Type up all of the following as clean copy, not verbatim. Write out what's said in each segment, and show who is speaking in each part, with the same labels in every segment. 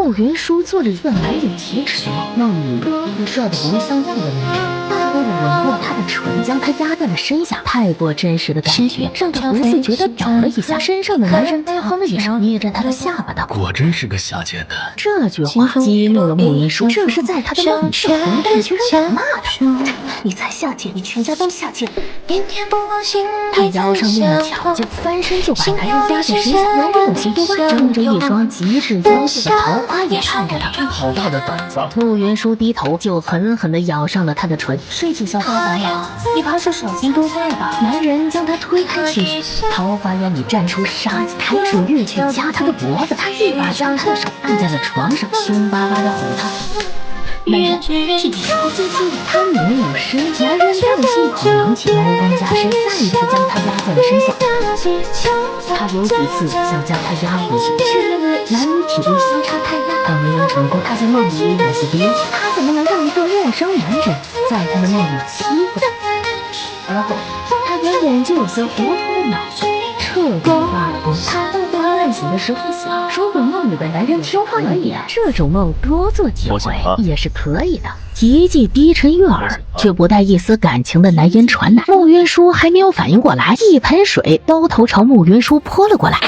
Speaker 1: 慕云舒做了一个男人提尺，梦里一个的不像样的男人，大力的吻过他的唇，将他压在了身下。太过真实的感觉，让他不自觉地挑了一下身上的男人，悲哼了一声，捏着他的下巴道：“
Speaker 2: 果真是个下贱的。”
Speaker 1: 这句话激怒了慕云舒，这是在他的梦里，这混蛋居然敢骂他！你才下贱，你全家都下贱！他腰上用了巧劲，翻身就把男人压在身下。男人有些意外，睁着一双极致妖秀的桃花眼看着他，
Speaker 2: 好大的胆子！
Speaker 1: 慕云舒低头就狠狠地咬上了他的唇。睡起小花白呀，你怕是小心多坏吧？男人将他推开去，桃花眼里绽出杀机，抬手欲去掐他的脖子，他一把将他的手按在了床上，凶巴巴地吼他。男人，你超自信，他里面有尸。男人叹息一口凉气，眸光加深，再一次将他压在了身下。他有几次想将他压回去，却男女体力相差太大，但没能成功。他在梦里有些憋屈，他怎么能让一个陌生男人在他的梦里欺负他？而后，他远远就有些糊涂了脑子，彻底发了疯。他半梦半醒的时候想，如果梦里的男人听话一点，这种梦多做几回也是可以的。一记低沉悦耳却不带一丝感情的男音传来，慕云舒还没有反应过来，一盆水兜头朝慕云舒泼了过来。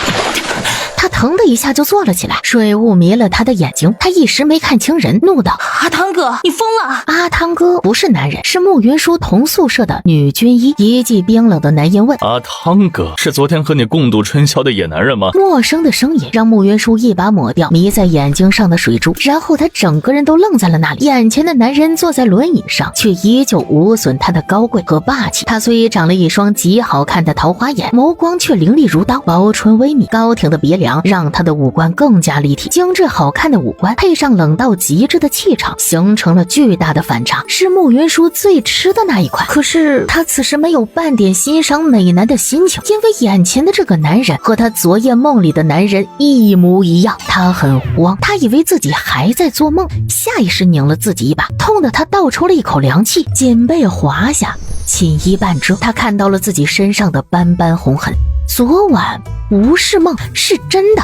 Speaker 1: 他腾的一下就坐了起来，水雾迷了他的眼睛，他一时没看清人，怒道：“
Speaker 3: 阿汤哥，你疯了！”
Speaker 1: 阿汤哥不是男人，是慕云舒同宿舍的女军医。一记冰冷的男音问：“
Speaker 2: 阿汤哥是昨天和你共度春宵的野男人吗？”
Speaker 1: 陌生的声音让慕云舒一把抹掉迷在眼睛上的水珠，然后他整个人都愣在了那里。眼前的男人坐在轮椅上，却依旧无损他的高贵和霸气。他虽长了一双极好看的桃花眼，眸光却凌厉如刀，薄唇微抿，高挺的鼻梁让他的五官更加立体，精致好看的五官配上冷到极致的气场，形成了巨大的反差，是慕云舒最吃的那一款。可是他此时没有半点欣赏美男的心情，因为眼前的这个男人和他昨夜梦里的男人一模一样。他很慌，他以为自己还在做梦，下意识拧了自己一把，痛得他倒抽了一口凉气，颈背滑下，寝衣半遮，他看到了自己身上的斑斑红痕。昨晚不是梦，是真的。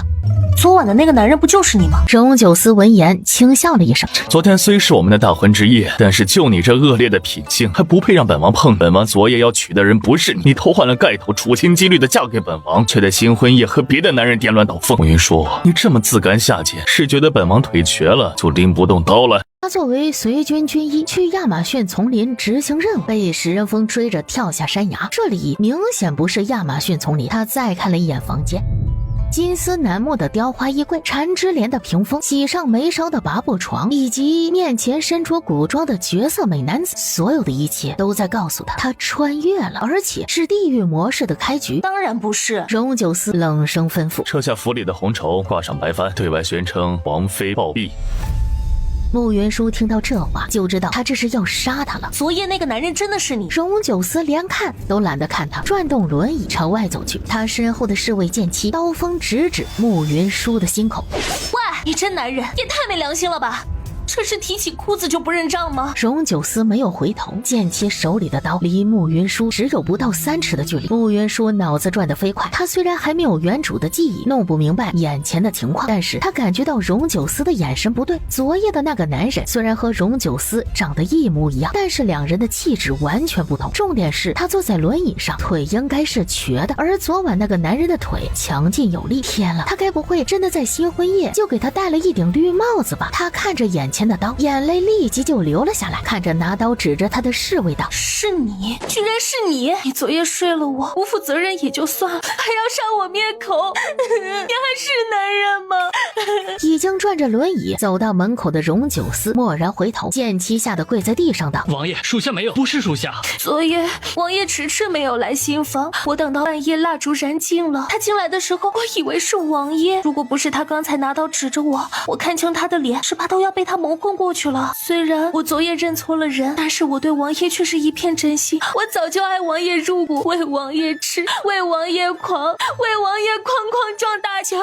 Speaker 3: 昨晚的那个男人不就是你吗？
Speaker 1: 荣九思闻言轻笑了一声。
Speaker 2: 昨天虽是我们的大婚之夜，但是就你这恶劣的品性，还不配让本王碰。本王昨夜要娶的人不是你，你偷换了盖头，处心积虑的嫁给本王，却在新婚夜和别的男人颠鸾倒凤。慕云舒，你这么自甘下贱，是觉得本王腿瘸了就拎不动刀了？
Speaker 1: 他作为随军军医去亚马逊丛林执行任务，被食人蜂追着跳下山崖，这里明显不是亚马逊丛林。他再看了一眼房间，金丝楠木的雕花衣柜，缠枝莲的屏风，喜上眉梢的拔步床，以及面前身着古装的绝色美男子，所有的一切都在告诉他，他穿越了，而且是地狱模式的开局。
Speaker 3: 当然不是。
Speaker 1: 荣九思冷声吩咐：“
Speaker 2: 撤下府里的红绸，挂上白帆，对外宣称王妃暴毙。”
Speaker 1: 慕云舒听到这话，就知道他这是要杀他了。
Speaker 3: 昨夜那个男人真的是你？
Speaker 1: 荣九思连看都懒得看他，转动轮椅朝外走去。他身后的侍卫见妻，刀锋直指慕云舒的心口。
Speaker 3: 喂，你真男人也太没良心了吧！这是提起裤子就不认账吗？
Speaker 1: 荣九思没有回头，剑妻手里的刀离慕云舒只有不到3尺的距离。慕云舒脑子转得飞快，他虽然还没有原主的记忆，弄不明白眼前的情况，但是他感觉到荣九思的眼神不对。昨夜的那个男人虽然和荣九思长得一模一样，但是两人的气质完全不同。重点是他坐在轮椅上，腿应该是瘸的，而昨晚那个男人的腿强劲有力。天了，他该不会真的在新婚夜就给他戴了一顶绿帽子吧？他看着眼前的刀，眼泪立即就流了下来，看着拿刀指着他的侍卫道：“
Speaker 3: 是你，居然是你！你昨夜睡了我，不负责任也就算了，还要杀我灭口，你还是男人吗？”
Speaker 1: 已经转着轮椅走到门口的荣九思蓦然回头，见妻吓得跪在地上道：“
Speaker 4: 王爷，属下没有，不是属下。
Speaker 3: 昨夜王爷迟迟没有来新房，我等到半夜蜡烛燃尽了，他进来的时候，我以为是王爷。如果不是他刚才拿刀指着我，我看清他的脸，是怕都要被他蒙混过去了。虽然我昨夜认错了人，但是我对王爷却是一片真心。我早就爱王爷入骨，为王爷痴，为王爷狂，为王爷哐哐撞大墙。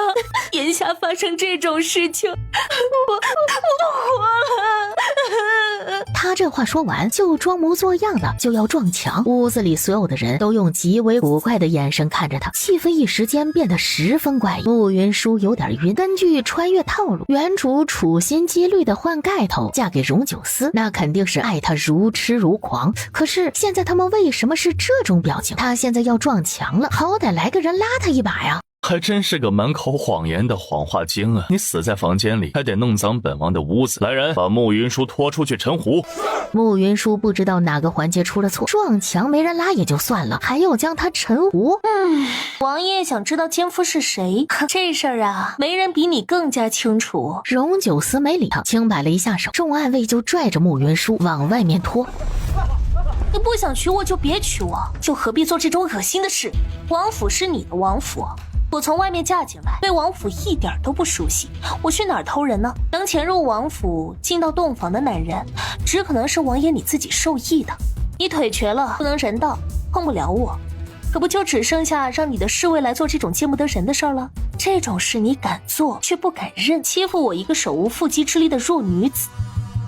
Speaker 3: 眼下发生这种事情，我不活了。”
Speaker 1: 他他这话说完，就装模作样的就要撞墙。屋子里所有的人都用极为古怪的眼神看着他，气氛一时间变得十分怪异。慕云舒有点晕。根据穿越套路，原主处心积虑的换盖头嫁给荣九思，那肯定是爱他如痴如狂。可是现在他们为什么是这种表情？他现在要撞墙了，好歹来个人拉他一把呀！
Speaker 2: 还真是个满口谎言的谎话精啊！你死在房间里，还得弄脏本王的屋子。来人，把慕云舒拖出去陈胡。
Speaker 1: 慕云舒不知道哪个环节出了错，撞墙没人拉也就算了，还要将他陈胡。
Speaker 3: 王爷想知道奸夫是谁？这事儿啊，没人比你更加清楚。
Speaker 1: 荣九思没理他，轻摆了一下手，众暗卫就拽着慕云舒往外面拖。
Speaker 3: 你不想娶我就别娶我，又何必做这种恶心的事？王府是你的王府，我从外面嫁进来，对王府一点都不熟悉，我去哪儿偷人呢？能潜入王府进到洞房的男人，只可能是王爷你自己授意的。你腿瘸了，不能人道，碰不了我，可不就只剩下让你的侍卫来做这种见不得人的事儿了？这种事你敢做却不敢认，欺负我一个手无缚鸡之力的弱女子，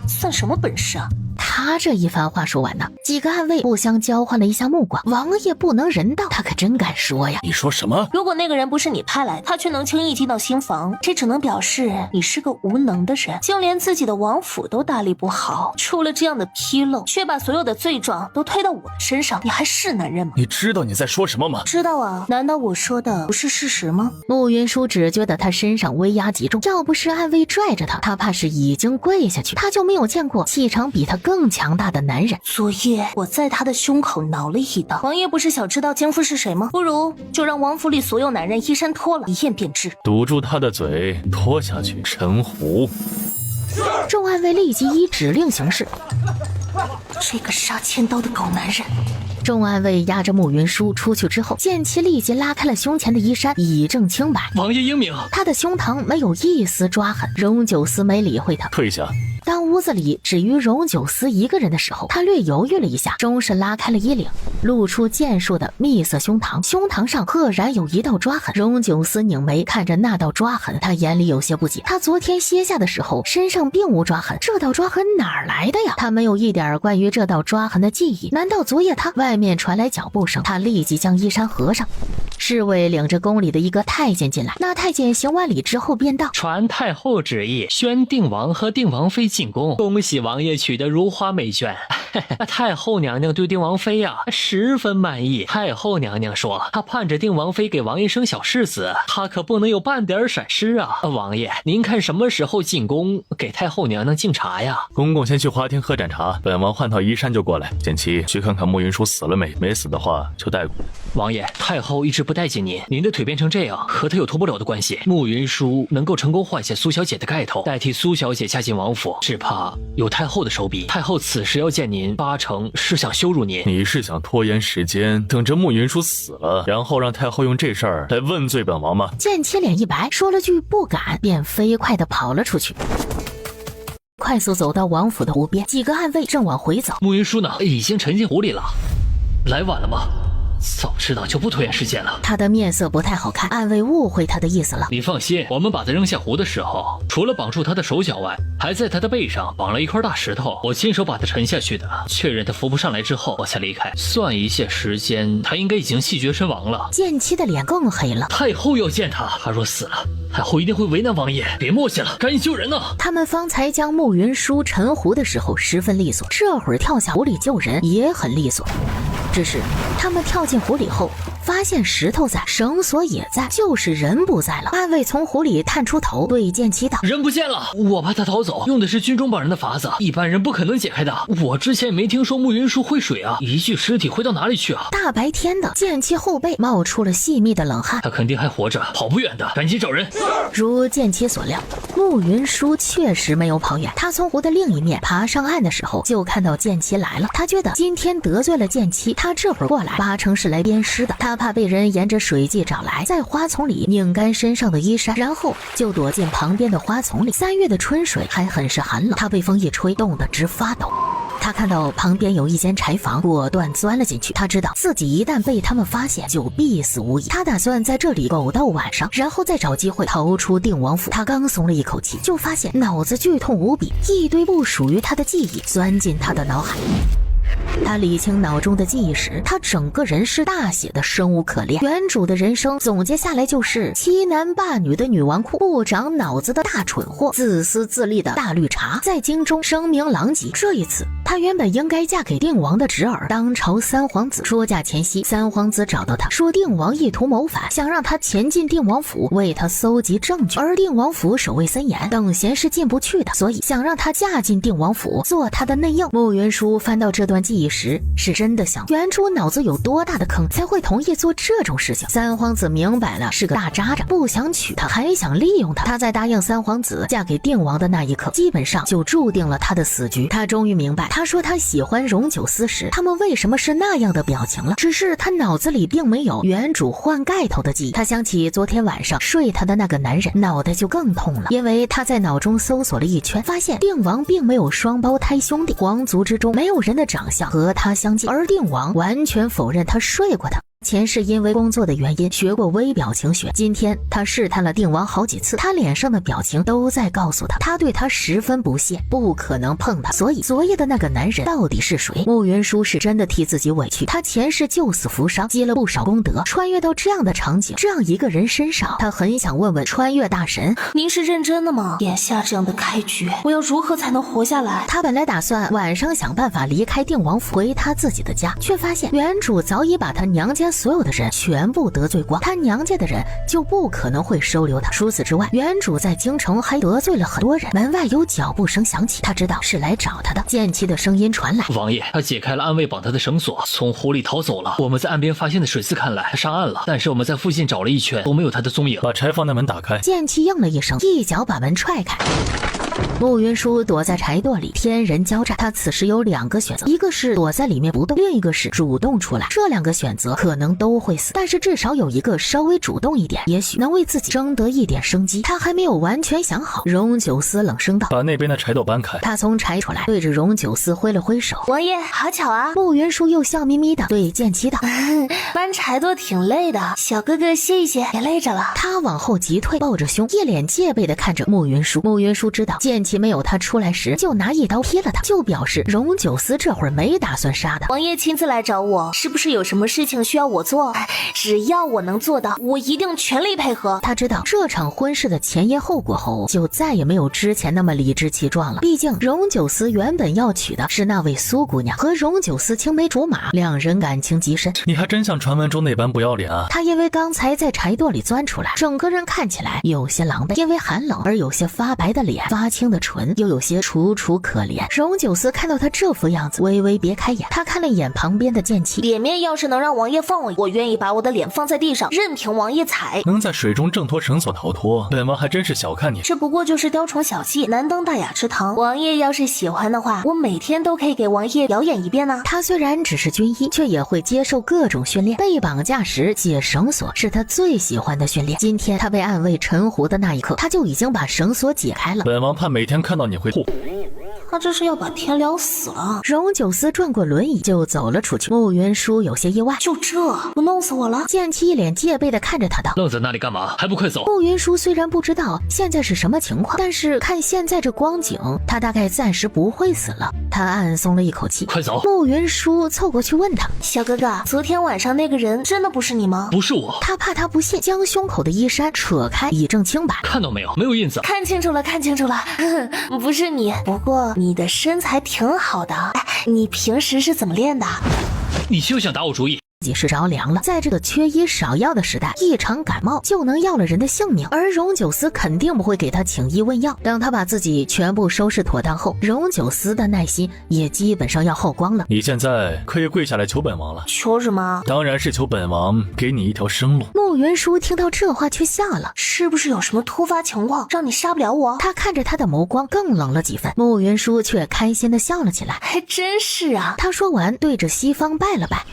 Speaker 3: 算什么本事啊？
Speaker 1: 他这一番话说完呢，几个暗卫互相交换了一下目光。王爷不能人道，他可真敢说呀！
Speaker 2: 你说什么？
Speaker 3: 如果那个人不是你派来的，他却能轻易进到新房，这只能表示你是个无能的人，竟连自己的王府都打理不好，出了这样的纰漏，却把所有的罪状都推到我的身上，你还是男人吗？
Speaker 2: 你知道你在说什么吗？
Speaker 3: 知道啊，难道我说的不是事实吗？
Speaker 1: 慕云舒只觉得他身上威压极重，要不是暗卫拽着他，他怕是已经跪下去。他就没有见过气场比他更强大的男人。
Speaker 3: 昨夜我在他的胸口挠了一刀，王爷不是想知道奸夫是谁吗？不如就让王府里所有男人衣衫脱了，一验便知。
Speaker 2: 堵住他的嘴，拖下去陈胡。
Speaker 1: 众暗卫立即依指令行事。
Speaker 3: 这个杀千刀的狗男人！
Speaker 1: 众暗卫押着慕云舒出去之后，剑妻立即拉开了胸前的衣衫，以正清白。
Speaker 4: 王爷英明，
Speaker 1: 他的胸膛没有一丝抓痕。荣九思没理会他，
Speaker 2: 退下。
Speaker 1: 当屋子里只余荣九思一个人的时候，他略犹豫了一下，终是拉开了衣领，露出健硕的蜜色胸膛，胸膛上赫然有一道抓痕。荣九思拧眉看着那道抓痕，他眼里有些不解。他昨天歇下的时候身上并无抓痕，这道抓痕哪儿来的呀？他没有一点关于这道抓痕的记忆。难道昨夜外面传来脚步声？他立即将衣衫合上。侍卫领着宫里的一个太监进来，那太监行完礼之后便道：
Speaker 4: 传太后旨意，宣定王和定王妃进宫，恭喜王爷娶得如花美眷。太后娘娘对定王妃啊十分满意。太后娘娘说，她盼着定王妃给王爷生小世子，她可不能有半点闪失啊。王爷，您看什么时候进宫给太后娘娘敬茶呀？
Speaker 2: 公公先去花厅喝盏茶，本王换套衣衫就过来。简妻去看看慕云舒死了没，没死的话就带过来。
Speaker 4: 王爷，太后一直不待见您，您的腿变成这样和她有脱不了的关系。慕云舒能够成功换下苏小姐的盖头，代替苏小姐嫁进王府，只怕有太后的手笔。太后此时要见您，八成是想羞辱您。
Speaker 2: 你是想拖延时间，等着慕云舒死了，然后让太后用这事儿来问罪本王吗？
Speaker 1: 剑妻脸一白，说了句不敢，便飞快地跑了出去。快速走到王府的湖边，几个暗卫正往回走。
Speaker 4: 慕云舒呢？已经沉进湖里了。来晚了吗？早知道就不拖延时间了。
Speaker 1: 他的面色不太好看，暗卫误会他的意思了。
Speaker 4: 你放心，我们把他扔下湖的时候，除了绑住他的手脚外，还在他的背上绑了一块大石头，我亲手把他沉下去的，确认他浮不上来之后，我才离开。算一些时间，他应该已经气绝身亡了。
Speaker 1: 剑妻的脸更黑了。
Speaker 4: 太后要见他，他若死了，太后一定会为难王爷。别磨叽了，赶紧救人啊！
Speaker 1: 他们方才将慕云舒沉湖的时候十分利索，这会儿跳下湖里救人也很利索。只是他们跳进湖里后，发现石头在，绳索也在，就是人不在了。暗卫从湖里探出头，对剑妻道：
Speaker 4: 人不见了，我怕他逃走，用的是军中绑人的法子，一般人不可能解开的。我之前也没听说慕云舒会水啊，一具尸体会到哪里去啊？
Speaker 1: 大白天的，剑妻后背冒出了细密的冷汗。
Speaker 4: 他肯定还活着，跑不远的，赶紧找人。
Speaker 1: 如剑妻所料，慕云舒确实没有跑远。他从湖的另一面爬上岸的时候，就看到剑妻来了。他觉得今天得罪了剑妻，他这会儿过来八成是来鞭尸的。他怕被人沿着水迹找来，在花丛里拧干身上的衣衫，然后就躲进旁边的花丛里。3月的春水还很是寒冷，他被风一吹，冻得直发抖。他看到旁边有一间柴房，果断钻了进去。他知道自己一旦被他们发现，就必死无疑。他打算在这里苟到晚上，然后再找机会逃出定王府。他刚松了一口气，就发现脑子剧痛无比，一堆不属于他的记忆钻进他的脑海。他理清脑中的记忆时，他整个人是大写的生无可恋。原主的人生总结下来就是欺男霸女的女纨绔，不长脑子的大蠢货，自私自利的大绿茶，在京中声名狼藉。这一次她原本应该嫁给定王的侄儿，当朝三皇子。说嫁前夕，三皇子找到她，说定王意图谋反，想让她前进定王府为他搜集证据，而定王府守卫森严，等闲是进不去的，所以想让她嫁进定王府做他的内应。穆云舒翻到这段记忆时，是真的想原主脑子有多大的坑才会同意做这种事情。三皇子明摆了是个大渣渣，不想娶她，还想利用她。她在答应三皇子嫁给定王的那一刻，基本上就注定了她的死局。她终于明白，她说她喜欢荣九思时，他们为什么是那样的表情了。只是她脑子里并没有原主换盖头的记忆。她想起昨天晚上睡她的那个男人，脑袋就更痛了，因为她在脑中搜索了一圈，发现定王并没有双胞胎兄弟，皇族之中没有人的长相和他相近，而定王完全否认他睡过他。前世因为工作的原因学过微表情学，今天他试探了定王好几次，他脸上的表情都在告诉他，他对他十分不屑，不可能碰他。所以昨夜的那个男人到底是谁？穆云舒是真的替自己委屈，他前世救死扶伤，积了不少功德，穿越到这样的场景，这样一个人身上，他很想问问穿越大神，
Speaker 3: 您是认真的吗？眼下这样的开局，我要如何才能活下来？
Speaker 1: 他本来打算晚上想办法离开定王府回他自己的家，却发现原主早已把他娘家所有的人全部得罪光，他娘家的人就不可能会收留他。除此之外，原主在京城还得罪了很多人。门外有脚步声响起，他知道是来找他的。剑妻的声音传来：
Speaker 4: 王爷，他解开了暗卫绑他的绳索，从湖里逃走了。我们在岸边发现的水刺看来他上岸了，但是我们在附近找了一圈都没有他的踪影。
Speaker 2: 把柴房的门打开。
Speaker 1: 剑妻应了一声，一脚把门踹开。穆云舒躲在柴垛里，天人交战。他此时有两个选择，一个是躲在里面不动，另一个是主动出来。这两个选择可能都会死，但是至少有一个稍微主动一点，也许能为自己争得一点生机。他还没有完全想好。荣九思冷声道：“
Speaker 2: 把那边的柴垛搬开。”
Speaker 1: 他从柴出来，对着荣九思挥了挥手：“
Speaker 3: 王爷，好巧啊！”
Speaker 1: 穆云舒又笑眯眯的对剑妻道：“
Speaker 3: 搬柴垛挺累的，小哥哥歇一歇，别累着了。”
Speaker 1: 他往后急退，抱着胸，一脸戒备的看着穆云舒。穆云舒知道剑妻没有他出来时就拿一刀劈了他，就表示荣九思这会儿没打算杀他。
Speaker 3: 王爷亲自来找我，是不是有什么事情需要我做？只要我能做到，我一定全力配合。
Speaker 1: 他知道这场婚事的前因后果后，就再也没有之前那么理直气壮了。毕竟荣九思原本要娶的是那位苏姑娘，和荣九思青梅竹马，两人感情极深。
Speaker 2: 你还真像传闻中那般不要脸啊！
Speaker 1: 他因为刚才在柴垛里钻出来，整个人看起来有些狼狈，因为寒冷而有些发白的脸，发青的唇，又有些楚楚可怜。荣九思看到他这副样子，微微别开眼。他看了一眼旁边的剑妻，
Speaker 3: 脸面要是能让王爷放我愿意把我的脸放在地上，任凭王爷踩。
Speaker 2: 能在水中挣脱绳索逃脱，本王还真是小看你。
Speaker 3: 这不过就是雕虫小技，难登大雅之堂。王爷要是喜欢的话，我每天都可以给王爷表演一遍呢。
Speaker 1: 他虽然只是军医，却也会接受各种训练。被绑架时解绳索是他最喜欢的训练。今天他被暗卫沉湖的那一刻，他就已经把绳索解开了。
Speaker 2: 本王怕每天看到你会吐。
Speaker 3: 他这是要把天聊死了。
Speaker 1: 荣九思转过轮椅就走了出去。穆云舒有些意外，
Speaker 3: 就这不弄死我了？
Speaker 1: 剑妻一脸戒备的看着他道：“
Speaker 4: 愣在那里干嘛？还不快走！”
Speaker 1: 穆云舒虽然不知道现在是什么情况，但是看现在这光景，他大概暂时不会死了。他暗松了一口气，
Speaker 4: 快走！
Speaker 1: 穆云舒凑过去问他：“
Speaker 3: 小哥哥，昨天晚上那个人真的不是你吗？”
Speaker 4: 不是我。
Speaker 1: 他怕他不信，将胸口的衣衫扯开以证清白。
Speaker 4: 看到没有？没有印子。
Speaker 3: 看清楚了，看清楚了，不是你。不过你的身材挺好的，你平时是怎么练的？
Speaker 4: 你休想打我主意。
Speaker 1: 自己是着凉了，在这个缺医少药的时代，一场感冒就能要了人的性命，而荣九思肯定不会给他请医问药。等他把自己全部收拾妥当后，荣九思的耐心也基本上要耗光了。
Speaker 2: 你现在可以跪下来求本王了。
Speaker 3: 求什么？
Speaker 2: 当然是求本王给你一条生路。
Speaker 1: 穆云舒听到这话却笑了，
Speaker 3: 是不是有什么突发情况让你杀不了我？
Speaker 1: 他看着他的眸光更冷了几分。穆云舒却开心的笑了起来，
Speaker 3: 还真是啊。
Speaker 1: 他说完对着西方拜了拜。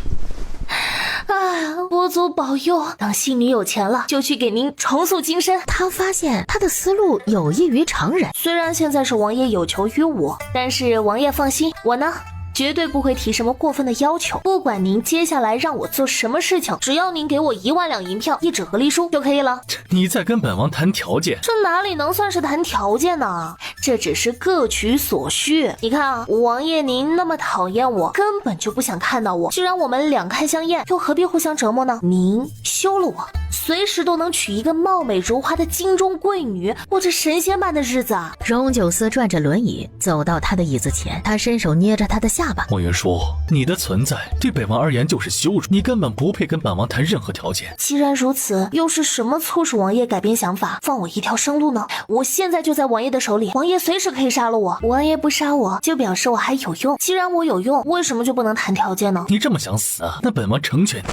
Speaker 3: 佛祖保佑，等戏女有钱了就去给您重塑金身。
Speaker 1: 他发现他的思路有异于常人。
Speaker 3: 虽然现在是王爷有求于我，但是王爷放心，我呢绝对不会提什么过分的要求。不管您接下来让我做什么事情，只要您给我1万两银票，1纸和离书就可以了。
Speaker 2: 你在跟本王谈条件？
Speaker 3: 这哪里能算是谈条件呢？这只是各取所需。你看啊，王爷您那么讨厌我，根本就不想看到我。既然我们两开相厌，又何必互相折磨呢？您休了我，随时都能娶一个貌美如花的京中贵女，过着神仙般的日子啊！
Speaker 1: 荣九思转着轮椅走到他的椅子前，他伸手捏着他的下巴。
Speaker 2: 莫云舒，你的存在对本王而言就是羞辱，你根本不配跟本王谈任何条件。
Speaker 3: 既然如此，又是什么促使王爷改变想法，放我一条生路呢？我现在就在王爷的手里，王爷随时可以杀了我。王爷不杀我，就表示我还有用。既然我有用，为什么就不能谈条件呢？
Speaker 2: 你这么想死啊？那本王成全你。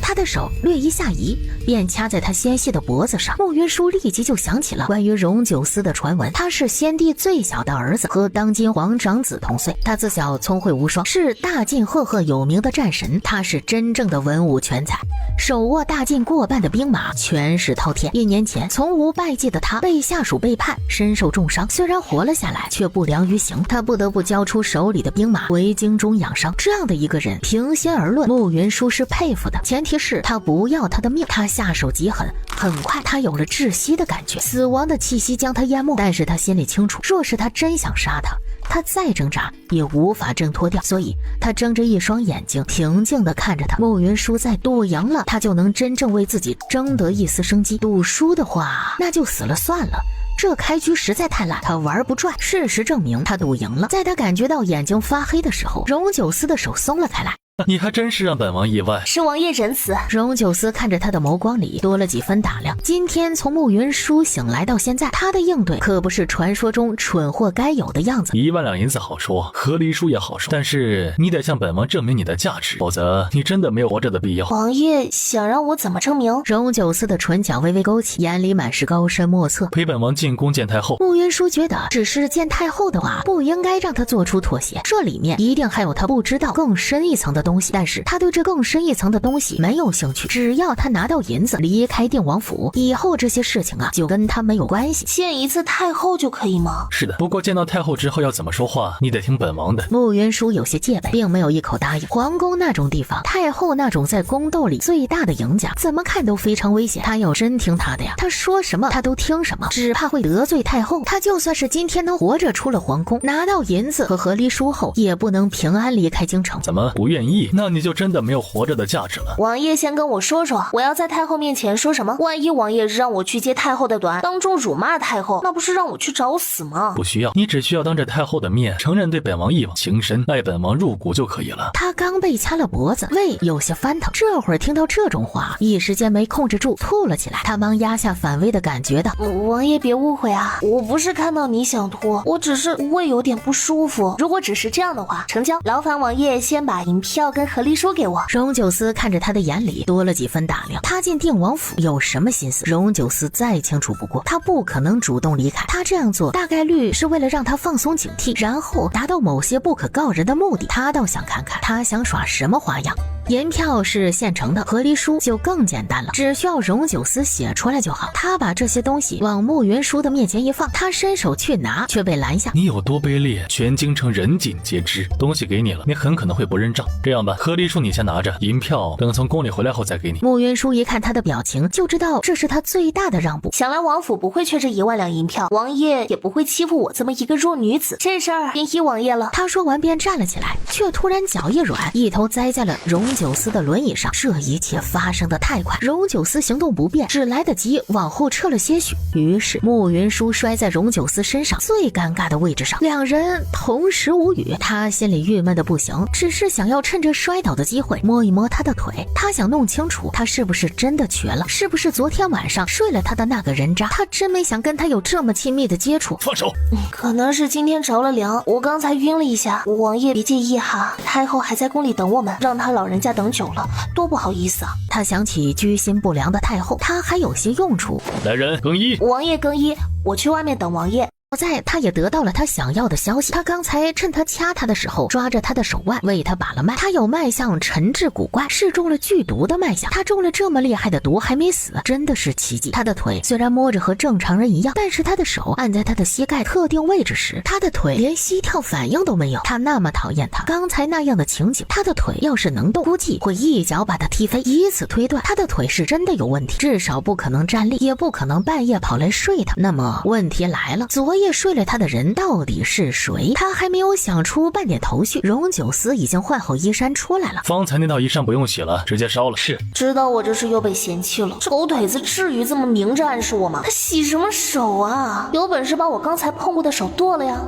Speaker 1: 他的手略一下移，便掐在他纤细的脖子上。穆云舒立即就想起了关于荣九思的传闻，他是先帝最小的儿子，和当今皇长子同岁。他自小聪慧无双，是大晋赫赫有名的战神，他是真正的文武全才，手握大晋过半的兵马，权势滔天。1年前从无败绩的他被下属背叛，身受重伤，虽然活了下来，却不良于行，他不得不交出手里的兵马回京中养伤。这样的一个人，平心而论，穆云舒是佩服的，前提是他不要他的命。他下手极狠，很快他有了窒息的感觉，死亡的气息将他淹没。但是他心里清楚，若是他真想杀他，他再挣扎也无法挣脱掉，所以他睁着一双眼睛，平静地看着他。穆云舒在赌赢了，他就能真正为自己争得一丝生机；赌输的话，那就死了算了。这开局实在太烂，他玩不转。事实证明，他赌赢了。在他感觉到眼睛发黑的时候，荣九思的手松了开来。
Speaker 2: 你还真是让本王意外。
Speaker 3: 是王爷仁慈。
Speaker 1: 荣九思看着他的眸光里多了几分打量。今天从穆云舒醒来到现在，他的应对可不是传说中蠢货该有的样子。
Speaker 2: 1万两银子好说，和离书也好说，但是你得向本王证明你的价值，否则你真的没有活着的必要。
Speaker 3: 王爷想让我怎么证明？
Speaker 1: 荣九思的唇角微微勾起，眼里满是高深莫测。
Speaker 2: 陪本王进宫见太后。
Speaker 1: 穆云舒觉得只是见太后的话，不应该让他做出妥协，这里面一定还有他不知道更深一层的东西。但是他对这更深一层的东西没有兴趣，只要他拿到银子离开定王府，以后这些事情啊就跟他没有关系。
Speaker 3: 见一次太后就可以吗？
Speaker 2: 是的，不过见到太后之后要怎么说话，你得听本王的。
Speaker 1: 穆云舒有些戒备，并没有一口答应。皇宫那种地方，太后那种在宫斗里最大的赢家，怎么看都非常危险。他要真听他的呀，他说什么他都听什么，只怕会得罪太后。他就算是今天能活着出了皇宫，拿到银子和和离书后，也不能平安离开京城。
Speaker 2: 怎么不愿意？那你就真的没有活着的价值了。
Speaker 3: 王爷先跟我说说，我要在太后面前说什么？万一王爷让我去接太后的短，当众辱骂太后，那不是让我去找死吗？
Speaker 2: 不需要，你只需要当着太后的面承认对本王一往情深，爱本王入骨就可以了。
Speaker 1: 他刚被掐了脖子，胃有些翻腾，这会儿听到这种话，一时间没控制住吐了起来。他忙压下反胃的感觉道：
Speaker 3: 王爷别误会啊，我不是看到你想吐，我只是胃有点不舒服。如果只是这样的话，成交。劳烦王爷先把银票跟和离书给我。
Speaker 1: 荣九思看着他的眼里多了几分打量，他进定王府有什么心思？荣九思再清楚不过，他不可能主动离开，他这样做大概率是为了让他放松警惕，然后达到某些不可告人的目的。他倒想看看他想耍什么花样。银票是现成的，和离书就更简单了，只需要荣九思写出来就好。他把这些东西往穆云舒的面前一放，他伸手去拿，却被拦下。
Speaker 2: 你有多卑劣，全京城人尽皆知。东西给你了，你很可能会不认账。这样吧，和离书你先拿着，银票等从宫里回来后再给你。
Speaker 1: 穆云舒一看他的表情，就知道这是他最大的让步。
Speaker 3: 想来王府不会缺这1万两银票，王爷也不会欺负我这么一个弱女子，这事儿便依王爷了。
Speaker 1: 他说完便站了起来，却突然脚一软，一头栽在了荣九思的轮椅上。这一切发生的太快，荣九思行动不便，只来得及往后撤了些许。于是穆云舒摔在荣九思身上最尴尬的位置上，两人同时无语。他心里郁闷的不行，只是想要趁着摔倒的机会摸一摸他的腿。他想弄清楚他是不是真的瘸了，是不是昨天晚上睡了他的那个人渣。他真没想跟他有这么亲密的接触。
Speaker 2: 放手！
Speaker 3: 可能是今天着了凉，我刚才晕了一下，王爷别介意哈。太后还在宫里等我们，让他老人家等久了，多不好意思啊。
Speaker 1: 他想起居心不良的太后，他还有些用处。
Speaker 2: 来人更衣。
Speaker 3: 王爷更衣，我去外面等王爷。
Speaker 1: 好在他也得到了他想要的消息，他刚才趁他掐他的时候抓着他的手腕为他把了脉，他有脉象沉滞古怪，是中了剧毒的脉象，他中了这么厉害的毒还没死，真的是奇迹。他的腿虽然摸着和正常人一样，但是他的手按在他的膝盖特定位置时，他的腿连膝跳反应都没有。他那么讨厌他，刚才那样的情景，他的腿要是能动，估计会一脚把他踢飞。以此推断，他的腿是真的有问题，至少不可能站立，也不可能半夜跑来睡他。那么问题来了，昨夜睡了他的人到底是谁？他还没有想出半点头绪，荣九思已经换好衣衫出来了。
Speaker 2: 方才那套衣衫不用洗了，直接烧了。
Speaker 4: 是，
Speaker 3: 知道我这是又被嫌弃了，这狗腿子至于这么明着暗示我吗？他洗什么手啊？有本事把我刚才碰过的手剁了呀！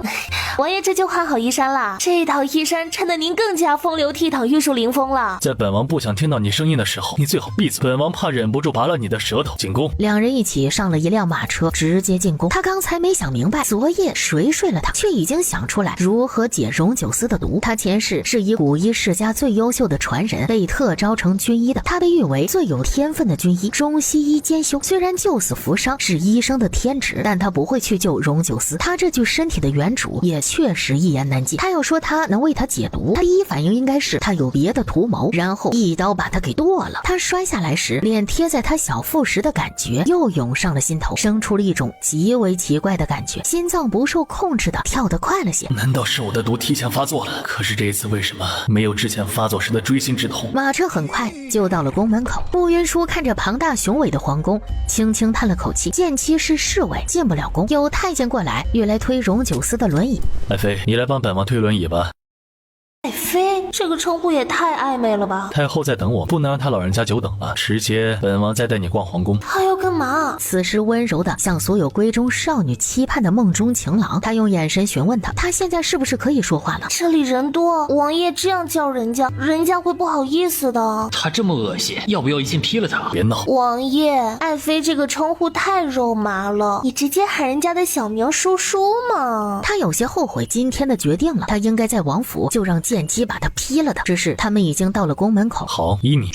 Speaker 3: 王爷这就换好衣衫啦，这套衣衫衬得您更加风流倜傥、玉树临风了。
Speaker 2: 在本王不想听到你声音的时候，你最好闭嘴，本王怕忍不住拔了你的舌头。进宫。
Speaker 1: 两人一起上了一辆马车，直接进宫。他刚才没想明白昨夜谁睡了他，却已经想出来如何解荣九思的毒。他前世是以古医世家最优秀的传人，被特招成军医的，他被誉为最有天分的军医，中西医兼修。虽然救死扶伤是医生的天职，但他不会去救荣九思。他这具身体的原主也确实一言难尽。他要说他能为他解毒，他第一反应应该是他有别的图谋，然后一刀把他给剁了。他摔下来时，脸贴在他小腹时的感觉又涌上了心头，生出了一种极为奇怪的感觉，心脏不受控制的跳得快了些。
Speaker 2: 难道是我的毒提前发作了？可是这一次为什么没有之前发作时的锥心之痛？
Speaker 1: 马车很快就到了宫门口，穆云舒看着庞大雄伟的皇宫，轻轻叹了口气。见妻是侍卫，进不了宫，有太监过来，欲来推荣九思的轮椅。
Speaker 2: 爱妃，你来帮本王推轮椅吧。
Speaker 3: 爱妃这个称呼也太暧昧了吧！
Speaker 2: 太后在等我，不能让她老人家久等了。直接本王再带你逛皇宫。
Speaker 3: 他要干嘛？
Speaker 1: 此时温柔的像所有闺中少女期盼的梦中情郎。他用眼神询问他现在是不是可以说话了？
Speaker 3: 这里人多，王爷这样叫人家，人家会不好意思的。
Speaker 4: 他这么恶心，要不要一剑劈了他？
Speaker 2: 别闹！
Speaker 3: 王爷，爱妃这个称呼太肉麻了，你直接喊人家的小名叔叔嘛。
Speaker 1: 他有些后悔今天的决定了，他应该在王府就让剑姬把他劈了的。只是他们已经到了宫门口。
Speaker 2: 好，依你。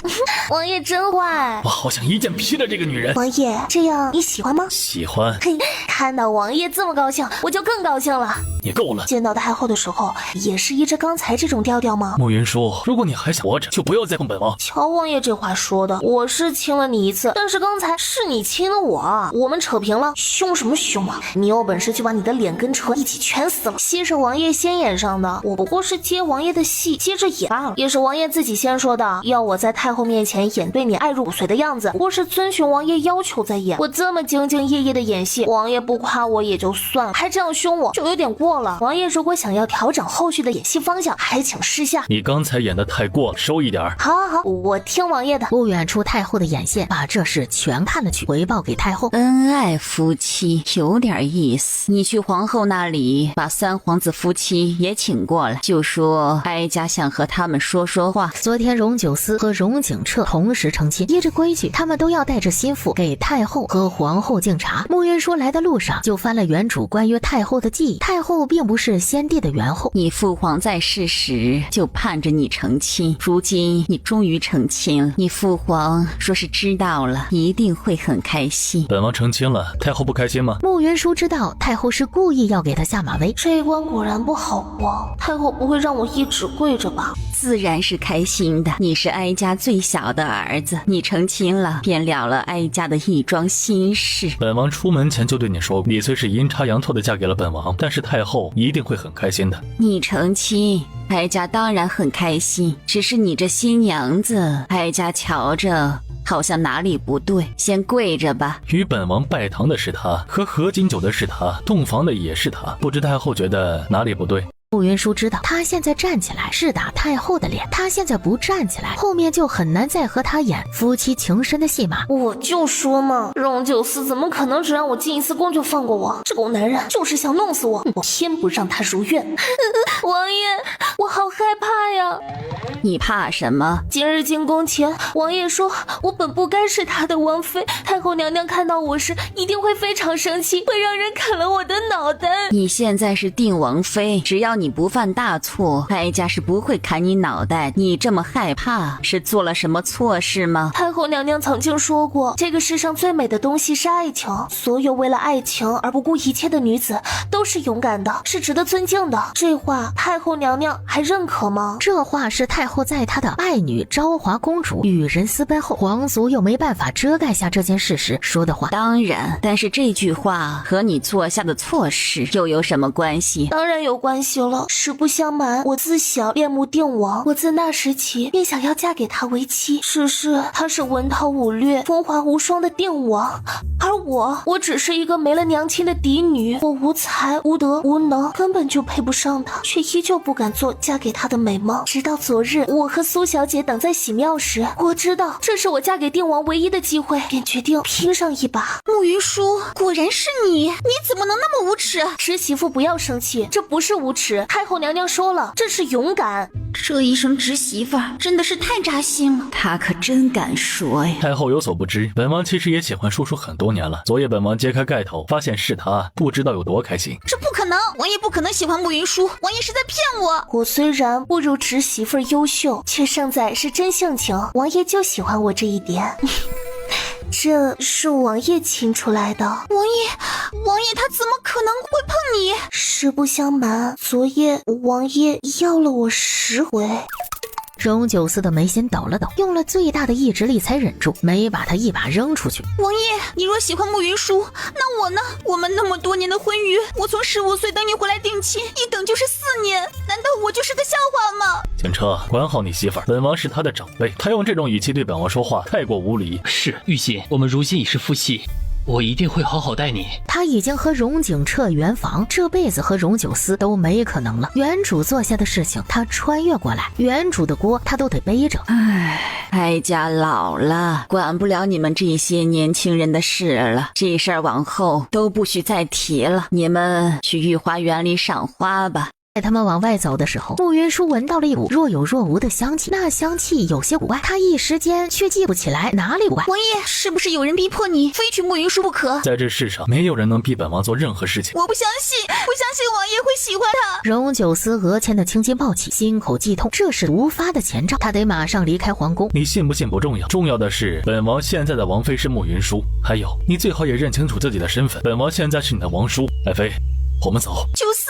Speaker 3: 王爷真坏，
Speaker 2: 我好想一剑劈了这个女人。
Speaker 3: 王爷，这样你喜欢吗？
Speaker 2: 喜欢。
Speaker 3: 嘿，看到王爷这么高兴，我就更高兴了。
Speaker 2: 你够了。
Speaker 3: 见到太后的时候，也是依着刚才这种调调吗？
Speaker 2: 慕云舒，如果你还想活着，就不要再碰本王。
Speaker 3: 乔王爷这话说的，我是亲了你一次，但是刚才是你亲了我，我们扯平了，凶什么凶啊？你有本事就把你的脸跟车一起全撕了。戏是王爷先演上的，我不过是接王爷的戏，接着演罢了。也是王爷自己先说的，要我在太后面前演对你爱入骨髓的样子，不过是遵循王爷要求在演。我这么兢兢业业的演戏，王爷不夸我也就算了，还这样凶我，就有点过了。王爷如果想要调整后续的演戏方向，还请示下。
Speaker 2: 你刚才演的太过了，收一点。
Speaker 3: 好好好，我听王爷的。
Speaker 1: 不远处太后的眼线把这事全看了去，回报给太后。
Speaker 5: 恩爱夫妻有点意思，你去皇后那里把三皇子夫妻也请过来，就说哀家想和他们说说话。
Speaker 1: 昨天荣九思和荣景彻同时成亲，依着规矩他们都要带着心腹给太后和皇后敬茶。穆云舒来的路上就翻了原主关于太后的记忆，太后并不是先帝的元后，
Speaker 5: 你父皇在世时就盼着你成亲，如今你终于成亲了，你父皇说是知道了，一定会很开心。
Speaker 2: 本王成亲了，太后不开心吗？
Speaker 1: 穆云舒知道太后是故意要给他下马威，
Speaker 3: 这一关果然不好过，太后不会让我一直跪着吧？
Speaker 5: 自然是开心的，你是哀家最小的儿子，你成亲了，便了了哀家的一桩心事。
Speaker 2: 本王出门前就对你说过，你虽是阴差阳错的嫁给了本王，但是太后一定会很开心的。
Speaker 5: 你成亲，哀家当然很开心，只是你这新娘子，哀家瞧着好像哪里不对，先跪着吧。
Speaker 2: 与本王拜堂的是他，和合卺酒的是他，洞房的也是他，不知太后觉得哪里不对？
Speaker 1: 穆云舒知道他现在站起来是打太后的脸，他现在不站起来，后面就很难再和他演夫妻情深的戏码。
Speaker 3: 我就说嘛，荣九思怎么可能只让我进一次宫就放过我？这狗男人就是想弄死我，我偏不让他如愿。王爷，我好害怕呀！
Speaker 5: 你怕什么？
Speaker 3: 今日进宫前，王爷说我本不该是他的王妃，太后娘娘看到我时一定会非常生气，会让人砍了我的脑袋。
Speaker 5: 你现在是定王妃，只要你不犯大错，哀家是不会砍你脑袋。你这么害怕，是做了什么错事吗？
Speaker 3: 太后娘娘曾经说过，这个世上最美的东西是爱情，所有为了爱情而不顾一切的女子都是勇敢的，是值得尊敬的。这话太后娘娘还认可吗？
Speaker 1: 这话是太后在她的爱女昭华公主与人私奔后，皇族又没办法遮盖下这件事时说的话。
Speaker 5: 当然，但是这句话和你做下的错事又有什么关系？
Speaker 3: 当然有关系了。实不相瞒，我自小恋慕定王，我自那时起便想要嫁给他为妻。只是他是文韬武略、风华无双的定王，而我只是一个没了娘亲的嫡女，我无才无德无能，根本就配不上他，却依旧不敢做嫁给他的美梦。直到昨日，我和苏小姐等在洗庙时，我知道这是我嫁给定王唯一的机会，便决定拼上一把。
Speaker 5: 慕云舒，果然是你，你怎么能那么无耻？
Speaker 3: 侄媳妇不要生气，这不是无耻，太后娘娘说了，这是勇敢。
Speaker 5: 这一声侄媳妇真的是太扎心了，她可真敢说呀！
Speaker 2: 太后有所不知，本王其实也喜欢叔叔很多年了。昨夜本王揭开盖头，发现是他，不知道有多开心。
Speaker 5: 这不可能，王爷不可能喜欢慕云舒，王爷是在骗我。
Speaker 3: 我虽然不如侄媳妇优秀，却胜在是真性情，王爷就喜欢我这一点。这是王爷亲出来的。
Speaker 5: 王爷他怎么可能会碰你？
Speaker 3: 实不相瞒，昨夜王爷要了我10回。
Speaker 1: 荣九思的眉心抖了抖，用了最大的意志力才忍住没把他一把扔出去。
Speaker 5: 王爷，你若喜欢慕云舒，那我呢？我们那么多年的婚约，我从15岁等你回来定亲，一等就是4年，难道我就是个笑话吗？
Speaker 2: 景车，管好你媳妇儿，本王是她的长辈，她用这种语气对本王说话，太过无礼。
Speaker 4: 是，玉玺，我们如今已是夫妻，我一定会好好待你。
Speaker 1: 他已经和荣景彻圆房，这辈子和荣九思都没可能了。原主做下的事情，他穿越过来，原主的锅他都得背着。
Speaker 5: 哀家老了，管不了你们这些年轻人的事了，这事儿往后都不许再提了。你们去御花园里赏花吧。
Speaker 1: 在他们往外走的时候，慕云舒闻到了一股若有若无的香气，那香气有些古怪，他一时间却记不起来哪里古怪。
Speaker 5: 王爷，是不是有人逼迫你非娶慕云舒不可？
Speaker 2: 在这世上，没有人能逼本王做任何事情。
Speaker 5: 我不相信，不相信王爷会喜欢他。
Speaker 1: 荣九思额前的青筋暴起，心口剧痛，这是毒发的前兆，他得马上离开皇宫。
Speaker 2: 你信不信不重要，重要的是本王现在的王妃是慕云舒，还有你最好也认清楚自己的身份，本王现在是你的王叔。爱妃，我们走。
Speaker 5: 九思，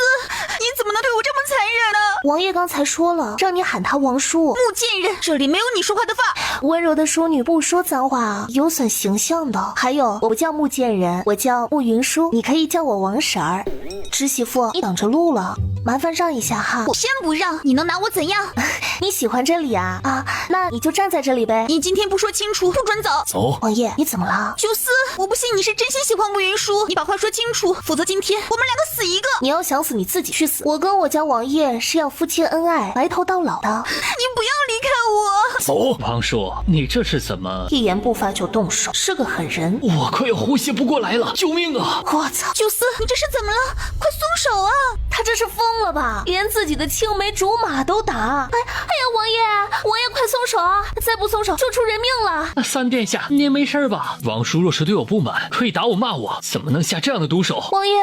Speaker 5: 你怎么能对我这么残忍呢？
Speaker 3: 王爷刚才说了，让你喊他王叔。
Speaker 5: 穆贱人，这里没有你说话的份。
Speaker 3: 温柔的淑女不说脏话，有损形象的。还有，我不叫穆贱人，我叫慕云舒，你可以叫我王婶儿。侄媳妇，你挡着路了，麻烦让一下哈。
Speaker 5: 我偏不让，你能拿我怎样？
Speaker 3: 你喜欢这里啊？那你就站在这里呗。
Speaker 5: 你今天不说清楚，不准走。
Speaker 2: 走。
Speaker 3: 王爷，你怎么了？
Speaker 5: 九思，我不信你是真心喜欢慕云舒，你把话说清楚，否则今天我们两个死一个。
Speaker 3: 你要想死你自己去死，我跟我家王爷是要夫妻恩爱，白头到老的。
Speaker 5: 你不要离开我。
Speaker 2: 走。
Speaker 4: 王叔，你这是怎么？
Speaker 3: 一言不发就动手，是个狠人。
Speaker 4: 我快要呼吸不过来了，救命啊！
Speaker 3: 我操！
Speaker 5: 九思，你这是怎么了？快松手啊！
Speaker 3: 他这是疯了吧？连自己的青梅竹马都打！哎呀，王爷快松手啊！再不松手就出人命了。
Speaker 4: 三殿下，您没事吧？王叔若是对我不满，可以打我骂我，怎么能下这样的毒手？
Speaker 3: 王爷，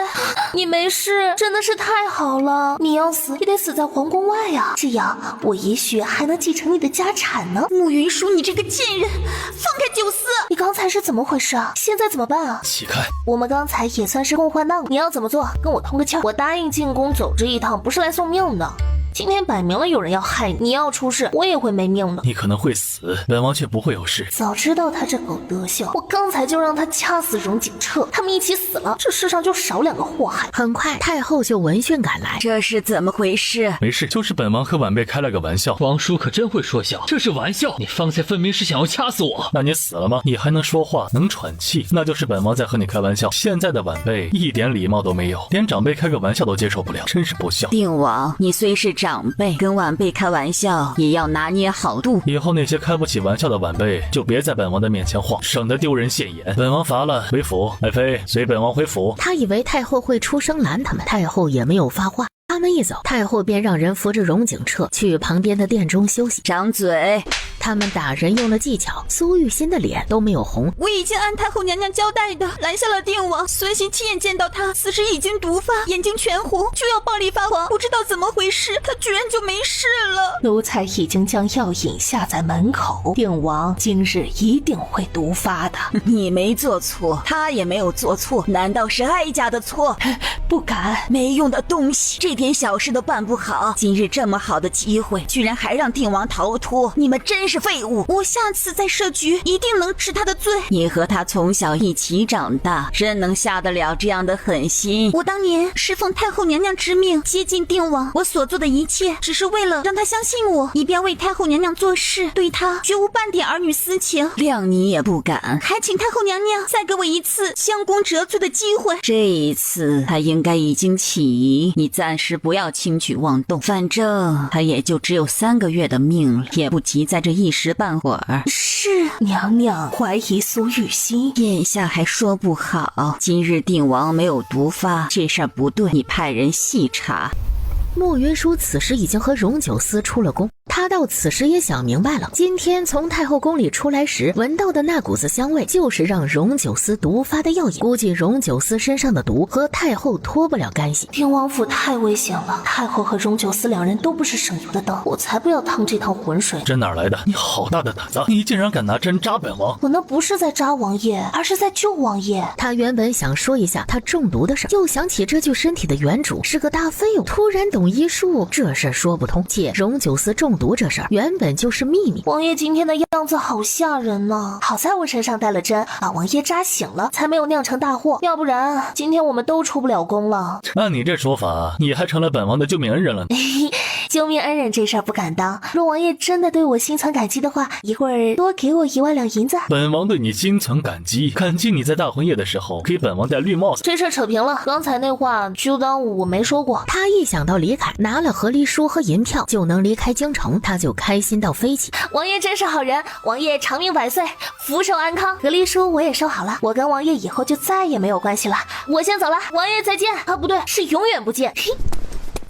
Speaker 3: 你没事，真的是太好了。你要死也得死在皇宫外啊，这样我也许还能继承你的家产呢。
Speaker 5: 慕云舒，你这个贱人，放开九思！
Speaker 3: 你刚才是怎么回事啊？现在怎么办啊？
Speaker 2: 起开！
Speaker 3: 我们刚才也算是共患难了，你要怎么做？跟我通个气儿。我答应进宫走这一趟，不是来送命的。今天摆明了有人要害你，你要出事，我也会没命的。
Speaker 2: 你可能会死，本王却不会有事。
Speaker 3: 早知道他这狗德行，我刚才就让他掐死荣景彻，他们一起死了，这世上就少2个祸害。
Speaker 1: 很快，太后就闻讯赶来。
Speaker 5: 这是怎么回事？
Speaker 2: 没事，就是本王和晚辈开了个玩笑。
Speaker 4: 王叔可真会说笑，这是玩笑，你方才分明是想要掐死我。
Speaker 2: 那你死了吗？你还能说话，能喘气，那就是本王在和你开玩笑。现在的晚辈一点礼貌都没有，连长辈开个玩笑都接受不了，真是不孝。
Speaker 5: 定王，你虽是长辈，跟晚辈开玩笑也要拿捏好度。
Speaker 2: 以后那些开不起玩笑的晚辈就别在本王的面前晃，省得丢人现眼。本王罚了，回府。爱妃，随本王回府。
Speaker 1: 他以为太后会出声拦他们，太后也没有发话。他们们一走，太后便让人扶着荣景彻去旁边的殿中休息。
Speaker 5: 掌嘴！
Speaker 1: 他们打人用了技巧，苏玉心的脸都没有红。
Speaker 5: 我已经按太后娘娘交代的拦下了定王，孙行亲眼见到他此时已经毒发，眼睛全红，就要暴力发狂，不知道怎么回事，他居然就没事了。
Speaker 3: 奴才已经将药引下在门口，定王今日一定会毒发的。
Speaker 5: 你没做错，他也没有做错，难道是哀家的错？
Speaker 3: 不敢，
Speaker 5: 没用的东西，这点小事都办不好，今日这么好的机会，居然还让定王逃脱，你们真是废物！我下次再设局，一定能治他的罪。你和他从小一起长大，真能下得了这样的狠心？我当年是奉太后娘娘之命接近定王，我所做的一切，只是为了让他相信我，以便为太后娘娘做事，对他绝无半点儿女私情。谅你也不敢，还请太后娘娘再给我一次将功折罪的机会。这一次他应该已经起疑，你暂时不要轻举妄动，反正他也就只有3个月的命了，也不急在这一时半会儿。
Speaker 3: 是娘娘怀疑苏玉心，
Speaker 5: 眼下还说不好。今日定王没有毒发，这事儿不对，你派人细查。
Speaker 1: 慕云舒此时已经和荣九思出了宫，他到此时也想明白了，今天从太后宫里出来时闻到的那股子香味，就是让荣九思毒发的药引。估计荣九思身上的毒和太后脱不了干系。
Speaker 3: 定王府太危险了，太后和荣九思两人都不是省油的灯，我才不要趟这趟浑水。
Speaker 2: 针哪来的？你好大的胆子！你竟然敢拿针扎本王！
Speaker 3: 我那不是在扎王爷，而是在救王爷。
Speaker 1: 他原本想说一下他中毒的事，又想起这具身体的原主是个大废物，突然懂医术，这事说不通。且荣九思中毒这事儿原本就是秘密。
Speaker 3: 王爷今天的样子好吓人呢，好在我身上带了针，把王爷扎醒了，才没有酿成大祸，要不然今天我们都出不了宫了。
Speaker 2: 按你这说法，你还成了本王的救命恩人了。
Speaker 3: 救命恩人这事儿不敢当，若王爷真的对我心存感激的话，一会儿多给我1万两银子。
Speaker 2: 本王对你心存感激，感激你在大婚夜的时候给本王戴绿帽子。
Speaker 3: 这事扯平了，刚才那话就当我没说过。
Speaker 1: 他一想到离开，拿了和离书和银票就能离开京城，他就开心到飞起。
Speaker 3: 王爷真是好人，王爷长命百岁，福寿安康。和离书我也收好了，我跟王爷以后就再也没有关系了。我先走了，王爷再见。啊，不对，是永远不见。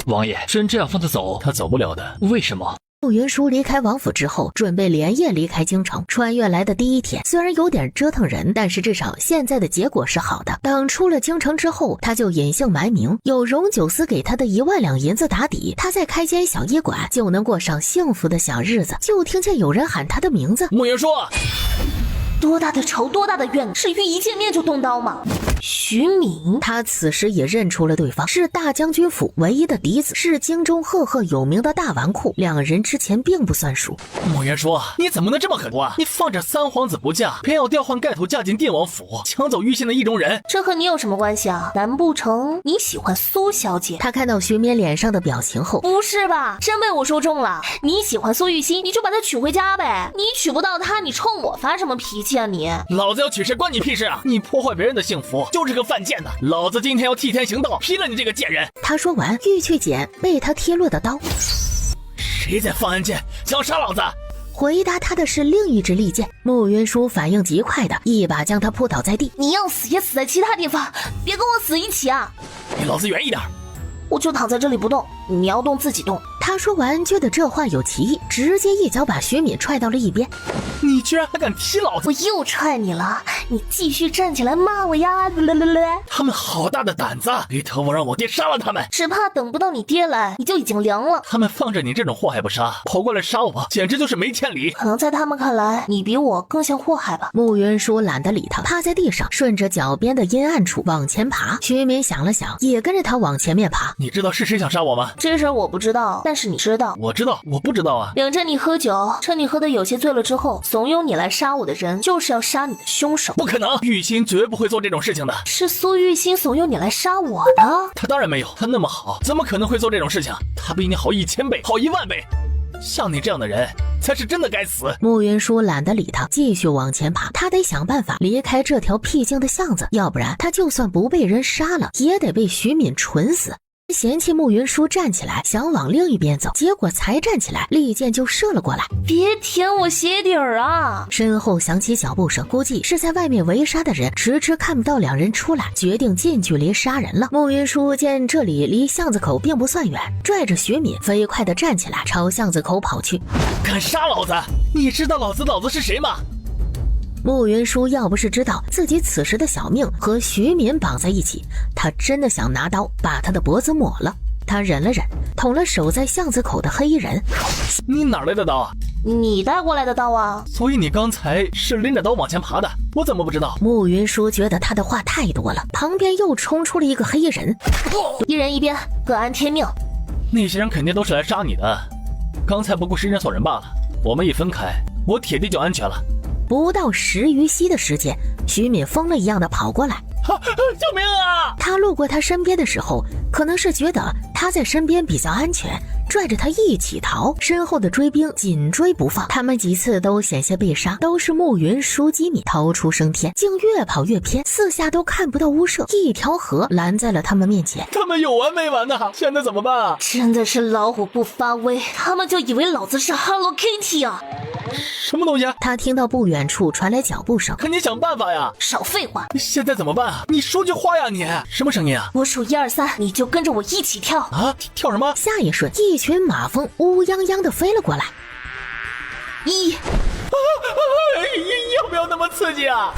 Speaker 4: 王爷，真这样放他走？
Speaker 2: 他走不了的。
Speaker 4: 为什么？
Speaker 1: 慕云舒离开王府之后，准备连夜离开京城。穿越来的第一天，虽然有点折腾人，但是至少现在的结果是好的。等出了京城之后，他就隐姓埋名，有荣九思给他的1万两银子打底，他再开间小医馆，就能过上幸福的小日子。就听见有人喊他的名字，
Speaker 2: 慕云舒。
Speaker 3: 多大的仇，多大的怨，是一见面就动刀吗？徐敏，
Speaker 1: 他此时也认出了对方，是大将军府唯一的嫡子，是京中赫赫有名的大纨绔。两人之前并不算熟。
Speaker 2: 慕云舒，你怎么能这么狠毒啊？你放着三皇子不嫁，偏要调换盖头嫁进定王府，抢走玉心的意中人，
Speaker 3: 这和你有什么关系啊？难不成你喜欢苏小姐？
Speaker 1: 他看到徐敏脸上的表情后，
Speaker 3: 不是吧？真被我说中了。你喜欢苏玉心，你就把她娶回家呗。你娶不到她，你冲我发什么脾气啊你？
Speaker 2: 老子要娶谁关你屁事啊！你破坏别人的幸福，就是个犯贱的。老子今天要替天行道，劈了你这个贱人！
Speaker 1: 他说完，欲去捡被他贴落的刀。
Speaker 2: 谁在放暗箭，想杀老子？
Speaker 1: 回答他的是另一支利剑。慕云舒反应极快的一把将他扑倒在地。
Speaker 3: 你要死也死在其他地方，别跟我死一起啊！
Speaker 2: 离老子远一点！
Speaker 3: 我就躺在这里不动，你要动自己动。
Speaker 1: 他说完觉得这话有歧义，直接一脚把徐敏踹到了一边。
Speaker 2: 你居然还敢踢老子！
Speaker 3: 我又踹你了，你继续站起来骂我呀！
Speaker 2: 他们好大的胆子，离特我让我爹杀了他们，
Speaker 3: 只怕等不到你爹来，你就已经凉了。
Speaker 2: 他们放着你这种祸害不杀，跑过来杀我，简直就是没天理。
Speaker 3: 可能在他们看来，你比我更像祸害吧。
Speaker 1: 慕云舒懒得理他，趴在地上，顺着脚边的阴暗处往前爬。徐敏想了想，也跟着他往前面爬。
Speaker 2: 你知道是谁想杀我吗？
Speaker 3: 这事儿我不知道，但是你知道。
Speaker 2: 我知道，我不知道啊。
Speaker 3: 领着你喝酒，趁你喝得有些醉了之后，怂恿你来杀我的人，就是要杀你的凶手。
Speaker 2: 不可能，玉心绝不会做这种事情的。
Speaker 3: 是苏玉心怂恿你来杀我的？
Speaker 2: 他当然没有，他那么好，怎么可能会做这种事情？他比你好1000倍，好10000倍。像你这样的人才是真的该死。
Speaker 1: 慕云舒懒得理他，继续往前爬。他得想办法离开这条僻静的巷子，要不然他就算不被人杀了，也得被徐敏蠢死。嫌弃慕云舒站起来想往另一边走，结果才站起来，利剑就射了过来。
Speaker 3: 别舔我鞋底儿啊！
Speaker 1: 身后响起脚步声，估计是在外面围杀的人迟迟看不到两人出来，决定近距离杀人了。慕云舒见这里离巷子口并不算远，拽着徐敏飞快地站起来，朝巷子口跑去。
Speaker 2: 敢杀老子？你知道老子是谁吗？
Speaker 1: 慕云舒要不是知道自己此时的小命和徐敏绑在一起，他真的想拿刀把他的脖子抹了。他忍了忍，捅了守在巷子口的黑衣人。
Speaker 2: 你哪来的刀啊？
Speaker 3: 你带过来的刀啊？
Speaker 2: 所以你刚才是拎着刀往前爬的，我怎么不知道？
Speaker 1: 慕云舒觉得他的话太多了，旁边又冲出了一个黑衣人。
Speaker 3: 一人一边，各安天命。
Speaker 2: 那些人肯定都是来杀你的，刚才不过是人锁人罢了。我们一分开，我铁定就安全了。
Speaker 1: 不到10余息的时间，徐敏疯了一样的跑过来。
Speaker 2: 救命啊！
Speaker 1: 他路过他身边的时候，可能是觉得他在身边比较安全，拽着他一起逃。身后的追兵紧追不放，他们几次都险些被杀，都是慕云舒机敏逃出升天，竟越跑越偏，四下都看不到屋舍，一条河拦在了他们面前。
Speaker 2: 他们有完没完呢？现在怎么办啊？
Speaker 3: 真的是老虎不发威，他们就以为老子是 Hello Kitty 啊！
Speaker 2: 什么东西啊？
Speaker 1: 他听到不远处传来脚步声，
Speaker 2: 可你想办法呀！
Speaker 3: 少废话！
Speaker 2: 现在怎么办啊？你说句话呀你！什么声音啊？
Speaker 3: 我数1、2、3，你就跟着我一起跳
Speaker 2: 啊！跳什么？
Speaker 1: 下一瞬，一群马蜂乌泱泱的飞了过来。
Speaker 2: 要不要那么刺激啊？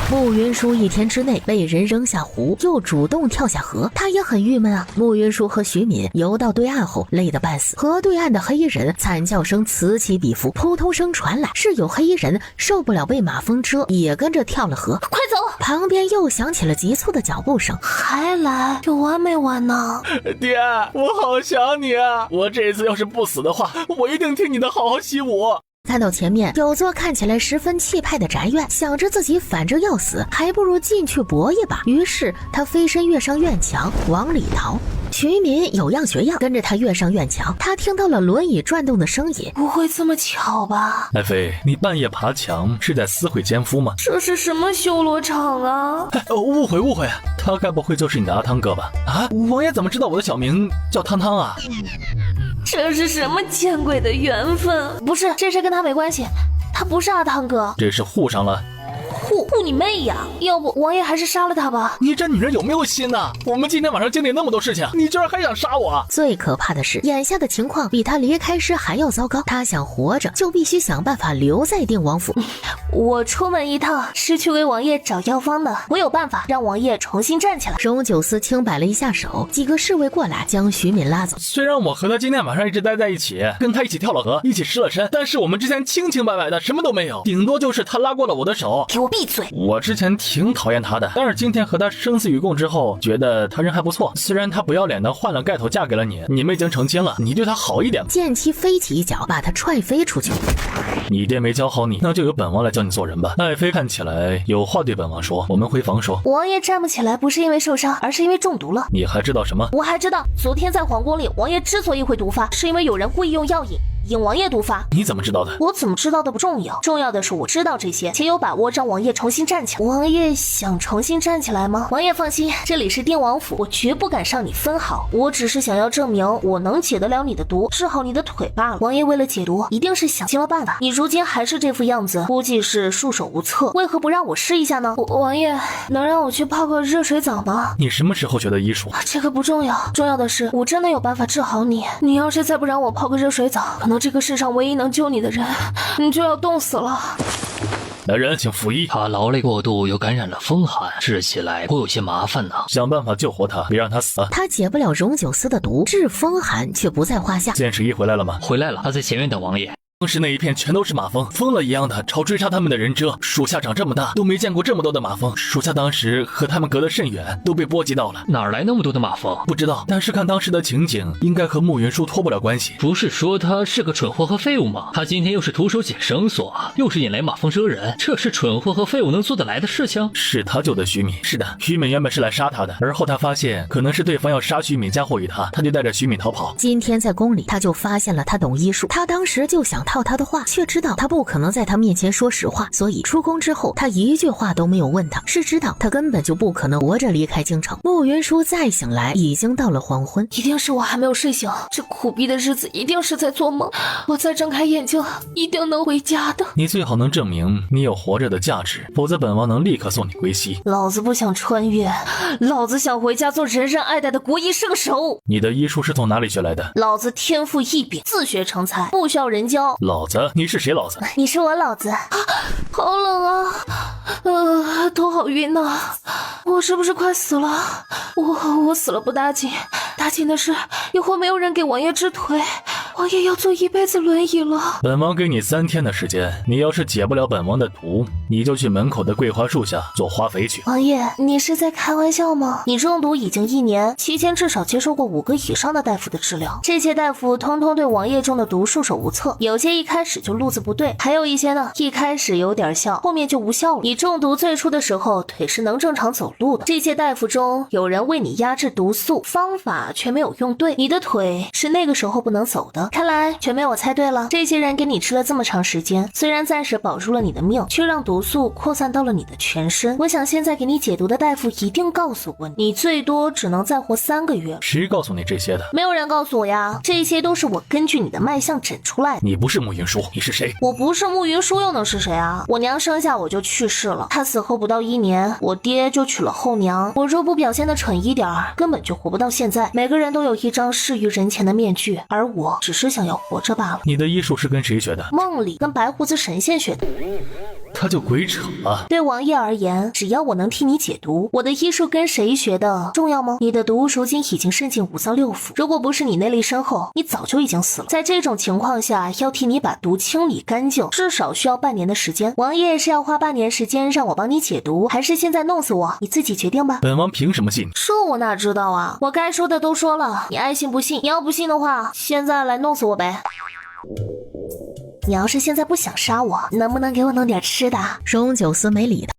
Speaker 1: 慕云舒1天之内被人扔下湖，又主动跳下河，他也很郁闷啊。慕云舒和徐敏游到对岸后累得半死，河对岸的黑衣人惨叫声此起彼伏，扑通声传来，是有黑衣人受不了被马蜂蛰，也跟着跳了河。
Speaker 3: 快走！
Speaker 1: 旁边又响起了急促的脚步声。
Speaker 3: 还来？有完没完呢？
Speaker 2: 爹，我好想你啊！我这次要是不死的话，我一定听你的好好习武。
Speaker 1: 看到前面有座看起来十分气派的宅院，想着自己反正要死，还不如进去搏一把。于是他飞身跃上院墙，往里逃。徐敏有样学样，跟着他跃上院墙。他听到了轮椅转动的声音。
Speaker 3: 不会这么巧吧？
Speaker 2: 爱妃，你半夜爬墙是在私会奸夫吗？
Speaker 3: 这是什么修罗场啊？
Speaker 2: 误会，他该不会就是你的阿汤哥吧？啊，王爷怎么知道我的小名叫汤汤啊？
Speaker 3: 这是什么见鬼的缘分？不是，这事跟他没关系，他不是阿汤哥。
Speaker 2: 这是护上了。
Speaker 3: 护你妹呀！要不王爷还是杀了他吧？
Speaker 2: 你这女人有没有心呐？我们今天晚上经历那么多事情，你居然还想杀我？
Speaker 1: 最可怕的是，眼下的情况比他离开时还要糟糕。他想活着，就必须想办法留在定王府。
Speaker 3: 我出门一趟是去为王爷找药方的，我有办法让王爷重新站起来。
Speaker 1: 荣九思轻摆了一下手，几个侍卫过来将徐敏拉走。
Speaker 2: 虽然我和他今天晚上一直待在一起，跟他一起跳了河，一起湿了身，但是我们之前清清白白的，什么都没有，顶多就是他拉过了我的手。
Speaker 3: 给我闭嘴！
Speaker 2: 我之前挺讨厌他的，但是今天和他生死与共之后，觉得他人还不错。虽然他不要脸的换了盖头嫁给了你，你们已经成亲了，你对他好一点吧。
Speaker 1: 剑妻飞起一脚，把他踹飞出去。
Speaker 2: 你爹没教好你，那就由本王来教你做人吧。爱妃看起来有话对本王说，我们回房说。
Speaker 3: 王爷站不起来不是因为受伤，而是因为中毒了。
Speaker 2: 你还知道什么？
Speaker 3: 我还知道，昨天在皇宫里，王爷之所以会毒发，是因为有人故意用药引王爷毒发。
Speaker 2: 你怎么知道的？
Speaker 3: 我怎么知道的不重要，重要的是我知道这些，且有把握让王爷重新站起来。王爷想重新站起来吗？王爷放心，这里是定王府，我绝不敢伤你分毫。我只是想要证明我能解得了你的毒，治好你的腿罢了。王爷为了解毒，一定是想尽了办法。你如今还是这副样子，估计是束手无策。为何不让我试一下呢？王爷，能让我去泡个热水澡吗？
Speaker 2: 你什么时候学的医术？
Speaker 3: 这个不重要，重要的是我真的有办法治好你。你要是再不让我泡个热水澡，可能这个世上唯一能救你的人，你就要冻死了。
Speaker 2: 来人，请服役。
Speaker 4: 他劳累过度，又感染了风寒，治起来会有些麻烦呢。
Speaker 2: 想办法救活他，别让他死。
Speaker 1: 他解不了荣九思的毒，治风寒却不在话下。
Speaker 2: 剑十一回来了吗？
Speaker 4: 回来了，他在前院等王爷。
Speaker 2: 当时那一片全都是马蜂，疯了一样的朝追杀他们的人蛰。属下长这么大都没见过这么多的马蜂，属下当时和他们隔得甚远，都被波及到了。
Speaker 4: 哪儿来那么多的马蜂？
Speaker 2: 不知道，但是看当时的情景，应该和慕云舒脱不了关系。
Speaker 4: 不是说他是个蠢货和废物吗？他今天又是徒手解绳索，又是引来马蜂蛰人，这是蠢货和废物能做得来的事情？
Speaker 2: 是他救的徐敏。是的，徐敏原本是来杀他的，而后他发现可能是对方要杀徐敏嫁祸于他，他就带着徐敏逃跑。
Speaker 1: 今天在宫里，他就发现了他懂医术，他当时就想套他的话，却知道他不可能在他面前说实话，所以出宫之后他一句话都没有问他，是知道他根本就不可能活着离开京城。慕云舒再醒来已经到了黄昏，
Speaker 3: 一定是我还没有睡醒，这苦逼的日子一定是在做梦，我再睁开眼睛一定能回家的。
Speaker 2: 你最好能证明你有活着的价值，否则本王能立刻送你归西。
Speaker 3: 老子不想穿越，老子想回家做人人爱戴的国医圣手。
Speaker 2: 你的医术是从哪里学来的？
Speaker 3: 老子天赋异禀，自学成才，不需要人教。
Speaker 2: 老子？你是谁老子？
Speaker 3: 你是我老子。好冷啊，头好晕呐，我是不是快死了？我死了不打紧，打紧的是以后没有人给王爷治腿，王爷要坐一辈子轮椅了。
Speaker 2: 本王给你3天的时间，你要是解不了本王的毒，你就去门口的桂花树下做花肥去。
Speaker 3: 王爷，你是在开玩笑吗？你中毒已经1年，期间至少接受过5个以上的大夫的治疗，这些大夫通通对王爷中的毒束手无策，有些一开始就路子不对，还有一些呢，一开始有点效，后面就无效了。你中毒最初的时候腿是能正常走路的，这些大夫中有人为你压制毒素，方法却没有用对，你的腿是那个时候不能走的。看来全没我猜对了，这些人给你吃了这么长时间，虽然暂时保住了你的命，却让毒素扩散到了你的全身。我想现在给你解毒的大夫一定告诉过你，你最多只能再活3个月。
Speaker 2: 谁告诉你这些的？
Speaker 3: 没有人告诉我呀，这些都是我根据你的脉象诊出来的。
Speaker 2: 你不是慕云舒，你是谁？
Speaker 3: 我不是慕云舒又能是谁啊？我娘生下我就去世了，她死后不到1年，我爹就娶了后娘。我若不表现的蠢一点，根本就活不到现在。每个人都有一张适于人前的面具，而我只是想要活着罢了。
Speaker 2: 你的医术是跟谁学的？
Speaker 3: 梦里跟白胡子神仙学的。
Speaker 2: 他就鬼扯了。
Speaker 3: 对王爷而言，只要我能替你解毒，我的医术跟谁学的重要吗？你的毒如今已经渗进5脏6腑，如果不是你内力深厚，你早就已经死了。在这种情况下，要替你把毒清理干净，至少需要半年的时间。王爷是要花半年时间让我帮你解毒，还是现在弄死我？你自己决定吧。
Speaker 2: 本王凭什么信你？
Speaker 3: 这我哪知道啊？我该说的都说了，你爱信不信。你要不信的话，现在来弄死我呗。你要是现在不想杀我，能不能给我弄点吃的？
Speaker 1: 荣九思没理他。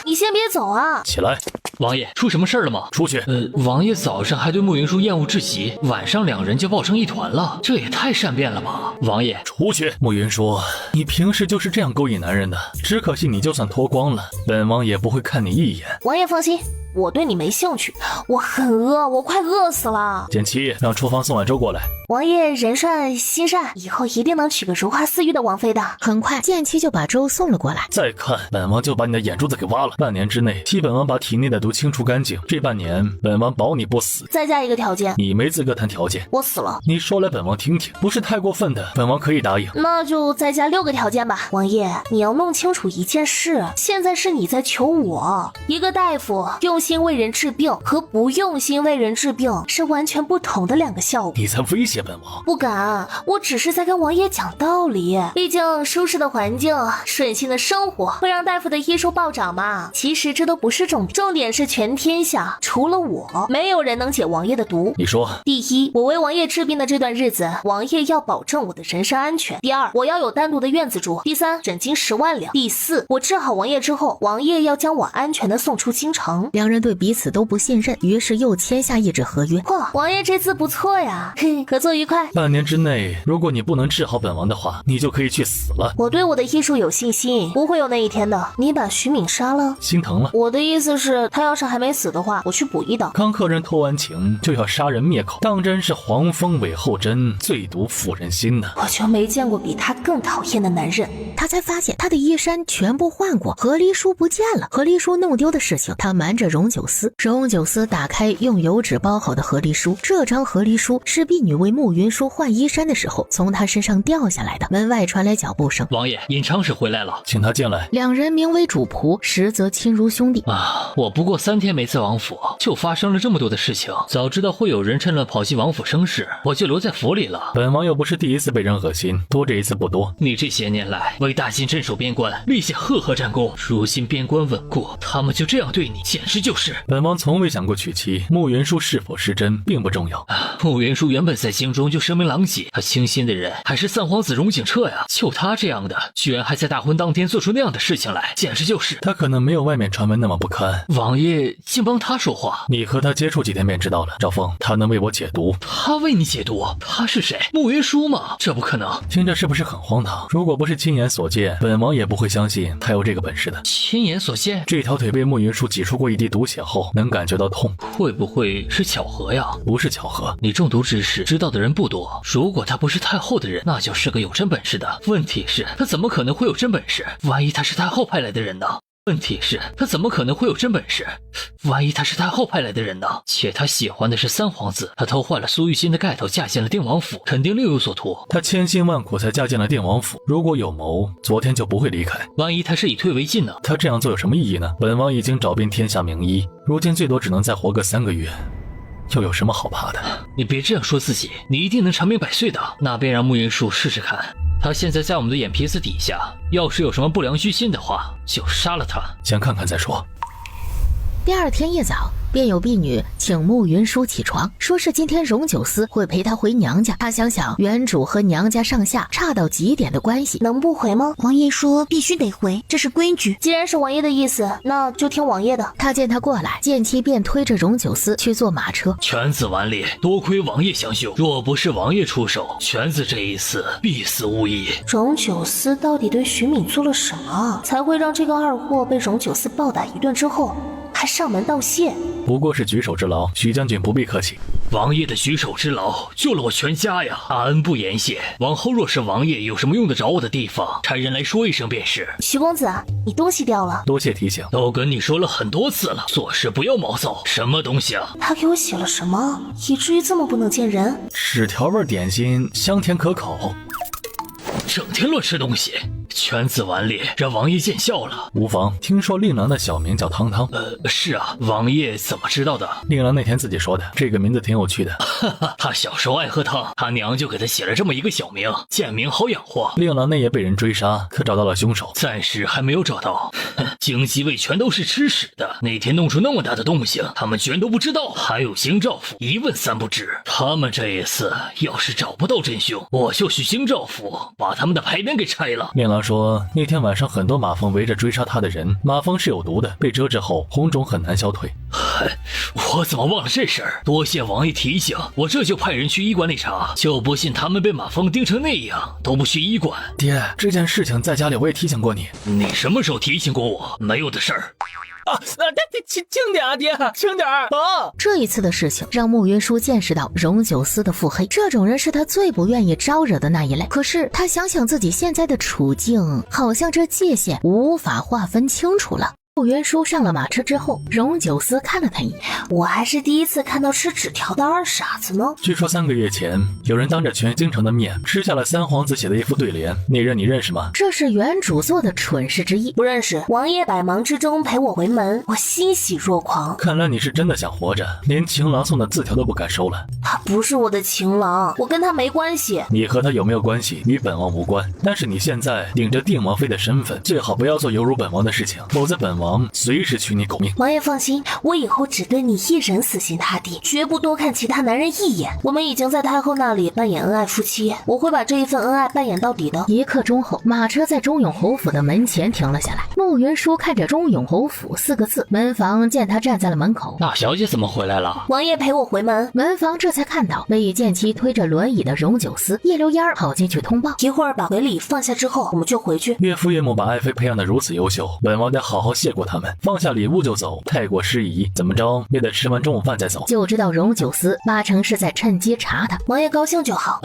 Speaker 3: 你先别走啊！
Speaker 2: 起来！
Speaker 4: 王爷，出什么事了吗？
Speaker 2: 出去！
Speaker 4: 王爷早上还对慕云舒厌恶至极，晚上2人就抱成一团了，这也太善变了吧！王爷，
Speaker 2: 出去！慕云舒，你平时就是这样勾引男人的，只可惜你就算脱光了，本王也不会看你一眼。
Speaker 3: 王爷放心，我对你没兴趣，我很饿，我快饿死了。
Speaker 2: 简七，让厨房送碗粥过来。
Speaker 3: 王爷人善心善，以后一定能娶个如花似玉的王妃的。
Speaker 1: 很快，剑七就把粥送了过来。
Speaker 2: 再看，本王就把你的眼珠子给挖了。半年之内，替本王把体内的毒清除干净。这半年，本王保你不死。
Speaker 3: 再加一个条件，
Speaker 2: 你没资格谈条件。
Speaker 3: 我死了，
Speaker 2: 你说来本王听听，不是太过分的，本王可以答应。
Speaker 3: 那就再加6个条件吧。王爷，你要弄清楚一件事，现在是你在求我。一个大夫用心为人治病和不用心为人治病是完全不同的2个效果。
Speaker 2: 你在威胁本王？
Speaker 3: 不敢，我只是在跟王爷讲道理。毕竟舒适的环境、顺心的生活会让大夫的医术暴涨嘛。其实这都不是重点，重点是全天下除了我，没有人能解王爷的毒。
Speaker 2: 你说，
Speaker 3: 第一，我为王爷治病的这段日子，王爷要保证我的人身安全。第二，我要有单独的院子住。第三，诊金10万两。第四，我治好王爷之后，王爷要将我安全的送出京城。
Speaker 1: 2人对彼此都不信任，于是又签下一纸合约。
Speaker 3: 嚯，王爷这次不错呀，嘿，合作愉快。
Speaker 2: 半年之内，如果你不能治好本王的话，你就可以去死了。
Speaker 3: 我对我的医术有信心，不会有那一天的。你把徐敏杀了，
Speaker 2: 心疼了。
Speaker 3: 我的意思是，他要是还没死的话，我去补一刀。
Speaker 2: 刚客人偷完情就要杀人灭口，当真是黄蜂尾后针，最毒妇人心呢。
Speaker 3: 我就没见过比他更讨厌的男人。
Speaker 1: 他才发现他的衣衫全部换过，何离书不见了。何离书弄丢的事情，他瞒着荣九思。荣九思打开用油纸包好的何离书，这张何离书是婢女为慕云舒换衣衫的时候从他身上掉下来的。门外传来脚步声，
Speaker 4: 王爷，尹昌使回来了，
Speaker 2: 请他进来。
Speaker 1: 2人名为主仆，实则亲如兄弟
Speaker 4: 啊！我不过3天没在王府，就发生了这么多的事情。早知道会有人趁乱跑进王府生事，我就留在府里了。
Speaker 2: 本王又不是第一次被人恶心，多这一次不多。
Speaker 4: 你这些年来为大秦镇守边关，立下赫赫战功，如今边关稳固，他们就这样对你，简直就就是。
Speaker 2: 本王从未想过娶妻，慕云舒是否是真并不重要。
Speaker 4: 慕云舒原本在京中就声名狼藉，他倾心的人还是三皇子荣景彻呀。就他这样的，居然还在大婚当天做出那样的事情来，简直就是……
Speaker 2: 他可能没有外面传闻那么不堪。
Speaker 4: 王爷竟帮他说话，
Speaker 2: 你和他接触几天便知道了。赵凤，他能为我解毒。
Speaker 4: 他为你解毒？他是谁？慕云舒吗？这不可能。
Speaker 2: 听着是不是很荒唐？如果不是亲眼所见，本王也不会相信他有这个本事的。
Speaker 4: 亲眼所见？
Speaker 2: 这条腿被慕云舒挤出过一滴毒血后，能感觉到痛。
Speaker 4: 会不会是巧合呀？
Speaker 2: 不是巧合。
Speaker 4: 你中毒之事知道的人不多，如果他不是太后的人，那就是个有真本事的。问题是，他怎么可能会有真本事？万一他是太后派来的人呢？问题是，他怎么可能会有真本事？万一他是太后派来的人呢？且他喜欢的是三皇子，他偷换了苏玉心的盖头嫁进了定王府，肯定另有所图。
Speaker 2: 他千辛万苦才嫁进了定王府，如果有谋，昨天就不会离开。
Speaker 4: 万一他是以退为进呢？
Speaker 2: 他这样做有什么意义呢？本王已经找遍天下名医，如今最多只能再活个3个月。又有什么好怕的？
Speaker 4: 你别这样说自己，你一定能长命百岁的。那便让慕云舒试试看。他现在在我们的眼皮子底下，要是有什么不良居心的话，就杀了他。
Speaker 2: 先看看再说。
Speaker 1: 第二天一早，便有婢女请慕云舒起床，说是今天荣九思会陪她回娘家。她想想原主和娘家上下差到极点的关系，
Speaker 3: 能不回吗？
Speaker 5: 王爷说必须得回，这是规矩。
Speaker 3: 既然是王爷的意思，那就听王爷的。
Speaker 1: 他见他过来，见其便推着荣九思去坐马车。
Speaker 4: 犬子顽劣，多亏王爷相救，若不是王爷出手，犬子这一次必死无疑。
Speaker 3: 荣九思到底对徐敏做了什么，才会让这个二货被荣九思暴打一顿之后还上门道谢？
Speaker 2: 不过是举手之劳，许将军不必客气。
Speaker 4: 王爷的举手之劳救了我全家呀，大恩不言谢。往后若是王爷有什么用得着我的地方，差人来说一声便是。
Speaker 3: 徐公子，你东西掉了。
Speaker 2: 多谢提醒。
Speaker 4: 都跟你说了很多次了，做事不要毛躁。什么东西啊？
Speaker 3: 他给我写了什么，以至于这么不能见人？
Speaker 2: 纸条味点心，香甜可口。
Speaker 4: 整天乱吃东西，犬子顽劣，让王爷见笑了。
Speaker 2: 无妨，听说令郎的小名叫汤汤。
Speaker 4: 是啊，王爷怎么知道的？
Speaker 2: 令郎那天自己说的，这个名字挺有趣的。
Speaker 4: 哈哈，他小时候爱喝汤，他娘就给他写了这么一个小名，贱名好养活。
Speaker 2: 令郎那夜被人追杀，可找到了凶手？
Speaker 4: 暂时还没有找到。京畿卫全都是吃屎的，那天弄出那么大的动静，他们居然都不知道。还有京兆府，一问三不知。他们这一次要是找不到真凶，我就去京兆府把他们的牌匾给拆了。
Speaker 2: 令郎说，那天晚上很多马蜂围着追杀他的人，马蜂是有毒的，被蛰之后红肿很难消退。
Speaker 4: 我怎么忘了这事儿？多谢王爷提醒，我这就派人去医馆里查。就不信他们被马蜂叮成那样都不去医馆。
Speaker 2: 爹，这件事情在家里我也提醒过你。
Speaker 4: 你什么时候提醒过我？没有的事儿。
Speaker 6: 轻点啊，爹，轻点啊！
Speaker 1: 这一次的事情让慕云舒见识到荣九思的腹黑，这种人是他最不愿意招惹的那一类。可是他想想自己现在的处境，好像这界限无法划分清楚了。慕云舒上了马车之后，荣九思看了他一眼。
Speaker 3: 我还是第一次看到吃纸条的二傻子呢。
Speaker 2: 据说3个月前，有人当着全京城的面吃下了三皇子写的一副对联，那人你认识吗？
Speaker 1: 这是原主做的蠢事之一。
Speaker 3: 不认识。王爷百忙之中陪我回门，我欣喜若狂。
Speaker 2: 看来你是真的想活着，连情郎送的字条都不敢收了。
Speaker 3: 他不是我的情郎，我跟他没关系。
Speaker 2: 你和他有没有关系与本王无关，但是你现在领着定王妃的身份，最好不要做有辱本王的事情，否则本王随时取你狗命。
Speaker 3: 王爷放心，我以后只对你一人死心塌地，绝不多看其他男人一眼。我们已经在太后那里扮演恩爱夫妻，我会把这一份恩爱扮演到底的。
Speaker 1: 1刻钟后，马车在忠永侯府的门前停了下来。慕云舒看着忠永侯府4个字，门房见他站在了门口。
Speaker 4: 大小姐怎么回来了？
Speaker 3: 王爷陪我回门。
Speaker 1: 门房这才看到未见其推着轮椅的荣九思，一溜烟跑进去通报。
Speaker 3: 一会儿把回礼放下之后，我们就回去。
Speaker 2: 岳父岳母把爱妃培养得如此优秀，本王得好好谢过他们。放下礼物就走，太过失仪。怎么着也得吃完中午饭再走。
Speaker 1: 就知道荣九思八成是在趁机查他。
Speaker 3: 王爷高兴就好。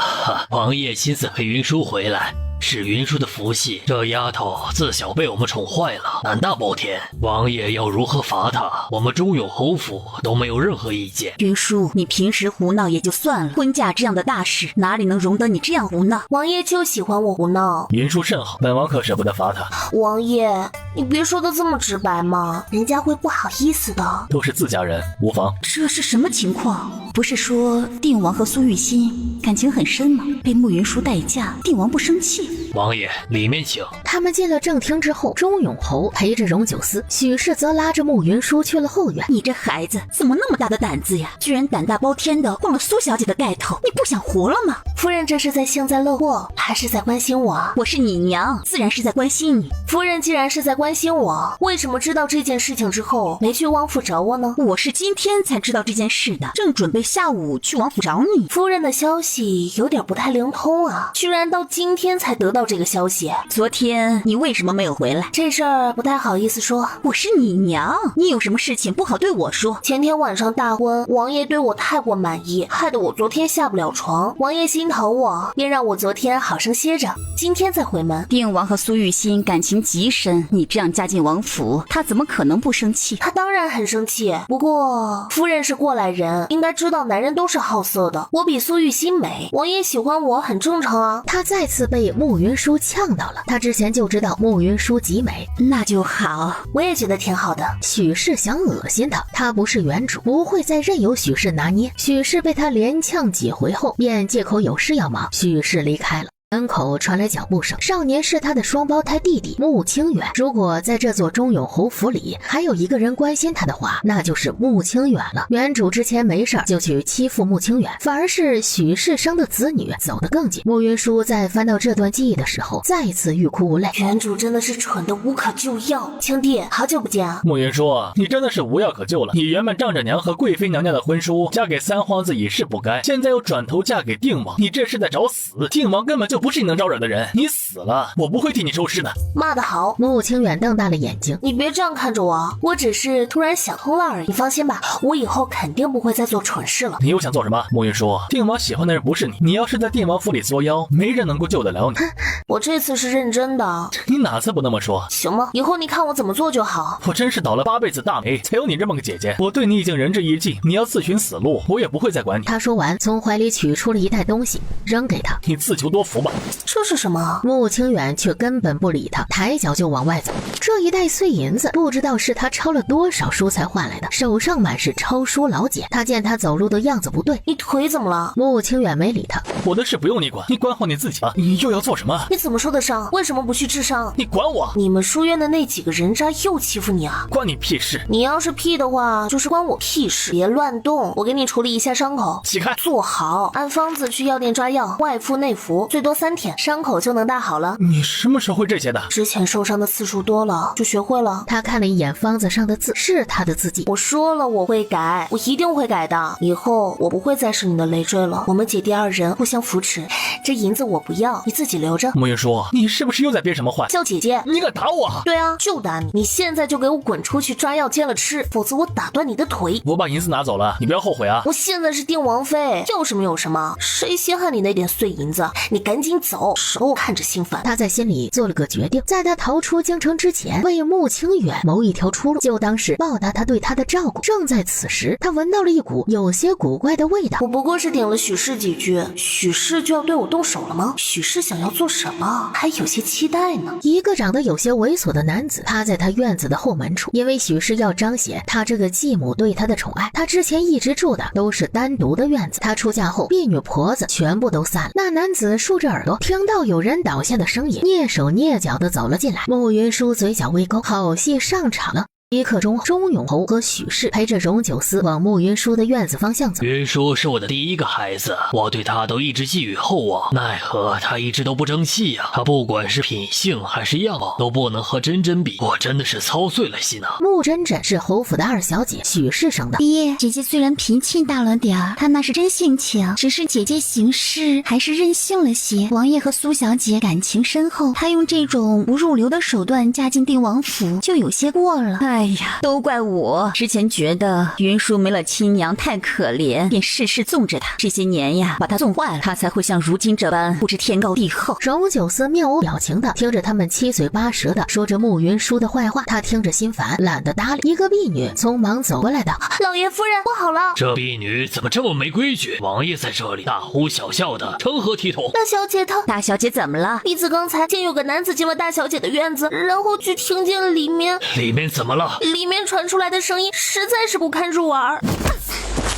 Speaker 4: 王爷亲自陪云舒回来，是云舒的福气。这丫头自小被我们宠坏了，胆大包天。王爷要如何罚她，我们忠永侯府都没有任何意见。
Speaker 5: 云舒，你平时胡闹也就算了，婚嫁这样的大事哪里能容得你这样胡闹？
Speaker 3: 王爷就喜欢我胡闹。
Speaker 2: 云舒甚好，本王可舍不得罚他。
Speaker 3: 王爷，你别说的这么直白嘛，人家会不好意思的。
Speaker 2: 都是自家人，无妨。
Speaker 5: 这是什么情况？不是说定王和苏玉心感情很深吗？被慕云舒代驾，定王不生气？
Speaker 4: 王爷，里面请。
Speaker 1: 他们进了正厅之后，钟永侯陪着荣九思，许氏则拉着慕云舒去了后院。
Speaker 5: 你这孩子怎么那么大的胆子呀？居然胆大包天的逛了苏小姐的盖头，你不想活了吗？
Speaker 3: 夫人这是在幸灾乐祸，还是在关心我？
Speaker 5: 我是你娘，自然是在关心你。
Speaker 3: 夫人既然是在关心我，为什么知道这件事情之后没去王府找我呢？
Speaker 5: 我是今天才知道这件事的，正准备下午去王府找你。
Speaker 3: 夫人的消息有点不太灵通啊，居然到今天才得到这个消息。
Speaker 5: 昨天你为什么没有回来？
Speaker 3: 这事儿不太好意思说。
Speaker 5: 我是你娘，你有什么事情不好对我说。
Speaker 3: 前天晚上大婚，王爷对我太过满意，害得我昨天下不了床。王爷心疼我，便让我昨天好生歇着，今天再回门。
Speaker 5: 定王和苏玉心感情极深，你这样嫁进王府，他怎么可能不生气？
Speaker 3: 他当然很生气，不过夫人是过来人，应该知道男人都是好色的。我比苏玉心美，王爷喜欢我很正常啊。
Speaker 1: 他再次被慕云舒呛到了，他之前就知道慕云舒极美。
Speaker 5: 那就好，
Speaker 3: 我也觉得挺好的。
Speaker 1: 许氏想恶心他，他不是原主，不会再任由许氏拿捏。许氏被他连呛几回后，便借口有事要忙，许氏离开了。门口传来脚步声，少年是他的双胞胎弟弟慕清远。如果在这座钟永侯府里还有一个人关心他的话，那就是慕清远了。原主之前没事儿就去欺负慕清远，反而是许氏生的子女走得更近。慕云舒在翻到这段记忆的时候，再一次欲哭无泪。
Speaker 3: 原主真的是蠢得无可救药。青弟，好久不见啊！
Speaker 2: 慕云舒，你真的是无药可救了。你原本丈着娘和贵妃娘娘的婚书，嫁给三皇子已是不该，现在又转头嫁给定王，你这是在找死。定王根本就不是你能招惹的人，你死了，我不会替你收尸的。
Speaker 3: 骂得好。
Speaker 1: 慕清远瞪大了眼睛，
Speaker 3: 你别这样看着我，我只是突然想通了而已。你放心吧，我以后肯定不会再做蠢事了。
Speaker 2: 你又想做什么？慕云舒，定王喜欢的人不是你，你要是在定王府里作妖，没人能够救得了你。
Speaker 3: 我这次是认真的。
Speaker 2: 你哪次不那么说？
Speaker 3: 行吗？以后你看我怎么做就好。
Speaker 2: 我真是倒了8辈子大霉，才有你这么个姐姐。我对你已经仁至义尽，你要自寻死路，我也不会再管你。
Speaker 1: 他说完，从怀里取出了一袋东西，扔给他。
Speaker 2: 你自求多福吧。
Speaker 3: 这是什么？
Speaker 1: 慕清远却根本不理他，抬脚就往外走。这一袋碎银子，不知道是他抄了多少书才换来的，手上满是抄书老茧。他见他走路的样子不对，
Speaker 3: 你腿怎么了？
Speaker 1: 慕清远没理他。
Speaker 2: 我的事不用你管，你管好你自己吧。你又要做什么？
Speaker 3: 你怎么受的伤？为什么不去治伤？
Speaker 2: 你管我？
Speaker 3: 你们书院的那几个人渣又欺负你啊？
Speaker 2: 关你屁事！
Speaker 3: 你要是屁的话，就是关我屁事。别乱动，我给你处理一下伤口。
Speaker 2: 起开！
Speaker 3: 坐好，按方子去药店抓药，外敷内服，最多3天，伤口就能大好了。
Speaker 2: 你什么时候会这些的？
Speaker 3: 之前受伤的次数多了，就学会了。
Speaker 1: 他看了一眼方子上的字，是他的字迹。
Speaker 3: 我说了我会改，我一定会改的。以后我不会再是你的累赘了。我们姐弟2人互相扶持。这银子我不要，你自己留着。
Speaker 2: 慕云舒，你是不是又在编什么坏？
Speaker 3: 叫姐姐。
Speaker 2: 你敢打我？
Speaker 3: 对啊，就打你。你现在就给我滚出去抓药煎了吃，否则我打断你的腿。
Speaker 2: 我把银子拿走了，你不要后悔啊。
Speaker 3: 我现在是定王妃，要什么有什么，谁稀罕你那点碎银子？你赶紧走，手我看着心烦。
Speaker 1: 他在心里做了个决定，在他逃出京城之前，为慕清远谋一条出路，就当是报答他对他的照顾。正在此时，他闻到了一股有些古怪的味道。
Speaker 3: 我不过是顶了许氏几句，许氏就要对我动手了吗？许氏想要做什么？还有些期待呢。
Speaker 1: 一个长得有些猥琐的男子趴在他院子的后门处，因为许氏要彰显他这个继母对他的宠爱，他之前一直住的都是单独的院子。他出嫁后，婢女婆子全部都散了。那男子竖着耳朵，听到有人倒下的声音，蹑手蹑脚的走了进来。慕云舒嘴角微勾，好戏上场了。一刻钟，钟永侯和许氏陪着荣九思往慕云舒的院子方向走。
Speaker 4: 云舒是我的第一个孩子，我对他都一直寄予厚望，奈何他一直都不争气呀。他不管是品性还是样貌，都不能和真真比，我真的是操碎了心啊。
Speaker 1: 慕真真是侯府的2小姐，许氏生的。
Speaker 5: 爹，姐姐虽然脾气大了点儿，她那是真性情，只是姐姐行事还是任性了些。王爷和苏小姐感情深厚，她用这种不入流的手段嫁进定王府，就有些过了。哎呀，都怪我之前觉得云舒没了亲娘太可怜，便事事纵着她，这些年呀把她纵坏了，她才会像如今这般不知天高地厚。
Speaker 1: 荣九思面无表情的听着他们七嘴八舌的说着慕云舒的坏话，他听着心烦，懒得搭理。一个婢女匆忙走过来的，
Speaker 3: 老爷夫人不好了，
Speaker 4: 这婢女怎么这么没规矩？王爷在这里大呼小叫的，成何体统？
Speaker 3: 大小姐她，
Speaker 5: 大小姐怎么了？
Speaker 3: 婢子刚才见有个男子进了大小姐的院子，然后就听见里面
Speaker 4: 怎么了？
Speaker 3: 里面传出来的声音实在是不堪入耳。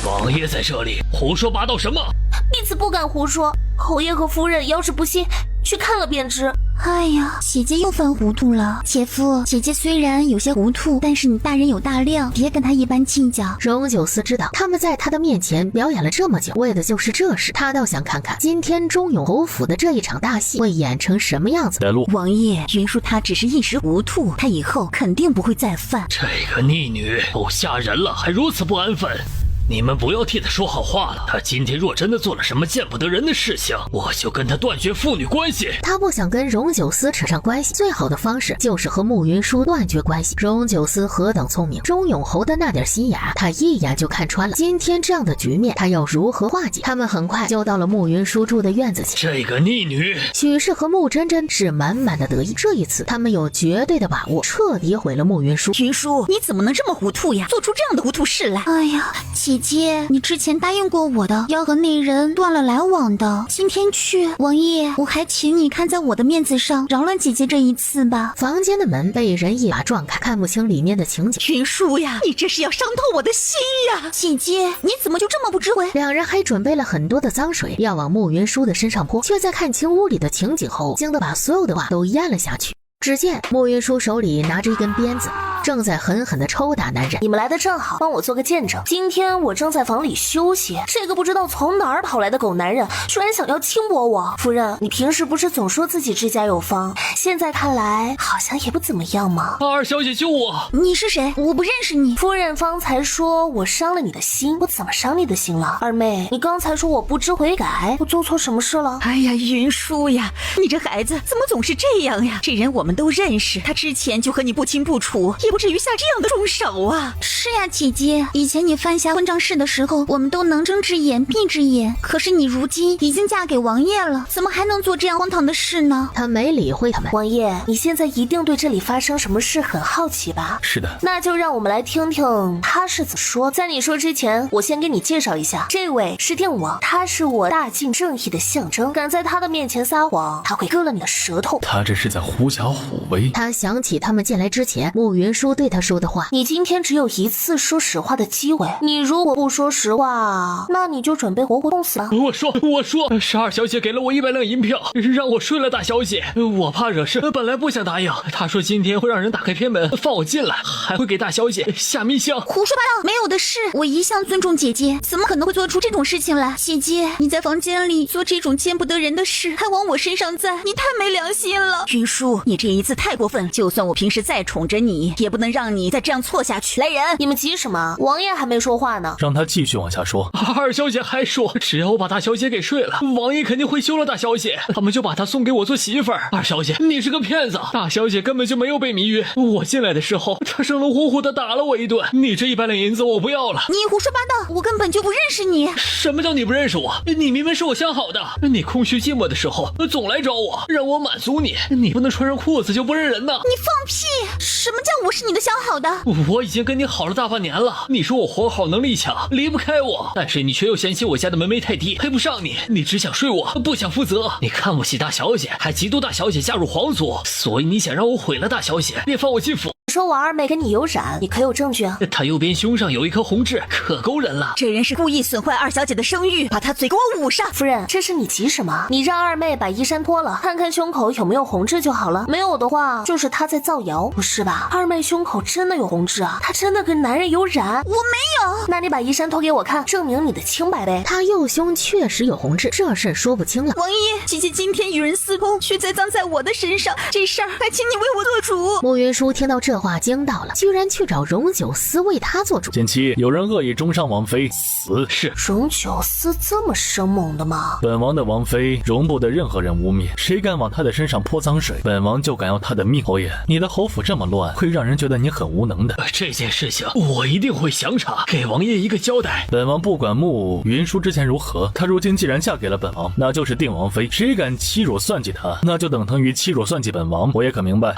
Speaker 4: 王爷在这里胡说八道什么？
Speaker 3: 婢子不敢胡说，侯爷和夫人要是不信，去看了便知。
Speaker 7: 哎呀，姐姐又犯糊涂了。姐夫，姐姐虽然有些糊涂，但是你大人有大量，别跟她一般计较。
Speaker 1: 荣九思知道他们在他的面前表演了这么久，为的就是这事。他倒想看看今天中永侯府的这一场大戏会演成什么样子。
Speaker 2: 带路。
Speaker 5: 王爷，云舒她只是一时糊涂，她以后肯定不会再犯。
Speaker 4: 这个逆女都吓人了，还如此不安分。你们不要替他说好话了，他今天若真的做了什么见不得人的事情，我就跟他断绝父女关系。
Speaker 1: 他不想跟荣九思扯上关系，最好的方式就是和慕云舒断绝关系。荣九思何等聪明，钟永侯的那点心眼，他一眼就看穿了。今天这样的局面，他要如何化解？他们很快就到了慕云舒住的院子前。
Speaker 4: 这个逆女，
Speaker 1: 许氏和慕真真是满满的得意，这一次他们有绝对的把握，彻底毁了慕云舒。
Speaker 5: 云舒，你怎么能这么糊涂呀？做出这样的糊涂事来？
Speaker 7: 哎呀，姐姐，你之前答应过我的，要和那人断了来往的。今天去，王爷，我还请你看在我的面子上，饶了姐姐这一次吧。
Speaker 1: 房间的门被人一把撞开，看不清里面的情景。
Speaker 5: 云舒呀，你这是要伤透我的心呀！
Speaker 7: 姐姐，你怎么就这么不知悔？
Speaker 1: 两人还准备了很多的脏水，要往慕云舒的身上泼，却在看清屋里的情景后，惊得把所有的话都咽了下去。只见慕云舒手里拿着一根鞭子，正在狠狠地抽打男人。
Speaker 3: 你们来的正好，帮我做个见证。今天我正在房里休息，这个不知道从哪儿跑来的狗男人居然想要轻薄我。夫人，你平时不是总说自己指甲有方，现在看来好像也不怎么样嘛。
Speaker 4: 二小姐救我！
Speaker 7: 你是谁？我不认识你。
Speaker 3: 夫人方才说我伤了你的心，我怎么伤你的心了？二妹，你刚才说我不知悔改，我做错什么事了？
Speaker 5: 哎呀，云舒呀，你这孩子怎么总是这样呀？这人我们都认识，他之前就和你不清不楚，也不至于下这样的重手啊。
Speaker 7: 是呀，姐姐，以前你犯下婚账事的时候，我们都能睁只眼闭只眼，可是你如今已经嫁给王爷了，怎么还能做这样荒唐的事呢？
Speaker 1: 他没理会他们。
Speaker 3: 王爷，你现在一定对这里发生什么事很好奇吧？
Speaker 2: 是的，
Speaker 3: 那就让我们来听听他是怎么说。在你说之前，我先给你介绍一下，这位是定王，他是我大晋正义的象征，敢在他的面前撒谎，他会割了你的舌头。
Speaker 2: 他这是在狐假虎威。
Speaker 1: 他想起他们进来之前慕云舒对他说的话，
Speaker 3: 你今天只有一次说实话的机会，你如果不说实话，那你就准备活活冻死吧。
Speaker 4: 我说，是二小姐给了我100两银票，让我睡了大小姐。我怕惹事，本来不想答应。她说今天会让人打开偏门放我进来，还会给大小姐下迷香。
Speaker 7: 胡说八道，没有的事。我一向尊重姐姐，怎么可能会做出这种事情来？姐姐，你在房间里做这种见不得人的事，还往我身上栽，你太没良心了。
Speaker 5: 云舒，你这一次太过分，就算我平时再宠着你，也不能让你再这样错下去。来人，
Speaker 3: 你们急什么？王爷还没说话呢。
Speaker 2: 让他继续往下说。
Speaker 4: 二小姐还说，只要我把大小姐给睡了，王爷肯定会休了大小姐，他们就把她送给我做媳妇儿。二小姐，你是个骗子，大小姐根本就没有被迷晕。我进来的时候，她生龙活虎的打了我一顿，你这100两银子我不要了。
Speaker 7: 你胡说八道，我根本就不认识你。
Speaker 4: 什么叫你不认识我？你明明是我相好的，你空虚寂寞的时候总来找我，让我满足你，你不能穿上裤子就不认人呐。
Speaker 7: 你放屁！什么叫我是你的相好的？
Speaker 4: 我已经跟你好了大半年了，你说我活好能力强，离不开我，但是你却又嫌弃我家的门楣太低，配不上你，你只想睡我，不想负责。你看不起大小姐，还嫉妒大小姐嫁入皇族，所以你想让我毁了大小姐，别放我进府。
Speaker 3: 说我二妹跟你有染，你可有证据啊？
Speaker 4: 她右边胸上有一颗红痣，可勾人了。
Speaker 5: 这人是故意损坏二小姐的声誉，把她嘴给我捂上。
Speaker 3: 夫人，这是你急什么？你让二妹把衣衫脱了，看看胸口有没有红痣就好了。没有的话，就是她在造谣，不是吧？二妹胸口真的有红痣啊，她真的跟男人有染。
Speaker 7: 我没有。
Speaker 3: 那你把衣衫脱给我看，证明你的清白呗。
Speaker 1: 他右胸确实有红痣，这事说不清了。
Speaker 7: 王爷，姐姐今天与人私通，却栽赃在我的身上，这事儿还请你为我做主。
Speaker 1: 慕云舒听到这话惊到了，居然去找荣九思为他做主。
Speaker 2: 近期有人恶意中伤王妃，死。
Speaker 4: 是
Speaker 3: 荣九思这么生猛的吗？
Speaker 2: 本王的王妃容不得任何人污蔑，谁敢往他的身上泼脏水，本王就敢要他的命。侯爷，你的侯府这么乱，会让人觉得你很无能的。
Speaker 4: 这件事情我一定会详查，给王爷一个交代。
Speaker 2: 本王不管慕云舒之前如何，她如今既然嫁给了本王，那就是定王妃，谁敢欺辱算计她，那就等同于欺辱算计本王。我也可明白。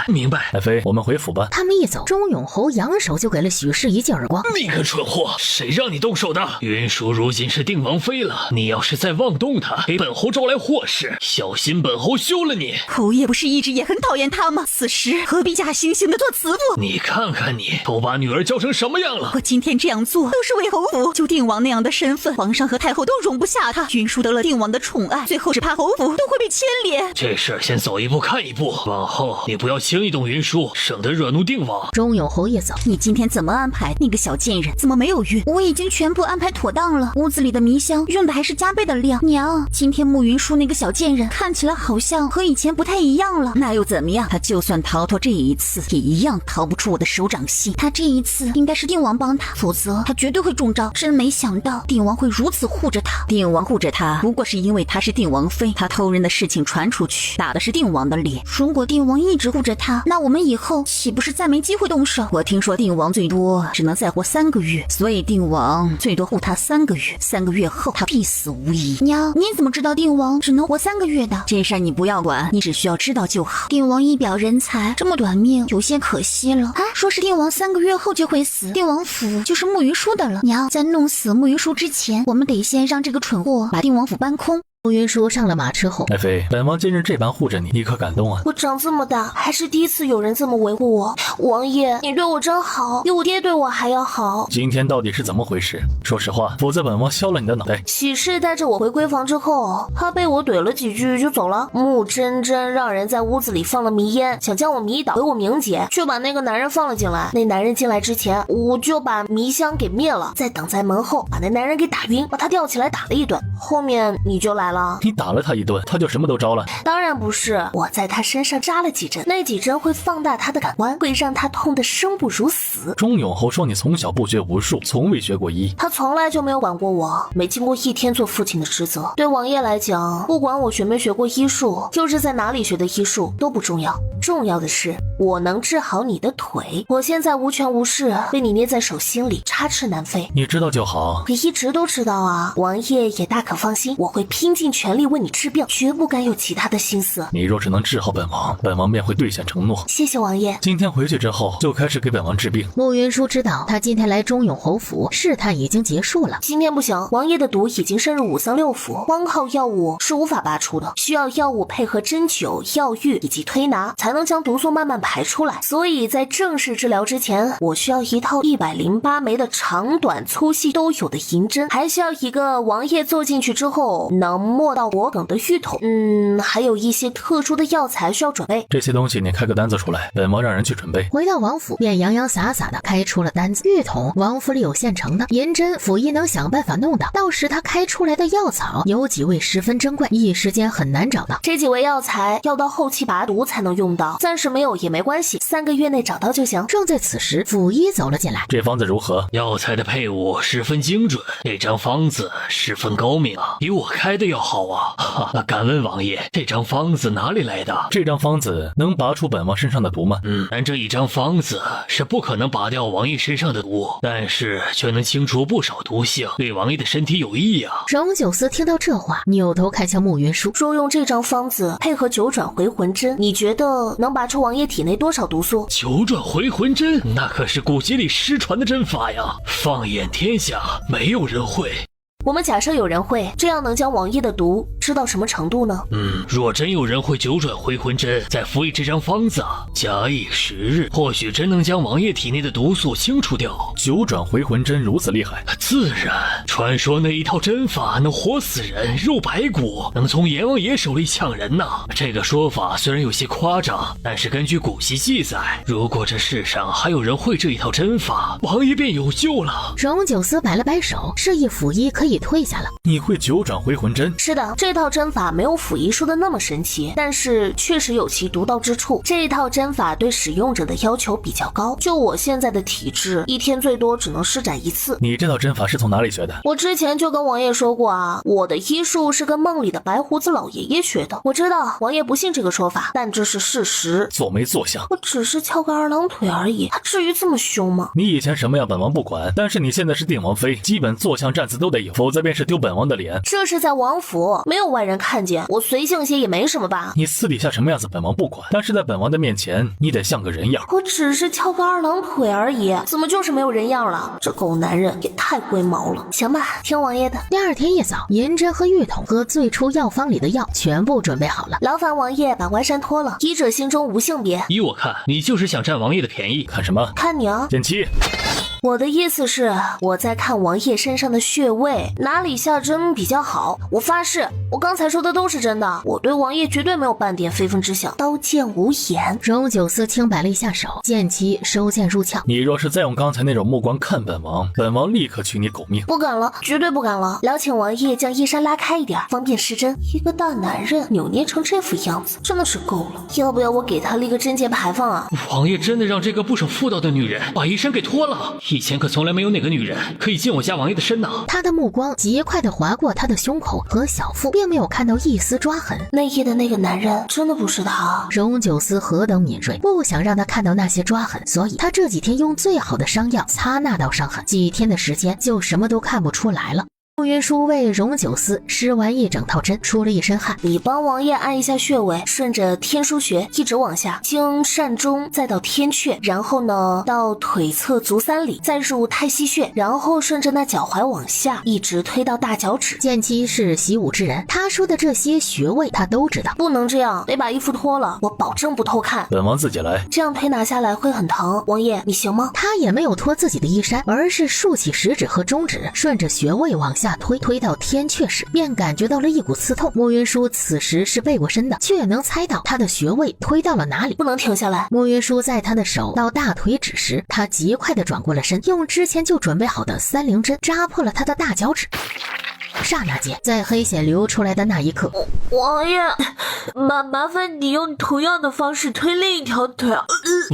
Speaker 4: 明白。
Speaker 2: 爱妃，我们回府。办。
Speaker 1: 他们一走，钟永侯扬手就给了许氏一记耳光。
Speaker 4: 你个蠢货，谁让你动手的？云舒如今是定王妃了，你要是再妄动她，给本侯招来祸事，小心本侯休了你。
Speaker 5: 侯爷不是一直也很讨厌他吗？此时何必假惺惺的做慈父？
Speaker 4: 你看看你，都把女儿教成什么样了？
Speaker 5: 我今天这样做，都是为侯府。就定王那样的身份，皇上和太后都容不下他。云舒得了定王的宠爱，最后只怕侯府都会被牵连。
Speaker 4: 这事儿先走一步看一步，往后你不要轻易动云舒，省得惹怒定王。
Speaker 1: 钟永侯一走，
Speaker 5: 你今天怎么安排？那个小贱人怎么没有孕？
Speaker 7: 我已经全部安排妥当了，屋子里的迷香用的还是加倍的量。娘，今天慕云舒那个小贱人看起来好像和以前不太一样了。
Speaker 5: 那又怎么样？他就算逃脱这一次，也一样逃不出我的手掌心。
Speaker 7: 他这一次应该是定王帮他，否则他绝对会中招。真没想到定王会如此护着他。
Speaker 5: 定王护着他，不过是因为他是定王妃，他偷人的事情传出去，打的是定王的脸。
Speaker 7: 如果定王一直护着他，那我们以后岂不是再没机会动手？
Speaker 5: 我听说定王最多只能再活3个月，所以定王最多护他3个月，3个月后他必死无疑。
Speaker 7: 娘，你怎么知道定王只能活3个月的？
Speaker 5: 这事儿你不要管，你只需要知道就好。
Speaker 7: 定王一表人才，这么短命有些可惜了啊！说是定王3个月后就会死，定王府就是慕云舒的了。娘，在弄死慕云舒之前，我们得先让这个蠢货把定王府搬空。
Speaker 1: 慕云舒上了马车后，
Speaker 2: 爱妃，本王今日这般护着你，你可感动啊？
Speaker 3: 我长这么大，还是第一次有人这么维护我。王爷，你对我真好，比我爹对我还要好。
Speaker 2: 今天到底是怎么回事？说实话，否则本王削了你的脑袋。
Speaker 3: 喜事带着我回闺房之后，他被我怼了几句就走了。穆真真让人在屋子里放了迷烟，想将我迷倒，毁我名节，却把那个男人放了进来。那男人进来之前，我就把迷香给灭了，再等在门后，把那男人给打晕，把他吊起来打了一顿。后面你就来了。
Speaker 2: 你打了他一顿，他就什么都招了？
Speaker 3: 当然不是，我在他身上扎了几针，那几针会放大他的感官，会让他痛得生不如死。
Speaker 2: 钟永侯说你从小不学无术，从未学过医。
Speaker 3: 他从来就没有管过我，没尽过一天做父亲的职责。对王爷来讲，不管我学没学过医术，就是在哪里学的医术都不重要，重要的是我能治好你的腿。我现在无权无势，被你捏在手心里，插翅难飞。
Speaker 2: 你知道就好。
Speaker 3: 我一直都知道啊，王爷也大可放心，我会拼尽全力为你治病，绝不敢有其他的心思。
Speaker 2: 你若是能治好本王，本王便会兑现承诺。
Speaker 3: 谢谢王爷。
Speaker 2: 今天回去之后，就开始给本王治病。
Speaker 1: 慕云舒知道他今天来钟永侯府，试探已经结束了。
Speaker 3: 今天不行，王爷的毒已经深入5脏6腑，光靠药物是无法拔出的，需要药物配合针灸、药浴以及推拿，才能将毒素慢慢排出来。所以在正式治疗之前，我需要一套108枚的长短粗细都有的银针，还需要一个王爷坐进去之后能摸到脖梗的浴桶，还有一些特殊的药材需要准备。
Speaker 2: 这些东西你开个单子出来，本王让人去准备。
Speaker 1: 回到王府，便洋洋洒洒的开出了单子。浴桶王府里有现成的，银针府医能想办法弄到。到时他开出来的药草有几味十分珍贵，一时间很难找到。
Speaker 3: 这几味药材要到后期拔毒才能用到，暂时没有也没关系，3个月内找到就行。
Speaker 1: 正在此时，府医走了进来。
Speaker 2: 这方子如何？
Speaker 4: 药材的配伍十分精准，这张方子十分高明啊，比我开的要好啊！哈，敢问王爷，这张方子哪里来的？
Speaker 2: 这张方子能拔出本王身上的毒吗？
Speaker 4: 但这一张方子是不可能拔掉王爷身上的毒，但是却能清除不少毒性，对王爷的身体有益啊！
Speaker 1: 荣九思听到这话，扭头看向慕云舒，
Speaker 3: 说用这张方子配合九转回魂针，你觉得能拔出王爷体内多少毒素？
Speaker 4: 九转回魂针，那可是古籍里失传的针法呀，放眼天下没有人会。
Speaker 3: 我们假设有人会，这样能将王爷的毒治到什么程度呢？
Speaker 4: 若真有人会九转回魂针，再服以这张方子，假以时日，或许真能将王爷体内的毒素清除掉。
Speaker 2: 九转回魂针如此厉害？
Speaker 4: 自然，传说那一套针法能活死人、肉白骨，能从阎王爷手里抢人呐。这个说法虽然有些夸张，但是根据古籍记载，如果这世上还有人会这一套针法，王爷便有救了。
Speaker 1: 荣九思摆了摆手，示意府医可以退下了。
Speaker 2: 你会九转回魂针？
Speaker 3: 是的，这套针法没有府医说的那么神奇，但是确实有其独到之处。这套针法对使用者的要求比较高，就我现在的体质，一天最多只能施展1次。
Speaker 2: 你这套针法是从哪里学的？
Speaker 3: 我之前就跟王爷说过啊，我的医术是跟梦里的白胡子老爷爷学的。我知道王爷不信这个说法，但这是事实。
Speaker 2: 做没做相？
Speaker 3: 我只是翘个2郎腿而已，他至于这么凶吗？
Speaker 2: 你以前什么样本王不管，但是你现在是定王妃，基本坐相站姿都得有，否则便是丢本王的脸。
Speaker 3: 这是在王府，没有外人看见，我随性些也没什么吧？
Speaker 2: 你私底下什么样子本王不管，但是在本王的面前，你得像个人样。
Speaker 3: 我只是翘个二郎腿而已，怎么就是没有人样了？这狗男人也太龟毛了。行吧，听王爷的。
Speaker 1: 第二天一早，银针和玉筒和最初药方里的药全部准备好了。
Speaker 3: 劳烦王爷把外衫脱了，医者心中无性别。
Speaker 4: 依我看，你就是想占王爷的便宜。
Speaker 2: 看什么？
Speaker 3: 看你啊！
Speaker 2: 剑姬，
Speaker 3: 我的意思是，我在看王爷身上的穴位，哪里下针比较好。我发誓，我刚才说的都是真的，我对王爷绝对没有半点非分之想，刀剑无眼。
Speaker 1: 荣九思轻摆了一下手，剑姬收剑入鞘。
Speaker 2: 你若是再用刚才那种目光看本王，本王立刻取你狗命。
Speaker 3: 不敢了，绝对不敢了。劳请王爷将衣衫拉开一点，方便施针。一个大男人扭捏成这副样子，真的是够了。要不要我给他立个贞节牌坊啊？
Speaker 4: 王爷真的让这个不守妇道的女人把衣衫给脱了？以前可从来没有哪个女人可以进我家王爷的身呢。
Speaker 1: 他的目光极快地划过他的胸口和小腹，并没有看到一丝抓痕。
Speaker 3: 内衣的那个男人真的不是他。
Speaker 1: 荣九思何等敏锐，不想让他看到那些抓痕，所以他这几天用最好的伤药擦那道伤痕，几天的时间就什么都看不出来了。穆云舒为荣九思施完一整套针，出了一身汗。
Speaker 3: 你帮王爷按一下穴位，顺着天枢穴一直往下，经膻中再到天阙，然后呢到腿侧足三里，再入太溪穴，然后顺着那脚踝往下，一直推到大脚趾。
Speaker 1: 剑姬是习武之人，他说的这些穴位他都知道。
Speaker 3: 不能这样，得把衣服脱了，我保证不偷看。
Speaker 2: 本王自己来。
Speaker 3: 这样推拿下来会很疼，王爷你行吗？
Speaker 1: 他也没有脱自己的衣衫，而是竖起食指和中指，顺着穴位往下推到天阙时，便感觉到了一股刺痛。穆云舒此时是背过身的，却能猜到他的穴位推到了哪里。
Speaker 3: 不能停下来。
Speaker 1: 穆云舒在他的手到大腿指时，他极快地转过了身，用之前就准备好的三棱针扎破了他的大脚趾。刹那间，在黑血流出来的那一刻，
Speaker 3: 王爷，麻烦你用同样的方式推另一条腿啊！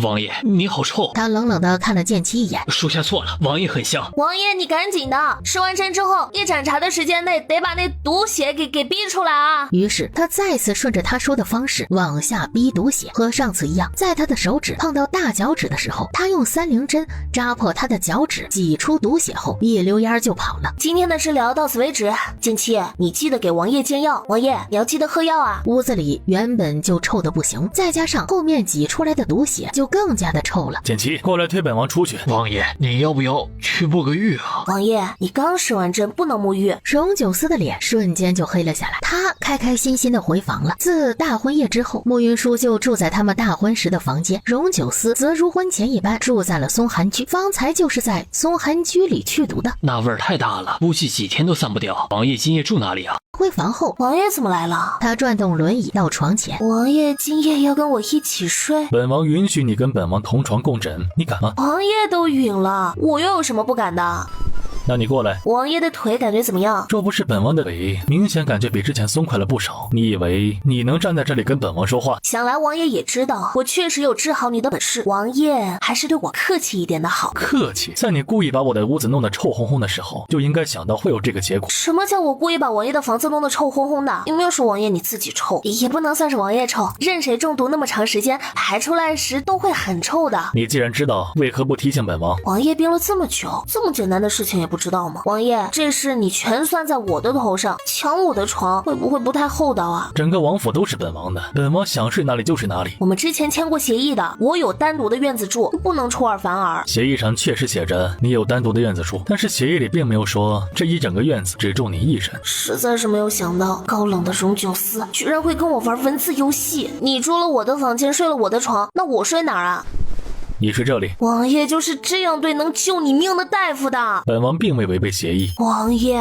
Speaker 4: 王爷，你好臭！
Speaker 1: 他冷冷地看了剑姬一眼，
Speaker 4: 属下错了，王爷很香。
Speaker 3: 王爷，你赶紧的，施完针之后，一盏茶的时间内得把那毒血给逼出来啊！
Speaker 1: 于是他再次顺着他说的方式往下逼毒血，和上次一样，在他的手指碰到大脚趾的时候，他用三棱针扎破他的脚趾，挤出毒血后，一溜烟就跑了。
Speaker 3: 今天的治疗到此为止，剑姬，你记得给王爷煎药，王爷你要记得喝药啊！
Speaker 1: 屋子里原本就臭得不行，再加上后面挤出来的毒血，就更加的臭了。
Speaker 2: 剑姬，过来推本王出去。
Speaker 4: 王爷，你要不要去沐个浴啊？
Speaker 3: 王爷，你刚施完针，不能沐浴。
Speaker 1: 荣九思的脸瞬间就黑了下来，他开开心心的回房了。自大婚夜之后，穆云舒就住在他们大婚时的房间，荣九思则如婚前一般住在了松寒居，方才就是在松寒居里去毒的。
Speaker 4: 那味儿太大了，估计几天都散不掉。王爷今夜住哪里啊？
Speaker 1: 回房后，
Speaker 3: 王爷怎么来了？
Speaker 1: 他转动轮椅到床前。
Speaker 3: 王爷今夜要跟我一起睡？
Speaker 2: 本王允许你跟本王同床共枕，你敢吗？
Speaker 3: 王爷都允了，我又有什么不敢的？
Speaker 2: 那你过来。
Speaker 3: 王爷的腿感觉怎么样？
Speaker 2: 若不是本王的腿明显感觉比之前松快了不少，你以为你能站在这里跟本王说话？
Speaker 3: 想来王爷也知道我确实有治好你的本事，王爷还是对我客气一点的好。
Speaker 2: 客气？在你故意把我的屋子弄得臭烘烘的时候，就应该想到会有这个结果。
Speaker 3: 什么叫我故意把王爷的房子弄得臭烘烘的？有没有说王爷你自己臭？也不能算是王爷臭，任谁中毒那么长时间排出来时都会很臭的。
Speaker 2: 你既然知道，为何不提醒本王？
Speaker 3: 王爷病了这么久，这么简单的事情也不知道吗？王爷，这事你全算在我的头上，抢我的床会不会不太厚道啊？
Speaker 2: 整个王府都是本王的，本王想睡哪里就睡哪里。
Speaker 3: 我们之前签过协议的，我有单独的院子住，不能出尔反尔。
Speaker 2: 协议上确实写着你有单独的院子住，但是协议里并没有说这一整个院子只住你一人。
Speaker 3: 实在是没有想到，高冷的荣九思居然会跟我玩文字游戏。你住了我的房间，睡了我的床，那我睡哪儿啊？
Speaker 2: 你睡这里。
Speaker 3: 王爷就是这样对能救你命的大夫的。
Speaker 2: 本王并未违背协议。
Speaker 3: 王爷，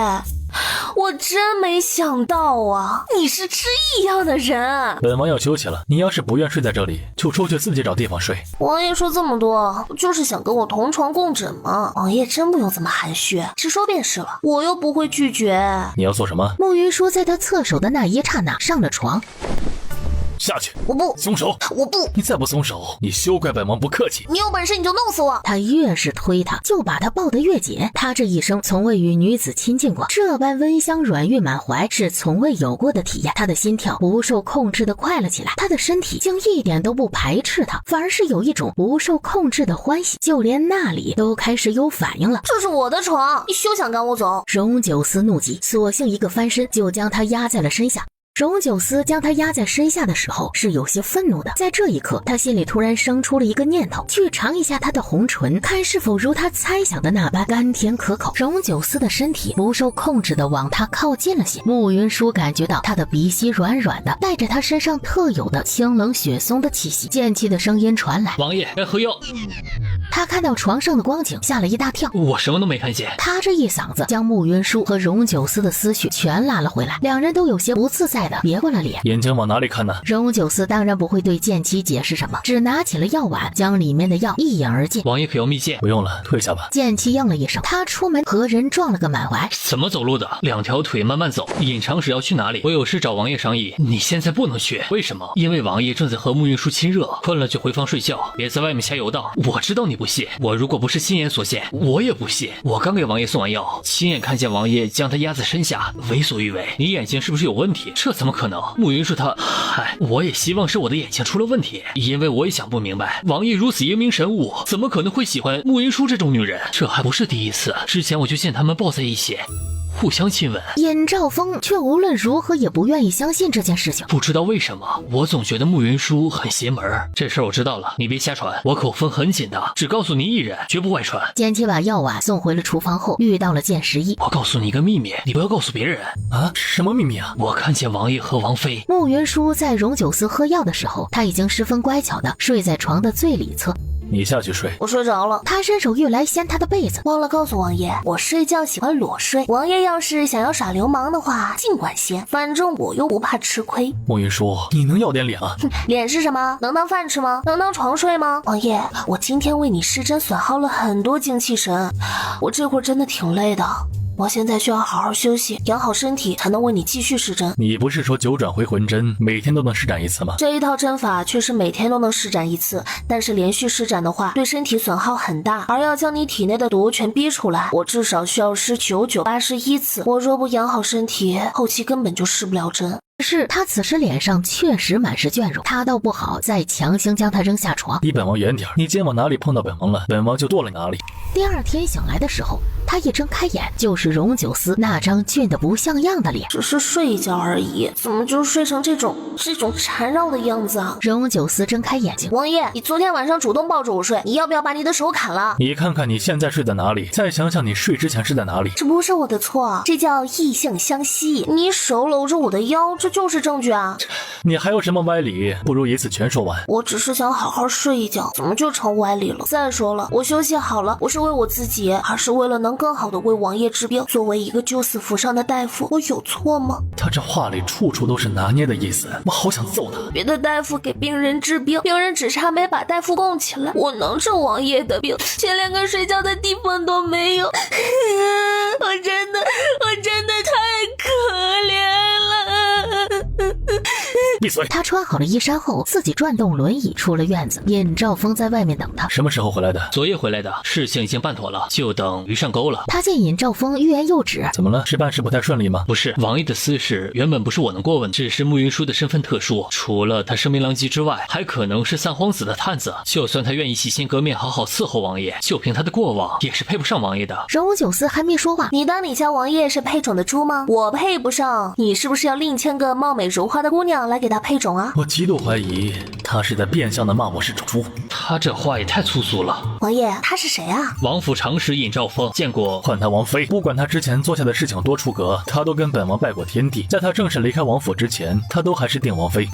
Speaker 3: 我真没想到啊，你是这样的人。
Speaker 2: 本王要休息了，你要是不愿睡在这里，就出去自己找地方睡。
Speaker 3: 王爷说这么多，就是想跟我同床共枕嘛。王爷真不用这么含蓄，直说便是了，我又不会拒绝。
Speaker 2: 你要做什么？
Speaker 1: 穆云舒在他侧手的那一刹那上了床。
Speaker 2: 下去！
Speaker 7: 我不，
Speaker 2: 松手！
Speaker 7: 我不，
Speaker 2: 你再不松手，你休怪本王不客气。
Speaker 7: 你有本事你就弄死我！
Speaker 1: 他越是推他，就把他抱得越紧。他这一生从未与女子亲近过，这般温香软玉满怀是从未有过的体验。他的心跳不受控制的快了起来，他的身体竟一点都不排斥他，反而是有一种不受控制的欢喜，就连那里都开始有反应了。
Speaker 3: 这是我的床，你休想赶我走！
Speaker 1: 荣九思怒极，索性一个翻身就将他压在了身下。荣九思将他压在身下的时候是有些愤怒的，在这一刻他心里突然生出了一个念头，去尝一下他的红唇，看是否如他猜想的那般甘甜可口。荣九思的身体不受控制的往他靠近了些，慕云舒感觉到他的鼻息软软的，带着他身上特有的清冷雪松的气息。剑气的声音传来，
Speaker 4: 王爷该喝药。
Speaker 1: 他看到床上的光景吓了一大跳，
Speaker 4: 我什么都没看见。
Speaker 1: 他这一嗓子将慕云舒和荣九思的思绪全拉了回来，两人都有些不自在的别过了脸。
Speaker 2: 眼睛往哪里看呢？
Speaker 1: 荣九思当然不会对剑妻解释什么，只拿起了药碗，将里面的药一饮而尽。
Speaker 4: 王爷可要密剑？
Speaker 2: 不用了，退下吧。
Speaker 1: 剑妻应了一声，他出门和人撞了个满怀。
Speaker 4: 怎么走路的？两条腿慢慢走。隐藏时要去哪里？我有事找王爷商议。你现在不能去，为什么？因为王爷正在和慕云舒亲热，困了就回房睡觉，别在外面瞎游荡。我知道你不信，我如果不是亲眼所见，我也不信。我刚给王爷送完药，亲眼看见王爷将他压在身下，为所欲为。你眼睛是不是有问题？这怎么可能？慕云舒他，我也希望是我的眼睛出了问题，因为我也想不明白，王爷如此英明神武，怎么可能会喜欢慕云舒这种女人？这还不是第一次，之前我就见他们抱在一起，互相亲吻。
Speaker 1: 尹兆峰却无论如何也不愿意相信这件事情。
Speaker 4: 不知道为什么，我总觉得慕云舒很邪门。这事儿我知道了，你别瞎传，我口风很紧的，只告诉你一人，绝不外传。
Speaker 1: 剑妻把药碗送回了厨房后，遇到了剑十一。
Speaker 4: 我告诉你一个秘密，你不要告诉别人
Speaker 2: 啊！什么秘密啊？
Speaker 4: 我看见王爷和王妃。
Speaker 1: 慕云舒在荣九思喝药的时候，他已经十分乖巧的睡在床的最里侧。
Speaker 2: 你下去睡。
Speaker 3: 我睡着了。
Speaker 1: 他伸手欲来掀他的被子，
Speaker 3: 忘了告诉王爷，我睡觉喜欢裸睡。王爷要是想要耍流氓的话，尽管掀，反正我又不怕吃亏。
Speaker 2: 慕云舒，你能要点脸啊？
Speaker 3: 脸是什么？能当饭吃吗？能当床睡吗？王爷，我今天为你施针，损耗了很多精气神，我这会儿真的挺累的。我现在需要好好休息，养好身体，才能为你继续施针。
Speaker 2: 你不是说九转回魂针每天都能施展一次吗？
Speaker 3: 这一套针法确实每天都能施展一次，但是连续施展的话，对身体损耗很大，而要将你体内的毒全逼出来，我至少需要施9981次。我若不养好身体，后期根本就施不了针。
Speaker 1: 是他此时脸上确实满是倦容，他倒不好再强行将他扔下床。
Speaker 2: 离本王远点，你肩膀哪里碰到本王了，本王就剁了哪里。
Speaker 1: 第二天醒来的时候，他一睁开眼，就是荣九思那张俊得不像样的脸。
Speaker 3: 只是睡一觉而已，怎么就睡成这种缠绕的样子啊？
Speaker 1: 荣九思睁开眼睛，
Speaker 3: 王爷，你昨天晚上主动抱着我睡，你要不要把你的手砍了？
Speaker 2: 你看看你现在睡在哪里，再想想你睡之前是在哪里。
Speaker 3: 这不是我的错，这叫异性相吸。你手搂着我的腰，这就是证据啊！
Speaker 2: 你还有什么歪理？不如一次全说完。
Speaker 3: 我只是想好好睡一觉，怎么就成歪理了？再说了，我休息好了，不是为我自己，而是为了能更好的为王爷治病。作为一个救死扶伤的大夫，我有错吗？
Speaker 2: 他这话里处处都是拿捏的意思，我好想揍他。
Speaker 3: 别的大夫给病人治病，病人只差没把大夫供起来，我能治王爷的病，却连个睡觉的地方都没有。我真的太可怜了。
Speaker 2: 闭嘴！
Speaker 1: 他穿好了衣衫后，自己转动轮椅出了院子。尹兆峰在外面等他。
Speaker 2: 什么时候回来的？
Speaker 4: 昨夜回来的，事情已经办妥了，就等鱼上钩了。
Speaker 1: 他见尹兆峰欲言又止。
Speaker 2: 怎么了？是办事不太顺利吗？
Speaker 4: 不是，王爷的私事原本不是我能过问，只是慕云舒的身份特殊，除了他声名狼藉之外，还可能是散荒子的探子。就算他愿意洗心革面，好好伺候王爷，就凭他的过往，也是配不上王爷的。
Speaker 1: 荣九思还没说话，
Speaker 3: 你当你家王爷是配种的猪吗？我配不上，你是不是要另牵个貌美如花的姑娘来给他配种啊？
Speaker 2: 我极度怀疑他是在变相的骂我是种猪。
Speaker 4: 他这话也太粗俗了。
Speaker 3: 王爷，他是谁啊？
Speaker 4: 王府常使尹兆峰，见过。
Speaker 2: 唤他王妃，不管他之前做下的事情多出格，他都跟本王拜过天地。在他正式离开王府之前，他都还是定王妃。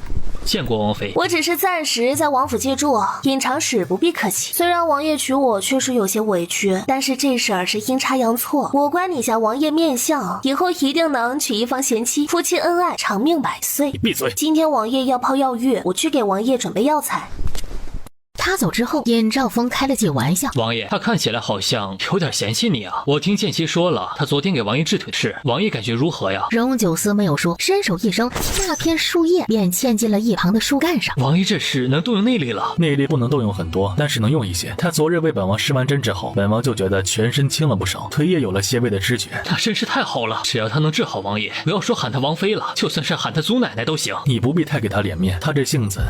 Speaker 4: 见过王妃，
Speaker 3: 我只是暂时在王府借住，尹常使不必客气。虽然王爷娶我确实有些委屈，但是这事儿是阴差阳错，我观你家王爷面相，以后一定能娶一房贤妻，夫妻恩爱，长命百岁。
Speaker 2: 你闭嘴！
Speaker 3: 今天王爷要泡药浴，我去给王爷准备药材。
Speaker 1: 他走之后，尹兆峰开了句玩笑：
Speaker 4: 王爷，他看起来好像有点嫌弃你啊。我听剑姬说了，他昨天给王爷治腿的事，王爷感觉如何呀？
Speaker 1: 荣九思没有说，伸手一扔，那片树叶便嵌进了一旁的树干上。
Speaker 4: 王爷这是能动用内力了？
Speaker 2: 内力不能动用很多，但是能用一些。他昨日为本王施完针之后，本王就觉得全身轻了不少，腿也有了些微的知觉。
Speaker 4: 那真是太好了，只要他能治好王爷，不要说喊他王妃了，就算是喊他祖奶奶都行。
Speaker 2: 你不必太给他脸面，他这性子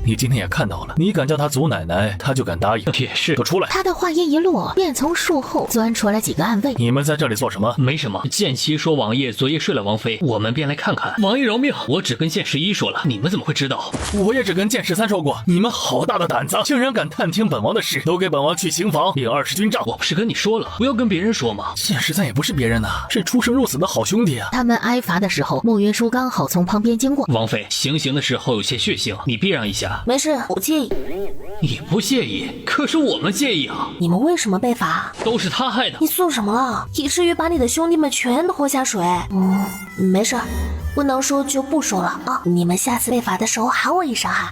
Speaker 2: 你今天也看到了，你敢叫他祖奶奶，他就敢答应。
Speaker 4: 也是，
Speaker 2: 都出来！
Speaker 1: 他的话音一落，便从树后钻出来几个暗卫。
Speaker 2: 你们在这里做什么？
Speaker 4: 没什么。剑姬说王爷昨夜睡了王妃，我们便来看看。王爷饶命！我只跟剑11说了，你们怎么会知道？
Speaker 2: 我也只跟剑13说过。你们好大的胆子，竟然敢探听本王的事，都给本王去刑房领20军杖。
Speaker 4: 我不是跟你说了，不要跟别人说吗？
Speaker 2: 剑13也不是别人呐，是出生入死的好兄弟啊。
Speaker 1: 他们挨罚的时候，慕云舒刚好从旁边经过。
Speaker 4: 王妃，行刑的时候有些血腥，你避让一下。
Speaker 3: 没事，我不介意。
Speaker 4: 你不介意，可是我们介意啊！
Speaker 3: 你们为什么被罚？
Speaker 4: 都是他害的。
Speaker 3: 你做什么了？以至于把你的兄弟们全拖下水？没事，不能说就不说了啊！你们下次被罚的时候喊我一声哈，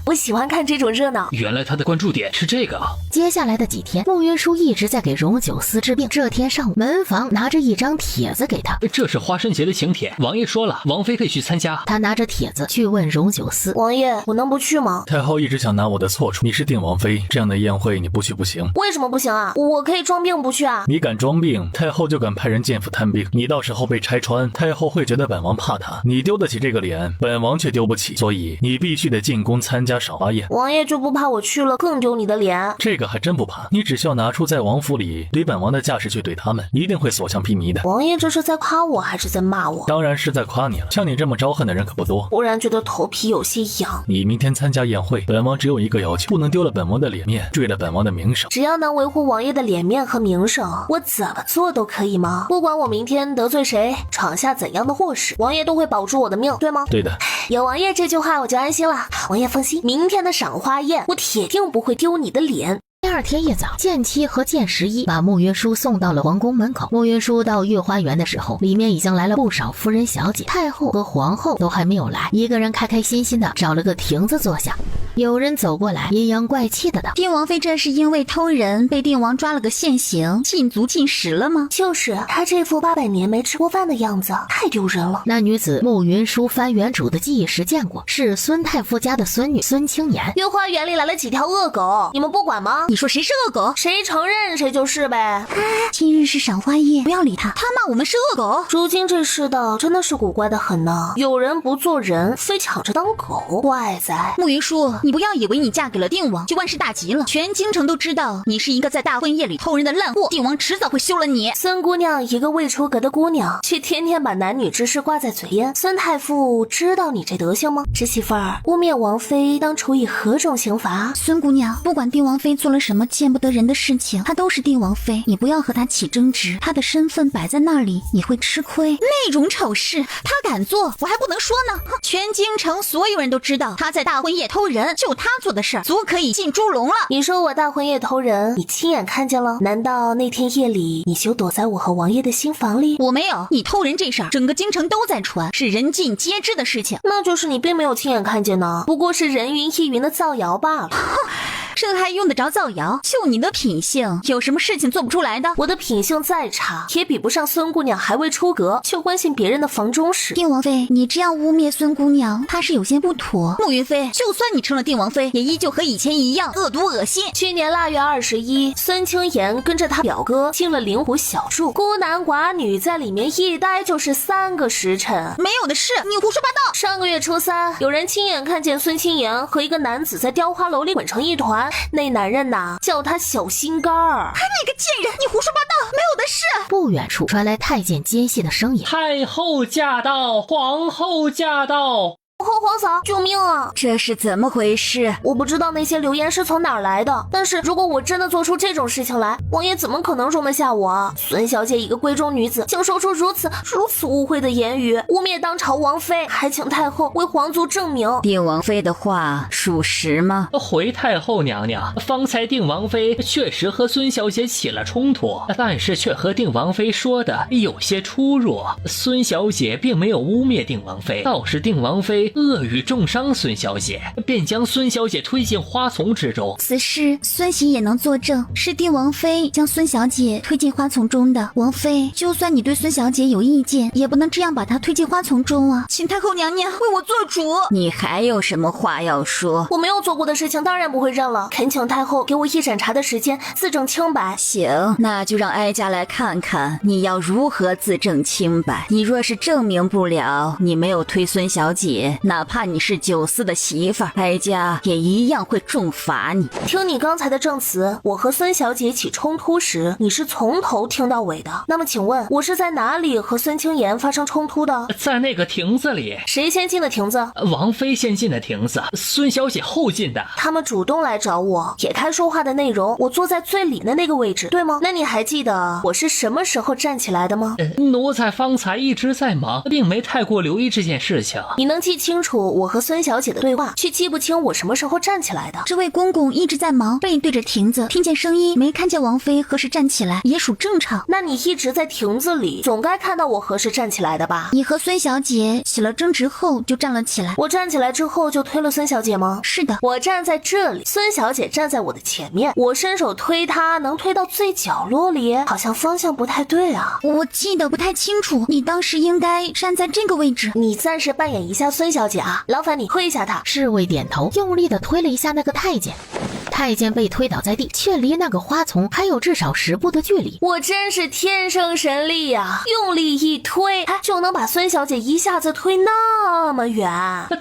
Speaker 3: 我喜欢看这种热闹。
Speaker 4: 原来他的关注点是这个啊！
Speaker 1: 接下来的几天，慕云舒一直在给荣九思治病。这天上午，门房拿着一张帖子给他，
Speaker 4: 这是花生节的请帖，王爷说了，王妃可以去参加。
Speaker 1: 他拿着帖子去问荣九思：
Speaker 3: 王爷，我能不去吗？
Speaker 2: 太后一直想拿我的错处，你是定王妃，这样的宴会你不去不行。
Speaker 3: 为什么不行啊？我可以装病不去啊？
Speaker 2: 你敢装病，太后就敢派人见府探病。你到时候被拆穿，太后会觉得本王怕他，你丢得起这个脸，本王却丢不起，所以你必须得进宫参加赏花宴。
Speaker 3: 王爷就不怕我去了更丢你的脸？
Speaker 2: 这个还真不怕，你只需要拿出在王府里对本王的架势去怼他们，一定会所向披靡的。
Speaker 3: 王爷这是在夸我还是在骂我？
Speaker 2: 当然是在夸你了，像你这么招恨的人可不多。
Speaker 3: 忽然觉得头皮有些痒。
Speaker 2: 你明天参加宴会，本王只有一个要求，不能丢了本王的脸面，坠了本王的名声。
Speaker 3: 只要能维护王爷的脸面和名声，我怎么做都可以吗？不管我明天得罪谁，闯下怎样的祸事，王爷都会保住我的命，对吗？
Speaker 2: 对的。
Speaker 3: 有王爷这句话我就安心了。王爷放心，明天的赏花宴，我铁定不会丢你的脸。
Speaker 1: 第二天一早，剑七和剑11把慕云舒送到了皇宫门口。慕云舒到御花园的时候，里面已经来了不少夫人小姐，太后和皇后都还没有来，一个人开开心心的找了个亭子坐下。有人走过来，阴阳怪气的道：
Speaker 7: 定王妃这是因为偷人被定王抓了个现行，禁足禁食了吗？
Speaker 3: 就是他这副800年没吃过饭的样子，太丢人了。
Speaker 1: 那女子慕云舒翻原主的记忆时见过，是孙太傅家的孙女孙清言。
Speaker 3: 御花园里来了几条恶狗，你们不管吗？
Speaker 7: 你说谁是恶狗？
Speaker 3: 谁承认谁就是呗。
Speaker 7: 今日是赏花夜，不要理他，他骂我们是恶狗。
Speaker 3: 如今这世道真的是古怪的很呢，有人不做人，非抢着当狗，怪哉。
Speaker 7: 慕云舒，你不要以为你嫁给了定王就万事大吉了，全京城都知道你是一个在大婚夜里偷人的烂货，定王迟早会休了你。
Speaker 3: 孙姑娘一个未出阁的姑娘，却天天把男女之事挂在嘴边，孙太傅知道你这德行吗？侄媳妇儿，污蔑王妃当处以何种刑罚？
Speaker 7: 孙姑娘，不管定王妃做了什么见不得人的事情，她都是定王妃，你不要和她起争执，她的身份摆在那里，你会吃亏。那种丑事她敢做，我还不能说呢。全京城所有人都知道她在大婚夜偷人，就她做的事儿足可以进猪笼了。
Speaker 3: 你说我大婚夜偷人，你亲眼看见了？难道那天夜里你就躲在我和王爷的新房里？
Speaker 7: 我没有，你偷人这事儿整个京城都在传，是人尽皆知的事情。
Speaker 3: 那就是你并没有亲眼看见呢，不过是人云亦云的造谣罢了。
Speaker 7: 这还用得着造谣？就你的品性，有什么事情做不出来的？
Speaker 3: 我的品性再差，也比不上孙姑娘还未出阁就关心别人的房中事。
Speaker 7: 定王妃，你这样污蔑孙姑娘，她是有些不妥。慕云妃，就算你成了定王妃，也依旧和以前一样恶毒恶心。
Speaker 3: 去年腊月21，孙清言跟着他表哥进了灵湖小筑，孤男寡女在里面一待就是3个时辰。
Speaker 7: 没有的事，你胡说八道。
Speaker 3: 上个月初3，有人亲眼看见孙清言和一个男子在雕花楼里滚成一团，那男人呐叫他小心肝儿。
Speaker 7: 那个贱人，你胡说八道，没有的事。
Speaker 1: 不远处传来太监奸细的声音：
Speaker 4: 太后驾到，皇后驾到。
Speaker 3: 皇嫂，救命啊！
Speaker 7: 这是怎么回事？
Speaker 3: 我不知道那些流言是从哪儿来的，但是如果我真的做出这种事情来，王爷怎么可能容得下我啊？孙小姐一个闺中女子，竟说出如此污秽的言语，污蔑当朝王妃，还请太后为皇族证明。
Speaker 5: 定王妃的话属实吗？
Speaker 4: 回太后娘娘，方才定王妃确实和孙小姐起了冲突，但是却和定王妃说的有些出入。孙小姐并没有污蔑定王妃，倒是定王妃恶语重伤孙小姐，便将孙小姐推进花丛之中。
Speaker 7: 此事孙喜也能作证，是定王妃将孙小姐推进花丛中的。王妃，就算你对孙小姐有意见，也不能这样把她推进花丛中啊！
Speaker 5: 请太后娘娘为我做主。你还有什么话要说？
Speaker 3: 我没有做过的事情，当然不会认了。恳请太后给我一盏茶的时间，自证清白。
Speaker 5: 行，那就让哀家来看看你要如何自证清白。你若是证明不了你没有推孙小姐，哪怕你是九思的媳妇儿，哀家也一样会重罚你。
Speaker 3: 听你刚才的证词，我和孙小姐起冲突时，你是从头听到尾的。那么请问，我是在哪里和孙清言发生冲突的？
Speaker 4: 在那个亭子里。
Speaker 3: 谁先进的亭子？
Speaker 4: 王妃先进的亭子，孙小姐后进的。
Speaker 3: 他们主动来找我，撇开说话的内容，我坐在最里的那个位置，对吗？那你还记得我是什么时候站起来的吗？
Speaker 4: 奴才方才一直在忙，并没太过留意这件事情。
Speaker 3: 你能记清楚我和孙小姐的对话，却记不清我什么时候站起来的。
Speaker 7: 这位公公一直在忙，背对着亭子，听见声音，没看见王妃何时站起来，也属正常。
Speaker 3: 那你一直在亭子里，总该看到我何时站起来的吧？
Speaker 7: 你和孙小姐起了争执后就站了起来。
Speaker 3: 我站起来之后就推了孙小姐吗？
Speaker 7: 是的，
Speaker 3: 我站在这里，孙小姐站在我的前面，我伸手推她，能推到最角落里，好像方向不太对啊。
Speaker 7: 我记得不太清楚，你当时应该站在这个位置。
Speaker 3: 你暂时扮演一下孙小姐啊，劳烦你推一下她。
Speaker 1: 侍卫点头，用力地推了一下那个太监。太监被推倒在地，却离那个花丛还有至少10步的距离。
Speaker 3: 我真是天生神力呀！用力一推，就能把孙小姐一下子推那么远。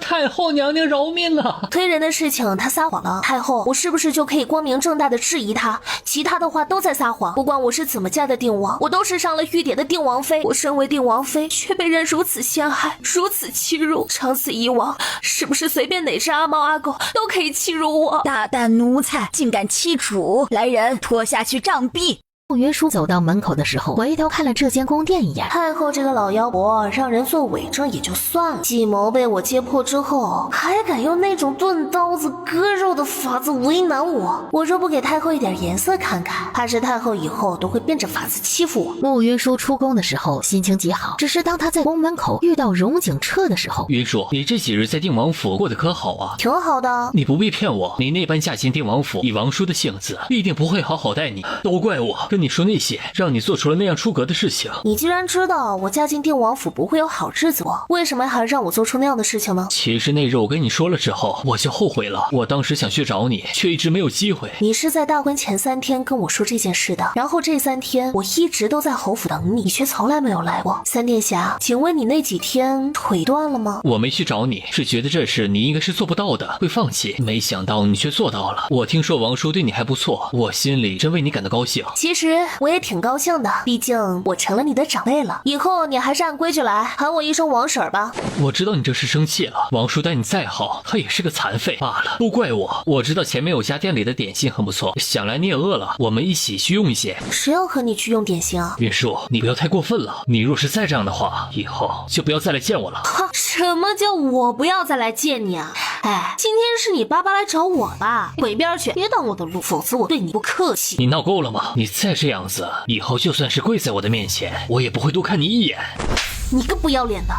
Speaker 4: 太后娘娘饶命啊！
Speaker 3: 推人的事情她撒谎了，太后，我是不是就可以光明正大的质疑她？其他的话都在撒谎。不管我是怎么嫁的定王，我都是上了御典的定王妃。我身为定王妃，却被人如此陷害，如此欺辱。长此以往，是不是随便哪只阿猫阿狗都可以欺辱我？
Speaker 5: 大胆奴才，竟敢欺主！来人，拖下去杖毙！
Speaker 1: 穆云舒走到门口的时候，回头看了这间宫殿一眼。
Speaker 3: 太后这个老妖婆，让人做伪证也就算了，计谋被我揭破之后，还敢用那种钝刀子割肉的法子为难我。我若不给太后一点颜色看看，怕是太后以后都会变着法子欺负我。
Speaker 1: 穆云舒出宫的时候心情极好，只是当他在宫门口遇到荣景彻的时候，
Speaker 4: 云舒，你这几日在定王府过得可好啊？
Speaker 3: 挺好的。
Speaker 4: 你不必骗我，你那般嫁进定王府，以王叔的性子，必定不会好好待你。都怪我跟你说那些，让你做出了那样出格的事情。
Speaker 3: 你既然知道我嫁进定王府不会有好日子过，为什么还让我做出那样的事情呢？
Speaker 4: 其实那日我跟你说了之后，我就后悔了。我当时想去找你，却一直没有机会。
Speaker 3: 你是在大婚前3天跟我说这件事的，然后这3天我一直都在侯府等你，你却从来没有来过。三殿下，请问你那几天腿断了吗？
Speaker 4: 我没去找你，是觉得这事你应该是做不到的，会放弃。没想到你却做到了。我听说王叔对你还不错，我心里真为你感到高兴。
Speaker 3: 其实我也挺高兴的，毕竟我成了你的长辈了。以后你还是按规矩来，喊我一声王婶儿吧。
Speaker 4: 我知道你这是生气了，王叔待你再好，他也是个残废罢了，都怪我。我知道前面有家店里的点心很不错，想来你也饿了，我们一起去用一些。
Speaker 3: 谁要和你去用点心啊？
Speaker 4: 云舒，你不要太过分了，你若是再这样的话，以后就不要再来见我了。
Speaker 3: 哈，什么叫我不要再来见你啊？哎，今天是你爸爸来找我吧？滚一边去，别挡我的路，否则我对你不客气。
Speaker 4: 你闹够了吗？你再这样子，以后就算是跪在我的面前，我也不会多看你一眼。
Speaker 3: 你个不要脸的，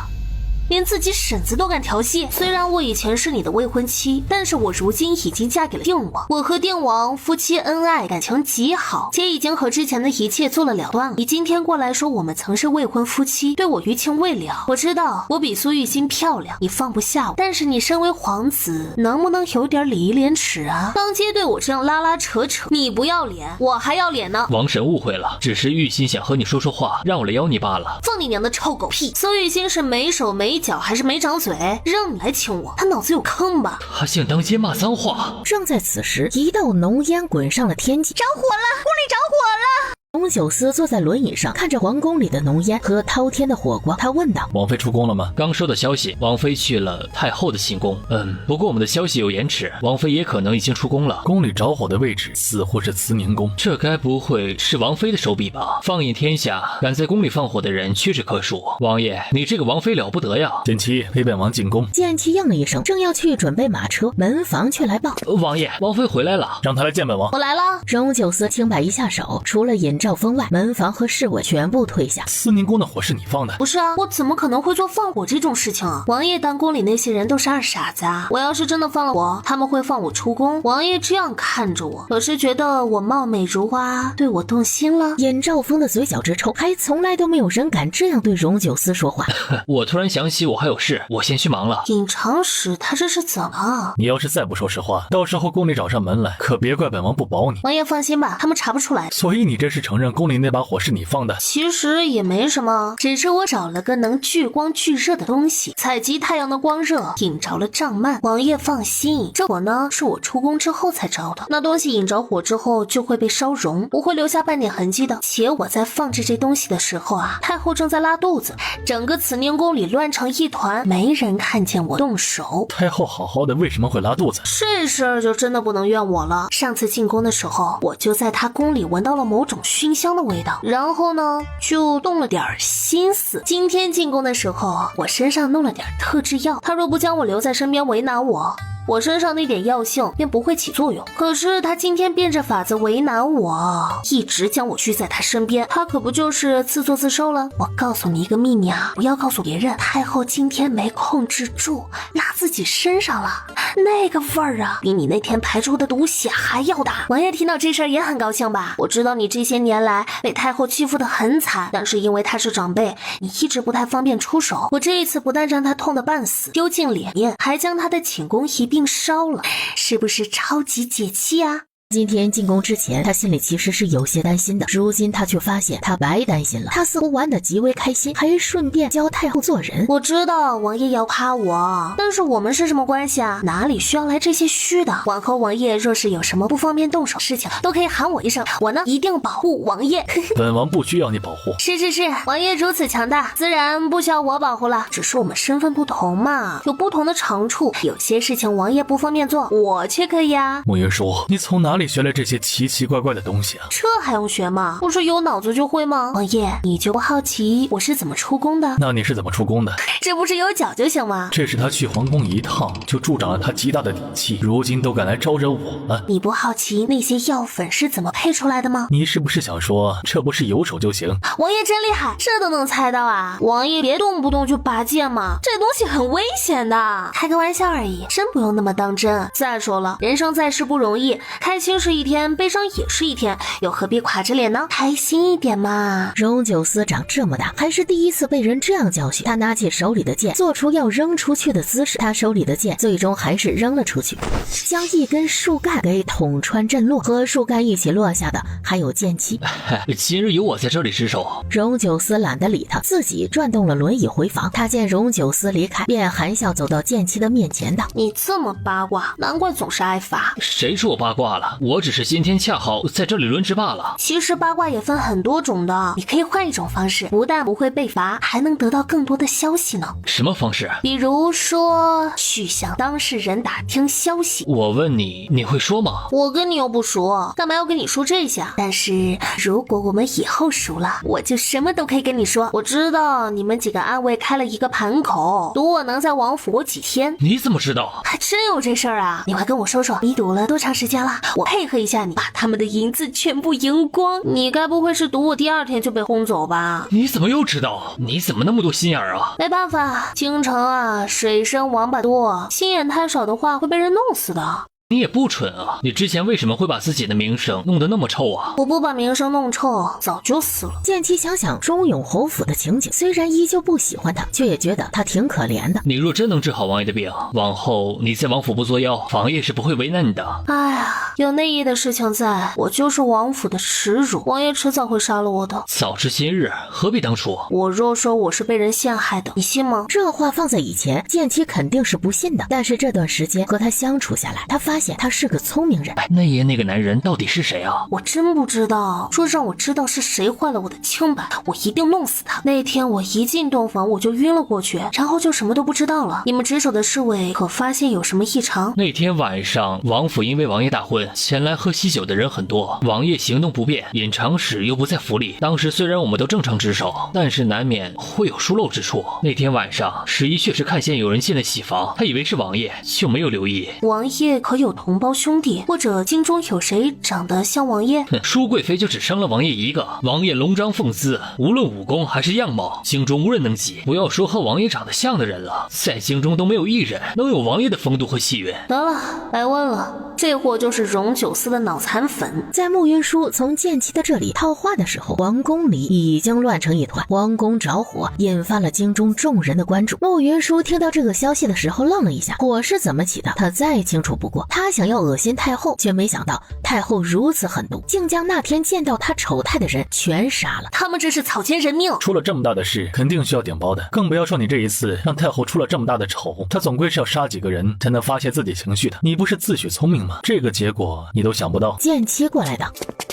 Speaker 3: 连自己婶子都敢调戏。虽然我以前是你的未婚妻，但是我如今已经嫁给了定王。我和定王夫妻恩爱，感情极好，且已经和之前的一切做了了断了。你今天过来说我们曾是未婚夫妻，对我余情未了。我知道我比苏玉欣漂亮，你放不下我，但是你身为皇子，能不能有点礼义廉耻啊？当街对我这样拉拉扯扯，你不要脸，我还要脸呢。
Speaker 4: 王婶误会了，只是玉欣想和你说说话，让我来邀你罢了。
Speaker 3: 放你娘的臭狗屁！苏玉欣是没手没脚还是没长嘴，让你来亲我，他脑子有坑吧？
Speaker 4: 他竟当街骂脏话！
Speaker 1: 正在此时，一道浓烟滚上了天际，
Speaker 7: 着火了，宫里着火了！
Speaker 1: 龙九思坐在轮椅上，看着皇宫里的浓烟和滔天的火光，他问道：
Speaker 2: 王妃出宫了吗？
Speaker 4: 刚收到消息，王妃去了太后的行宫。不过我们的消息有延迟，王妃也可能已经出宫了。
Speaker 2: 宫里着火的位置似乎是慈宁宫，
Speaker 4: 这该不会是王妃的手笔吧？放眼天下，敢在宫里放火的人屈指可数。王爷，你这个王妃了不得呀！
Speaker 2: 简七陪本王进宫。
Speaker 1: 简七应了一声，正要去准备马车，门房却来报：
Speaker 4: 王爷，王妃回来了，
Speaker 2: 让她来见本王。
Speaker 3: 我来了。
Speaker 1: 荣九思轻摆一下手，除了引兆峰外，门房和侍卫全部退下。
Speaker 2: 司宁宫的火是你放的？
Speaker 3: 不是啊，我怎么可能会做放火这种事情啊？王爷当宫里那些人都是二傻子啊！我要是真的放了火，他们会放我出宫。王爷这样看着我，可是觉得我貌美如花，对我动心了。
Speaker 1: 尹兆峰的嘴角直抽，还从来都没有人敢这样对荣九思说话。
Speaker 4: 我突然想起我还有事，我先去忙了。
Speaker 3: 尹长史他这是怎么？
Speaker 2: 你要是再不说实话，到时候宫里找上门来，可别怪本王不保你。
Speaker 3: 王爷放心吧，他们查不出来。
Speaker 2: 所以你这是承认宫里那把火是你放的？
Speaker 3: 其实也没什么，只是我找了个能聚光聚热的东西，采集太阳的光热，引着了帐幔。王爷放心，这火呢是我出宫之后才着的，那东西引着火之后就会被烧融，不会留下半点痕迹的。且我在放置这东西的时候啊，太后正在拉肚子，整个慈宁宫里乱成一团，没人看见我动手。
Speaker 2: 太后好好的为什么会拉肚子？
Speaker 3: 这事儿就真的不能怨我了。上次进宫的时候，我就在她宫里闻到了某种熏香的味道，然后呢就动了点心思。今天进宫的时候，我身上弄了点特制药，她若不将我留在身边为难我身上那点药性便不会起作用。可是他今天变着法子为难我，一直将我拘在他身边，他可不就是自作自受了？我告诉你一个秘密啊，不要告诉别人。太后今天没控制住，拉自己身上了，那个味儿啊，比你那天排出的毒血还要大。王爷听到这事儿也很高兴吧？我知道你这些年来被太后欺负得很惨，但是因为他是长辈，你一直不太方便出手。我这一次不但让他痛得半死，丢尽脸面，还将他的寝宫一并烧了，是不是超级解气啊？
Speaker 1: 今天进宫之前，他心里其实是有些担心的，如今他却发现他白担心了。他似乎玩得极为开心，还顺便教太后做人。
Speaker 3: 我知道王爷要夸我，但是我们是什么关系啊？哪里需要来这些虚的？往后王爷若是有什么不方便动手事情，都可以喊我一声，我呢一定保护王爷。
Speaker 2: 本王不需要你保护。
Speaker 3: 是，王爷如此强大，自然不需要我保护了。只是我们身份不同嘛，有不同的长处，有些事情王爷不方便做，我却可以啊。
Speaker 2: 慕云舒，你从哪里学来这些奇奇怪怪的东西啊？
Speaker 3: 这还用学吗？不是有脑子就会吗？王爷，你就不好奇我是怎么出宫的？
Speaker 2: 那你是怎么出宫的？
Speaker 3: 这不是有脚就行吗？
Speaker 2: 这是他去皇宫一趟就助长了他极大的底气，如今都敢来招惹我们。
Speaker 3: 你不好奇那些药粉是怎么配出来的吗？
Speaker 2: 你是不是想说这不是有手就行？
Speaker 3: 王爷真厉害，这都能猜到啊！王爷别动不动就拔剑嘛，这东西很危险的。开个玩笑而已，真不用那么当真。再说了，人生在世不容易，开心是一天，悲伤也是一天，又何必垮着脸呢？开心一点嘛。
Speaker 1: 荣九思长这么大，还是第一次被人这样教训。他拿起手里的剑，做出要扔出去的姿势。他手里的剑最终还是扔了出去，将一根树干给捅穿震落。和树干一起落下的还有剑气。
Speaker 4: 今日有我在这里值守。
Speaker 1: 荣九思懒得理他，自己转动了轮椅回房。他见荣九思离开，便含笑走到剑气的面前道：
Speaker 3: 你这么八卦，难怪总是挨罚。
Speaker 4: 谁说我八卦了？我只是今天恰好在这里轮值罢了。
Speaker 3: 其实八卦也分很多种的，你可以换一种方式，不但不会被罚，还能得到更多的消息呢。
Speaker 4: 什么方式？
Speaker 3: 比如说去向当事人打听消息。
Speaker 4: 我问你，你会说吗？
Speaker 3: 我跟你又不熟，干嘛要跟你说这些？但是如果我们以后熟了，我就什么都可以跟你说。我知道你们几个暗卫开了一个盘口，赌我能在王府活几天。
Speaker 4: 你怎么知道？
Speaker 3: 还真有这事儿啊！你快跟我说说，你赌了多长时间了？我配合一下你，把他们的银子全部赢光。你该不会是赌我第二天就被轰走吧？
Speaker 4: 你怎么又知道？你怎么那么多心眼儿啊？
Speaker 3: 没办法，京城啊，水深王八多，心眼太少的话会被人弄死的。
Speaker 4: 你也不蠢啊！你之前为什么会把自己的名声弄得那么臭啊？
Speaker 3: 我不把名声弄臭，早就死了。
Speaker 1: 剑七想想忠永侯府的情景，虽然依旧不喜欢他，却也觉得他挺可怜的。
Speaker 4: 你若真能治好王爷的病，往后你在王府不作妖，王爷是不会为难你的。
Speaker 3: 哎呀，有内意的事情在，我就是王府的耻辱，王爷迟早会杀了我的。
Speaker 4: 早知今日，何必当初？
Speaker 3: 我若说我是被人陷害的，你信吗？
Speaker 1: 这话放在以前，剑七肯定是不信的。但是这段时间和他相处下来，他发现他是个聪明人。
Speaker 4: 内爷那个男人到底是谁啊？
Speaker 3: 我真不知道，说让我知道是谁坏了我的清白，我一定弄死他。那天我一进洞房我就晕了过去，然后就什么都不知道了。你们值守的侍卫可发现有什么异常？
Speaker 4: 那天晚上王府因为王爷大婚，前来喝喜酒的人很多，王爷行动不便，尹长史又不在府里。当时虽然我们都正常值守，但是难免会有疏漏之处。那天晚上十一确实看见有人进了喜房，他以为是王爷，就没有留意。
Speaker 3: 王爷可有有同胞兄弟，或者京中有谁长得像王爷？
Speaker 4: 舒贵妃就只生了王爷一个，王爷龙章凤姿，无论武功还是样貌，京中无人能及。不要说和王爷长得像的人了，在京中都没有一人能有王爷的风度和气韵。
Speaker 3: 得了，白问了，这货就是荣九思的脑残粉。
Speaker 1: 在慕云舒从剑妻的这里套话的时候，皇宫里已经乱成一团，皇宫着火，引发了京中众人的关注。慕云舒听到这个消息的时候愣了一下，火是怎么起的他再清楚不过。他想要恶心太后，却没想到太后如此狠毒，竟将那天见到他丑态的人全杀了。
Speaker 3: 他们这是草菅人命。
Speaker 2: 出了这么大的事，肯定需要顶包的，更不要说你这一次让太后出了这么大的丑，她总归是要杀几个人才能发泄自己情绪的。你不是自诩聪明吗？这个结果你都想不到。
Speaker 1: 剑妻过来的，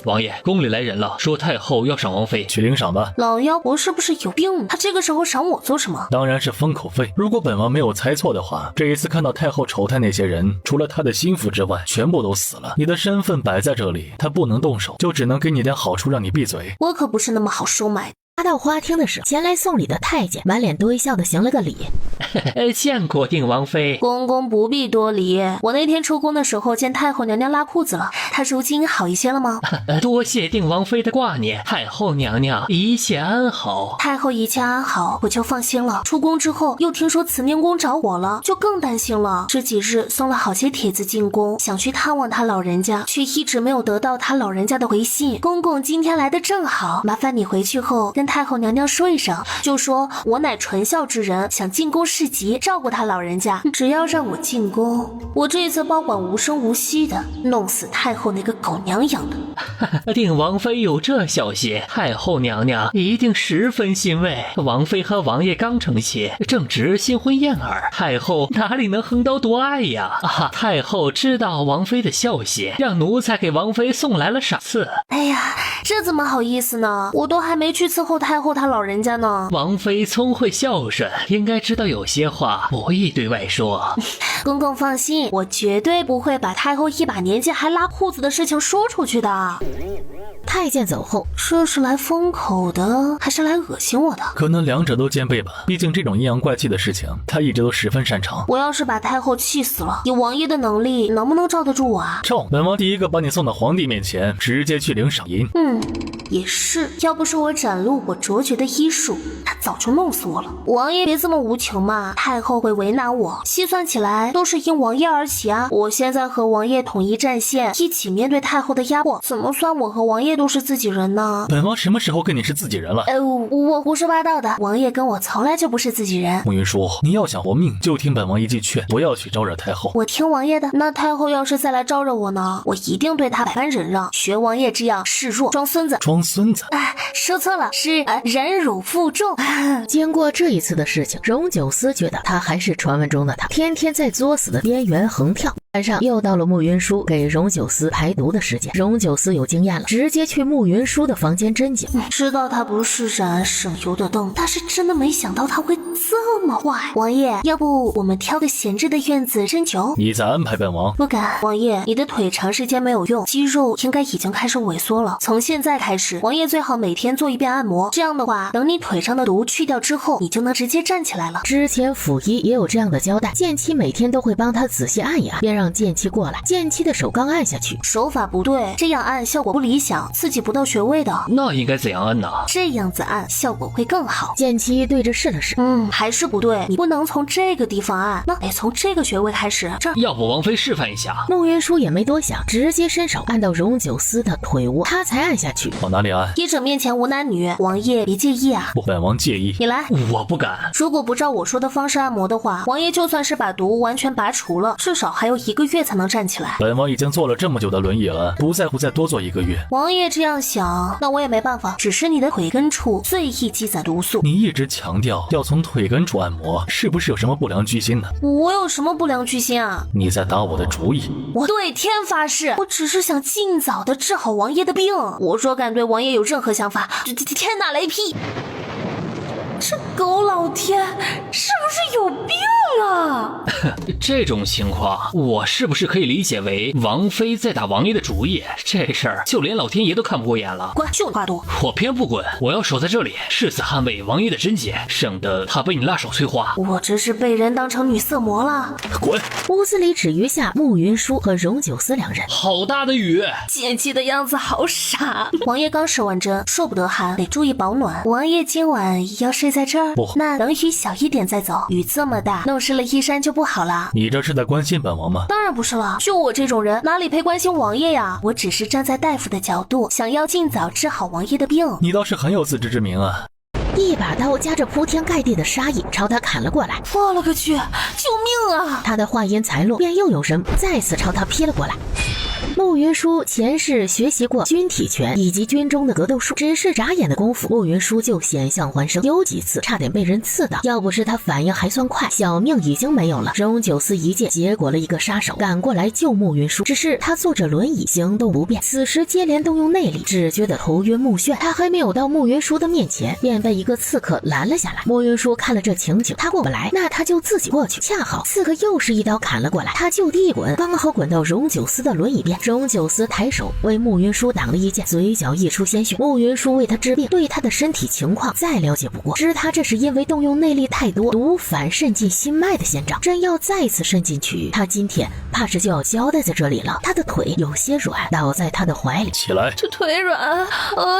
Speaker 4: 王爷，宫里来人了，说太后要赏王妃，
Speaker 2: 去领赏吧。
Speaker 3: 老妖婆是不是有病？他这个时候赏我做什么？
Speaker 2: 当然是封口费。如果本王没有猜错的话，这一次看到太后丑态那些人，除了他的心腹之外，全部都死了。你的身份摆在这里，他不能动手，就只能给你点好处让你闭嘴。
Speaker 3: 我可不是那么好收买。
Speaker 1: 他到花厅的时候，前来送礼的太监满脸堆笑的行了个礼。
Speaker 4: 见过定王妃。
Speaker 3: 公公不必多礼，我那天出宫的时候见太后娘娘拉裤子了，她如今好一些了吗？
Speaker 4: 多谢定王妃的挂念，太后娘娘一切安好。
Speaker 3: 太后一切安好，我就放心了。出宫之后又听说慈宁宫着火了，就更担心了。这几日送了好些帖子进宫，想去探望他老人家，却一直没有得到他老人家的回信。公公今天来的正好，麻烦你回去后跟太后娘娘说一声，就说我乃纯孝之人，想进宫侍疾，照顾他老人家。只要让我进宫，我这一次保管无声无息的弄死太后那个狗娘养的。
Speaker 4: 定王妃有这消息，太后娘娘一定十分欣慰。王妃和王爷刚成亲，正值新婚燕尔，太后哪里能横刀夺爱呀？太后知道王妃的消息，让奴才给王妃送来了赏赐。
Speaker 3: 哎呀，这怎么好意思呢？我都还没去伺候太后她老人家呢。
Speaker 4: 王妃聪慧孝顺，应该知道有些话不宜对外说。
Speaker 3: 公公放心，我绝对不会把太后一把年纪还拉裤子的事情说出去的。
Speaker 1: 太监走后，
Speaker 3: 这是来封口的，还是来恶心我的？
Speaker 2: 可能两者都兼备吧，毕竟这种阴阳怪气的事情，他一直都十分擅长。
Speaker 3: 我要是把太后气死了，以王爷的能力，能不能罩得住我啊？
Speaker 2: 罩，本王第一个把你送到皇帝面前，直接去领赏银。
Speaker 3: 也是，要不是我展露我卓绝的医术，他早就弄死我了。王爷别这么无情嘛，太后会为难我，细算起来都是因王爷而起啊。我现在和王爷统一战线，一起面对太后的压迫，怎么算我和王爷都是自己人呢？
Speaker 2: 本王什么时候跟你是自己人了？
Speaker 3: 我胡说八道的，王爷跟我从来就不是自己人。
Speaker 2: 慕云舒，你要想活命，就听本王一句劝，不要去招惹太后。
Speaker 3: 我听王爷的。那太后要是再来招惹我呢，我一定对她百般忍让，学王爷这样示弱装孙子。
Speaker 2: 装孙子？
Speaker 3: 说错了，是忍辱负重。
Speaker 1: 经过这一次的事情，荣九思觉得他还是传闻中的他，天天在作死的边缘横跳。晚上又到了慕云舒给荣九思排毒的时间，荣九思有经验了，直接去慕云舒的房间侦检。
Speaker 3: 知道他不是盏省油的灯，但是真的没想到他会这么坏。王爷，要不我们挑个闲置的院子针灸？
Speaker 2: 你再安排本王。
Speaker 3: 不敢。王爷，你的腿长时间没有用，肌肉应该已经开始萎缩了。从现在开始，王爷最好每天做一遍按摩，这样的话，等你腿上的毒去掉之后，你就能直接站起来了。
Speaker 1: 之前府医也有这样的交代，剑妻每天都会帮他仔细按一按，便让剑妻过来。剑妻的手刚按下去，
Speaker 3: 手法不对，这样按效果不理想，刺激不到穴位的。
Speaker 4: 那应该怎样按呢？
Speaker 3: 这样子按效果会更好。
Speaker 1: 剑妻对着试了试，
Speaker 3: 还是不对，你不能从这个地方按，那得从这个穴位开始。这儿，
Speaker 4: 要不王妃示范一下？
Speaker 1: 慕云舒也没多想，直接伸手按到荣九思的腿窝，他才按下去。
Speaker 2: 往哪里按？
Speaker 3: 医者面前无男女，王爷别介意啊。
Speaker 2: 本王介意。
Speaker 3: 你来。
Speaker 4: 我不敢。
Speaker 3: 如果不照我说的方式按摩的话，王爷就算是把毒完全拔除了，至少还有1个月才能站起来。
Speaker 2: 本王已经坐了这么久的轮椅了，不在乎再多坐1个月。
Speaker 3: 王爷这样想，那我也没办法，只是你的腿根处最易积攒毒素。
Speaker 2: 你一直强调要从腿根处按摩，是不是有什么不良居心呢？
Speaker 3: 我有什么不良居心啊？
Speaker 2: 你在打我的主意。
Speaker 3: 我对天发誓，我只是想尽早的治好王爷的病。我若敢对王爷有任何想法，天打雷劈。这狗老天，是不是有病啊？
Speaker 4: 这种情况，我是不是可以理解为王妃在打王爷的主意？这事儿就连老天爷都看不过眼了。
Speaker 3: 滚，就你话多。
Speaker 4: 我偏不滚，我要守在这里，誓死捍卫王爷的贞洁，省得他被你辣手摧花。
Speaker 3: 我这是被人当成女色魔了。
Speaker 4: 滚！
Speaker 1: 屋子里只余下慕云舒和荣九思两人。
Speaker 4: 好大的雨！
Speaker 3: 剑姬的样子好傻。王爷刚射完针，受不得寒，得注意保暖。王爷今晚要睡在这儿？
Speaker 2: 不，
Speaker 3: 那等雨小一点再走。雨这么大，弄湿了衣衫就不好了。
Speaker 2: 你这是在关心本王吗？
Speaker 3: 当然不是了，就我这种人，哪里配关心王爷呀？我只是站在大夫的角度，想要尽早治好王爷的病。
Speaker 2: 你倒是很有自知之明啊！
Speaker 1: 一把刀夹着铺天盖地的杀意朝他砍了过来。
Speaker 3: 我了个去！救命啊！
Speaker 1: 他的话音才落，便又有人再次朝他劈了过来。慕云舒前世学习过军体拳以及军中的格斗术，只是眨眼的功夫，慕云舒就险象环生，有几次差点被人刺到。要不是他反应还算快，小命已经没有了。荣九思一剑结果了一个杀手赶过来救慕云舒，只是他坐着轮椅，行动不便。此时接连动用内力，只觉得头晕目眩。他还没有到慕云舒的面前，便被一个刺客拦了下来。慕云舒看了这情景，他过不来，那他就自己过去。恰好刺客又是一刀砍了过来，他就地一滚，刚好滚到荣九思的轮椅边。荣九思抬手为慕云舒挡了一剑，嘴角溢出鲜血。慕云舒为他治病，对他的身体情况再了解不过，知他这是因为动用内力太多，毒反渗进心脉的先兆。真要再次渗进去，他今天怕是就要交代在这里了。他的腿有些软，倒在他的怀里。
Speaker 2: 起来！
Speaker 3: 这腿软，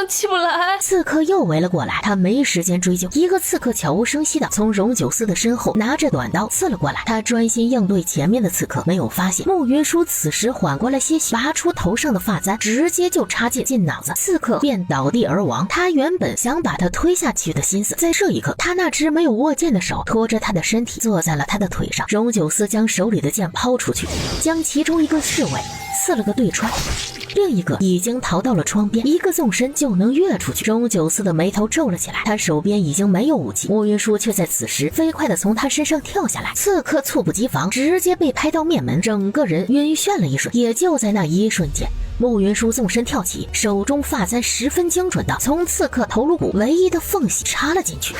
Speaker 3: 起不来。
Speaker 1: 刺客又围了过来，他没时间追究。一个刺客悄无声息地从荣九思的身后拿着短刀刺了过来，他专心应对前面的刺客，没有发现慕云舒此时缓过来些许，拔出头上的发簪，直接就插进脑子，刺客便倒地而亡。他原本想把他推下去的心思，在这一刻，他那只没有握剑的手拖着他的身体坐在了他的腿上。荣九思将手里的剑抛出去，将其中一个侍卫刺了个对穿，另一个已经逃到了窗边，一个纵身就能跃出去。荣九思的眉头皱了起来，他手边已经没有武器，慕云舒却在此时飞快地从他身上跳下来，刺客猝不及防，直接被拍到面门，整个人晕眩了一瞬。也就在那一瞬间，慕云舒纵身跳起，手中发簪十分精准地从刺客头颅骨唯一的缝隙插了进去。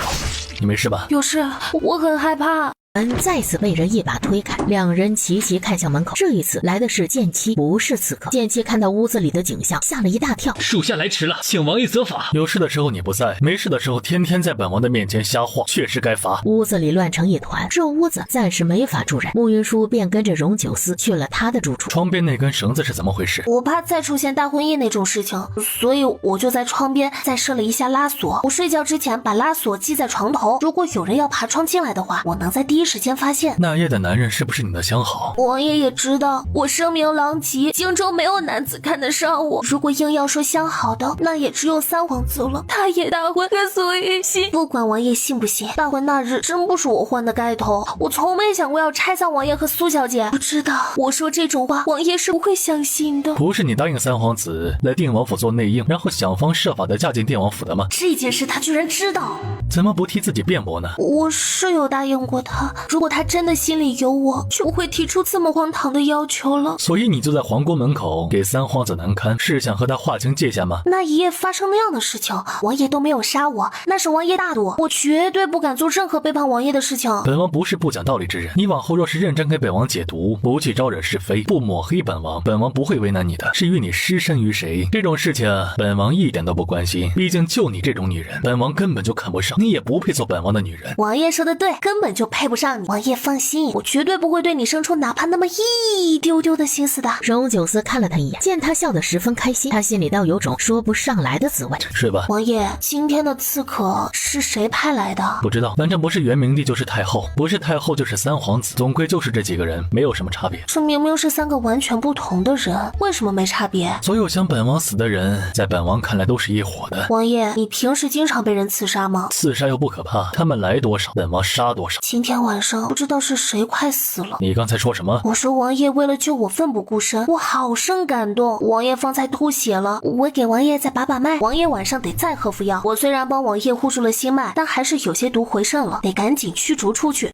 Speaker 2: 你没事吧？
Speaker 3: 有事，我很害怕。
Speaker 1: 门再次被人一把推开，两人齐齐看向门口。这一次来的是剑妻，不是刺客。剑妻看到屋子里的景象，吓了一大跳。
Speaker 4: 属下来迟了，请王爷责罚。
Speaker 2: 有事的时候你不在，没事的时候天天在本王的面前瞎晃，确实该罚。
Speaker 1: 屋子里乱成一团，这屋子暂时没法住人。慕云舒便跟着荣九思去了他的住处。
Speaker 2: 窗边那根绳子是怎么回事？
Speaker 3: 我怕再出现大婚宴那种事情，所以我就在窗边再设了一下拉锁。我睡觉之前把拉锁系在床头，如果有人要爬窗进来的话，我能在第一时间发现。
Speaker 2: 那夜的男人是不是你的相好？
Speaker 3: 王爷也知道我声名狼藉，荆州没有男子看得上我。如果硬要说相好的，那也只有三皇子了。他也大婚，所以不管王爷信不信，大婚那日真不是我换的盖头。我从没想过要拆散王爷和苏小姐。我知道我说这种话，王爷是不会相信的。
Speaker 2: 不是你答应三皇子来定王府做内应，然后想方设法的嫁进定王府的吗？
Speaker 3: 这件事他居然知道，
Speaker 2: 怎么不替自己辩驳呢？
Speaker 3: 我是有答应过他，如果他真的心里有我，就不会提出这么荒唐的要求了。
Speaker 2: 所以你就在皇宫门口给三皇子难堪，是想和他划清界限吗？
Speaker 3: 那一夜发生那样的事情，王爷都没有杀我，那是王爷大度，我绝对不敢做任何背叛王爷的事情。
Speaker 2: 本王不是不讲道理之人，你往后若是认真给本王解毒，不去招惹是非，不抹黑本王不会为难你的。至于你失身于谁，这种事情本王一点都不关心，毕竟就你这种女人，本王根本就看不上，你也不配做本王的女人。
Speaker 3: 王爷说的对，根本就配不上你。王爷放心，我绝对不会对你生出哪怕那么一丢丢的心思的。
Speaker 1: 荣九思看了他一眼，见他笑得十分开心，他心里倒有种说不上来的滋味。
Speaker 2: 睡吧。
Speaker 3: 王爷，今天的刺客是谁派来的？
Speaker 2: 不知道，反正不是元明帝就是太后，不是太后就是三皇子，总归就是这几个人，没有什么差别。
Speaker 3: 这明明是三个完全不同的人，为什么没差别？
Speaker 2: 所有想本王死的人，在本王看来都是一伙的。
Speaker 3: 王爷，你平时经常被人刺杀吗？
Speaker 2: 刺杀又不可怕，他们来多少，本王杀多少。
Speaker 3: 今天晚上不知道是谁快死了。
Speaker 2: 你刚才说什么？
Speaker 3: 我说王爷为了救我奋不顾身，我好生感动。王爷方才吐血了，我给王爷再把把脉，王爷晚上得再喝服药。我虽然帮王爷护住了心脉，但还是有些毒回渗了，得赶紧驱逐出去。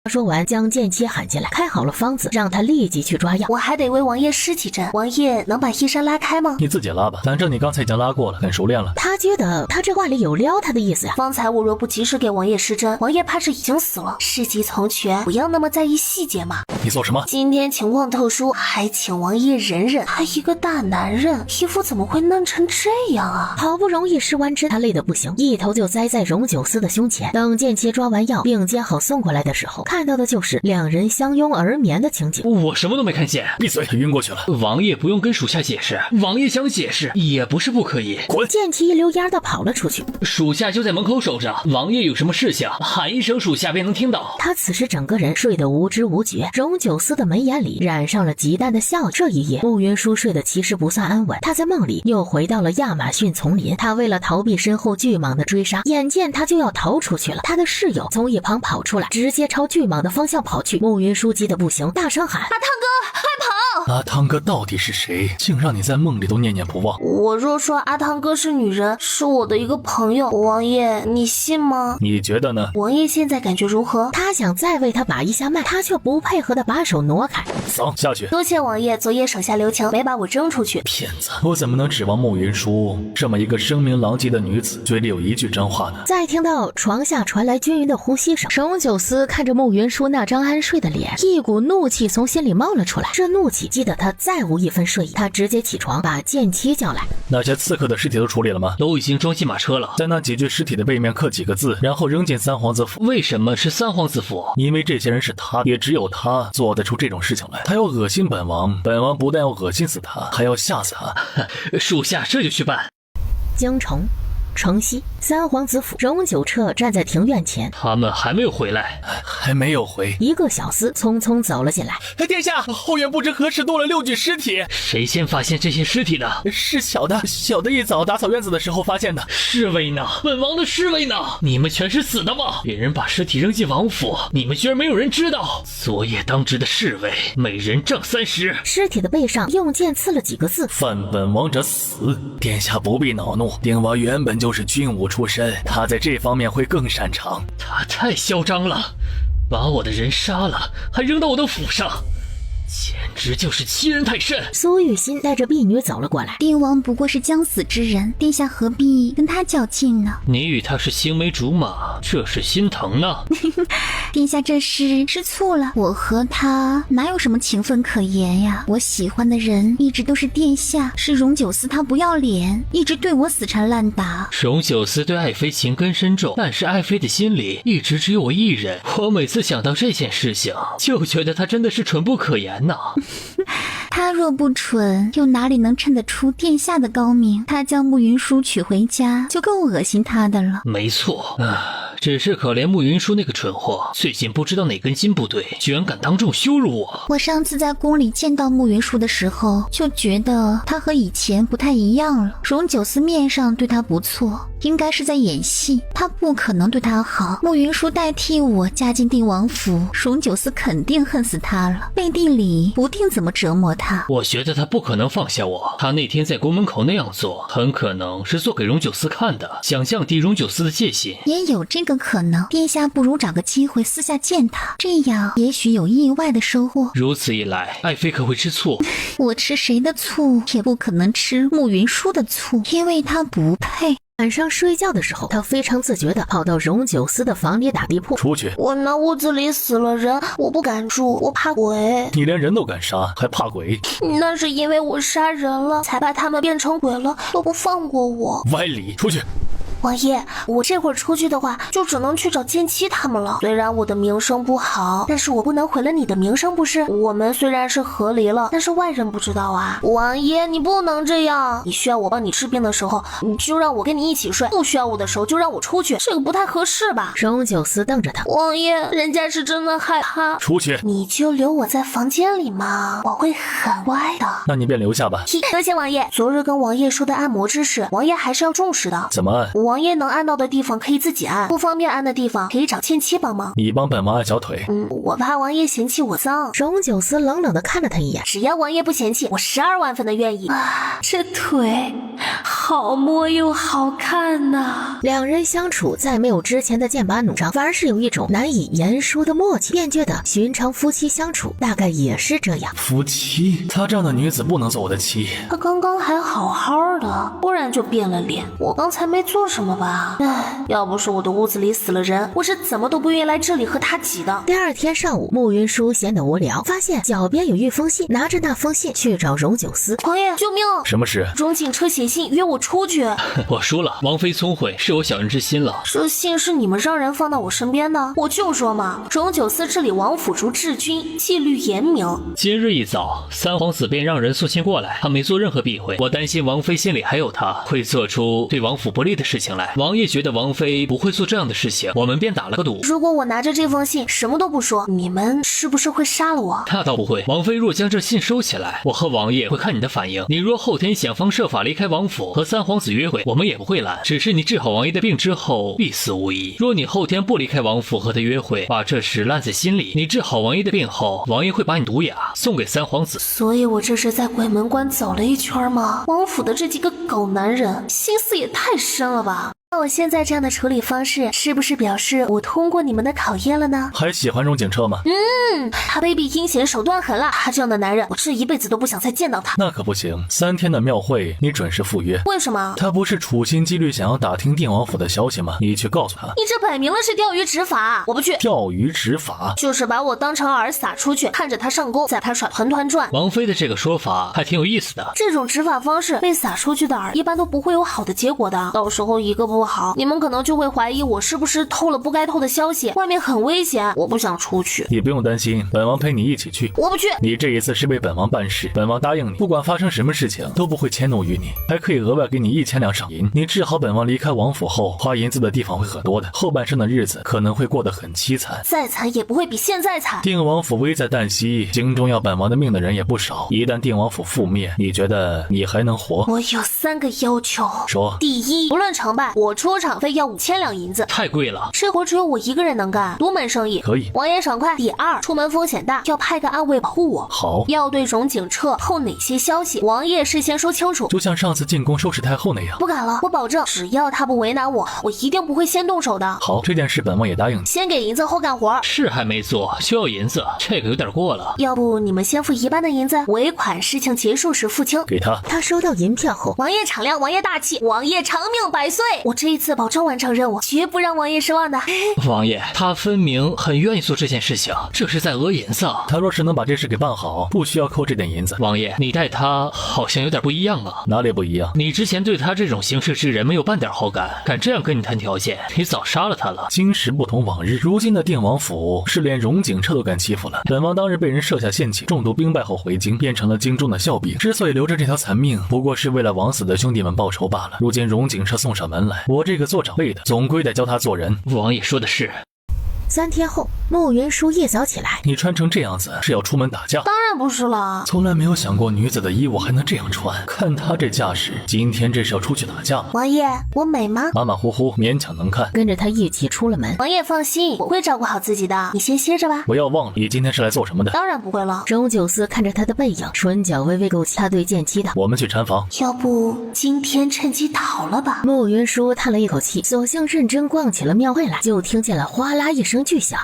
Speaker 1: 说完，将剑妻喊进来，开好了方子，让他立即去抓药。
Speaker 3: 我还得为王爷施几针，王爷能把衣衫拉开吗？
Speaker 2: 你自己拉吧，反正你刚才已经拉过了，很熟练了。
Speaker 1: 他觉得他这话里有撩他的意思呀。
Speaker 3: 方才我若不及时给王爷施针，王爷怕是已经死了。事急从权，不要那么在意细节嘛。
Speaker 2: 你做什么？
Speaker 3: 今天情况特殊，还请王爷忍忍。他一个大男人，皮肤怎么会嫩成这样啊？
Speaker 1: 好不容易施完针，他累得不行，一头就栽在荣九思的胸前。等剑妻抓完药并接好送过来的时候，看到的就是两人相拥而眠的情景。
Speaker 4: 我什么都没看见。
Speaker 2: 闭嘴！他晕过去了。
Speaker 4: 王爷不用跟属下解释，王爷想解释也不是不可以。
Speaker 2: 滚！
Speaker 1: 剑妻一溜烟的跑了出去，
Speaker 4: 属下就在门口守着，王爷有什么事情喊一声，属下便能听到。
Speaker 1: 他此时整个人睡得无知无觉。荣九思的眉眼里染上了极淡的笑意。这一夜，慕云舒睡得其实不算安稳，他在梦里又回到了亚马逊丛林。他为了逃避身后巨蟒的追杀，眼见他就要逃出去了，他的室友从一旁跑出来，直接朝巨蟒的方向跑去。慕云舒急得不行，大声喊：“
Speaker 3: 阿汤哥，快跑！”
Speaker 2: 阿汤哥到底是谁？竟让你在梦里都念念不忘。
Speaker 3: 我若说阿汤哥是女人，是我的一个朋友，王爷你信吗？
Speaker 2: 你觉得呢？
Speaker 3: 王爷现在感觉如何？
Speaker 1: 他想再为他把一下脉，他却不配合的把手挪开。
Speaker 2: 桑，下去。
Speaker 3: 多谢王爷，昨夜手下留情，没把我扔出去。
Speaker 2: 骗子！我怎么能指望慕云舒这么一个声名狼藉的女子嘴里有一句真话呢？
Speaker 1: 再听到床下传来均匀的呼吸声，荣九思看着慕云舒那张安睡的脸，一股怒气从心里冒了出来。这怒气激得他再无一分睡意，他直接起床把剑妻叫来。
Speaker 2: 那些刺客的尸体都处理了吗？
Speaker 4: 都已经装进马车了，
Speaker 2: 在那几具尸体的背面刻几个字，然后扔进三皇子府。
Speaker 4: 为什么是三皇子府？
Speaker 2: 因为这些人是他，也只有他做得出这种事情来。他要恶心本王，本王不但要恶心死他，还要吓死他。
Speaker 4: 属下这就去办。
Speaker 1: 京城城西三皇子府，荣九彻站在庭院前，
Speaker 4: 他们还没有回来。
Speaker 2: 还没有回。
Speaker 1: 一个小厮匆匆走了进来。
Speaker 6: 殿下，后院不知何时多了6具尸体。
Speaker 4: 谁先发现这些尸体的？
Speaker 6: 是小的一早打扫院子的时候发现的。
Speaker 4: 侍卫呢？本王的侍卫呢？你们全是死的吗？别人把尸体扔进王府，你们居然没有人知道。昨夜当值的侍卫，每人杖30。
Speaker 1: 尸体的背上用剑刺了几个字：
Speaker 2: 犯本王者死。殿下不必恼怒，定王原本就是军武出身，他在这方面会更擅长。
Speaker 4: 他太嚣张了，把我的人杀了，还扔到我的府上，简直就是欺人太甚。
Speaker 1: 苏玉心带着婢女走了过来。
Speaker 7: 帝王不过是将死之人，殿下何必跟他较劲呢？
Speaker 4: 你与他是青梅竹马，这是心疼呢。
Speaker 7: 殿下这是吃醋了，我和他哪有什么情分可言呀？我喜欢的人一直都是殿下，是荣九思他不要脸，一直对我死缠烂打。
Speaker 4: 荣九思对爱妃情根深重，但是爱妃的心里一直只有我一人。我每次想到这件事情，就觉得他真的是蠢不可言呐。
Speaker 7: 他若不蠢，又哪里能衬得出殿下的高明？他将慕云舒娶回家，就够恶心他的了。
Speaker 4: 没错，只是可怜慕云舒那个蠢货，最近不知道哪根筋不对，居然敢当众羞辱我。
Speaker 7: 我上次在宫里见到慕云舒的时候，就觉得他和以前不太一样了。荣九思面上对他不错，应该是在演戏，他不可能对他好。慕云舒代替我嫁进定王府，荣九思肯定恨死他了，背地里不定怎么折磨他。
Speaker 4: 我觉得他不可能放下我，他那天在宫门口那样做，很可能是做给荣九思看的，想降低荣九思的戒心。
Speaker 7: 也有这个可能，殿下不如找个机会私下见他，这样也许有意外的收获。
Speaker 4: 如此一来，爱妃可会吃醋。
Speaker 7: 我吃谁的醋，也不可能吃慕云舒的醋，因为他不配。
Speaker 1: 晚上睡觉的时候，他非常自觉地跑到荣九思的房里打地铺。
Speaker 2: 出去！
Speaker 3: 我那屋子里死了人，我不敢住，我怕鬼。
Speaker 2: 你连人都敢杀，还怕鬼？
Speaker 3: 那是因为我杀人了，才把他们变成鬼了，都不放过我。
Speaker 2: 歪理！出去！
Speaker 3: 王爷，我这会儿出去的话，就只能去找剑妻他们了。虽然我的名声不好，但是我不能毁了你的名声，不是？我们虽然是和离了，但是外人不知道啊。王爷，你不能这样。你需要我帮你治病的时候，你就让我跟你一起睡；不需要我的时候，就让我出去。这个不太合适吧？
Speaker 1: 荣九思瞪着他。
Speaker 3: 王爷，人家是真的害怕。
Speaker 2: 出去！
Speaker 3: 你就留我在房间里嘛，我会很乖的。
Speaker 2: 那你便留下吧。
Speaker 3: 多谢王爷。昨日跟王爷说的按摩之事，王爷还是要重视的。
Speaker 2: 怎么按？
Speaker 3: 王爷能按到的地方可以自己按，不方便按的地方可以找倩妻帮忙。
Speaker 2: 你帮本王按小腿。
Speaker 3: 我怕王爷嫌弃我脏。
Speaker 1: 荣九思冷冷地看了他一眼，
Speaker 3: 只要王爷不嫌弃，我12万分的愿意。这腿好摸又好看呐。
Speaker 1: 两人相处再没有之前的剑拔弩张，反而是有一种难以言说的默契，便觉得寻常夫妻相处大概也是这样。
Speaker 2: 夫妻？她这样的女子不能做我的妻。
Speaker 3: 她刚刚还好好的，突然就变了脸。我刚才没做什么吧？要不是我的屋子里死了人，我是怎么都不愿意来这里和她挤的。
Speaker 1: 第二天上午，慕云舒闲得无聊，发现脚边有一封信，拿着那封信去找荣九思。
Speaker 3: 王爷，救命！
Speaker 2: 什么事？
Speaker 3: 荣景彻写信约我出去。
Speaker 4: 我输了，王妃聪慧，是我小人之心了。
Speaker 3: 这信是你们让人放到我身边的，我就说嘛，荣九思这里王府主治军，纪律严明。
Speaker 4: 今日一早，三皇子便让人送信过来，他没做任何避讳。我担心王妃心里还有他，会做出对王府不利的事情来。王爷觉得王妃不会做这样的事情，我们便打了个赌。
Speaker 3: 如果我拿着这封信什么都不说，你们是不是会杀了我？
Speaker 4: 那倒不会，王妃若将这信收起来，我和王爷会看你的反应。你若后天想方设法离开王府和三皇子约会，我们也不会拦，只是你治好王爷的病之后必死无疑。若你后天不离开王府和他约会，把这事烂在心里，你治好王爷的病后，王爷会把你毒哑送给三皇子。
Speaker 3: 所以我这是在鬼门关走了一圈吗？王府的这几个狗男人心思也太深了吧。那我现在这样的处理方式，是不是表示我通过你们的考验了呢？
Speaker 2: 还喜欢荣景彻吗？
Speaker 3: 他卑鄙阴险，手段狠辣。他这样的男人，我这一辈子都不想再见到他。
Speaker 2: 那可不行，3天的庙会你准时赴约。
Speaker 3: 为什么？
Speaker 2: 他不是处心积虑想要打听定王府的消息吗？你去告诉他。
Speaker 3: 你这摆明了是钓鱼执法，我不去。
Speaker 2: 钓鱼执法
Speaker 3: 就是把我当成饵撒出去，看着他上钩，在拍耍团团转。
Speaker 4: 王妃的这个说法还挺有意思的。
Speaker 3: 这种执法方式，被撒出去的饵一般都不会有好的结果的。到时候一个不好，你们可能就会怀疑我是不是透了不该透的消息，外面很危险，我不想出去。
Speaker 2: 你不用担心，本王陪你一起去。
Speaker 3: 我不去。
Speaker 2: 你这一次是为本王办事，本王答应你，不管发生什么事情都不会迁怒于你，还可以额外给你1000两赏银。你治好本王离开王府后，花银子的地方会很多的，后半生的日子可能会过得很凄惨，
Speaker 3: 再惨也不会比现在惨。
Speaker 2: 定王府危在旦夕，京中要本王的命的人也不少，一旦定王府覆灭，你觉得你还能活？
Speaker 3: 我有3个要求。
Speaker 2: 说。
Speaker 3: 第一，不论成败，我出场费要5000两银子。
Speaker 4: 太贵了，
Speaker 3: 这活只有我一个人能干，独门生意。
Speaker 2: 可以。
Speaker 3: 王爷爽快。第二，出门风险大，要派个暗卫保护我。
Speaker 2: 好。
Speaker 3: 要对荣景彻透哪些消息，王爷事先说清楚。
Speaker 2: 就像上次进宫收拾太后那样。
Speaker 3: 不敢了，我保证，只要他不为难我，我一定不会先动手的。
Speaker 2: 好，这件事本王也答应你。
Speaker 3: 先给银子后干活。
Speaker 4: 事还没做就要银子，这个有点过了。
Speaker 3: 要不你们先付1半的银子，尾款事情结束时付清。
Speaker 2: 给他。
Speaker 1: 他收到银票后，
Speaker 3: 王爷敞亮，王爷大气，王爷长命百岁。我这一次保证完成任务，绝不让王爷失望的。
Speaker 4: 王爷，他分明很愿意做这件事情，这是在讹银子。
Speaker 2: 他若是能把这事给办好，不需要扣这点银子。
Speaker 4: 王爷，你待他好像有点不一样啊。
Speaker 2: 哪里不一样？
Speaker 4: 你之前对他这种行事之人没有半点好感，敢这样跟你谈条件，你早杀了他了。
Speaker 2: 今时不同往日，如今的定王府是连荣景彻都敢欺负了。本王当日被人设下陷阱，中毒兵败后回京，变成了京中的笑柄。之所以留着这条残命，不过是为了枉死的兄弟们报仇罢了。如今荣景彻送上门来，我这个做长辈的总归得教他做人。
Speaker 4: 王爷说的是。
Speaker 1: 3天后，慕云舒一早起来，
Speaker 2: 你穿成这样子是要出门打架？
Speaker 3: 当然不是了，
Speaker 2: 从来没有想过女子的衣物还能这样穿，看她这架势，今天这是要出去打架吗？
Speaker 3: 王爷，我美吗？
Speaker 2: 马马虎虎，勉强能看。
Speaker 1: 跟着他一起出了门。
Speaker 3: 王爷放心，我会照顾好自己的，你先歇着吧。
Speaker 2: 不要忘了，你今天是来做什么的？
Speaker 3: 当然不会了。
Speaker 1: 荣九思看着他的背影，唇角微微勾起，他对剑姬道：
Speaker 2: 我们去禅房。
Speaker 3: 要不今天趁机逃了吧？
Speaker 1: 慕云舒叹了一口气，索性认真逛起了庙会来，就听见了哗啦一声巨响。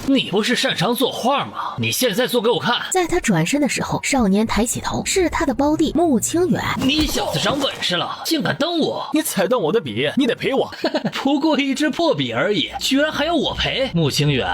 Speaker 4: 你不是擅长作画吗？你现在做给我看。
Speaker 1: 在他转身的时候，少年抬起头，是他的胞弟慕清远。
Speaker 4: 你小子长本事了，竟敢蹬我！
Speaker 2: 你踩断我的笔，你得赔我。
Speaker 4: 不过一支破笔而已，居然还要我赔？慕清远，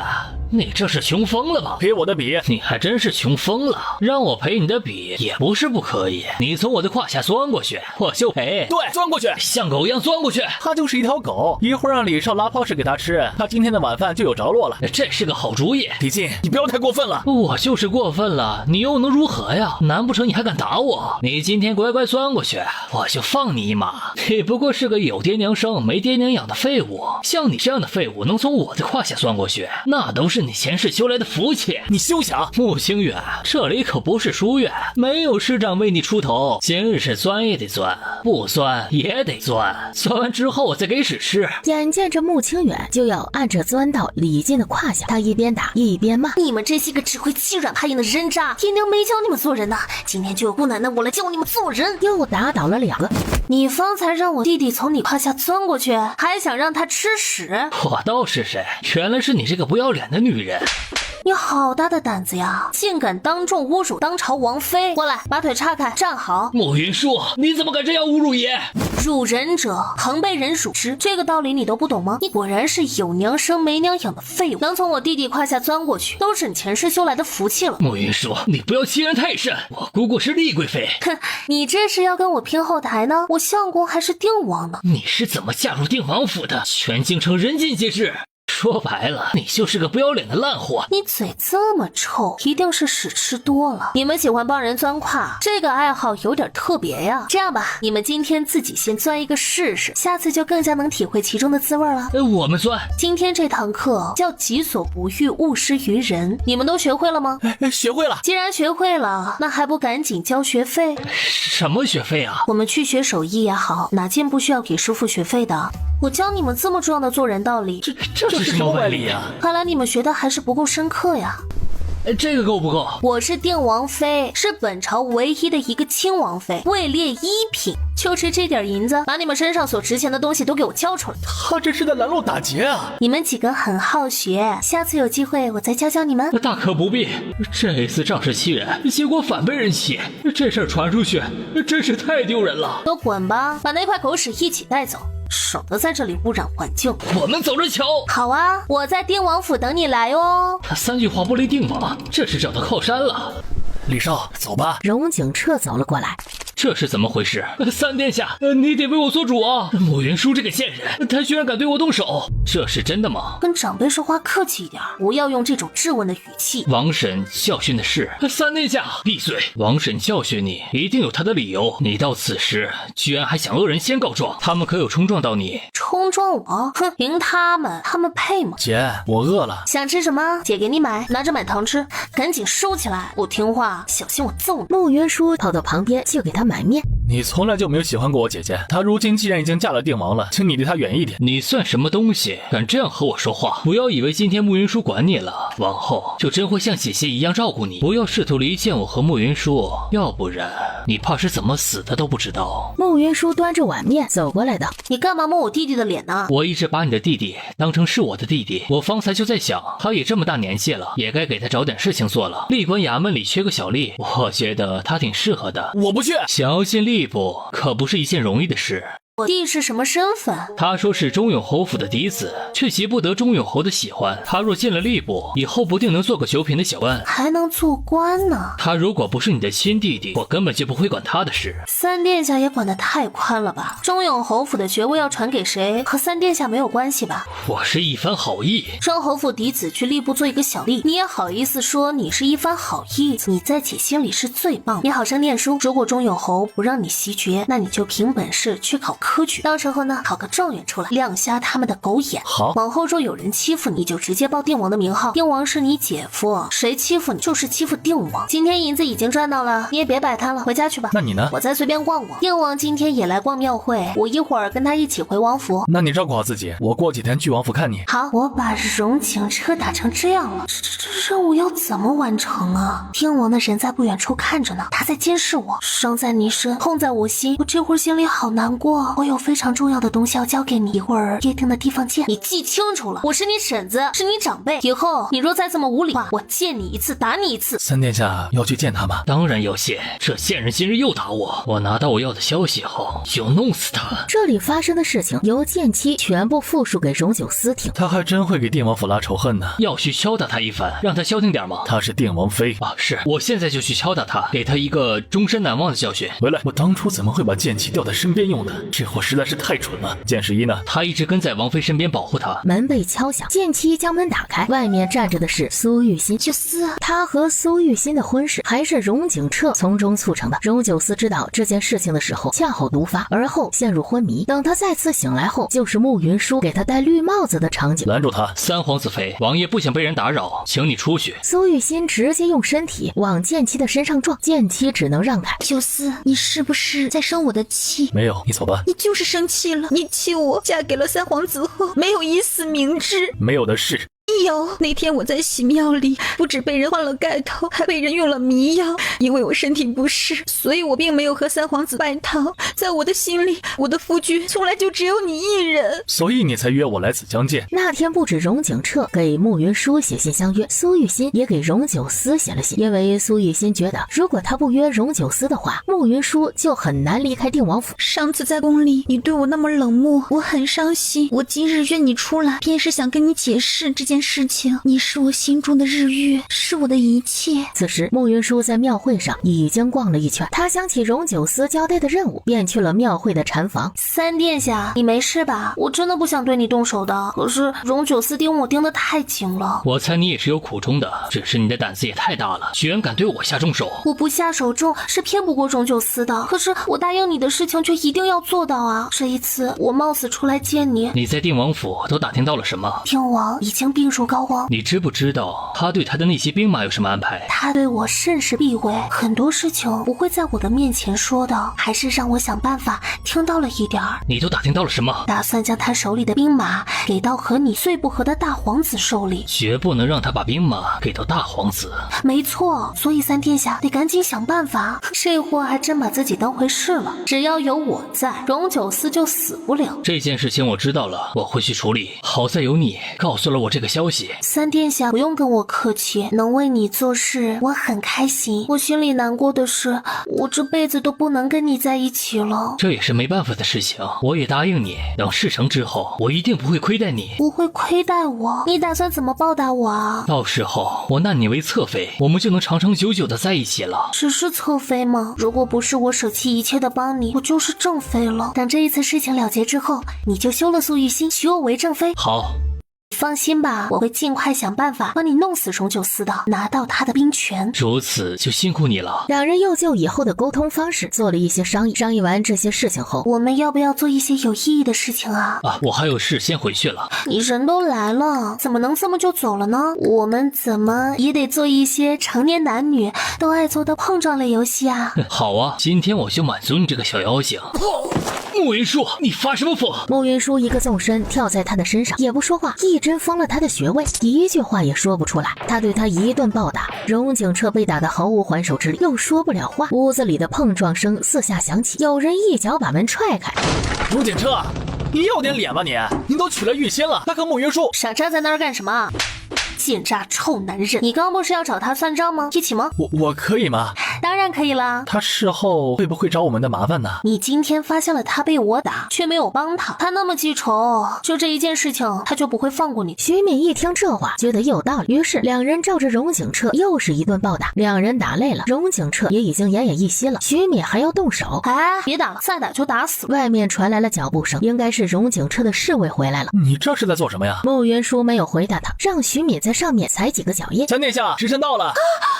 Speaker 4: 你这是穷疯了吧？
Speaker 2: 赔我的笔？
Speaker 4: 你还真是穷疯了。让我赔你的笔也不是不可以，你从我的胯下钻过去，我就赔。
Speaker 2: 对，钻过去，
Speaker 4: 像狗一样钻过去。
Speaker 2: 他就是一条狗，一会儿让李少拉泡屎给他吃，他今天的晚饭就有着落了。
Speaker 4: 这是个好主意。
Speaker 2: 李靖，你不要太过分了。
Speaker 4: 我就是过分了，你又能如何呀？难不成你还敢打我？你今天乖乖钻过去，我就放你一马。你不过是个有爹娘生没爹娘养的废物，像你这样的废物能从我的胯下钻过去，那都是你前世修来的福气。
Speaker 2: 你休想！
Speaker 4: 慕清远，这里可不是书院，没有师长为你出头，今日是钻也得钻，不酸也得钻，钻完之后我再给屎吃。
Speaker 1: 眼见着穆清远就要按着钻到李健的胯下，他一边打一边骂：
Speaker 3: 你们这些个只会欺软怕硬的人渣，爹娘没教你们做人呐！今天就由姑奶奶我来教你们做人。
Speaker 1: 又打倒了2个。
Speaker 3: 你方才让我弟弟从你胯下钻过去，还想让他吃屎？
Speaker 4: 我倒是谁？原来是你这个不要脸的女人！
Speaker 3: 你好大的胆子呀，竟敢当众侮辱当朝王妃！过来，把腿岔开，站好。
Speaker 4: 慕云舒，你怎么敢这样侮辱爷？
Speaker 3: 辱人者恒被人辱之，这个道理你都不懂吗？你果然是有娘生没娘养的废物，能从我弟弟胯下钻过去，都是你前世修来的福气了。
Speaker 4: 慕云舒，你不要欺人太甚，我姑姑是丽贵妃。
Speaker 3: 哼，你这是要跟我拼后台呢？我相公还是定王呢。
Speaker 4: 你是怎么嫁入定王府的？全京城人尽皆知。说白了，你就是个不要脸的烂货。
Speaker 3: 你嘴这么臭，一定是屎吃多了。你们喜欢帮人钻胯，这个爱好有点特别呀。这样吧，你们今天自己先钻一个试试，下次就更加能体会其中的滋味了。
Speaker 4: 我们钻。
Speaker 3: 今天这堂课叫己所不欲，勿施于人，你们都学会了吗？
Speaker 2: 学会了。
Speaker 3: 既然学会了，那还不赶紧交学费？
Speaker 4: 什么学费啊？
Speaker 3: 我们去学手艺也好，哪件不需要给师傅学费的？我教你们这么重要的做人道理，
Speaker 4: 这是什么歪理啊？
Speaker 3: 看来你们学的还是不够深刻呀。
Speaker 4: 这个够不够？
Speaker 3: 我是定王妃，是本朝唯一的一个亲王妃，位列1品。就值这点银子，把你们身上所值钱的东西都给我交出来。
Speaker 2: 他这是在拦路打劫啊！
Speaker 3: 你们几个很好学，下次有机会我再教教你们。
Speaker 4: 大可不必，这次仗势欺人，结果反被人欺，这事儿传出去，真是太丢人了。
Speaker 3: 都滚吧，把那块狗屎一起带走，省得在这里污染环境。
Speaker 4: 我们走着瞧。
Speaker 3: 好啊，我在定王府等你来哦。
Speaker 4: 他3句话不离定王，这是找到靠山了。
Speaker 2: 李少，走吧。
Speaker 1: 荣景撤走了过来。
Speaker 4: 这是怎么回事？三殿下，你得为我做主啊！慕云舒这个贱人，他居然敢对我动手，这是真的吗？
Speaker 3: 跟长辈说话客气一点，不要用这种质问的语气。
Speaker 4: 王婶教训的是三殿下，闭嘴！王婶教训你，一定有他的理由。你到此时居然还想恶人先告状，他们可有冲撞到你？
Speaker 3: 冲撞我？哼，凭他们配吗？
Speaker 2: 姐，我饿了，
Speaker 3: 想吃什么？姐给你买，拿着买糖吃，赶紧收起来！不听话，小心我揍你！
Speaker 1: 慕云舒跑到旁边就给他买面。
Speaker 2: 你从来就没有喜欢过我姐姐，她如今既然已经嫁了定王了，请你离她远一点。
Speaker 4: 你算什么东西，敢这样和我说话？不要以为今天慕云舒管你了，往后就真会像姐姐一样照顾你。不要试图离间我和慕云舒，要不然你怕是怎么死的都不知道。
Speaker 1: 慕云舒端着碗面走过来的，
Speaker 3: 你干嘛摸我弟弟的脸呢？
Speaker 4: 我一直把你的弟弟当成是我的弟弟，我方才就在想，他也这么大年纪了，也该给他找点事情做了。历官衙门里缺个小吏，我觉得他挺适合的。
Speaker 2: 我不去，
Speaker 4: 想要进吏部可不是一件容易的事。
Speaker 3: 我弟是什么身份？
Speaker 4: 他说是中永侯府的嫡子，却极不得中永侯的喜欢。他若进了吏部，以后不定能做个九品的小官，
Speaker 3: 还能做官呢。
Speaker 4: 他如果不是你的亲弟弟，我根本就不会管他的事。
Speaker 3: 三殿下也管得太宽了吧？中永侯府的爵位要传给谁，和三殿下没有关系吧？
Speaker 4: 我是一番好意。
Speaker 3: 庄侯府嫡子去吏部做一个小吏，你也好意思说你是一番好意？你在姐心里是最棒。你好生念书，如果中永侯不让你袭爵，那你就凭本事去考科举，到时候呢考个状元出来，亮瞎他们的狗眼。
Speaker 2: 好，
Speaker 3: 往后若有人欺负你，就直接报定王的名号，定王是你姐夫，谁欺负你就是欺负定王。今天银子已经赚到了，你也别摆摊了，回家去吧。
Speaker 2: 那你呢？
Speaker 3: 我再随便逛逛。定王今天也来逛庙会，我一会儿跟他一起回王府。
Speaker 2: 那你照顾好自己，我过几天去王府看你。
Speaker 3: 好，我把荣景车打成这样了，这任务要怎么完成啊？定王的人在不远处看着呢，他在监视我，伤在你身，痛在我心，我这会儿心里好难过。我有非常重要的东西要交给你，一会儿约定的地方见。你记清楚了，我是你婶子，是你长辈，以后你若再这么无理话，我见你一次打你一次。
Speaker 2: 三殿下要去见他吗？
Speaker 4: 当然要见，这贱人今日又打我，我拿到我要的消息后就弄死他。
Speaker 1: 这里发生的事情由剑妻全部复述给荣九思听，
Speaker 2: 他还真会给定王府拉仇恨呢。
Speaker 4: 要去敲打他一番，让他消停点吗？
Speaker 2: 他是定王妃
Speaker 4: 啊，是我现在就去敲打他，给他一个终身难忘的教训。
Speaker 2: 回来，我当初怎么会把剑妻调在身边用的？这货实在是太蠢了。剑十一呢？
Speaker 4: 他一直跟在王妃身边保护她。
Speaker 1: 门被敲响，剑妻将门打开，外面站着的是苏玉新。
Speaker 7: 九思，
Speaker 1: 他和苏玉新的婚事还是荣景彻从中促成的。荣九思知道这件事情的时候，恰好毒发，而后陷入昏迷。等他再次醒来后，就是慕云舒给他戴绿帽子的场景。
Speaker 2: 拦住他！
Speaker 4: 三皇子妃，王爷不想被人打扰，请你出去。
Speaker 1: 苏玉新直接用身体往剑妻的身上撞，剑妻只能让开。
Speaker 7: 九思，你是不是在生我的气？
Speaker 2: 没有，你走吧。
Speaker 7: 你就是生气了，你气我嫁给了三皇子后没有一丝明智。
Speaker 2: 没有的事。
Speaker 7: 有，那天我在洗庙里，不止被人换了盖头，还被人用了迷药。因为我身体不适，所以我并没有和三皇子拜堂。在我的心里，我的夫君从来就只有你一人，
Speaker 2: 所以你才约我来此相见。
Speaker 1: 那天不止荣景彻给慕云舒写信相约，苏玉新也给荣九思写了信。因为苏玉新觉得，如果他不约荣九思的话，慕云舒就很难离开定王府。
Speaker 7: 上次在宫里，你对我那么冷漠，我很伤心。我今日约你出来，便是想跟你解释这件事情。你是我心中的日月，是我的一切。
Speaker 1: 此时，慕云舒在庙会上已经逛了一圈，他想起荣九思交代的任务，便去了庙会的禅房。
Speaker 3: 三殿下，你没事吧？我真的不想对你动手的，可是荣九思盯我盯得太紧了。
Speaker 4: 我猜你也是有苦衷的，只是你的胆子也太大了，居然敢对我下重手。
Speaker 3: 我不下手重是骗不过荣九思的，可是我答应你的事情却一定要做到啊！这一次我冒死出来见你，
Speaker 4: 你在定王府都打听到了什么？
Speaker 3: 定王已经病入膏肓，
Speaker 4: 你知不知道他对他的那些兵马有什么安排？
Speaker 3: 他对我甚是避讳，很多事情不会在我的面前说的，还是让我想办法听到了一点儿。
Speaker 4: 你都打听到了什么？
Speaker 3: 打算将他手里的兵马给到和你最不合的大皇子手里，
Speaker 4: 绝不能让他把兵马给到大皇子。
Speaker 3: 没错，所以三殿下得赶紧想办法。这货还真把自己当回事了，只要有我在，荣九思就死不了。
Speaker 4: 这件事情我知道了，我会去处理。好在有你告诉了我这个消息。
Speaker 3: 三殿下不用跟我客气，能为你做事我很开心。我心里难过的是，我这辈子都不能跟你在一起了。
Speaker 4: 这也是没办法的事情，我也答应你，等事成之后，我一定不会亏待你。
Speaker 3: 不会亏待我？你打算怎么报答我啊？
Speaker 4: 到时候我纳你为侧妃，我们就能长长久久的在一起了。
Speaker 3: 只是侧妃吗？如果不是我舍弃一切的帮你，我就是正妃了。等这一次事情了结之后，你就休了苏玉心，娶我为正妃。
Speaker 4: 好，
Speaker 3: 放心吧，我会尽快想办法帮你弄死荣九思的，拿到他的兵权。
Speaker 4: 如此就辛苦你了。
Speaker 1: 两人又就以后的沟通方式做了一些商议。商议完这些事情后，
Speaker 3: 我们要不要做一些有意义的事情啊？
Speaker 4: 我还有事先回去了。
Speaker 3: 你人都来了，怎么能这么就走了呢？我们怎么也得做一些成年男女都爱做的碰撞类游戏啊。
Speaker 4: 好啊，今天我就满足你这个小妖精。慕云舒，你发什么疯？
Speaker 1: 慕云舒一个纵身跳在他的身上，也不说话，一针封了他的穴位，一句话也说不出来。他对他一顿暴打，荣景彻被打得毫无还手之力，又说不了话。屋子里的碰撞声四下响起，有人一脚把门踹开。
Speaker 2: 荣景彻，你要点脸吧你？你都娶了玉心了，还和慕云舒
Speaker 3: 傻站在那儿干什么？奸诈臭男人！你刚不是要找他算账吗？一起吗？
Speaker 2: 我可以吗？
Speaker 3: 当然可以啦。
Speaker 2: 他事后会不会找我们的麻烦呢？
Speaker 3: 你今天发现了他被我打，却没有帮他，他那么记仇，就这一件事情，他就不会放过你。
Speaker 1: 徐敏一听这话，觉得有道理，于是两人照着荣景彻又是一顿暴打。两人打累了，荣景彻也已经奄奄一息了，徐敏还要动手。
Speaker 3: 哎，别打了，再打就打死了。
Speaker 1: 外面传来了脚步声，应该是荣景彻的侍卫回来了。
Speaker 2: 你这是在做什么呀？
Speaker 1: 慕云舒没有回答他，让徐敏在上面踩几个脚印。
Speaker 2: 三殿下，时辰到了。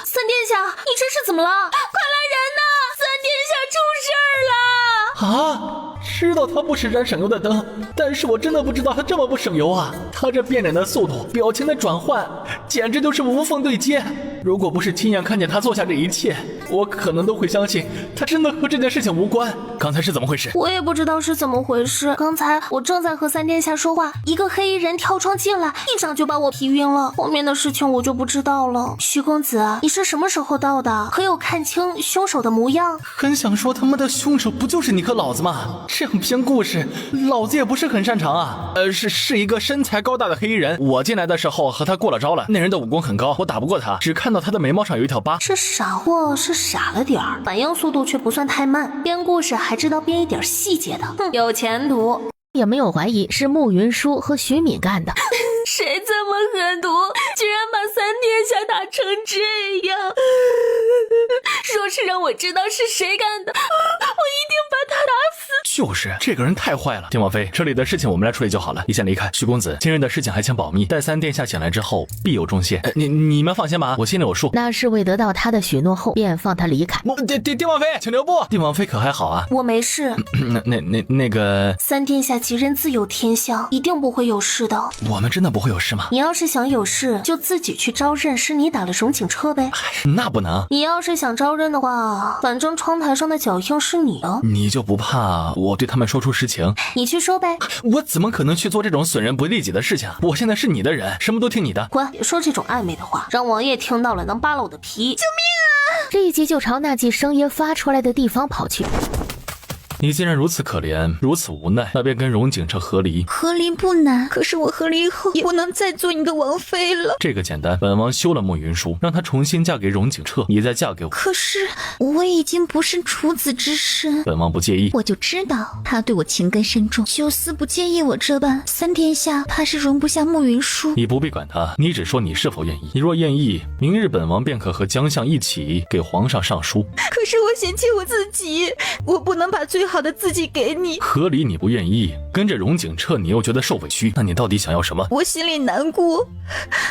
Speaker 3: 三殿下，你这是怎么了？快来人呐！三殿下出事儿了！
Speaker 2: 啊！知道他不是燃省油的灯，但是我真的不知道他这么不省油啊！他这变脸的速度，表情的转换，简直就是无缝对接。如果不是亲眼看见他做下这一切，我可能都会相信他真的和这件事情无关。刚才是怎么回事？
Speaker 3: 我也不知道是怎么回事。刚才我正在和三殿下说话，一个黑衣人跳窗进来，一掌就把我劈晕了。后面的事情我就不知道了。徐公子，你是什么时候到的？可有看清凶手的模样？
Speaker 2: 很想说他们的凶手不就是你和老子吗？这样编故事，老子也不是很擅长啊。是一个身材高大的黑衣人。我进来的时候和他过了招了，那人的武功很高，我打不过他，只看到他的眉毛上有一条疤。
Speaker 3: 这傻货是傻了点儿，反应速度却不算太慢，编故事还知道编一点细节的，有前途。
Speaker 1: 也没有怀疑是慕云舒和徐敏干的。
Speaker 3: 谁这么狠毒，居然把三殿下打成这样？若是让我知道是谁干的，我一定把他打死。
Speaker 2: 就是这个人太坏了。丁王妃，这里的事情我们来处理就好了，你先离开。徐公子，今日的事情还请保密，待三殿下醒来之后必有重谢。你们放心吧，我心里有数。
Speaker 1: 那侍卫得到他的许诺后，便放他离开。
Speaker 2: 丁王妃，请留步。丁王妃可还好啊？
Speaker 3: 我没事。
Speaker 2: 那个，
Speaker 3: 三殿下吉人自有天相，一定不会有事的。
Speaker 2: 我们真的不会有事吗？
Speaker 3: 你要是想有事，就自己去招认是你打了荣景彻呗。
Speaker 2: 那不能。
Speaker 3: 你要是想招认的话，反正窗台上的脚印是你的。
Speaker 2: 你就不怕我对他们说出实情？
Speaker 3: 你去说呗。
Speaker 2: 我怎么可能去做这种损人不利己的事情？我现在是你的人，什么都听你的。
Speaker 3: 滚！别说这种暧昧的话，让王爷听到了能扒了我的皮。救命啊！
Speaker 1: 这一集就朝那记声音发出来的地方跑去。
Speaker 2: 你既然如此可怜，如此无奈，那便跟荣景彻和离。
Speaker 7: 和离不难，可是我和离后也不能再做你的王妃了。
Speaker 2: 这个简单，本王休了慕云舒，让她重新嫁给荣景彻，你再嫁给我。
Speaker 7: 可是我已经不是处子之身，
Speaker 2: 本王不介意。
Speaker 7: 我就知道他对我情根深重，九思不介意我这般，三殿下怕是容不下慕云舒。
Speaker 2: 你不必管他，你只说你是否愿意。你若愿意，明日本王便可和江相一起给皇上上书。
Speaker 7: 可是我嫌弃我自己，我不能把最好的自己给你。
Speaker 2: 和离你不愿意，跟着荣景彻你又觉得受委屈，那你到底想要什么？
Speaker 7: 我心里难过，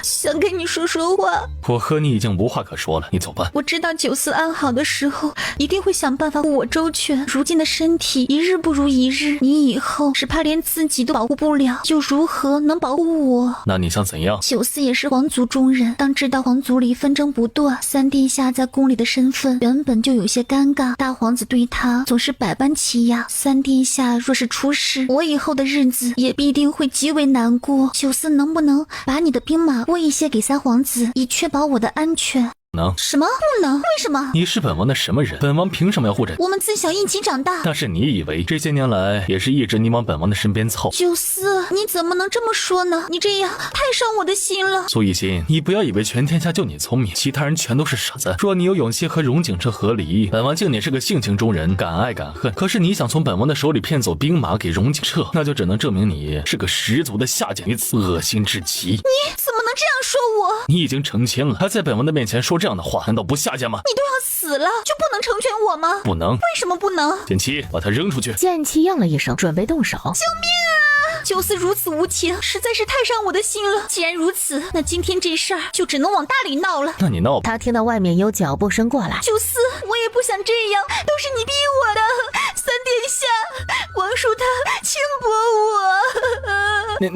Speaker 7: 想跟你说说话。
Speaker 2: 我和你已经无话可说了，你走吧。
Speaker 7: 我知道九思安好的时候一定会想办法护我周全，如今的身体一日不如一日，你以后只怕连自己都保护不了，又如何能保护我？
Speaker 2: 那你想怎样？
Speaker 7: 九思也是皇族中人，当知道皇族里纷争不断，三殿下在宫里的身份原本就有些尴尬，大皇子对他总是百般欺压，三殿下若是出事，我以后的日子也必定会极为难过。九思能不能把你的兵马拨一些给三皇子，以确保我的安全？
Speaker 2: 能。
Speaker 7: 什么不能？为什么？
Speaker 2: 你是本王的什么人？本王凭什么要护着你？
Speaker 7: 我们自小一起长大。
Speaker 2: 但是你以为这些年来也是一直你往本王的身边凑？
Speaker 7: 九思，你怎么能这么说呢？你这样太伤我的心了。
Speaker 2: 苏一心，你不要以为全天下就你聪明，其他人全都是傻子。若你有勇气和荣景彻和离，本王敬你是个性情中人，敢爱敢恨。可是你想从本王的手里骗走兵马给荣景彻，那就只能证明你是个十足的下贱女子，恶心至极。
Speaker 7: 你怎么能这样说我？
Speaker 2: 你已经成亲了，还在本王的面前说这样的话，难道不下贱吗？
Speaker 7: 你都要死了，就不能成全我吗？
Speaker 2: 不能。
Speaker 7: 为什么不能？
Speaker 2: 简七，把他扔出去。
Speaker 1: 剑气应了一声，准备动手。
Speaker 7: 救命啊！九思如此无情，实在是太伤我的心了。既然如此，那今天这事儿就只能往大里闹了。
Speaker 2: 那你闹吧。
Speaker 1: 他听到外面有脚步声过来。
Speaker 7: 九思，我也不想这样，都是你逼我的。三殿下，王叔他轻薄我。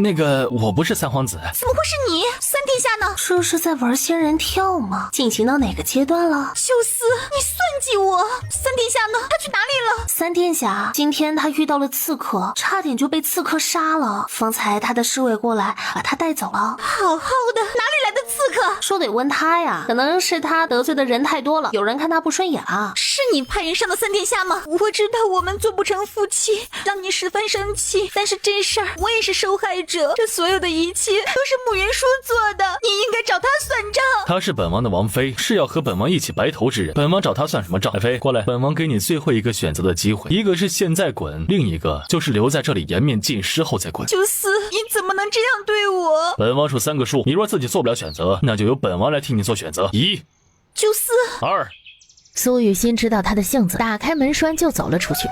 Speaker 2: 那个，我不是三皇子。
Speaker 7: 怎么会是你？三殿下呢？
Speaker 3: 这是在玩仙人跳吗？进行到哪个阶段了？
Speaker 7: 九思，你算计我！三殿下呢？他去哪里了？
Speaker 3: 三殿下，今天他遇到了刺客，差点就被刺客杀了。方才他的侍卫过来把他带走了。
Speaker 7: 好好的，哪里来的刺客？
Speaker 3: 说得问他呀，可能是他得罪的人太多了，有人看他不顺眼啊。
Speaker 7: 是你派人上的三殿下吗？我知道我们做不成夫妻，让你十分生气，但是这事儿我也是受害者，这所有的一切都是慕云舒做的，你应该找他算账。
Speaker 2: 她是本王的王妃，是要和本王一起白头之人，本王找她算什么账？爱妃，过来，本王给你最后一个选择的机会，一个是现在滚，另一个就是留在这里颜面尽失后再滚。
Speaker 7: 九思，你怎么能这样对我？
Speaker 2: 本王数3个数，你若自己做不了选择，那就由本王来替你做选择。1、
Speaker 7: 九思
Speaker 2: 2。
Speaker 1: 苏雨欣知道他的性子，打开门栓就走了出去。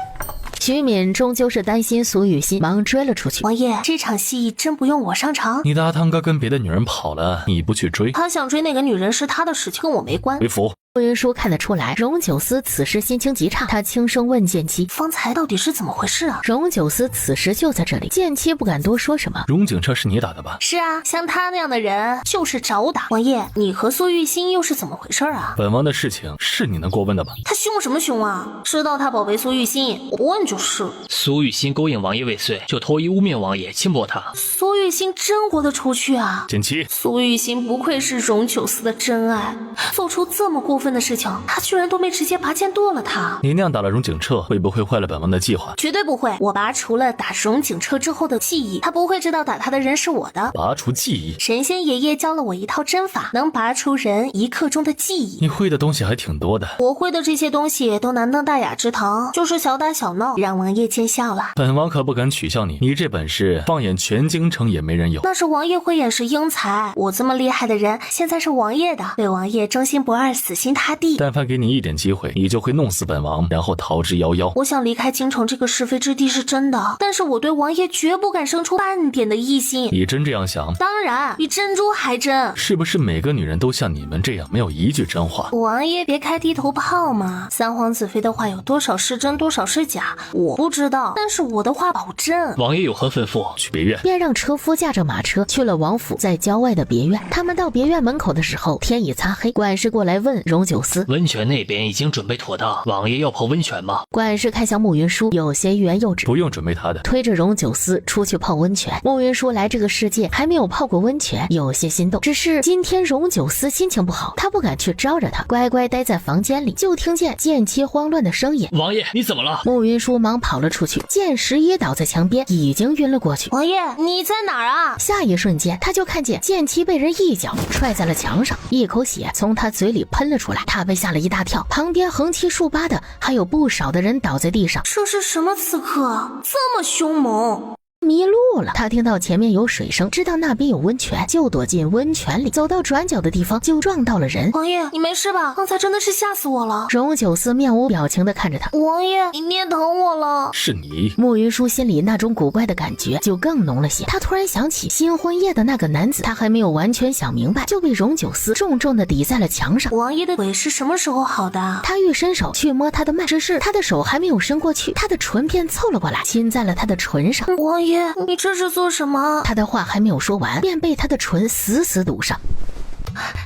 Speaker 1: 徐敏终究是担心苏雨欣，忙追了出去。
Speaker 3: 王爷，这场戏真不用我上场？
Speaker 2: 你的阿汤哥跟别的女人跑了，你不去追？
Speaker 3: 他想追哪个女人是他的事情，跟我没关。
Speaker 2: 回府。
Speaker 1: 慕云舒看得出来，荣九思此时心情极差，他轻声问剑姬：“
Speaker 3: 方才到底是怎么回事啊？”
Speaker 1: 荣九思此时就在这里，剑姬不敢多说什么。
Speaker 2: 荣景彻是你打的吧？
Speaker 3: 是啊，像他那样的人就是找打。王爷，你和苏玉欣又是怎么回事啊？
Speaker 2: 本王的事情是你能过问的吗？
Speaker 3: 他凶什么凶啊？知道他宝贝苏玉欣，我不问就是。
Speaker 4: 苏玉欣勾引王爷未遂，就投意污蔑王爷，轻薄他。
Speaker 3: 苏玉欣真活得出去啊？
Speaker 2: 简七，
Speaker 3: 苏玉欣不愧是荣九思的真爱，做出这么过分的事情，他居然都没直接拔剑剁了他。
Speaker 2: 你那样打了荣景彻，会不会坏了本王的计划？
Speaker 3: 绝对不会，我拔除了打荣景彻之后的记忆，他不会知道打他的人是我的。
Speaker 2: 拔除记忆？
Speaker 3: 神仙爷爷教了我一套针法，能拔除人1刻钟的记忆。
Speaker 2: 你会的东西还挺多的。
Speaker 3: 我会的这些东西都难登大雅之堂，就是小打小闹，让王爷见笑了。
Speaker 2: 本王可不敢取笑你，你这本事放眼全京城也没人有。
Speaker 3: 那是王爷慧眼识英才，我这么厉害的人，现在是王爷的，对王爷忠心不二，死心塌地。
Speaker 2: 但凡给你一点机会，你就会弄死本王，然后逃之夭夭。
Speaker 3: 我想离开京城这个是非之地是真的，但是我对王爷绝不敢生出半点的异心。
Speaker 2: 你真这样想？
Speaker 3: 当然，比珍珠还真。
Speaker 2: 是不是每个女人都像你们这样，没有一句真话？
Speaker 3: 王爷别开低头炮嘛，三皇子妃的话有多少是真，多少是假，我不知道，但是我的话保证。
Speaker 4: 王爷有何吩咐？
Speaker 2: 去别院。
Speaker 1: 便让车夫驾着马车去了王府在郊外的别院。他们到别院门口的时候，天已擦黑。管事过来问荣九思，
Speaker 4: 温泉那边已经准备妥当，王爷要泡温泉吗？
Speaker 1: 管事看向慕云舒，有些欲言又止，
Speaker 2: 不用准备他的，
Speaker 1: 推着荣九思出去泡温泉。慕云舒来这个世界还没有泡过温泉，有些心动。只是今天荣九思心情不好，他不敢去招惹他，乖乖待在房间里。就听见剑妻慌乱的声音：“
Speaker 4: 王爷，你怎么了？”
Speaker 1: 慕云舒忙跑了出去，见十一倒在墙边，已经晕了过去。
Speaker 3: 王爷，你在哪儿啊？
Speaker 1: 下一瞬间，他就看见剑妻被人一脚踹在了墙上，一口血从他嘴里喷了出来，他被吓了一大跳。旁边横七竖八的还有不少的人倒在地上。
Speaker 3: 这是什么刺客？这么凶猛？
Speaker 1: 迷路了，他听到前面有水声，知道那边有温泉，就躲进温泉里。走到转角的地方，就撞到了人。
Speaker 3: 王爷，你没事吧？刚才真的是吓死我了。
Speaker 1: 荣九思面无表情地看着他。
Speaker 3: 王爷，你捏疼我了。
Speaker 2: 是你。
Speaker 1: 慕云舒心里那种古怪的感觉就更浓了些。他突然想起新婚夜的那个男子，他还没有完全想明白，就被荣九思重重地抵在了墙上。
Speaker 3: 王爷的腿是什么时候好的？
Speaker 1: 他欲伸手去摸他的脉，只是他的手还没有伸过去，他的唇便凑了过来，亲在了他的唇上。
Speaker 3: 王爷，你这是做什么？
Speaker 1: 他的话还没有说完，便被他的唇死死堵上。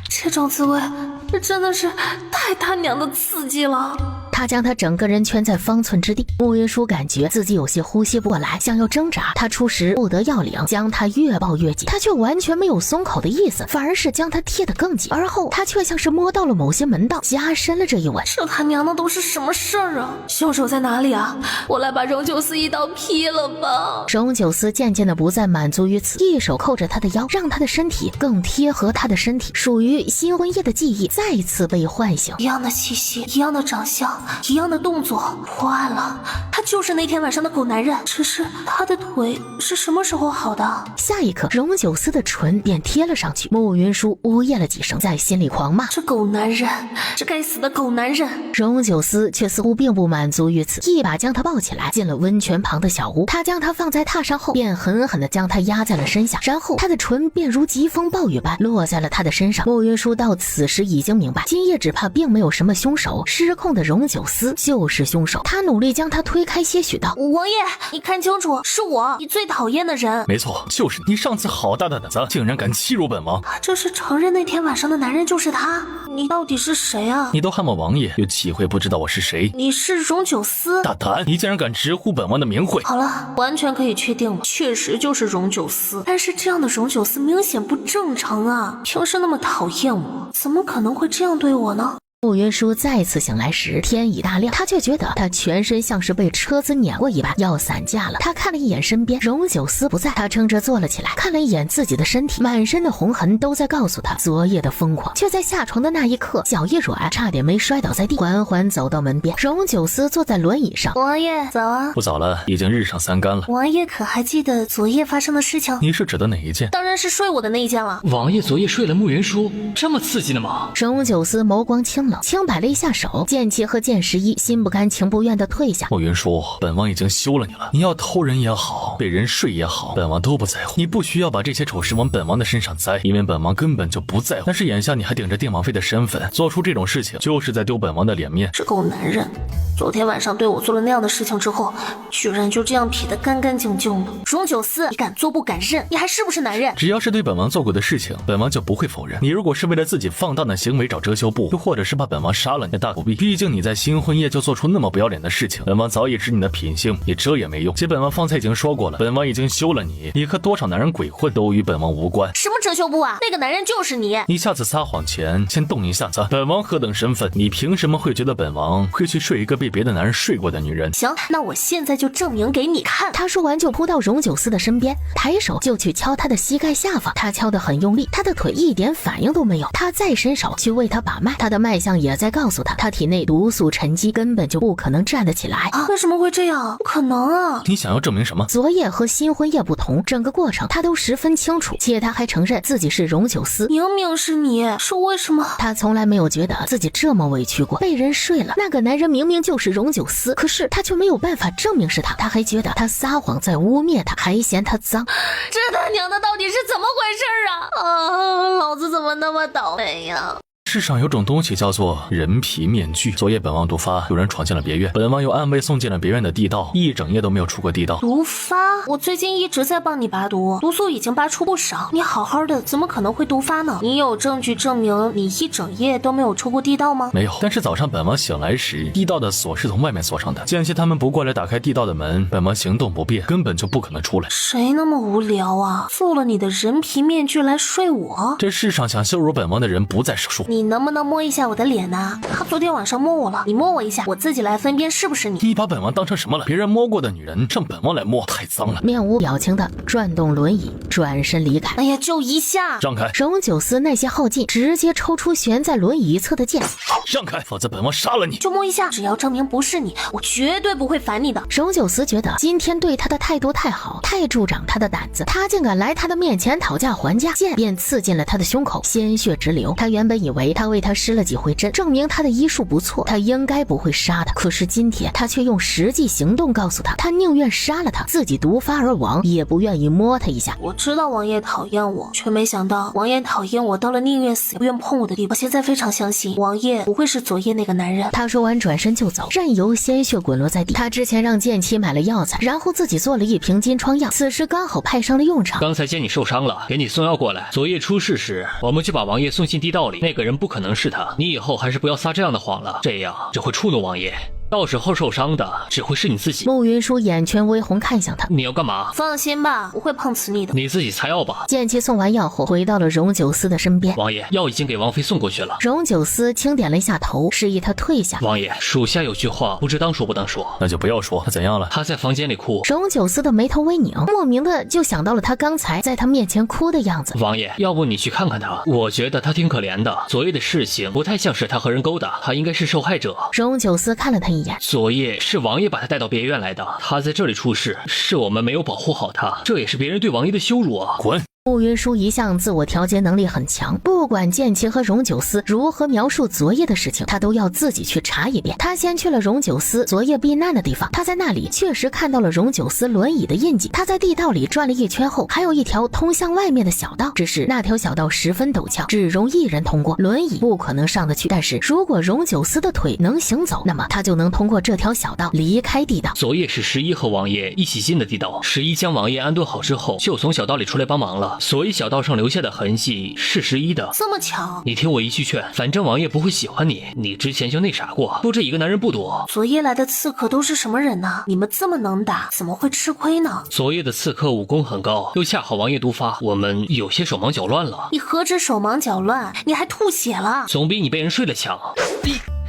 Speaker 3: 这种滋味，这真的是太他娘的刺激了。
Speaker 1: 他将他整个人圈在方寸之地。慕云舒感觉自己有些呼吸不过来，想要挣扎。他出时不得要领，将他越抱越紧，他却完全没有松口的意思，反而是将他贴得更紧。而后他却像是摸到了某些门道，加深了这一吻。
Speaker 3: 这他娘的都是什么事儿啊？凶手在哪里啊？我来把荣九思一刀劈了吧。
Speaker 1: 荣九思渐渐的不再满足于此，一手扣着他的腰，让他的身体更贴合他的身体。属于新婚夜的记忆再次被唤醒，
Speaker 3: 一样的气息，一样的长相，一样的动作。破案了，他就是那天晚上的狗男人，只是他的腿是什么时候好的？
Speaker 1: 下一刻，荣九思的唇便贴了上去。慕云舒呜咽了几声，在心里狂骂：
Speaker 3: 这狗男人，这该死的狗男人！
Speaker 1: 荣九思却似乎并不满足于此，一把将他抱起来，进了温泉旁的小屋。他将他放在榻上后，便狠狠地将他压在了身下，然后他的唇便如疾风暴雨般落在了他的身上。慕云舒到此时已经明白，今夜只怕并没有什么凶手，失控的荣九思就是凶手。他努力将他推开些许道：
Speaker 3: 王爷，你看清楚，是我，你最讨厌的人。
Speaker 2: 没错，就是你。上次好大的胆子，竟然敢欺辱本王。
Speaker 3: 他这是承认那天晚上的男人就是他。你到底是谁啊？
Speaker 2: 你都喊我王爷，又岂会不知道我是谁？
Speaker 3: 你是荣九思。
Speaker 2: 大胆，你竟然敢直呼本王的名讳。
Speaker 3: 好了，完全可以确定了，确实就是荣九思。但是这样的荣九思明显不正常啊，平时那么讨厌我，怎么可能会这样对我呢？
Speaker 1: 慕云舒再次醒来时，天已大亮，他却觉得他全身像是被车子碾过一般，要散架了。他看了一眼身边，荣九思不在，他撑着坐了起来，看了一眼自己的身体，满身的红痕都在告诉他昨夜的疯狂。却在下床的那一刻，脚一软，差点没摔倒在地，缓缓走到门边。荣九思坐在轮椅上。
Speaker 3: 王爷早啊。
Speaker 2: 不早了，已经日上三竿了。
Speaker 3: 王爷可还记得昨夜发生的事情？
Speaker 2: 你是指的哪一件？
Speaker 3: 当然是睡我的那一件了。
Speaker 4: 王爷昨夜睡了慕云舒，这么刺激的吗？
Speaker 1: 荣九思眸光清冷，轻摆了一下手，剑气和剑十一心不甘情不愿地退下。
Speaker 2: 慕云舒，本王已经休了你了，你要偷人也好，被人睡也好，本王都不在乎。你不需要把这些丑事往本王的身上栽，因为本王根本就不在乎。但是眼下你还顶着定王妃的身份做出这种事情，就是在丢本王的脸面。
Speaker 3: 这狗男人昨天晚上对我做了那样的事情之后，居然就这样撇得干干净净的。荣九思，你敢做不敢认，你还是不是男人？
Speaker 2: 只要是对本王做过的事情，本王就不会否认。你如果是为了自己放荡的行为找遮羞布，又或者是把本王杀了，那大不必。毕竟你在新婚夜就做出那么不要脸的事情，本王早已知你的品性，你遮也没用。且本王方才已经说过了，本王已经休了你，你和多少男人鬼混都与本王无关。
Speaker 3: 什么遮羞布啊？那个男人就是你。
Speaker 2: 你下次撒谎前先动一下子，本王何等身份，你凭什么会觉得本王会去睡一个被别的男人睡过的女人？
Speaker 3: 行，那我现在就证明给你看。
Speaker 1: 他说完就扑到荣九思的身边，抬手就去敲他的膝盖下方。他敲得很用力，他的腿一点反应都没有。他再伸手去为他把脉，他的脉象像也在告诉他，他体内毒素沉积，根本就不可能站得起来。
Speaker 3: 为什么会这样？不可能啊！
Speaker 2: 你想要证明什么？
Speaker 1: 昨夜和新婚夜不同，整个过程他都十分清楚，且他还承认自己是荣九思。
Speaker 3: 明明是你，是为什么？
Speaker 1: 他从来没有觉得自己这么委屈过，被人睡了。那个男人明明就是荣九思，可是他却没有办法证明是他，他还觉得他撒谎在污蔑他，还嫌他脏。
Speaker 3: 这他娘的到底是怎么回事啊？老子怎么那么倒霉呀？
Speaker 2: 世上有种东西叫做人皮面具。昨夜本王毒发，有人闯进了别院，本王又暗卫送进了别院的地道，一整夜都没有出过地道。
Speaker 3: 毒发？我最近一直在帮你拔毒，毒素已经拔出不少。你好好的，怎么可能会毒发呢？你有证据证明你一整夜都没有出过地道吗？
Speaker 2: 没有，但是早上本王醒来时，地道的锁是从外面锁上的。见其他们不过来打开地道的门，本王行动不便，根本就不可能出来。
Speaker 3: 谁那么无聊啊？做了你的人皮面具来睡我？
Speaker 2: 这世上想羞辱本王的人不在少数。
Speaker 3: 你能不能摸一下我的脸呢？他昨天晚上摸我了，你摸我一下，我自己来分辨是不是你。
Speaker 2: 你把本王当成什么了？别人摸过的女人让本王来摸，太脏了。
Speaker 1: 面无表情的转动轮椅，转身离开。
Speaker 3: 哎呀，就一下！
Speaker 2: 让开！
Speaker 1: 荣九思那些耗尽，直接抽出悬在轮椅一侧的剑。
Speaker 2: 让开，否则本王杀了你！
Speaker 3: 就摸一下，只要证明不是你，我绝对不会烦你的。
Speaker 1: 荣九思觉得今天对他的态度太好，太助长他的胆子，他竟敢来他的面前讨价还价，剑便刺进了他的胸口，鲜血直流。他原本以为他为他施了几回针，证明他的医术不错，他应该不会杀他。可是今天他却用实际行动告诉他，他宁愿杀了他，自己毒发而亡，也不愿意摸他一下。
Speaker 3: 我知道王爷讨厌我，却没想到王爷讨厌我到了宁愿死也不愿碰我的地步。我现在非常相信王爷不会是昨夜那个男人。
Speaker 1: 他说完转身就走，任由鲜血滚落在地。他之前让剑妻买了药材，然后自己做了一瓶金疮药，此时刚好派上了用场。
Speaker 4: 刚才见你受伤了，给你送药过来。昨夜出事时，我们就把王爷送进地道里，那个人不可能是他。你以后还是不要撒这样的谎了，这样只会触怒王爷。到时候受伤的只会是你自己。
Speaker 1: 慕云舒眼圈微红看向他，
Speaker 4: 你要干嘛？
Speaker 3: 放心吧，不会碰死你的。
Speaker 4: 你自己擦药吧。
Speaker 1: 剑妻送完药后，回到了荣九思的身边。
Speaker 4: 王爷，药已经给王妃送过去了。
Speaker 1: 荣九思轻点了一下头，示意他退下。
Speaker 4: 王爷，属下有句话不知当说不当说。
Speaker 2: 那就不要说。他怎样了？
Speaker 4: 他在房间里哭。
Speaker 1: 荣九思的眉头微拧，莫名的就想到了他刚才在他面前哭的样子。
Speaker 4: 王爷，要不你去看看他，我觉得他挺可怜的。昨夜的事情不太像是他和人勾搭，他应该是受害者。
Speaker 1: 荣九思看了他一眼，
Speaker 4: 昨夜是王爷把他带到别院来的，他在这里出事，是我们没有保护好他，这也是别人对王爷的羞辱啊！
Speaker 2: 滚！
Speaker 1: 慕云舒一向自我调节能力很强，不管剑妻和荣九思如何描述昨夜的事情，他都要自己去查一遍。他先去了荣九思昨夜避难的地方，他在那里确实看到了荣九思轮椅的印记。他在地道里转了一圈后，还有一条通向外面的小道，只是那条小道十分陡峭，只容一人通过，轮椅不可能上得去。但是如果荣九思的腿能行走，那么他就能通过这条小道离开地道。
Speaker 4: 昨夜是11和王爷一起进的地道，11将王爷安顿好之后，就从小道里出来帮忙了。所以小道上留下的痕迹是11的。
Speaker 3: 这么巧？
Speaker 4: 你听我一句劝，反正王爷不会喜欢你，你之前就那啥过，多这一个男人不多。
Speaker 3: 昨夜来的刺客都是什么人呢？你们这么能打，怎么会吃亏呢？
Speaker 4: 昨夜的刺客武功很高，又恰好王爷毒发，我们有些手忙脚乱了。
Speaker 3: 你何止手忙脚乱，你还吐血了，
Speaker 4: 总比你被人睡了强。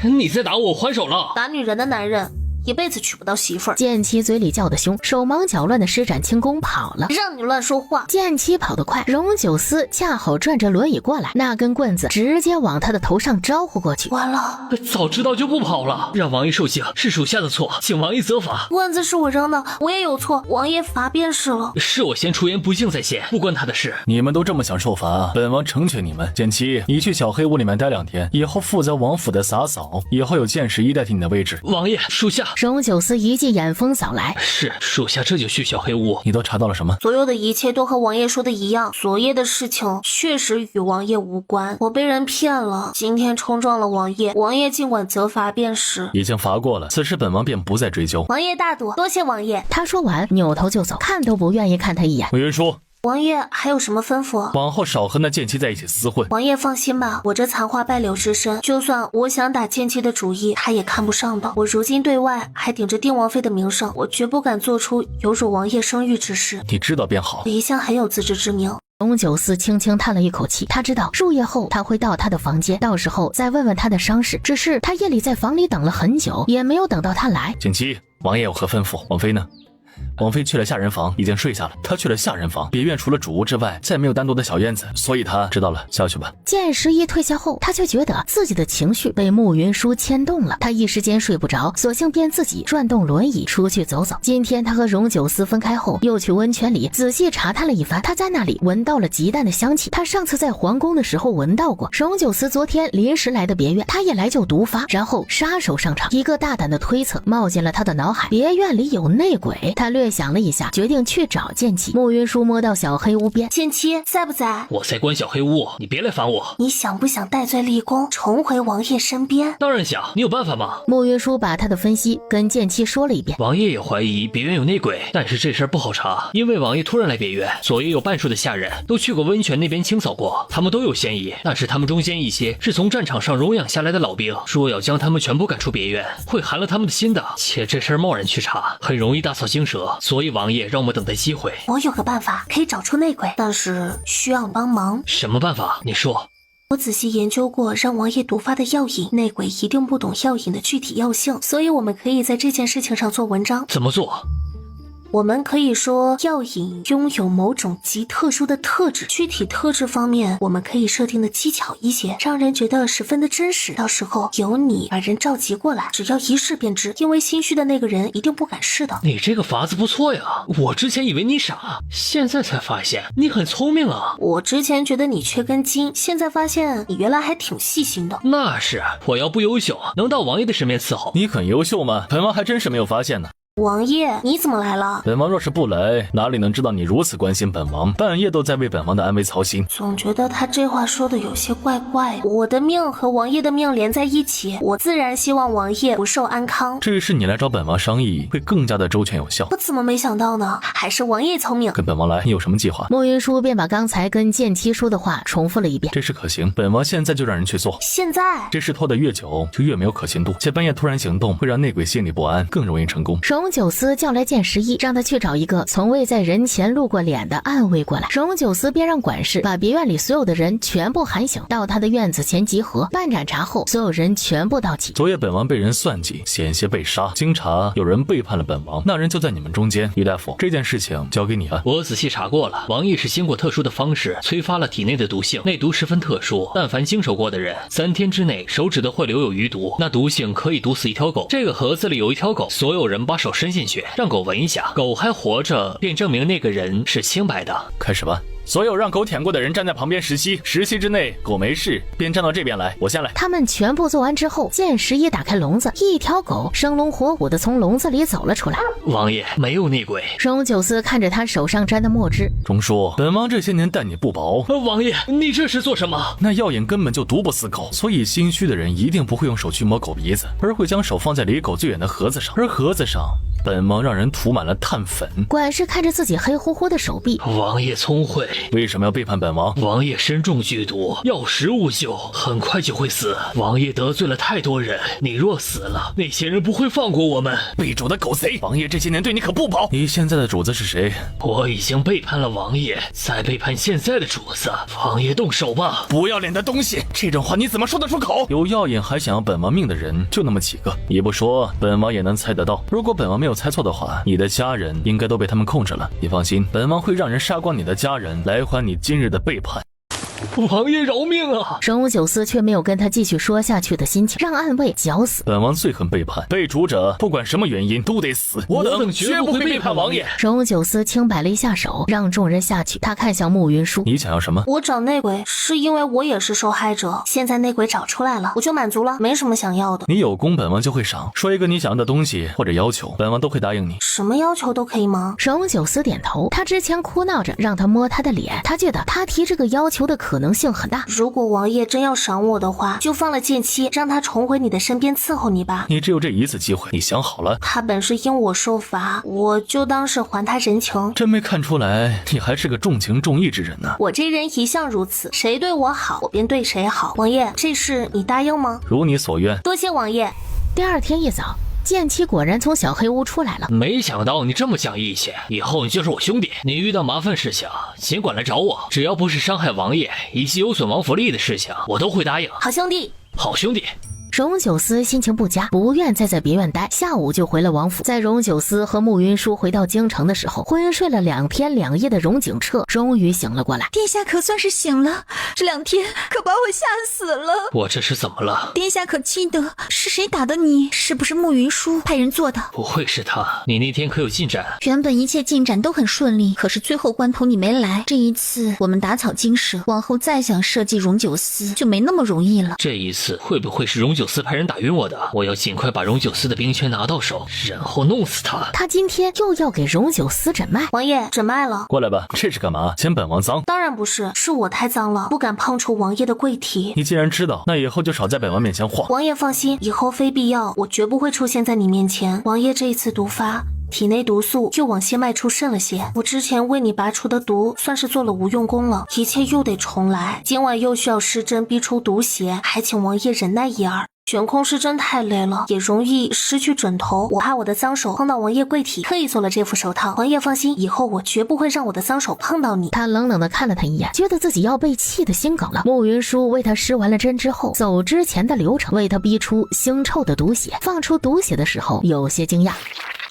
Speaker 4: 你在打我，还手了！
Speaker 3: 打女人的男人一辈子娶不到媳妇儿。
Speaker 1: 剑妻嘴里叫得凶，手忙脚乱的施展轻功跑了。
Speaker 3: 让你乱说话！
Speaker 1: 剑妻跑得快，荣九思恰好转着轮椅过来，那根棍子直接往他的头上招呼过去。
Speaker 3: 完了，
Speaker 4: 早知道就不跑了，让王爷受刑是属下的错，请王爷责罚。
Speaker 3: 棍子是我扔的，我也有错，王爷罚便是了。
Speaker 4: 是我先出言不敬在先，不关他的事。
Speaker 2: 你们都这么想受罚，本王成全你们。剑妻，你去小黑屋里面待2天，以后负责王府的洒扫，以后有剑11代替你的位置。
Speaker 4: 王爷，属下。
Speaker 1: 荣九思一记眼风扫来，
Speaker 4: 是属下这就去小黑屋。
Speaker 2: 你都查到了什么？
Speaker 3: 所有的一切都和王爷说的一样，昨夜的事情确实与王爷无关，我被人骗了，今天冲撞了王爷，王爷尽管责罚便是。
Speaker 2: 已经罚过了，此事本王便不再追究。
Speaker 3: 王爷大度，多谢王爷。
Speaker 1: 他说完扭头就走，看都不愿意看他一眼。
Speaker 2: 慕云舒，
Speaker 3: 王爷还有什么吩咐？
Speaker 2: 往后少和那剑妻在一起厮混。
Speaker 3: 王爷放心吧，我这残花败柳之身，就算我想打剑妻的主意，他也看不上的。我如今对外还顶着定王妃的名声，我绝不敢做出有辱王爷声誉之事。
Speaker 2: 你知道便好。
Speaker 3: 我一向很有自知之明。
Speaker 1: 荣九思轻轻叹了一口气，他知道入夜后他会到他的房间，到时候再问问他的伤势。只是他夜里在房里等了很久，也没有等到他来。
Speaker 2: 剑妻，王爷有何吩咐？王妃呢？王妃去了下人房，已经睡下了。她去了下人房，别院除了主屋之外，再没有单独的小院子，所以她知道了，下去吧。
Speaker 1: 见十一退下后，他却觉得自己的情绪被慕云舒牵动了，他一时间睡不着，索性便自己转动轮椅出去走走。今天他和荣九思分开后，又去温泉里仔细查探了一番，他在那里闻到了极淡的香气，他上次在皇宫的时候闻到过。荣九思昨天临时来的别院，他一来就毒发，然后杀手上场。一个大胆的推测冒进了他的脑海，别院里有内鬼。他略想了一下，决定去找剑姬。慕云舒摸到小黑屋边，
Speaker 3: 剑姬在不在？
Speaker 4: 我在关小黑屋，你别来烦我。
Speaker 3: 你想不想戴罪立功，重回王爷身边？
Speaker 4: 当然想，你有办法吗？
Speaker 1: 慕云舒把他的分析跟剑姬说了一遍。
Speaker 4: 王爷也怀疑别院有内鬼，但是这事儿不好查，因为王爷突然来别院，所以有半数的下人都去过温泉那边清扫过，他们都有嫌疑，但是他们中间一些是从战场上荣养下来的老兵，若要将他们全部赶出别院，会寒了他们的心的，且这事儿贸然去查，很容易大草惊蛇，所以王爷让我们等待机会。
Speaker 3: 我有个办法可以找出内鬼，但是需要帮忙。
Speaker 4: 什么办法？你说。
Speaker 3: 我仔细研究过让王爷毒发的药引，内鬼一定不懂药引的具体药性，所以我们可以在这件事情上做文章。
Speaker 4: 怎么做？
Speaker 3: 我们可以说药引拥有某种极特殊的特质，具体特质方面我们可以设定的技巧一些，让人觉得十分的真实，到时候由你把人召集过来，只要一试便知，因为心虚的那个人一定不敢试的。
Speaker 4: 你这个法子不错呀，我之前以为你傻，现在才发现你很聪明啊。
Speaker 3: 我之前觉得你缺根筋，现在发现你原来还挺细心的。
Speaker 4: 那是，我要不优秀能到王爷的身边伺候。
Speaker 2: 你很优秀吗？本王还真是没有发现呢。
Speaker 3: 王爷，你怎么来了？
Speaker 2: 本王若是不来，哪里能知道你如此关心本王，半夜都在为本王的安危操心。
Speaker 3: 总觉得他这话说的有些怪怪的。我的命和王爷的命连在一起，我自然希望王爷不寿安康。
Speaker 2: 这事你来找本王商议，会更加的周全有效。
Speaker 3: 我怎么没想到呢？还是王爷聪明。
Speaker 2: 跟本王来，你有什么计划？
Speaker 1: 慕云舒便把刚才跟剑姬说的话重复了一遍。
Speaker 2: 这事可行，本王现在就让人去做。
Speaker 3: 现在？
Speaker 2: 这事拖得越久，就越没有可信度，且半夜突然行动，会让内鬼心里不安，更容易成功。
Speaker 1: 荣九思叫来剑十一，让他去找一个从未在人前露过脸的暗卫过来。荣九思便让管事把别院里所有的人全部喊醒，到他的院子前集合。办盏茶后，所有人全部到齐。
Speaker 2: 昨夜本王被人算计，险些被杀，经查有人背叛了本王，那人就在你们中间。于大夫，这件事情交给你了。
Speaker 4: 我仔细查过了，王爷是经过特殊的方式催发了体内的毒性，内毒十分特殊，但凡经手过的人，3天之内手指都会留有余毒，那毒性可以毒死一条狗。这个盒子里有一条狗，所有人把手伸进去，让狗闻一下，狗还活着，便证明那个人是清白的。
Speaker 2: 开始吧。所有让狗舔过的人站在旁边10息，10息之内狗没事便站到这边来，我先来。
Speaker 1: 他们全部做完之后，剑十一打开笼子，一条狗生龙活虎的从笼子里走了出来。
Speaker 4: 王爷，没有内鬼。
Speaker 1: 荣九思看着他手上沾的墨汁，
Speaker 2: 钟叔，本王这些年待你不薄。
Speaker 4: 王爷，你这是做什么？
Speaker 2: 那药引根本就毒不死狗，所以心虚的人一定不会用手去摸狗鼻子，而会将手放在离狗最远的盒子上，而盒子上本王让人涂满了碳粉。
Speaker 1: 管事看着自己黑乎乎的手臂，
Speaker 4: 王爷聪慧，
Speaker 2: 为什么要背叛本王？
Speaker 4: 王爷身中剧毒，药食无救，很快就会死。王爷得罪了太多人，你若死了，那些人不会放过我们。
Speaker 2: 背主的狗贼，王爷这些年对你可不薄。你现在的主子是谁？
Speaker 4: 我已经背叛了王爷，再背叛现在的主子。王爷动手吧！
Speaker 2: 不要脸的东西，这种话你怎么说得出口？有药引还想要本王命的人就那么几个，你不说本王也能猜得到。如果本王没有猜错的话，你的家人应该都被他们控制了。你放心，本王会让人杀光你的家人，来还你今日的背叛。
Speaker 4: 王爷饶命啊！
Speaker 1: 荣九思却没有跟他继续说下去的心情，让暗卫绞死。
Speaker 2: 本王最恨背叛，被主者不管什么原因都得死。我等绝不会背叛王爷。
Speaker 1: 荣九思轻摆了一下手，让众人下去。他看向慕云舒，
Speaker 2: 你想要什么？
Speaker 3: 我找内鬼是因为我也是受害者，现在内鬼找出来了，我就满足了，没什么想要的。
Speaker 2: 你有功，本王就会赏。说一个你想要的东西或者要求，本王都会答应你。
Speaker 3: 什么要求都可以吗？
Speaker 1: 荣九思点头。他之前哭闹着让他摸他的脸，他觉得他提这个要求的可能性很大。
Speaker 3: 如果王爷真要赏我的话，就放了剑妻，让他重回你的身边伺候你吧。
Speaker 2: 你只有这一次机会，你想好了？
Speaker 3: 他本是因我受罚，我就当是还他人情。
Speaker 2: 真没看出来，你还是个重情重义之人呢。
Speaker 3: 我这人一向如此，谁对我好，我便对谁好。王爷，这事你答应吗？
Speaker 2: 如你所愿。
Speaker 3: 多谢王爷。
Speaker 1: 第二天一早，剑妻果然从小黑屋出来了。
Speaker 4: 没想到你这么讲义气，以后你就是我兄弟。你遇到麻烦事情尽管来找我，只要不是伤害王爷以及有损王府利益的事情，我都会答应。
Speaker 3: 好兄弟。
Speaker 4: 好兄弟。
Speaker 1: 荣九思心情不佳，不愿再在别院待，下午就回了王府。在荣九思和慕云舒回到京城的时候，昏睡了2天2夜的荣景彻终于醒了过来。
Speaker 5: 殿下可算是醒了，这2天可把我吓死了。
Speaker 4: 我这是怎么了？
Speaker 5: 殿下可记得是谁打的你？是不是慕云舒派人做的？
Speaker 4: 不会是他？你那天可有进展？
Speaker 7: 原本一切进展都很顺利，可是最后关头你没来。这一次我们打草惊蛇，往后再想设计荣九思就没那么容易了。
Speaker 4: 这一次会不会是荣九思派人打晕我的？我要尽快把荣九思的兵权拿到手，然后弄死他。
Speaker 1: 他今天又要给荣九思诊脉。
Speaker 3: 王爷，诊脉了。
Speaker 2: 过来吧，这是干嘛？嫌本王脏？
Speaker 3: 当然不是，是我太脏了，不敢碰触王爷的贵体。
Speaker 2: 你既然知道，那以后就少在本王面前晃。
Speaker 3: 王爷放心，以后非必要，我绝不会出现在你面前。王爷这一次毒发，体内毒素又往血脉处渗了些，我之前为你拔除的毒算是做了无用功了，一切又得重来。今晚又需要施针逼出毒血，还请王爷忍耐一二。悬空施针太累了，也容易失去准头，我怕我的脏手碰到王爷贵体，特意做了这副手套。王爷放心，以后我绝不会让我的脏手碰到你。
Speaker 1: 他冷冷地看了他一眼，觉得自己要被气得心梗了。慕云舒为他施完了针之后，走之前的流程为他逼出腥臭的毒血，放出毒血的时候有些惊讶。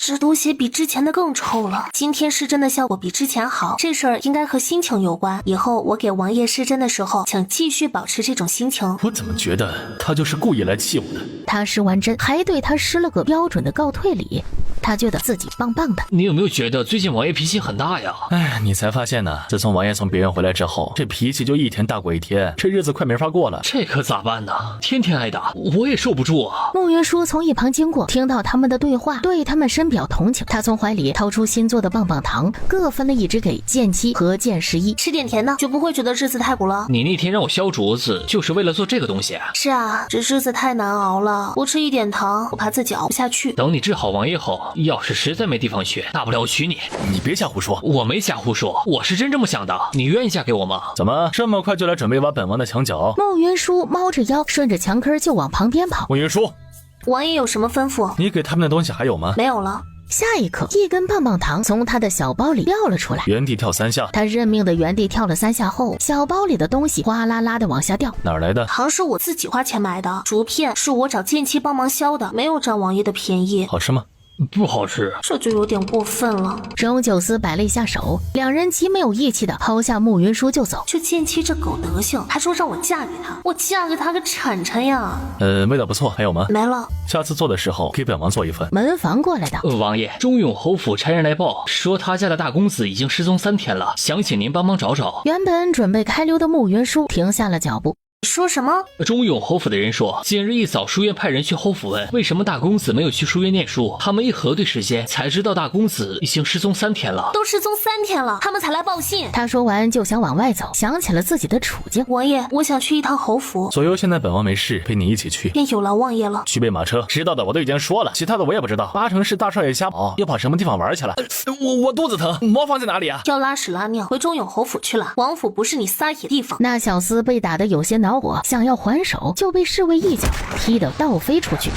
Speaker 3: 这毒血比之前的更臭了，今天施针的效果比之前好，这事儿应该和心情有关。以后我给王爷施针的时候，请继续保持这种心情。
Speaker 2: 我怎么觉得他就是故意来气我的？
Speaker 1: 他施完针，还对他施了个标准的告退礼，他觉得自己棒棒的。
Speaker 4: 你有没有觉得最近王爷脾气很大呀？
Speaker 2: 哎，你才发现呢，自从王爷从别院回来之后，这脾气就一天大过一天，这日子快没法过了。
Speaker 4: 这可咋办呢？天天挨打，我也受不住啊。
Speaker 1: 慕云舒从一旁经过，听到他们的对话，对他们深表同情。他从怀里掏出新做的棒棒糖，各分了一只给剑七和剑11，
Speaker 3: 吃点甜的，就不会觉得日子太苦了。
Speaker 4: 你那天让我削竹子，就是为了做这个东西啊？
Speaker 3: 是啊，这日子太难熬了，不吃一点糖，我怕自己熬不下去。
Speaker 4: 等你治好王爷后，要是实在没地方去，大不了我娶你。
Speaker 2: 你别瞎胡说。
Speaker 4: 我没瞎胡说，我是真这么想的。你愿意嫁给我吗？
Speaker 2: 怎么这么快就来准备挖本王的墙角？
Speaker 1: 慕云舒猫着腰，顺着墙根就往旁边跑。
Speaker 2: 慕云舒，
Speaker 3: 王爷有什么吩咐？
Speaker 2: 你给他们的东西还有吗？
Speaker 3: 没有了。
Speaker 1: 下一刻，一根棒棒糖从他的小包里掉了出来，
Speaker 2: 原地跳3下。
Speaker 1: 他认命的原地跳了3下后，小包里的东西哗啦啦的往下掉。
Speaker 2: 哪儿来的？
Speaker 3: 糖是我自己花钱买的，竹片是我找剑七帮忙削的，没有占王爷的便宜。
Speaker 2: 好吃吗？
Speaker 4: 不好吃，
Speaker 3: 这就有点过分了。
Speaker 1: 荣九思摆了一下手，两人极没有义气的抛下慕云舒就走。
Speaker 3: 就剑七这狗德行，还说让我嫁给他，我嫁给他个铲铲呀！
Speaker 2: 味道不错，还有吗？
Speaker 3: 没了。
Speaker 2: 下次做的时候给本王做一份。
Speaker 1: 门房过来的，
Speaker 4: 王爷，中永侯府差人来报，说他家的大公子已经失踪3天了，想请您帮忙找找。
Speaker 1: 原本准备开溜的慕云舒停下了脚步。
Speaker 3: 说什么？
Speaker 4: 中永侯府的人说，今日一早书院派人去侯府问，为什么大公子没有去书院念书。他们一核对时间，才知道大公子已经失踪3天了。
Speaker 3: 都失踪3天了，他们才来报信。
Speaker 1: 他说完就想往外走，想起了自己的处境。
Speaker 3: 王爷，我想去一趟侯府。
Speaker 2: 左右现在本王没事，陪你一起去。
Speaker 3: 便有劳王爷了。
Speaker 2: 去备马车，知道的我都已经说了，其他的我也不知道。8成是大少爷瞎跑，又跑什么地方玩去了。我肚子疼，魔方在哪里啊？
Speaker 3: 要拉屎拉尿，回中永侯府去了。王府不是你撒野地方。
Speaker 1: 那小厮被打得有些恼火，想要还手，就被侍卫一脚踢得倒飞出去。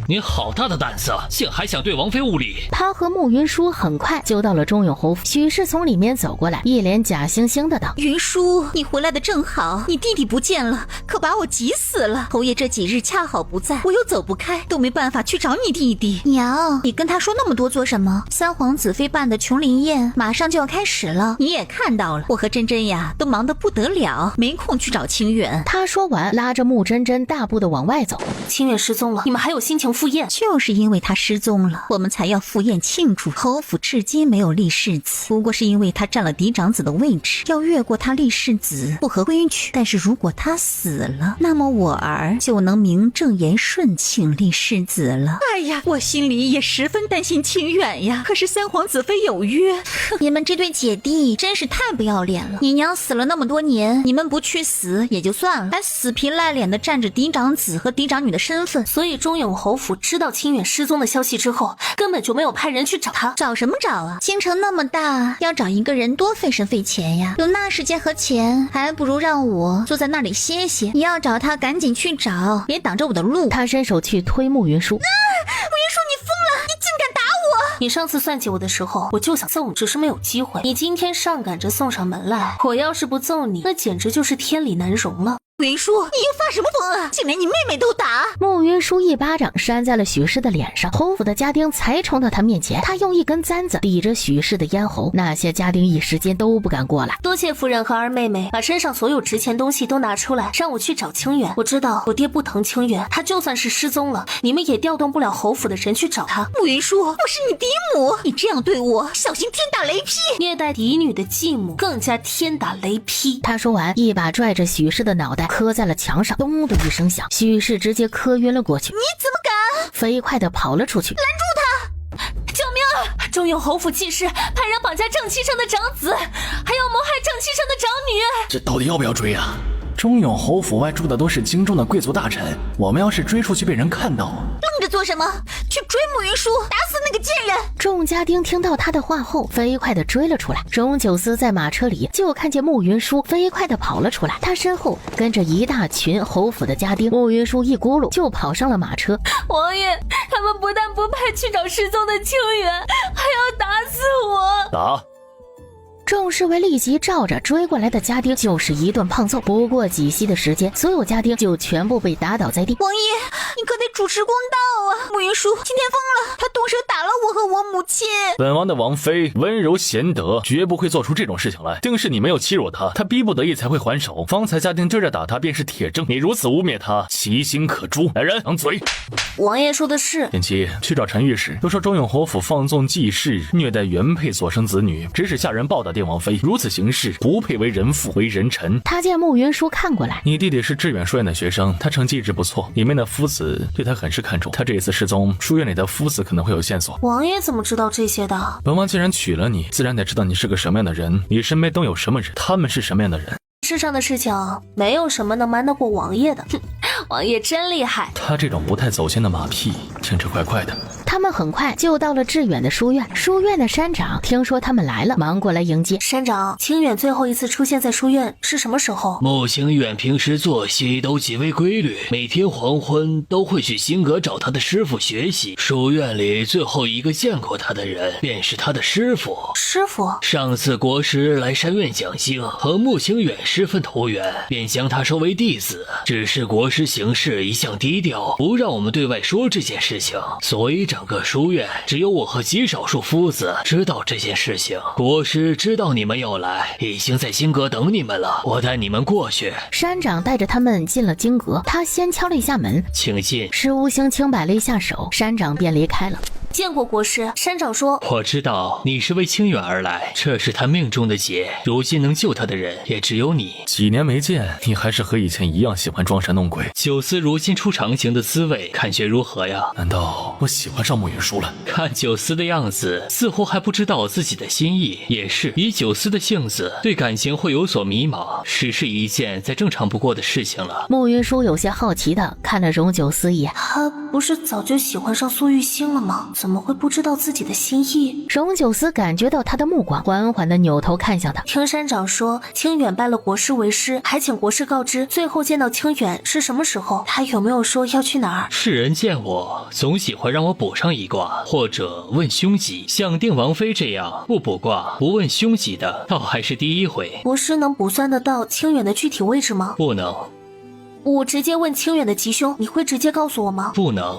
Speaker 4: 你好大的胆子，竟还想对王妃无礼！
Speaker 1: 他和慕云舒很快就到了中永侯府，许氏从里面走过来，一脸假惺惺的道：
Speaker 5: 云舒，你回来的正好，你弟弟不见了，可把我急死了。侯爷这几日恰好不在，我又走不开，都没办法去找你弟弟。
Speaker 7: 娘，你跟他说那么多做什么？三皇子妃办的琼林宴马上就要开始了，
Speaker 5: 你也看到了，我和珍珍呀都忙得不得了，没空去找清远。
Speaker 1: 他说完，拉着慕珍珍大步的往外走。
Speaker 3: 清远失踪了，你们还有心情赴宴？
Speaker 5: 就是因为他失踪了，我们才要赴宴庆祝。侯府至今没有立世子，不过是因为他占了嫡长子的位置，要越过他立世子不合规矩。但是如果他死了，那么我儿就能名正言顺请立世子了。哎呀，我心里也十分担心清远呀，可是三皇子妃有约。
Speaker 7: 你们这对姐弟真是太不要脸了！你娘死了那么多年，你们不去死也就算了，还死皮赖脸的占着嫡长子和嫡长女的身份。
Speaker 3: 所以中永侯府知道清远失踪的消息之后，根本就没有派人去找他。
Speaker 7: 找什么找啊？京城那么大，要找一个人多费神费钱呀！有那时间和钱，还不如让我坐在那里歇歇。你要找他，赶紧去找，别挡着我的路。
Speaker 1: 他伸手去推慕云舒。
Speaker 7: 云舒，你疯了！你竟敢打我！
Speaker 3: 你上次算计我的时候，我就想揍你，只是没有机会。你今天上赶着送上门来，我要是不揍你，那简直就是天理难容了。
Speaker 5: 慕云舒，你又发什么疯啊？竟连你妹妹都打！
Speaker 1: 慕云舒一巴掌扇在了许氏的脸上，侯府的家丁才冲到他面前，他用一根簪子抵着许氏的咽喉，那些家丁一时间都不敢过来。
Speaker 3: 多谢夫人和二妹妹把身上所有值钱东西都拿出来，让我去找清远。我知道我爹不疼清远，他就算是失踪了，你们也调动不了侯府的人去找他。
Speaker 5: 慕云舒，我是你嫡母，你这样对我，小心天打雷劈！
Speaker 3: 虐待嫡女的继母，更加天打雷劈。
Speaker 1: 他说完，一把拽着许氏的脑袋磕在了墙上，咚的一声响，许氏直接磕晕了过去。
Speaker 5: 你怎么敢？
Speaker 1: 飞快地跑了出去，
Speaker 3: 拦住他！救命啊！中永侯府继室派人绑架正妻上的长子，还要谋害正妻上的长女。
Speaker 2: 这到底要不要追啊？中永侯府外住的都是京中的贵族大臣，我们要是追出去被人看到，
Speaker 5: 愣着做什么？去追慕云舒，打死那个贱人！
Speaker 1: 众家丁听到他的话后，飞快地追了出来。荣九思在马车里就看见慕云舒飞快地跑了出来，他身后跟着一大群侯府的家丁。慕云舒一咕噜就跑上了马车。
Speaker 3: 王爷，他们不但不派去找失踪的清远，还要打死我！
Speaker 2: 打！
Speaker 1: 众侍卫立即照着追过来的家丁就是一顿胖揍，不过几息的时间，所有家丁就全部被打倒在地。
Speaker 5: 王爷，你可得主持公道啊！慕云舒今天疯了，他动手打了我和我母亲。
Speaker 2: 本王的王妃温柔贤德，绝不会做出这种事情来，定是你没有欺辱她，她逼不得已才会还手。方才家丁追着打她便是铁证，你如此污蔑她，其心可诛。来人，张嘴！
Speaker 3: 王爷说的是。
Speaker 2: 贤妻，去找陈御史，都说中永侯府放纵继室，虐待原配所生子女，指使下人暴打定王妃，如此行事不配为人父为人臣。
Speaker 1: 他见慕云舒看过来，
Speaker 2: 你弟弟是致远书院的学生，他成绩一直不错，里面的夫子对他很是看重，他这一次失踪，书院里的夫子可能会有线索。
Speaker 3: 王爷怎么知道这些的？
Speaker 2: 本王既然娶了你，自然得知道你是个什么样的人，你身边都有什么人，他们是什么样的人。
Speaker 3: 世上的事情没有什么能瞒得过王爷的。王爷真厉害。
Speaker 2: 他这种不太走心的马屁听着怪怪的。
Speaker 1: 他们很快就到了致远的书院，书院的山长听说他们来了，忙过来迎接。
Speaker 3: 山长，清远最后一次出现在书院是什么时候？
Speaker 4: 穆清远平时作息都极为规律，每天黄昏都会去新阁找他的师傅学习。书院里最后一个见过他的人便是他的师傅。
Speaker 3: 师傅？
Speaker 4: 上次国师来山院讲经，和穆清远十分投缘，便将他收为弟子。只是国师行事一向低调，不让我们对外说这件事情，所以整个书院只有我和极少数夫子知道这件事情。国师知道你们要来，已经在金阁等你们了，我带你们过去。
Speaker 1: 山长带着他们进了金阁，他先敲了一下门，
Speaker 4: 请进。
Speaker 1: 石无形轻摆了一下手，山长便离开了。
Speaker 3: 见过国师，山长说，
Speaker 4: 我知道你是为清远而来，这是他命中的劫，如今能救他的人也只有你。
Speaker 2: 几年没见，你还是和以前一样喜欢装神弄鬼。
Speaker 4: 九思如今出长行的滋味，感觉如何呀？
Speaker 2: 难道我喜欢上慕云舒了？
Speaker 4: 看九思的样子，似乎还不知道自己的心意。也是，以九思的性子，对感情会有所迷茫，实是一件再正常不过的事情了。
Speaker 1: 慕云舒有些好奇的看了荣九思一眼，
Speaker 3: 他不是早就喜欢上苏玉兴了吗？怎么会不知道自己的心意？
Speaker 1: 荣九思感觉到他的目光，缓缓的扭头看向他。
Speaker 3: 听山长说，清远拜了国师为师，还请国师告知最后见到清远是什么时候？他有没有说要去哪儿？
Speaker 4: 世人见我，总喜欢让我卜上一卦，或者问凶吉。像定王妃这样不卜卦不问凶吉的，倒还是第一回。
Speaker 3: 国师能卜算得到清远的具体位置吗？
Speaker 4: 不能。
Speaker 3: 我直接问清远的吉凶，你会直接告诉我吗？
Speaker 4: 不能。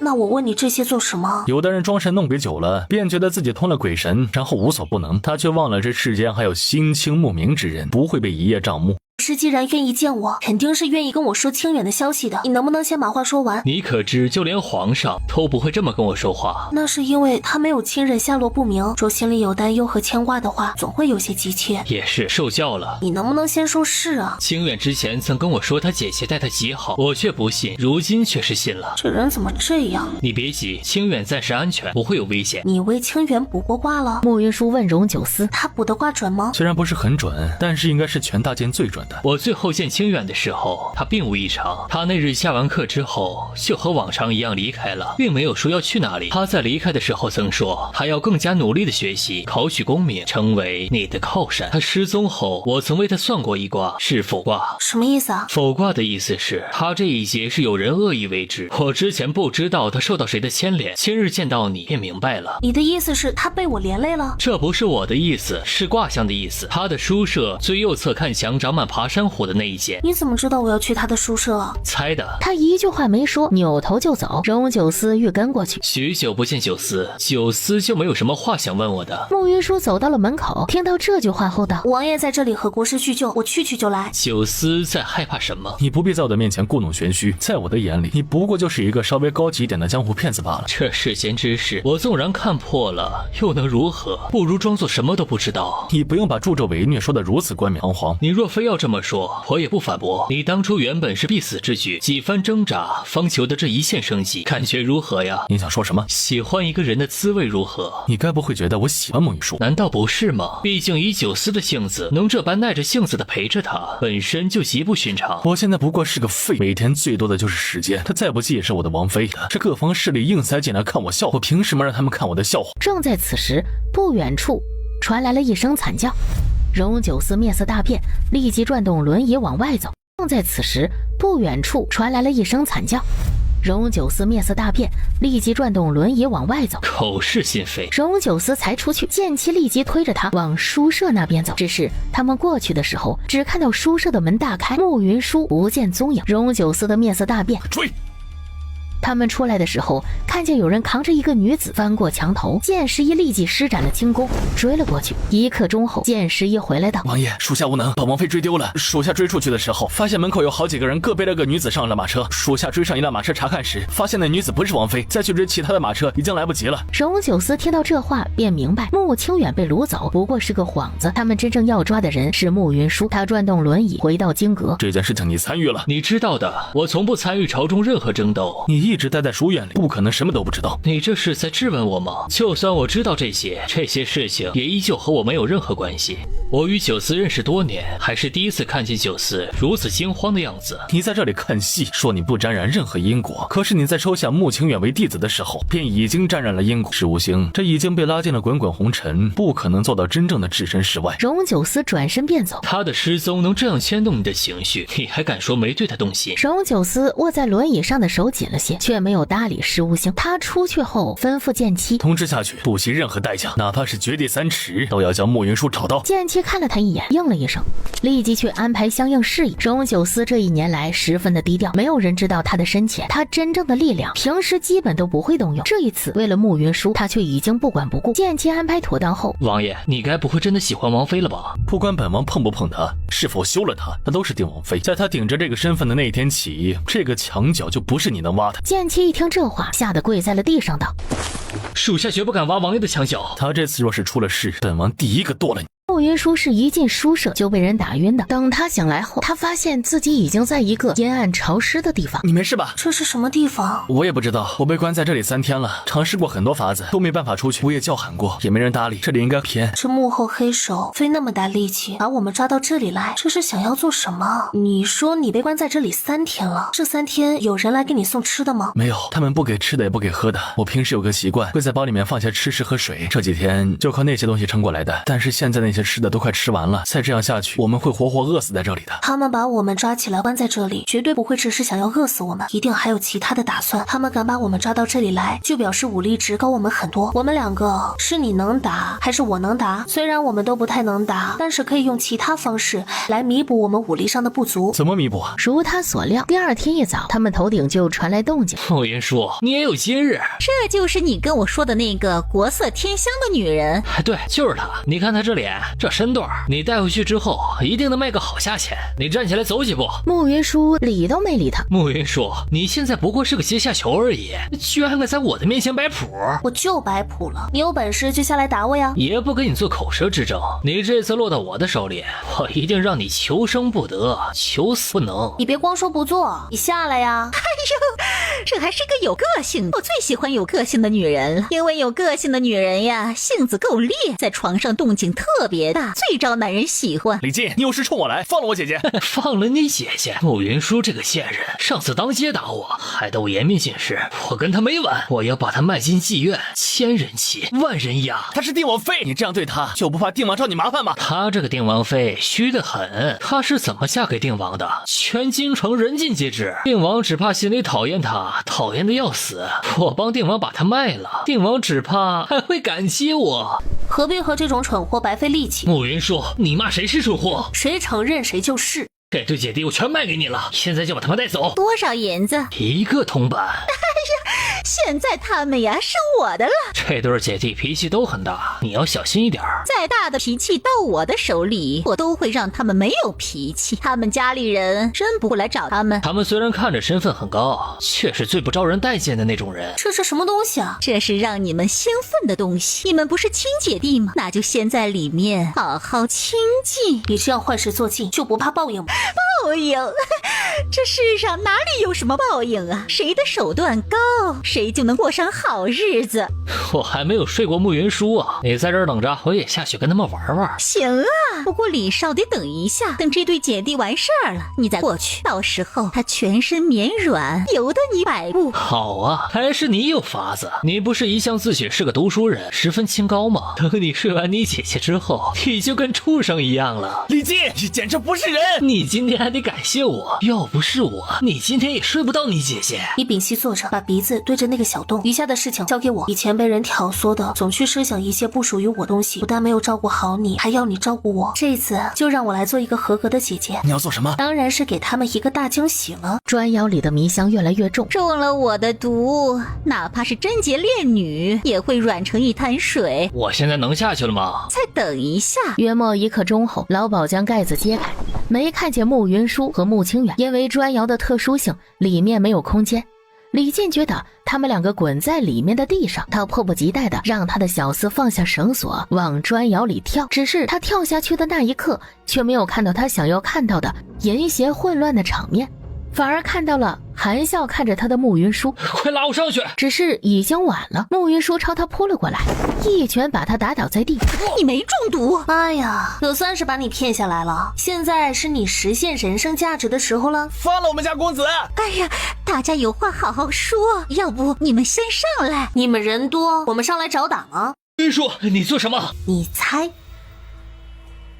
Speaker 3: 那我问你这些做什么？
Speaker 2: 有的人装神弄鬼久了，便觉得自己通了鬼神，然后无所不能，他却忘了这世间还有心清目明之人，不会被一叶障目。
Speaker 3: 师既然愿意见我，肯定是愿意跟我说清远的消息的。你能不能先把话说完？
Speaker 4: 你可知，就连皇上都不会这么跟我说话。
Speaker 3: 那是因为他没有亲人下落不明，若心里有担忧和牵挂的话，总会有些急切。
Speaker 4: 也是，受教了。
Speaker 3: 你能不能先说是啊？
Speaker 4: 清远之前曾跟我说他姐姐待他极好，我却不信，如今却是信了。
Speaker 3: 这人怎么这样？
Speaker 4: 你别急，清远暂时安全，不会有危险。
Speaker 3: 你为清远卜过卦了？
Speaker 1: 慕云舒问荣九思，
Speaker 3: 他卜的卦准吗？
Speaker 2: 虽然不是很准，但是应该是全大殿最准的。
Speaker 4: 我最后见清远的时候，他并无异常。他那日下完课之后，就和往常一样离开了，并没有说要去哪里。他在离开的时候曾说，还要更加努力的学习，考取功名，成为你的靠山。他失踪后，我曾为他算过一卦，是否卦。
Speaker 3: 什么意思啊？
Speaker 4: 否卦的意思是，他这一劫是有人恶意为之。我之前不知道他受到谁的牵连，今日见到你便明白了。
Speaker 3: 你的意思是他被我连累了？
Speaker 4: 这不是我的意思，是卦象的意思。他的书舍最右侧看墙长满爬山虎的那一间。
Speaker 3: 你怎么知道我要去他的宿舍啊？
Speaker 4: 猜的。
Speaker 1: 他一句话没说，扭头就走。荣九思欲跟过去，
Speaker 4: 许久不见九思，九思就没有什么话想问我的。
Speaker 1: 慕云舒走到了门口，听到这句话后道：
Speaker 3: 王爷在这里和国师叙旧，我去就来。
Speaker 4: 九思在害怕什么？
Speaker 2: 你不必在我的面前故弄玄虚，在我的眼里，你不过就是一个稍微高级一点的江湖骗子罢了。
Speaker 4: 这世间之事，我纵然看破了，又能如何？不如装作什么都不知道。
Speaker 2: 你不用把助纣为虐说得如此冠冕堂皇。
Speaker 4: 你若非要这么说，我也不反驳。你当初原本是必死之举，几番挣扎方求得这一线生机，感觉如何呀？
Speaker 2: 你想说什么？
Speaker 4: 喜欢一个人的滋味如何？
Speaker 2: 你该不会觉得我喜欢慕云舒？
Speaker 4: 难道不是吗？毕竟以九思的性子，能这般耐着性子的陪着他，本身就极不寻常。
Speaker 2: 我现在不过是个废，每天最多的就是时间。他再不济也是我的王妃的，这各方势力硬塞进来看我笑话，我凭什么让他们看我的笑话？
Speaker 1: 正在此时，不远处传来了一声惨叫。荣九思面色大变，立即转动轮椅往外走。正在此时，不远处传来了一声惨叫。荣九思面色大变，立即转动轮椅往外走。
Speaker 4: 口是心非。
Speaker 1: 荣九思才出去，剑妻立即推着他往书舍那边走。只是他们过去的时候，只看到书舍的门大开，慕云舒不见踪影。荣九思的面色大变，
Speaker 2: 追！
Speaker 1: 他们出来的时候，看见有人扛着一个女子翻过墙头，剑十一立即施展了轻功，追了过去。一刻钟后，剑十一回来道：
Speaker 2: 王爷，属下无能，把王妃追丢了。属下追出去的时候，发现门口有好几个人，各背了个女子上了马车。属下追上一辆马车查看时，发现那女子不是王妃，再去追其他的马车已经来不及了。
Speaker 1: 荣九思听到这话，便明白慕清远被掳走不过是个幌子，他们真正要抓的人是慕云舒。他转动轮椅回到金阁。
Speaker 2: 这件事情你参与了，
Speaker 4: 你知道的，我从不参与朝中任何争斗。
Speaker 2: 你一直待在书院里，不可能什么都不知道。
Speaker 4: 你这是在质问我吗？就算我知道这些事情也依旧和我没有任何关系。我与九思认识多年，还是第一次看见九思如此惊慌的样子。
Speaker 2: 你在这里看戏，说你不沾染任何因果，可是你在收下慕清远为弟子的时候，便已经沾染了因果。石无星，这已经被拉进了滚滚红尘，不可能做到真正的置身事外。
Speaker 1: 荣九思转身便走。
Speaker 4: 他的失踪能这样牵动你的情绪，你还敢说没对他动心？
Speaker 1: 荣九思握在轮椅上的手紧了些，却没有搭理石无星。他出去后吩咐剑妻
Speaker 2: 通知下去，不惜任何代价，哪怕是掘地3尺，都要将慕云舒找到。
Speaker 1: 剑妻看了他一眼，应了一声，立即去安排相应事宜。荣九思这一年来十分的低调，没有人知道他的深浅，他真正的力量平时基本都不会动用。这一次为了慕云舒，他却已经不管不顾。剑妻安排妥当后，
Speaker 4: 王爷，你该不会真的喜欢王妃了吧？
Speaker 2: 不管本王碰不碰她，是否休了她，那都是定王妃。在她顶着这个身份的那一天起，这个墙角就不是你能挖的。
Speaker 1: 剑妻一听这话，吓得跪在了地上道：
Speaker 4: 属下绝不敢挖王爷的墙角。
Speaker 2: 他这次若是出了事，本王第一个剁了你。
Speaker 1: 慕云舒是一进书舍就被人打晕的。等他醒来后，他发现自己已经在一个阴暗潮湿的地方。
Speaker 2: 你没事吧？
Speaker 3: 这是什么地方？
Speaker 2: 我也不知道，我被关在这里3天了，尝试过很多法子，都没办法出去。我也叫喊过，也没人搭理。这里应该偏。
Speaker 3: 这幕后黑手费那么大力气把我们抓到这里来，这是想要做什么？你说你被关在这里3天了，这3天有人来给你送吃的吗？
Speaker 2: 没有，他们不给吃的也不给喝的。我平时有个习惯，会在包里面放些吃食和水，这几天就靠那些东西撑过来的。但是现在那些吃的都快吃完了，再这样下去，我们会活活饿死在这里的。
Speaker 3: 他们把我们抓起来关在这里，绝对不会只是想要饿死我们，一定还有其他的打算。他们敢把我们抓到这里来，就表示武力值高我们很多。我们2个是你能打还是我能打？虽然我们都不太能打，但是可以用其他方式来弥补我们武力上的不足。
Speaker 2: 怎么弥补啊？
Speaker 1: 如他所料，第2天一早，他们头顶就传来动静。
Speaker 4: 慕云舒，你也有今日。
Speaker 5: 这就是你跟我说的那个国色天香的女人。
Speaker 4: 对，就是她。你看她这脸，这身段，你带回去之后一定能卖个好价钱。你站起来走几步。
Speaker 1: 慕云舒理都没理他。
Speaker 4: 慕云舒，你现在不过是个阶下囚而已，居然敢在我的面前摆谱。
Speaker 3: 我就摆谱了，你有本事就下来打我呀！
Speaker 4: 爷不跟你做口舌之争，你这次落到我的手里，我一定让你求生不得，求死不能。
Speaker 3: 你别光说不做，你下来呀！
Speaker 5: 哎呦，这还是个有个性，我最喜欢有个性的女人了。因为有个性的女人呀，性子够烈，在床上动静特别大，最招男人喜欢。
Speaker 2: 李靖，你有事冲我来，放了我姐姐。
Speaker 4: 放了你姐姐？慕云舒这个贱人，上次当街打我，害得我颜面尽失，我跟他没完，我要把他卖进妓院，千人骑，万人压。
Speaker 2: 她是定王妃，你这样对她，就不怕定王找你麻烦吗？
Speaker 4: 她这个定王妃虚得很，她是怎么嫁给定王的？全京城人尽皆知。定王只怕心里讨厌她，讨厌的要死。我帮定王把她卖了，定王只怕还会感激我。
Speaker 3: 何必和这种蠢货白费力气？
Speaker 4: 慕云舒，你骂谁是蠢货？
Speaker 3: 谁承认谁就是。
Speaker 4: 这对姐弟我全卖给你了，现在就把他们带走。
Speaker 5: 多少银子
Speaker 4: ？1个铜板。
Speaker 5: 现在他们呀是我的了。
Speaker 4: 这对姐弟脾气都很大，你要小心一点。
Speaker 5: 再大的脾气到我的手里，我都会让他们没有脾气。他们家里人真不会来找他们。
Speaker 4: 他们虽然看着身份很高，却是最不招人待见的那种人。
Speaker 3: 这是什么东西啊？
Speaker 5: 这是让你们兴奋的东西。你们不是亲姐弟吗？那就先在里面好好亲近。
Speaker 3: 你这样坏事做尽，就不怕报应吗？
Speaker 5: 报应？这世上哪里有什么报应啊？谁的手段高，谁就能过上好日子。
Speaker 4: 我还没有睡过慕云舒啊，你在这儿等着，我也下去跟他们玩玩。
Speaker 5: 行啊，不过李少得等一下，等这对姐弟完事儿了，你再过去。到时候他全身绵软，由得你摆布。
Speaker 4: 好啊，还是你有法子。你不是一向自诩是个读书人，十分清高吗？等你睡完你姐姐之后，你就跟畜生一样了。
Speaker 6: 李靖，你简直不是人！
Speaker 4: 你今天还得感谢我，要不是我，你今天也睡不到你姐姐。
Speaker 3: 你屏息坐着，把鼻子对着那个小洞。余下的事情交给我。以前被人挑唆的，总去设想一些不属于我东西，不但没有照顾好你，还要你照顾我。这次就让我来做一个合格的姐姐。
Speaker 6: 你要做什么？
Speaker 3: 当然是给他们一个大惊喜了。
Speaker 1: 砖窑里的迷香越来越重，
Speaker 5: 中了我的毒，哪怕是贞洁烈女，也会软成一滩水。
Speaker 4: 我现在能下去了吗？
Speaker 5: 再等一下。
Speaker 1: 约莫1刻钟后，老鸨将盖子揭开，没看见慕云舒和慕清远，因为砖窑的特殊性，里面没有空间。李靖觉得他们2个滚在里面的地上，他迫不及待地让他的小厮放下绳索，往砖窑里跳。只是他跳下去的那一刻，却没有看到他想要看到的淫邪混乱的场面，反而看到了含笑看着他的慕云舒。
Speaker 4: 快拉我上去！
Speaker 1: 只是已经晚了，慕云舒朝他扑了过来，一拳把他打倒在地。
Speaker 5: 你没中毒？
Speaker 3: 妈呀，可算是把你骗下来了。现在是你实现人生价值的时候了。
Speaker 6: 放了我们家公子！
Speaker 5: 哎呀，大家有话好好说，要不你们先上来。
Speaker 3: 你们人多，我们上来找打吗？
Speaker 4: 云舒，你做什么？
Speaker 3: 你猜。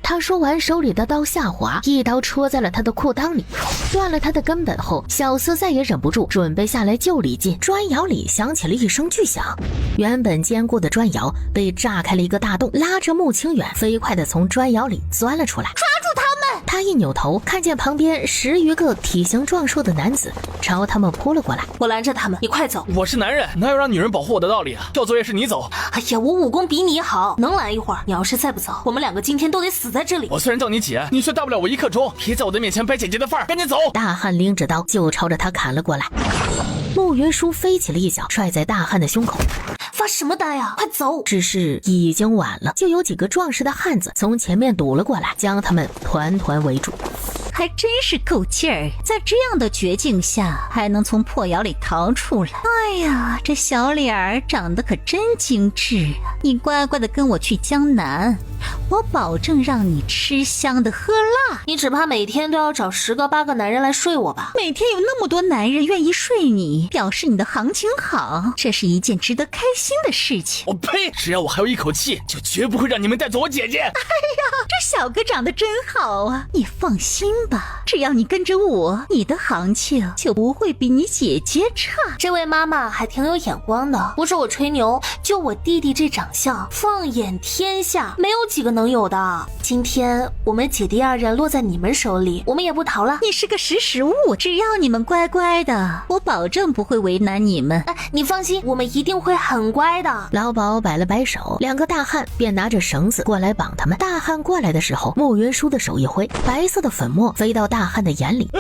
Speaker 1: 他说完，手里的刀下滑，一刀戳在了他的裤裆里，断了他的根本后，小厮再也忍不住，准备下来救李靖。砖窑里响起了一声巨响，原本坚固的砖窑被炸开了一个大洞，拉着穆清远飞快地从砖窑里钻了出来。
Speaker 5: 抓住他们！
Speaker 1: 他一扭头，看见旁边10余个体型壮硕的男子朝他们扑了过来。
Speaker 3: 我拦着他们，你快走。
Speaker 6: 我是男人，哪有让女人保护我的道理啊？要走也是你走。
Speaker 3: 哎呀，我武功比你好，能拦一会儿。你要是再不走，我们2个今天都得死在这里。
Speaker 6: 我虽然叫你姐，你却大不了我1刻钟。别在我的面前摆姐姐的范儿，赶紧走！
Speaker 1: 大汉拎着刀就朝着他砍了过来。慕云舒飞起了一脚，踹在大汉的胸口。
Speaker 3: 发什么呆啊，快走！
Speaker 1: 只是已经晚了，就有几个壮实的汉子从前面堵了过来，将他们团团围住。
Speaker 5: 还真是够劲儿，在这样的绝境下还能从破窑里逃出来。哎呀，这小脸儿长得可真精致啊！你乖乖的跟我去江南，我保证让你吃香的喝辣。
Speaker 3: 你只怕每天都要找10个8个男人来睡我吧？
Speaker 5: 每天有那么多男人愿意睡你，表示你的行情好，这是一件值得开心的事情。
Speaker 6: 我呸！只要我还有一口气，就绝不会让你们带走我姐姐。
Speaker 5: 哎呀，这小哥长得真好啊！你放心吧，只要你跟着我，你的行情就不会比你姐姐差。
Speaker 3: 这位妈妈还挺有眼光的，不是我吹牛，就我弟弟这长相，放眼天下没有几个能有的。今天我们姐弟2人落在你们手里，我们也不逃了。
Speaker 5: 你是个识时务，只要你们乖乖的，我保证不会为难你们。
Speaker 3: 哎，你放心，我们一定会很乖的。
Speaker 1: 老鸨摆了摆手，2个大汉便拿着绳子过来绑他们。大汉过来的时候，慕云舒的手一挥，白色的粉末飞到大汉的眼里。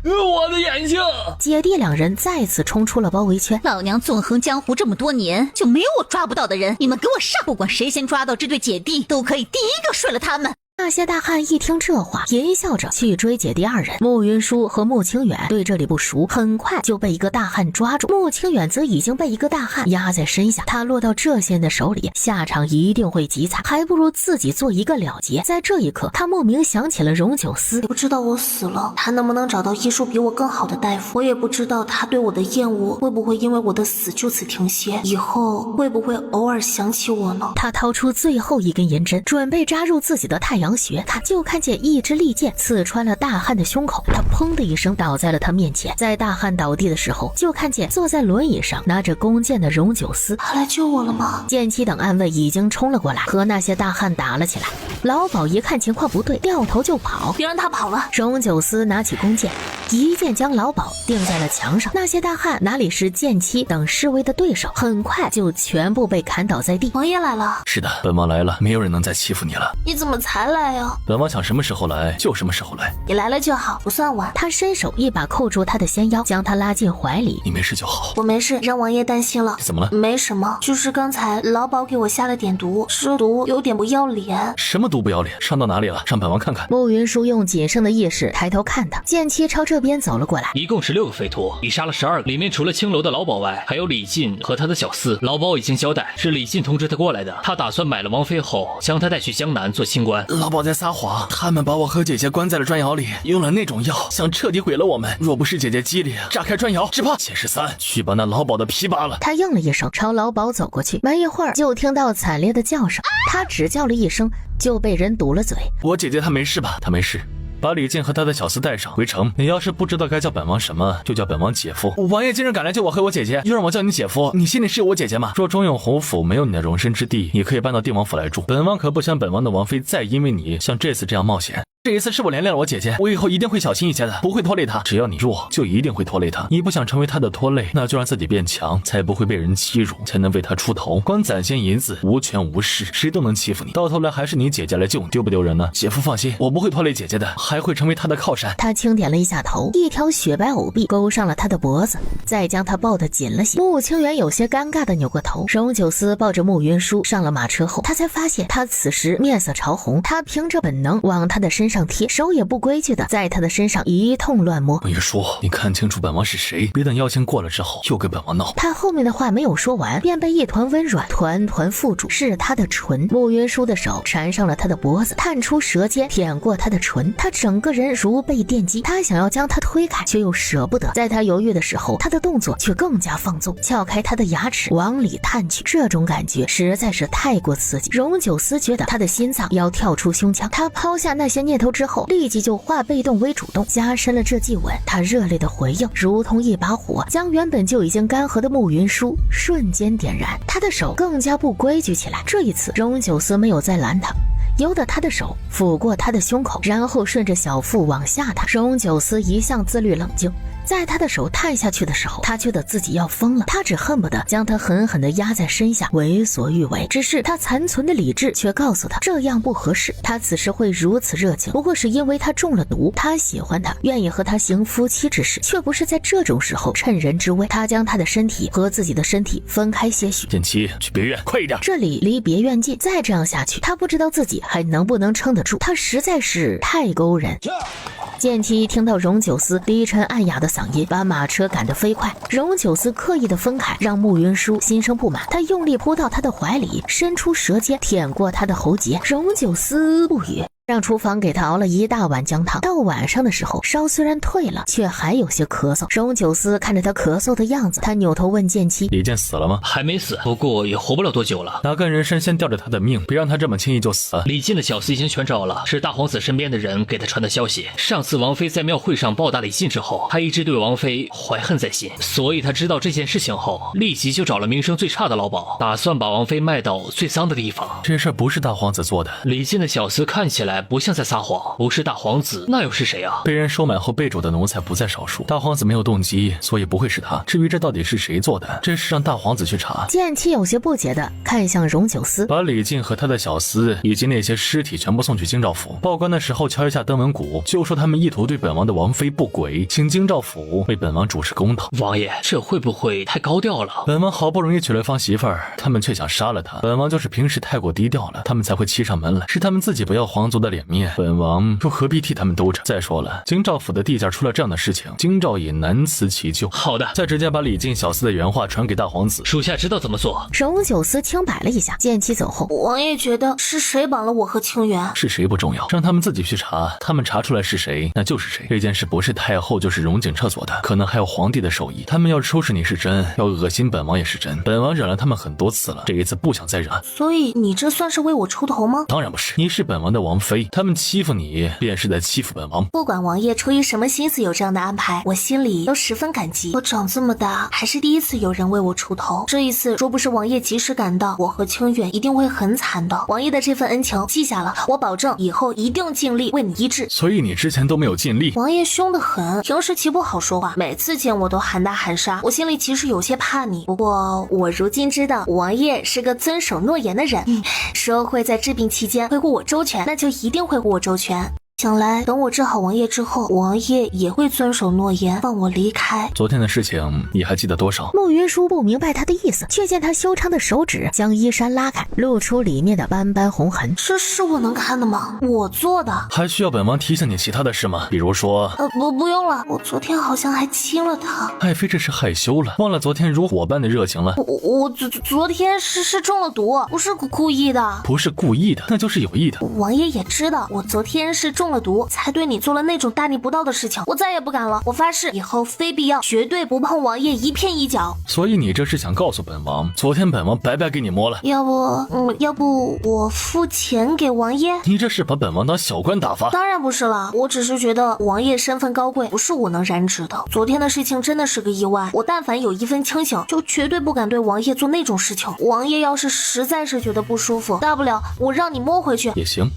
Speaker 6: 我的眼睛！
Speaker 1: 姐弟2人再次冲出了包围圈。
Speaker 5: 老娘纵横江湖这么多年，就没有我抓不到的人。你们给我上！不管谁先抓到这对姐弟，都可以第一个睡了他们。
Speaker 1: 那些大汉一听这话，淫笑着去追姐弟2人。慕云舒和慕清远对这里不熟，很快就被一个大汉抓住。慕清远则已经被一个大汉压在身下，他落到这些人的手里，下场一定会极惨，还不如自己做一个了结。在这一刻，他莫名想起了荣九思。
Speaker 3: 也不知道我死了，他能不能找到医术比我更好的大夫？我也不知道他对我的厌恶会不会因为我的死就此停歇，以后会不会偶尔想起我呢？
Speaker 1: 他掏出最后一根银针，准备扎入自己的太阳阳穴，就看见一支利剑刺穿了大汉的胸口，他砰的一声倒在了他面前。在大汉倒地的时候，就看见坐在轮椅上拿着弓箭的荣九思。
Speaker 3: 他来救我了吗？
Speaker 1: 剑妻等暗卫已经冲了过来，和那些大汉打了起来。老鸨一看情况不对，掉头就跑。
Speaker 3: 别让他跑了！
Speaker 1: 荣九思拿起弓箭，一箭将老鸨钉在了墙上。那些大汉哪里是剑妻等侍卫的对手，很快就全部被砍倒在地。
Speaker 3: 王爷来了。
Speaker 2: 是的，本王来了，没有人能再欺负你了。
Speaker 3: 你怎么才来呀？
Speaker 2: 本王想什么时候来就什么时候来。
Speaker 3: 你来了就好，不算晚。
Speaker 1: 他伸手一把扣住他的纤腰，将他拉进怀里。
Speaker 2: 你没事就好。
Speaker 3: 我没事，让王爷担心了。
Speaker 2: 怎么了？
Speaker 3: 没什么，就是刚才老鸨给我下了点毒，这毒有点不要脸。
Speaker 2: 什么毒不要脸？上到哪里了？让本王看看。
Speaker 1: 慕云舒用仅剩的意识抬头看他，剑妻朝这边走了过来。
Speaker 4: 一共16个匪徒，你杀了12个，里面除了青楼的老鸨外，还有李靖和他的小厮。老鸨已经交代，是李靖通知他过来的，他打算买了王妃后，将他带去江南做清官。
Speaker 2: 老鸨在撒谎，他们把我和姐姐关在了砖窑里，用了那种药，想彻底毁了我们。若不是姐姐机灵，炸开砖窑，只怕解释3，去把那老鸨的皮扒了。
Speaker 1: 他应了一声，朝老鸨走过去。没一会儿，就听到惨烈的叫声，他只叫了一声，就被人堵了嘴。
Speaker 2: 我姐姐她没事吧？她没事。把李靖和他的小厮带上回城。你要是不知道该叫本王什么，就叫本王姐夫。王爷今日赶来救我和我姐姐，又让我叫你姐夫，你心里是有我姐姐吗？若忠永侯府没有你的容身之地，你可以搬到定王府来住。本王可不想本王的王妃再因为你像这次这样冒险。这一次是我连累了我姐姐，我以后一定会小心一些的，不会拖累她。只要你弱，就一定会拖累她。你不想成为她的拖累，那就让自己变强，才不会被人欺辱，才能为她出头。光攒些银子，无权无势，谁都能欺负你。到头来还是你姐姐来救你，丢不丢人呢？姐夫放心，我不会拖累姐姐的，还会成为她的靠山。
Speaker 1: 他轻点了一下头，一条雪白藕臂勾上了他的脖子，再将他抱得紧了些。穆清源有些尴尬的扭过头。荣九思抱着穆云舒上了马车后，他才发现他此时面色潮红。他凭着本能往他的身上贴，手也不规矩的在他的身上一通乱摸。
Speaker 2: 我也说，你看清楚本王是谁，别等妖精过了之后又跟本王闹。
Speaker 1: 他后面的话没有说完，便被一团温软团团附住，是他的唇。穆云舒的手缠上了他的脖子，探出舌尖舔过他的唇，他整个人如被电击。他想要将他推开，却又舍不得。在他犹豫的时候，他的动作却更加放纵，撬开他的牙齿往里探去。这种感觉实在是太过刺激。荣九思觉得他的心脏要跳出胸腔，他抛下那些念头之后，立即就化被动为主动，加深了这记吻。他热烈的回应如同一把火，将原本就已经干涸的慕云舒瞬间点燃。他的手更加不规矩起来。这一次荣九思没有再拦他，由得他的手抚过他的胸口，然后顺着小腹往下探。荣九思一向自律冷静，在他的手探下去的时候，他觉得自己要疯了，他只恨不得将他狠狠地压在身下，为所欲为。只是他残存的理智却告诉他这样不合适。他此时会如此热情，不过是因为他中了毒。他喜欢他，愿意和他行夫妻之事，却不是在这种时候趁人之危。他将他的身体和自己的身体分开些许。
Speaker 2: 剑妻，去别院，快一点！
Speaker 1: 这里离别院近，再这样下去，他不知道自己还能不能撑得住。他实在是太勾人。剑妻听到荣九思低沉暗哑的嗓音，把马车赶得飞快。荣九思刻意的分开，让慕云舒心生不满。他用力扑到他的怀里，伸出舌尖舔过他的喉结。荣九思不语，让厨房给他熬了一大碗姜汤。到晚上的时候，烧虽然退了，却还有些咳嗽。荣九思看着他咳嗽的样子，他扭头问剑妻：
Speaker 2: 李健死了吗？
Speaker 4: 还没死，不过也活不了多久了。
Speaker 2: 哪根人参先吊着他的命，别让他这么轻易就死。
Speaker 4: 李靖的小厮已经全找了，是大皇子身边的人给他传的消息。上次王妃在庙会上暴打李靖之后，他一直对王妃怀恨在心，所以他知道这件事情后，立即就找了名声最差的老鸨，打算把王妃卖到最脏的地方。
Speaker 2: 这事不是大皇子做的。
Speaker 4: 李靖的小厮看起来不像在撒谎，不是大皇子，那又是谁啊？
Speaker 2: 被人收买后被逐的奴才不在少数，大皇子没有动机，所以不会是他。至于这到底是谁做的，这事让大皇子去查。
Speaker 1: 剑妻有些不解的看向荣九思，
Speaker 2: 把李靖和他的小厮以及那些尸体全部送去京兆府。报官的时候敲一下登门鼓，就说他们意图对本王的王妃不轨，请京兆府为本王主持公道。
Speaker 4: 王爷，这会不会太高调了？
Speaker 2: 本王好不容易娶了方媳妇儿，他们却想杀了他。本王就是平时太过低调了，他们才会欺上门来，是他们自己不要皇族的脸面，本王又何必替他们兜着？再说了，京兆府的地界出了这样的事情，京兆也难辞其咎。
Speaker 4: 好的，
Speaker 2: 再直接把李靖小厮的原话传给大皇子，
Speaker 4: 属下知道怎么做。
Speaker 1: 荣九思轻摆了一下。剑妻走后，
Speaker 3: 王爷觉得是谁绑了我和清源？
Speaker 2: 是谁不重要，让他们自己去查，他们查出来是谁，那就是谁。这件事不是太后就是荣景彻做的，可能还有皇帝的手艺。他们要收拾你是真，要恶心本王也是真。本王忍了他们很多次了，这一次不想再忍。
Speaker 3: 所以你这算是为我出头吗？
Speaker 2: 当然不是，你是本王的王妃，以他们欺负你，便是在欺负本王。
Speaker 3: 不管王爷出于什么心思有这样的安排，我心里都十分感激。我长这么大，还是第一次有人为我出头。这一次若不是王爷及时赶到，我和清远一定会很惨的。王爷的这份恩情记下了，我保证以后一定尽力为你医治。
Speaker 2: 所以你之前都没有尽力。
Speaker 3: 王爷凶得很，平时极不好说话，每次见我都喊打喊杀，我心里其实有些怕你。不过我如今知道王爷是个遵守诺言的人，说会在治病期间会顾我周全，那就一定会顾我周全。想来等我治好王爷之后，王爷也会遵守诺言放我离开。
Speaker 2: 昨天的事情你还记得多少？
Speaker 1: 慕云舒不明白他的意思，却见他修长的手指将衣衫拉开，露出里面的斑斑红痕。
Speaker 3: 这是我能看的吗？我做的。
Speaker 2: 还需要本王提醒你其他的事吗？比如说
Speaker 3: 不用了，我昨天好像还亲了他。
Speaker 2: 爱妃这是害羞了，忘了昨天如火般的热情了。
Speaker 3: 我昨天是中了毒，不是故意的。
Speaker 2: 不是故意的，那就是有意的。
Speaker 3: 王爷也知道我昨天是中了毒，才对你做了那种大逆不道的事情。我再也不敢了，我发誓以后非必要绝对不碰王爷一片一角。
Speaker 2: 所以你这是想告诉本王，昨天本王白白给你摸了？
Speaker 3: 要不我付钱给王爷？
Speaker 2: 你这是把本王当小官打发？
Speaker 3: 当然不是了，我只是觉得王爷身份高贵，不是我能染指的。昨天的事情真的是个意外，我但凡有一分清醒，就绝对不敢对王爷做那种事情。王爷要是实在是觉得不舒服，大不了我让你摸回去
Speaker 2: 也行。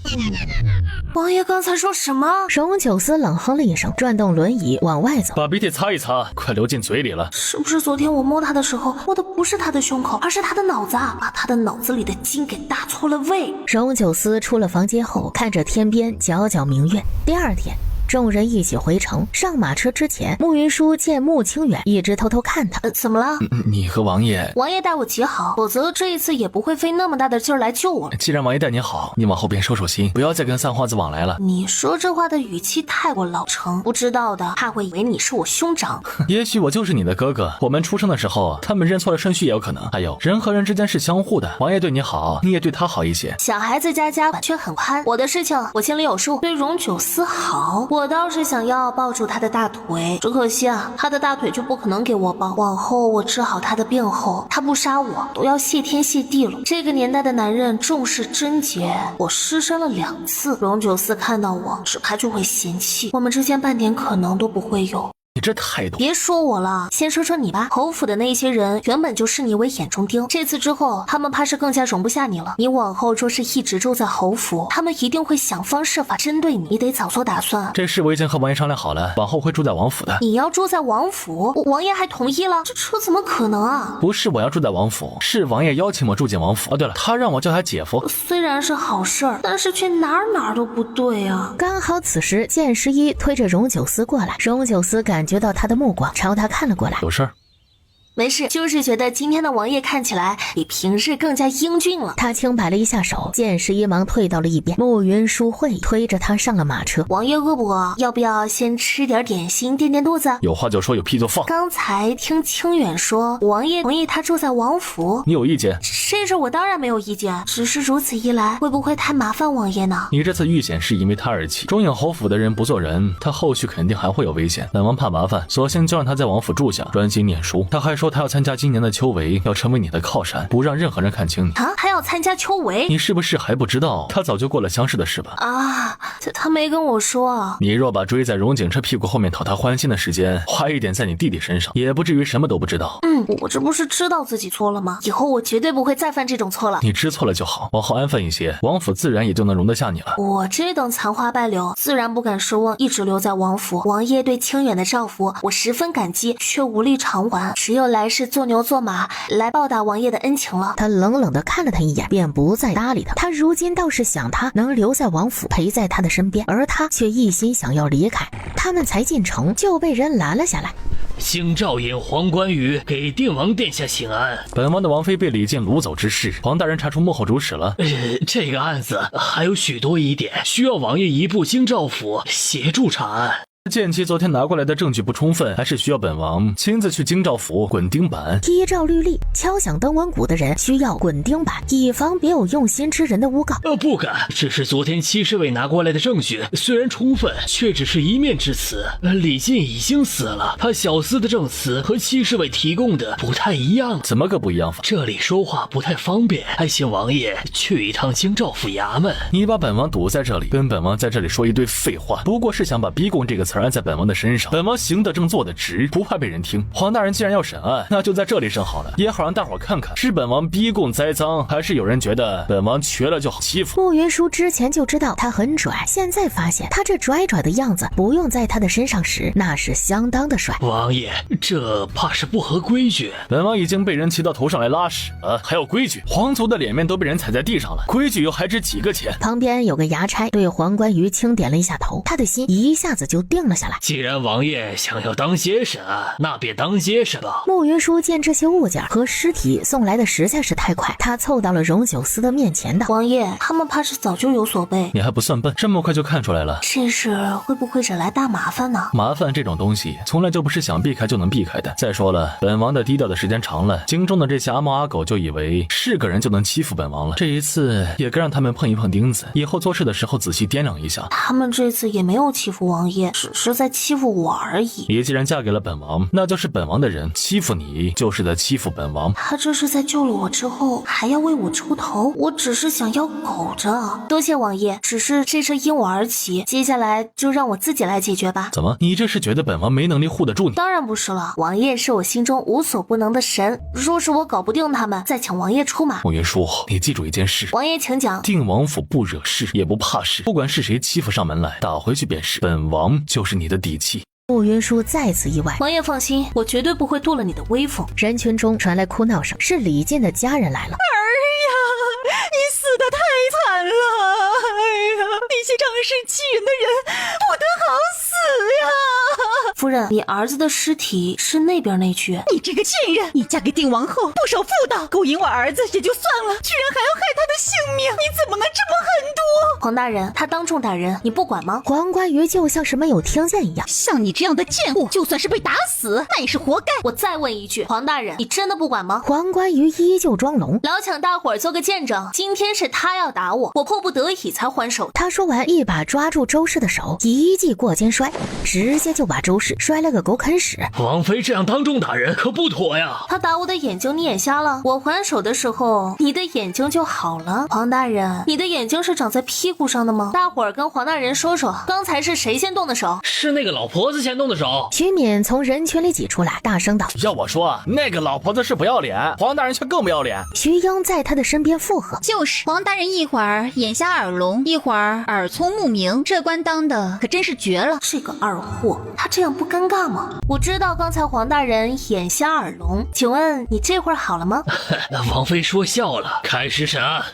Speaker 3: 王爷刚才说什么？
Speaker 1: 荣九思冷哼了一声，转动轮椅往外走。
Speaker 2: 把鼻涕擦一擦，快流进嘴里了。
Speaker 3: 是不是昨天我摸他的时候，摸的不是他的胸口，而是他的脑子，把他的脑子里的筋给搭错了位？
Speaker 1: 荣九思出了房间后，看着天边皎皎明月。第二天众人一起回城，上马车之前，慕云舒见慕清远一直偷偷看他。
Speaker 3: 怎么了？
Speaker 2: 你和王爷
Speaker 3: 待我极好，否则这一次也不会费那么大的劲儿来救我了。
Speaker 2: 既然王爷待你好，你往后便收收心，不要再跟三花子往来了。
Speaker 3: 你说这话的语气太过老成，不知道的怕会以为你是我兄长。
Speaker 2: 也许我就是你的哥哥，我们出生的时候他们认错了顺序也有可能。还有人和人之间是相互的，王爷对你好，你也对他好一些。
Speaker 3: 小孩子家家管却很宽，我的事情我心里有数。对荣九思好，我倒是想要抱住他的大腿，只可惜啊，他的大腿就不可能给我抱。往后我治好他的病后，他不杀我都要谢天谢地了。这个年代的男人重视贞洁，我失身了2次，荣九思看到我只怕就会嫌弃，我们之间半点可能都不会有。
Speaker 2: 你这态度，
Speaker 3: 别说我了，先说说你吧。侯府的那些人原本就视你为眼中钉，这次之后他们怕是更加容不下你了。你往后若是一直住在侯府，他们一定会想方设法针对你，你得早做打算。
Speaker 2: 这事我已经和王爷商量好了，往后会住在王府的。
Speaker 3: 你要住在王府？王爷还同意了？这怎么可能啊？
Speaker 2: 不是我要住在王府，是王爷邀请我住进王府。哦，对了，他让我叫他姐夫。
Speaker 3: 虽然是好事儿，但是却哪儿都不对啊。
Speaker 1: 刚好此时剑十一推着荣九思过来，荣九思感觉到他的目光朝他看了过来。
Speaker 2: 有事儿？
Speaker 3: 没事，就是觉得今天的王爷看起来比平日更加英俊了。
Speaker 1: 他轻摆了一下手，剑十一忙退到了一边。慕云舒会推着他上了马车。
Speaker 3: 王爷饿不饿？要不要先吃点点心垫垫肚子？
Speaker 2: 有话就说，有屁就放。
Speaker 3: 刚才听清远说王爷同意他住在王府，
Speaker 2: 你有意见？
Speaker 3: 这事我当然没有意见，只是如此一来会不会太麻烦王爷呢？
Speaker 2: 你这次遇险是因为他而起，中影侯府的人不做人，他后续肯定还会有危险。本王怕麻烦，索性就让他在王府住下，专心念书。他还说他要参加今年的秋闱，要成为你的靠山，不让任何人看清你。
Speaker 3: 他要参加秋闱？你
Speaker 2: 是不是还不知道他早就过了乡试的事吧？
Speaker 3: 啊，他没跟我说。
Speaker 2: 你若把追在荣景车屁股后面讨他欢心的时间花一点在你弟弟身上，也不至于什么都不知道。
Speaker 3: 我这不是知道自己错了吗？以后我绝对不会再犯这种错了。
Speaker 2: 你知错了就好，往后安分一些，王府自然也就能容得下你了。
Speaker 3: 我这等残花败柳，自然不敢奢望一直留在王府。王爷对清远的照拂，我十分感激，却无力偿还，只有来世做牛做马来报答王爷的恩情了。
Speaker 1: 他冷冷地看了他一眼，便不再搭理他。他如今倒是想他能留在王府陪在他的身边，而他却一心想要离开。他们才进城就被人拦了下来。
Speaker 4: 星照引黄冠宇给定王殿下请安。
Speaker 2: 本王的王妃被李靖掳走之事，黄大人查出幕后主使了。
Speaker 4: 这个案子还有许多疑点，需要王爷移步京兆府协助查案。
Speaker 2: 见其昨天拿过来的证据不充分，还是需要本王亲自去京兆府滚钉板。
Speaker 1: 依照律例，敲响登闻鼓的人需要滚钉板，以防别有用心之人的诬告。
Speaker 4: 不敢，只是昨天七侍卫拿过来的证据虽然充分，却只是一面之词。李靖已经死了，他小厮的证词和七侍卫提供的不太一样。
Speaker 2: 怎么个不一样法？
Speaker 4: 这里说话不太方便，还请王爷去一趟京兆府衙门。
Speaker 2: 你把本王堵在这里，跟本王在这里说一堆废话，不过是想把逼供这个词按在本王的身上。本王行得正，坐得直，不怕被人听。黄大人既然要审案，那就在这里审好了，也好让大伙看看，是本王逼供栽赃，还是有人觉得本王瘸了就好欺负。
Speaker 1: 慕云舒之前就知道他很拽，现在发现他这拽拽的样子不用在他的身上时，那是相当的帅。
Speaker 4: 王爷，这怕是不合规矩。
Speaker 2: 本王已经被人骑到头上来拉屎了，还有规矩？皇族的脸面都被人踩在地上了，规矩又还值几个钱？
Speaker 1: 旁边有个衙差对黄冠瑜轻点了一下头，他的心一下子就定了下来。
Speaker 4: 既然王爷想要当街审案，那便当街审吧。
Speaker 1: 慕云舒见这些物件和尸体送来的实在是太快，他凑到了荣九思的面前道：
Speaker 3: 王爷，他们怕是早就有所备。
Speaker 2: 你还不算笨，这么快就看出来了。
Speaker 3: 这事会不会惹来大麻烦呢？
Speaker 2: 麻烦这种东西从来就不是想避开就能避开的。再说了，本王的低调的时间长了，京中的这些阿猫阿狗就以为是个人就能欺负本王了。这一次也该让他们碰一碰钉子，以后做事的时候仔细掂量一下。
Speaker 3: 他们这次也没有欺负王爷，只是在欺负我而已。
Speaker 2: 你既然嫁给了本王，那就是本王的人，欺负你就是在欺负本王。
Speaker 3: 他这是在救了我之后还要为我出头，我只是想要苟着。多谢王爷，只是这事因我而起，接下来就让我自己来解决吧。
Speaker 2: 怎么，你这是觉得本王没能力护得住你？
Speaker 3: 当然不是了，王爷是我心中无所不能的神，若是我搞不定他们，再请王爷出马。
Speaker 2: 慕云舒，你记住一件事，
Speaker 3: 王爷请讲。
Speaker 2: 定王府不惹事也不怕事，不管是谁欺负上门来，打回去便是。本王就是你的底气。
Speaker 1: 慕云舒再次意外，
Speaker 3: 王爷放心，我绝对不会剁了你的威风。
Speaker 1: 人群中传来哭闹声，是李靖的家人来了。
Speaker 5: 儿呀，你死得太惨了！哎呀，那些仗势欺人的人不得好死呀！
Speaker 3: 夫人，你儿子的尸体是那边那具。
Speaker 5: 你这个贱人，你嫁给定王后不守妇道，勾引我儿子也就算了，居然还要害他的性命，你怎么能这么狠毒？
Speaker 3: 黄大人，他当众打人，你不管吗？
Speaker 1: 黄冠瑜就像是没有听见一样。
Speaker 5: 像你这样的贱物，就算是被打死，那也是活该。
Speaker 3: 我再问一句，黄大人，你真的不管吗？
Speaker 1: 黄冠瑜依旧装聋，
Speaker 3: 老抢大伙儿做个见证，今天是他要打我，我迫不得已才还手。
Speaker 1: 他说完，一把抓住周氏的手，一记过肩摔，直接就把周氏摔了个狗啃屎。
Speaker 4: 王妃这样当众打人可不妥呀！
Speaker 3: 他打我的眼睛，你眼瞎了？我还手的时候，你的眼睛就好了。黄大人，你的眼睛是长在屁股上的吗？大伙儿跟黄大人说说，刚才是谁先动的手？
Speaker 4: 是那个老婆子先动的手。
Speaker 1: 徐敏从人群里挤出来，大声道：
Speaker 2: 要我说，那个老婆子是不要脸，黄大人却更不要脸。
Speaker 1: 徐英在他的身边附和：
Speaker 7: 就是黄大人一会儿眼瞎耳聋，一会儿耳聪目明，这官当的可真是绝了。
Speaker 3: 这个二货，他这样不尴尬吗？我知道刚才黄大人眼瞎耳聋，请问你这会儿好了吗？
Speaker 4: 王妃说笑了，开始审案。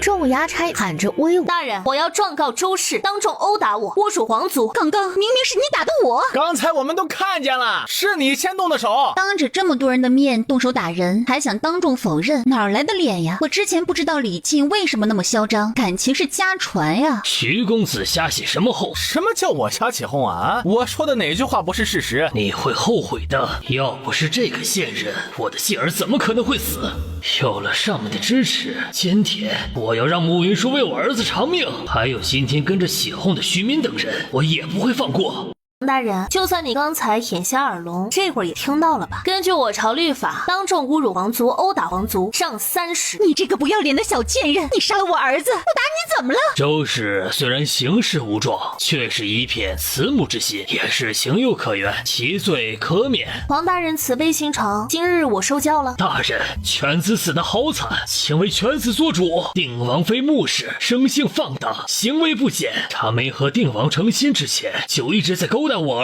Speaker 1: 众衙差喊着威武：
Speaker 3: 大人，我要状告周氏当众殴打我，侮辱皇族。
Speaker 5: 刚刚明明是你打的我，
Speaker 6: 刚才我们都看见了，是你先动的手。
Speaker 7: 当着这么多人的面动手打人，还想当众否认，哪来的脸呀？我之前不知道李靖为什么那么嚣张，感情是家传呀。
Speaker 4: 徐公子瞎起什么哄？
Speaker 2: 什么叫我瞎起哄啊？我说的哪句话不是事实？
Speaker 4: 你会后悔的。要不是这个贱人，我的继儿怎么可能会死？有了上面的支持，今天我要让慕云舒为我儿子偿命，还有今天跟着起哄的徐敏等人，我也不会放过。
Speaker 3: 大人，就算你刚才眼瞎耳聋，这会儿也听到了吧？根据我朝律法，当众侮辱皇族、殴打皇族，上30。
Speaker 5: 你这个不要脸的小贱人，你杀了我儿子，我打你怎么了？
Speaker 4: 周氏虽然行事无状，却是一片慈母之心，也是情有可原，其罪可免。
Speaker 3: 黄大人慈悲心肠，今日我受教了。
Speaker 4: 大人，犬子死得好惨，请为犬子做主。定王妃穆氏生性放荡，行为不检，她没和定王成亲之前，就一直在勾搭我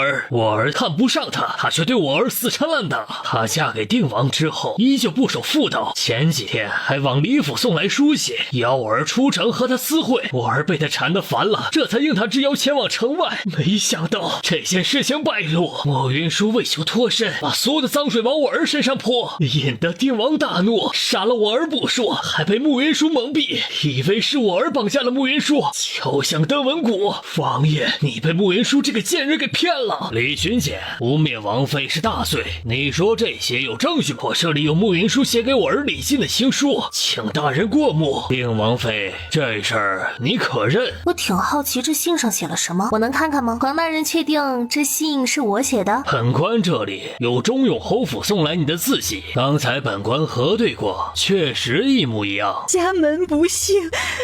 Speaker 4: 儿看不上她，她却对我儿死缠烂打。她嫁给定王之后，依旧不守妇道，前几天还往李府送来书信，邀我儿出城和她私会。我儿被她缠得烦了，这才应她之邀前往城外。没想到这件事情败露，莫云舒为求脱身，把所有的脏水往我儿身上泼，引得定王大怒，杀了我儿不说，还被慕云舒蒙蔽，以为是我儿绑架了慕云舒，敲响登闻鼓。王爷，你被慕云舒这个贱人给骗了！李巡检，污蔑王妃是大罪，你说这些有证据不？我这里有慕云舒写给我儿李信的情书，请大人过目。定王妃，这事儿你可认？
Speaker 3: 我挺好奇这信上写了什么，我能看看吗？黄大人确定这信是我写的？
Speaker 4: 本官这里有忠勇侯府送来你的字迹，刚才本官核对过，确实一模一样。
Speaker 5: 家门不幸，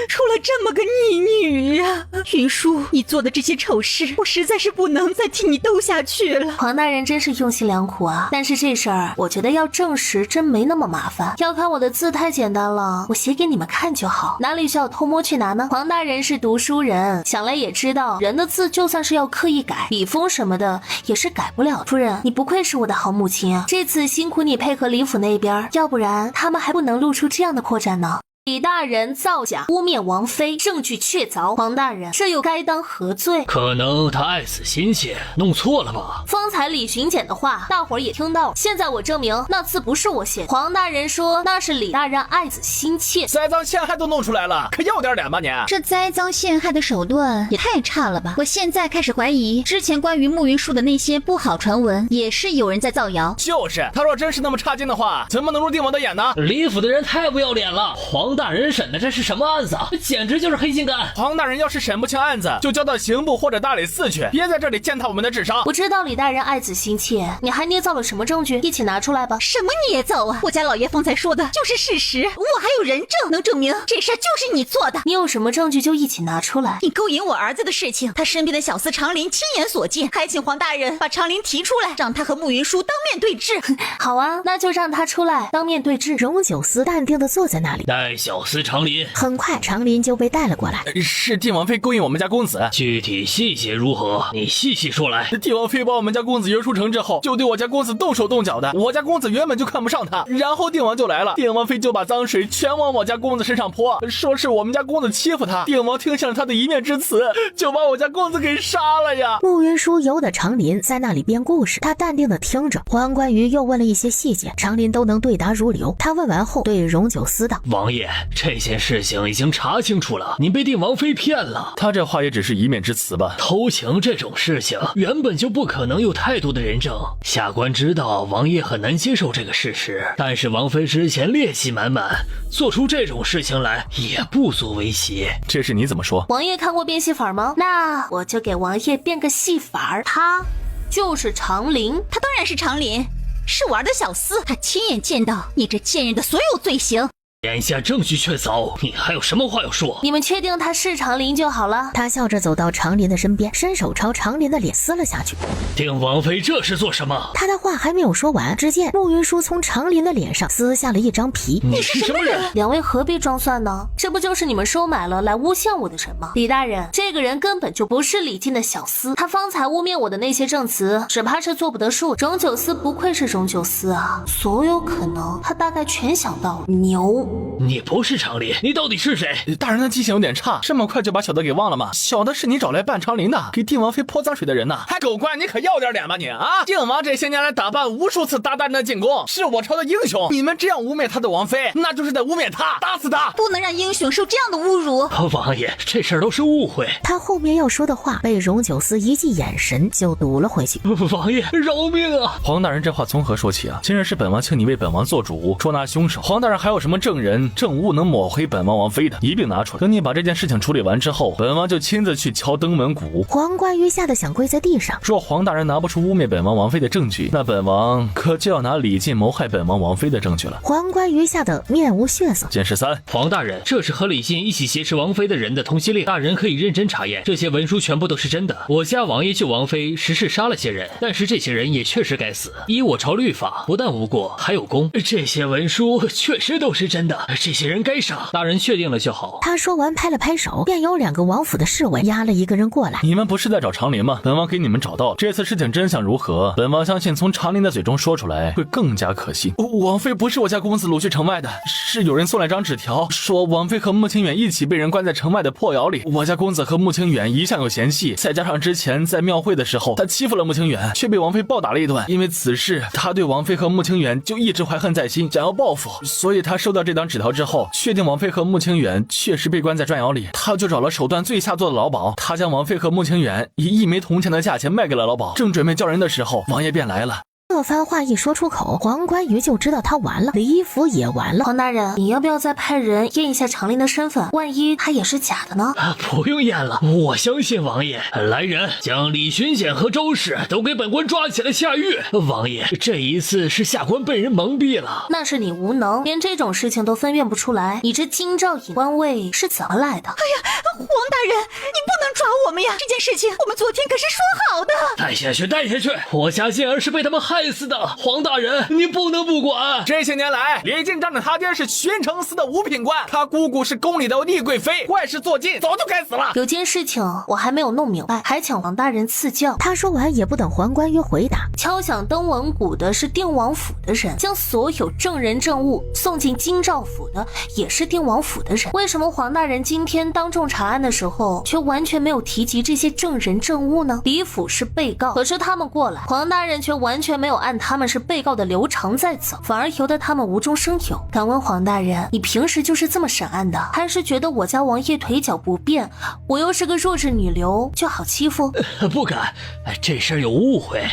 Speaker 5: 出了这么个逆女啊！云舒，你做的这些丑事，我实在是不能再替你斗下去了。
Speaker 3: 黄大人真是用心良苦啊，但是这事儿我觉得要证实真没那么麻烦，要看我的字太简单了，我写给你们看就好，哪里需要偷摸去拿呢？黄大人是读书人，想来也知道人的字就算是要刻意改，笔锋什么的也是改不了。夫人，你不愧是我的好母亲啊，这次辛苦你配合李府那边，要不然他们还不能露出这样的扩展呢。李大人造假污蔑王妃，证据确凿，黄大人这又该当何罪？
Speaker 4: 可能他爱子心切，弄错了吧？
Speaker 3: 方才李巡检的话大伙儿也听到了，现在我证明那字不是我写的。黄大人说那是李大人爱子心切，
Speaker 6: 栽赃陷害都弄出来了，可要点脸吧你！
Speaker 7: 这栽赃陷害的手段也太差了吧！我现在开始怀疑，之前关于慕云舒的那些不好传闻，也是有人在造谣。
Speaker 6: 就是，他若真是那么差劲的话，怎么能入定王的眼呢？
Speaker 4: 李府的人太不要脸了，黄大人审的这是什么案子啊？这简直就是黑心干！
Speaker 6: 黄大人要是审不清案子，就交到刑部或者大理寺去，别在这里践踏我们的智商。
Speaker 3: 我知道李大人爱子心切，你还捏造了什么证据？一起拿出来吧。
Speaker 5: 什么捏造啊？我家老爷方才说的就是事实，我还有人证能证明这事就是你做的。
Speaker 3: 你有什么证据就一起拿出来。
Speaker 5: 你勾引我儿子的事情，他身边的小厮长林亲眼所见，还请黄大人把长林提出来，让他和慕云舒当面对质。
Speaker 3: 好啊，那就让他出来当面对质。
Speaker 1: 荣九思淡定地坐在那里，
Speaker 4: 带小厮长林。
Speaker 1: 很快长林就被带了过来。
Speaker 6: 是定王妃勾引我们家公子，
Speaker 4: 具体细节如何？你细细说来。
Speaker 6: 定王妃把我们家公子约出城之后，就对我家公子动手动脚的。我家公子原本就看不上他，然后定王就来了，定王妃就把脏水全往我家公子身上泼，说是我们家公子欺负他。定王听信了他的一面之词，就把我家公子给杀了呀。
Speaker 1: 慕云舒由得长林在那里编故事，他淡定地听着。黄冠瑜又问了一些细节，长林都能对答如流。他问完后对荣九思道：
Speaker 4: 王爷，这件事情已经查清楚了，您被定王妃骗了。
Speaker 2: 他这话也只是一面之词吧？
Speaker 4: 偷情这种事情原本就不可能有太多的人证，下官知道王爷很难接受这个事实，但是王妃之前烈气满满，做出这种事情来也不足为奇。
Speaker 2: 这事你怎么说？
Speaker 3: 王爷看过变戏法吗？那我就给王爷变个戏法，他就是长林。
Speaker 5: 他当然是长林，是我儿的小厮，他亲眼见到你这贱人的所有罪行。
Speaker 4: 眼下证据确凿，你还有什么话要说？
Speaker 3: 你们确定他是长林就好了。
Speaker 1: 他笑着走到长林的身边，伸手朝长林的脸撕了下去。
Speaker 4: 定王妃这是做什么？
Speaker 1: 他的话还没有说完，只见慕云舒从长林的脸上撕下了一张皮。
Speaker 4: 你是什么人？
Speaker 3: 两位何必装蒜呢？这不就是你们收买了来诬陷我的人吗？李大人，这个人根本就不是李靖的小厮，他方才污蔑我的那些证词，只怕是做不得数。荣九思不愧是荣九思啊，所有可能他大概全想到了。牛！
Speaker 4: 你不是长林，你到底是谁？
Speaker 6: 大人的记性有点差，这么快就把小的给忘了吗？小的是你找来扮长林的，给定王妃泼脏水的人呢。还狗官，你可要点脸吧你啊！定王这些年来打败无数次大人的进攻，是我朝的英雄。你们这样污蔑他的王妃，那就是在污蔑他，打死他！
Speaker 5: 不能让英雄受这样的侮辱。
Speaker 4: 王爷，这事儿都是误会。
Speaker 1: 他后面要说的话被荣九思一记眼神就堵了回去。
Speaker 4: 王爷饶命啊！
Speaker 2: 黄大人这话从何说起啊？今日是本王请你为本王做主，捉拿凶手。黄大人还有什么证人证物能抹黑本王王妃的，一并拿出来。等你把这件事情处理完之后，本王就亲自去敲登门鼓。
Speaker 1: 黄冠瑜吓得想跪在地上。
Speaker 2: 若黄大人拿不出污蔑本王王妃的证据，那本王可就要拿李靖谋害本王王妃的证据了。
Speaker 1: 黄冠瑜吓得面无血色。
Speaker 2: 监视3，
Speaker 4: 黄大人，这是和李靖一起挟持王妃的人的通缉令，大人可以认真查验，这些文书全部都是真的。我家王爷救王妃实是杀了些人，但是这些人也确实该死。依我朝律法，不但无过，还有功。这些文书确实都是真的，这些人该杀。大人确定了就好。
Speaker 1: 他说完拍了拍手，便有2个王府的侍卫押了一个人过来。
Speaker 2: 你们不是在找长林吗？本王给你们找到，这次事情真相如何，本王相信从长林的嘴中说出来会更加可信。
Speaker 6: 王妃不是我家公子掳去城外的，是有人送来张纸条，说王妃和穆清远一起被人关在城外的破窑里。我家公子和穆清远一向有嫌隙，再加上之前在庙会的时候他欺负了穆清远，却被王妃暴打了一顿，因为此事他对王妃和穆清远就一直怀恨在心，想要报复，所以他收到这这张纸条之后，确定王妃和穆清远确实被关在砖窑里，他就找了手段最下作的老鸨，他将王妃和穆清远以1枚铜钱的价钱卖给了老鸨。正准备叫人的时候，王爷便来了。
Speaker 1: 这番话一说出口，黄冠瑜就知道他完了，李府也完了。
Speaker 3: 黄大人，你要不要再派人验一下长林的身份？万一他也是假的呢？
Speaker 4: 不用验了，我相信王爷。来人，将李巡检和周氏都给本官抓起来下狱。王爷，这一次是下官被人蒙蔽了。
Speaker 3: 那是你无能，连这种事情都分辨不出来。你这京兆尹官位是怎么来的？
Speaker 5: 哎呀，黄大人，你不能抓我们呀！这件事情我们昨天可是说好的。
Speaker 4: 带下去，带下去！我家健儿是被他们害死的，黄大人，你不能不管。
Speaker 6: 这些年来，李进章的他爹是宣城司的五品官，他姑姑是宫里的丽贵妃，坏事做尽，早就该死了。
Speaker 3: 有件事情我还没有弄明白，还请黄大人赐教。
Speaker 1: 他说完也不等黄冠瑜回答，
Speaker 3: 敲响登闻鼓的是定王府的人，将所有证人证物送进京兆府的也是定王府的人。为什么黄大人今天当众查案的时候却完全没有提及这些证人证物呢？李府是被告，可是他们过来，黄大人却完全没有按他们是被告的流程在走，反而由得他们无中生有。敢问黄大人，你平时就是这么审案的，还是觉得我家王爷腿脚不便，我又是个弱智女流就好欺负？
Speaker 4: 不敢，这事儿有误会。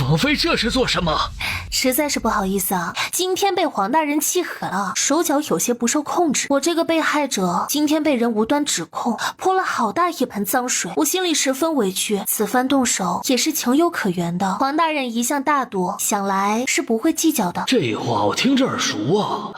Speaker 4: 王妃这是做什么？
Speaker 3: 实在是不好意思啊，今天被黄大人气狠了，手脚有些不受控制。我这个被害者今天被人无端指控，泼了好大一盆脏水，我心里十分委屈，此番动手也是情有可原的。黄大人一向大度，想来是不会计较的。
Speaker 4: 这话我听着耳熟啊，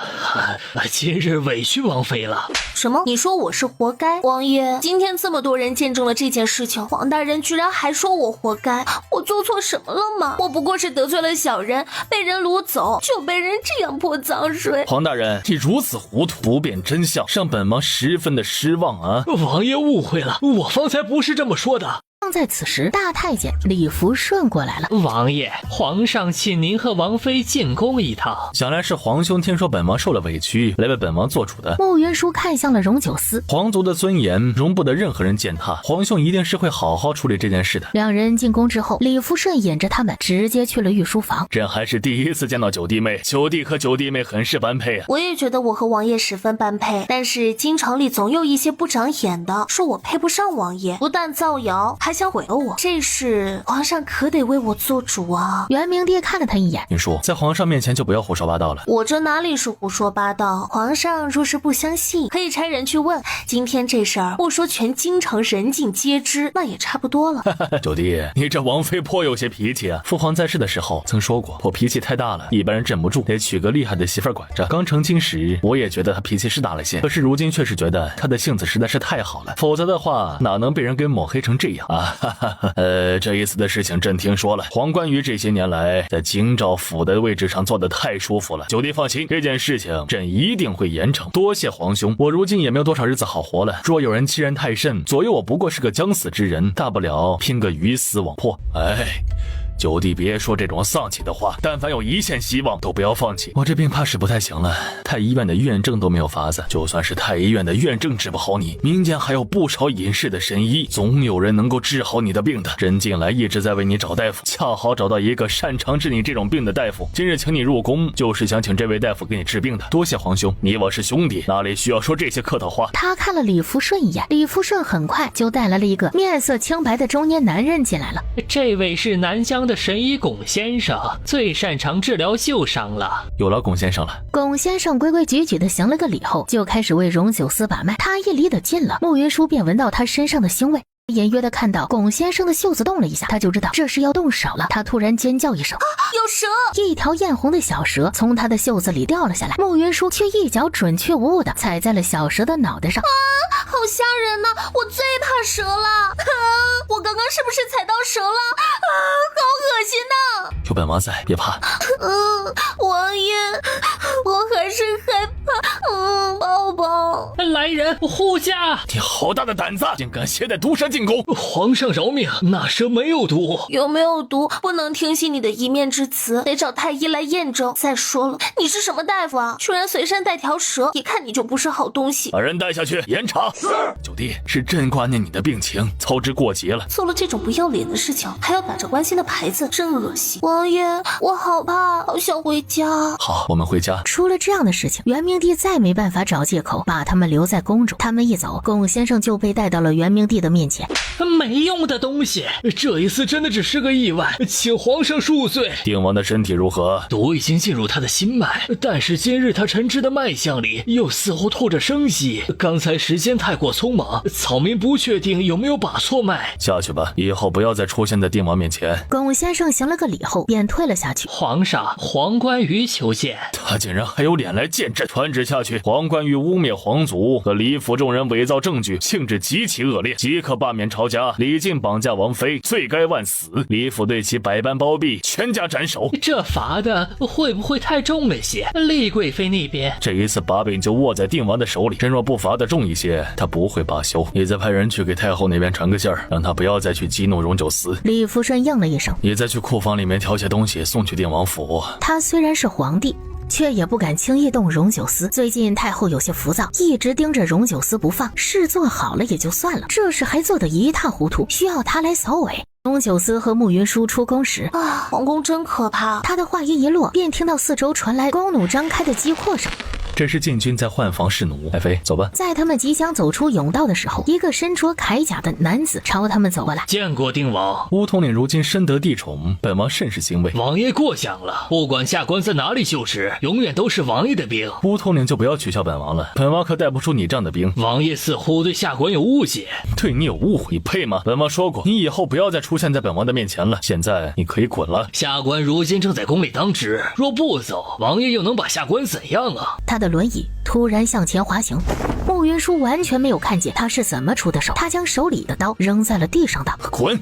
Speaker 4: 今日委屈王妃了。
Speaker 3: 什么？你说我是活该？王爷，今天这么多人见证了这件事情，黄大人居然还说我活该，我做错什么了吗？我不过是得罪了小人，被人掳走，就被人这样泼脏水。
Speaker 6: 黄大人，你如此糊涂，不辨真相，让本王十分的失望啊！
Speaker 4: 王爷误会了，我方才不是这么说的。
Speaker 1: 正在此时，大太监李福顺过来了。
Speaker 4: 王爷，皇上请您和王妃进宫一趟。
Speaker 6: 想来是皇兄听说本王受了委屈，来为本王做主的。
Speaker 1: 穆云舒看向了荣九思，
Speaker 6: 皇族的尊严容不得任何人践踏，皇兄一定是会好好处理这件事的。
Speaker 1: 两人进宫之后，李福顺引着他们直接去了御书房。
Speaker 6: 朕还是第一次见到九弟妹，九弟和九弟妹很是般配啊。
Speaker 3: 我也觉得我和王爷十分般配，但是京城里总有一些不长眼的，说我配不上王爷，不但造谣，还想毁了我。这事皇上可得为我做主啊！
Speaker 1: 元明帝看了他一眼，
Speaker 6: 云舒，在皇上面前就不要胡说八道了。
Speaker 3: 我这哪里是胡说八道？皇上若是不相信，可以差人去问。今天这事儿，不说全京城人尽皆知，那也差不多了。
Speaker 6: 九弟，你这王妃颇有些脾气啊。父皇在世的时候曾说过，我脾气太大了，一般人镇不住，得娶个厉害的媳妇儿管着。刚成亲时，我也觉得他脾气是大了些，可是如今却是觉得他的性子实在是太好了，否则的话哪能被人给抹黑成这样啊？这一次的事情朕听说了，黄冠瑜这些年来在京兆府的位置上坐得太舒服了。九弟放心，这件事情朕一定会严惩。多谢皇兄，我如今也没有多少日子好活了。若有人欺人太甚，左右我不过是个将死之人，大不了拼个鱼死网破。九弟别说这种丧气的话，但凡有一线希望都不要放弃。我这病怕是不太行了，太医院的院症都没有法子，就算是太医院的院症治不好你，民间还有不少隐世的神医，总有人能够治好你的病的。朕近来一直在为你找大夫，恰好找到一个擅长治你这种病的大夫，今日请你入宫，就是想请这位大夫给你治病的。多谢皇兄，你我是兄弟，哪里需要说这些客套话。
Speaker 1: 他看了李福顺一眼，李福顺很快就带来了一个面色清白的中年男人进来了。
Speaker 4: 这位是南疆的神医龚先生，最擅长治疗旧伤了。
Speaker 6: 有劳龚先生了。
Speaker 1: 龚先生规规矩矩的行了个礼后，就开始为荣九思把脉。他一离得近了，穆云舒便闻到他身上的腥味，隐约的看到龚先生的袖子动了一下，他就知道这是要动手了。他突然尖叫一声，
Speaker 3: 有蛇！
Speaker 1: 一条艳红的小蛇从他的袖子里掉了下来，穆云舒却一脚准确无误的踩在了小蛇的脑袋上。
Speaker 3: 好吓人呐！我最怕蛇了！我刚刚是不是踩到蛇了？好恶心呐！
Speaker 6: 有本王在，别怕。
Speaker 3: 王爷，我还是害怕。抱抱。
Speaker 4: 来人，护驾！家！
Speaker 2: 你好大的胆子，竟敢携带毒蛇进宫！
Speaker 4: 皇上饶命，那蛇没有毒。
Speaker 3: 有没有毒，不能听信你的一面之词，得找太医来验证。再说了，你是什么大夫啊？居然随身带条蛇，一看你就不是好东西。
Speaker 2: 把人带下去严查。九弟，是朕挂念你的病情，操之过急了。
Speaker 3: 做了这种不要脸的事情，还要打着关心的牌子，真恶心。王爷，我好怕，好想回家。
Speaker 2: 好，我们回家。
Speaker 1: 出了这样的事情，元明帝再没办法找借口把他们留在宫中。他们一走，龚先生就被带到了元明帝的面前。
Speaker 4: 没用的东西，这一次真的只是个意外，请皇上恕罪。
Speaker 2: 定王的身体如何？
Speaker 4: 毒已经进入他的心脉，但是今日他沉滞的脉象里又似乎透着生机。刚才时间太过匆忙，草民不确定有没有把错脉。
Speaker 2: 下去吧，以后不要再出现在定王面前。
Speaker 1: 龚先生行了个礼后便退了下去。
Speaker 4: 皇上，黄冠瑜求见。
Speaker 2: 他竟然还有脸来见朕！传旨下去，黄冠瑜污蔑皇族和李府众人伪造证据，性质极其恶劣，即刻罢免朝家。李靖绑架王妃，罪该万死。李府对其百般包庇，全家斩首。
Speaker 4: 这罚的会不会太重了些？丽贵妃那边，
Speaker 2: 这一次把柄就握在定王的手里，朕若不罚得重一些，他不会罢休。你再派人去给太后那边传个信儿，让他不要再去激怒荣九思。
Speaker 1: 李福顺应了一声。
Speaker 2: 你再去库房里面挑些东西送去定王府。
Speaker 1: 他虽然是皇帝，却也不敢轻易动荣九思。最近太后有些浮躁，一直盯着荣九思不放，事做好了也就算了，这事还做得一塌糊涂，需要他来扫尾。荣九思和慕云舒出宫时，
Speaker 3: 皇宫真可怕。
Speaker 1: 他的话音一落，便听到四周传来弓弩张开的击阔声。
Speaker 2: 这是禁军在换防侍弩。爱妃，走吧。
Speaker 1: 在他们即将走出甬道的时候，一个身着铠甲的男子朝他们走过来。
Speaker 4: 见过定王。
Speaker 2: 乌统领如今深得帝宠，本王甚是欣慰。
Speaker 4: 王爷过奖了，不管下官在哪里就职，永远都是王爷的兵。
Speaker 2: 乌统领就不要取笑本王了，本王可带不出你这样的兵。
Speaker 4: 王爷似乎对下官有误解。
Speaker 2: 对你有误会，你配吗？本王说过，你以后不要再出现在本王的面前了。现在你可以滚了。
Speaker 4: 下官如今正在宫里当值，若不走，王爷又能把下官怎样啊？
Speaker 1: 他的轮椅突然向前滑行，慕云舒完全没有看见他是怎么出的手，他将手里的刀扔在了地上道：
Speaker 2: 滚！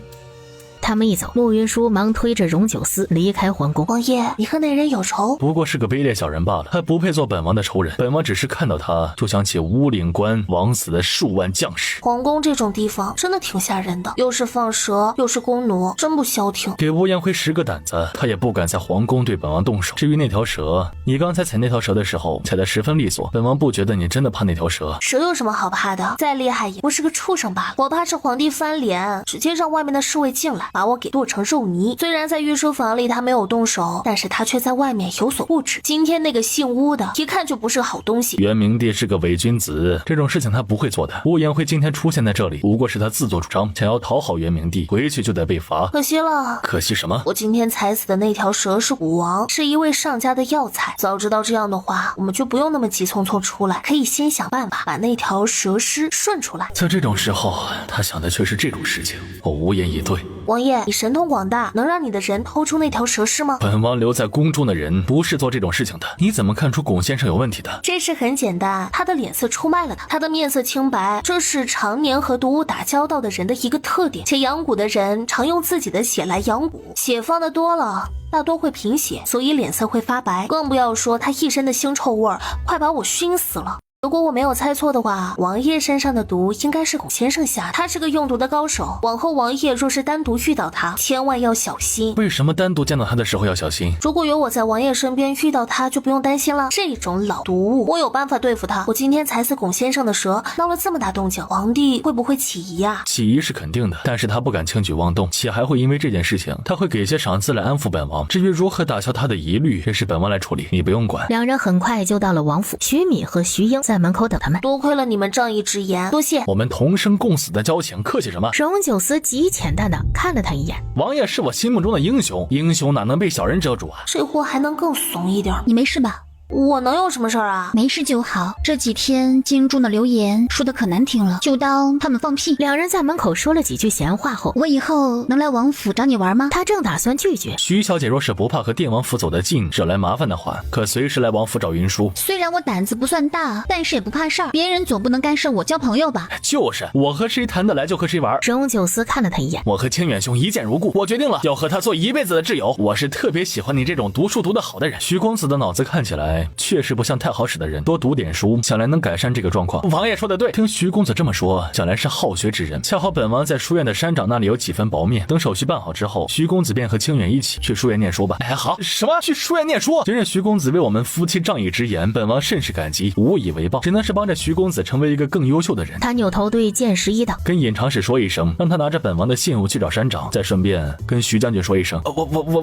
Speaker 1: 他们一走，慕云舒忙推着荣九思离开皇宫。
Speaker 3: 王爷，你和那人有仇？
Speaker 2: 不过是个卑劣小人罢了，他不配做本王的仇人。本王只是看到他就想起乌岭关枉死的数万将士。
Speaker 3: 皇宫这种地方真的挺吓人的，又是放蛇又是弓弩，真不消停。
Speaker 2: 给乌延辉10个胆子，他也不敢在皇宫对本王动手。至于那条蛇，你刚才踩那条蛇的时候踩得十分利索，本王不觉得你真的怕那条蛇。
Speaker 3: 蛇有什么好怕的？再厉害也不是个畜生罢了。我怕是皇帝翻脸，直接让外面的侍卫进来把我给剁成肉泥。虽然在御书房里他没有动手，但是他却在外面有所不知。今天那个姓乌的一看就不是好东西。
Speaker 2: 元明帝是个伪君子，这种事情他不会做的。乌延辉今天出现在这里，不过是他自作主张，想要讨好元明帝，回去就得被罚。
Speaker 3: 可惜了。
Speaker 2: 可惜什么？
Speaker 3: 我今天踩死的那条蛇是蛊王，是一位上家的药材。早知道这样的话，我们就不用那么急匆匆出来，可以先想办法把那条蛇尸顺出来。
Speaker 2: 在这种时候，他想的却是这种事情，我无言以对。
Speaker 3: 王爷，你神通广大，能让你的人偷出那条蛇尸吗？
Speaker 2: 本王留在宫中的人不是做这种事情的，你怎么看出龚先生有问题的？
Speaker 3: 这事很简单，他的脸色出卖了他的面色清白，这是常年和毒物打交道的人的一个特点。且养蛊的人常用自己的血来养蛊，血放的多了大多会贫血，所以脸色会发白，更不要说他一身的腥臭味儿，快把我熏死了。如果我没有猜错的话，王爷身上的毒应该是龚先生下的，他是个用毒的高手。往后王爷若是单独遇到他，千万要小心。
Speaker 2: 为什么单独见到他的时候要小心？
Speaker 3: 如果有我在王爷身边，遇到他就不用担心了。这种老毒物，我有办法对付他。我今天踩死龚先生的蛇，闹了这么大动静，皇帝会不会起疑啊？
Speaker 2: 起疑是肯定的，但是他不敢轻举妄动，且还会因为这件事情，他会给些赏赐来安抚本王。至于如何打消他的疑虑，这是本王来处理，你不用管。
Speaker 1: 两人很快就到了王府，徐敏和徐英在门口等他们。
Speaker 3: 多亏了你们仗义直言，多谢。
Speaker 2: 我们同生共死的交情，客气什么？
Speaker 1: 荣九思极浅淡的看了他一眼。
Speaker 2: 王爷是我心目中的英雄，英雄哪能被小人遮住啊？
Speaker 3: 这货还能更怂一点？
Speaker 7: 你没事吧？
Speaker 3: 我能有什么事儿啊？
Speaker 7: 没事就好。这几天京中的流言说的可难听了，就当他们放屁。
Speaker 1: 两人在门口说了几句闲话后，
Speaker 7: 我以后能来王府找你玩吗？
Speaker 1: 他正打算拒绝。
Speaker 2: 徐小姐若是不怕和定王府走得近，惹来麻烦的话，可随时来王府找云舒。
Speaker 7: 虽然我胆子不算大，但是也不怕事儿。别人总不能干涉我交朋友吧？
Speaker 2: 就是我和谁谈得来就和谁玩。
Speaker 1: 荣九思看了他一眼。
Speaker 2: 我和清远兄一见如故，我决定了要和他做一辈子的挚友。我是特别喜欢你这种读书读得好的人。徐公子的脑子看起来来确实不像太好使的人，多读点书，想来能改善这个状况。王爷说的对，听徐公子这么说，想来是好学之人。恰好本王在书院的山长那里有几分薄面，等手续办好之后，徐公子便和清远一起去书院念书吧。
Speaker 6: 哎，好，什么去书院念书？
Speaker 2: 今日徐公子为我们夫妻仗义直言，本王甚是感激，无以为报，只能是帮着徐公子成为一个更优秀的人。
Speaker 1: 他扭头对剑十一道：“
Speaker 2: 跟尹长史说一声，让他拿着本王的信物去找山长，再顺便跟徐将军说一声。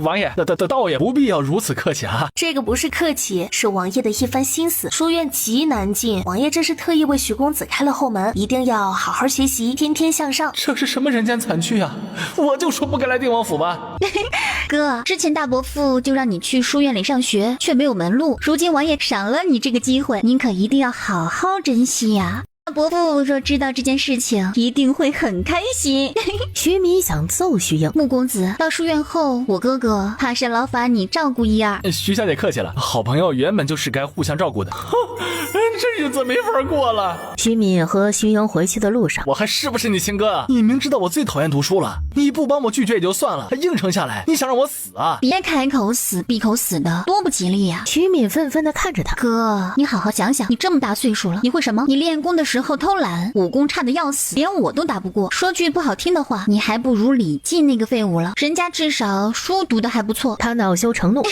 Speaker 6: 王爷，道爷不必要如此客气啊。
Speaker 3: 这个不是客气，是王爷的一番心思。书院极难进，王爷这是特意为徐公子开了后门，一定要好好学习，天天向上。
Speaker 6: 这是什么人间惨剧啊！我就说不该来定王府吧。
Speaker 7: 哥，之前大伯父就让你去书院里上学，却没有门路，如今王爷赏了你这个机会，您可一定要好好珍惜呀。伯父若知道这件事情，一定会很开心。
Speaker 1: 徐敏想揍徐英，
Speaker 7: 穆公子，到书院后，我哥哥怕是劳烦你照顾一二。
Speaker 6: 徐小姐客气了，好朋友原本就是该互相照顾的。这日子没法过了。
Speaker 1: 徐敏和徐英回去的路上，
Speaker 6: 我还是不是你亲哥啊？你明知道我最讨厌读书了，你不帮我拒绝也就算了，还应承下来，你想让我死啊？
Speaker 7: 别开口死闭口死的，多不吉利呀！
Speaker 1: 徐敏愤愤地看着他，
Speaker 7: 哥，你好好想想，你这么大岁数了，你会什么？你练功的时候偷懒，武功差的要死，连我都打不过。说句不好听的话，你还不如李靖那个废物了，人家至少书读的还不错。
Speaker 1: 他恼羞成怒。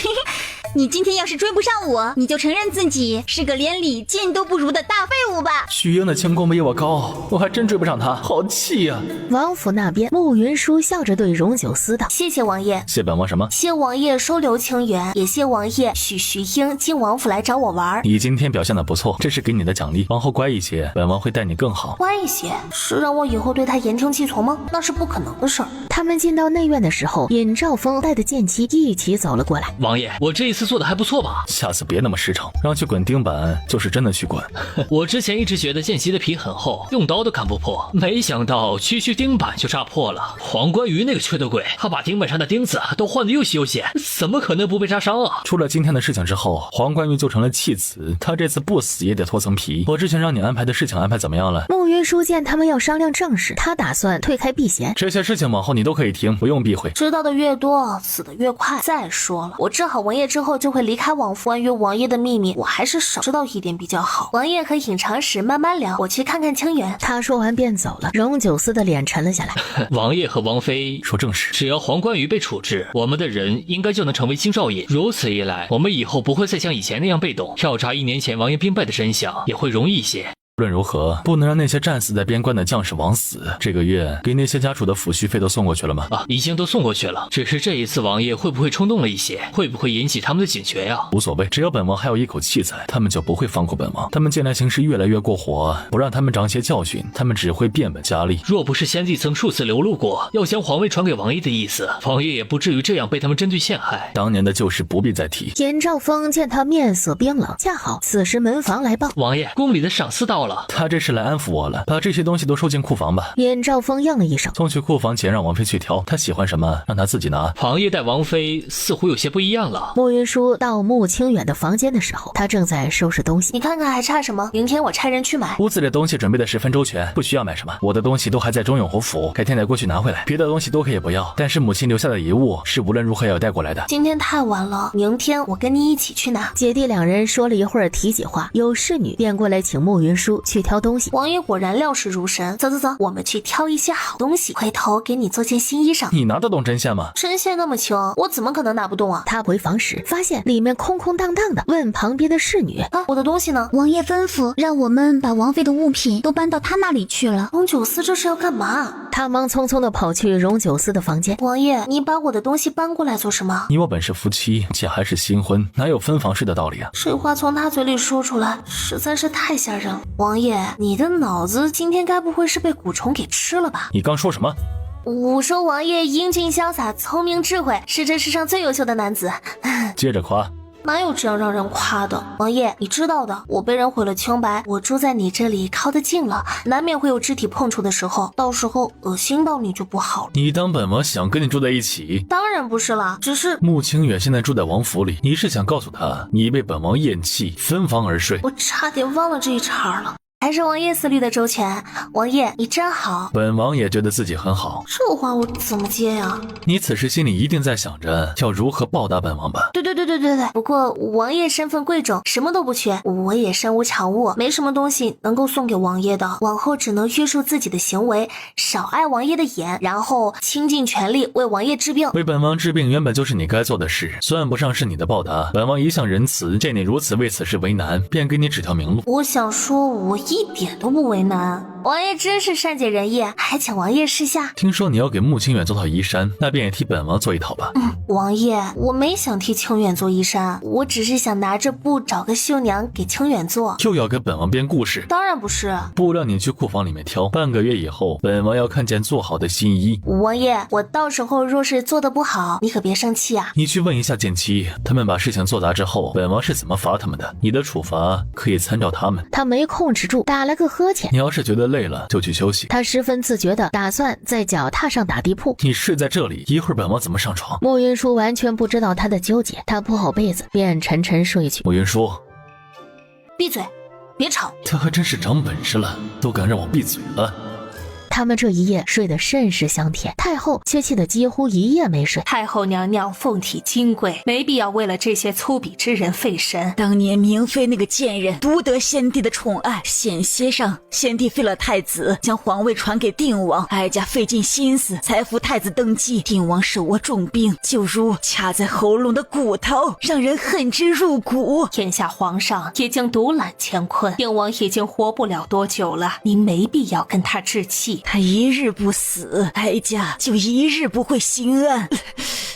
Speaker 7: 你今天要是追不上我，你就承认自己是个连李靖都不如的大废物吧。
Speaker 6: 徐英的轻功比我高，我还真追不上他，好气呀！
Speaker 1: 王府那边，慕云舒笑着对荣九思道：“
Speaker 3: 谢谢王爷。”
Speaker 2: 谢本王什么？
Speaker 3: 谢王爷收留清源，也谢王爷许徐英进王府来找我玩。
Speaker 2: 你今天表现得不错，这是给你的奖励，往后乖一些，本王会待你更好。
Speaker 3: 乖一些是让我以后对他言听计从吗？那是不可能的事儿。
Speaker 1: 他们进到内院的时候，尹兆峰带着剑姬一起走了过来。
Speaker 4: 王爷，我这一次做的还不错吧？
Speaker 2: 下次别那么实诚，让去滚钉板就是真的去滚。
Speaker 4: 我之前一直觉得剑姬的皮很厚，用刀都砍不破，没想到区区钉板就炸破了。黄冠瑜那个缺德鬼，他把钉板上的钉子都换得又细又细，怎么可能不被扎伤啊？
Speaker 2: 出了今天的事情之后，黄冠瑜就成了弃子，他这次不死也得脱层皮。我之前让你安排的事情安排怎么样了？
Speaker 1: 慕云舒见他们要商量正事，他打算退开避嫌。
Speaker 2: 这些事情往后你都可以听，不用避讳。
Speaker 3: 知道的越多，死的越快。再说了，我治好王爷之后就会离开王府，关于王爷的秘密，我还是少知道一点比较好。王爷和尹长史慢慢聊，我去看看清源。
Speaker 1: 他说完便走了。荣九思的脸沉了下来。
Speaker 4: 王爷和王妃
Speaker 2: 说正事，
Speaker 4: 只要黄冠瑜被处置，我们的人应该就能成为京兆尹。如此一来，我们以后不会再像以前那样被动，调查1年前王爷兵败的真相也会容易一些。
Speaker 2: 无论如何，不能让那些战死在边关的将士枉死。这个月给那些家属的抚恤费都送过去了吗？
Speaker 4: 已经都送过去了。只是这一次王爷会不会冲动了一些？会不会引起他们的警觉呀？
Speaker 2: 无所谓，只要本王还有一口气在，他们就不会放过本王。他们近来行事越来越过火，不让他们长些教训，他们只会变本加厉。
Speaker 4: 若不是先帝曾数次流露过要将皇位传给王爷的意思，王爷也不至于这样被他们针对陷害。
Speaker 2: 当年的旧事不必再提。
Speaker 1: 尹兆峰见他面色冰冷，恰好此时门房来报，
Speaker 4: 王爷，宫里的赏赐到了。
Speaker 2: 他这是来安抚我了，把这些东西都收进库房吧。
Speaker 1: 尹兆峰应了一声，
Speaker 2: 送去库房前让王妃去挑，她喜欢什么让她自己拿。
Speaker 4: 王爷待王妃似乎有些不一样了。
Speaker 1: 慕云舒到穆清远的房间的时候，他正在收拾东西。
Speaker 3: 你看看还差什么？明天我差人去买。
Speaker 2: 屋子里的东西准备的十分周全，不需要买什么。我的东西都还在钟永侯府，改天再过去拿回来。别的东西都可以不要，但是母亲留下的遗物是无论如何也要带过来的。
Speaker 3: 今天太晚了，明天我跟你一起去拿。
Speaker 1: 姐弟两人说了一会儿体己话，有侍女便过来请慕云舒去挑东西。
Speaker 3: 王爷果然料事如神，走走走，我们去挑一些好东西，回头给你做件新衣裳。
Speaker 2: 你拿得动针线吗？
Speaker 3: 针线那么轻，我怎么可能拿不动啊？
Speaker 1: 他回房时发现里面空空荡荡的，问旁边的侍女：“
Speaker 3: 我的东西呢？”
Speaker 7: 王爷吩咐让我们把王妃的物品都搬到他那里去了。
Speaker 3: 荣九思这是要干嘛？
Speaker 1: 他忙匆匆地跑去荣九思的房间。
Speaker 3: 王爷，你把我的东西搬过来做什么？
Speaker 2: 你我本是夫妻，且还是新婚，哪有分房事的道理啊？
Speaker 3: 这话从他嘴里说出来，实在是太吓人了。王爷，你的脑子今天该不会是被蛊虫给吃了吧？
Speaker 2: 你刚说什么？
Speaker 3: 我说王爷英俊潇洒，聪明智慧，是这世上最优秀的男子。
Speaker 2: 接着夸。
Speaker 3: 哪有这样让人夸的？王爷，你知道的，我被人毁了清白，我住在你这里靠得近了，难免会有肢体碰触的时候，到时候恶心到你就不好了。
Speaker 2: 你当本王想跟你住在一起？
Speaker 3: 当然不是啦，只是
Speaker 2: 穆清远现在住在王府里，你是想告诉他你被本王厌弃，分房而睡？
Speaker 3: 我差点忘了这一茬了。还是王爷思虑的周全，王爷你真好。
Speaker 2: 本王也觉得自己很好。
Speaker 3: 这话我怎么接呀？
Speaker 2: 你此时心里一定在想着要如何报答本王吧？
Speaker 3: 对。不过王爷身份贵重，什么都不缺，我也身无长物，没什么东西能够送给王爷的。往后只能约束自己的行为，少碍王爷的眼，然后倾尽全力为王爷治病。
Speaker 2: 为本王治病原本就是你该做的事，算不上是你的报答。本王一向仁慈，见你如此为此事为难，便给你指条明路。
Speaker 3: 我想说，我一点都不为难。王爷真是善解人意，还请王爷示下。
Speaker 2: 听说你要给穆清远做套衣衫，那便也替本王做一套吧。
Speaker 3: 王爷，我没想替清远做衣衫，我只是想拿着布找个绣娘给清远做。
Speaker 2: 又要给本王编故事？
Speaker 3: 当然不是，
Speaker 2: 不让你去库房里面挑，半个月以后，本王要看见做好的新衣。
Speaker 3: 王爷，我到时候若是做的不好，你可别生气啊。
Speaker 2: 你去问一下剑妻，他们把事情做砸之后，本王是怎么罚他们的？你的处罚可以参照他们。
Speaker 1: 他没控制住，打了个呵欠。
Speaker 2: 你要是觉得累了，就去休息。
Speaker 1: 他十分自觉地打算在脚踏上打地铺。
Speaker 2: 你睡在这里，一会儿本王怎么上床？
Speaker 1: 莫云舒完全不知道他的纠结，他铺好被子便沉沉睡去。
Speaker 2: 莫云舒，
Speaker 3: 闭嘴，别吵。
Speaker 2: 他还真是长本事了，都敢让我闭嘴了。
Speaker 1: 他们这一夜睡得甚是香甜，太后却气得几乎一夜没睡。
Speaker 3: 太后娘娘凤体金贵，没必要为了这些粗鄙之人费神。
Speaker 5: 当年明妃那个贱人独得先帝的宠爱，险些上先帝废了太子，将皇位传给定王，哀家费尽心思才扶太子登基。定王手握重兵，就如掐在喉咙的骨头，让人恨之入骨。
Speaker 3: 天下皇上已经独揽乾坤，定王已经活不了多久了，您没必要跟他置气。
Speaker 5: 他一日不死，哀家就一日不会心安。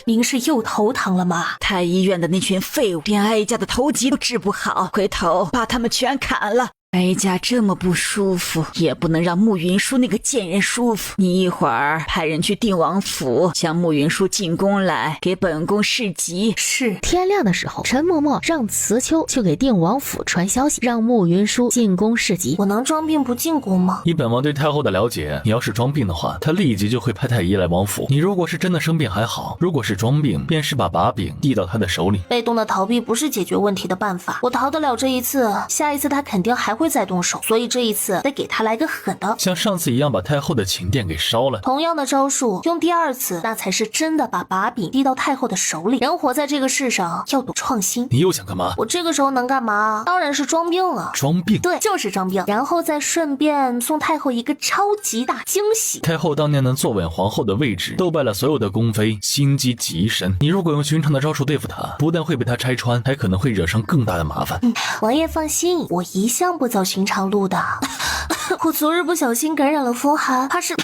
Speaker 3: 您是又头疼了吗？
Speaker 5: 太医院的那群废物，连哀家的头疾都治不好，回头把他们全砍了。哀家这么不舒服，也不能让慕云舒那个贱人舒服。你一会儿派人去定王府，将慕云舒进宫来，给本宫示吉。
Speaker 3: 是。
Speaker 1: 天亮的时候，陈嬷嬷让慈秋去给定王府传消息，让慕云舒进宫示吉。
Speaker 3: 我能装病不进宫吗？
Speaker 2: 以本王对太后的了解，你要是装病的话，她立即就会派太医来王府。你如果是真的生病还好，如果是装病，便是把把柄递到她的手里。
Speaker 3: 被动的逃避不是解决问题的办法。我逃得了这一次，下一次他肯定还会再动手，所以这一次得给他来个狠的，
Speaker 2: 像上次一样把太后的寝殿给烧了。
Speaker 3: 同样的招数用第二次，那才是真的把把柄递到太后的手里。人活在这个世上要懂创新。
Speaker 2: 你又想干嘛？
Speaker 3: 我这个时候能干嘛？当然是装病了。
Speaker 2: 装病？
Speaker 3: 对，就是装病，然后再顺便送太后一个超级大惊喜。
Speaker 2: 太后当年能坐稳皇后的位置，斗败了所有的宫妃，心机极深。你如果用寻常的招数对付她，不但会被她拆穿，还可能会惹上更大的麻烦。
Speaker 3: 王爷放心，我一向不走寻常路的。我昨日不小心感染了风寒，怕是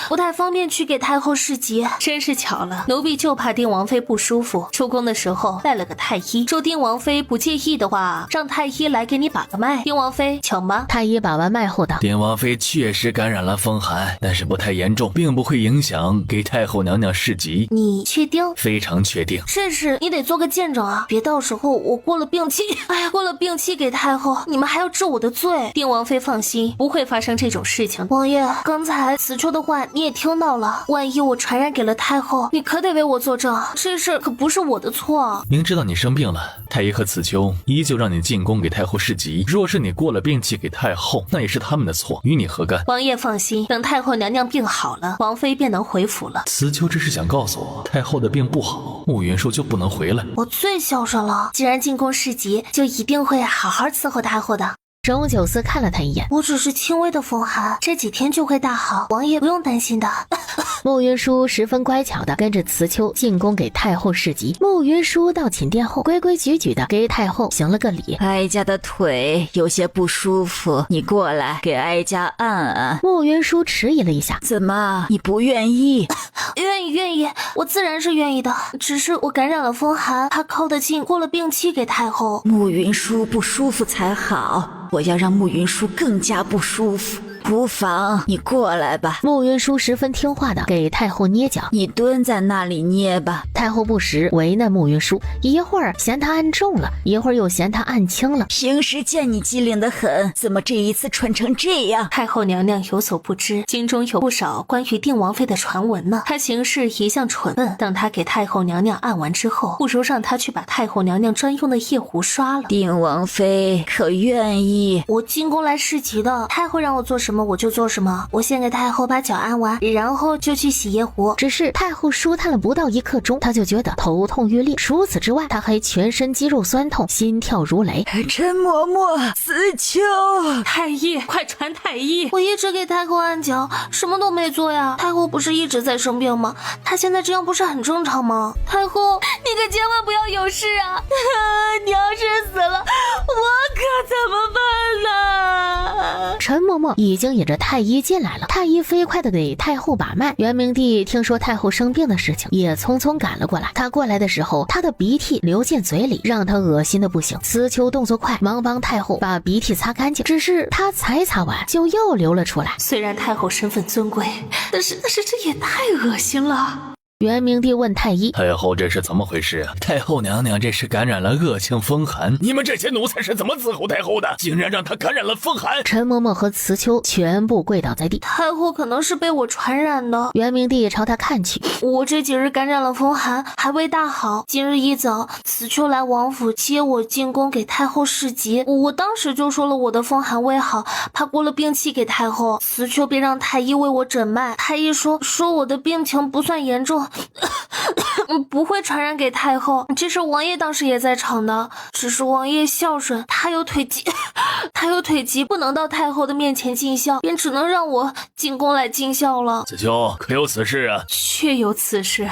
Speaker 3: 不太方便去给太后示吉。真是巧了，奴婢就怕定王妃不舒服，出宫的时候带了个太医，说定王妃不介意的话，让太医来给你把个脉。定王妃巧吗？
Speaker 1: 太医把完脉后道：
Speaker 2: 定王妃确实感染了风寒，但是不太严重，并不会影响给太后娘娘示吉。
Speaker 3: 你确定？
Speaker 2: 非常确定。
Speaker 3: 是，你得做个见证啊，别到时候我过了病期，过了病期给太后，你们还要治我的罪。定王妃放心，不会发生这种事情。王爷，刚才此处的话你也听到了，万一我传染给了太后，你可得为我作证，这事可不是我的错。
Speaker 2: 明知道你生病了，太医和慈秋依旧让你进宫给太后示吉。若是你过了病期给太后，那也是他们的错，与你何干？
Speaker 3: 王爷放心，等太后娘娘病好了，王妃便能回府了。
Speaker 2: 慈秋只是想告诉我，太后的病不好，慕云舒就不能回来。
Speaker 3: 我最孝顺了，既然进宫示吉，就一定会好好伺候太后的。
Speaker 1: 荣九思看了他一眼，
Speaker 3: 我只是轻微的风寒，这几天就会大好，王爷不用担心的。
Speaker 1: 慕云舒十分乖巧的跟着慈秋进宫给太后示吉。慕云舒到寝殿后，规规矩矩的给太后行了个礼。
Speaker 5: 哀家的腿有些不舒服，你过来给哀家按按。
Speaker 1: 慕云舒迟疑了一下，
Speaker 5: 怎么你不愿意？
Speaker 3: 愿意，我自然是愿意的，只是我感染了风寒，怕靠得近，过了病期给太后。
Speaker 5: 慕云舒不舒服才好，我要让慕云舒更加不舒服。不妨你过来吧。
Speaker 1: 慕云舒十分听话的给太后捏脚，
Speaker 5: 你蹲在那里捏吧。
Speaker 1: 太后不时为难慕云舒，一会儿嫌他按重了，一会儿又嫌他按轻了。
Speaker 5: 平时见你机灵得很，怎么这一次蠢成这样？
Speaker 3: 太后娘娘有所不知，京中有不少关于定王妃的传闻呢。她行事一向蠢笨，等她给太后娘娘按完之后，不如让她去把太后娘娘专用的夜壶刷了。
Speaker 5: 定王妃可愿意？
Speaker 3: 我进宫来市集的，太后让我做什么我就做什么。我先给太后把脚按完，然后就去洗夜壶。
Speaker 1: 只是太后舒坦了不到1刻钟，她就觉得头痛欲裂。除此之外，她还全身肌肉酸痛，心跳如雷。
Speaker 5: 陈嬷嬷，死囚！
Speaker 3: 太医，快传太医！我一直给太后按脚，什么都没做呀。太后不是一直在生病吗？她现在这样不是很正常吗？太后，你可千万不要有事啊！你要是死了，我可怎么办呢？
Speaker 1: 陈嬷嬷已经引着太医进来了，太医飞快地给太后把脉。元明帝听说太后生病的事情，也匆匆赶了过来。他过来的时候，他的鼻涕流进嘴里，让他恶心的不行。慈秋动作快，忙帮太后把鼻涕擦干净，只是他才擦完，就又流了出来。
Speaker 3: 虽然太后身份尊贵，但是这也太恶心了。
Speaker 1: 元明帝问太医：
Speaker 2: 太后这是怎么回事啊？太后娘娘这是感染了恶性风寒，你们这些奴才是怎么伺候太后的？竟然让她感染了风寒！
Speaker 1: 陈嬷嬷和慈秋全部跪倒在地。
Speaker 3: 太后可能是被我传染的。
Speaker 1: 元明帝朝他看去，
Speaker 3: 我这几日感染了风寒，还未大好。今日一早，慈秋来王府接我进宫给太后侍疾，我当时就说了我的风寒未好，怕过了病气给太后。慈秋便让太医为我诊脉，太医说我的病情不算严重。不会传染给太后，这是王爷当时也在场的，只是王爷孝顺，他有腿疾，不能到太后的面前尽孝，便只能让我进宫来尽孝了。
Speaker 2: 子秋，可有此事啊？
Speaker 3: 确有此事，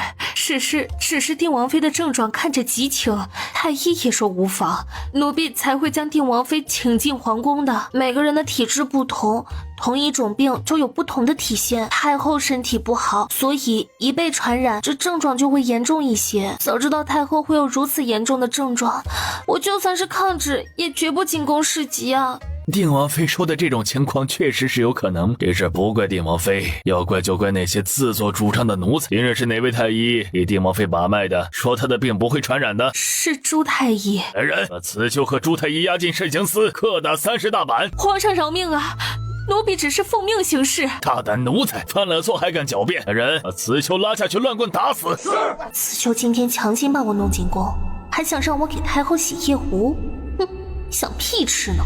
Speaker 3: 只是定王妃的症状看着极轻，太医也说无妨，奴婢才会将定王妃请进皇宫的。每个人的体质不同，同一种病就有不同的体现。太后身体不好，所以一被传染，这症状就会严重一些。早知道太后会有如此严重的症状，我就算是抗旨，也绝不进宫侍疾啊。
Speaker 2: 定王妃说的这种情况确实是有可能，这事不怪定王妃，要怪就怪那些自作主张的奴才。今日是哪位太医给定王妃把脉的，说她的病不会传染的？
Speaker 3: 是朱太医。
Speaker 2: 来人，把慈秋和朱太医押进慎刑司，各打30大板。
Speaker 3: 皇上饶命啊！奴婢只是奉命行事。
Speaker 2: 大胆奴才，犯了错还敢狡辩！来人，把慈秋拉下去乱棍打死。
Speaker 3: 慈秋今天强行把我弄进宫，还想让我给太后洗夜壶，哼，想屁吃呢！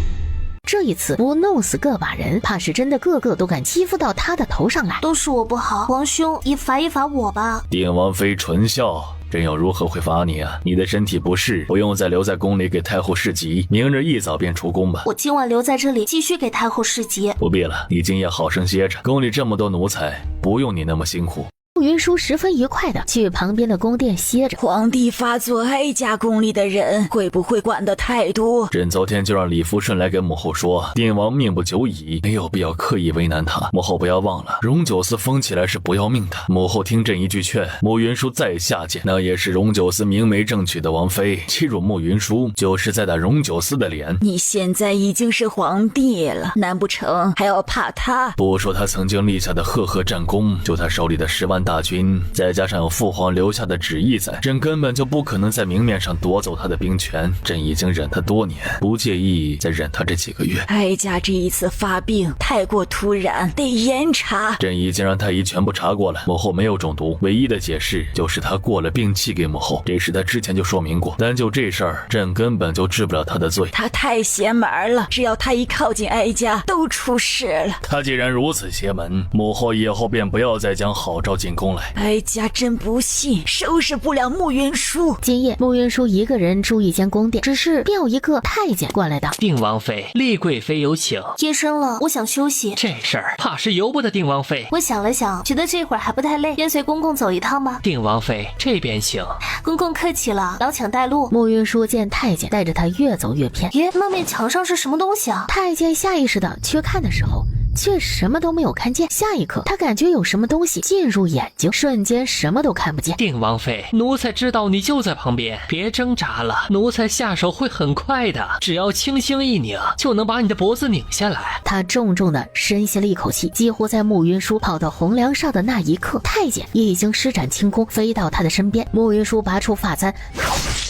Speaker 1: 这一次不弄死个把人，怕是真的个个都敢欺负到他的头上来。
Speaker 3: 都是我不好，王兄也罚一罚我吧。
Speaker 2: 定王妃纯孝，朕又如何会罚你啊？你的身体不适，不用再留在宫里给太后侍疾，明日一早便出宫吧。
Speaker 3: 我今晚留在这里继续给太后侍疾。
Speaker 2: 不必了，你今夜好生歇着，宫里这么多奴才，不用你那么辛苦。
Speaker 1: 慕云舒十分愉快的去旁边的宫殿歇着。
Speaker 5: 皇帝发作，哀家宫里的人会不会管得太多？
Speaker 2: 朕昨天就让李福顺来给母后说，定王命不久矣，没有必要刻意为难他。母后不要忘了，荣九司封起来是不要命的。母后听朕一句劝，慕云舒再下贱，那也是荣九司明媒正娶的王妃，欺辱慕云舒，就是在打荣九司的脸。
Speaker 5: 你现在已经是皇帝了，难不成还要怕他？
Speaker 2: 不说他曾经立下的赫赫战功，就他手里的10万大军，再加上有父皇留下的旨意在，朕根本就不可能在明面上夺走他的兵权。朕已经忍他多年，不介意再忍他这几个月。
Speaker 5: 哀家这一次发病太过突然，得严查。
Speaker 2: 朕已经让太医全部查过了，母后没有中毒，唯一的解释就是他过了病气给母后，这是他之前就说明过。单就这事儿，朕根本就治不了他的罪。
Speaker 5: 他太邪门了，只要他一靠近哀家，都出事了。
Speaker 2: 他既然如此邪门，母后以后便不要再将好诏进宫来。
Speaker 5: 哀家真不信收拾不了慕云舒。
Speaker 1: 今夜慕云舒一个人住一间宫殿，只是调一个太监过来道：
Speaker 4: 定王妃，厉贵妃有请。
Speaker 3: 夜深了，我想休息。
Speaker 4: 这事儿怕是由不得定王妃。
Speaker 3: 我想了想，觉得这会儿还不太累，便随公公走一趟吧。
Speaker 4: 定王妃这边请。
Speaker 3: 公公客气了，劳请带路。
Speaker 1: 慕云舒见太监带着他越走越偏。
Speaker 3: 那面墙上是什么东西啊？
Speaker 1: 太监下意识的去看的时候，却什么都没有看见。下一刻，他感觉有什么东西进入眼睛，瞬间什么都看不见。
Speaker 4: 定王妃，奴才知道你就在旁边，别挣扎了，奴才下手会很快的，只要轻轻一拧，就能把你的脖子拧下来。
Speaker 1: 他重重的深吸了一口气，几乎在慕云舒跑到红梁上的那一刻，太监已经施展轻功飞到他的身边。慕云舒拔出发簪，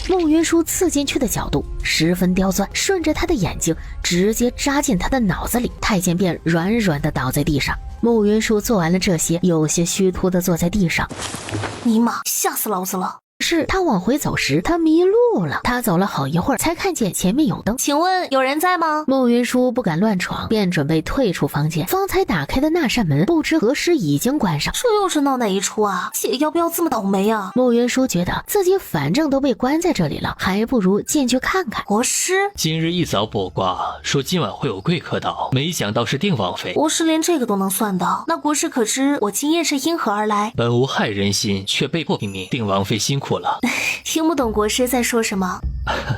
Speaker 1: 慕云舒刺进去的角度十分刁钻，顺着他的眼睛直接扎进他的脑子里，太监便软软的倒在地上。慕云舒做完了这些，有些虚脱的坐在地上。
Speaker 3: 尼玛，吓死老子了！
Speaker 1: 是他往回走时，他迷路了。他走了好一会儿，才看见前面有灯。
Speaker 3: 请问有人在吗？
Speaker 1: 慕云舒不敢乱闯，便准备退出房间。方才打开的那扇门，不知何时已经关上。
Speaker 3: 这又是闹哪一出啊？姐要不要这么倒霉啊？
Speaker 1: 慕云舒觉得自己反正都被关在这里了，还不如进去看看。
Speaker 3: 国师
Speaker 4: 今日一早卜卦说今晚会有贵客到，没想到是定王妃。
Speaker 3: 国师连这个都能算到，那国师可知我今夜是因何而来？
Speaker 4: 本无害人心，却被迫拼命。定王妃辛苦了。
Speaker 3: 听不懂国师在说什么。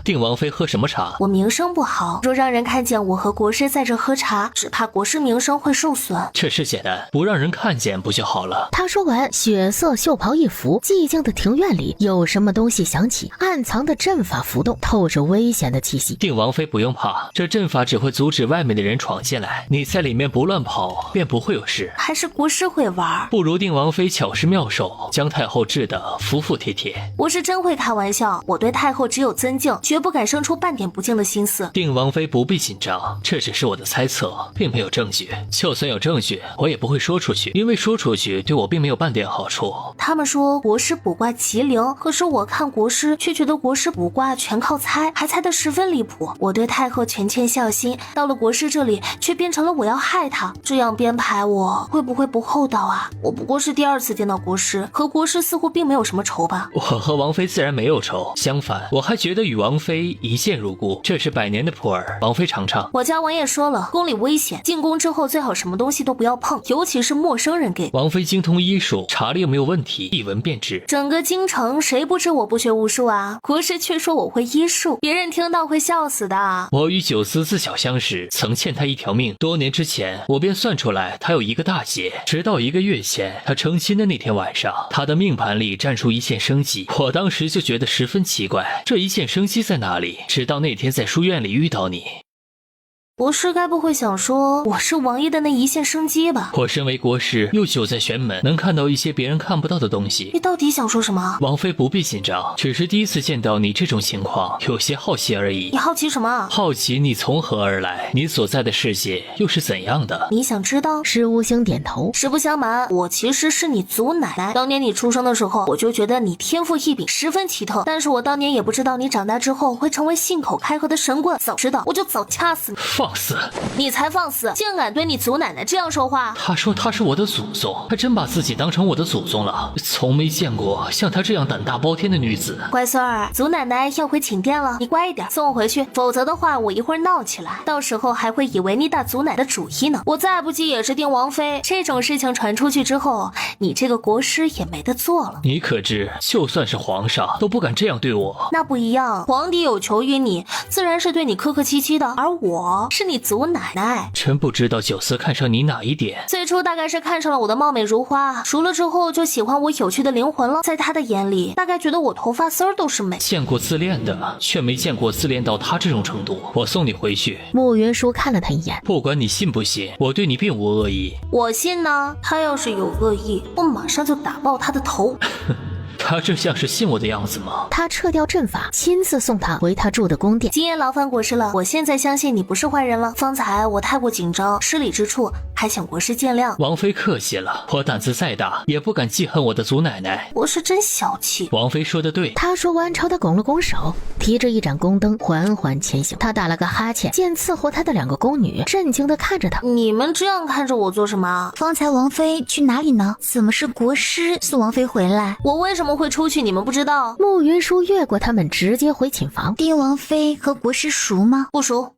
Speaker 4: 定王妃喝什么茶？
Speaker 3: 我名声不好，若让人看见我和国师在这喝茶，只怕国师名声会受损。
Speaker 4: 这是简单，不让人看见不就好了？
Speaker 1: 他说完，血色袖袍一拂，寂静的庭院里有什么东西响起，暗藏的阵法浮动，透着危险的气息。
Speaker 4: 定王妃不用怕，这阵法只会阻止外面的人闯进来，你在里面不乱跑，便不会有事。
Speaker 3: 还是国师会玩，
Speaker 4: 不如定王妃巧施妙手，将太后治得服服帖帖。
Speaker 3: 我是真会开玩笑，我对太后只有尊敬，绝不敢生出半点不敬的心思。
Speaker 4: 定王妃不必紧张，这只是我的猜测，并没有证据。就算有证据，我也不会说出去，因为说出去对我并没有半点好处。
Speaker 3: 他们说国师卜卦极灵，可是我看国师却觉得国师卜卦全靠猜，还猜得十分离谱。我对太后全欠孝心，到了国师这里却变成了我要害他，这样编排我会不会不厚道啊？我不过是第二次见到国师，和国师似乎并没有什么仇吧？
Speaker 4: 我和王妃自然没有仇，相反，我还觉得与王妃一见如故，这是百年的普洱，王妃尝尝。
Speaker 3: 我家王爷说了，宫里危险，进宫之后最好什么东西都不要碰，尤其是陌生人给。
Speaker 4: 王妃精通医术，查了又没有问题，一闻便知。
Speaker 3: 整个京城谁不知我不学无术啊？国师却说我会医术，别人听到会笑死的。
Speaker 4: 我与九思自小相识，曾欠他一条命。多年之前，我便算出来他有一个大劫，直到1个月前，他成亲的那天晚上，他的命盘里占出一线生机。我当时就觉得十分奇怪，这一线生机在哪里？直到那天在书院里遇到你。
Speaker 3: 国师该不会想说我是王爷的那一线生机吧？
Speaker 4: 我身为国师，又久在玄门，能看到一些别人看不到的东西。
Speaker 3: 你到底想说什么？
Speaker 4: 王妃不必紧张，只是第一次见到你这种情况，有些好奇而已。
Speaker 3: 你好奇什么？
Speaker 4: 好奇你从何而来，你所在的世界又是怎样的？
Speaker 3: 你想知道？
Speaker 1: 石无星点头。
Speaker 3: 实不相瞒，我其实是你祖奶奶。当年你出生的时候，我就觉得你天赋异禀，十分奇特。但是我当年也不知道你长大之后会成为信口开河的神棍，早知道我就早掐死你。
Speaker 4: 放肆！
Speaker 3: 你才放肆，竟敢对你祖奶奶这样说话！
Speaker 4: 他说他是我的祖宗，还真把自己当成我的祖宗了。从没见过像她这样胆大包天的女子。
Speaker 3: 乖孙儿，祖奶奶要回寝殿了，你乖一点，送我回去，否则的话我一会儿闹起来，到时候还会以为你打祖奶的主意呢。我再不济也是定王妃，这种事情传出去之后，你这个国师也没得做了。
Speaker 4: 你可知，就算是皇上都不敢这样对我。
Speaker 3: 那不一样，皇帝有求于你，自然是对你客客气气的，而我是你祖奶奶。
Speaker 4: 真不知道九思看上你哪一点。
Speaker 3: 最初大概是看上了我的貌美如花，熟了之后就喜欢我有趣的灵魂了。在他的眼里，大概觉得我头发丝儿都是美。
Speaker 4: 见过自恋的，却没见过自恋到他这种程度。我送你回去。
Speaker 1: 慕云舒看了他一眼，
Speaker 4: 不管你信不信，我对你并无恶意。
Speaker 3: 我信呢，他要是有恶意，我马上就打爆他的头。
Speaker 4: 他这像是信我的样子吗？
Speaker 1: 他撤掉阵法，亲自送他回他住的宫殿。
Speaker 3: 今夜劳烦国师了，我现在相信你不是坏人了。方才我太过紧张，失礼之处，还请国师见谅。
Speaker 4: 王妃客气了，我胆子再大，也不敢记恨我的祖奶奶。
Speaker 3: 国师真小气。
Speaker 4: 王妃说的对。
Speaker 1: 他说完，朝他拱了拱手，提着一盏宫灯，缓缓前行。他打了个哈欠，见伺候他的2个宫女震惊地看着他。
Speaker 3: 你们这样看着我做什么？
Speaker 7: 方才王妃去哪里呢？怎么是国师送王妃回来？
Speaker 3: 我为什么会出去？你们不知道？
Speaker 1: 慕云舒越过他们，直接回寝房。
Speaker 7: 定王妃和国师熟吗？
Speaker 3: 不熟。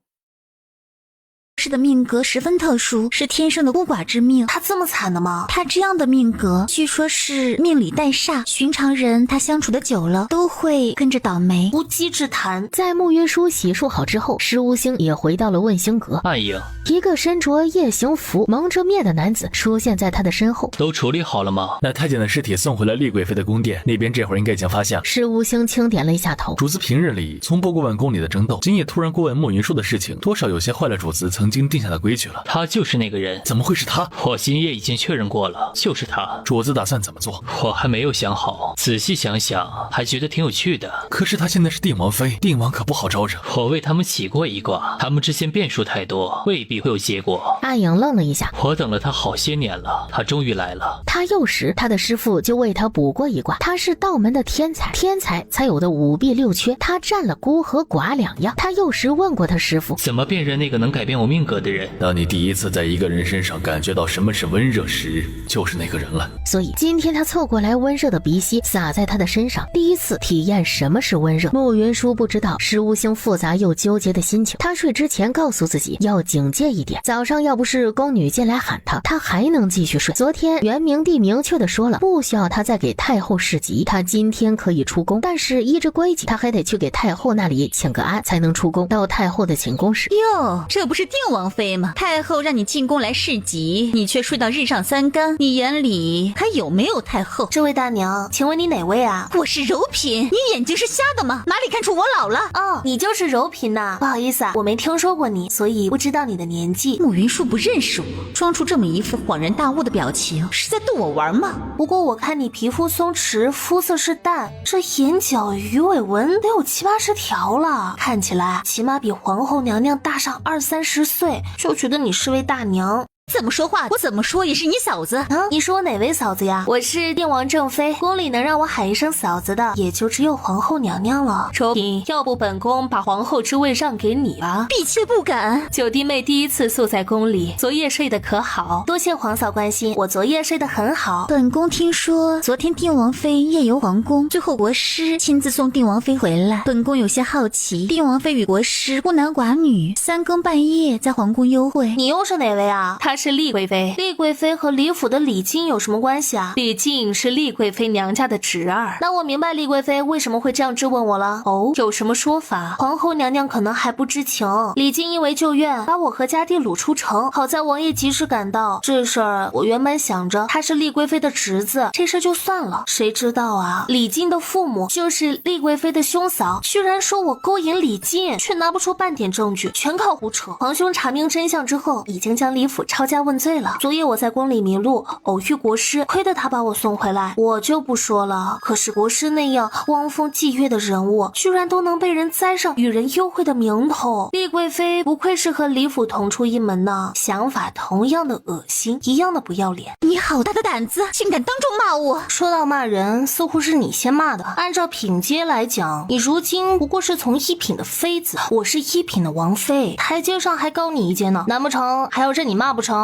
Speaker 7: 氏的命格十分特殊，是天生的孤寡之命。
Speaker 3: 他这么惨的吗？
Speaker 7: 他这样的命格，据说是命里带煞，寻常人他相处的久了都会跟着倒霉。
Speaker 3: 无稽之谈。
Speaker 1: 在沐云舒洗漱好之后，石无星也回到了问星阁。
Speaker 4: 暗影，
Speaker 1: 一个身着夜行服、蒙着面的男子出现在他的身后。
Speaker 4: 都处理好了吗？
Speaker 6: 那太监的尸体送回了丽贵妃的宫殿，那边这会儿应该已经发现了。
Speaker 1: 石无星轻点了一下头。
Speaker 6: 主子平日里从不过问宫里的争斗，今夜突然过问沐云舒的事情，多少有些坏了主子曾经定下的规矩了。
Speaker 4: 他就是那个人。
Speaker 6: 怎么会是他？
Speaker 4: 我今夜已经确认过了，就是他。
Speaker 6: 主子打算怎么做？
Speaker 4: 我还没有想好，仔细想想还觉得挺有趣的。
Speaker 6: 可是他现在是定王妃，定王可不好招惹。
Speaker 4: 我为他们起过一卦，他们之间变数太多，未必会有结果。
Speaker 1: 暗影愣了一下，
Speaker 4: 我等了他好些年了，他终于来了。
Speaker 1: 他幼时他的师父就为他卜过一卦，他是道门的天才，天才才有的五弊六缺，他占了孤和寡两样。他幼时问过他师父，
Speaker 4: 怎么辨认那个能改变我命格的人？
Speaker 6: 当你第一次在一个人身上感觉到什么是温热时，就是那个人了。
Speaker 1: 所以今天他凑过来，温热的鼻息洒在他的身上，第一次体验什么是温热。沐云舒不知道石无星复杂又纠结的心情，他睡之前告诉自己要警戒一点，早上要不是宫女进来喊他，他还能继续睡。昨天袁明帝明确的说了，不需要他再给太后侍疾，他今天可以出宫，但是依着规矩，他还得去给太后那里请个安才能出宫。到太后的寝宫时，
Speaker 5: 哟，这不是定王妃吗？太后让你进宫来侍疾，你却睡到日上三竿，你眼里还有没有太后？
Speaker 3: 这位大娘，请问你哪位啊？
Speaker 5: 我是柔嫔，你眼睛是瞎的吗？哪里看出我老了？
Speaker 3: 哦，你就是柔嫔呐。不好意思啊，我没听说过你，所以不知道你的年纪。
Speaker 5: 慕云舒不认识我，装出这么一副恍然大悟的表情，是在逗我玩吗？
Speaker 3: 不过我看你皮肤松弛，肤色是淡，这眼角鱼尾纹得有70-80条了，看起来起码比皇后娘娘大上20-30岁，就觉得你是位大娘。
Speaker 5: 怎么说话？我怎么说也是你嫂子。
Speaker 3: 你是我哪位嫂子呀？我是定王正妃，宫里能让我喊一声嫂子的，也就只有皇后娘娘了。周嫔，要不本宫把皇后之位让给你吧？
Speaker 5: 婢妾不敢。
Speaker 3: 九弟妹第一次宿在宫里，昨夜睡得可好？多谢皇嫂关心，我昨夜睡得很好。
Speaker 7: 本宫听说昨天定王妃夜游皇宫，最后国师亲自送定王妃回来。本宫有些好奇，定王妃与国师孤男寡女，三更半夜在皇宫幽会。
Speaker 3: 你又是哪位啊？她是丽贵妃。丽贵妃和李府的李靖有什么关系啊？李靖是丽贵妃娘家的侄儿。那我明白丽贵妃为什么会这样质问我了。哦，有什么说法？皇后娘娘可能还不知情。李靖因为救院，把我和家弟掳出城，好在王爷及时赶到。这事儿我原本想着他是丽贵妃的侄子，这事就算了。谁知道啊，李靖的父母就是丽贵妃的兄嫂，居然说我勾引李靖，却拿不出半点证据，全靠胡扯。皇兄查明真相之后，已经将李府抄家问罪了。昨夜我在宫里迷路，偶遇国师，亏得他把我送回来，我就不说了。可是国师那样汪峰霁月的人物，居然都能被人栽上与人幽会的名头。丽贵妃不愧是和李府同出一门呢，想法同样的恶心，一样的不要脸。
Speaker 5: 你好大的胆子，竟敢当众骂我！
Speaker 3: 说到骂人，似乎是你先骂的。按照品阶来讲，你如今不过是从一品的妃子，我是一品的王妃，台阶上还高你一阶呢。难不成还要任你骂不成？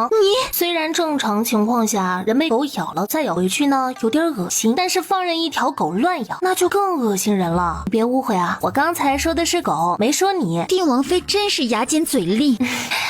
Speaker 3: 虽然正常情况下人被狗咬了再咬回去呢有点恶心，但是放任一条狗乱咬那就更恶心人了。别误会啊，我刚才说的是狗，没说你。
Speaker 7: 定王妃真是牙尖嘴利。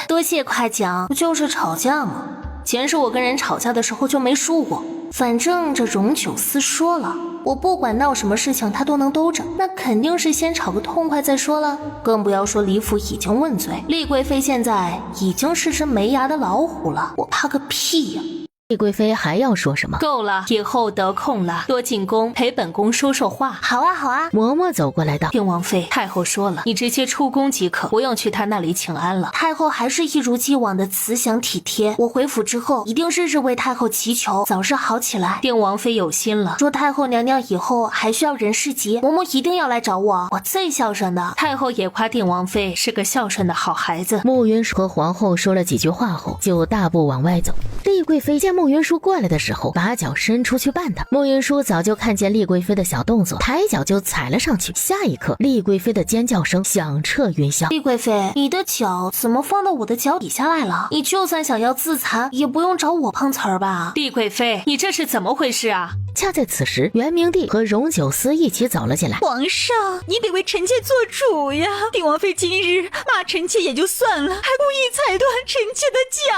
Speaker 3: 多谢夸奖，不就是吵架吗？前世我跟人吵架的时候就没输过，反正这荣九思说了，我不管闹什么事情他都能兜着，那肯定是先吵个痛快再说了。更不要说李府已经问罪，丽贵妃现在已经是只没牙的老虎了，我怕个屁呀！
Speaker 1: 丽贵妃还要说什么？
Speaker 3: 够了，以后得空了多进宫陪本宫说说话。好啊好啊。
Speaker 1: 嬷嬷走过来道，
Speaker 3: 定王妃，太后说了，你直接出宫即可，不用去她那里请安了。太后还是一如既往的慈祥体贴，我回府之后一定日日为太后祈求早日好起来。定王妃有心了，说太后娘娘以后还需要人侍疾，嬷嬷一定要来找我，我最孝顺的。太后也夸定王妃是个孝顺的好孩子。
Speaker 1: 慕云舒和皇后说了几句话后，就大步往外走。丽贵妃见慕云舒过来的时候，把脚伸出去绊他。慕云舒早就看见丽贵妃的小动作，抬脚就踩了上去。下一刻，丽贵妃的尖叫声响彻云霄。
Speaker 3: 丽贵妃，你的脚怎么放到我的脚底下来了？你就算想要自残，也不用找我碰瓷儿吧？丽贵妃，你这是怎么回事啊？
Speaker 1: 恰在此时，元明帝和荣九思一起走了进来。
Speaker 5: 皇上，你得为臣妾做主呀！定王妃今日骂臣妾也就算了，还故意踩断臣妾的脚。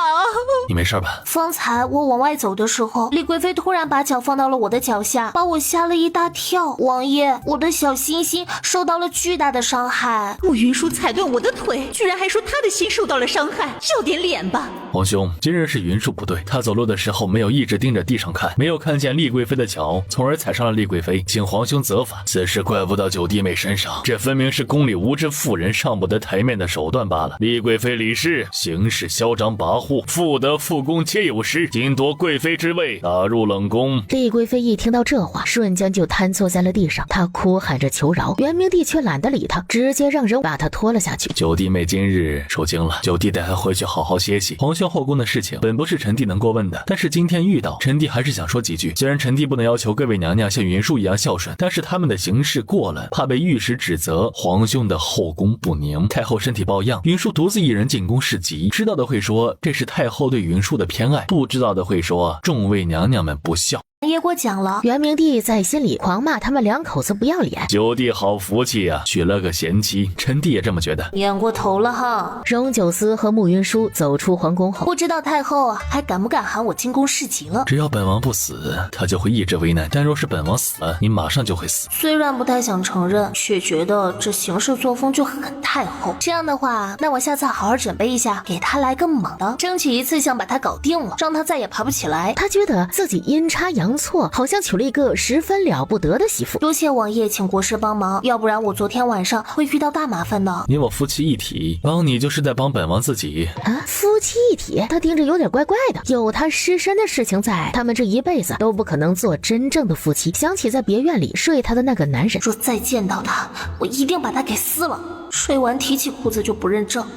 Speaker 2: 你没事吧？
Speaker 3: 方才我往外走的时候，李贵妃突然把脚放到了我的脚下，把我吓了一大跳。王爷，我的小心心受到了巨大的伤害。
Speaker 5: 慕云舒踩断我的腿，居然还说他的心受到了伤害，要点脸吧！
Speaker 2: 皇兄，今日是云舒不对，他走路的时候没有一直盯着地上看，没有看见丽贵妃的脚，从而踩伤了丽贵妃，请皇兄责罚。此事怪不到九弟妹身上，这分明是宫里无知妇人上不得台面的手段罢了。丽贵妃李氏行事嚣张跋扈，妇德妇功皆有失，今夺贵妃之位，打入冷宫。
Speaker 1: 丽贵妃一听到这话，瞬间就瘫坐在了地上，她哭喊着求饶，元明帝却懒得理她，直接让人把她拖了下去。
Speaker 2: 九弟妹今日受惊了，九弟带她回去好好歇息。皇兄后宫的事情本不是臣弟能过问的，但是今天遇到，臣弟还是想说几句。虽然臣弟不能要求各位娘娘像云舒一样孝顺，但是他们的行事过了，怕被御史指责，皇兄的后宫不宁。太后身体抱恙，云舒独自一人进宫侍疾，知道的会说这是太后对云舒的偏爱，不知道的会说众位娘娘们不孝。
Speaker 3: 王爷给我讲了，
Speaker 1: 元明帝在心里狂骂他们两口子不要脸。
Speaker 2: 九弟好福气啊，娶了个贤妻，臣弟也这么觉得。
Speaker 3: 演过头了哈。
Speaker 1: 荣九思和慕云舒走出皇宫后，
Speaker 3: 不知道太后还敢不敢喊我进宫侍疾了。
Speaker 2: 只要本王不死，他就会一直为难，但若是本王死了，你马上就会死。
Speaker 3: 虽然不太想承认，却觉得这行事作风就很太后。这样的话，那我下次好好准备一下，给他来个猛的，争取一次性把他搞定了，让他再也爬不起来。
Speaker 1: 他觉得自己阴差阳错，好像娶了一个十分了不得的媳妇。
Speaker 3: 多谢王爷请国师帮忙，要不然我昨天晚上会遇到大麻烦的。
Speaker 2: 你我夫妻一体，帮你就是在帮本王自己
Speaker 1: 啊！夫妻一体，他听着有点怪怪的。有他失身的事情在，他们这一辈子都不可能做真正的夫妻。想起在别院里睡他的那个男人，
Speaker 3: 若再见到他，我一定把他给撕了。睡完提起裤子就不认账。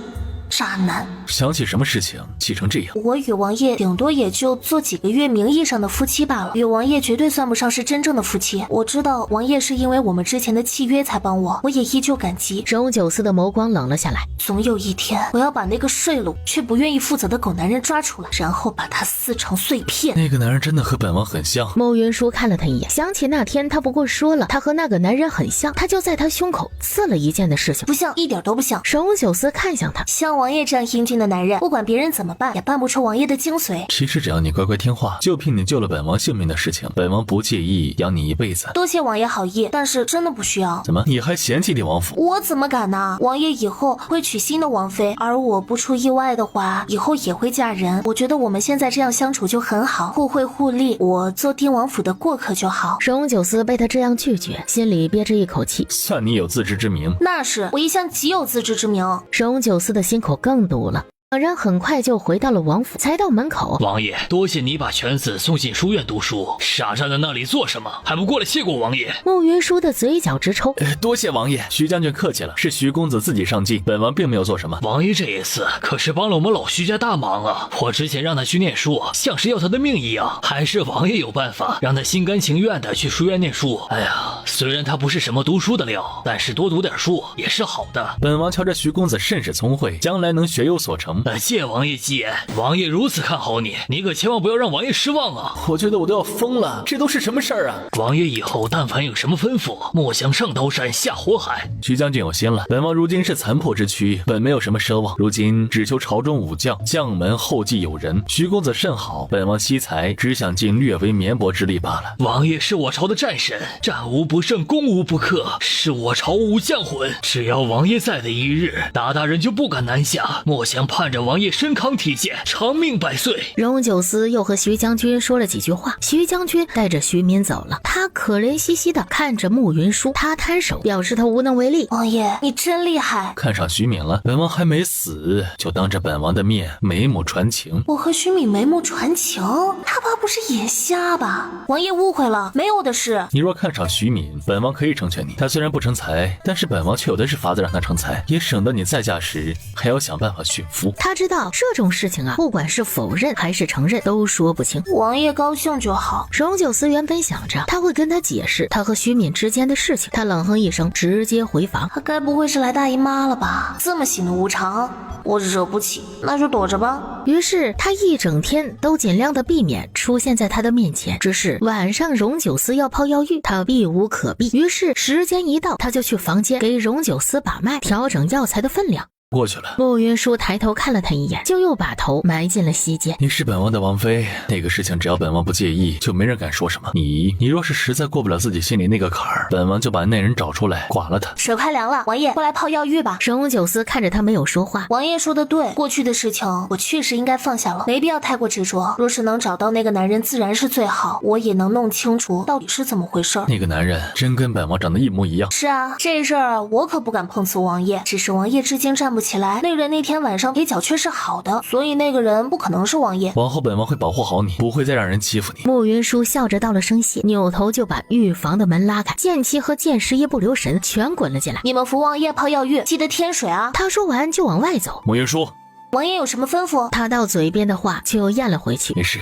Speaker 3: 渣男，
Speaker 2: 想起什么事情气成这样？
Speaker 3: 我与王爷顶多也就做几个月名义上的夫妻罢了，与王爷绝对算不上是真正的夫妻。我知道王爷是因为我们之前的契约才帮我，我也依旧感激。
Speaker 1: 荣九思的眸光冷了下来，
Speaker 3: 总有一天我要把那个睡了却不愿意负责的狗男人抓出来，然后把他撕成碎片。
Speaker 2: 那个男人真的和本王很像。
Speaker 1: 慕云舒看了他一眼，想起那天他不过说了他和那个男人很像，他就在他胸口刺了一剑的事情。
Speaker 3: 不像，一点都不像。
Speaker 1: 荣九思看向他，
Speaker 3: 像王爷这样英俊的男人，不管别人怎么办，也办不出王爷的精髓。
Speaker 2: 其实只要你乖乖听话，就凭你救了本王性命的事情，本王不介意养你一辈子。
Speaker 3: 多谢王爷好意，但是真的不需要。
Speaker 2: 怎么，你还嫌弃定王府？
Speaker 3: 我怎么敢呢？王爷以后会娶新的王妃，而我不出意外的话，以后也会嫁人。我觉得我们现在这样相处就很好，互惠互利，我做定王府的过客就好。
Speaker 1: 荣九思被他这样拒绝，心里憋着一口气。
Speaker 2: 算你有自知之明。
Speaker 3: 那是，我一向极有自知之明。
Speaker 1: 荣九思的心口更堵了。两人很快就回到了王府，才到门口，
Speaker 4: 王爷，多谢你把犬子送进书院读书，傻站在那里做什么？还不过来谢过王爷？
Speaker 1: 慕云舒的嘴角直抽。
Speaker 2: 多谢王爷，徐将军客气了，是徐公子自己上进，本王并没有做什么。
Speaker 4: 王爷这一次可是帮了我们老徐家大忙啊！我之前让他去念书，像是要他的命一样，还是王爷有办法让他心甘情愿的去书院念书。哎呀，虽然他不是什么读书的料，但是多读点书也是好的。
Speaker 2: 本王瞧着徐公子甚是聪慧，将来能学有所成。
Speaker 4: 谢王爷吉言，王爷如此看好你，你可千万不要让王爷失望啊！
Speaker 2: 我觉得我都要疯了，这都是什么事儿啊？
Speaker 4: 王爷以后但凡有什么吩咐，莫想上刀山下火海。
Speaker 2: 徐将军有心了，本王如今是残破之躯，本没有什么奢望，如今只求朝中武将将门后继有人。徐公子甚好，本王惜才只想尽略微绵薄之力罢了。
Speaker 4: 王爷是我朝的战神，战无不胜，攻无不克，是我朝武将魂。只要王爷在的一日，鞑人就不敢南下，莫想盼着王爷身康体健，长命百岁。
Speaker 1: 荣九思又和徐将军说了几句话，徐将军带着徐敏走了。他可怜兮兮的看着慕云舒，他摊手表示他无能为力。
Speaker 3: 王爷，你真厉害！
Speaker 2: 看上徐敏了，本王还没死，就当着本王的面眉目传情。
Speaker 3: 我和徐敏眉目传情，他怕不是眼瞎吧？王爷误会了，没有的事。
Speaker 2: 你若看上徐敏，本王可以成全你。他虽然不成才，但是本王却有的是法子让他成才，也省得你再嫁时还要想办法驯夫。
Speaker 1: 他知道这种事情啊，不管是否认还是承认都说不清。
Speaker 3: 王爷高兴就好。
Speaker 1: 荣九思原本想着他会跟他解释他和徐敏之间的事情，他冷哼一声，直接回房。
Speaker 3: 他该不会是来大姨妈了吧？这么喜怒无常，我惹不起，那就躲着吧。
Speaker 1: 于是他一整天都尽量的避免出现在他的面前，只是晚上荣九思要泡药浴，他避无可避。于是时间一到，他就去房间给荣九思把脉，调整药材的分量。
Speaker 2: 过去了。
Speaker 1: 慕云舒抬头看了他一眼，就又把头埋进了膝间。
Speaker 2: 你是本王的王妃，那个事情只要本王不介意，就没人敢说什么。你若是实在过不了自己心里那个坎儿，本王就把那人找出来剐了他。
Speaker 3: 水快凉了，王爷过来泡药浴吧。
Speaker 1: 荣九思看着他没有说话。
Speaker 3: 王爷说的对，过去的事情我确实应该放下了，没必要太过执着。若是能找到那个男人，自然是最好，我也能弄清楚到底是怎么回事。
Speaker 2: 那个男人真跟本王长得一模一样。
Speaker 3: 是啊，这事儿我可不敢碰瓷王爷，只是王爷至今站不起来，那人那天晚上给脚却是好的，所以那个人不可能是王爷。
Speaker 2: 往后本王会保护好你，不会再让人欺负你。
Speaker 1: 慕云舒笑着道了声谢，扭头就把御房的门拉开，剑妻和剑十一不留神全滚了进来。
Speaker 3: 你们扶王爷泡药浴，记得添水啊。
Speaker 1: 他说完就往外走。
Speaker 2: 慕云舒，
Speaker 3: 王爷有什么吩咐？
Speaker 1: 他到嘴边的话却又咽了回去。
Speaker 2: 没事。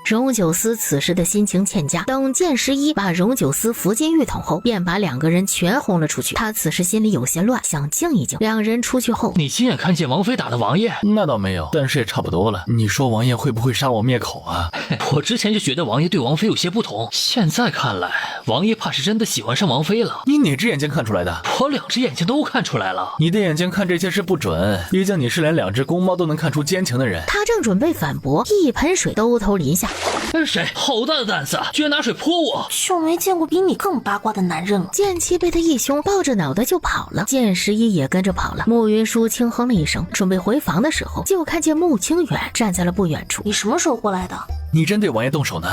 Speaker 1: 荣九思此时的心情欠佳，等剑十一把荣九思扶进浴桶后，便把两个人全轰了出去。他此时心里有些乱，想静一静。两人出去后，
Speaker 4: 你亲眼看见王妃打的王爷？
Speaker 2: 那倒没有，但是也差不多了。你说王爷会不会杀我灭口啊？
Speaker 4: 我之前就觉得王爷对王妃有些不同，现在看来，王爷怕是真的喜欢上王妃了。
Speaker 2: 你哪只眼睛看出来的？
Speaker 4: 我两只眼睛都看出来了。
Speaker 2: 你的眼睛看这些是不准，毕竟你是连两只公猫都能看出奸情的人。
Speaker 1: 他正准备反驳，一盆水兜头淋下。
Speaker 4: 谁？好大的胆子，居然拿水泼我！
Speaker 3: 就没见过比你更八卦的男人了。
Speaker 1: 剑妻被他一凶，抱着脑袋就跑了，剑十一也跟着跑了。慕云舒轻哼了一声，准备回房的时候，就看见穆清远站在了不远处。
Speaker 3: 你什么时候过来的？
Speaker 2: 你真对王爷动手呢？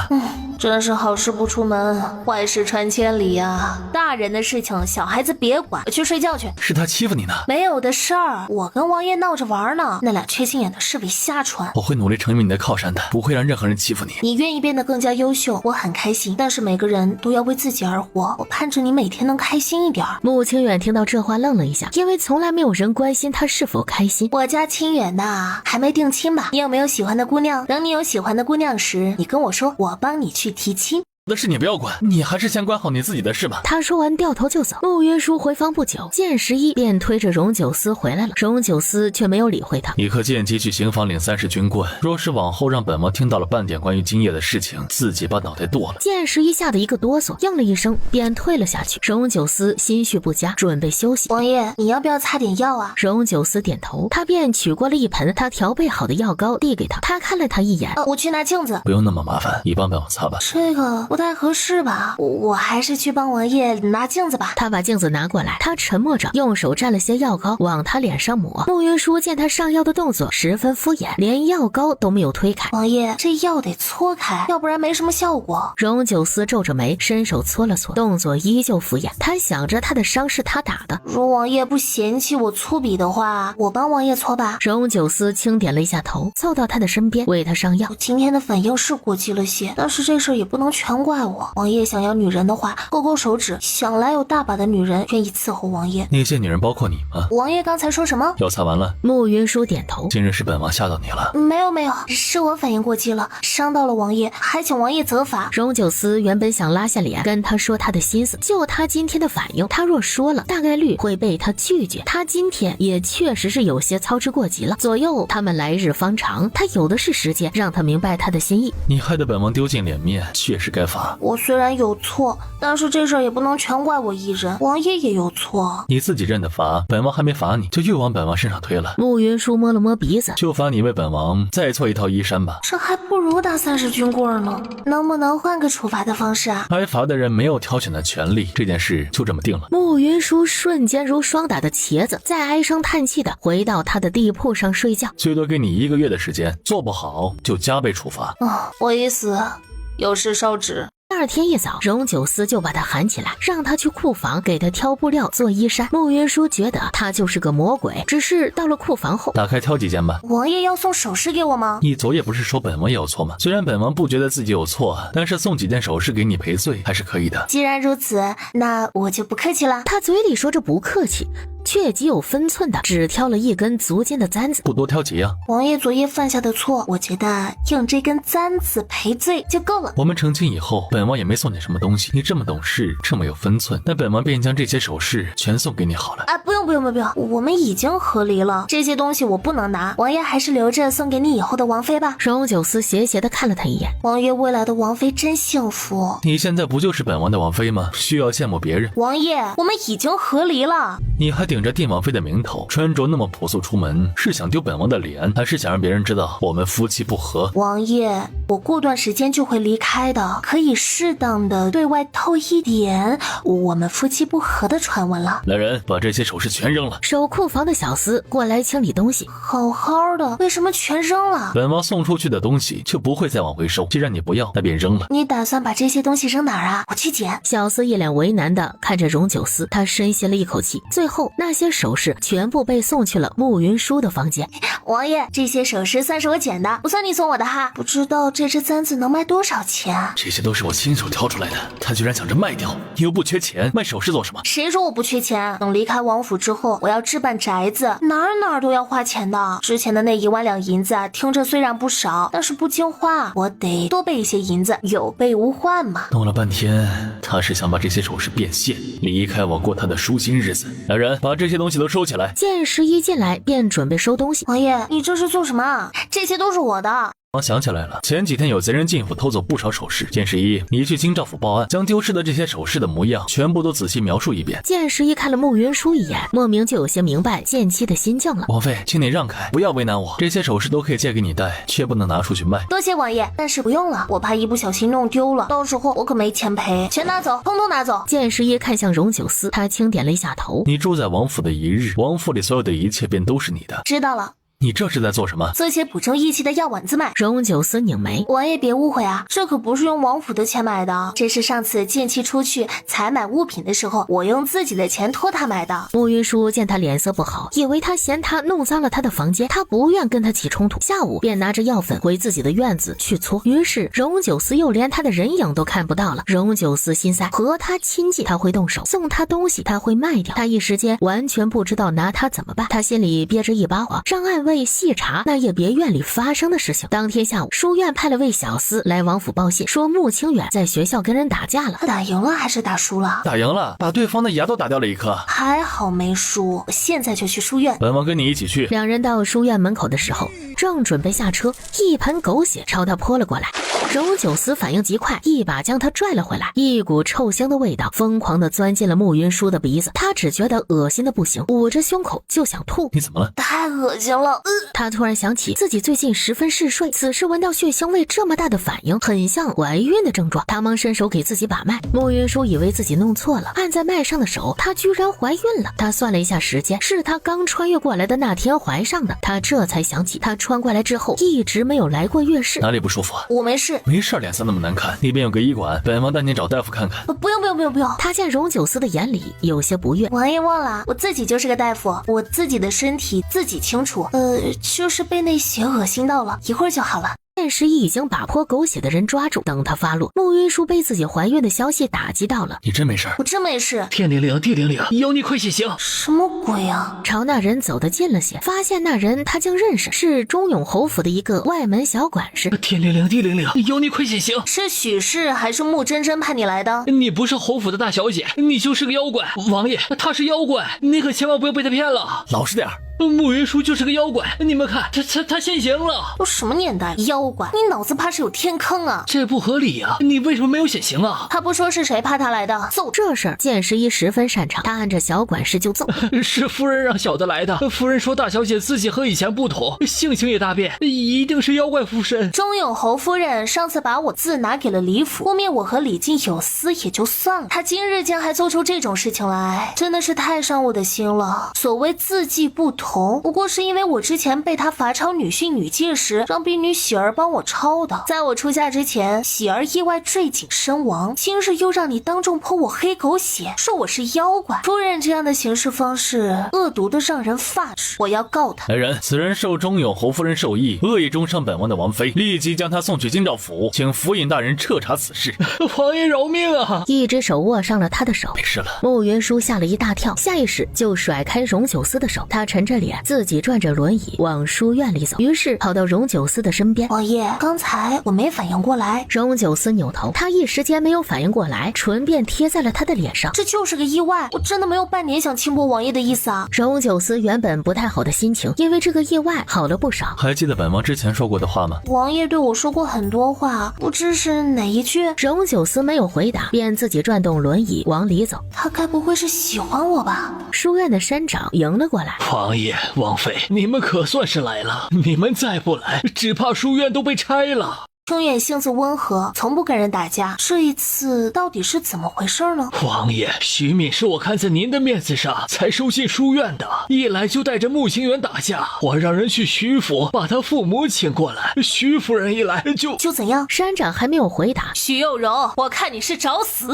Speaker 3: 真是好事不出门，坏事传千里呀！大人的事情，小孩子别管，去睡觉去。
Speaker 2: 是他欺负你呢？
Speaker 3: 没有的事儿，我跟王爷闹着玩呢。那俩缺心眼的是非瞎传。
Speaker 2: 我会努力成为你的靠山的，不会让任何人欺负你。
Speaker 3: 你愿意变得更加优秀，我很开心。但是每个人都要为自己而活，我盼着你每天能开心一点。
Speaker 1: 穆清远听到这话愣了一下，因为从来没有人关心他是否开心。
Speaker 3: 我家清远呐，还没定亲吧？你有没有喜欢的姑娘？等你有喜欢的姑娘时，你跟我说，我帮你去提亲。
Speaker 2: 我的事你不要管，你还是先管好你自己的事吧。
Speaker 1: 他说完掉头就走。穆云舒回房不久，剑十一便推着荣九思回来了，荣九思却没有理会他。
Speaker 2: 你和剑姬去刑房领30军棍，若是往后让本王听到了半点关于今夜的事情，自己把脑袋剁了。
Speaker 1: 剑十一吓得一个哆嗦，应了一声便退了下去。荣九思心绪不佳，准备休息。
Speaker 3: 王爷，你要不要擦点药啊？
Speaker 1: 荣九思点头，他便取过了一盆他调备好的药膏递给他。他看了他一眼，
Speaker 3: 我去拿镜子。
Speaker 2: 不用那么麻烦，你帮本王擦吧。
Speaker 3: 这个不太合适吧？我还是去帮王爷拿镜子吧。
Speaker 1: 他把镜子拿过来，他沉默着用手蘸了些药膏往他脸上抹。穆云舒见他上药的动作十分敷衍，连药膏都没有推开。
Speaker 3: 王爷，这药得搓开，要不然没什么效果。
Speaker 1: 荣九思皱着眉，伸手搓了搓，动作依旧敷衍。他想着他的伤是他打的，
Speaker 3: 若王爷不嫌弃我粗鄙的话，我帮王爷搓吧。
Speaker 1: 荣九思轻点了一下头，凑到他的身边为他上药。
Speaker 3: 我今天的反应是过激了些，但是这事儿也不能全怪我。王爷想要女人的话，勾勾手指，想来有大把的女人愿意伺候王爷。
Speaker 2: 那些女人包括你吗？
Speaker 3: 王爷刚才说什么？
Speaker 2: 药擦完了。
Speaker 1: 穆云舒点头。
Speaker 2: 今日是本王吓到你了。
Speaker 3: 没有，是我反应过激了，伤到了王爷，还请王爷责罚。
Speaker 1: 荣九思原本想拉下脸跟他说他的心思，就他今天的反应，他若说了，大概率会被他拒绝。他今天也确实是有些操之过急了。左右他们来日方长，他有的是时间让他明白他的心意。
Speaker 2: 你害得本王丢尽脸面，确实该罚。
Speaker 3: 我虽然有错，但是这事儿也不能全怪我一人，王爷也有错。
Speaker 2: 你自己认的罚，本王还没罚你，就又往本王身上推了。
Speaker 1: 穆云舒摸了摸鼻子，
Speaker 2: 就罚你为本王再做一套衣衫吧。
Speaker 3: 这还不如打30军棍呢，能不能换个处罚的方式啊？
Speaker 2: 挨罚的人没有挑选的权利，这件事就这么定了。
Speaker 1: 穆云舒瞬间如霜打的茄子，再唉声叹气的回到他的地铺上睡觉。
Speaker 2: 最多给你1个月的时间，做不好就加倍处罚。
Speaker 3: 我已死，有事烧纸。
Speaker 1: 第二天一早，荣九思就把他喊起来，让他去库房给他挑布料做衣衫。穆云舒觉得他就是个魔鬼，只是到了库房后，
Speaker 2: 打开挑几件吧。
Speaker 3: 王爷要送首饰给我吗？
Speaker 2: 你昨夜不是说本王也有错吗？虽然本王不觉得自己有错，但是送几件首饰给你赔罪还是可以的。
Speaker 3: 既然如此，那我就不客气了。
Speaker 1: 他嘴里说着不客气，却极有分寸的只挑了一根足尖的簪子。
Speaker 2: 不多挑几样。
Speaker 3: 王爷昨夜犯下的错，我觉得用这根簪子赔罪就够了。
Speaker 2: 我们成亲以后，本王也没送你什么东西，你这么懂事，这么有分寸，那本王便将这些首饰全送给你好了。
Speaker 3: 啊，不用，我们已经和离了，这些东西我不能拿，王爷还是留着送给你以后的王妃吧。
Speaker 1: 荣九思斜斜的看了他一眼，
Speaker 3: 王爷未来的王妃真幸福。
Speaker 2: 你现在不就是本王的王妃吗？需要羡慕别人？
Speaker 3: 王爷，我们已经和离了。
Speaker 2: 你还顶着定王妃的名头，穿着那么朴素出门，是想丢本王的脸，还是想让别人知道我们夫妻不和？
Speaker 3: 王爷，我过段时间就会离开的，可以适当的对外透一点我们夫妻不和的传闻了。
Speaker 2: 来人，把这些首饰全扔了。
Speaker 1: 守库房的小厮过来清理东西。
Speaker 3: 好好的，为什么全扔了？
Speaker 2: 本王送出去的东西就不会再往回收，既然你不要，那便扔了。
Speaker 3: 你打算把这些东西扔哪儿啊？我去捡。
Speaker 1: 小厮一脸为难的看着荣九思，他深吸了一口气。最后那些首饰全部被送去了慕云舒的房间。
Speaker 3: 王爷，这些首饰算是我捡的，不算你送我的哈。不知道这只簪子能卖多少钱？
Speaker 2: 这些都是我亲手挑出来的，他居然想着卖掉。你又不缺钱，卖首饰做什么？
Speaker 3: 谁说我不缺钱？等离开王府之后，我要置办宅子，哪儿都要花钱的。之前的那1万两银子啊，听着虽然不少，但是不经花，我得多备一些银子，有备无患嘛。
Speaker 2: 弄了半天，他是想把这些首饰变现，离开我过他的舒心日子。来人，把这些东西都收起来。
Speaker 1: 见十一进来，便准备收东西。
Speaker 3: 王爷，你这是做什么？这些都是我的。
Speaker 2: 我想起来了，前几天有贼人进府偷走不少首饰。见十一，你去京兆府报案，将丢失的这些首饰的模样全部都仔细描述一遍。
Speaker 1: 见十一看了慕云舒一眼，莫名就有些明白贱妻的心境了。
Speaker 2: 王妃，请你让开，不要为难我。这些首饰都可以借给你戴，却不能拿出去卖。
Speaker 3: 多谢王爷，但是不用了，我怕一不小心弄丢了，到时候我可没钱赔。全拿走，通通拿走。
Speaker 1: 见十一看向荣九思，他轻点了一下头。
Speaker 2: 你住在王府的一日，王府里所有的一切便都是你的。
Speaker 3: 知道了。
Speaker 2: 你这是在做什么？
Speaker 3: 做些补充义气的药丸子卖。
Speaker 1: 荣九思拧眉，
Speaker 3: 王爷别误会啊，这可不是用王府的钱买的，这是上次贱妻出去采买物品的时候，我用自己的钱托他买的。
Speaker 1: 慕云舒见他脸色不好，以为他嫌他弄脏了他的房间，他不愿跟他起冲突，下午便拿着药粉回自己的院子去搓。于是荣九思又连他的人影都看不到了。荣九思心塞，和他亲近他会动手，送他东西他会卖掉，他一时间完全不知道拿他怎么办。他心里憋着一把火，让暗卫细查那夜别院里发生的事情。当天下午，书院派了位小厮来王府报信，说穆清远在学校跟人打架了。
Speaker 3: 打赢了还是打输了？
Speaker 2: 打赢了，把对方的牙都打掉了一颗。
Speaker 3: 还好没输，我现在就去书院。
Speaker 2: 本王跟你一起去。
Speaker 1: 两人到书院门口的时候，正准备下车，一盆狗血朝他泼了过来。荣九思反应极快，一把将他拽了回来。一股臭腥的味道疯狂地钻进了慕云舒的鼻子，他只觉得恶心的不行，捂着胸口就想吐。
Speaker 2: 你怎么了？
Speaker 3: 太恶心了。
Speaker 1: 他突然想起自己最近十分嗜睡，此时闻到血腥味这么大的反应，很像怀孕的症状。他忙伸手给自己把脉，慕云舒以为自己弄错了，按在脉上的手，她居然怀孕了。他算了一下时间，是他刚穿越过来的那天怀上的。他这才想起，他穿过来之后一直没有来过月事。
Speaker 2: 哪里不舒服啊？
Speaker 3: 我没事。
Speaker 2: 没事，脸色那么难看，那边有个医馆，本王带你找大夫看看。
Speaker 3: 不用。
Speaker 1: 他见荣九思的眼里有些不悦。
Speaker 3: 王爷忘了，我自己就是个大夫，我自己的身体自己清楚。就是被那血恶心到了，一会儿就好了。
Speaker 1: 见十一已经把泼狗血的人抓住，等他发落。慕云舒被自己怀孕的消息打击到了。
Speaker 2: 你真没事？
Speaker 3: 我真没事。
Speaker 4: 天灵灵，地灵灵，妖孽快显形！
Speaker 3: 什么鬼啊？
Speaker 1: 朝那人走得近了些，发现那人他竟认识，是中永侯府的一个外门小管事。
Speaker 4: 天灵灵，地灵灵，妖孽快显形！
Speaker 3: 是许氏还是穆真真派你来的？
Speaker 4: 你不是侯府的大小姐，你就是个妖怪。王爷，他是妖怪，你可千万不要被他骗了。
Speaker 2: 老实点。
Speaker 4: 慕云舒就是个妖怪，你们看，他现形了。
Speaker 3: 都什么年代，妖怪？你脑子怕是有天坑啊！
Speaker 4: 这不合理啊！你为什么没有显形啊？
Speaker 3: 他不说是谁派他来的，揍！
Speaker 1: 这事儿见十一十分擅长，他按着小管事就揍。
Speaker 4: 是夫人让小的来的。夫人说大小姐自己和以前不同，性情也大变，一定是妖怪附身。
Speaker 3: 中永侯夫人上次把我字拿给了李府，污蔑我和李靖有私也就算了，他今日竟还做出这种事情来，真的是太伤我的心了。所谓字迹不同，同，不过是因为我之前被他罚抄女训女诫时，让婢女喜儿帮我抄的。在我出嫁之前，喜儿意外坠井身亡，今日又让你当众泼我黑狗血，说我是妖怪。夫人这样的行事方式，恶毒的让人发指，我要告他。
Speaker 2: 来人，此人受忠永侯夫人授意，恶意中伤本王的王妃，立即将他送去京兆府，请府尹大人彻查此事。
Speaker 4: 王爷饶命啊！
Speaker 1: 一只手握上了他的手，
Speaker 2: 没事了。
Speaker 1: 慕云舒吓了一大跳，下意识就甩开荣九思的手，他沉着脸，自己转着轮椅往书院里走，于是跑到荣九思的身边。
Speaker 3: 王爷，刚才我没反应过来。
Speaker 1: 荣九思扭头，他一时间没有反应过来，唇便贴在了他的脸上。
Speaker 3: 这就是个意外，我真的没有半点想轻薄王爷的意思啊。
Speaker 1: 荣九思原本不太好的心情，因为这个意外好了不少。
Speaker 2: 还记得本王之前说过的话吗？
Speaker 3: 王爷对我说过很多话，不知是哪一句。
Speaker 1: 荣九思没有回答，便自己转动轮椅往里走。
Speaker 3: 他该不会是喜欢我吧？
Speaker 1: 书院的山长迎了过来。
Speaker 4: 王爷、王妃，你们可算是来了，你们再不来，只怕书院都被拆了。
Speaker 3: 清远性子温和，从不跟人打架，这一次到底是怎么回事呢？
Speaker 4: 王爷，徐敏是我看在您的面子上才收进书院的，一来就带着穆清远打架，我让人去徐府把他父母请过来，徐夫人一来就
Speaker 3: 怎样？
Speaker 1: 山长还没有回答。
Speaker 3: 徐有容，我看你是找死！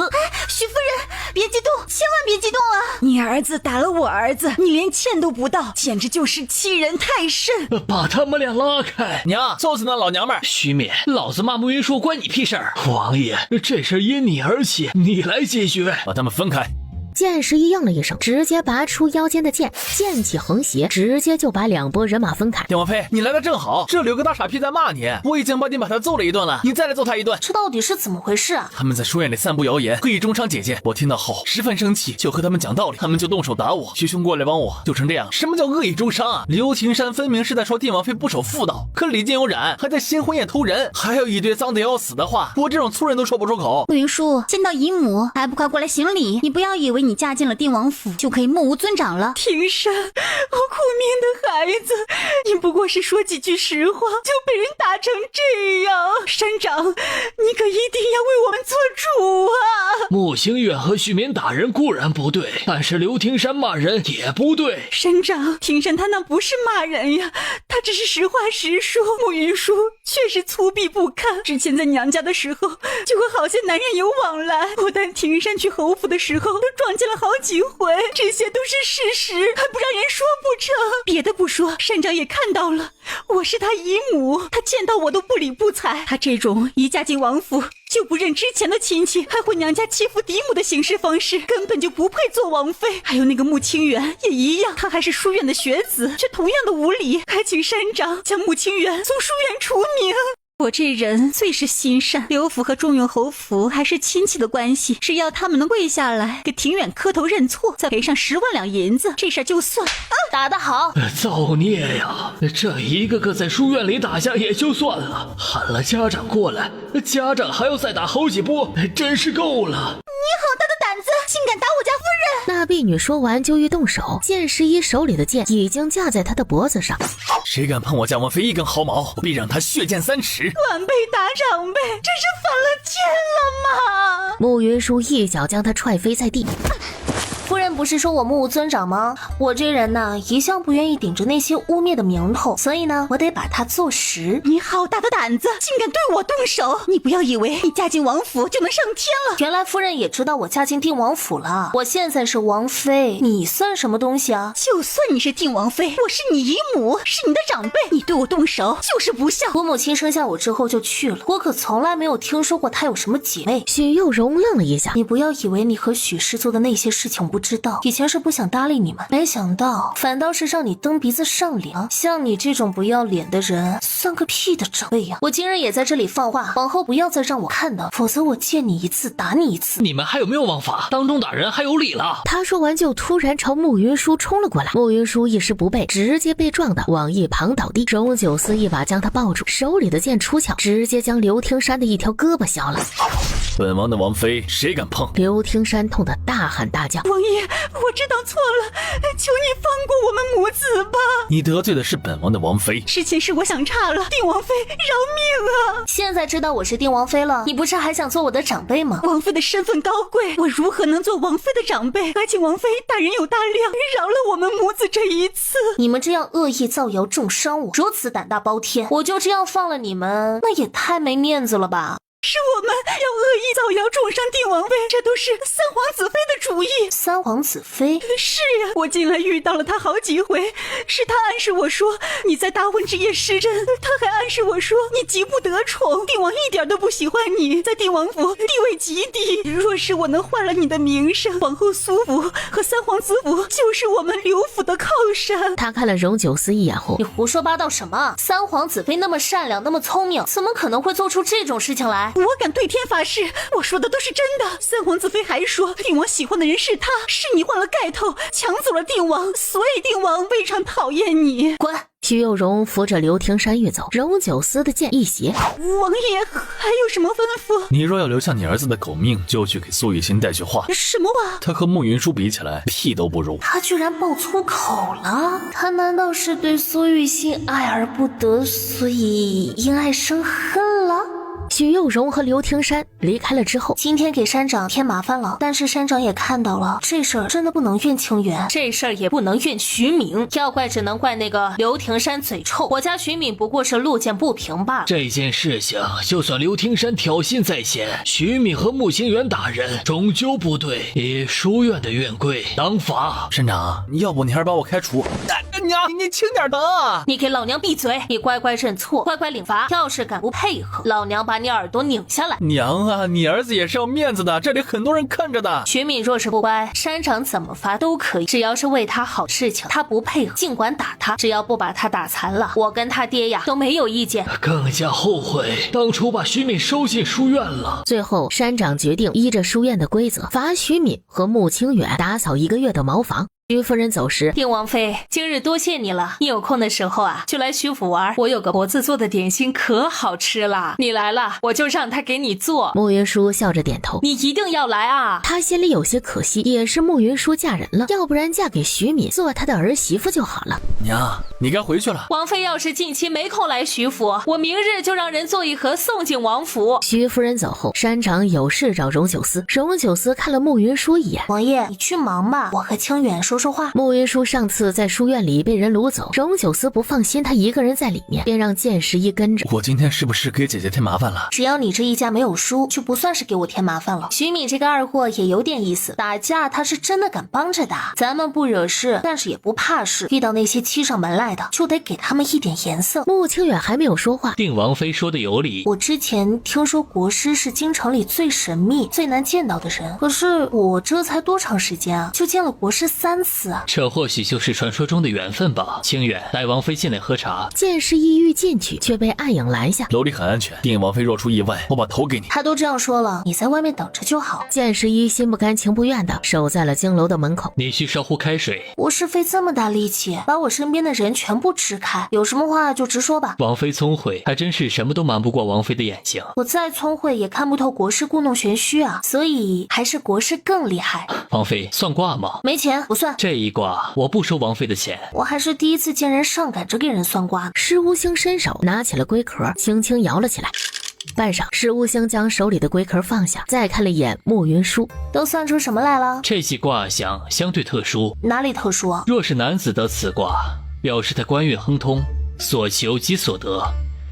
Speaker 5: 徐夫人，别激动，千万别激动啊！你儿子打了我儿子，你连歉都不道，简直就是欺人太甚！
Speaker 4: 把他们俩拉开。
Speaker 6: 娘，揍死那老娘们儿！
Speaker 4: 徐敏，老子骂慕云舒关你屁事儿！王爷，这事因你而起，你来解决。
Speaker 2: 把他们分开。
Speaker 1: 剑士一应了一声，直接拔出腰间的剑，剑气横斜，直接就把两拨人马分开。
Speaker 6: 电王妃，你来的正好，这里有个大傻逼在骂你，我已经帮你把他揍了一顿了，你再来揍他一顿。
Speaker 3: 这到底是怎么回事啊？
Speaker 6: 他们在书院里散布谣言，恶意中伤姐姐，我听到后十分生气，就和他们讲道理，他们就动手打我，徐兄过来帮我，就成这样。什么叫恶意中伤啊？刘青山分明是在说电王妃不守妇道，可李建有染还在新婚夜偷人，还有一堆脏得要死的话，我这种粗人都说不出口。
Speaker 7: 慕云舒见到姨母还不快过来行礼？你不要以为你嫁进了定王府就可以目无尊长了。
Speaker 5: 庭山，我苦命的孩子，你不过是说几句实话就被人打成这样，山长，你可一定要为我们做主啊！
Speaker 4: 穆清远和徐敏打人固然不对，但是刘庭山骂人也不对。
Speaker 5: 山长，庭山他那不是骂人呀，他只是实话实说。慕云舒确实粗鄙不堪，之前在娘家的时候就和好些男人有往来，我带庭山去侯府的时候都撞见了好几回，这些都是事实，还不让人说不成？别的不说，山长也看到了，我是他姨母，他见到我都不理不睬。他这种一嫁进王府就不认之前的亲戚，还回娘家欺负嫡母的行事方式，根本就不配做王妃。还有那个穆清远也一样，他还是书院的学子，却同样的无礼，还请山长将穆清远从书院除名。我这人最是心善，刘府和中永侯府还是亲戚的关系，只要他们能跪下来给庭远磕头认错，再赔上10万两银子，这事儿就算。
Speaker 3: 打得好！
Speaker 4: 造孽呀！这一个个在书院里打架也就算了，喊了家长过来，家长还要再打好几波，真是够了。
Speaker 7: 你好大的胆子，竟敢打我家夫人！
Speaker 1: 那婢女说完就欲动手，剑十一手里的剑已经架在他的脖子上。
Speaker 6: 谁敢碰我家王妃一根毫毛，我必让他血溅3尺。
Speaker 5: 晚辈打长辈，这是犯了贱了吗？
Speaker 1: 慕云舒一脚将他踹飞在地。
Speaker 3: 夫人不是说我目无尊长吗？我这人呢，一向不愿意顶着那些污蔑的名头，所以呢，我得把他做实。
Speaker 5: 你好大的胆子，竟敢对我动手！你不要以为你嫁进王府就能上天了。
Speaker 3: 原来夫人也知道我嫁进定王府了。我现在是王妃，你算什么东西啊？
Speaker 5: 就算你是定王妃，我是你姨母，是你的长辈，你对我动手就是不孝。
Speaker 3: 我母亲生下我之后就去了，我可从来没有听说过她有什么姐妹。
Speaker 1: 许又容愣了一下，
Speaker 3: 你不要以为你和许氏做的那些事情不知道，以前是不想搭理你们，没想到反倒是让你蹬鼻子上脸。像你这种不要脸的人，算个屁的长辈呀！我今日也在这里放话，往后不要再让我看到，否则我见你一次打你一次。
Speaker 4: 你们还有没有王法？当众打人还有理了？
Speaker 1: 他说完就突然朝慕云舒冲了过来，慕云舒一时不备，直接被撞得往一旁倒地。荣九思一把将他抱住，手里的剑出鞘，直接将刘庭山的一条胳膊削了。
Speaker 2: 本王的王妃谁敢碰？
Speaker 1: 刘听山痛得大喊大叫。
Speaker 5: 王爷，我知道错了，求你放过我们母子吧。
Speaker 2: 你得罪的是本王的王妃，
Speaker 5: 之前是我想差了，定王妃饶命啊！
Speaker 3: 现在知道我是定王妃了，你不是还想做我的长辈吗？
Speaker 5: 王妃的身份高贵，我如何能做王妃的长辈？还请王妃大人有大量，饶了我们母子这一次。
Speaker 3: 你们这样恶意造谣重伤我，如此胆大包天，我就这样放了你们，那也太没面子了吧。
Speaker 5: 是我们要恶意造谣重伤定王妃，这都是三皇子妃的主意。
Speaker 3: 三皇子妃？
Speaker 5: 是呀，我近来遇到了他好几回，是他暗示我说你在大婚之夜失贞，他还暗示我说你极不得宠，定王一点都不喜欢你，在定王府地位极低。若是我能坏了你的名声，皇后苏府和三皇子府就是我们刘府的靠山。
Speaker 1: 他看了荣九思一眼后，
Speaker 3: 你胡说八道什么？三皇子妃那么善良，那么聪明，怎么可能会做出这种事情来？
Speaker 5: 我敢对天发誓，我说的都是真的。三皇子妃还说定王喜欢的人是他，是你换了盖头抢走了定王，所以定王非常讨厌你。
Speaker 3: 滚！
Speaker 1: 徐有容扶着刘听山欲走，荣九思的剑一斜。
Speaker 5: 王爷还有什么吩咐？
Speaker 2: 你若要留下你儿子的狗命，就去给苏雨欣带句话。
Speaker 5: 什么话？
Speaker 2: 他和慕云舒比起来，屁都不如。
Speaker 3: 他居然爆粗口了，他难道是对苏玉欣爱而不得，所以因爱生恨了？
Speaker 1: 许佑荣和刘听山离开了之后，
Speaker 3: 今天给山长添麻烦了，但是山长也看到了，这事儿真的不能怨清源，这事儿也不能怨徐敏，要怪只能怪那个刘听山嘴臭，我家徐敏不过是路见不平罢了。
Speaker 4: 这件事情就算刘听山挑衅在先，徐敏和穆清源大人终究不对，以书院的院规当罚。
Speaker 2: 山长，要不你还是把我开除？
Speaker 6: 娘，你轻点疼啊！
Speaker 3: 你给老娘闭嘴！你乖乖认错，乖乖领罚。要是敢不配合，老娘把你耳朵拧下来。
Speaker 6: 娘啊，你儿子也是要面子的，这里很多人看着的。
Speaker 3: 徐敏若是不乖，山长怎么罚都可以，只要是为他好事情，他不配合，尽管打他，只要不把他打残了，我跟他爹呀都没有意见。
Speaker 4: 更加后悔当初把徐敏收进书院了。
Speaker 1: 最后山长决定依着书院的规则，罚徐敏和穆清远打扫1个月的茅房。徐夫人走时，
Speaker 3: 定王妃，今日多谢你了，你有空的时候啊，就来徐府玩，我有个婆子做的点心可好吃了，你来了我就让他给你做。
Speaker 1: 穆云舒笑着点头，
Speaker 3: 你一定要来啊！
Speaker 1: 他心里有些可惜，也是穆云舒嫁人了，要不然嫁给徐敏做他的儿媳妇就好了。
Speaker 6: 娘，你该回去了。
Speaker 3: 王妃要是近期没空来徐府，我明日就让人做一盒送进王府。
Speaker 1: 徐夫人走后，山长有事找荣九思，荣九思看了穆云舒一眼，
Speaker 3: 王爷你去忙吧，我和清远说说话。
Speaker 1: 穆云舒上次在书院里被人掳走，荣九思不放心他一个人在里面，便让剑十一跟着。
Speaker 6: 我今天是不是给姐姐添麻烦了？
Speaker 3: 只要你这一家没有输，就不算是给我添麻烦了。徐敏这个二货也有点意思，打架他是真的敢帮着打，咱们不惹事，但是也不怕事，遇到那些欺上门来的，就得给他们一点颜色。
Speaker 1: 穆清远还没有说话，
Speaker 4: 定王妃说的有理。
Speaker 3: 我之前听说国师是京城里最神秘最难见到的人，可是我这才多长时间啊，就见了国师3次啊。
Speaker 4: 这或许就是传说中的缘分吧。清远，带王妃进来喝茶。
Speaker 1: 剑十一欲进去，却被暗影拦下。
Speaker 2: 楼里很安全，定王妃若出意外，我把头给你。
Speaker 3: 他都这样说了，你在外面等着就好。
Speaker 1: 剑十一心不甘情不愿的守在了京楼的门口。
Speaker 4: 你去烧壶开水。
Speaker 3: 我是费这么大力气把我身边的人全部支开，有什么话就直说吧。
Speaker 4: 王妃聪慧，还真是什么都瞒不过王妃的眼睛。
Speaker 3: 我再聪慧也看不透国师故弄玄虚啊，所以还是国师更厉害。
Speaker 4: 王妃算卦吗？
Speaker 3: 没钱不算。
Speaker 4: 这一卦我不收王妃的钱。
Speaker 3: 我还是第一次见人上赶着给人算卦。
Speaker 1: 施无星伸手拿起了龟壳，轻轻摇了起来。半晌，施无星将手里的龟壳放下，再看了一眼穆云舒，
Speaker 3: 都算出什么来了？
Speaker 4: 这记卦象相对特殊。
Speaker 3: 哪里特殊啊？
Speaker 4: 若是男子得此卦，表示他官运亨通，所求即所得，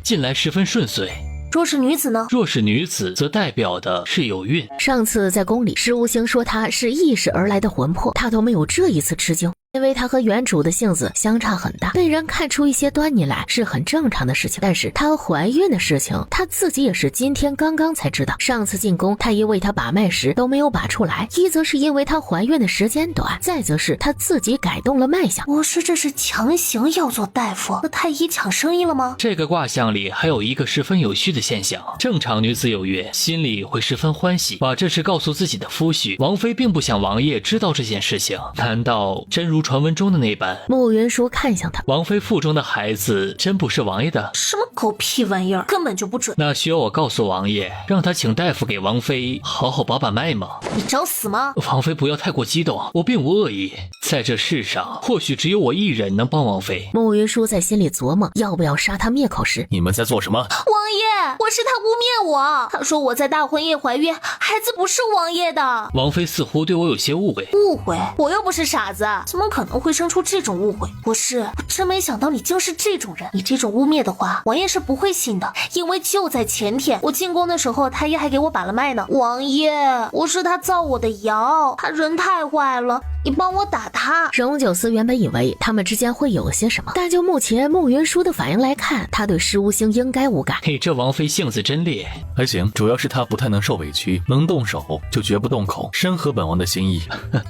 Speaker 4: 近来十分顺遂。
Speaker 3: 若是女子呢？
Speaker 4: 若是女子，则代表的是有孕。
Speaker 1: 上次在宫里，施无星说她是意识而来的魂魄，他都没有这一次吃惊。因为他和原主的性子相差很大，被人看出一些端倪来是很正常的事情。但是她怀孕的事情，她自己也是今天刚刚才知道。上次进宫，太医为她把脉时都没有把出来，一则是因为她怀孕的时间短，再则是她自己改动了脉象。
Speaker 3: 我说这是强行要做大夫，和太医抢生意了吗？
Speaker 4: 这个卦象里还有一个十分有趣的现象，正常女子有孕，心里会十分欢喜，把这事告诉自己的夫婿。王妃并不想王爷知道这件事情，难道真如如传闻中的那般。
Speaker 1: 穆云舒看向他，
Speaker 4: 王妃腹中的孩子真不是王爷的？
Speaker 3: 什么狗屁玩意儿，根本就不准。
Speaker 4: 那需要我告诉王爷，让他请大夫给王妃好好把脉吗？
Speaker 3: 你找死吗？
Speaker 4: 王妃不要太过激动，我并无恶意。在这世上，或许只有我一人能帮王妃。
Speaker 1: 穆云舒在心里琢磨要不要杀他灭口时，
Speaker 2: 你们在做什么？
Speaker 3: 王爷，我是他污蔑我，他说我在大婚夜怀孕，孩子不是王爷的。
Speaker 4: 王妃似乎对我有些误会。
Speaker 3: 误会？我又不是傻子，怎么可能会生出这种误会？不是，我真没想到你竟是这种人。你这种污蔑的话，王爷是不会信的，因为就在前天，我进宫的时候，太医还给我把了脉呢。王爷，不是他造我的谣，他人太坏了，你帮我打他。
Speaker 1: 荣九思原本以为他们之间会有些什么，但就目前穆云舒的反应来看，他对石无星应该无感。
Speaker 4: 嘿，这王妃性子真烈。
Speaker 2: 还行，主要是他不太能受委屈，能动手就绝不动口，深合本王的心意。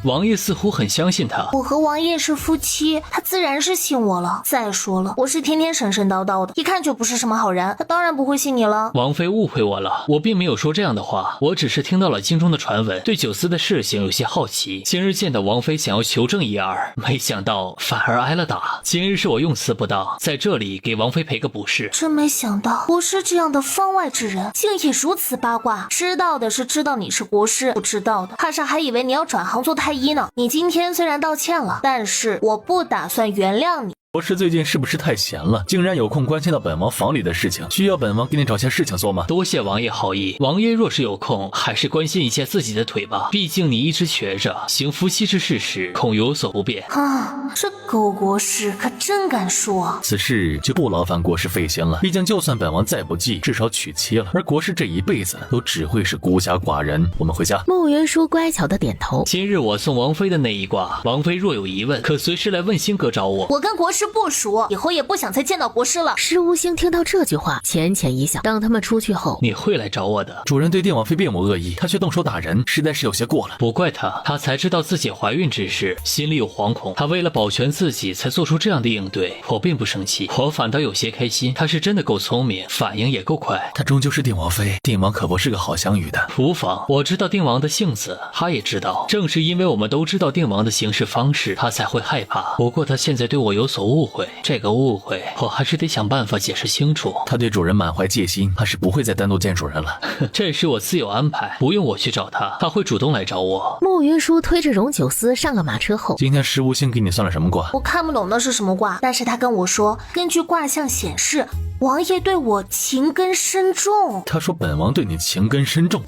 Speaker 4: 王爷似乎很相信他。
Speaker 3: 我和王爷是夫妻，他自然是信我了。再说了，我是天天神神叨叨的，一看就不是什么好人，他当然不会信你了。
Speaker 4: 王妃误会我了，我并没有说这样的话，我只是听到了京中的传闻，对九思的事情有些好奇。今日见到王妃想要求证一二，没想到反而挨了打。今日是我用词不当，在这里给王妃赔个不是。
Speaker 3: 真没想到国师这样的方外之人竟也如此八卦，知道的是知道你是国师，不知道的怕是还以为你要转行做太医呢。你今天虽然道歉了，但是我不打算原谅你。
Speaker 2: 国师最近是不是太闲了，竟然有空关心到本王房里的事情？需要本王给你找些事情做吗？
Speaker 4: 多谢王爷好意，王爷若是有空，还是关心一下自己的腿吧。毕竟你一直瘸着，行夫妻之事时恐有所不便。
Speaker 3: 这狗国师可真敢说。
Speaker 2: 此事就不劳烦国师费心了，毕竟就算本王再不济，至少娶妻了，而国师这一辈子都只会是孤家寡人。我们回家。
Speaker 1: 穆云舒乖巧的点头。
Speaker 4: 今日我送王妃的那一卦，王妃若有疑问，可随时来问星阁找我。
Speaker 3: 我跟国师不熟，以后也不想再见到国师了。
Speaker 1: 石无星听到这句话，浅浅一笑。当他们出去后，
Speaker 4: 你会来找我的。
Speaker 2: 主人对定王妃并无恶意，他却动手打人，实在是有些过了。
Speaker 4: 不怪他，他才知道自己怀孕之事，心里有惶恐。他为了保全自己，才做出这样的应对。我并不生气，我反倒有些开心。他是真的够聪明，反应也够快。
Speaker 2: 他终究是定王妃，定王可不是个好相与的。
Speaker 4: 无妨，我知道定王的性子，他也知道。正是因为我们都知道定王的行事方式，他才会害怕。不过他现在对我有所误会，这个误会我还是得想办法解释清楚。
Speaker 2: 他对主人满怀戒心，他是不会再单独见主人了。
Speaker 4: 这是我自有安排，不用我去找他，他会主动来找我。
Speaker 1: 穆云舒推着荣九思上了马车后，
Speaker 2: 今天石无星给你算了什么卦？
Speaker 3: 我看不懂那是什么卦，但是他跟我说，根据卦象显示，王爷对我情根深重。
Speaker 2: 他说本王对你情根深重。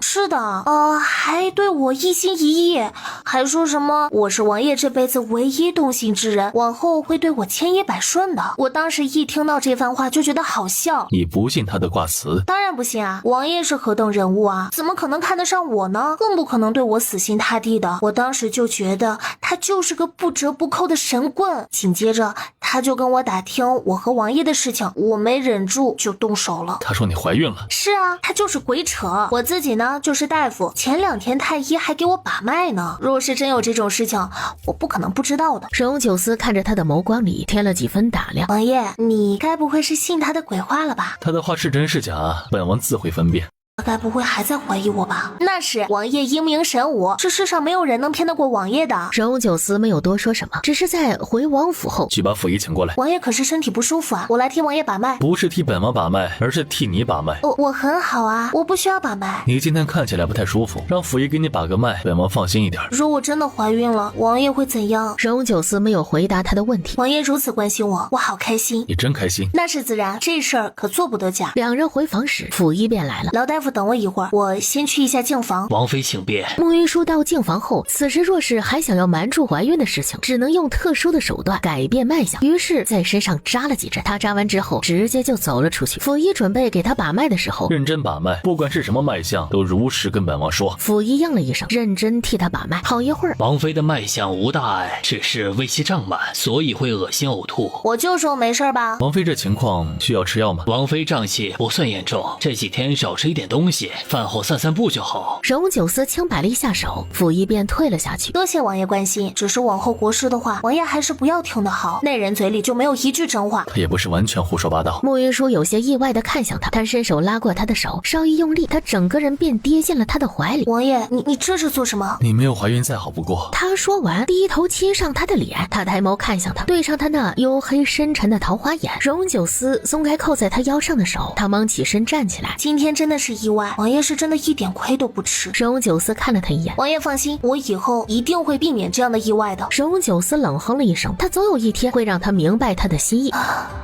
Speaker 3: 是的，还对我一心一意，还说什么我是王爷这辈子唯一动心之人，往后会对我千依百顺的。我当时一听到这番话就觉得好笑。
Speaker 2: 你不信他的卦辞？
Speaker 3: 当然不信啊，王爷是何等人物啊，怎么可能看得上我呢？更不可能对我死心塌地的。我当时就觉得他就是个不折不扣的神棍。紧接着他就跟我打听我和王爷的事情，我没忍住就动手了。
Speaker 2: 他说你怀孕了？
Speaker 3: 是啊，他就是鬼扯。我自己呢就是大夫，前2天太医还给我把脉呢。若是真有这种事情，我不可能不知道的。
Speaker 1: 荣九思看着他的眸光里添了几分打量。
Speaker 3: 王爷，你该不会是信他的鬼话了吧？
Speaker 2: 他的话是真是假，本王自会分辨。
Speaker 3: 该不会还在怀疑我吧？那是王爷英明神武，这世上没有人能骗得过王爷的。
Speaker 1: 荣九思没有多说什么，只是在回王府后
Speaker 2: 去把府医请过来。
Speaker 3: 王爷可是身体不舒服啊，我来替王爷把脉。
Speaker 2: 不是替本王把脉，而是替你把脉。
Speaker 3: 我很好啊，我不需要把脉。
Speaker 2: 你今天看起来不太舒服，让府医给你把个脉，本王放心一点。
Speaker 3: 如果我真的怀孕了，王爷会怎样？
Speaker 1: 荣九思没有回答他的问题。
Speaker 3: 王爷如此关心我，我好开心。
Speaker 2: 你真开心？
Speaker 3: 那是自然，这事儿可做不得假。
Speaker 1: 两人回房时，府医便来了。
Speaker 3: 老大夫等我一会儿，我先去一下净房。
Speaker 4: 王妃请便。
Speaker 1: 穆云舒到净房后，此时若是还想要瞒住怀孕的事情，只能用特殊的手段改变脉象，于是在身上扎了几针。他扎完之后直接就走了出去。府医准备给他把脉的时候，
Speaker 2: 认真把脉，不管是什么脉象都如实跟本王说。
Speaker 1: 府医应了一声，认真替他把脉。好一会儿，
Speaker 4: 王妃的脉象无大碍，只是胃气胀满，所以会恶心呕吐。
Speaker 3: 我就说没事吧。
Speaker 2: 王妃这情况需要吃药吗？
Speaker 4: 王妃胀气不算严重，这几天少吃一点东西，饭后散散步就好。
Speaker 1: 荣九思轻摆了一下手，溥仪便退了下去。
Speaker 3: 多谢王爷关心，只是往后国师的话，王爷还是不要听的好，那人嘴里就没有一句真话。
Speaker 2: 他也不是完全胡说八道。
Speaker 1: 慕云舒有些意外地看向他，他伸手拉过他的手，稍一用力，他整个人便跌进了他的怀里。
Speaker 3: 王爷，你这是做什么？
Speaker 2: 你没有怀孕再好不过。
Speaker 1: 他说完，低头亲上他的脸，他抬眸看向他，对上他那黝黑深沉的桃花眼。荣九思松开扣在他腰上的手，他忙起身站起来。
Speaker 3: 今天真的是意外，王爷是真的一点亏都不吃。
Speaker 1: 荣九思看了他一眼，
Speaker 3: 王爷放心，我以后一定会避免这样的意外的。
Speaker 1: 荣九思冷哼了一声，他总有一天会让他明白他的心意。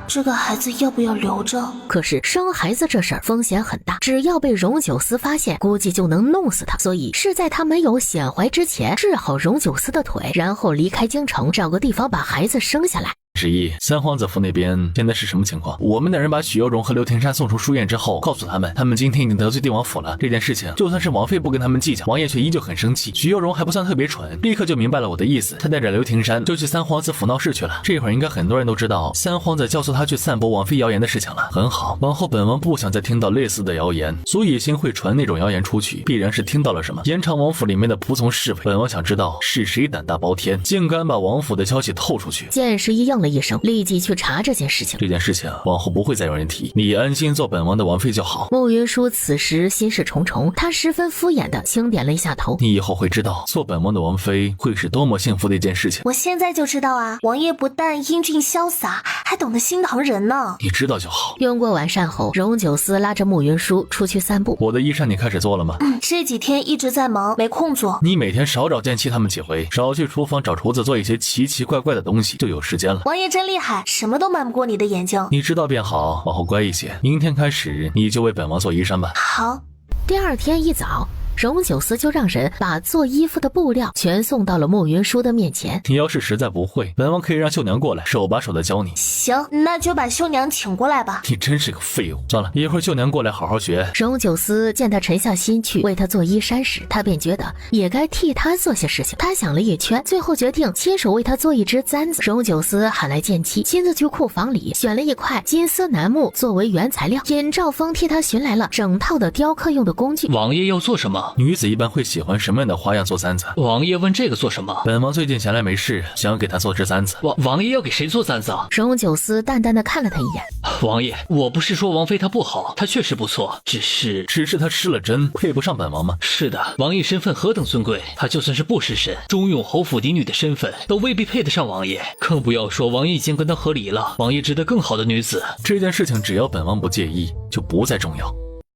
Speaker 3: 这个孩子要不要留着？
Speaker 1: 可是生孩子这事儿风险很大，只要被荣九思发现，估计就能弄死他。所以是在他没有显怀之前治好荣九思的腿，然后离开京城，找个地方把孩子生下来。
Speaker 2: 十一，三皇子府那边现在是什么情况？我们的人把许攸荣和刘廷珊送出书院之后，告诉他们今天已经得罪帝王府了。这件事情就算是王妃不跟他们计较，王爷却依旧很生气。许攸荣还不算特别蠢，立刻就明白了我的意思，他带着刘廷珊就去三皇子府闹事去了。这会儿应该很多人都知道三皇子教唆他去散播王妃谣言的事情了。很好，往后本王不想再听到类似的谣言，苏野心会传那种谣言出去，必然是听到了什么。延长王府里面的仆从侍卫，本王想知道是谁胆大包天，竟敢把王府的消息透出去。
Speaker 1: 剑十一应了一声，立即去查这件事情。
Speaker 2: 这件事情往后不会再有人提，你安心做本王的王妃就好。
Speaker 1: 慕云舒此时心事重重，他十分敷衍地轻点了一下头。
Speaker 2: 你以后会知道，做本王的王妃会是多么幸福的一件事情。
Speaker 3: 我现在就知道啊，王爷不但英俊潇洒，还懂得心疼人呢。
Speaker 2: 你知道就好。
Speaker 1: 用过晚膳后，荣九思拉着慕云舒出去散步。
Speaker 2: 我的衣衫你开始做了吗？
Speaker 3: 这几天一直在忙，没空做。
Speaker 2: 你每天少找剑妻他们几回，少去厨房找厨子做一些奇奇怪怪的东西，就有时间了。
Speaker 3: 王爷真厉害，什么都瞒不过你的眼睛。
Speaker 2: 你知道便好，往后乖一些。明天开始你就为本王做衣衫吧。
Speaker 3: 好。
Speaker 1: 第二天一早，荣九思就让人把做衣服的布料全送到了慕云舒的面前。
Speaker 2: 你要是实在不会，本王可以让绣娘过来手把手的教你。
Speaker 3: 行，那就把绣娘请过来吧。
Speaker 2: 你真是个废物。算了，一会儿绣娘过来好好学。
Speaker 1: 荣九思见他沉下心去为他做衣衫时，他便觉得也该替他做些事情。他想了一圈，最后决定亲手为他做一只簪子。荣九思喊来剑妻，亲自去库房里选了一块金丝楠木作为原材料。尹兆峰替他寻来了整套的雕刻用的工具。
Speaker 4: 王爷要做什么？
Speaker 2: 女子一般会喜欢什么样的花样做簪子？
Speaker 4: 王爷问这个做什么？
Speaker 2: 本王最近闲来没事，想要给他做只簪子。
Speaker 4: 王爷要给谁做簪子啊？
Speaker 1: 荣九思淡淡的看了他一眼。
Speaker 4: 王爷，我不是说王妃她不好，她确实不错，只是
Speaker 2: 她失了真，配不上本王吗？
Speaker 4: 是的，王爷身份何等尊贵，她就算是不食神，忠勇侯府嫡女的身份都未必配得上王爷，更不要说王爷已经跟她和离了，王爷值得更好的女子。
Speaker 2: 这件事情只要本王不介意，就不再重要。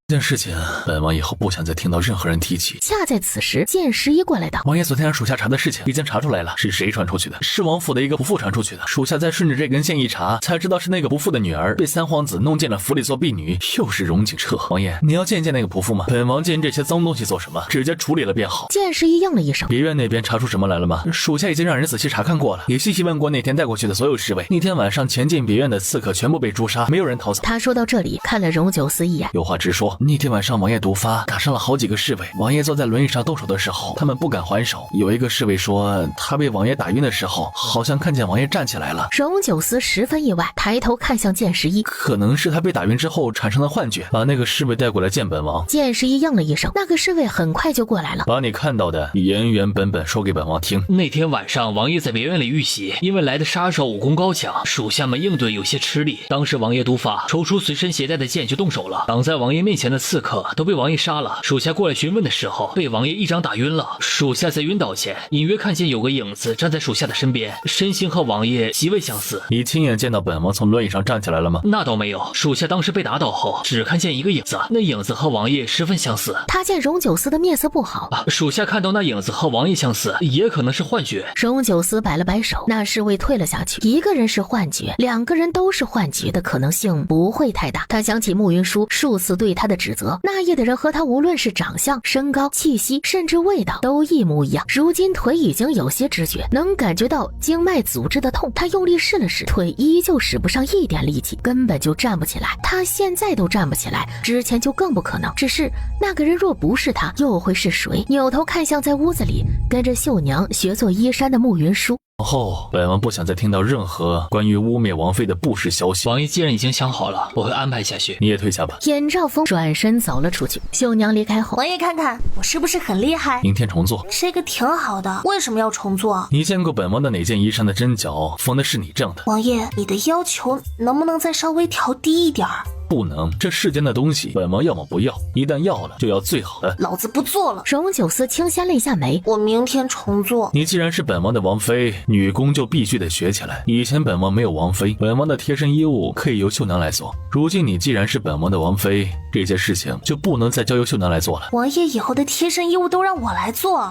Speaker 2: 这件事情，本王以后不想再听到任何人提起。
Speaker 1: 恰在此时，剑十一过来道：
Speaker 2: 王爷昨天让属下查的事情已经查出来了，是谁传出去的？是王府的一个仆妇传出去的。属下再顺着这根线一查，才知道是那个仆妇的女儿被三皇子弄进了府里做婢女，又是荣景彻。王爷，你要见见那个仆妇吗？本王见这些脏东西做什么？直接处理了便好。
Speaker 1: 剑十一应了一声。
Speaker 2: 别院那边查出什么来了吗？属下已经让人仔细查看过了，也细细问过那天带过去的所有侍卫。那天晚上前进别院的刺客全部被诛杀，没有人逃走。
Speaker 1: 他说到这里，看了荣九思一眼。
Speaker 2: 有话直说。那天晚上王爷毒发，打伤了好几个侍卫。王爷坐在轮椅上动手的时候，他们不敢还手。有一个侍卫说，他被王爷打晕的时候，好像看见王爷站起来了。
Speaker 1: 荣九思十分意外，抬头看向剑十一，
Speaker 2: 可能是他被打晕之后产生的幻觉，把那个侍卫带过来见本王。
Speaker 1: 剑十一应了一声，那个侍卫很快就过来了。
Speaker 2: 把你看到的原原本本说给本王听。
Speaker 4: 那天晚上王爷在别院里遇袭，因为来的杀手武功高强，属下们应对有些吃力。当时王爷毒发，抽出随身携带的剑就动手了，挡在王爷面前的刺客都被王爷杀了。属下过来询问的时候，被王爷一掌打晕了。属下在晕倒前隐约看见有个影子站在属下的身边，身形和王爷极为相似。
Speaker 2: 你亲眼见到本王从轮椅上站起来了吗？
Speaker 4: 那倒没有，属下当时被打倒后只看见一个影子，那影子和王爷十分相似。
Speaker 1: 他见荣九思的面色不好，
Speaker 4: 属下看到那影子和王爷相似，也可能是幻觉。
Speaker 1: 荣九思摆了摆手，那侍卫退了下去。一个人是幻觉，两个人都是幻觉的可能性不会太大。他想起慕云舒数次对他的指责，那夜的人和他无论是长相、身高、气息，甚至味道都一模一样。如今腿已经有些知觉，能感觉到经脉组织的痛。他用力试了试，腿依旧使不上一点力气，根本就站不起来。他现在都站不起来，之前就更不可能。只是那个人若不是他，又会是谁？扭头看向在屋子里跟着绣娘学做衣衫的慕云舒。
Speaker 2: 往后本王不想再听到任何关于污蔑王妃的不实消息。
Speaker 4: 王爷既然已经想好了，我会安排下去。
Speaker 2: 你也退下吧。
Speaker 1: 燕兆峰转身走了出去。秀娘离开后，
Speaker 3: 王爷看看我是不是很厉害？
Speaker 2: 明天重做。
Speaker 3: 这个挺好的，为什么要重做？
Speaker 2: 你见过本王的哪件衣衫的针脚缝的是你这样的？
Speaker 3: 王爷，你的要求能不能再稍微调低一点儿？
Speaker 2: 不能，这世间的东西，本王要么不要，一旦要了，就要最好的。
Speaker 3: 老子不做了。
Speaker 1: 荣九思轻掀了一下眉，
Speaker 3: 我明天重做。
Speaker 2: 你既然是本王的王妃，女工就必须得学起来。以前本王没有王妃，本王的贴身衣物可以由秀娘来做。如今你既然是本王的王妃，这些事情就不能再交由秀娘来做了。
Speaker 3: 王爷以后的贴身衣物都让我来做，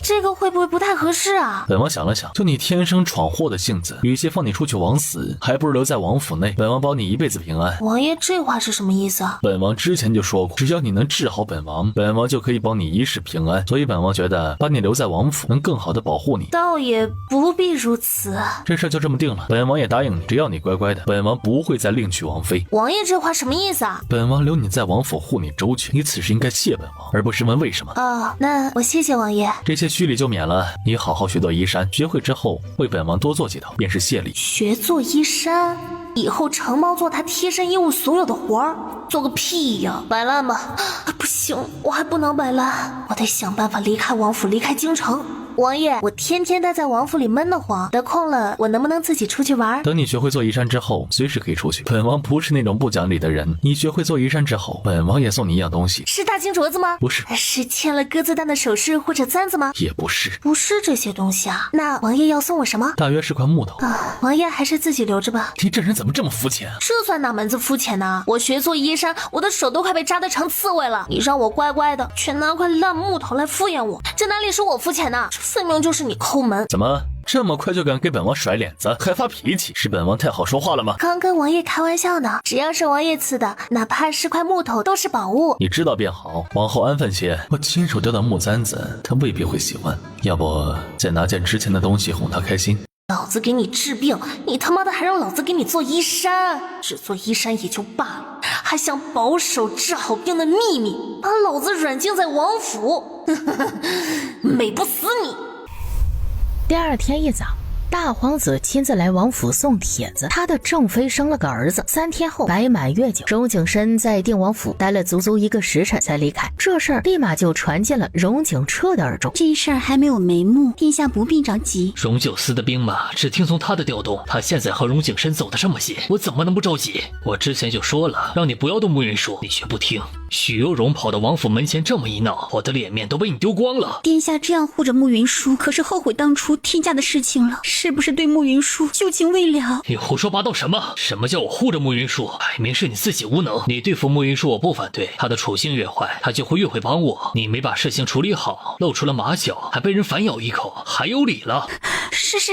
Speaker 3: 这个会不会不太合适啊？
Speaker 2: 本王想了想，就你天生闯祸的性子，与其放你出去枉死，还不如留在王府内，本王保你一辈子平安。
Speaker 3: 王爷这话是什么意思？
Speaker 2: 本王之前就说过，只要你能治好本王，本王就可以保你一世平安。所以本王觉得把你留在王府能更好的保护你。
Speaker 3: 倒也不必如此，
Speaker 2: 这事就这么定了。本王也答应你，只要你乖乖的，本王不会再另娶王妃。
Speaker 3: 王爷这话什么意思啊？
Speaker 2: 本王留你在王府护你周全，你此时应该谢本王，而不是问为什么。
Speaker 3: 那我谢谢王爷。
Speaker 2: 这些虚礼就免了，你好好学做衣衫，学会之后为本王多做几套，便是谢礼。
Speaker 3: 学做衣衫，以后承包做他贴身衣物所有的活儿，做个屁呀！摆烂吧。不行，我还不能摆烂，我得想办法离开王府，离开京城。王爷，我天天待在王府里闷得慌，得空了我能不能自己出去玩？
Speaker 2: 等你学会做衣衫之后，随时可以出去。本王不是那种不讲理的人，你学会做衣衫之后，本王也送你一样东西。
Speaker 3: 是大金镯子吗？
Speaker 2: 不是。
Speaker 3: 是嵌了鸽子蛋的首饰或者簪子吗？
Speaker 2: 也不是。
Speaker 3: 不是这些东西啊。那王爷要送我什么？
Speaker 2: 大约是块木头。
Speaker 3: 王爷还是自己留着吧。
Speaker 2: 你这人怎么这么肤浅啊？
Speaker 3: 这算哪门子肤浅呢？我学做衣衫，我的手都快被扎得成刺猬了，你让我乖乖的，却拿块烂木头来敷衍我，这哪里是我肤浅呢？这分明就是你抠门。
Speaker 2: 怎么这么快就敢给本王甩脸子，还发脾气？是本王太好说话了吗？
Speaker 3: 刚跟王爷开玩笑呢，只要是王爷赐的，哪怕是块木头都是宝物。
Speaker 2: 你知道便好，往后安分些。我亲手雕的木簪子，他未必会喜欢，要不再拿件值钱的东西哄他开心。
Speaker 3: 老子给你治病，你他妈的还让老子给你做衣衫，只做衣衫也就罢了，还想保守治好病的秘密，把老子软禁在王府，美不死你！
Speaker 1: 第二天一早，大皇子亲自来王府送帖子，他的正妃生了个儿子。3天后，白满月酒，荣景深在定王府待了足足1个时辰才离开。这事儿立马就传进了荣景彻的耳中。
Speaker 7: 这事儿还没有眉目，殿下不必着急。
Speaker 4: 荣九思的兵马只听从他的调动，他现在和荣景深走得这么近，我怎么能不着急？我之前就说了，让你不要动慕云术，你却不听。许攸荣跑到王府门前这么一闹，我的脸面都被你丢光了。
Speaker 7: 殿下这样护着慕云舒，可是后悔当初替嫁的事情了，是不是对慕云舒旧情未了？
Speaker 4: 你胡说八道什么？什么叫我护着慕云舒？摆明是你自己无能。你对付慕云舒我不反对，他的处境越坏，他就会越会帮我。你没把事情处理好，露出了马脚，还被人反咬一口，还有理了？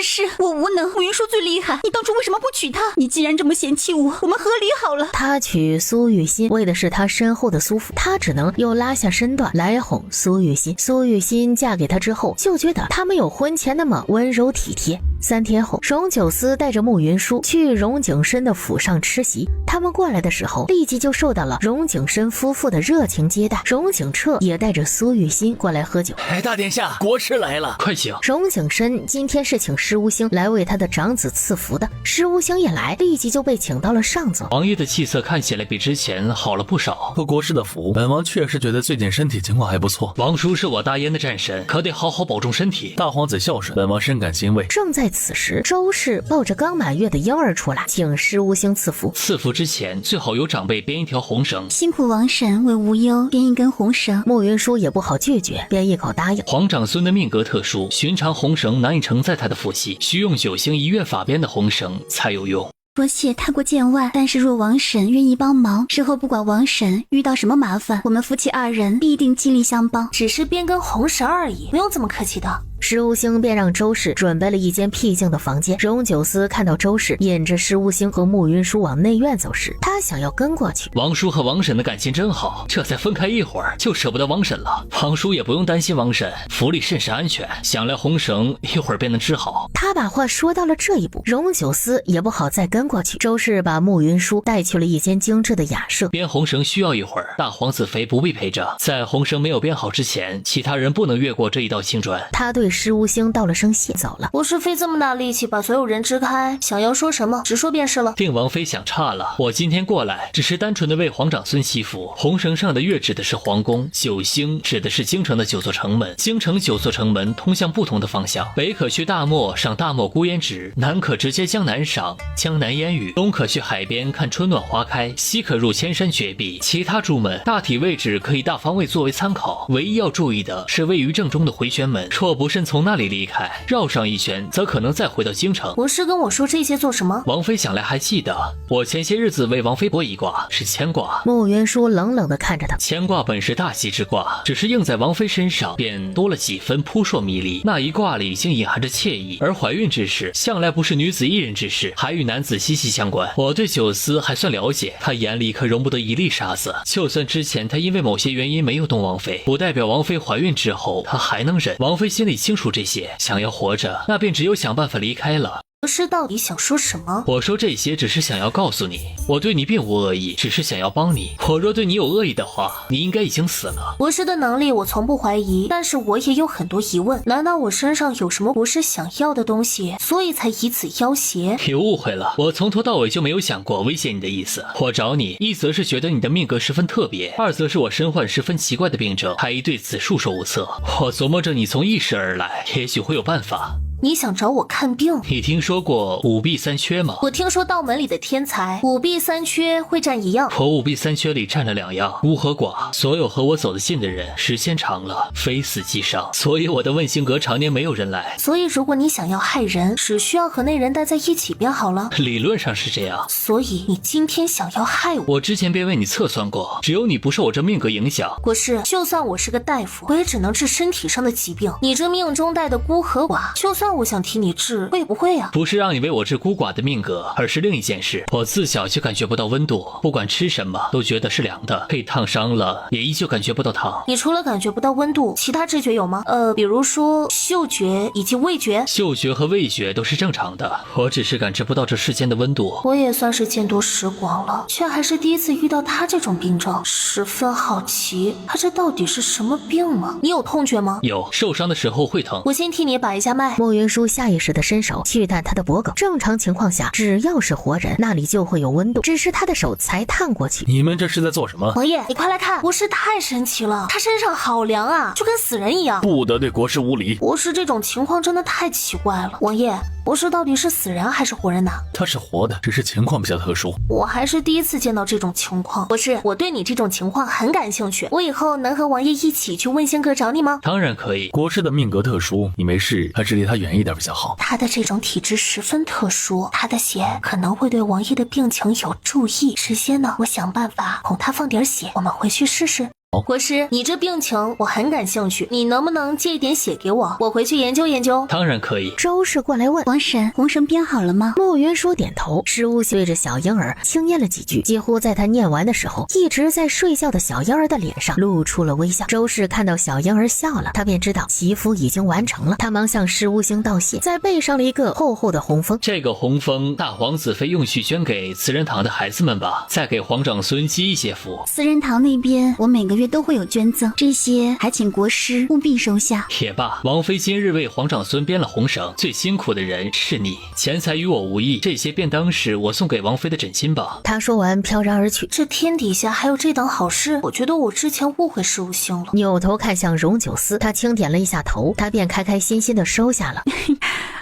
Speaker 7: 是，我无能，慕云舒最厉害。你当初为什么不娶她？你既然这么嫌弃我，我们和离好了。
Speaker 1: 他娶苏玉心，为的是他身后的苏府，他只能又拉下身段来哄苏玉心。苏玉心嫁给他之后，就觉得他没有婚前那么温柔体贴。3天后，荣九思带着慕云舒去荣景深的府上吃席。他们过来的时候，立即就受到了荣景深夫妇的热情接待。荣景彻也带着苏玉心过来喝酒。
Speaker 6: 大殿下，国师来了，
Speaker 4: 快请。
Speaker 1: 荣景深今天是请施无星来为他的长子赐福的，施无星一来，立即就被请到了上座。
Speaker 4: 王爷的气色看起来比之前好了不少。
Speaker 2: 托国师的福，本王确实觉得最近身体情况还不错。
Speaker 4: 王叔是我大燕的战神，可得好好保重身体。
Speaker 2: 大皇子孝顺，本王深感欣慰。
Speaker 1: 正在此时，周氏抱着刚满月的婴儿出来，请施无星赐福。
Speaker 4: 赐福之前，最好有长辈编一条红绳。
Speaker 7: 辛苦王婶为无忧编一根红绳。
Speaker 1: 慕云舒也不好拒绝，便一口答应。
Speaker 4: 皇长孙的命格特殊，寻常红绳难以承载他的福气，需用9星1月法编的红绳才有用。
Speaker 7: 多谢太过见外，但是若王婶愿意帮忙，日后不管王婶遇到什么麻烦，我们夫妻2人必定尽力相帮。
Speaker 3: 只是编根红绳而已，不用这么客气的。
Speaker 1: 施无星便让周氏准备了一间僻静的房间。荣九思看到周氏引着施无星和慕云舒往内院走时，他想要跟过去。
Speaker 4: 王叔和王婶的感情真好，这才分开一会儿就舍不得王婶了。王叔也不用担心王婶，府里甚是安全，想来红绳一会儿便能织好。
Speaker 1: 他把话说到了这一步，荣九思也不好再跟过去。周氏把慕云舒带去了一间精致的雅舍。
Speaker 4: 编红绳需要一会儿，大皇子妃不必陪着。在红绳没有编好之前，其他人不能越过这一道青砖。
Speaker 1: 他对对施无星道了声谢走了。
Speaker 3: 不是费这么大力气把所有人支开，想要说什么直说便是了。
Speaker 4: 定王妃想差了，我今天过来只是单纯的为皇长孙祈福。红绳上的月指的是皇宫，九星指的是京城的9座城门。京城9座城门通向不同的方向，北可去大漠赏大漠孤烟直，南可直接江南赏江南烟雨，东可去海边看春暖花开，西可入千山绝壁。其他诸门大体位置可以大方位作为参考，唯一要注意的是位于正中的回旋门，若不慎从那里离开，绕上一圈，则可能再回到京城。
Speaker 3: 国师跟我说这些做什么？
Speaker 4: 王妃想来还记得，我前些日子为王妃卜一卦，是牵卦。
Speaker 1: 穆云舒冷冷地看着他，
Speaker 4: 牵卦本是大吉之卦，只是应在王妃身上，便多了几分扑朔迷离。那一卦里已经隐含着惬意，而怀孕之事向来不是女子一人之事，还与男子息息相关。我对九思还算了解，他眼里可容不得一粒沙子。就算之前他因为某些原因没有动王妃，不代表王妃怀孕之后他还能忍。王妃心里清楚这些，想要活着，那便只有想办法离开了。
Speaker 3: 国师到底想说什么？
Speaker 4: 我说这些只是想要告诉你，我对你并无恶意，只是想要帮你。我若对你有恶意的话，你应该已经死了。
Speaker 3: 国师的能力我从不怀疑，但是我也有很多疑问。难道我身上有什么国师想要的东西，所以才以此要挟？
Speaker 4: 你误会了，我从头到尾就没有想过威胁你的意思。我找你，一则是觉得你的命格十分特别，二则是我身患十分奇怪的病症，还一对此束手无策。我琢磨着你从异世而来，也许会有办法。
Speaker 3: 你想找我看病？
Speaker 4: 你听说过五弊三缺吗？
Speaker 3: 我听说道门里的天才五弊三缺会占一样，
Speaker 4: 我五弊三缺里占了2样，孤和寡。所有和我走得近的人，时间长了非死即伤，所以我的问星阁常年没有人来。
Speaker 3: 所以如果你想要害人，只需要和那人待在一起便好了。
Speaker 4: 理论上是这样。
Speaker 3: 所以你今天想要害我？
Speaker 4: 我之前便为你测算过，只有你不受我这命格影响。
Speaker 3: 国师，就算我是个大夫，我也只能治身体上的疾病。你这命中带的孤和寡，就算我想替你治，我也不会啊。
Speaker 4: 不是让你为我治孤寡的命格，而是另一件事。我自小就感觉不到温度，不管吃什么都觉得是凉的，被烫伤了也依旧感觉不到烫。
Speaker 3: 你除了感觉不到温度，其他知觉有吗？比如说嗅觉以及味觉。
Speaker 4: 嗅觉和味觉都是正常的，我只是感知不到这世间的温度。
Speaker 3: 我也算是见多识广了，却还是第一次遇到他这种病症，十分好奇，他这到底是什么病啊？你有痛觉吗？
Speaker 4: 有，受伤的时候会疼。
Speaker 3: 我先替你把一下脉。
Speaker 1: 莫云舒下意识的伸手去探他的脖颈，正常情况下，只要是活人，那里就会有温度，只是他的手才探过去。
Speaker 6: 你们这是在做什么？
Speaker 3: 王爷，你快来看，国师太神奇了，他身上好凉啊，就跟死人一样。
Speaker 2: 不得对国师无礼。
Speaker 3: 国师这种情况真的太奇怪了。王爷，博士到底是死人还是活人呢？
Speaker 2: 他是活的，只是情况比较特殊。
Speaker 3: 我还是第一次见到这种情况。博士，我对你这种情况很感兴趣，我以后能和王爷一起去问仙阁找你吗？
Speaker 4: 当然可以。
Speaker 2: 国师的命格特殊，你没事还是离他远一点比较好。
Speaker 3: 他的这种体质十分特殊，他的血可能会对王爷的病情有助益。事先呢，我想办法哄他放点血，我们回去试试。国师，你这病情我很感兴趣，你能不能借一点血给我，我回去研究研究？
Speaker 4: 当然可以。
Speaker 1: 周氏过来问
Speaker 7: 王婶，红绳编好了吗？
Speaker 1: 穆云舒点头，施无对着小婴儿轻咽了几句，几乎在他念完的时候，一直在睡觉的小婴儿的脸上露出了微笑。周氏看到小婴儿笑了，他便知道祈福已经完成了，他忙向施无星道谢，再备上了一个厚厚的红封。
Speaker 4: 这个红封大皇子妃用去捐给慈仁堂的孩子们吧，再给皇长孙积一些福。
Speaker 7: 慈仁堂那边我每个月都会有捐赠，这些还请国师务必收下。
Speaker 4: 也罢，王妃今日为皇长孙编了红绳，最辛苦的人是你，钱财与我无异，这些便当是我送给王妃的枕巾吧。
Speaker 1: 他说完飘然而去。
Speaker 3: 这天底下还有这等好事，我觉得我之前误会施无星了。
Speaker 1: 扭头看向荣九思，他轻点了一下头，他便开开心心的收下了。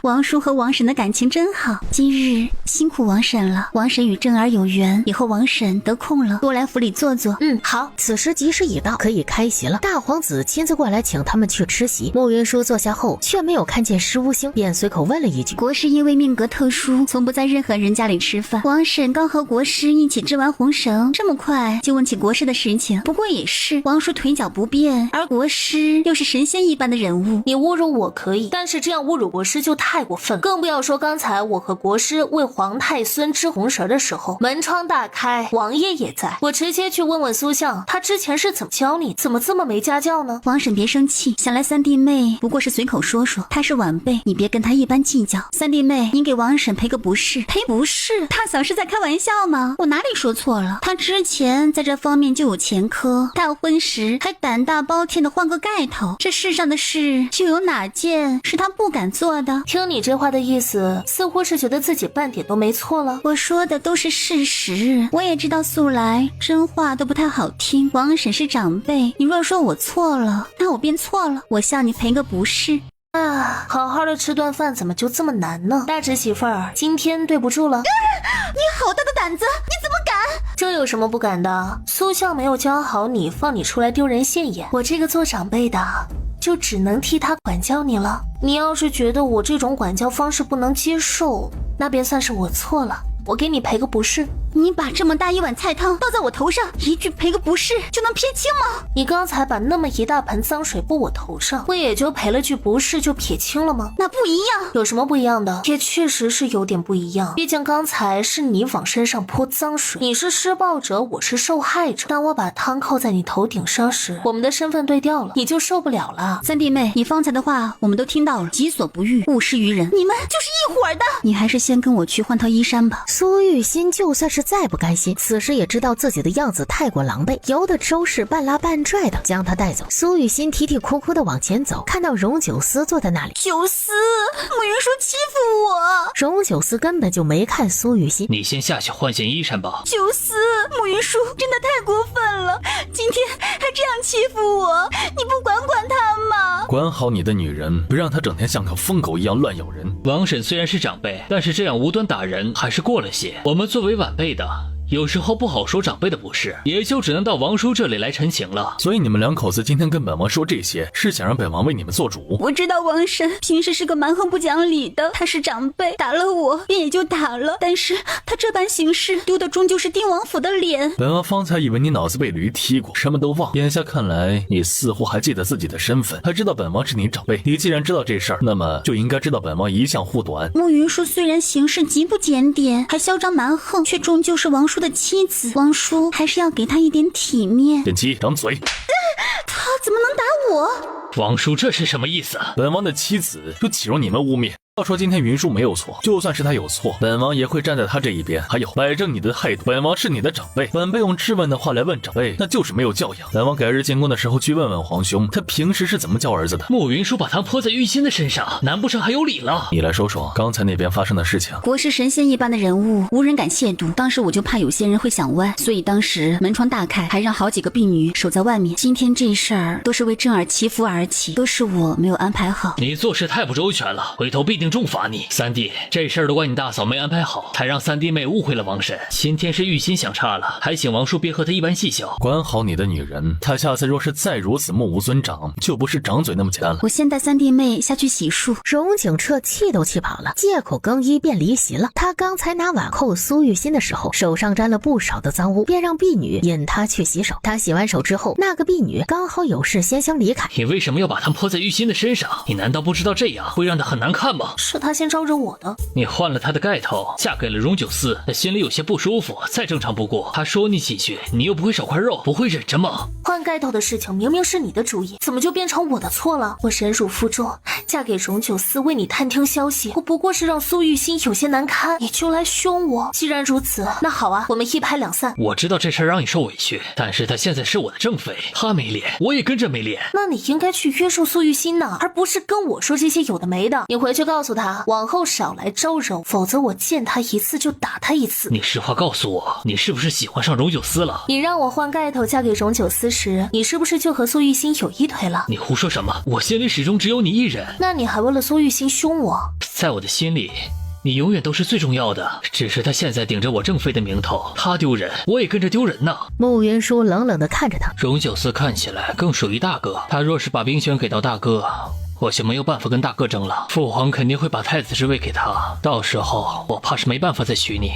Speaker 7: 王叔和王婶的感情真好，今日辛苦王婶了。王婶与正儿有缘，以后王婶得空了多来府里坐坐。
Speaker 3: 好。
Speaker 1: 此时吉时已到，可以开席了。大皇子亲自过来请他们去吃席。穆云舒坐下后，却没有看见施无星，便随口问了一句：
Speaker 7: 国师因为命格特殊，从不在任何人家里吃饭。王婶刚和国师一起织完红绳，这么快就问起国师的事情。不过也是，王叔腿脚不便，而国师又是神仙一般的人物。
Speaker 3: 你侮辱我可以，但是这样侮辱国师就太太过分，更不要说刚才我和国师为皇太孙织红绳的时候，门窗大开，王爷也在，我直接去问问苏相，他之前是怎么教你，怎么这么没家教呢？
Speaker 7: 王婶别生气，想来三弟妹不过是随口说说，她是晚辈，你别跟她一般计较。三弟妹，您给王婶赔个不是。赔不是？大嫂是在开玩笑吗？我哪里说错了？她之前在这方面就有前科，大婚时还胆大包天的换个盖头，这世上的事就有哪件是她不敢做的？
Speaker 3: 听你这话的意思，似乎是觉得自己半点都没错了。
Speaker 7: 我说的都是事实，我也知道素来真话都不太好听。王婶是长辈，你若说我错了，那我便错了，我向你赔个不是。
Speaker 3: 啊，好好的吃顿饭怎么就这么难呢？大侄媳妇儿，今天对不住了。
Speaker 7: 你好大的胆子，你怎么敢？
Speaker 3: 这有什么不敢的？苏相没有教好你，放你出来丢人现眼，我这个做长辈的就只能替他管教你了。你要是觉得我这种管教方式不能接受，那便算是我错了，我给你赔个不是。
Speaker 7: 你把这么大一碗菜汤倒在我头上，一句赔个不是就能撇清吗？
Speaker 3: 你刚才把那么一大盆脏水泼我头上，不也就赔了句不是就撇清了吗？
Speaker 7: 那不一样。
Speaker 3: 有什么不一样的？也确实是有点不一样，毕竟刚才是你往身上泼脏水，你是施暴者，我是受害者。当我把汤扣在你头顶上时，我们的身份对调了，你就受不了了。
Speaker 7: 三弟妹，你方才的话我们都听到了，己所不欲，勿施于人，你们就是一伙的。你还是先跟我去换套衣衫吧。
Speaker 1: 苏玉新就算是再不甘心，此时也知道自己的样子太过狼狈，由得周氏半拉半拽的将他带走。苏雨欣啼啼哭哭的往前走，看到荣九思坐在那里。
Speaker 7: 九思，慕云舒欺负我。
Speaker 1: 荣九思根本就没看苏雨欣。
Speaker 4: 你先下去换件衣衫吧。
Speaker 7: 九思，慕云舒真的太过分了，今天还这样欺负我，你不管管他吗？
Speaker 2: 管好你的女人，不让她整天像个疯狗一样乱咬人。
Speaker 4: 王婶虽然是长辈，但是这样无端打人还是过了些。我们作为晚辈的，有时候不好说长辈的不是，也就只能到王叔这里来陈情了。
Speaker 2: 所以你们两口子今天跟本王说这些，是想让本王为你们做主。
Speaker 7: 我知道王婶平时是个蛮横不讲理的，她是长辈，打了我便也就打了，但是她这般行事，丢的终究是丁王府的脸。
Speaker 2: 本王方才以为你脑子被驴踢过，什么都忘，眼下看来你似乎还记得自己的身份，还知道本王是你长辈。你既然知道这事儿，那么就应该知道本王一向护短。
Speaker 7: 慕云舒虽然行事极不检点，还嚣张蛮横，却终究是王叔的妻子，王叔还是要给他一点体面。
Speaker 2: 贤妻，掌嘴！
Speaker 7: 他怎么能打我？
Speaker 4: 王叔这是什么意思？
Speaker 2: 本王的妻子就岂容你们污蔑？要说今天云舒没有错，就算是他有错，本王也会站在他这一边。还有，摆正你的态度，本王是你的长辈，晚辈用质问的话来问长辈，那就是没有教养。本王改日进宫的时候去问问皇兄，他平时是怎么教儿子的。
Speaker 4: 慕云舒把汤泼在玉心的身上，难不成还有理了？
Speaker 2: 你来说说刚才那边发生的事情。
Speaker 7: 国师神仙一般的人物，无人敢亵渎。当时我就怕有些人会想歪，所以当时门窗大开，还让好几个婢女守在外面。今天这事儿都是为正儿祈福而起，都是我没有安排好。
Speaker 4: 你做事太不周全了，回头必定重罚你。三弟，这事儿都怪你大嫂没安排好，才让三弟妹误会了王婶。今天是玉心想差了，还请王叔别和她一般计较。
Speaker 2: 管好你的女人，她下次若是再如此目无尊长，就不是长嘴那么简单了。
Speaker 7: 我先带三弟妹下去洗漱。
Speaker 1: 荣景彻气都气跑了，借口更衣便离席了。他刚才拿碗扣苏玉心的时候，手上沾了不少的脏污，便让婢女引他去洗手。他洗完手之后，那个婢女刚好有事先行离开。
Speaker 4: 你为什么要把汤泼在玉心的身上？你难道不知道这样会让她很难看吗？
Speaker 3: 是他先招惹我的。
Speaker 4: 你换了她的盖头，嫁给了荣九思，她心里有些不舒服，再正常不过。她说你几句，你又不会少块肉，不会忍着吗？
Speaker 3: 换盖头的事情明明是你的主意，怎么就变成我的错了？我忍辱负重，嫁给荣九思，为你探听消息，我不过是让苏玉心有些难堪，你就来凶我。既然如此，那好啊，我们一拍两散。
Speaker 4: 我知道这事儿让你受委屈，但是她现在是我的正妃，她没脸，我也跟着没脸。
Speaker 3: 那你应该去约束苏玉心呢，而不是跟我说这些有的没的。你回去告诉她，往后少来招惹，否则我见她一次就打她一次。
Speaker 4: 你实话告诉我，你是不是喜欢上荣九思了？
Speaker 3: 你让我换盖头嫁给荣九思时，你是不是就和苏玉心有一腿了？
Speaker 4: 你胡说什么？我心里始终只有你一人。
Speaker 3: 那你还为了苏玉心凶我？
Speaker 4: 在我的心里，你永远都是最重要的，只是他现在顶着我正妃的名头，他丢人，我也跟着丢人呢。
Speaker 1: 慕云舒冷冷地看着他。
Speaker 4: 荣九思看起来更属于大哥，他若是把兵权给到大哥，我就没有办法跟大哥争了。父皇肯定会把太子之位给他，到时候我怕是没办法再娶你。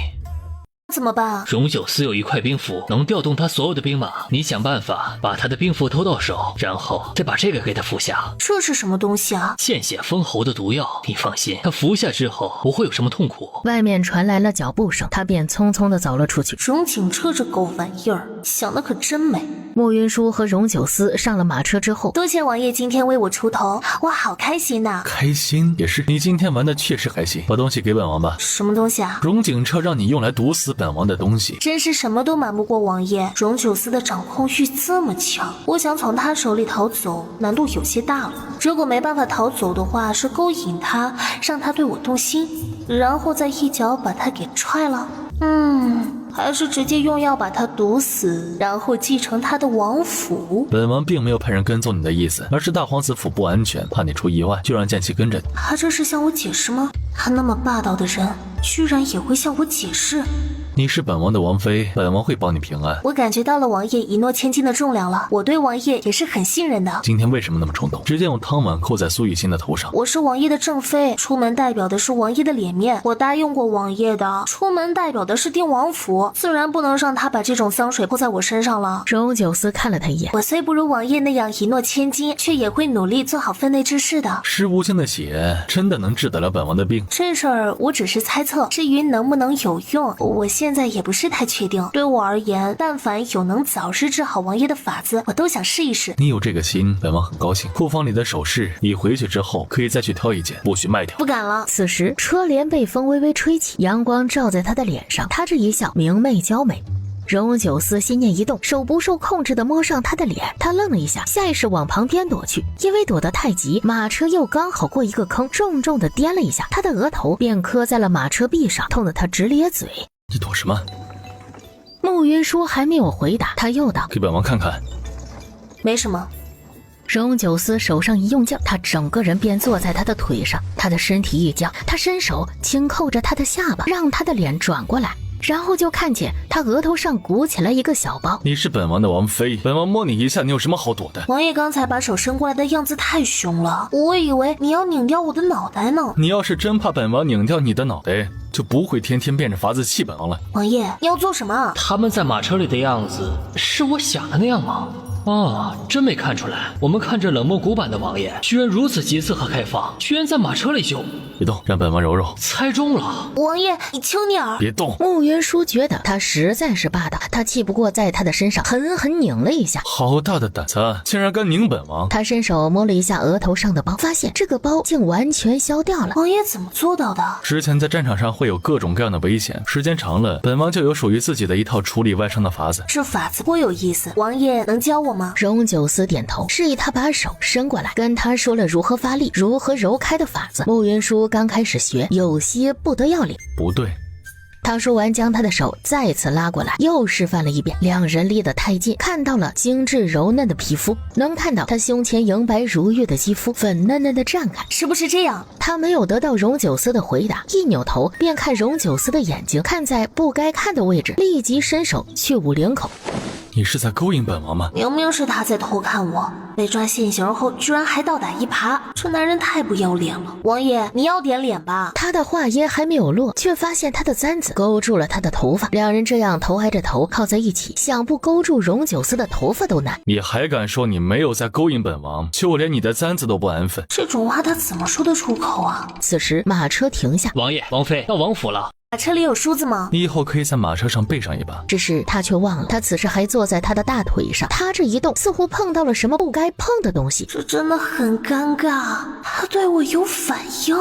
Speaker 3: 怎么办？
Speaker 4: 荣九司有一块兵符，能调动他所有的兵马。你想办法把他的兵符偷到手，然后再把这个给他服下。
Speaker 3: 这是什么东西啊？
Speaker 4: 见血封喉的毒药。你放心，他服下之后不会有什么痛苦。
Speaker 1: 外面传来了脚步声，他便匆匆地走了出去。
Speaker 3: 荣景彻这狗玩意儿想的可真美。
Speaker 1: 慕云舒和荣九思上了马车之后，
Speaker 3: 多谢王爷今天为我出头，我好开心呐！
Speaker 2: 开心也是，你今天玩的确实开心。把东西给本王吧。
Speaker 3: 什么东西啊？
Speaker 2: 荣景彻让你用来毒死本王的东西。
Speaker 3: 真是什么都瞒不过王爷，荣九思的掌控欲这么强，我想从他手里逃走难度有些大了。如果没办法逃走的话，是勾引他，让他对我动心，然后再一脚把他给踹了。还是直接用药把他毒死，然后继承他的王府。
Speaker 2: 本王并没有派人跟踪你的意思，而是大皇子府不安全，怕你出意外，就让剑气跟着你。
Speaker 3: 他这是向我解释吗？他那么霸道的人，居然也会向我解释？
Speaker 2: 你是本王的王妃，本王会保你平安。
Speaker 3: 我感觉到了王爷一诺千金的重量了，我对王爷也是很信任的。
Speaker 2: 今天为什么那么冲动？直接用汤碗扣在苏雨欣的头上。
Speaker 3: 我是王爷的正妃，出门代表的是王爷的脸面，我答应过王爷的，出门代表的是定王府，自然不能让他把这种脏水泼在我身上了。
Speaker 1: 荣九思看了他一眼，
Speaker 3: 我虽不如王爷那样一诺千金，却也会努力做好分内之事的。
Speaker 2: 施无心的血真的能治得了本王的病？
Speaker 3: 这事儿我只是猜测，至于能不能有用，我现在也不是太确定。对我而言，但凡有能早日治好王爷的法子，我都想试一试。
Speaker 2: 你有这个心，本王很高兴。库房里的首饰，你回去之后可以再去挑一件，不许卖掉。
Speaker 3: 不敢了。
Speaker 1: 此时车帘被风微微吹起，阳光照在他的脸上，他这一笑明媚娇美。荣九思心念一动，手不受控制地摸上他的脸，他愣了一下，下意识往旁边躲去，因为躲得太急，马车又刚好过一个坑，重重地颠了一下，他的额头便磕在了马车壁上，痛得他直咧嘴。
Speaker 2: 你躲什么？
Speaker 1: 慕云舒还没有回答，他又道：
Speaker 2: 给本王看看。
Speaker 3: 没什么。
Speaker 1: 荣九思手上一用劲，他整个人便坐在他的腿上，他的身体一僵，他伸手轻扣着他的下巴，让他的脸转过来，然后就看见他额头上鼓起来一个小包。
Speaker 2: 你是本王的王妃，本王摸你一下，你有什么好躲的？
Speaker 3: 王爷刚才把手伸过来的样子太凶了，我以为你要拧掉我的脑袋呢。
Speaker 2: 你要是真怕本王拧掉你的脑袋，就不会天天变着法子气本王了。
Speaker 3: 王爷，你要做什么？
Speaker 4: 他们在马车里的样子是我想的那样吗？真没看出来。我们看着冷漠古板的王爷，居然如此急刺和开放，居然在马车里就
Speaker 2: 别动，让本王揉揉。
Speaker 4: 猜中了。
Speaker 3: 王爷，你轻点儿。
Speaker 2: 别动。
Speaker 1: 慕云舒觉得他实在是霸道，他气不过在他的身上狠狠拧了一下。
Speaker 2: 好大的胆子，竟然敢拧本王！
Speaker 1: 他伸手摸了一下额头上的包，发现这个包竟完全消掉了。
Speaker 3: 王爷怎么做到的？
Speaker 2: 之前在战场上会有各种各样的危险，时间长了，本王就有属于自己的一套处理外伤的法子。
Speaker 3: 这法子颇有意思，王爷能教我吗？
Speaker 1: 荣九思点头，示意他把手伸过来，跟他说了如何发力、如何揉开的法子。慕云舒刚开始学，有些不得要领。
Speaker 2: 不对。
Speaker 1: 他说完，将他的手再次拉过来，又示范了一遍。两人离得太近，看到了精致柔嫩的皮肤，能看到他胸前莹白如玉的肌肤，粉嫩嫩的绽开。
Speaker 3: 是不是这样？
Speaker 1: 他没有得到荣九思的回答，一扭头便看荣九思的眼睛，看在不该看的位置，立即伸手去捂领口。
Speaker 2: 你是在勾引本王吗？
Speaker 3: 明明是他在偷看我，被抓现行后居然还倒打一耙，这男人太不要脸了。王爷，你要点脸吧。
Speaker 1: 他的话音还没有落，却发现他的簪子勾住了他的头发，两人这样头挨着头靠在一起，想不勾住荣九思的头发都难。
Speaker 2: 你还敢说你没有在勾引本王？就连你的簪子都不安分，
Speaker 3: 这种话他怎么说得出口啊？
Speaker 1: 此时马车停下，
Speaker 4: 王爷王妃到王府了。
Speaker 3: 马车里有梳子吗？
Speaker 2: 你以后可以在马车上备上一把。
Speaker 1: 只是他却忘了，他此时还坐在他的大腿上，他这一动似乎碰到了什么不该碰的东西。
Speaker 3: 这真的很尴尬，他对我有反应。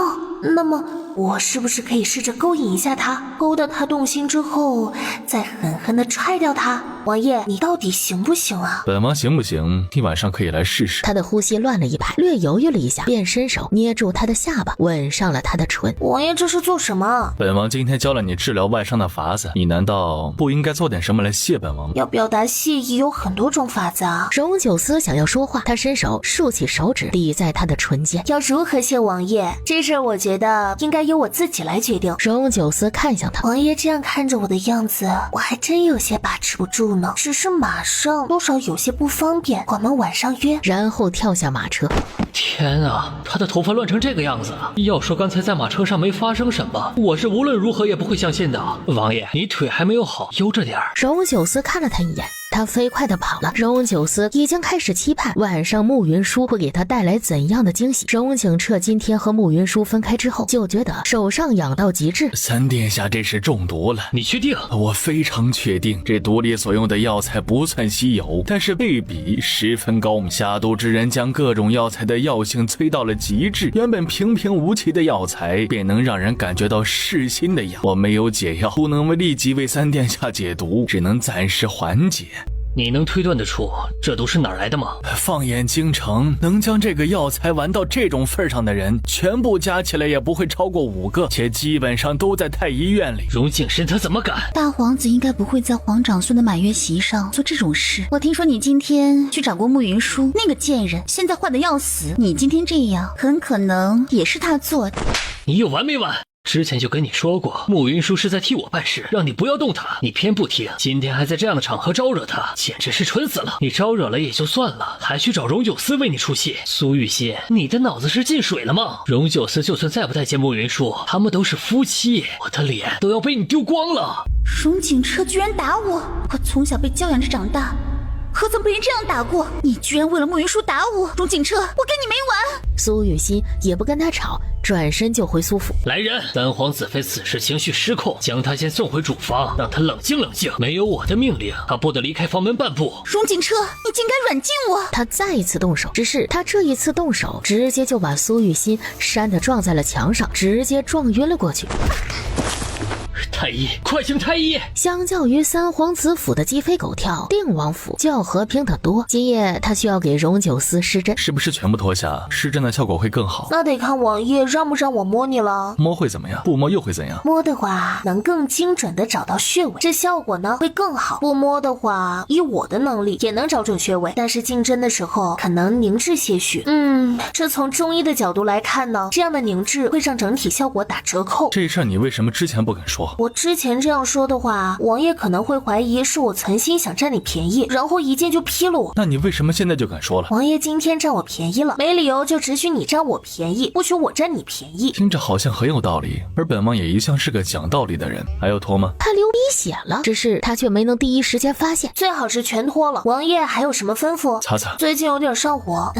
Speaker 3: 那么我是不是可以试着勾引一下他，勾到他动心之后再狠狠地踹掉他？王爷，你到底行不行啊？
Speaker 2: 本王行不行？你晚上可以来试试。
Speaker 1: 他的呼吸乱了一拍，略犹豫了一下，便伸手捏住他的下巴，吻上了他的唇。
Speaker 3: 王爷这是做什么？
Speaker 2: 本王今天教了你治疗外伤的法子，你难道不应该做点什么来谢本王吗？
Speaker 3: 要表达谢意有很多种法子啊。
Speaker 1: 荣九思想要说话，他伸手竖起手指抵在他的唇间。
Speaker 3: 要如何谢王爷？这事儿我觉得应该该由我自己来决定。
Speaker 1: 荣九思看向他，
Speaker 3: 王爷这样看着我的样子，我还真有些把持不住呢。只是马上多少有些不方便，我们晚上约。
Speaker 1: 然后跳下马车。
Speaker 4: 天啊，他的头发乱成这个样子，要说刚才在马车上没发生什么，我是无论如何也不会相信的。王爷，你腿还没有好，悠着点儿。
Speaker 1: 荣九思看了他一眼，他飞快地跑了。荣九思已经开始期盼晚上慕云舒会给他带来怎样的惊喜。荣景彻今天和慕云舒分开之后，就觉得手上痒到极致。
Speaker 2: 三殿下这是中毒了。
Speaker 4: 你确定？
Speaker 2: 我非常确定，这毒里所用的药材不算稀有，但是配比十分高明。下毒之人将各种药材的药性催到了极致，原本平平无奇的药材便能让人感觉到噬心的药。我没有解药，不能立即为三殿下解毒，只能暂时缓解。
Speaker 4: 你能推断得出这毒是哪儿来的吗？
Speaker 2: 放眼京城，能将这个药材玩到这种份上的人，全部加起来也不会超过5个，且基本上都在太医院里。
Speaker 4: 荣景深他怎么敢？
Speaker 7: 大皇子应该不会在皇长孙的满月席上做这种事。我听说你今天去找过慕云舒，那个贱人现在坏得要死，你今天这样，很可能也是他做的。
Speaker 4: 你有完没完？之前就跟你说过，慕云舒是在替我办事，让你不要动他，你偏不听。今天还在这样的场合招惹他，简直是蠢死了。你招惹了也就算了，还去找荣九思为你出气。苏玉溪，你的脑子是进水了吗？荣九思就算再不待见慕云舒，他们都是夫妻，我的脸都要被你丢光了。
Speaker 7: 荣景彻居然打我，我从小被教养着长大，何曾被人这样打过？你居然为了慕云舒打我，荣景彻，我跟你没完！
Speaker 1: 苏雨欣也不跟他吵，转身就回苏府。
Speaker 4: 来人，三皇子妃此时情绪失控，将他先送回主房，让他冷静冷静。没有我的命令，他不得离开房门半步。
Speaker 7: 荣景彻，你竟敢软禁我！
Speaker 1: 他再一次动手，只是他这一次动手，直接就把苏玉欣扇得撞在了墙上，直接撞晕了过去。
Speaker 4: 太医，快请太医！
Speaker 1: 相较于三皇子府的鸡飞狗跳，定王府就要和平得多。今夜他需要给荣九思施针，
Speaker 2: 是不是全部脱下，施针的效果会更好？
Speaker 3: 那得看王爷让不让我摸你了。
Speaker 2: 摸会怎么样？不摸又会怎样？
Speaker 3: 摸的话能更精准的找到穴位，这效果呢会更好。不摸的话，以我的能力也能找准穴位，但是进针的时候可能凝滞些许。这从中医的角度来看呢，这样的凝滞会让整体效果打折扣。
Speaker 2: 这事儿你为什么之前不敢说？
Speaker 3: 我之前这样说的话，王爷可能会怀疑是我存心想占你便宜，然后一剑就劈了我。
Speaker 2: 那你为什么现在就敢说了？
Speaker 3: 王爷今天占我便宜了，没理由就只许你占我便宜，不许我占你便宜。
Speaker 2: 听着好像很有道理，而本王也一向是个讲道理的人。还要脱吗？
Speaker 1: 他流鼻血了，只是他却没能第一时间发现。
Speaker 3: 最好是全脱了。王爷还有什么吩咐？
Speaker 2: 擦擦。
Speaker 3: 最近有点上火，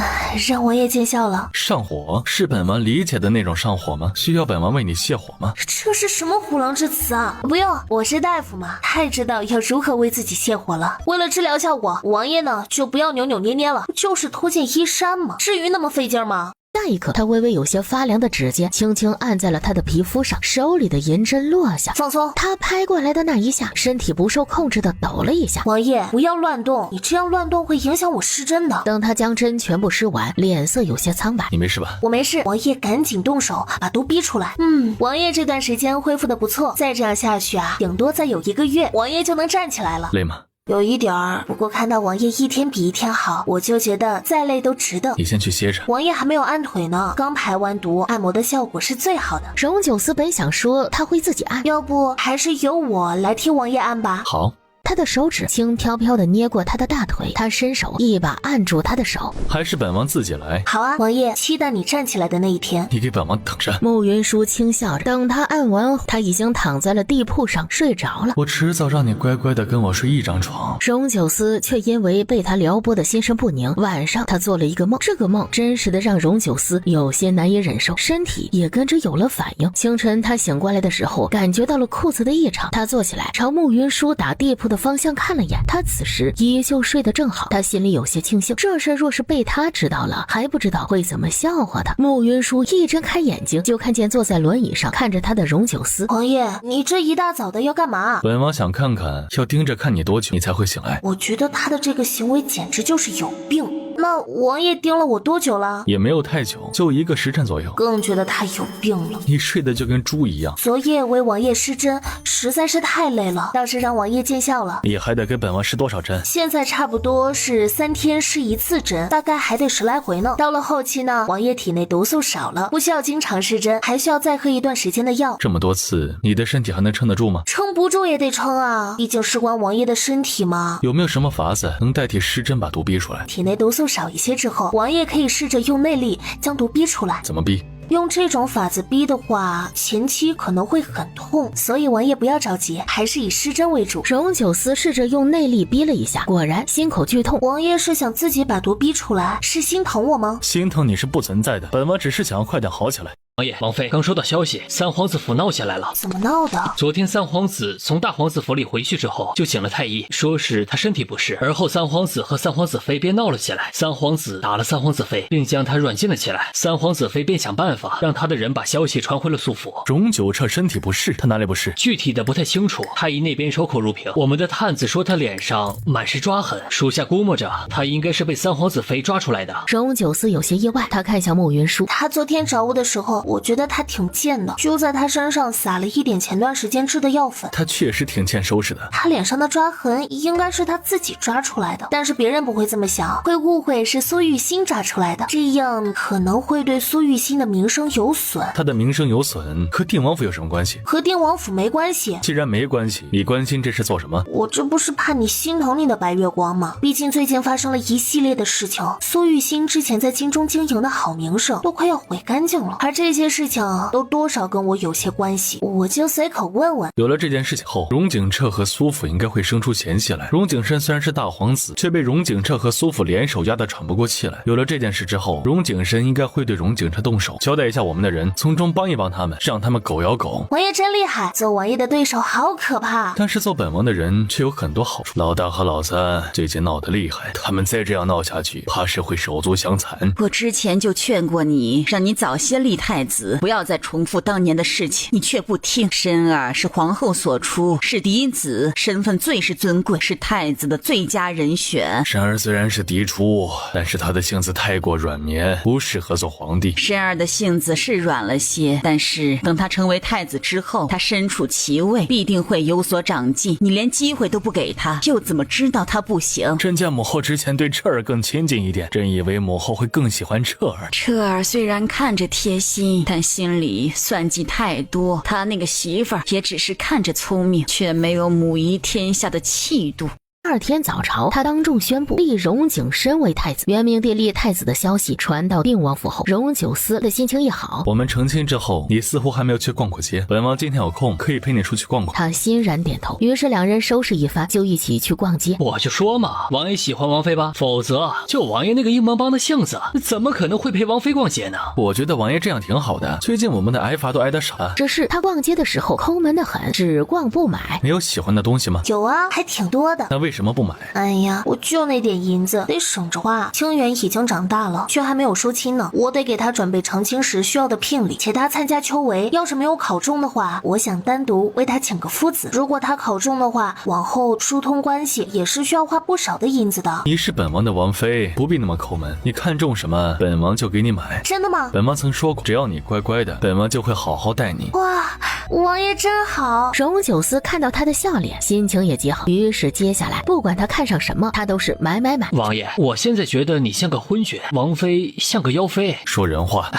Speaker 3: 让王爷见笑了。
Speaker 2: 上火是本王理解的那种上火吗？需要本王为你泻火吗？
Speaker 3: 这是什么虎狼之词啊！不用，我是大夫嘛，太知道要如何为自己泻火了。为了治疗效果，王爷呢就不要扭扭捏捏了，就是脱件衣衫嘛，至于那么费劲吗？
Speaker 1: 下一刻，他微微有些发凉的指尖轻轻按在了他的皮肤上，手里的银针落下，
Speaker 3: 放松。
Speaker 1: 他拍过来的那一下，身体不受控制的抖了一下。
Speaker 3: 王爷，不要乱动，你这样乱动会影响我施针的。
Speaker 1: 等他将针全部施完，脸色有些苍白。
Speaker 2: 你没事吧？
Speaker 3: 我没事。王爷赶紧动手，把毒逼出来。王爷这段时间恢复的不错，再这样下去啊，顶多再有1个月，王爷就能站起来了。
Speaker 2: 累吗？
Speaker 3: 有一点儿，不过看到王爷一天比一天好，我就觉得再累都值得。
Speaker 2: 你先去歇着。
Speaker 3: 王爷还没有按腿呢，刚排完毒，按摩的效果是最好的。
Speaker 1: 荣九思本想说他会自己按，
Speaker 3: 要不还是由我来替王爷按吧。
Speaker 2: 好。
Speaker 1: 他的手指轻飘飘地捏过他的大腿，他伸手一把按住他的手。
Speaker 2: 还是本王自己来。
Speaker 3: 好啊，王爷，期待你站起来的那一天。
Speaker 2: 你给本王等着。
Speaker 1: 慕云舒轻笑着，等他按完，他已经躺在了地铺上睡着了。
Speaker 2: 我迟早让你乖乖的跟我睡一张床。
Speaker 1: 荣九思却因为被他撩拨的心神不宁，晚上他做了一个梦，这个梦真实的让荣九思有些难以忍受，身体也跟着有了反应。清晨他醒过来的时候，感觉到了裤子的异常，他坐起来朝慕云舒打地铺的方向看了眼，他此时依旧睡得正好，他心里有些庆幸，这事若是被他知道了，还不知道会怎么笑话他。慕云舒一睁开眼睛，就看见坐在轮椅上看着他的荣九思。
Speaker 3: 王爷，你这一大早的要干嘛？
Speaker 2: 本王想看看要盯着看你多久，你才会醒来。
Speaker 3: 我觉得他的这个行为简直就是有病。那王爷盯了我多久了？
Speaker 2: 也没有太久，就1个时辰左右。
Speaker 3: 更觉得他有病了。
Speaker 2: 你睡得就跟猪一样。
Speaker 3: 昨夜为王爷施针，实在是太累了，倒是让王爷见笑了。
Speaker 2: 你还得给本王施多少针？
Speaker 3: 现在差不多是3天施1次针，大概还得10来回呢。到了后期呢，王爷体内毒素少了，不需要经常施针，还需要再喝一段时间的药。
Speaker 2: 这么多次，你的身体还能撑得住吗？
Speaker 3: 撑不住也得撑啊，毕竟事关王爷的身体嘛。
Speaker 2: 有没有什么法子能代替施针把毒逼出来？
Speaker 3: 体内毒素少一些之后，王爷可以试着用内力将毒逼出来。
Speaker 2: 怎么逼？
Speaker 3: 用这种法子逼的话，前期可能会很痛，所以王爷不要着急，还是以施针为主。
Speaker 1: 荣九思试着用内力逼了一下，果然心口剧痛。
Speaker 3: 王爷是想自己把毒逼出来，是心疼我吗？
Speaker 2: 心疼你是不存在的，本王只是想要快点好起来。
Speaker 4: 王爷，王妃刚收到消息，三皇子府闹起来了。
Speaker 3: 怎么闹的？
Speaker 4: 昨天三皇子从大皇子府里回去之后，就请了太医，说是他身体不适。而后三皇子和三皇子妃便闹了起来，三皇子打了三皇子妃，并将他软禁了起来。三皇子妃便想办法让他的人把消息传回了苏府。
Speaker 2: 荣九彻身体不适，他哪里不适？
Speaker 4: 具体的不太清楚，太医那边守口如瓶。我们的探子说他脸上满是抓痕，属下估摸着他应该是被三皇子妃抓出来的。
Speaker 1: 荣九思有些意外，他看向慕云舒，
Speaker 3: 他昨天找我的时候，我觉得他挺贱的，就在他身上撒了一点前段时间制的药粉。
Speaker 2: 他确实挺欠收拾的。
Speaker 3: 他脸上的抓痕应该是他自己抓出来的，但是别人不会这么想，会误会是苏玉欣抓出来的，这样可能会对苏玉欣的名声有损。
Speaker 2: 他的名声有损和定王府有什么关系？
Speaker 3: 和定王府没关系。
Speaker 2: 既然没关系，你关心这是做什么？
Speaker 3: 我这不是怕你心疼你的白月光吗？毕竟最近发生了一系列的事情，苏玉欣之前在京中经营的好名声都快要毁干净了，而这些事情都多少跟我有些关系，我就随口问问。
Speaker 2: 有了这件事情后，荣景彻和苏府应该会生出嫌隙来。荣景深虽然是大皇子，却被荣景彻和苏府联手压得喘不过气来。有了这件事之后，荣景深应该会对荣景彻动手，交代一下我们的人，从中帮一帮他们，让他们狗咬狗。
Speaker 3: 王爷真厉害，做王爷的对手好可怕。
Speaker 2: 但是做本王的人却有很多好处。老大和老三最近闹得厉害，他们再这样闹下去，怕是会手足相残。
Speaker 5: 我之前就劝过你，让你早些立太子，不要再重复当年的事情，你却不听。申儿是皇后所出，是嫡子，身份最是尊贵，是太子的最佳人选。
Speaker 2: 申儿虽然是嫡出，但是他的性子太过软绵，不适合做皇帝。
Speaker 5: 申儿的性子是软了些，但是等他成为太子之后，他身处其位，必定会有所长进。你连机会都不给他，又怎么知道他不行？
Speaker 2: 朕见母后之前对彻儿更亲近一点，朕以为母后会更喜欢彻儿。
Speaker 5: 彻儿虽然看着贴心，但心里算计太多。他那个媳妇儿也只是看着聪明，却没有母仪天下的气度。
Speaker 1: 2天早朝，他当众宣布立荣景深为太子，元明帝立太子的消息传到定王府后，荣九思的心情一好。
Speaker 2: 我们成亲之后，你似乎还没有去逛过街，本王今天有空，可以陪你出去逛逛。
Speaker 1: 他欣然点头，于是2人收拾一番，就一起去逛街。
Speaker 4: 我就说嘛，王爷喜欢王妃吧，否则就王爷那个硬邦邦的性子，怎么可能会陪王妃逛街呢？
Speaker 2: 我觉得王爷这样挺好的，最近我们的挨罚都挨得少了。
Speaker 1: 只是他逛街的时候抠门的很，只逛不买。
Speaker 2: 没有喜欢的东西吗？
Speaker 3: 有啊，还挺多的。
Speaker 2: 那为什么不买？
Speaker 3: 哎呀，我就那点银子，得省着花。清源已经长大了，却还没有收亲呢，我得给他准备成亲时需要的聘礼。且他参加秋闱，要是没有考中的话，我想单独为他请个夫子。如果他考中的话，往后疏通关系也是需要花不少的银子的。
Speaker 2: 你是本王的王妃，不必那么抠门，你看中什么，本王就给你买。
Speaker 3: 真的吗？
Speaker 2: 本王曾说过，只要你乖乖的，本王就会好好待你。
Speaker 3: 哇，王爷真好。
Speaker 1: 荣九思看到他的笑脸，心情也极好，于是接下来不管他看上什么，他都是买。
Speaker 4: 王爷，我现在觉得你像个昏厥，王妃像个妖妃。
Speaker 2: 说人话。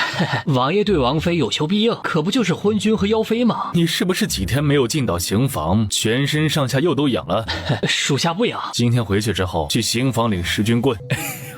Speaker 4: 王爷对王妃有求必应，可不就是昏君和妖妃吗？
Speaker 2: 你是不是几天没有进到刑房，全身上下又都痒了？
Speaker 4: 属下不痒。
Speaker 2: 今天回去之后去刑房领10军棍。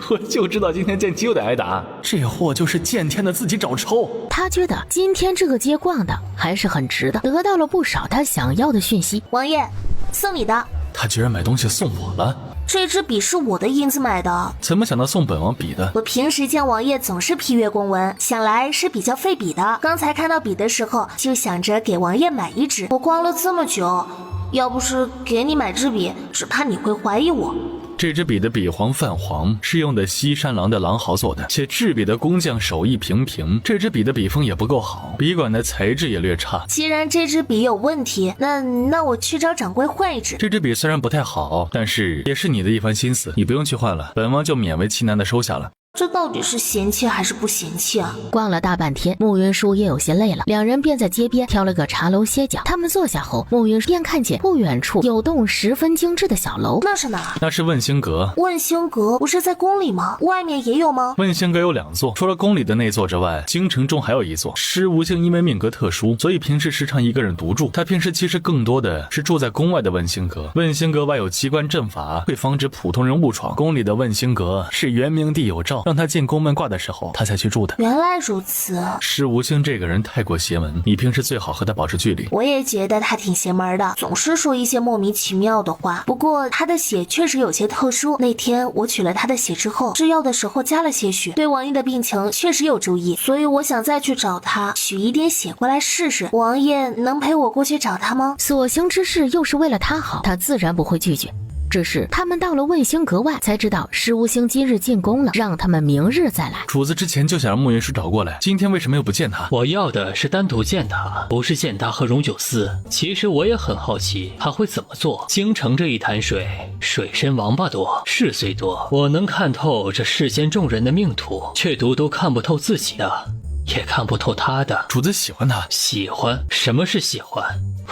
Speaker 2: 我就知道今天剑姬又得挨打，这货就是见天的自己找抽。
Speaker 1: 他觉得今天这个街逛的还是很值的，得到了不少他想要的讯息。
Speaker 3: 王爷，送你的。
Speaker 2: 他居然买东西送我了。
Speaker 3: 这支笔是我的银子买的，
Speaker 2: 怎么想到送本王笔的？
Speaker 3: 我平时见王爷总是批阅公文，想来是比较费笔的。刚才看到笔的时候，就想着给王爷买一支。我逛了这么久，要不是给你买支笔，只怕你会怀疑我。
Speaker 2: 这支笔的笔黄泛黄，是用的西山狼的狼毫做的，且制笔的工匠手艺平平。这支笔的笔锋也不够好，笔管的材质也略差。
Speaker 3: 既然这支笔有问题，那我去找掌柜换一支。
Speaker 2: 这支笔虽然不太好，但是也是你的一番心思，你不用去换了，本王就勉为其难的收下了。
Speaker 3: 这到底是嫌弃还是不嫌弃啊？
Speaker 1: 逛了大半天，慕云舒也有些累了，两人便在街边挑了个茶楼歇脚。他们坐下后，慕云舒便看见不远处有栋十分精致的小楼。
Speaker 3: 那是哪儿？
Speaker 2: 那是问星阁。
Speaker 3: 问星阁不是在宫里吗？外面也有吗？
Speaker 2: 问星阁有2座，除了宫里的那座之外，京城中还有1座。施无星因为命格特殊，所以平时时常一个人独住。他平时其实更多的是住在宫外的问星阁。问星阁外有机关阵法，会防止普通人误闯。宫里的问星阁是元明帝有诏，让他进宫门挂的时候他才去住的。
Speaker 3: 原来如此。
Speaker 2: 施无星这个人太过邪门，你平时最好和他保持距离。
Speaker 3: 我也觉得他挺邪门的，总是说一些莫名其妙的话。不过他的血确实有些特殊，那天我取了他的血之后，制药的时候加了些许，对王爷的病情确实有注意，所以我想再去找他取一点血过来试试。王爷能陪我过去找他吗？
Speaker 1: 所行之事又是为了他好，他自然不会拒绝。只是他们到了问星阁外，才知道施无星今日进宫了，让他们明日再来。
Speaker 2: 主子之前就想让慕云舒找过来，今天为什么又不见他？
Speaker 4: 我要的是单独见他，不是见他和荣九思。其实我也很好奇他会怎么做。京城这一潭水，水深王八多，是虽多，我能看透这世间众人的命途，却独独看不透自己的，也看不透他的。
Speaker 2: 主子喜欢他。
Speaker 4: 喜欢？什么是喜欢？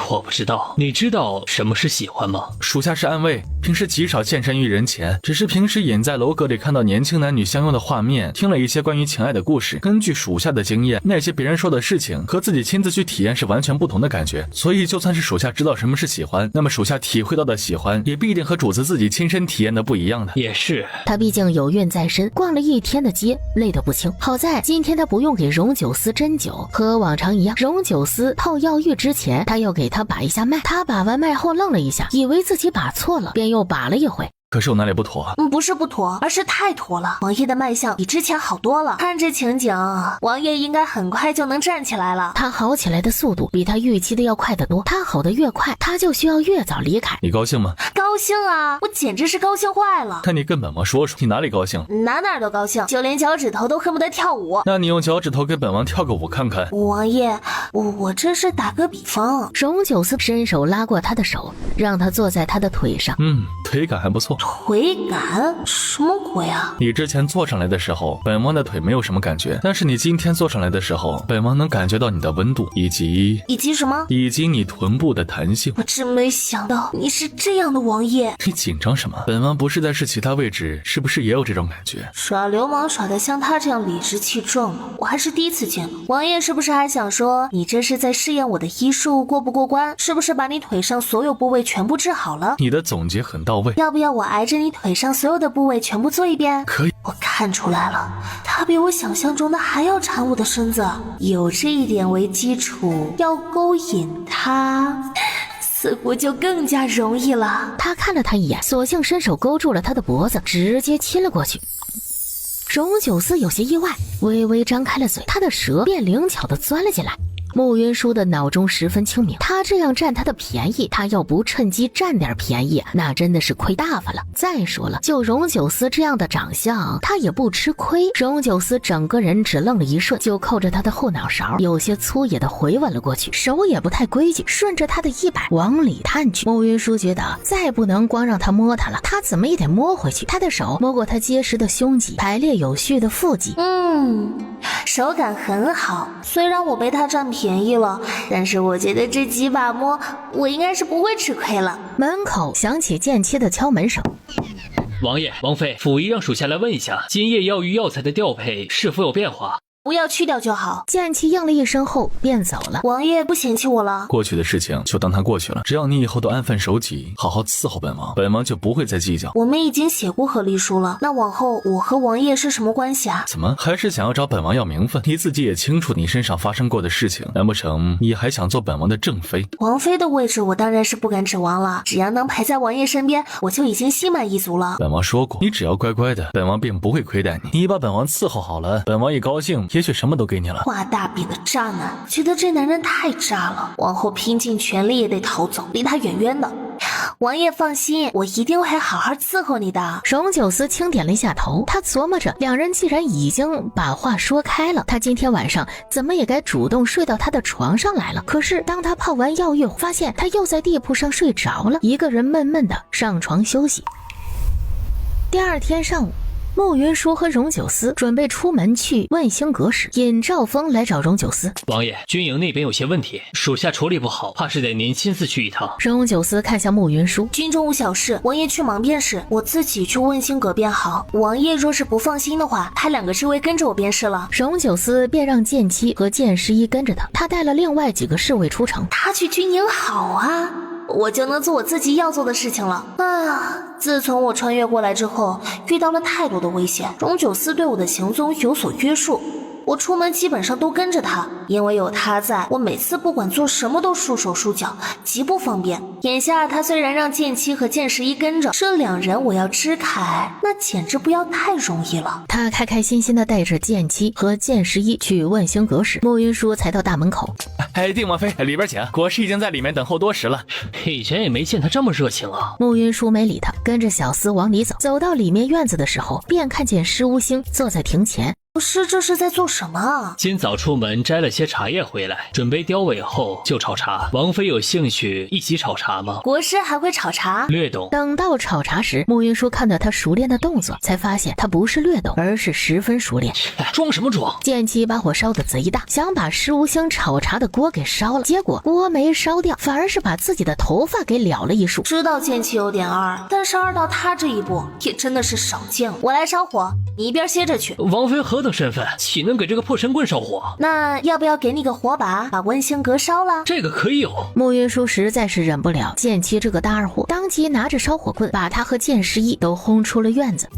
Speaker 4: 我不知道，你知道什么是喜欢吗？
Speaker 2: 属下是暗卫，平时极少现身于人前，只是平时隐在楼阁里看到年轻男女相拥的画面，听了一些关于情爱的故事。根据属下的经验，那些别人说的事情和自己亲自去体验是完全不同的感觉。所以就算是属下知道什么是喜欢，那么属下体会到的喜欢也必定和主子自己亲身体验的不一样的。
Speaker 4: 也是，
Speaker 1: 他毕竟有孕在身，逛了一天的街，累得不轻。好在今天他不用给荣九思针灸，和往常一样，荣九思泡药浴之前，他要给他把一下脉。他把完脉后愣了一下，以为自己把错了，便又把了一回。
Speaker 2: 可是我哪里不妥？
Speaker 3: 不是不妥，而是太妥了。王爷的脉象比之前好多了，看这情景，王爷应该很快就能站起来了。
Speaker 1: 他好起来的速度比他预期的要快得多，他好的越快，他就需要越早离开。
Speaker 2: 你高兴吗？
Speaker 3: 高兴啊，我简直是高兴坏了。
Speaker 2: 那你跟本王说说，你哪里高兴？
Speaker 3: 哪都高兴，就连脚趾头都恨不得跳舞。
Speaker 2: 那你用脚趾头给本王跳个舞看看。
Speaker 3: 王爷，我这是打个比方。
Speaker 1: 荣九思伸手拉过他的手，让他坐在他的腿上。
Speaker 2: 腿感还不错。
Speaker 3: 腿感？什么鬼啊？
Speaker 2: 你之前坐上来的时候，本王的腿没有什么感觉，但是你今天坐上来的时候，本王能感觉到你的温度，以及
Speaker 3: 什么？
Speaker 2: 以及你臀部的弹性。
Speaker 3: 我真没想到你是这样的王爷。
Speaker 2: 你紧张什么？本王不是在试其他位置，是不是也有这种感觉？
Speaker 3: 耍流氓耍得像他这样理直气壮的，我还是第一次见。王爷是不是还想说，你这是在试验我的医术过不过关？是不是把你腿上所有部位全部治好了？
Speaker 2: 你的总结很到位。
Speaker 3: 要不要我挨着你腿上所有的部位全部做一遍？
Speaker 2: 可以。
Speaker 3: 我看出来了，他比我想象中的还要缠我的身子，有这一点为基础，要勾引他似乎就更加容易了。
Speaker 1: 他看了他一眼，索性伸手勾住了他的脖子，直接亲了过去。荣九思有些意外，微微张开了嘴，他的舌便灵巧地钻了进来。慕云舒的脑中十分清明，他这样占他的便宜，他要不趁机占点便宜，那真的是亏大发了。再说了，就荣九思这样的长相，他也不吃亏。荣九思整个人只愣了一瞬，就扣着他的后脑勺，有些粗野的回吻了过去，手也不太规矩，顺着他的衣摆往里探去。慕云舒觉得再不能光让他摸他了，他怎么也得摸回去。他的手摸过他结实的胸肌，排列有序的腹肌，
Speaker 3: 手感很好。虽然我被他占便宜了，但是我觉得这几把摸，我应该是不会吃亏了。
Speaker 1: 门口响起间歇的敲门声。
Speaker 4: 王爷、王妃，府医让属下来问一下，今夜药浴药材的调配是否有变化？
Speaker 3: 不要去掉就好。
Speaker 1: 剑气应了一声后便走了。
Speaker 3: 王爷不嫌弃我了？
Speaker 2: 过去的事情就当它过去了，只要你以后都安分守己，好好伺候本王，本王就不会再计较。
Speaker 3: 我们已经写过和离书了，那往后我和王爷是什么关系啊？
Speaker 2: 怎么还是想要找本王要名分？你自己也清楚你身上发生过的事情，难不成你还想做本王的正妃？
Speaker 3: 王妃的位置我当然是不敢指望了，只要能陪在王爷身边，我就已经心满意足了。
Speaker 2: 本王说过，你只要乖乖的，本王并不会亏待你。你把本王伺候好了，本王一高兴，也许什么都给你了。
Speaker 3: 画大饼的渣男，觉得这男人太渣了，往后拼尽全力也得逃走，离他远远的。王爷放心，我一定会好好伺候你的。
Speaker 1: 荣九思轻点了一下头，他琢磨着，两人既然已经把话说开了，他今天晚上怎么也该主动睡到他的床上来了。可是当他泡完药浴，发现他又在地铺上睡着了，一个人闷闷的上床休息。第二天上午，慕云舒和荣九思准备出门去问星阁时，尹兆峰来找荣九思。
Speaker 4: 王爷，军营那边有些问题，属下处理不好，怕是得您亲自去一趟。
Speaker 1: 荣九思看向慕云舒，
Speaker 3: 军中无小事，王爷去忙便是，我自己去问星阁便好。王爷若是不放心的话，派2个侍卫跟着我便是了。
Speaker 1: 荣九思便让剑七和剑十一跟着他带了另外几个侍卫出城。
Speaker 3: 他去军营好啊，我就能做我自己要做的事情了啊！自从我穿越过来之后，遇到了太多的危险，荣九思对我的行踪有所约束，我出门基本上都跟着他，因为有他在，我每次不管做什么都束手束脚，极不方便。眼下他虽然让剑七和剑十一跟着，这2人我要支开，那简直不要太容易了。
Speaker 1: 他开开心心的带着剑七和剑十一去问星阁时，慕云舒才到大门口。
Speaker 6: 定王妃，里边请，国师已经在里面等候多时了。
Speaker 4: 以前也没见他这么热情啊。
Speaker 1: 慕云舒没理他，跟着小厮往里走。走到里面院子的时候，便看见施无星坐在庭前。
Speaker 3: 国师这是在做什么啊？
Speaker 4: 今早出门摘了些茶叶回来，准备雕尾后就炒茶。王妃有兴趣一起炒茶吗？
Speaker 3: 国师还会炒茶？
Speaker 4: 略懂。
Speaker 1: 等到炒茶时，慕云舒看到他熟练的动作，才发现他不是略懂，而是十分熟练。
Speaker 4: 装什么装？
Speaker 1: 剑七把火烧得贼大，想把施无星炒茶的锅给烧了，结果锅没烧掉，反而是把自己的头发给燎了一束。
Speaker 3: 知道剑七有点二，但是二到他这一步也真的是少见了。我来烧火，你一边歇着去。
Speaker 4: 王妃何等身份，岂能给这个破神棍烧火？
Speaker 3: 那要不要给你个火把，把温星阁烧了？
Speaker 4: 这个可以有。
Speaker 1: 慕云舒实在是忍不了剑七这个大二货，当即拿着烧火棍，把他和剑十一都轰出了院子。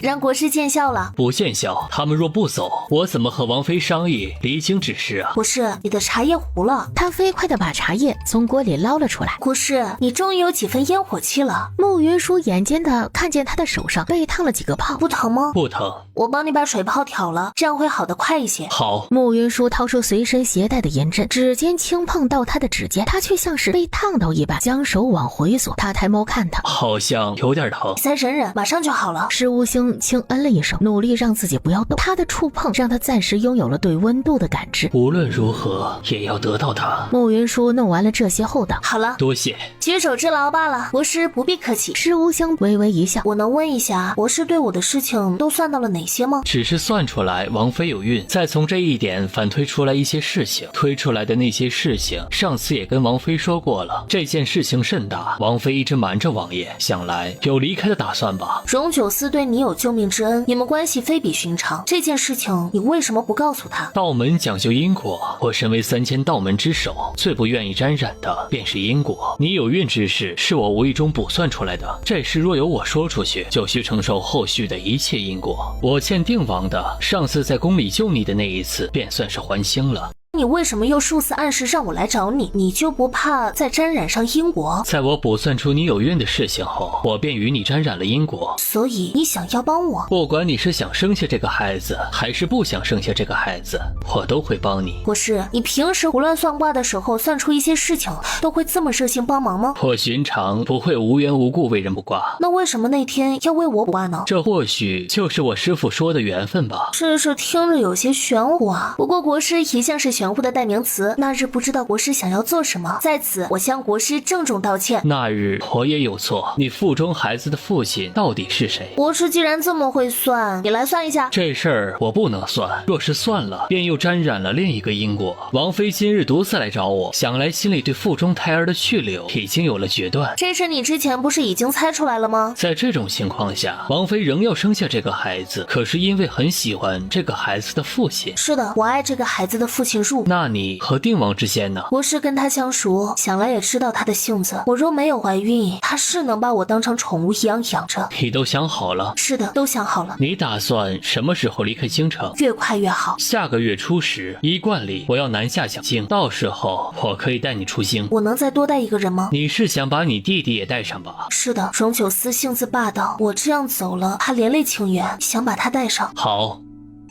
Speaker 3: 让国师见笑了。
Speaker 4: 不见笑，他们若不走，我怎么和王妃商议离京之事啊？
Speaker 3: 国师，你的茶叶糊了。
Speaker 1: 他飞快地把茶叶从锅里捞了出来。
Speaker 3: 国师，你终于有几分烟火气了。
Speaker 1: 慕云舒眼尖的看见他的手上被烫了几个泡。
Speaker 3: 不疼吗？
Speaker 4: 不疼。
Speaker 3: 我帮你把水泡挑了，这样会好得快一些。
Speaker 4: 好。
Speaker 1: 慕云舒掏出随身携带的银针，指尖轻碰到他的指尖，他却像是被烫到一般，将手往回缩。他抬眸看他，
Speaker 4: 好像有点疼。
Speaker 3: 再忍忍，马上就好了。
Speaker 1: 施无星轻嗯了一声，努力让自己不要动。他的触碰让他暂时拥有了对温度的感知。
Speaker 4: 无论如何也要得到他。
Speaker 1: 慕云舒弄完了这些后道，
Speaker 3: 好了，
Speaker 4: 多谢。
Speaker 3: 举手之劳罢了，国师不必客气。
Speaker 1: 施无星微微一笑，
Speaker 3: 我能问一下，国师对我的事情都算到了哪些吗？
Speaker 4: 只是算出来王妃有孕，再从这一点反推出来一些事情，推出来的那些事情上次也跟王妃说过了。这件事情甚大，王妃一直瞒着王爷，想来有离开的打算吧。
Speaker 3: 荣九思对你有救命之恩，你们关系非比寻常，这件事情你为什么不告诉他？
Speaker 4: 道门讲究因果，我身为3000道门之首，最不愿意沾染的便是因果。你有孕之事是我无意中卜算出来的，这事若有我说出去，就需承受后续的一切因果。我欠定王的，上次在宫里救你的那一次便算是还清了。
Speaker 3: 你为什么又数次暗示让我来找你？你就不怕再沾染上因果？
Speaker 4: 在我卜算出你有孕的事情后，我便与你沾染了因果。
Speaker 3: 所以你想要帮我？
Speaker 4: 不管你是想生下这个孩子，还是不想生下这个孩子，我都会帮你。
Speaker 3: 国师，你平时胡乱算卦的时候，算出一些事情，都会这么热心帮忙吗？
Speaker 4: 我寻常不会无缘无故为人卜卦。
Speaker 3: 那为什么那天要为我卜卦呢？
Speaker 4: 这或许就是我师父说的缘分吧。
Speaker 3: 这事听着有些玄乎啊。不过国师一向是玄乎的代名词，那日不知道国师想要做什么，在此我向国师郑重道歉。
Speaker 4: 那日我也有错，你腹中孩子的父亲到底是谁？
Speaker 3: 国师既然这么会算，你来算一下。
Speaker 4: 这事儿我不能算，若是算了，便又沾染了另一个因果。王妃今日独自来找我，想来心里对腹中胎儿的去留已经有了决断。
Speaker 3: 这事你之前不是已经猜出来了吗？
Speaker 4: 在这种情况下，王妃仍要生下这个孩子，可是因为很喜欢这个孩子的父亲。
Speaker 3: 是的，我爱这个孩子的父亲入。
Speaker 4: 那你和定王之间呢？
Speaker 3: 国师跟他相熟，想来也知道他的性子。我若没有怀孕，他是能把我当成宠物一样养着。
Speaker 4: 你都想好了？
Speaker 3: 是的，都想好了。
Speaker 4: 你打算什么时候离开京城？
Speaker 3: 越快越好。
Speaker 4: 下个月初10，依惯例我要南下讲经，到时候我可以带你出京。
Speaker 3: 我能再多带一个人吗？
Speaker 4: 你是想把你弟弟也带上吧？
Speaker 3: 是的，荣九思性子霸道，我这样走了，他连累情缘，想把他带上。
Speaker 4: 好。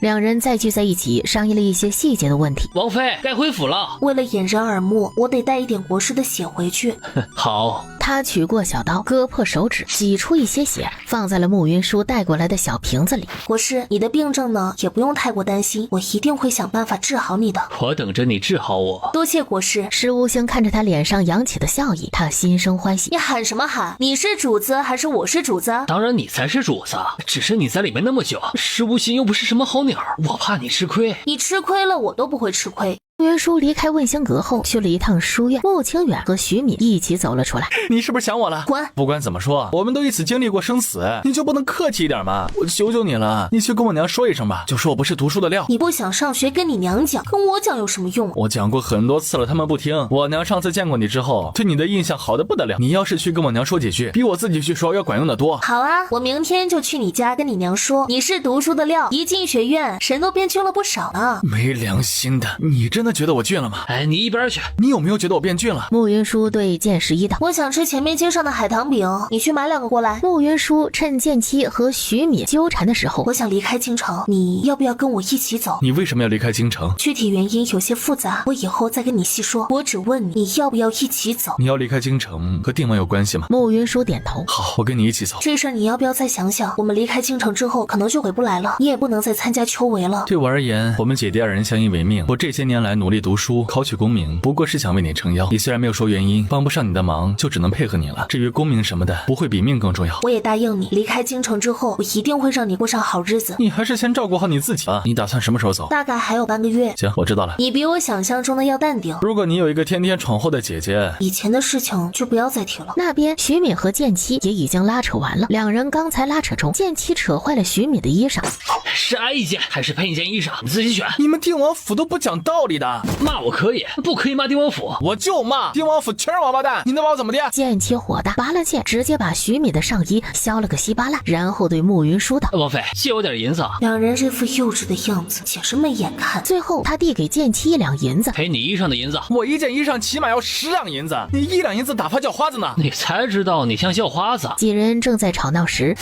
Speaker 1: 两人再聚在一起，商议了一些细节的问题。
Speaker 4: 王妃该回府了。
Speaker 3: 为了掩人耳目，我得带一点国师的血回去。
Speaker 4: 好。
Speaker 1: 他取过小刀，割破手指，挤出一些血，放在了慕云舒带过来的小瓶子里。
Speaker 3: 国师，你的病症呢，也不用太过担心，我一定会想办法治好你的。
Speaker 4: 我等着你治好我。
Speaker 3: 多谢国师。
Speaker 1: 石无星看着他脸上扬起的笑意，他心生欢喜。
Speaker 3: 你喊什么喊？你是主子还是我是主子？
Speaker 4: 当然你才是主子，只是你在里面那么久，石无心又不是什么好鸟，我怕你吃亏。
Speaker 3: 你吃亏了，我都不会吃亏。
Speaker 1: 慕云舒离开问星阁后，去了一趟书院。穆清远和徐敏一起走了出来。
Speaker 6: 你是不是想我了？
Speaker 3: 滚！
Speaker 6: 不管怎么说，我们都一起经历过生死，你就不能客气一点吗？我求求你了，你去跟我娘说一声吧，就说我不是读书的料。
Speaker 3: 你不想上学，跟你娘讲，跟我讲有什么用？
Speaker 6: 我讲过很多次了，他们不听。我娘上次见过你之后，对你的印象好的不得了。你要是去跟我娘说几句，比我自己去说要管用的多。
Speaker 3: 好啊，我明天就去你家跟你娘说，你是读书的料，一进学院，神都变俊了不少呢。
Speaker 6: 没良心的，你真的觉得我俊了吗？
Speaker 4: 哎，你一边去！
Speaker 6: 你有没有觉得我变俊了？
Speaker 1: 慕云舒对剑十一道：“
Speaker 3: 我想吃前面街上的海棠饼，你去买2个过来。”
Speaker 1: 慕云舒趁剑七和徐敏纠缠的时候，
Speaker 3: 我想离开京城，你要不要跟我一起走？
Speaker 6: 你为什么要离开京城？
Speaker 3: 具体原因有些复杂，我以后再跟你细说。我只问你要不要一起走？
Speaker 6: 你要离开京城和定王有关系吗？
Speaker 1: 慕云舒点头。
Speaker 6: 好，我跟你一起走。
Speaker 3: 这事儿你要不要再想想？我们离开京城之后，可能就回不来了，你也不能再参加秋闱了。
Speaker 6: 对我而言，我们姐弟2人相依为命。我这些年来努力读书，考取功名，不过是想为你撑腰。你虽然没有说原因，帮不上你的忙，就只能配合你了。至于功名什么的，不会比命更重要。
Speaker 3: 我也答应你，离开京城之后，我一定会让你过上好日子。
Speaker 6: 你还是先照顾好你自己吧。你打算什么时候走？
Speaker 3: 大概还有半个月。
Speaker 6: 行，我知道了。
Speaker 3: 你比我想象中的要淡定。
Speaker 6: 如果你有一个天天闯祸的姐姐，
Speaker 3: 以前的事情就不要再提了。
Speaker 1: 那边徐敏和剑七也已经拉扯完了，两人刚才拉扯中，剑七扯坏了徐敏的衣裳。
Speaker 4: 是挨一剑还是喷一件衣裳，你自己选。
Speaker 6: 你们定王府都不讲道理的。
Speaker 4: 骂我可以，不可以骂定王府。
Speaker 6: 我就骂定王府全是王八蛋，你能把我怎么的？
Speaker 1: 剑七火大，拔了剑，直接把徐敏的上衣削了个稀巴烂，然后对慕云舒道：“
Speaker 4: 王妃，借我点银子。”
Speaker 3: 两人这副幼稚的样子，简直没眼看。
Speaker 1: 最后他递给剑七1两银子，
Speaker 4: 赔你衣裳的银子。
Speaker 6: 我一件衣裳起码要10两银子，你1两银子打发叫花子呢？
Speaker 4: 你才知道你像叫花子。
Speaker 1: 几人正在吵闹时，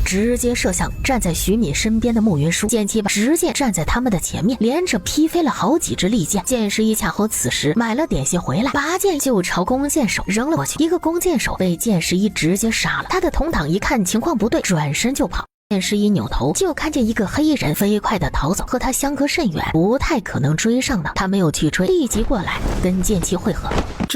Speaker 1: 直接射向站在徐敏身边的慕云舒，剑七把直剑站在他们的前面，连着劈飞了好几支利剑。剑十一恰好此时买了点心回来，拔剑就朝弓箭手扔了过去，一个弓箭手被剑十一直接杀了。他的同党一看情况不对，转身就跑。剑十一扭头就看见一个黑人飞快的逃走，和他相隔甚远，不太可能追上的。他没有去追，立即过来跟剑七会合。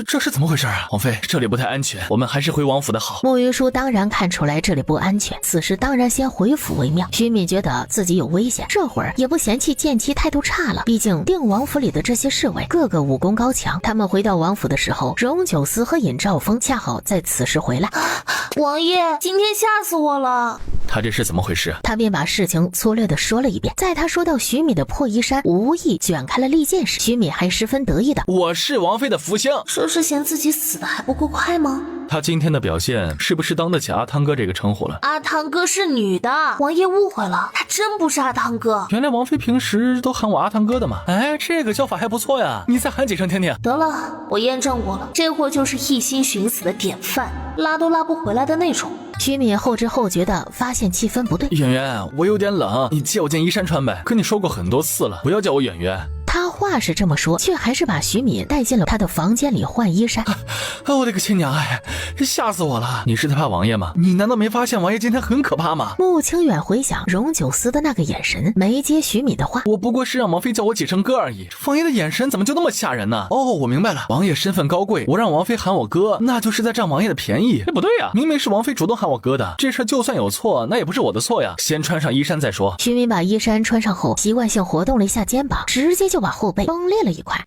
Speaker 6: 这是怎么回事啊？王妃，这里不太安全，我们还是回王府的好。
Speaker 1: 慕云舒当然看出来这里不安全，此时当然先回府为妙。徐敏觉得自己有危险，这会儿也不嫌弃剑七态度差了，毕竟定王府里的这些侍卫个个武功高强。他们回到王府的时候，荣九思和尹兆峰恰好在此时回来。
Speaker 3: 王爷，今天吓死我了。
Speaker 6: 他这是怎么回事？
Speaker 1: 他便把事情粗略地说了一遍。在他说到徐敏的破衣衫无意卷开了利剑时，徐敏还十分得意的：“
Speaker 6: 我是王妃的福星。”
Speaker 3: 说是嫌自己死的还不够快吗？
Speaker 6: 他今天的表现是不是当得起阿汤哥这个称呼了？
Speaker 3: 阿汤哥是女的，王爷误会了，他真不是阿汤哥。
Speaker 6: 原来王妃平时都喊我阿汤哥的嘛？哎，这个叫法还不错呀，你再喊几声听听。
Speaker 3: 得了，我验证过了，这货就是一心寻死的典范，拉都拉不回来的那种。
Speaker 1: 徐敏后知后觉的发现气氛不对，
Speaker 6: 圆圆，我有点冷，你借我件衣衫穿呗。跟你说过很多次了，不要叫我圆圆。
Speaker 1: 他话是这么说，却还是把徐敏带进了他的房间里换衣衫。
Speaker 6: 我的个亲娘哎，吓死我了！你是在怕王爷吗？你难道没发现王爷今天很可怕吗？
Speaker 1: 穆清远回想荣九思的那个眼神，没接徐敏的话。
Speaker 6: 我不过是让王妃叫我几声哥而已，王爷的眼神怎么就那么吓人呢？哦，我明白了，王爷身份高贵，我让王妃喊我哥，那就是在占王爷的便宜。这不对呀，明明是王妃主动喊我哥的，这事就算有错，那也不是我的错呀。先穿上衣衫再说。
Speaker 1: 徐敏把衣衫穿上后，习惯性活动了一下肩膀，直接就把后背崩裂了一块。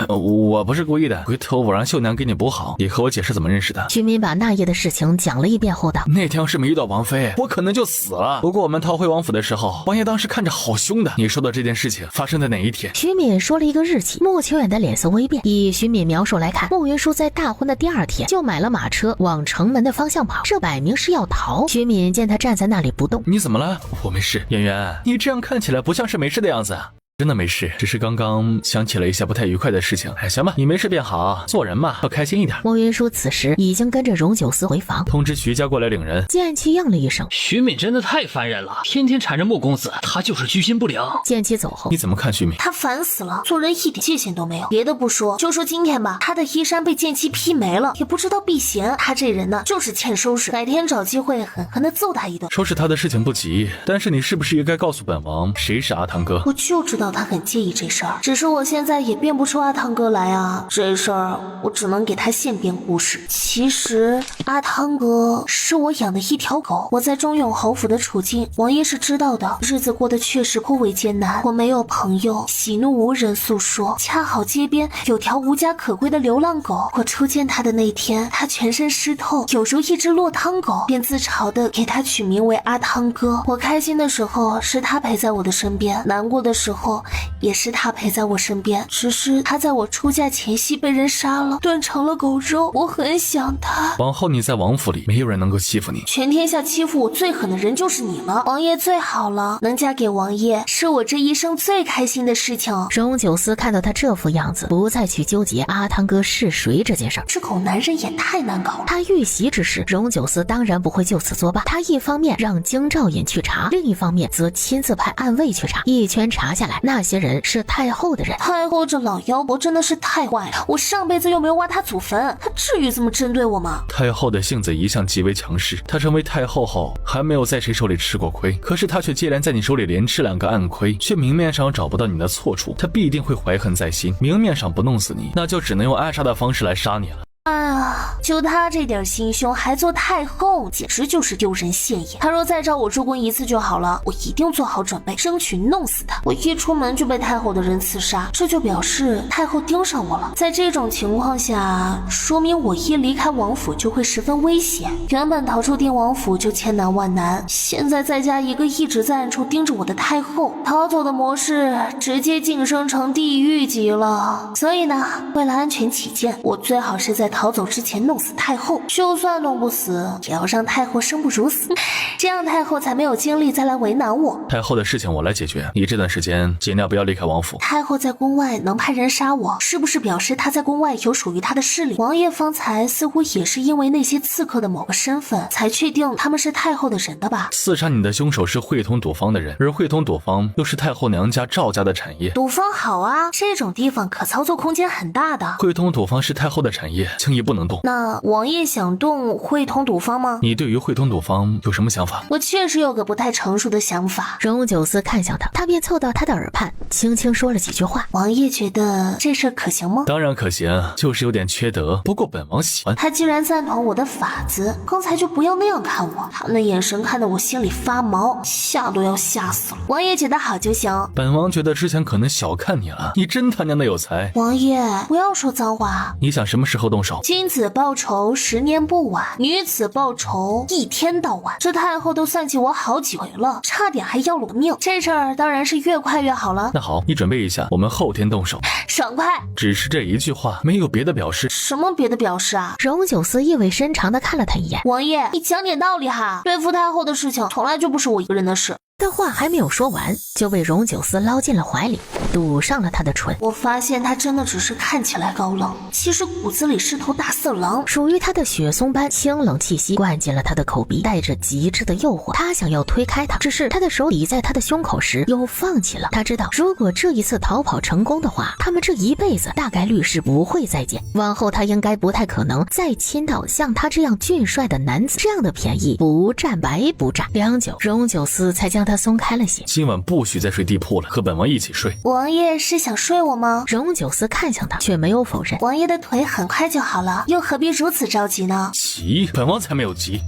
Speaker 6: 我不是故意的，回头我让秀娘给你补好。你和我解释怎么认识的。
Speaker 1: 徐敏把那夜的事情讲了一遍后道：
Speaker 6: 那天要是没遇到王妃，我可能就死了。不过我们逃回王府的时候，王爷当时看着好凶的。你说的这件事情发生在哪一天？
Speaker 1: 徐敏说了一个日期。穆清远的脸色微变，以徐敏描述来看，穆云舒在大婚的第2天就买了马车往城门的方向跑，这摆明是要逃。徐敏见他站在那里不动，
Speaker 6: 你怎么了？我没事。圆圆，你这样看起来不像是没事的样子啊。
Speaker 2: 真的没事，只是刚刚想起了一下不太愉快的事情。哎，行吧，你没事便好，做人嘛要开心一点。
Speaker 1: 莫云舒此时已经跟着荣九思回房，
Speaker 2: 通知徐家过来领人。
Speaker 1: 剑气应了一声。
Speaker 4: 徐敏真的太烦人了，天天缠着莫公子，他就是居心不良。
Speaker 1: 剑气走后，
Speaker 2: 你怎么看徐敏？
Speaker 3: 他烦死了，做人一点界限都没有。别的不说，就说今天吧，他的衣衫被剑气劈没了，也不知道避嫌。他这人呢，就是欠收拾，改天找机会狠狠的揍他一顿。
Speaker 2: 收拾他的事情不急，但是你是不是也该告诉本王谁是阿汤哥？
Speaker 3: 我就知道他很介意这事儿，只是我现在也编不出阿汤哥来啊。这事儿我只能给他现编故事。其实阿汤哥是我养的一条狗，我在中永侯府的处境，王爷是知道的，日子过得确实颇为艰难。我没有朋友，喜怒无人诉说，恰好街边有条无家可归的流浪狗。我初见它的那天，它全身湿透，有如一只落汤狗，便自嘲的给它取名为阿汤哥。我开心的时候是它陪在我的身边，难过的时候也是他陪在我身边，只是他在我出嫁前夕被人杀了，炖成了狗肉。我很想他。
Speaker 2: 往后你在王府里，没有人能够欺负你。
Speaker 3: 全天下欺负我最狠的人就是你了，王爷最好了，能嫁给王爷是我这一生最开心的事情。
Speaker 1: 荣九思看到他这副样子，不再去纠结阿汤哥是谁这件事儿。
Speaker 3: 这狗男人也太难搞了。
Speaker 1: 他遇袭之时，荣九思当然不会就此作罢。他一方面让京兆尹去查，另一方面则亲自派暗卫去查。一圈查下来，那些人是太后的人。
Speaker 3: 太后这老妖婆真的是太坏了，我上辈子又没有挖她祖坟，她至于这么针对我吗？
Speaker 2: 太后的性子一向极为强势，她成为太后后还没有在谁手里吃过亏，可是她却接连在你手里连吃2个暗亏，却明面上找不到你的错处，她必定会怀恨在心。明面上不弄死你，那就只能用暗杀的方式来杀你了。
Speaker 3: 哎呀，就他这点心胸还做太后，简直就是丢人现眼。他若再找我助攻一次就好了，我一定做好准备，争取弄死他。我一出门就被太后的人刺杀，这就表示太后盯上我了。在这种情况下，说明我一离开王府就会十分危险。原本逃出定王府就千难万难，现在再加一个一直在暗处盯着我的太后，逃走的模式直接晋升成地狱级了。所以呢，为了安全起见，我最好是在逃走之前弄死太后，就算弄不死，也要让太后生不如死，这样太后才没有精力再来为难我。
Speaker 2: 太后的事情我来解决，你这段时间尽量不要离开王府。
Speaker 3: 太后在宫外能派人杀我，是不是表示她在宫外有属于她的势力？王爷方才似乎也是因为那些刺客的某个身份，才确定他们是太后的人的吧？
Speaker 2: 刺杀你的凶手是会通赌坊的人，而会通赌坊又是太后娘家赵家的产业。
Speaker 3: 赌坊好啊，这种地方可操作空间很大的。
Speaker 2: 会通赌坊是太后的产业，轻易不能动。
Speaker 3: 那王爷想动会通赌坊吗？
Speaker 2: 你对于会通赌坊有什么想法？
Speaker 3: 我确实有个不太成熟的想法。
Speaker 1: 荣九思看向他，他便凑到他的耳畔，轻轻说了几句话。
Speaker 3: 王爷觉得这事可行吗？
Speaker 2: 当然可行，就是有点缺德，不过本王喜欢。
Speaker 3: 他既然赞同我的法子，刚才就不要那样看我，他那眼神看得我心里发毛，吓都要吓死了。王爷觉得好就行。
Speaker 2: 本王觉得之前可能小看你了，你真他娘的有才。
Speaker 3: 王爷不要说脏话。
Speaker 2: 你想什么时候动手？
Speaker 3: 君子报仇10年不晚，女子报仇一天到晚。这太后都算计我好几回了，差点还要了我命。这事儿当然是越快越好了。
Speaker 2: 那好，你准备一下，我们后天动手。
Speaker 3: 爽快。
Speaker 2: 只是这一句话，没有别的表示。
Speaker 3: 什么别的表示啊？
Speaker 1: 荣九思意味深长地看了他一眼。
Speaker 3: 王爷，你讲点道理哈，对付太后的事情从来就不是我一个人的事。
Speaker 1: 的话还没有说完，就被荣九思捞进了怀里，堵上了他的唇。
Speaker 3: 我发现他真的只是看起来高冷，其实骨子里是头大色狼。
Speaker 1: 属于他的雪松般清冷气息灌进了他的口鼻，带着极致的诱惑。他想要推开他，只是他的手抵在他的胸口时又放弃了。他知道，如果这一次逃跑成功的话，他们这一辈子大概率是不会再见。往后他应该不太可能再亲到像他这样俊帅的男子，这样的便宜不占白不占。良久，荣九思才将他松开了些。
Speaker 2: 今晚不许再睡地铺了，和本王一起睡。
Speaker 3: 王爷是想睡我吗？
Speaker 1: 荣九思看向他，却没有否认。
Speaker 3: 王爷的腿很快就好了，又何必如此着急呢？
Speaker 2: 急？本王才没有急。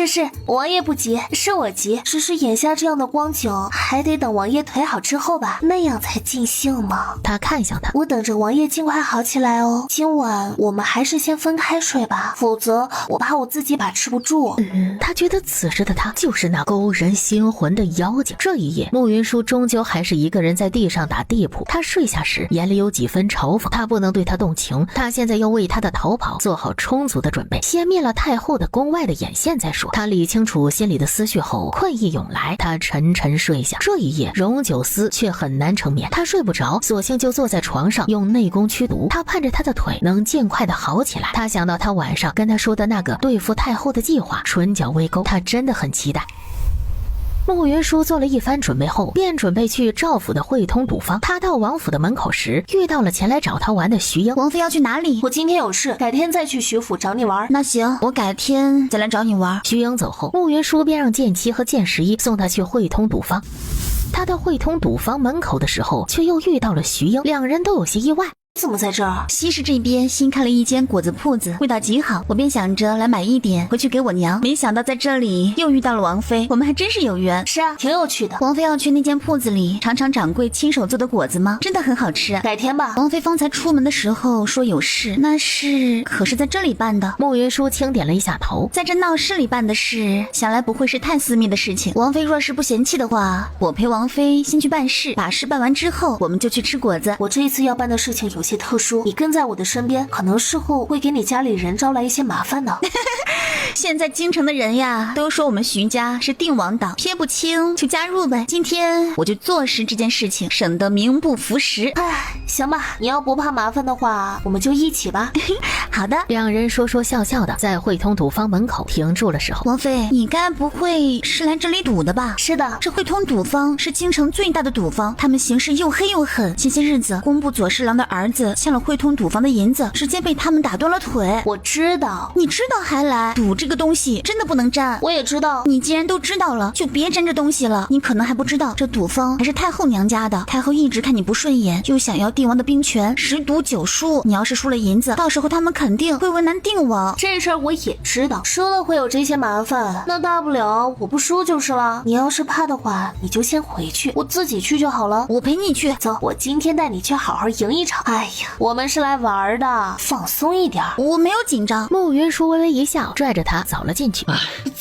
Speaker 3: 是，王爷不急，是我急。只是眼下这样的光景，还得等王爷腿好之后吧，那样才尽兴嘛。
Speaker 1: 他看向他，
Speaker 3: 我等着王爷尽快好起来哦。今晚我们还是先分开睡吧，否则我怕我自己把持不住。
Speaker 1: 他觉得此时的他就是那勾人心魂的妖精。这一夜，慕云舒终究还是一个人在地上打地铺。他睡下时，眼里有几分嘲讽。他不能对他动情，他现在要为他的逃跑做好充足的准备，先灭了太后的宫外外的眼线再说。他理清楚心里的思绪后，困意涌来，他沉沉睡下。这一夜荣九思却很难成眠，他睡不着，索性就坐在床上用内功驱毒。他盼着他的腿能尽快的好起来。他想到他晚上跟他说的那个对付太后的计划，唇角微勾，他真的很期待。慕云舒做了一番准备后，便准备去赵府的汇通赌坊。他到王府的门口时，遇到了前来找他玩的徐英。
Speaker 7: 王妃要去哪里？
Speaker 3: 我今天有事，改天再去徐府找你玩。
Speaker 7: 那行，我改天再来找你玩。
Speaker 1: 徐英走后，慕云舒便让剑七和剑十一送他去汇通赌坊。他到汇通赌坊门口的时候，却又遇到了徐英，两人都有些意外。
Speaker 3: 怎么在这儿？
Speaker 7: 西市这边新开了一间果子铺子，味道极好，我便想着来买一点回去给我娘，没想到在这里又遇到了王妃，我们还真是有缘。
Speaker 3: 是啊，挺有趣的。
Speaker 7: 王妃要去那间铺子里尝尝掌柜亲手做的果子吗？真的很好吃。
Speaker 3: 改天吧。
Speaker 7: 王妃方才出门的时候说有事，那事可是在这里办的？
Speaker 1: 慕云舒轻点了一下头，
Speaker 7: 在这闹市里办的事，想来不会是太私密的事情。王妃若是不嫌弃的话，我陪王妃先去办事，把事办完之后，我们就去吃果子。
Speaker 3: 我这一次要办的事情有些特殊，你跟在我的身边，可能事后会给你家里人招来一些麻烦呢。
Speaker 7: 现在京城的人呀，都说我们徐家是定王党，撇不清就加入呗。今天我就坐实这件事情，省得名不符实。
Speaker 3: 哎，行吧，你要不怕麻烦的话，我们就一起吧。
Speaker 7: 好的。
Speaker 1: 两人说说笑笑的在汇通赌坊门口停住了时候，
Speaker 7: 王妃，你该不会是来这里赌的吧？
Speaker 3: 是的，
Speaker 7: 这汇通赌坊是京城最大的赌坊，他们行事又黑又狠。前些日子，工部左侍郎的儿子欠了汇通赌坊的银子，直接被他们打断了腿。
Speaker 3: 我知道，
Speaker 7: 你知道还来？赌这个东西真的不能沾。
Speaker 3: 我也知道，
Speaker 7: 你既然都知道了，就别沾这东西了。你可能还不知道，这赌坊还是太后娘家的，太后一直看你不顺眼，就想要帝王的兵权，10赌9输。你要是输了银子，到时候他们肯定会为难定王。
Speaker 3: 这事儿我也知道，输了会有这些麻烦，那大不了我不输就是了。你要是怕的话，你就先回去，我自己去就好了。
Speaker 7: 我陪你去，
Speaker 3: 走，我今天带你去好好赢一场。哎呀，我们是来玩的，放松一点。
Speaker 7: 我没有紧张。
Speaker 1: 慕云舒微微一笑，拽着他走了进去。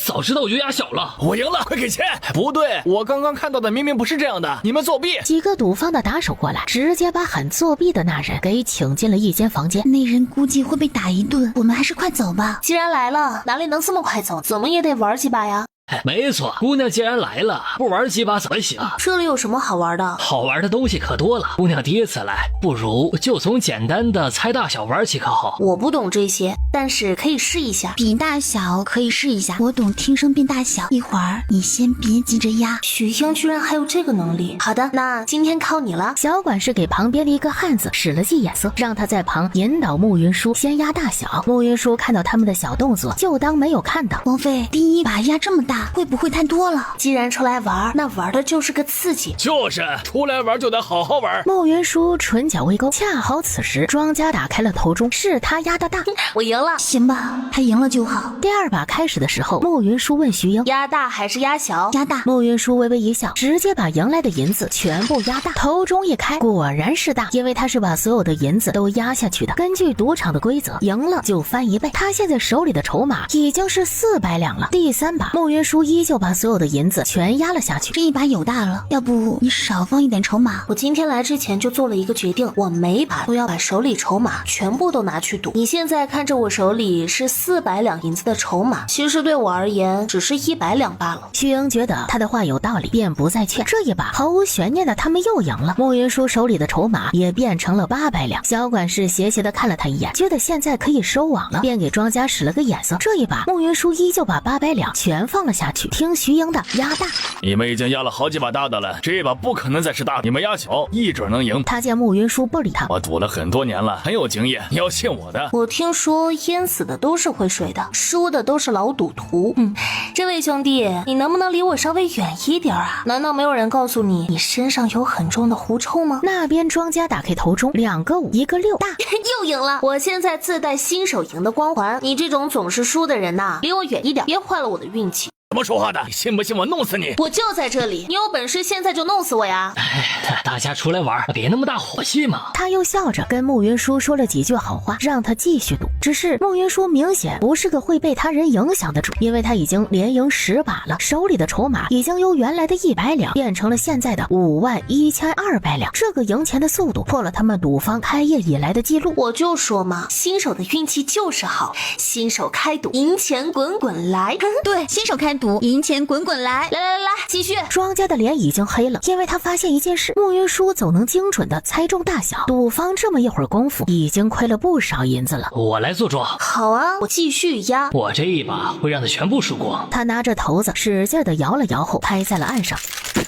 Speaker 4: 早知道我就压小了。
Speaker 6: 我赢了，快给钱！不对，我刚刚看到的明明不是这样的，你们作弊！
Speaker 1: 几个赌坊的打手过来，直接把喊作弊的那人给请进了一间房间。
Speaker 7: 那人估计会被打一顿，我们还是快走吧。
Speaker 3: 既然来了，哪里能这么快走？怎么也得玩几把呀。
Speaker 4: 没错，姑娘既然来了，不玩几把怎么行？
Speaker 3: 这里有什么好玩的？
Speaker 4: 好玩的东西可多了。姑娘第一次来，不如就从简单的猜大小玩起，可好？
Speaker 3: 我不懂这些，但是可以试一下。
Speaker 7: 比大小可以试一下，我懂听声辨大小。一会儿你先别急着压。
Speaker 3: 许英居然还有这个能力。好的，那今天靠你了。
Speaker 1: 小管事给旁边的一个汉子使了记眼色，让他在旁引导慕云舒先压大小。慕云舒看到他们的小动作，就当没有看到。
Speaker 7: 王妃，第一把压这么大，会不会太多了？
Speaker 3: 既然出来玩，那玩的就是个刺激。
Speaker 6: 就是出来玩就得好好玩。
Speaker 1: 慕云舒唇角微勾，恰好此时庄家打开了头中，是他压的大。
Speaker 3: 我赢了。
Speaker 7: 行吧，他赢了就好。
Speaker 1: 第二把开始的时候，慕云舒问徐英
Speaker 3: 压大还是压小？
Speaker 7: 压大。
Speaker 1: 慕云舒微微一笑，直接把赢来的银子全部压大。头中一开，果然是大，因为他是把所有的银子都压下去的。根据赌场的规则，赢了就翻1倍。他现在手里的筹码已经是400两了。第三把，慕云舒依旧把所有的银子全压了下去。
Speaker 7: 这一把有大了，要不你少放一点筹码？
Speaker 3: 我今天来之前就做了一个决定，我每把都要把手里筹码全部都拿去赌。你现在看着我手里是400两银子的筹码，其实对我而言只是100两罢了。
Speaker 1: 徐英觉得他的话有道理，便不再劝。这一把毫无悬念的他们又赢了，慕云舒手里的筹码也变成了800两。小管事斜斜的看了他一眼，觉得现在可以收网了，便给庄家使了个眼色。这一把慕云舒依旧把800两全放了下去，听徐英的压大。
Speaker 6: 你们已经压了好几把大的了，这一把不可能再是大的，你们压小一准能赢。
Speaker 1: 他见慕云舒不理他，
Speaker 6: 我赌了很多年了，很有经验，你要信我的。
Speaker 3: 我听说淹死的都是会水的，输的都是老赌徒。这位兄弟，你能不能离我稍微远一点啊？难道没有人告诉你，你身上有很重的狐臭吗？
Speaker 1: 那边庄家打开头中，2个5，1个6，大
Speaker 3: 又赢了。我现在自带新手赢的光环，你这种总是输的人呐，离我远一点，别坏了我的运气。
Speaker 2: 怎么说话的？你信不信我弄死你？
Speaker 3: 我就在这里，你有本事现在就弄死我呀！
Speaker 4: 大家出来玩，别那么大火气嘛。
Speaker 1: 他又笑着跟慕云舒说了几句好话，让他继续赌。只是慕云舒明显不是个会被他人影响的主，因为他已经连赢10把了，手里的筹码已经由原来的100两变成了现在的51200两。这个赢钱的速度破了他们赌坊开业以来的记录。
Speaker 3: 我就说嘛，新手的运气就是好，新手开赌，赢钱滚滚来。
Speaker 7: 对，新手开赌，赢钱滚滚来。
Speaker 3: 来，继续。
Speaker 1: 庄家的脸已经黑了，因为他发现一件事，慕云舒总能精准的猜中大小，赌坊这么一会儿功夫已经亏了不少银子了。
Speaker 4: 我来做庄。
Speaker 3: 好啊，我继续压。
Speaker 4: 我这一把会让他全部输光。
Speaker 1: 他拿着骰子使劲的摇了摇后拍在了岸上。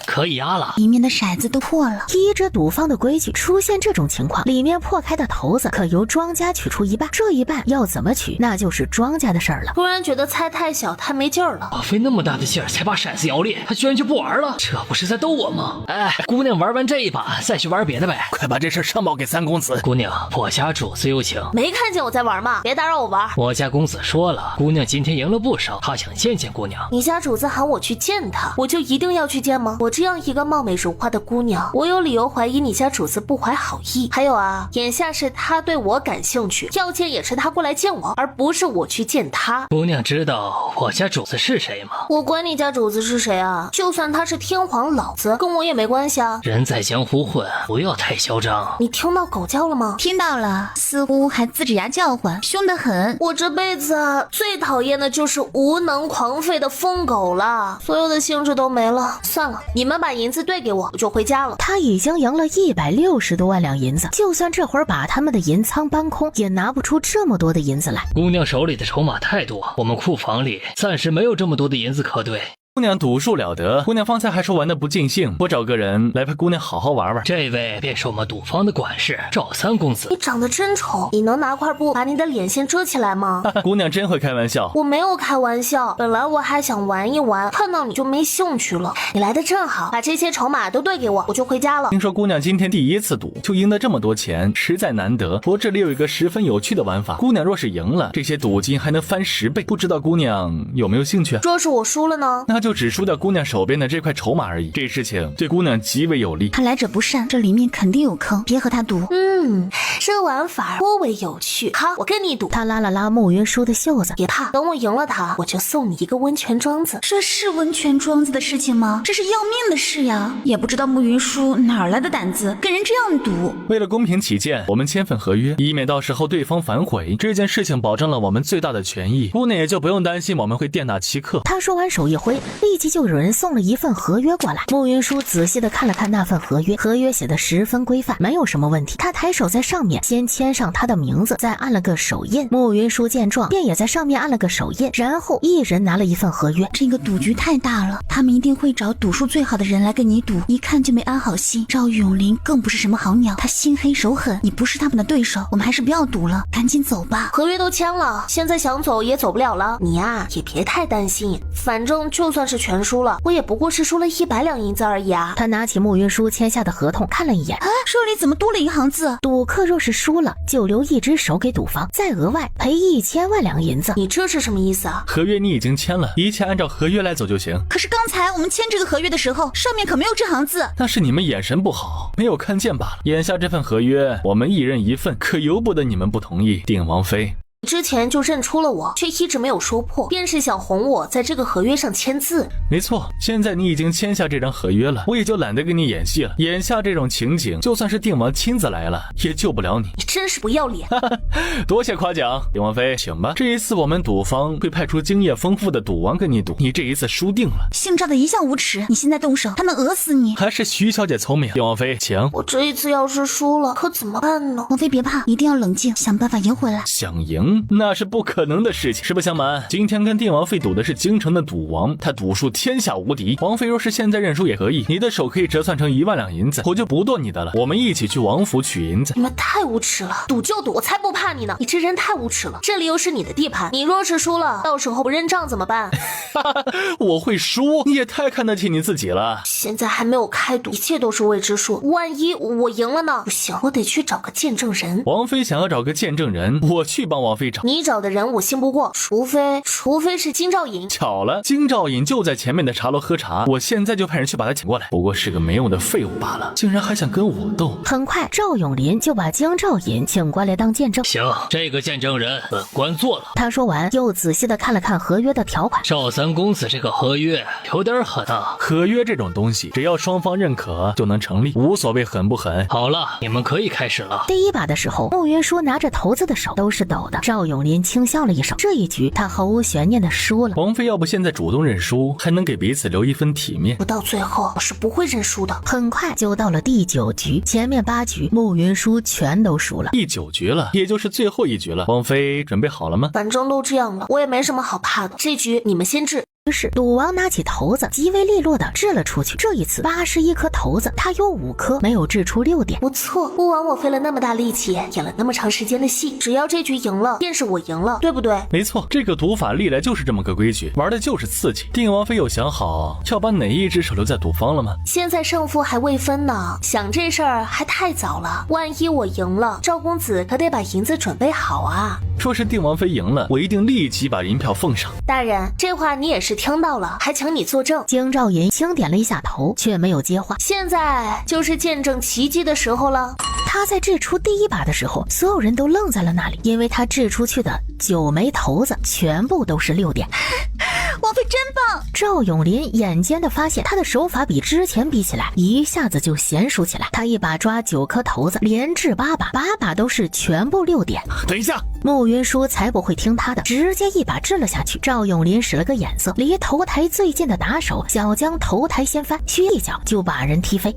Speaker 4: 可以压了，
Speaker 7: 里面的骰子都破了。
Speaker 1: 依着赌坊的规矩，出现这种情况，里面破开的骰子可由庄家取出一半，这一半要怎么取，那就是庄家的事儿了。
Speaker 3: 突然觉得猜太小，太没劲儿了。
Speaker 4: 我费那么大的劲儿才把骰子摇裂，他居然就不玩了，这不是在逗我吗？哎，姑娘玩完这一把，再去玩别的呗。
Speaker 2: 快把这事上报给三公子。
Speaker 4: 姑娘，我家主子有请。
Speaker 3: 没看见我在玩吗？别打扰我玩。
Speaker 4: 我家公子说了，姑娘今天赢了不少，他想见见姑娘。
Speaker 3: 你家主子喊我去见他，我就一定要去见吗？我这样一个貌美如花的姑娘，我有理由怀疑你家主子不怀好意。还有啊，眼下是他对我感兴趣，要见也是他过来见我，而不是我去见他。
Speaker 4: 姑娘知道我家主子是谁吗？
Speaker 3: 我管你家主子是谁啊，就算他是天皇老子，跟我也没关系啊。
Speaker 4: 人在江湖混，不要太嚣张。
Speaker 3: 你听到狗叫了吗？
Speaker 7: 听到了，似乎还呲着牙叫唤，凶得很。
Speaker 3: 我这辈子最讨厌的就是无能狂吠的疯狗了，所有的兴致都没了。算了，你们把银子兑给我就回家了。
Speaker 1: 他已经赢了160多万两银子，就算这会儿把他们的银仓搬空，也拿不出这么多的银子来。
Speaker 4: 姑娘手里的筹码太多，我们库房里暂时没有这么多的银子可兑。
Speaker 2: 姑娘赌术了得，姑娘方才还说玩得不尽兴，我找个人来陪姑娘好好玩玩。
Speaker 4: 这位便是我们赌坊的管事赵三公子。
Speaker 3: 你长得真丑，你能拿块布把你的脸先遮起来吗？
Speaker 2: 姑娘真会开玩笑。
Speaker 3: 我没有开玩笑，本来我还想玩一玩，看到你就没兴趣了。你来的正好，把这些筹码都兑给我，我就回家了。
Speaker 2: 听说姑娘今天第一次赌就赢得这么多钱，实在难得。我这里有一个十分有趣的玩法，姑娘若是赢了，这些赌金还能翻10倍，不知道姑娘有没有兴趣？
Speaker 3: 若是我输了呢？
Speaker 2: 那就只输掉姑娘手边的这块筹码而已。这事情对姑娘极为有利。
Speaker 7: 他来者不善，这里面肯定有坑，别和他赌。
Speaker 3: 这玩法颇为有趣。好，我跟你赌。
Speaker 1: 他拉了拉慕云舒的袖子，
Speaker 3: 别怕，等我赢了他，我就送你一个温泉庄子。
Speaker 7: 这是温泉庄子的事情吗？这是要命的事呀！也不知道慕云舒哪来的胆子跟人这样赌。
Speaker 2: 为了公平起见，我们签份合约，以免到时候对方反悔。这件事情保证了我们最大的权益，姑娘也就不用担心我们会店大欺客。
Speaker 1: 他说完手一挥，立即就有人送了一份合约过来。慕云舒仔细的看了看那份合约，合约写的十分规范，没有什么问题。他抬手在上面先签上他的名字，再按了个手印。慕云舒见状，便也在上面按了个手印，然后一人拿了一份合约。
Speaker 7: 这个赌局太大了，他们一定会找赌术最好的人来跟你赌，一看就没安好心。赵永林更不是什么好鸟，他心黑手狠，你不是他们的对手，我们还是不要赌了，赶紧走吧。
Speaker 3: 合约都签了，现在想走也走不了了。你呀，也别太担心，反正就算是全输了，我也不过是输了100两银子而已啊。
Speaker 1: 他拿起慕云舒签下的合同看了一眼，
Speaker 7: 这里怎么多了一行字？
Speaker 1: 赌客若是输了，就留一只手给赌方，再额外赔1000万两银子。
Speaker 3: 你这是什么意思啊？
Speaker 2: 合约你已经签了，一切按照合约来走就行。
Speaker 7: 可是刚才我们签这个合约的时候，上面可没有这行字。
Speaker 2: 那是你们眼神不好，没有看见罢了。眼下这份合约，我们一人一份，可由不得你们不同意。定王妃
Speaker 3: 之前就认出了我，却一直没有说破，便是想哄我在这个合约上签字。
Speaker 2: 没错，现在你已经签下这张合约了，我也就懒得跟你演戏了。眼下这种情景，就算是定王亲自来了，也救不了你。
Speaker 3: 你真是不要脸！
Speaker 2: 多谢夸奖，定王妃，请吧。这一次我们赌方会派出经验丰富的赌王跟你赌，你这一次输定了。
Speaker 7: 姓赵的一向无耻，你现在动手，他能讹死你。
Speaker 2: 还是徐小姐聪明，定王妃，请。
Speaker 3: 我这一次要是输了，可怎么办呢？
Speaker 7: 王妃别怕，一定要冷静，想办法赢回来。
Speaker 2: 想赢那是不可能的事情。实不相瞒，今天跟定王妃赌的是京城的赌王，他赌术天下无敌。王妃若是现在认输也可以，你的手可以折算成1万两银子，我就不剁你的了。我们一起去王府取银子。
Speaker 3: 你们太无耻了，赌就赌，我才不怕你呢！你这人太无耻了，这里又是你的地盘，你若是输了，到时候不认账怎么办？
Speaker 2: 我会输，你也太看得起你自己了。
Speaker 3: 现在还没有开赌，一切都是未知数，万一我赢了呢？不行，我得去找个见证人。
Speaker 2: 王妃想要找个见证人，我去帮王妃妃找。
Speaker 3: 你找的人我信不过，除非是金兆尹。
Speaker 2: 巧了，金兆尹就在前面的茶楼喝茶，我现在就派人去把他请过来。不过是个没用的废物罢了，竟然还想跟我斗。
Speaker 1: 很快，赵永林就把金兆尹请过来当见证。
Speaker 4: 行，这个见证人本官做了。
Speaker 1: 他说完，又仔细的看了看合约的条款。
Speaker 4: 赵三公子这个合约有点狠啊。
Speaker 2: 合约这种东西，只要双方认可就能成立，无所谓狠不狠。
Speaker 4: 好了，你们可以开始了。
Speaker 1: 第一把的时候，穆云舒拿着骰子的手都是抖的。赵永林轻笑了一声，这一局他毫无悬念的输了。
Speaker 2: 王妃要不现在主动认输，还能给彼此留一分体面。
Speaker 3: 不到最后，我是不会认输的。
Speaker 1: 很快就到了第9局，前面8局穆云舒全都输了。
Speaker 2: 第9局了，也就是最后一局了。王妃准备好了吗？
Speaker 3: 反正都这样了，我也没什么好怕的。这局你们先治。
Speaker 1: 于是赌王拿起骰子，极为利落的掷了出去。这一次81颗骰子，他有5颗没有掷出6点。
Speaker 3: 不错，不枉我费了那么大力气，演了那么长时间的戏。只要这局赢了，便是我赢了，对不对？
Speaker 2: 没错，这个赌法历来就是这么个规矩，玩的就是刺激。定王妃有想好要把哪一只手留在赌方了吗？
Speaker 3: 现在胜负还未分呢，想这事儿还太早了。万一我赢了，赵公子可得把银子准备好啊。
Speaker 2: 说是定王妃赢了，我一定立即把银票奉上。
Speaker 3: 大人，这话你也是听到了，还请你作证。
Speaker 1: 京兆尹轻点了一下头，却没有接话。
Speaker 3: 现在就是见证奇迹的时候了。
Speaker 1: 他在掷出第一把的时候，所有人都愣在了那里，因为他掷出去的9枚骰子全部都是6点。
Speaker 5: 王妃真棒！
Speaker 1: 赵永林眼尖的发现他的手法比之前比起来一下子就娴熟起来。他一把抓9颗骰子，连掷8把，8把都是全部6点。
Speaker 2: 等一下，
Speaker 1: 穆云舒才不会听他的，直接一把掷了下去。赵永林使了个眼色，离头台最近的打手小将头台掀翻，虚一脚就把人踢飞。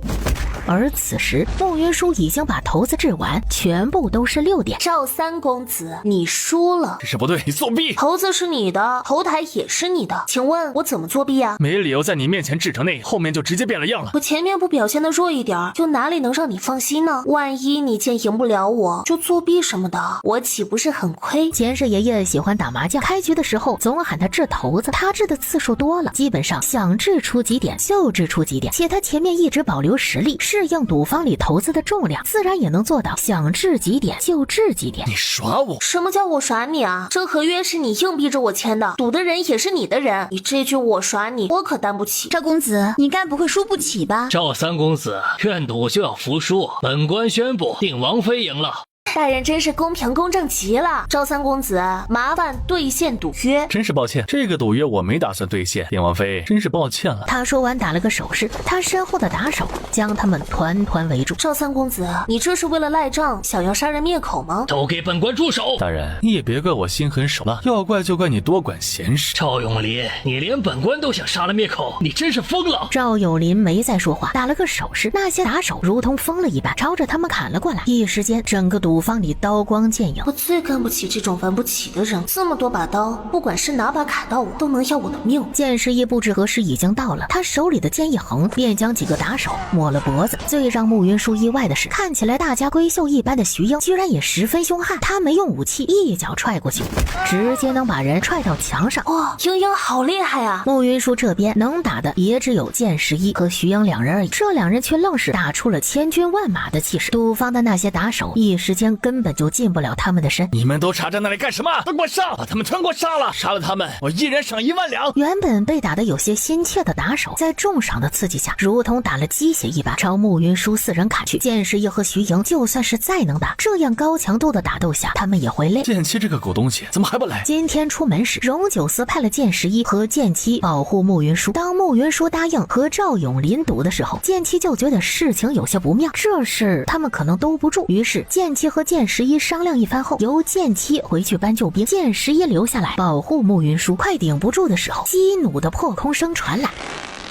Speaker 1: 而此时穆云舒已经把骰子掷完，全部都是6点。
Speaker 3: 赵三公子，你输了。
Speaker 2: 这是不对，你作弊。
Speaker 3: 骰子是你的，头台也是你的，请问我怎么作弊啊？
Speaker 2: 没理由在你面前掷成那样，后面就直接变了样了。
Speaker 3: 我前面不表现的弱一点，又哪里能让你放心呢？万一你见赢不了我，就作弊什么的，我岂不是很亏？
Speaker 1: 前世爷爷喜欢打麻将，开局的时候总喊他掷骰子，他掷的次数多了，基本上想掷出几点就掷出几点，且他前面一直保留实力，适应赌方里骰子的重量，自然也能做到想掷几点就掷几点。
Speaker 2: 你耍我？
Speaker 3: 什么叫我耍你啊？这合约是你硬逼着我签的，赌的人也是你的人，你这句我耍你，我可担不起。
Speaker 5: 赵公子，你该不会输不起吧？
Speaker 4: 赵三公子，愿赌就要服输，本官宣布定王妃赢了。
Speaker 3: 大人真是公平公正极了。赵三公子，麻烦兑现赌约。
Speaker 2: 真是抱歉，这个赌约我没打算兑现。定王妃，真是抱歉了。
Speaker 1: 他说完打了个手势，他身后的打手将他们团团围住。
Speaker 3: 赵三公子，你这是为了赖账，想要杀人灭口吗？
Speaker 4: 都给本官住手！
Speaker 2: 大人，你也别怪我心狠手辣，要怪就怪你多管闲事。
Speaker 4: 赵永林，你连本官都想杀了灭口，你真是疯了！
Speaker 1: 赵永林没再说话，打了个手势，那些打手如同疯了一般，朝着他们砍了过来。一时间，整个赌方里刀光剑影。
Speaker 3: 我最看不起这种玩不起的人，这么多把刀，不管是哪把砍到我，都能要我的命。
Speaker 1: 剑师一不知何时已经到了，他手里的剑一横，便将几个打手抹了脖子。最让穆云舒意外的是，看起来大家闺秀一般的徐英，居然也十分凶悍。他没用武器，一脚踹过去，直接能把人踹到墙上。
Speaker 3: 哇，英英好厉害啊！
Speaker 1: 穆云舒这边能打的也只有剑十一和徐英2人而已，这2人却愣是打出了千军万马的气势。赌方的那些打手一时间根本就进不了他们的身。
Speaker 2: 你们都插在那里干什么？都给我上！把他们全给我杀了！杀了他们，我一人赏1万两。
Speaker 1: 原本被打得有些心切的打手，在重赏的刺激下，如同打了鸡血一般，朝穆云舒4人砍去。剑十一和徐莹就算是再能打，这样高强度的打斗下，他们也会累。
Speaker 2: 剑七这个狗东西怎么还不来？
Speaker 1: 今天出门时，荣九司派了剑十一和剑七保护穆云舒。当穆云舒答应和赵永林赌的时候，剑七就觉得事情有些不妙，这事他们可能兜不住。于是剑七和剑十一商量一番后，由剑七回去搬救兵，剑十一留下来保护穆云舒。快顶不住的时候，激怒的破空声传来，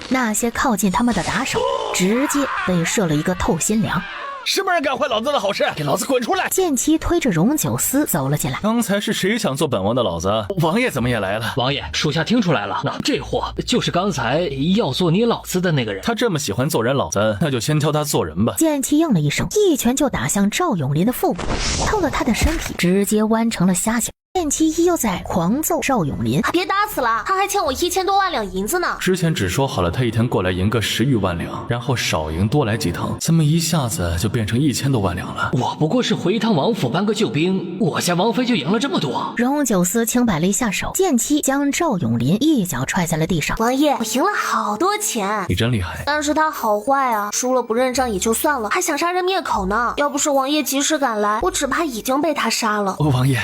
Speaker 1: 那些靠近他们的打手直接被射了一个透心凉。
Speaker 2: 什么人干坏老子的好事？给老子滚出来！
Speaker 1: 剑七推着荣九司走了进来。
Speaker 2: 刚才是谁想做本王的老子？王爷怎么也来了？
Speaker 4: 王爷，属下听出来了，那这货就是刚才要做你老子的那个人。
Speaker 2: 他这么喜欢做人老子，那就先挑他做人吧。
Speaker 1: 剑七应了一声，一拳就打向赵永林的腹部，透了他的身体，直接弯成了虾形。剑七一又在狂揍赵永林，
Speaker 3: 别打死了，他还欠我1000多万两银子呢。
Speaker 2: 之前只说好了，他一天过来赢个10余万两，然后少赢多来几趟，怎么一下子就变成1000多万两了？
Speaker 4: 我不过是回一趟王府搬个救兵，我家王妃就赢了这么多。
Speaker 1: 荣九思轻摆了一下手，剑七将赵永林一脚踹在了地上。
Speaker 3: 王爷，我赢了好多钱。
Speaker 2: 你真厉害。
Speaker 3: 但是他好坏啊，输了不认账也就算了，还想杀人灭口呢。要不是王爷及时赶来，我只怕已经被他杀了。
Speaker 2: 王爷，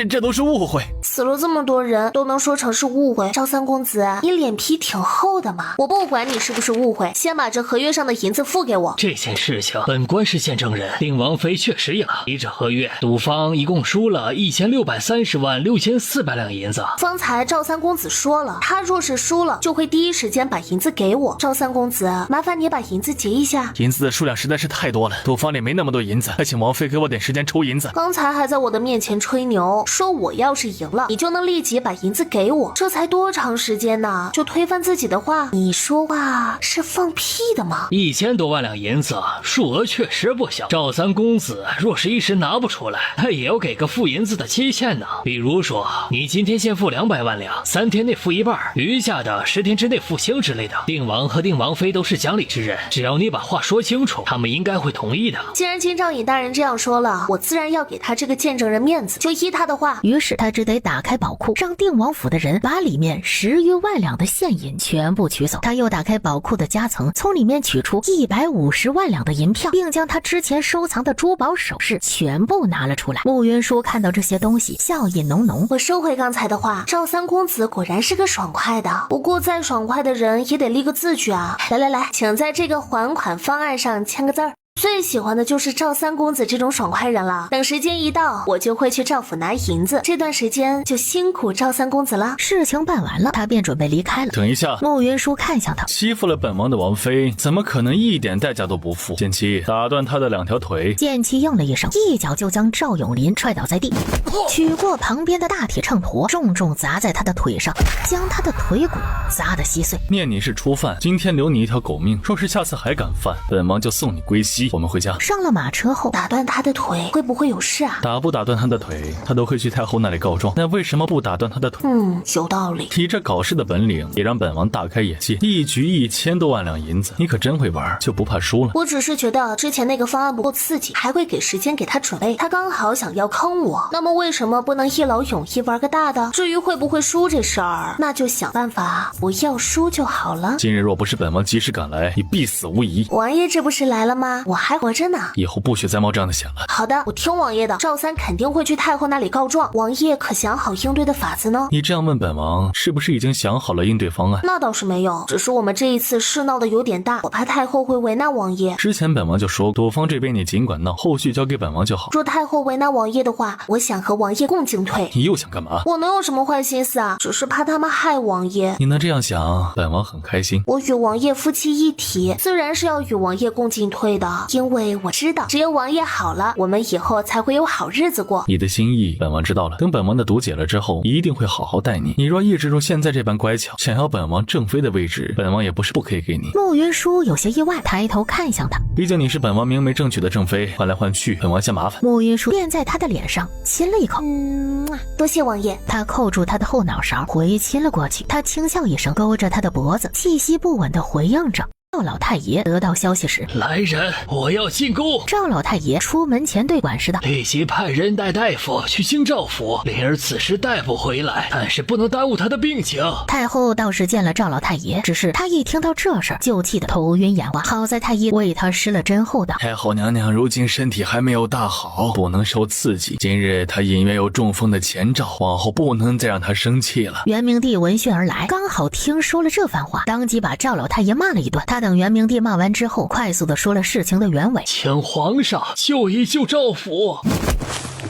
Speaker 2: 这都是误会。
Speaker 3: 死了这么多人，都能说成是误会。赵三公子，你脸皮挺厚的嘛。我不管你是不是误会，先把这合约上的银子付给我。
Speaker 4: 这件事情，本官是见证人。定王妃确实赢了，依这合约，赌方一共输了1630万6400两银子。
Speaker 3: 方才赵三公子说了，他若是输了，就会第一时间把银子给我。赵三公子，麻烦你把银子结一下。
Speaker 2: 银子的数量实在是太多了，赌方里没那么多银子，还请王妃给我点时间抽银子。
Speaker 3: 刚才还在我的面前吹牛，说我要是赢了，你就能立即把银子给我。这才多长时间呢，就推翻自己的话？你说话是放屁的吗
Speaker 4: ？1000多万两银子，数额确实不小。赵三公子若是一时拿不出来，他也要给个付银子的期限呢。比如说，你今天先付200万两，3天内付一半，余下的10天之内付清之类的。定王和定王妃都是讲理之人，只要你把话说清楚，他们应该会同意的。
Speaker 3: 既然金兆尹大人这样说了，我自然要给他这个见证人面子，就依他的话。
Speaker 1: 于是他只得打开宝库，让定王府的人把里面10余万两的现银全部取走。他又打开宝库的夹层，从里面取出150万两的银票，并将他之前收藏的珠宝首饰全部拿了出来。穆云舒看到这些东西，笑意浓浓。
Speaker 3: 我收回刚才的话，赵三公子果然是个爽快的，不过再爽快的人也得立个字据啊。来，请在这个还款方案上签个字儿。最喜欢的就是赵三公子这种爽快人了。等时间一到，我就会去赵府拿银子，这段时间就辛苦赵三公子了。
Speaker 1: 事情办完了，他便准备离开了。
Speaker 2: 等一下，
Speaker 1: 穆云舒看向他，
Speaker 2: 欺负了本王的王妃，怎么可能一点代价都不付？剑七，打断他的2条腿。
Speaker 1: 剑七应了一声，一脚就将赵永林踹倒在地，取过旁边的大铁秤砣，重重砸在他的腿上，将他的腿骨砸得稀碎。
Speaker 2: 念你是初犯，今天留你一条狗命，若是下次还敢犯，本王就送你归西。我们回家。
Speaker 1: 上了马车后，
Speaker 3: 打断他的腿会不会有事啊？
Speaker 2: 打不打断他的腿，他都会去太后那里告状。那为什么不打断他的腿？
Speaker 3: 有道理。
Speaker 2: 你这搞事的本领也让本王大开眼界。一局1000多万两银子，你可真会玩，就不怕输了？
Speaker 3: 我只是觉得之前那个方案不够刺激，还会给时间给他准备。他刚好想要坑我，那么为什么不能一劳永逸玩个大的？至于会不会输这事儿，那就想办法不要输就好了。
Speaker 2: 今日若不是本王及时赶来，你必死无疑。
Speaker 3: 王爷这不是来了吗？我还活着呢。
Speaker 2: 以后不许再冒这样的险了。
Speaker 3: 好的，我听王爷的。赵三肯定会去太后那里告状，王爷可想好应对的法子呢？
Speaker 2: 你这样问本王，是不是已经想好了应对方案？
Speaker 3: 那倒是没有，只是我们这一次事闹得有点大，我怕太后会为难王爷。
Speaker 2: 之前本王就说，赌方这边你尽管闹，后续交给本王就好。
Speaker 3: 若太后为难王爷的话，我想和王爷共进退。
Speaker 2: 你又想干嘛？
Speaker 3: 我能有什么坏心思啊？只是怕他们害王爷。
Speaker 2: 你能这样想，本王很开心。
Speaker 3: 我与王爷夫妻一体，自然是要与王爷共进退的，因为我知道只有王爷好了，我们以后才会有好日子过。
Speaker 2: 你的心意本王知道了，等本王的毒解了之后，一定会好好待你。你若一直如现在这般乖巧，想要本王正妃的位置，本王也不是不可以给你。
Speaker 1: 穆云舒有些意外，抬头看向他，
Speaker 2: 毕竟你是本王明媒正娶的正妃，换来换去，本王嫌麻烦。
Speaker 1: 穆云舒便在他的脸上亲了一口，
Speaker 3: 多谢王爷。
Speaker 1: 他扣住他的后脑勺，回亲了过去。他轻笑一声，勾着他的脖子，气息不稳地回应着。赵老太爷得到消息时，
Speaker 4: 来人，我要进宫。
Speaker 1: 赵老太爷出门前对管事的，
Speaker 4: 立即派人带大夫去京兆府。灵儿此时带不回来，但是不能耽误他的病情。
Speaker 1: 太后倒是见了赵老太爷，只是他一听到这事儿就气得头晕眼花。好在太医为他施了针后道，
Speaker 2: 太后娘娘如今身体还没有大好，不能受刺激。今日她隐约有中风的前兆，往后不能再让她生气了。
Speaker 1: 元明帝闻讯而来，刚好听说了这番话，当即把赵老太爷骂了一顿。他等元明帝骂完之后，快速地说了事情的原委，
Speaker 4: 请皇上救一救赵府。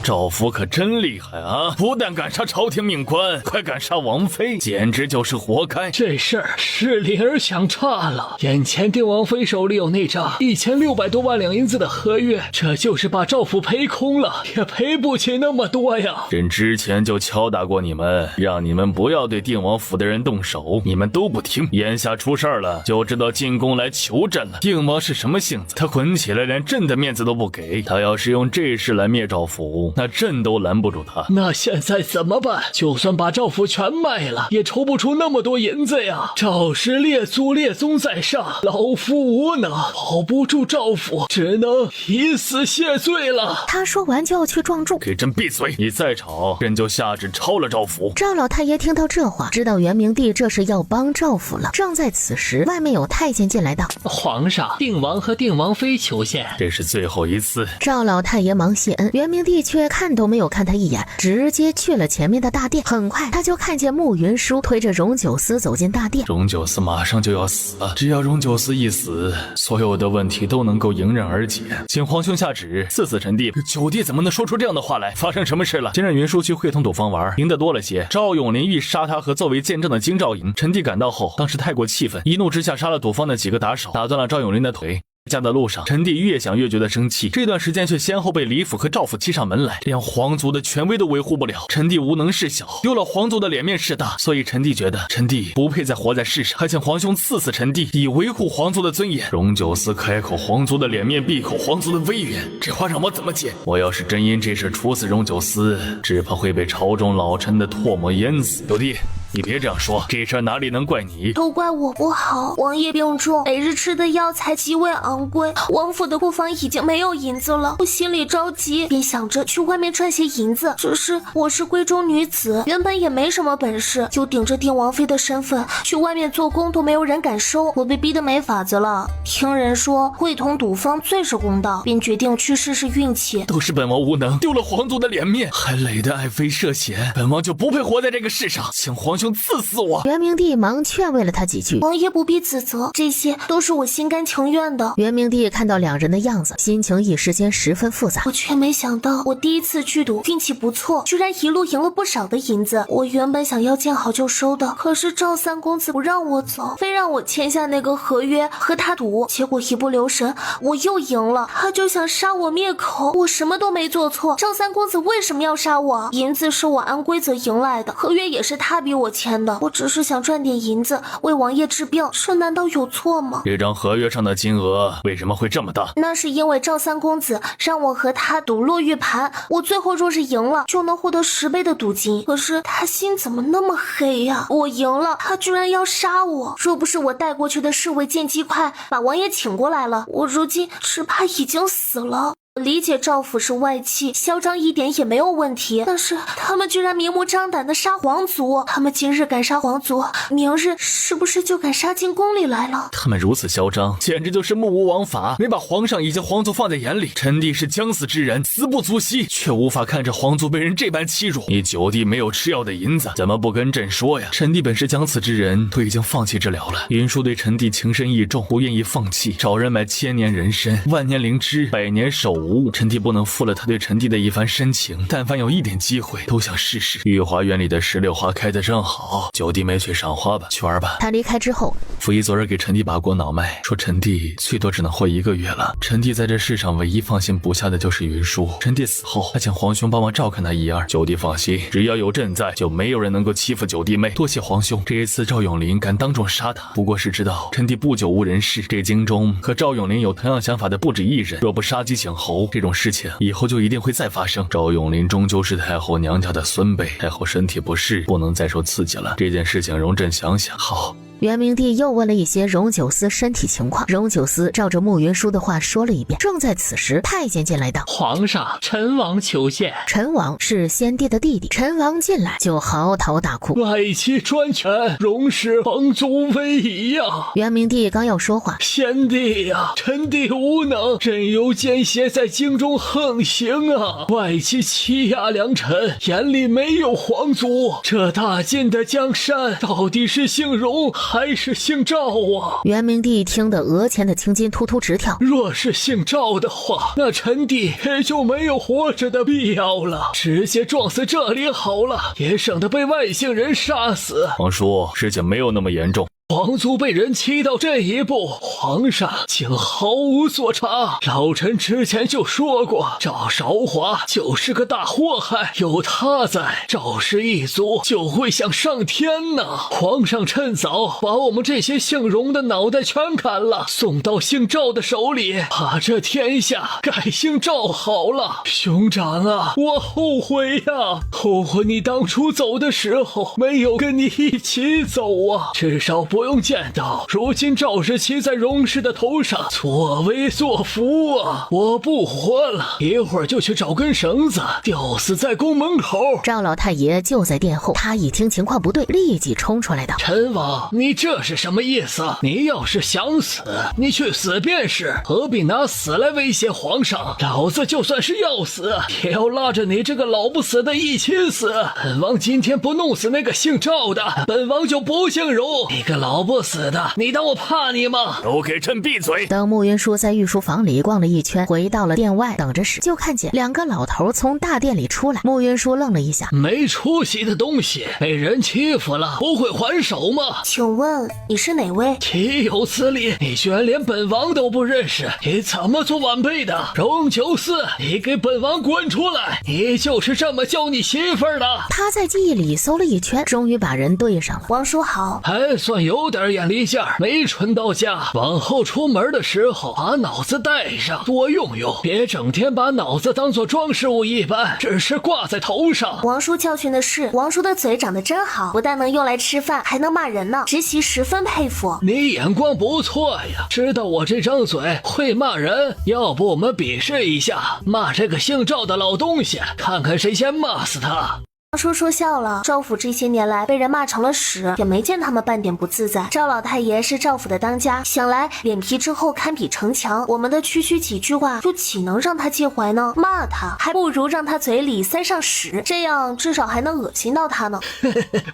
Speaker 2: 赵府可真厉害啊！不但敢杀朝廷命官，还敢杀王妃，简直就是活该。
Speaker 4: 这事儿是灵儿想差了。眼前定王妃手里有那张1600多万两银子的合约，这就是把赵府赔空了，也赔不起那么多呀。
Speaker 2: 朕之前就敲打过你们，让你们不要对定王府的人动手，你们都不听。眼下出事儿了，就知道进宫来求朕了。定王是什么性子？他滚起来连朕的面子都不给。他要是用这事来灭赵府，功，那朕都拦不住他。
Speaker 4: 那现在怎么办？就算把赵府全卖了，也筹不出那么多银子呀！赵氏列祖列宗在上，老夫无能，保不住赵府，只能以死谢罪了。
Speaker 1: 他说完就要去撞柱，
Speaker 2: 给朕闭嘴！你再吵，朕就下旨抄了赵府。
Speaker 1: 赵老太爷听到这话，知道元明帝这是要帮赵府了。正在此时，外面有太监进来道：
Speaker 4: 皇上，定王和定王妃求见。
Speaker 2: 这是最后一次。
Speaker 1: 赵老太爷忙谢恩，元明帝却看都没有看他一眼，直接去了前面的大殿。很快他就看见慕云舒推着荣九思走进大殿。
Speaker 2: 荣九思马上就要死了，只要荣九思一死，所有的问题都能够迎刃而解。请皇兄下旨赐死臣弟。九弟怎么能说出这样的话来？发生什么事了？先让云舒去会同赌坊玩，赢得多了些。赵永林欲杀他和作为见证的京兆尹。臣弟赶到后，当时太过气愤，一怒之下杀了赌坊的几个打手，打断了赵永林的腿。家的路上，臣弟越想越觉得生气，这段时间却先后被李府和赵府欺上门来，连皇族的权威都维护不了。臣弟无能是小，丢了皇族的脸面是大，所以臣弟觉得臣弟不配再活在世上，还请皇兄赐死臣弟，以维护皇族的尊严。荣九思开口皇族的脸面，闭口皇族的威严，这话让我怎么解？我要是真因这事处死荣九思，只怕会被朝中老臣的唾沫淹死。九弟，你别这样说，这事哪里能怪你？
Speaker 3: 都怪我不好。王爷病重，每日吃的药材极为昂贵，王府的库房已经没有银子了。我心里着急，便想着去外面赚些银子。只是我是闺中女子，原本也没什么本事，就顶着定王妃的身份去外面做工，都没有人敢收。我被逼得没法子了。听人说会同赌坊最是公道，便决定去试试运气。
Speaker 2: 都是本王无能，丢了皇族的脸面，还累得爱妃涉嫌，本王就不配活在这个世上，请皇兄赐死我！
Speaker 1: 元明帝忙劝慰了他几句。
Speaker 3: 王爷不必自责，这些都是我心甘情愿的。
Speaker 1: 元明帝看到两人的样子，心情一时间十分复杂。
Speaker 3: 我却没想到，我第一次去赌运气不错，居然一路赢了不少的银子。我原本想要见好就收的，可是赵三公子不让我走，非让我签下那个合约和他赌，结果一不留神我又赢了，他就想杀我灭口。我什么都没做错，赵三公子为什么要杀我？银子是我按规则赢来的，合约也是他逼我签的，我只是想赚点银子为王爷治病，这难道有错吗？
Speaker 2: 这张合约上的金额为什么会这么大？
Speaker 3: 那是因为赵三公子让我和他赌落玉盘，我最后若是赢了就能获得10倍的赌金。可是他心怎么那么黑呀？我赢了，他居然要杀我。若不是我带过去的侍卫见机快把王爷请过来了，我如今只怕已经死了。理解赵府是外戚，嚣张一点也没有问题，但是他们居然明目张胆的杀皇族，他们今日敢杀皇族，明日是不是就敢杀进宫里来了？
Speaker 2: 他们如此嚣张，简直就是目无王法，没把皇上以及皇族放在眼里。臣弟是将死之人，死不足惜，却无法看着皇族被人这般欺辱。你九弟没有吃药的银子，怎么不跟朕说呀？臣弟本是将死之人，都已经放弃治疗了。云舒对臣弟情深意重，不愿意放弃，找人买1000年人参、万年灵芝、100年手无。臣弟不能负了他对臣弟的一番深情，但凡有一点机会都想试试。御花园里的石榴花开得正好，九弟没去赏花吧？去玩吧。
Speaker 1: 他离开之后，
Speaker 2: 溥仪昨日给臣弟把过脑脉，说臣弟最多只能活1个月了。臣弟在这世上唯一放心不下的就是云舒，臣弟死后还请皇兄帮忙照看他一二。九弟放心，只要有朕在，就没有人能够欺负九弟妹。多谢皇兄，这一次赵永林敢当众杀他，不过是知道臣弟不久无人世，这京中和赵永林有同样想法的不止一人，若不杀鸡儆猴，这种事情以后就一定会再发生。赵永林终究是太后娘家的孙辈，太后身体不适，不能再受刺激了，这件事情容朕想想。好。
Speaker 1: 元明帝又问了一些荣九思身体情况，荣九思照着慕云舒的话说了一遍。正在此时，太监进来道：
Speaker 4: 皇上，陈王求见。
Speaker 1: 陈王是先帝的弟弟，陈王进来就嚎啕大哭，
Speaker 4: 外戚专权，容使皇族威仪呀！
Speaker 1: 元明帝刚要说话，
Speaker 4: 先帝呀，臣弟无能，朕有奸邪在京中横行啊！外戚欺压良臣，眼里没有皇族，这大晋的江山到底是姓荣还是姓赵啊？
Speaker 1: 元明帝听得额前的青筋突突直跳。
Speaker 4: 若是姓赵的话，那臣弟也就没有活着的必要了，直接撞死这里好了，也省得被外姓人杀死。
Speaker 2: 皇叔，事情没有那么严重。
Speaker 4: 皇族被人欺到这一步，皇上竟毫无所察。老臣之前就说过，赵韶华就是个大祸害，有他在，赵氏一族就会想上天呢。皇上趁早把我们这些姓荣的脑袋全砍了，送到姓赵的手里，把这天下改姓赵好了。兄长啊，我后悔呀，后悔你当初走的时候没有跟你一起走啊，至少不用见到如今赵氏骑在荣氏的头上作威作福啊！我不活了，一会儿就去找根绳子吊死在宫门口。
Speaker 1: 赵老太爷就在殿后，他一听情况不对，立即冲出来道：
Speaker 4: 陈王，你这是什么意思？你要是想死，你去死便是，何必拿死来威胁皇上？老子就算是要死，也要拉着你这个老不死的一起死。本王今天不弄死那个姓赵的，本王就不姓荣。你个老不死的，你当我怕你吗？
Speaker 2: 都给朕闭嘴！
Speaker 1: 等慕云舒在御书房里逛了一圈，回到了殿外等着时，就看见两个老头从大殿里出来。慕云舒愣了一下，
Speaker 4: 没出息的东西，被人欺负了不会还手吗？
Speaker 3: 请问你是哪位？
Speaker 4: 岂有此理！你居然连本王都不认识，你怎么做晚辈的？荣九思，你给本王滚出来！你就是这么教你媳妇儿的？
Speaker 1: 他在记忆里搜了一圈，终于把人对上了。
Speaker 3: 王叔好。
Speaker 4: 还算有点眼力劲儿，没蠢到家。往后出门的时候把脑子带上，多用用，别整天把脑子当做装饰物一般，只是挂在头上。
Speaker 3: 王叔教训的是，王叔的嘴长得真好，不但能用来吃饭，还能骂人呢，直系十分佩服。
Speaker 4: 你眼光不错呀，知道我这张嘴会骂人，要不我们比试一下，骂这个姓赵的老东西，看看谁先骂死他。
Speaker 3: 王叔说笑了，赵府这些年来被人骂成了屎，也没见他们半点不自在。赵老太爷是赵府的当家，想来脸皮之厚堪比城墙，我们的区区几句话又岂能让他介怀呢？骂他还不如让他嘴里塞上屎，这样至少还能恶心到他呢。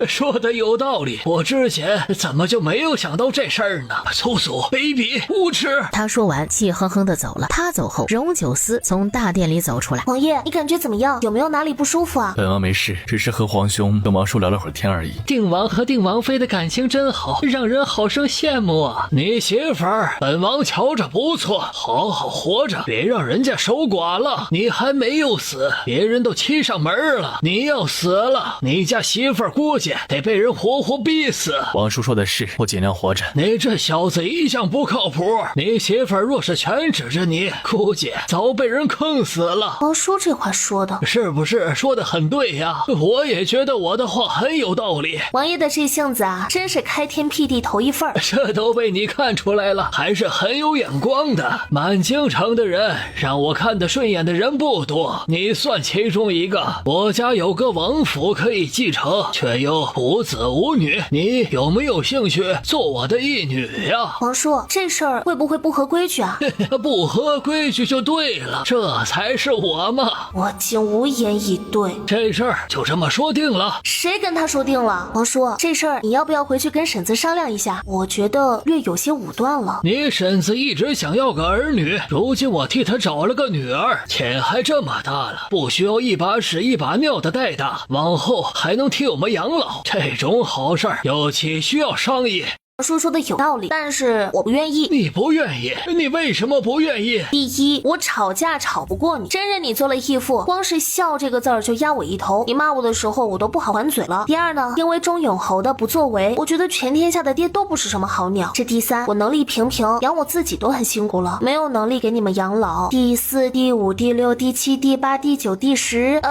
Speaker 4: 说的有道理，我之前怎么就没有想到这事儿呢？粗俗、卑鄙、无耻！
Speaker 1: 他说完气哼哼的走了。他走后，荣九思从大殿里走出来。
Speaker 3: 王爷，你感觉怎么样？有没有哪里不舒服啊？
Speaker 2: 本王没事，只是和皇兄跟王叔聊了会儿天而已。
Speaker 4: 定王和定王妃的感情真好，让人好生羡慕啊！你媳妇儿，本王瞧着不错，好好活着，别让人家守寡了。你还没有死，别人都欺上门了。你要死了，你家媳妇儿估计得被人活活逼死。
Speaker 2: 王叔说的是，我尽量活着。
Speaker 4: 你这小子一向不靠谱，你媳妇儿若是全指着你，估计早被人坑死了。
Speaker 3: 王叔这话说的
Speaker 4: 是不是说得很对呀？我也觉得我的话很有道理。
Speaker 3: 王爷的这性子啊，真是开天辟地头一份儿。
Speaker 4: 这都被你看出来了，还是很有眼光的。满京城的人让我看得顺眼的人不多，你算其中一个。我家有个王府可以继承，却又无子无女，你有没有兴趣做我的义女呀？
Speaker 3: 王叔，这事儿会不会不合规矩啊？
Speaker 4: 不合规矩就对了，这才是我嘛。
Speaker 3: 我竟无言以对。
Speaker 4: 这事儿就这么说定了。
Speaker 3: 谁跟他说定了？王叔，这事儿你要不要回去跟婶子商量一下？我觉得略有些武断了。
Speaker 4: 你婶子一直想要个儿女，如今我替她找了个女儿，钱还这么大了，不需要一把屎一把尿的带大，往后还能替我们养老，这种好事儿又岂需要商议？
Speaker 3: 王叔说的有道理，但是我不愿意。
Speaker 4: 你不愿意？你为什么不愿意？
Speaker 3: 第一，我吵架吵不过你，真认你做了义父，光是笑这个字儿就压我一头，你骂我的时候我都不好还嘴了。第二呢，因为钟永侯的不作为，我觉得全天下的爹都不是什么好鸟。这第三，我能力平平，养我自己都很辛苦了，没有能力给你们养老。第四、第五、第六、第七、第八、第九、第十，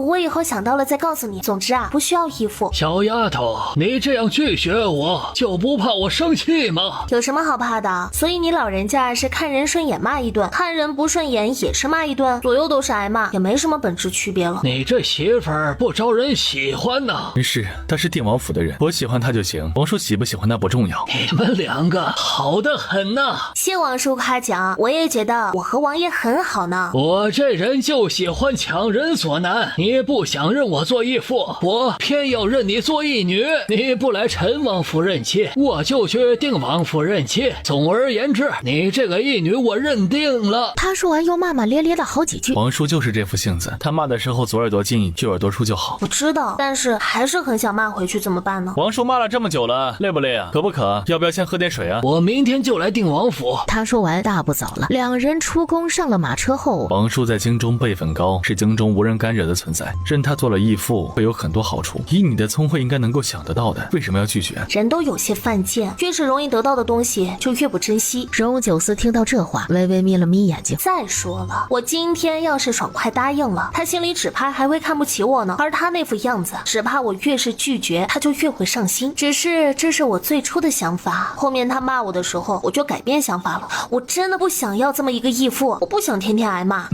Speaker 3: 我以后想到了再告诉你。总之啊，不需要义父。
Speaker 4: 小丫头，你这样拒绝我，就不怕我生气吗？
Speaker 3: 有什么好怕的？所以你老人家是看人顺眼骂一顿，看人不顺眼也是骂一顿，左右都是挨骂，也没什么本质区别了。
Speaker 4: 你这媳妇儿不招人喜欢呢。
Speaker 2: 是，他是定王府的人，我喜欢他就行，王叔喜不喜欢那不重要。
Speaker 4: 你们两个好得很呐。
Speaker 3: 谢王叔夸奖，我也觉得我和王爷很好呢。
Speaker 4: 我这人就喜欢强人所难，你不想认我做义父，我偏要认你做义女。你不来陈王府认亲，我就去定王府认亲。总而言之，你这个义女我认定了。
Speaker 1: 他说完又骂骂咧咧了好几句。
Speaker 2: 王叔就是这副性子，他骂的时候左耳朵进右耳朵出就好。
Speaker 3: 我知道，但是还是很想骂回去，怎么办呢？
Speaker 2: 王叔骂了这么久了，累不累啊？渴不渴？要不要先喝点水啊？
Speaker 4: 我明天就来定王府。
Speaker 1: 他说完大步走了。两人出宫上了马车后，
Speaker 2: 王叔在京中辈分高，是京中无人敢惹的存在，任他做了义父会有很多好处，以你的聪慧应该能够想得到的，为什么要拒绝？
Speaker 3: 人都有些犯贱，越是容易得到的东西就越不珍惜。
Speaker 1: 荣九思听到这话，微微眯了眯眼睛。
Speaker 3: 再说了，我今天要是爽快答应了，他心里只怕还会看不起我呢。而他那副样子，只怕我越是拒绝，他就越会上心。只是这是我最初的想法，后面他骂我的时候，我就改变想法了。我真的不想要这么一个义父，我不想天天挨骂。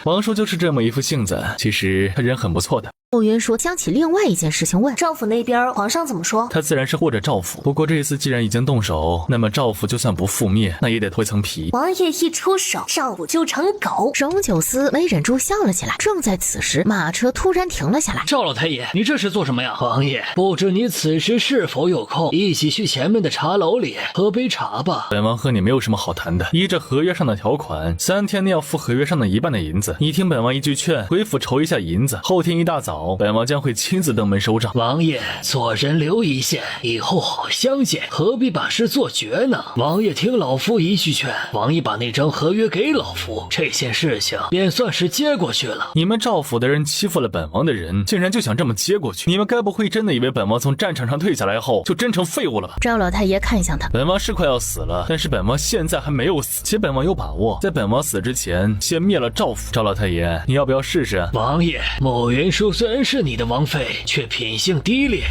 Speaker 2: 王叔就是这么一副性子，其实他人很不错的。
Speaker 1: 慕云舒想起另外一件事情问
Speaker 3: 赵府那边皇上怎么说？
Speaker 2: 他自然是护着赵府，不过这一次既然已经动手，那么赵府就算不覆灭，那也得脱一层皮。
Speaker 3: 王爷一出手，赵府就成狗。
Speaker 1: 荣九思没忍住笑了起来。正在此时，马车突然停了下来。
Speaker 4: 赵老太爷，你这是做什么呀？王爷，不知你此时是否有空，一起去前面的茶楼里喝杯茶吧。
Speaker 2: 本王和你没有什么好谈的，依着合约上的条款，3天内要付合约上的1半的银子。你听本王一句劝，回府筹一下银子，后天一大早，本王将会亲自登门收账。
Speaker 4: 王爷，做人留一线，以后好相见，何必把事做绝呢？王爷听老夫一句劝，王爷把那张合约给老夫，这件事情便算是接过去了。
Speaker 2: 你们赵府的人欺负了本王的人，竟然就想这么接过去？你们该不会真的以为本王从战场上退下来后就真成废物了吧？
Speaker 1: 赵老太爷看向他，
Speaker 2: 本王是快要死了，但是本王现在还没有死，且本王有把握，在本王死之前先灭了赵府。赵老太爷，你要不要试试？
Speaker 4: 王爷，慕云舒虽然是你的王妃，却品性低劣，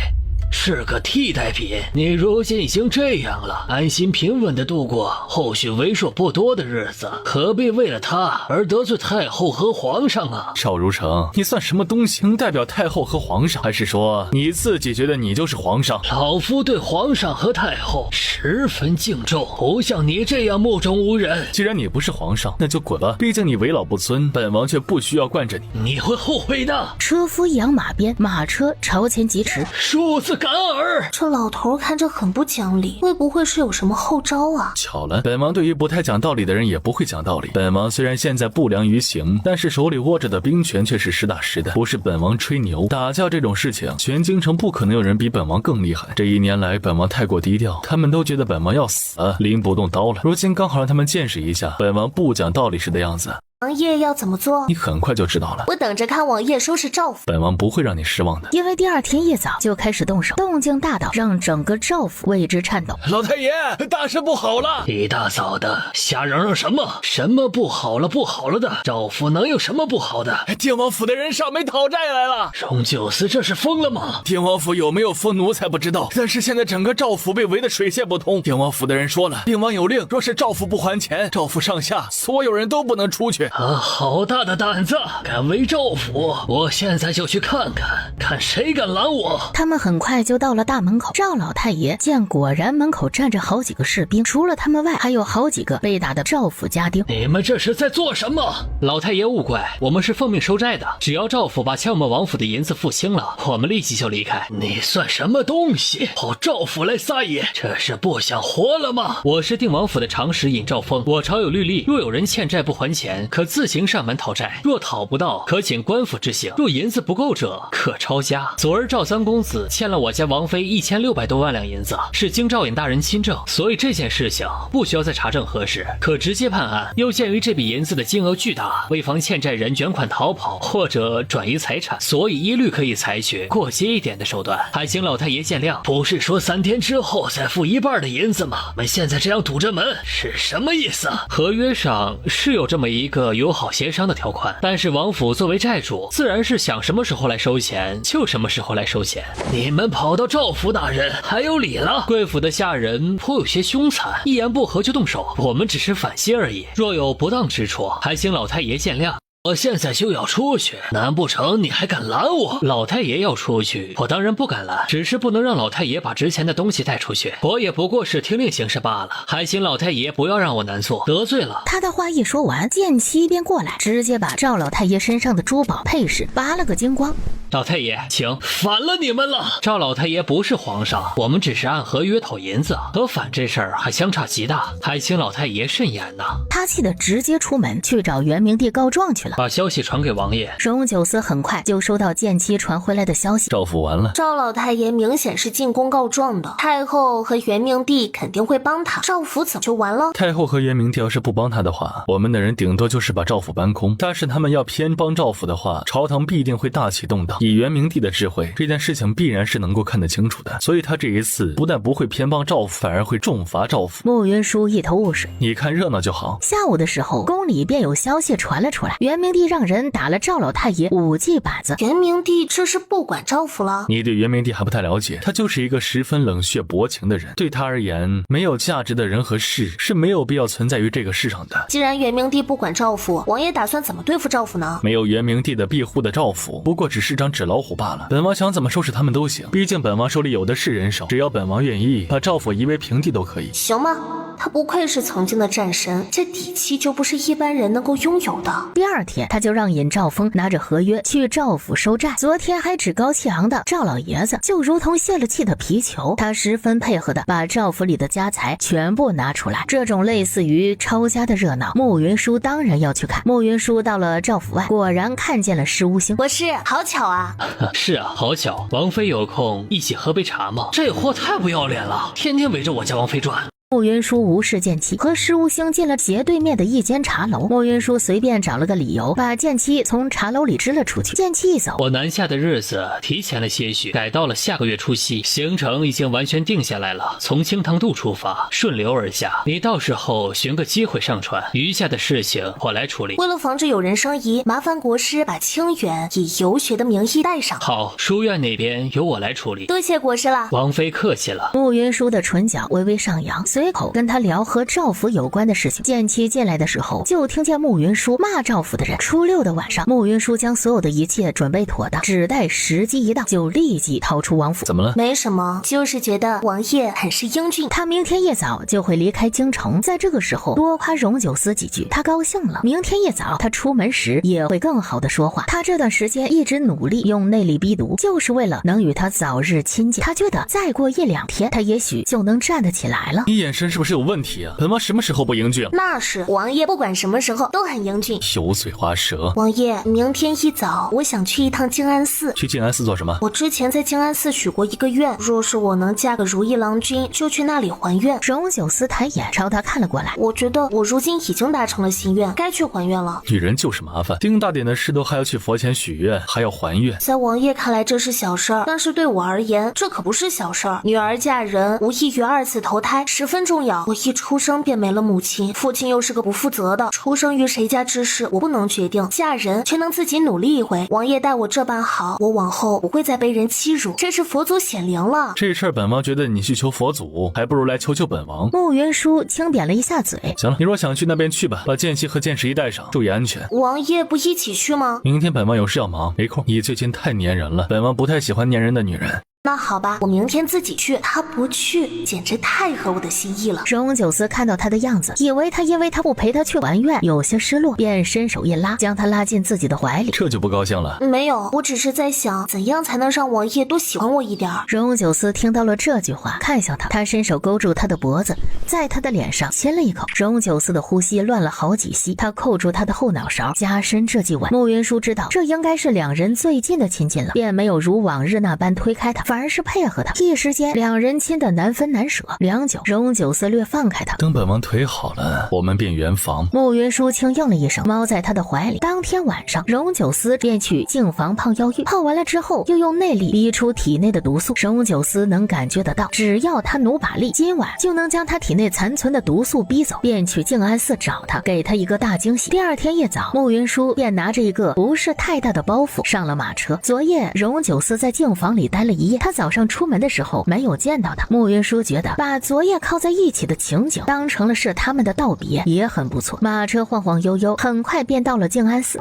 Speaker 4: 是个替代品。你如今已经这样了，安心平稳地度过后续为数不多的日子，何必为了他而得罪太后和皇上啊？
Speaker 2: 邵如成，你算什么东西，能代表太后和皇上？还是说你自己觉得你就是皇上？
Speaker 4: 老夫对皇上和太后十分敬重，不像你这样目中无人。
Speaker 2: 既然你不是皇上，那就滚吧，毕竟你为老不尊，本王却不需要惯着你。
Speaker 4: 你会后悔的。
Speaker 1: 车夫一扬马鞭，马车朝前疾驰。
Speaker 4: 庶子敢耳！
Speaker 3: 这老头看着很不讲理，会不会是有什么后招啊？
Speaker 2: 巧了，本王对于不太讲道理的人也不会讲道理。本王虽然现在不良于行，但是手里握着的兵权却是实打实的，不是本王吹牛。打架这种事情，全京城不可能有人比本王更厉害。这1年来，本王太过低调，他们都觉得本王要死了，拎不动刀了。如今刚好让他们见识一下本王不讲道理时的样子。
Speaker 3: 王爷要怎么做？
Speaker 2: 你很快就知道了。
Speaker 3: 我等着看王爷收拾赵府。
Speaker 2: 本王不会让你失望的。
Speaker 1: 因为第2天一早就开始动手，动静大到让整个赵府为之颤抖。
Speaker 6: 老太爷，大事不好了！
Speaker 4: 一大早的瞎嚷嚷什么？什么不好了？不好了的？赵府能有什么不好的？
Speaker 6: 定王府的人上门讨债来了。
Speaker 4: 荣九思这是疯了吗？
Speaker 6: 定王府有没有封奴才不知道，但是现在整个赵府被围得水泄不通。定王府的人说了，定王有令，若是赵府不还钱，赵府上下所有人都不能出去。
Speaker 4: 啊，好大的胆子，敢围赵府！我现在就去看看，看谁敢拦我。
Speaker 1: 他们很快就到了大门口，赵老太爷见果然门口站着好几个士兵，除了他们外，还有好几个被打的赵府家丁。
Speaker 4: 你们这是在做什么？老太爷勿怪，我们是奉命收债的，只要赵府把欠我们王府的银子付清了，我们立即就离开。你算什么东西，跑赵府来撒野？这是不想活了吗？我是定王府的长史尹兆峰，我朝有律例，若有人欠债不还钱，可自行上门讨债，若讨不到，可请官府执行，若银子不够者，可抄家。昨儿赵三公子欠了我家王妃1600多万两银子，是经赵尹大人亲证，所以这件事情不需要再查证核实，可直接判案。又鉴于这笔银子的金额巨大，为防欠债人卷款逃跑或者转移财产，所以一律可以采取过激一点的手段，还请老太爷见谅。不是说3天之后再付1半的银子吗？我们现在这样堵着门是什么意思？合约上是有这么一个友好协商的条款，但是王府作为债主，自然是想什么时候来收钱就什么时候来收钱。你们跑到赵府打人还有理了？贵府的下人颇有些凶残，一言不合就动手，我们只是反息而已，若有不当之处，还请老太爷见谅。我现在就要出去，难不成你还敢拦我？老太爷要出去，我当然不敢拦，只是不能让老太爷把值钱的东西带出去，我也不过是听令行事罢了，还请老太爷不要让我难做，得罪了。
Speaker 1: 他的话一说完，剑妻便过来，直接把赵老太爷身上的珠宝配饰拔了个精光。
Speaker 4: 老太爷，请，反了你们了！赵老太爷不是皇上，我们只是按合约讨银子，和反这事儿还相差极大，还请老太爷慎言呐。
Speaker 1: 他气得直接出门去找元明帝告状去了，
Speaker 4: 把消息传给王爷。
Speaker 1: 荣九思很快就收到剑妻传回来的消息，
Speaker 2: 赵府完了。
Speaker 3: 赵老太爷明显是进宫告状的，太后和元明帝肯定会帮他，赵府怎么就完了？
Speaker 2: 太后和元明帝要是不帮他的话，我们的人顶多就是把赵府搬空，但是他们要偏帮赵府的话，朝堂必定会大起动荡。以元明帝的智慧，这件事情必然是能够看得清楚的，所以他这一次不但不会偏帮赵府，反而会重罚赵府。
Speaker 1: 慕云舒一头雾水，
Speaker 2: 你看热闹就好。
Speaker 1: 下午的时候，宫里便有消息传了出来，元明帝让人打了赵老太爷5记板子。
Speaker 3: 元明帝这是不管赵府了？
Speaker 2: 你对元明帝还不太了解，他就是一个十分冷血薄情的人，对他而言，没有价值的人和事是没有必要存在于这个世上的。
Speaker 3: 既然元明帝不管赵府，王爷打算怎么对付赵府呢？
Speaker 2: 没有元明帝的庇护的赵府，不过只是张纸老虎罢了。本王想怎么收拾他们都行，毕竟本王手里有的是人手，只要本王愿意，把赵府夷为平地都可以。
Speaker 3: 行吗？他不愧是曾经的战神，这底气就不是一般人能够拥有的。
Speaker 1: 第二天，他就让尹兆峰拿着合约去赵府收债。昨天还趾高气昂的赵老爷子，就如同泄了气的皮球，他十分配合的把赵府里的家财全部拿出来。这种类似于抄家的热闹，慕云舒当然要去看。慕云舒到了赵府外，果然看见了石无星。
Speaker 3: 博士，好巧啊！
Speaker 4: 是啊，好巧。王妃有空一起喝杯茶吗？这货太不要脸了，天天围着我家王妃转。
Speaker 1: 慕云舒无视剑妻，和石无星进了斜对面的一间茶楼。慕云舒随便找了个理由，把剑妻从茶楼里支了出去。剑妻一走，
Speaker 4: 我南下的日子提前了些许，改到了下个月除夕，行程已经完全定下来了。从清塘渡出发，顺流而下。你到时候寻个机会上船，余下的事情我来处理。
Speaker 3: 为了防止有人生疑，麻烦国师把清远以游学的名义带上。
Speaker 4: 好，书院那边由我来处理。
Speaker 3: 多谢国师了。
Speaker 4: 王妃客气了。
Speaker 1: 慕云舒的唇角微微上扬，随口跟他聊和赵府有关的事情。剑妻进来的时候，就听见慕云舒骂赵府的人。初6的晚上，慕云舒将所有的一切准备妥当，只待时机一到，就立即逃出王府。
Speaker 2: 怎么了？
Speaker 3: 没什么，就是觉得王爷很是英俊。
Speaker 1: 他明天一早就会离开京城，在这个时候多夸荣九思几句，他高兴了。明天一早他出门时也会更好的说话。他这段时间一直努力用内力逼毒，就是为了能与他早日亲近。他觉得再过1-2天，他也许就能站得起来了。
Speaker 2: 你眼神是不是有问题啊？本王什么时候不英俊了？
Speaker 3: 那是，王爷不管什么时候都很英俊。
Speaker 2: 油嘴滑舌。
Speaker 3: 王爷，明天一早我想去一趟静安寺。
Speaker 2: 去静安寺做什么？
Speaker 3: 我之前在静安寺许过一个愿，若是我能嫁个如意郎君，就去那里还愿。
Speaker 1: 荣九思抬眼朝他看了过来，
Speaker 3: 我觉得我如今已经达成了心愿，该去还愿了。
Speaker 2: 女人就是麻烦，丁大点的事都还要去佛前许愿，还要还愿。
Speaker 3: 在王爷看来这是小事儿，但是对我而言这可不是小事儿。女儿嫁人无异于2次投胎，十分重要。我一出生便没了母亲，父亲又是个不负责的，出生于谁家之事我不能决定，嫁人却能自己努力一回。王爷待我这般好，我往后不会再被人欺辱，这是佛祖显灵了。
Speaker 2: 这事儿本王觉得你去求佛祖，还不如来求求本王。
Speaker 1: 慕云舒轻扁了一下嘴。
Speaker 2: 行了，你若想去那边去吧，把剑妻和剑十一带上，注意安全。
Speaker 3: 王爷不一起去吗？
Speaker 2: 明天本王有事要忙，没空。你最近太粘人了，本王不太喜欢粘人的女人。
Speaker 3: 那好吧，我明天自己去。他不去，简直太合我的心意了。
Speaker 1: 荣九思看到他的样子，以为他因为他不陪他去还愿有些失落，便伸手一拉，将他拉进自己的怀里。
Speaker 2: 这就不高兴了？
Speaker 3: 没有，我只是在想怎样才能让王爷多喜欢我一点。
Speaker 1: 荣九思听到了这句话，看向他，他伸手勾住他的脖子，在他的脸上亲了一口。荣九思的呼吸乱了好几息，他扣住他的后脑勺，加深这记吻。慕云舒知道这应该是两人最近的亲近了，便没有如往日那般推开他，反而是配合他。一时间两人亲得难分难舍。良久，荣九思略放开他，
Speaker 2: 等本王腿好了，我们便圆房。
Speaker 1: 慕云舒轻应了一声，猫在他的怀里。当天晚上，荣九思便去净房泡妖浴，泡完了之后又用内力逼出体内的毒素。荣九思能感觉得到，只要他努把力，今晚就能将他体内残存的毒素逼走，便去静安寺找他，给他一个大惊喜。第二天一早，慕云舒便拿着一个不是太大的包袱上了马车。昨夜荣九思在净房里待了一夜，他早上出门的时候没有见到他。慕云舒觉得把昨夜靠在一起的情景当成了是他们的道别，也很不错。马车晃晃悠悠，很快便到了静安寺。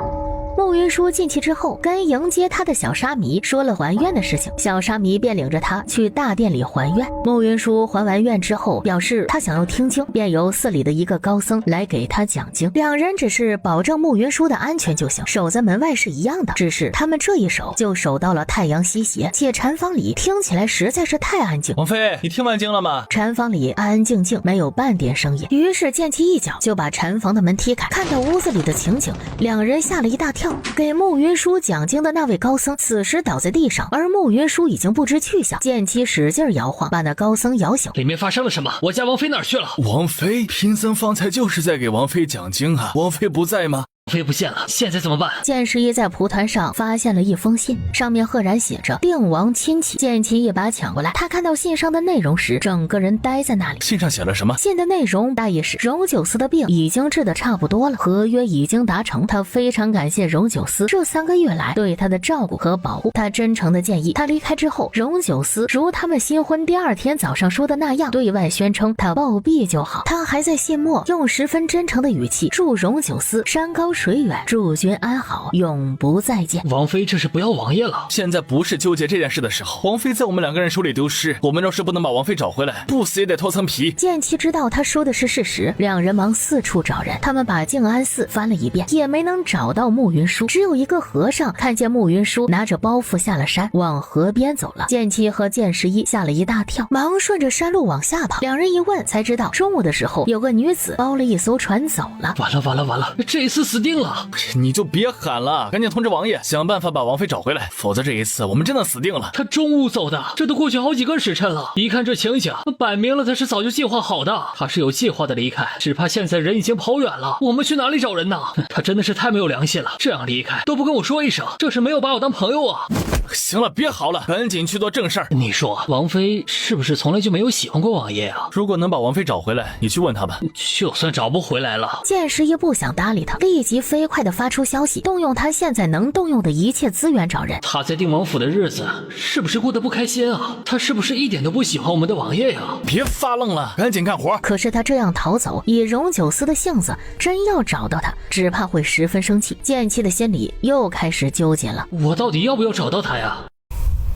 Speaker 1: 慕云舒进去之后，跟迎接他的小沙弥说了还愿的事情，小沙弥便领着他去大殿里还愿。慕云舒还完愿之后，表示他想要听经，便由寺里的一个高僧来给他讲经。两人只是保证慕云舒的安全就行，守在门外是一样的，只是他们这一守就守到了太阳西斜，且禅房里听起来实在是太安静。
Speaker 6: 王妃，你听完经了吗？
Speaker 1: 禅房里安安静静，没有半点声音。于是剑气一脚就把禅房的门踢开，看到屋子里的情景，两人吓了一大跳。给慕云舒讲经的那位高僧此时倒在地上，而慕云舒已经不知去向。剑气使劲摇晃，把那高僧摇醒。
Speaker 4: 里面发生了什么？我家王妃哪儿去了？
Speaker 6: 王妃，贫僧方才就是在给王妃讲经啊，王妃不在吗？
Speaker 4: 王妃不见了，现在怎么办？
Speaker 1: 剑师爷在蒲团上发现了一封信，上面赫然写着定王亲启。剑气一把抢过来，他看到信上的内容时，整个人呆在那里。
Speaker 6: 信上写了什么？
Speaker 1: 信的内容大意是荣九思的病已经治得差不多了，合约已经达成，他非常感谢荣九思这3个月来对他的照顾和保护。他真诚的建议他离开之后，荣九思如他们新婚第2天早上说的那样，对外宣称他暴毙就好。他还在信末用十分真诚的语气祝荣九思山高水远，祝君安好，永不再见。
Speaker 4: 王妃这是不要王爷了。
Speaker 6: 现在不是纠结这件事的时候，王妃在我们2个人手里丢失，我们要是不能把王妃找回来，不死也得脱层皮。
Speaker 1: 剑气知道他说的是事实，两人忙四处找人，他们把静安寺翻了一遍，也没能找到慕云舒。只有一个和尚看见慕云舒拿着包袱下了山，往河边走了。剑气和剑十一吓了一大跳，忙顺着山路往下跑。两人一问才知道，中午的时候有个女子包了一艘船走了。
Speaker 4: 完了，这一次死定了。
Speaker 6: 你就别喊了，赶紧通知王爷，想办法把王妃找回来，否则这一次我们真的死定了。
Speaker 4: 他中午走的，这都过去好几个时辰了。一看这情形，摆明了他是早就计划好的，他是有计划的离开，只怕现在人已经跑远了，我们去哪里找人呢？他真的是太没有良心了，这样离开都不跟我说一声，这是没有把我当朋友啊。
Speaker 6: 行了，别嚎了，赶紧去做正事儿。
Speaker 4: 你说王妃是不是从来就没有喜欢过王爷啊？
Speaker 6: 如果能把王妃找回来，你去问他吧。
Speaker 4: 就算找不回来了。
Speaker 1: 剑十一不想搭理他，立即飞快地发出消息，动用他现在能动用的一切资源找人。
Speaker 4: 他在定王府的日子是不是过得不开心啊？他是不是一点都不喜欢我们的王爷呀？
Speaker 6: 别发愣了，赶紧干活。
Speaker 1: 可是他这样逃走，以荣九思的性子，真要找到他，只怕会十分生气。剑气的心里又开始纠结了，
Speaker 4: 我到底要不要找到他呀？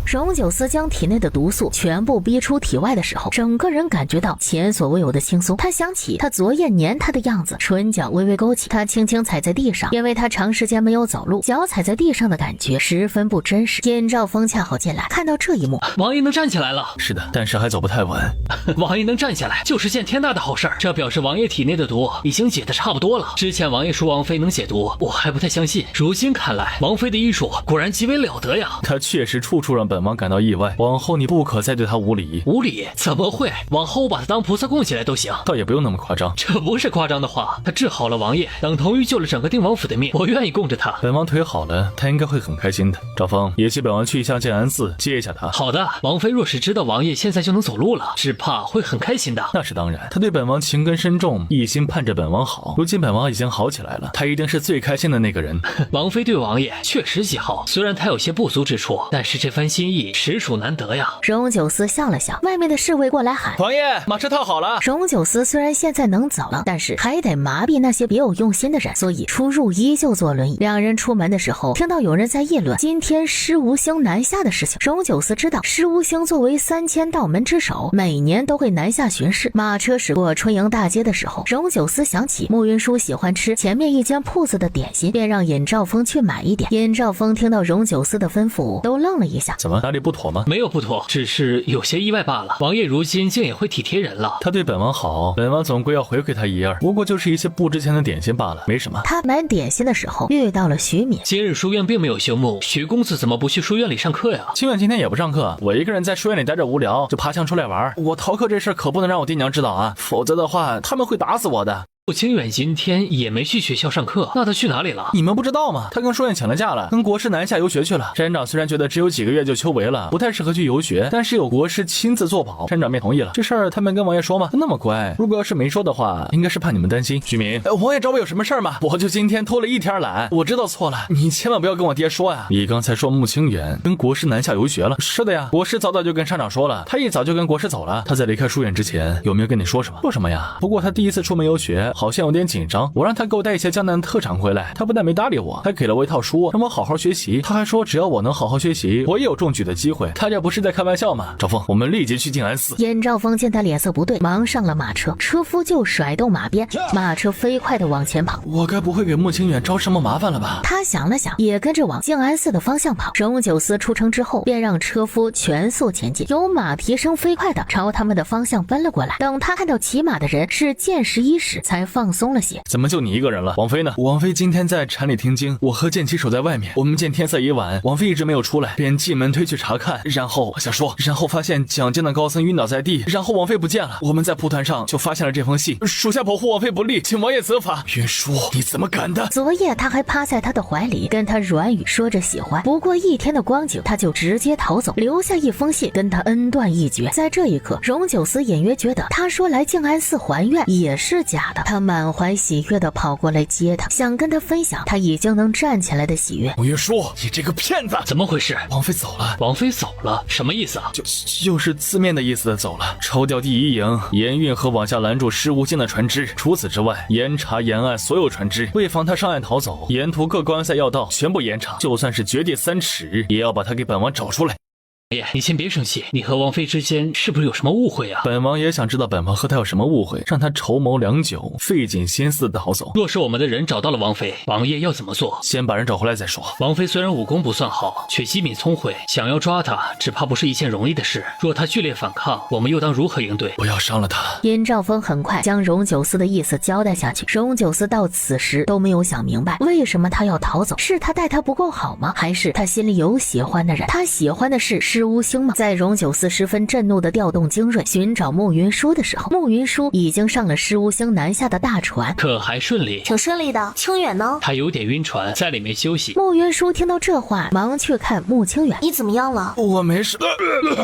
Speaker 1: 荣九思将体内的毒素全部逼出体外的时候，整个人感觉到前所未有的轻松。他想起他昨夜黏他的样子，唇角微微勾起，他轻轻踩在地上，因为他长时间没有走路，脚踩在地上的感觉十分不真实。尹兆峰恰好进来，看到这一幕，
Speaker 4: 王爷能站起来了。
Speaker 6: 是的，但是还走不太稳。
Speaker 4: 王爷能站起来就是件天大的好事儿，这表示王爷体内的毒已经解得差不多了。之前王爷说王妃能解毒，我还不太相信，如今看来王妃的医术果然极为了得呀。
Speaker 6: 他确实处处让本王感到意外，往后你不可再对他无礼。
Speaker 4: 无礼？怎么会？往后我把他当菩萨供起来都行。
Speaker 6: 倒也不用那么夸张，
Speaker 4: 这不是夸张的话，他治好了王爷，等同于救了整个定王府的命，我愿意供着他。
Speaker 6: 本王腿好了，他应该会很开心的。赵峰，也请本王去一下建安寺接一下他。
Speaker 4: 好的，王妃若是知道王爷现在就能走路了，只怕会很开心的。
Speaker 6: 那是当然，他对本王情根深重，一心盼着本王好。如今本王已经好起来了，他一定是最开心的那个人。
Speaker 4: 王妃对王爷确实喜好，虽然他有些不足之处，但是这番心意实属难得呀。
Speaker 1: 荣九思笑了笑，外面的侍卫过来喊：
Speaker 6: 王爷，马车套好了。
Speaker 1: 荣九思虽然现在能走了，但是还得麻痹那些别有用心的人，所以出入依旧坐轮椅。两人出门的时候，听到有人在议论今天施无星南下的事情。荣九思知道施无星作为3000道门之首，每年都会南下巡视。马车驶过春营大街的时候，荣九思想起慕云舒喜欢吃前面一间铺子的点心，便让尹兆峰去买一点。尹兆峰听到荣九思的吩咐，都愣了一下。
Speaker 6: 怎么，哪里不妥吗？
Speaker 4: 没有不妥，只是有些意外罢了。王爷如今竟也会体贴人了。
Speaker 6: 他对本王好，本王总归要回馈他一二，不过就是一些不值钱的点心罢了，没什么。
Speaker 1: 他买点心的时候遇到了徐敏。
Speaker 4: 今日书院并没有休幕，徐公子怎么不去书院里上课呀？
Speaker 6: 清远今天也不上课，我一个人在书院里待着无聊，就爬墙出来玩。我逃课这事可不能让我爹娘知道啊，否则的话他们会打死我的。
Speaker 4: 顾清远今天也没去学校上课，那他去哪里了？
Speaker 6: 你们不知道吗？他跟书院请了假了，跟国师南下游学去了。山长虽然觉得只有几个月就修为了，不太适合去游学，但是有国师亲自作保，山长便同意了。这事儿他没跟王爷说吗？他那么乖，如果要是没说的话，应该是怕你们担心。徐明，王爷找我有什么事儿吗？我就今天偷了1天懒，我知道错了，你千万不要跟我爹说呀。你刚才说穆清远跟国师南下游学了？是的呀，国师早就跟山长说了，他一早就跟国师走了。他在离开书院之前有没有跟你说什么？说什么呀？不过他第一次出门游学，好像有点紧张。我让他给我带一些江南特产回来，他不但没搭理我，还给了我一套书，让我好好学习。他还说只要我能好好学习，我也有中举的机会。他这不是在开玩笑吗？赵峰，我们立即去静安寺。
Speaker 1: 燕兆峰见他脸色不对，忙上了马车，车夫就甩动马鞭，马车飞快地往前跑。
Speaker 6: 我该不会给穆清远招什么麻烦了吧？
Speaker 1: 他想了想，也跟着往静安寺的方向跑。荣九思出城之后，便让车夫全速前进，有马蹄声飞快地朝他们的方向奔了过来。等他看到骑马的人是剑十一使，才放松了些。
Speaker 6: 怎么就你一个人了？王妃呢？王妃今天在禅里听经，我和剑七守在外面。我们见天色已晚，王妃一直没有出来，便进门推去查看。然后发现蒋家的高僧晕倒在地，然后王妃不见了。我们在蒲团上就发现了这封信，属下保护王妃不力，请王爷责罚。云舒，你怎么敢的？
Speaker 1: 昨夜他还趴在他的怀里，跟他软语说着喜欢。不过一天的光景，他就直接逃走，留下一封信跟他恩断义绝。在这一刻，荣九思隐约觉得他说来静安寺还愿也是假的。他满怀喜悦地跑过来接他，想跟他分享他已经能站起来的喜悦。
Speaker 6: 云舒，你这个骗子！
Speaker 4: 怎么回事？
Speaker 6: 王妃走了。
Speaker 4: 王妃走了，什么意思啊？
Speaker 6: 就是字面的意思的走了，抽调第一营，严运河往下拦住施无惊的船只。除此之外，严查沿岸所有船只，为防他上岸逃走，沿途各关塞要道全部严查，就算是绝地3尺，也要把他给本王找出来。
Speaker 4: 爷，你先别生气，你和王妃之间是不是有什么误会啊？
Speaker 6: 本王也想知道本王和他有什么误会，让他筹谋良久，费尽心思的逃走。
Speaker 4: 若是我们的人找到了王妃，王爷要怎么做？
Speaker 6: 先把人找回来再说。
Speaker 4: 王妃虽然武功不算好，却机敏聪慧，想要抓她，只怕不是一件容易的事。若她剧烈反抗，我们又当如何应对？
Speaker 6: 不要伤了他。
Speaker 1: 殷兆峰很快将荣九思的意思交代下去。荣九思到此时都没有想明白，为什么他要逃走？是他待他不够好吗？还是他心里有喜欢的人？他喜欢的是施无星吗？在荣九思十分震怒的调动精锐寻找慕云舒的时候，慕云舒已经上了施无星南下的大船，
Speaker 4: 可还顺利？
Speaker 3: 挺顺利的。清远呢？
Speaker 4: 他有点晕船，在里面休息。
Speaker 1: 慕云舒听到这话，忙去看慕清远。
Speaker 3: 你怎么样了？
Speaker 6: 我没事。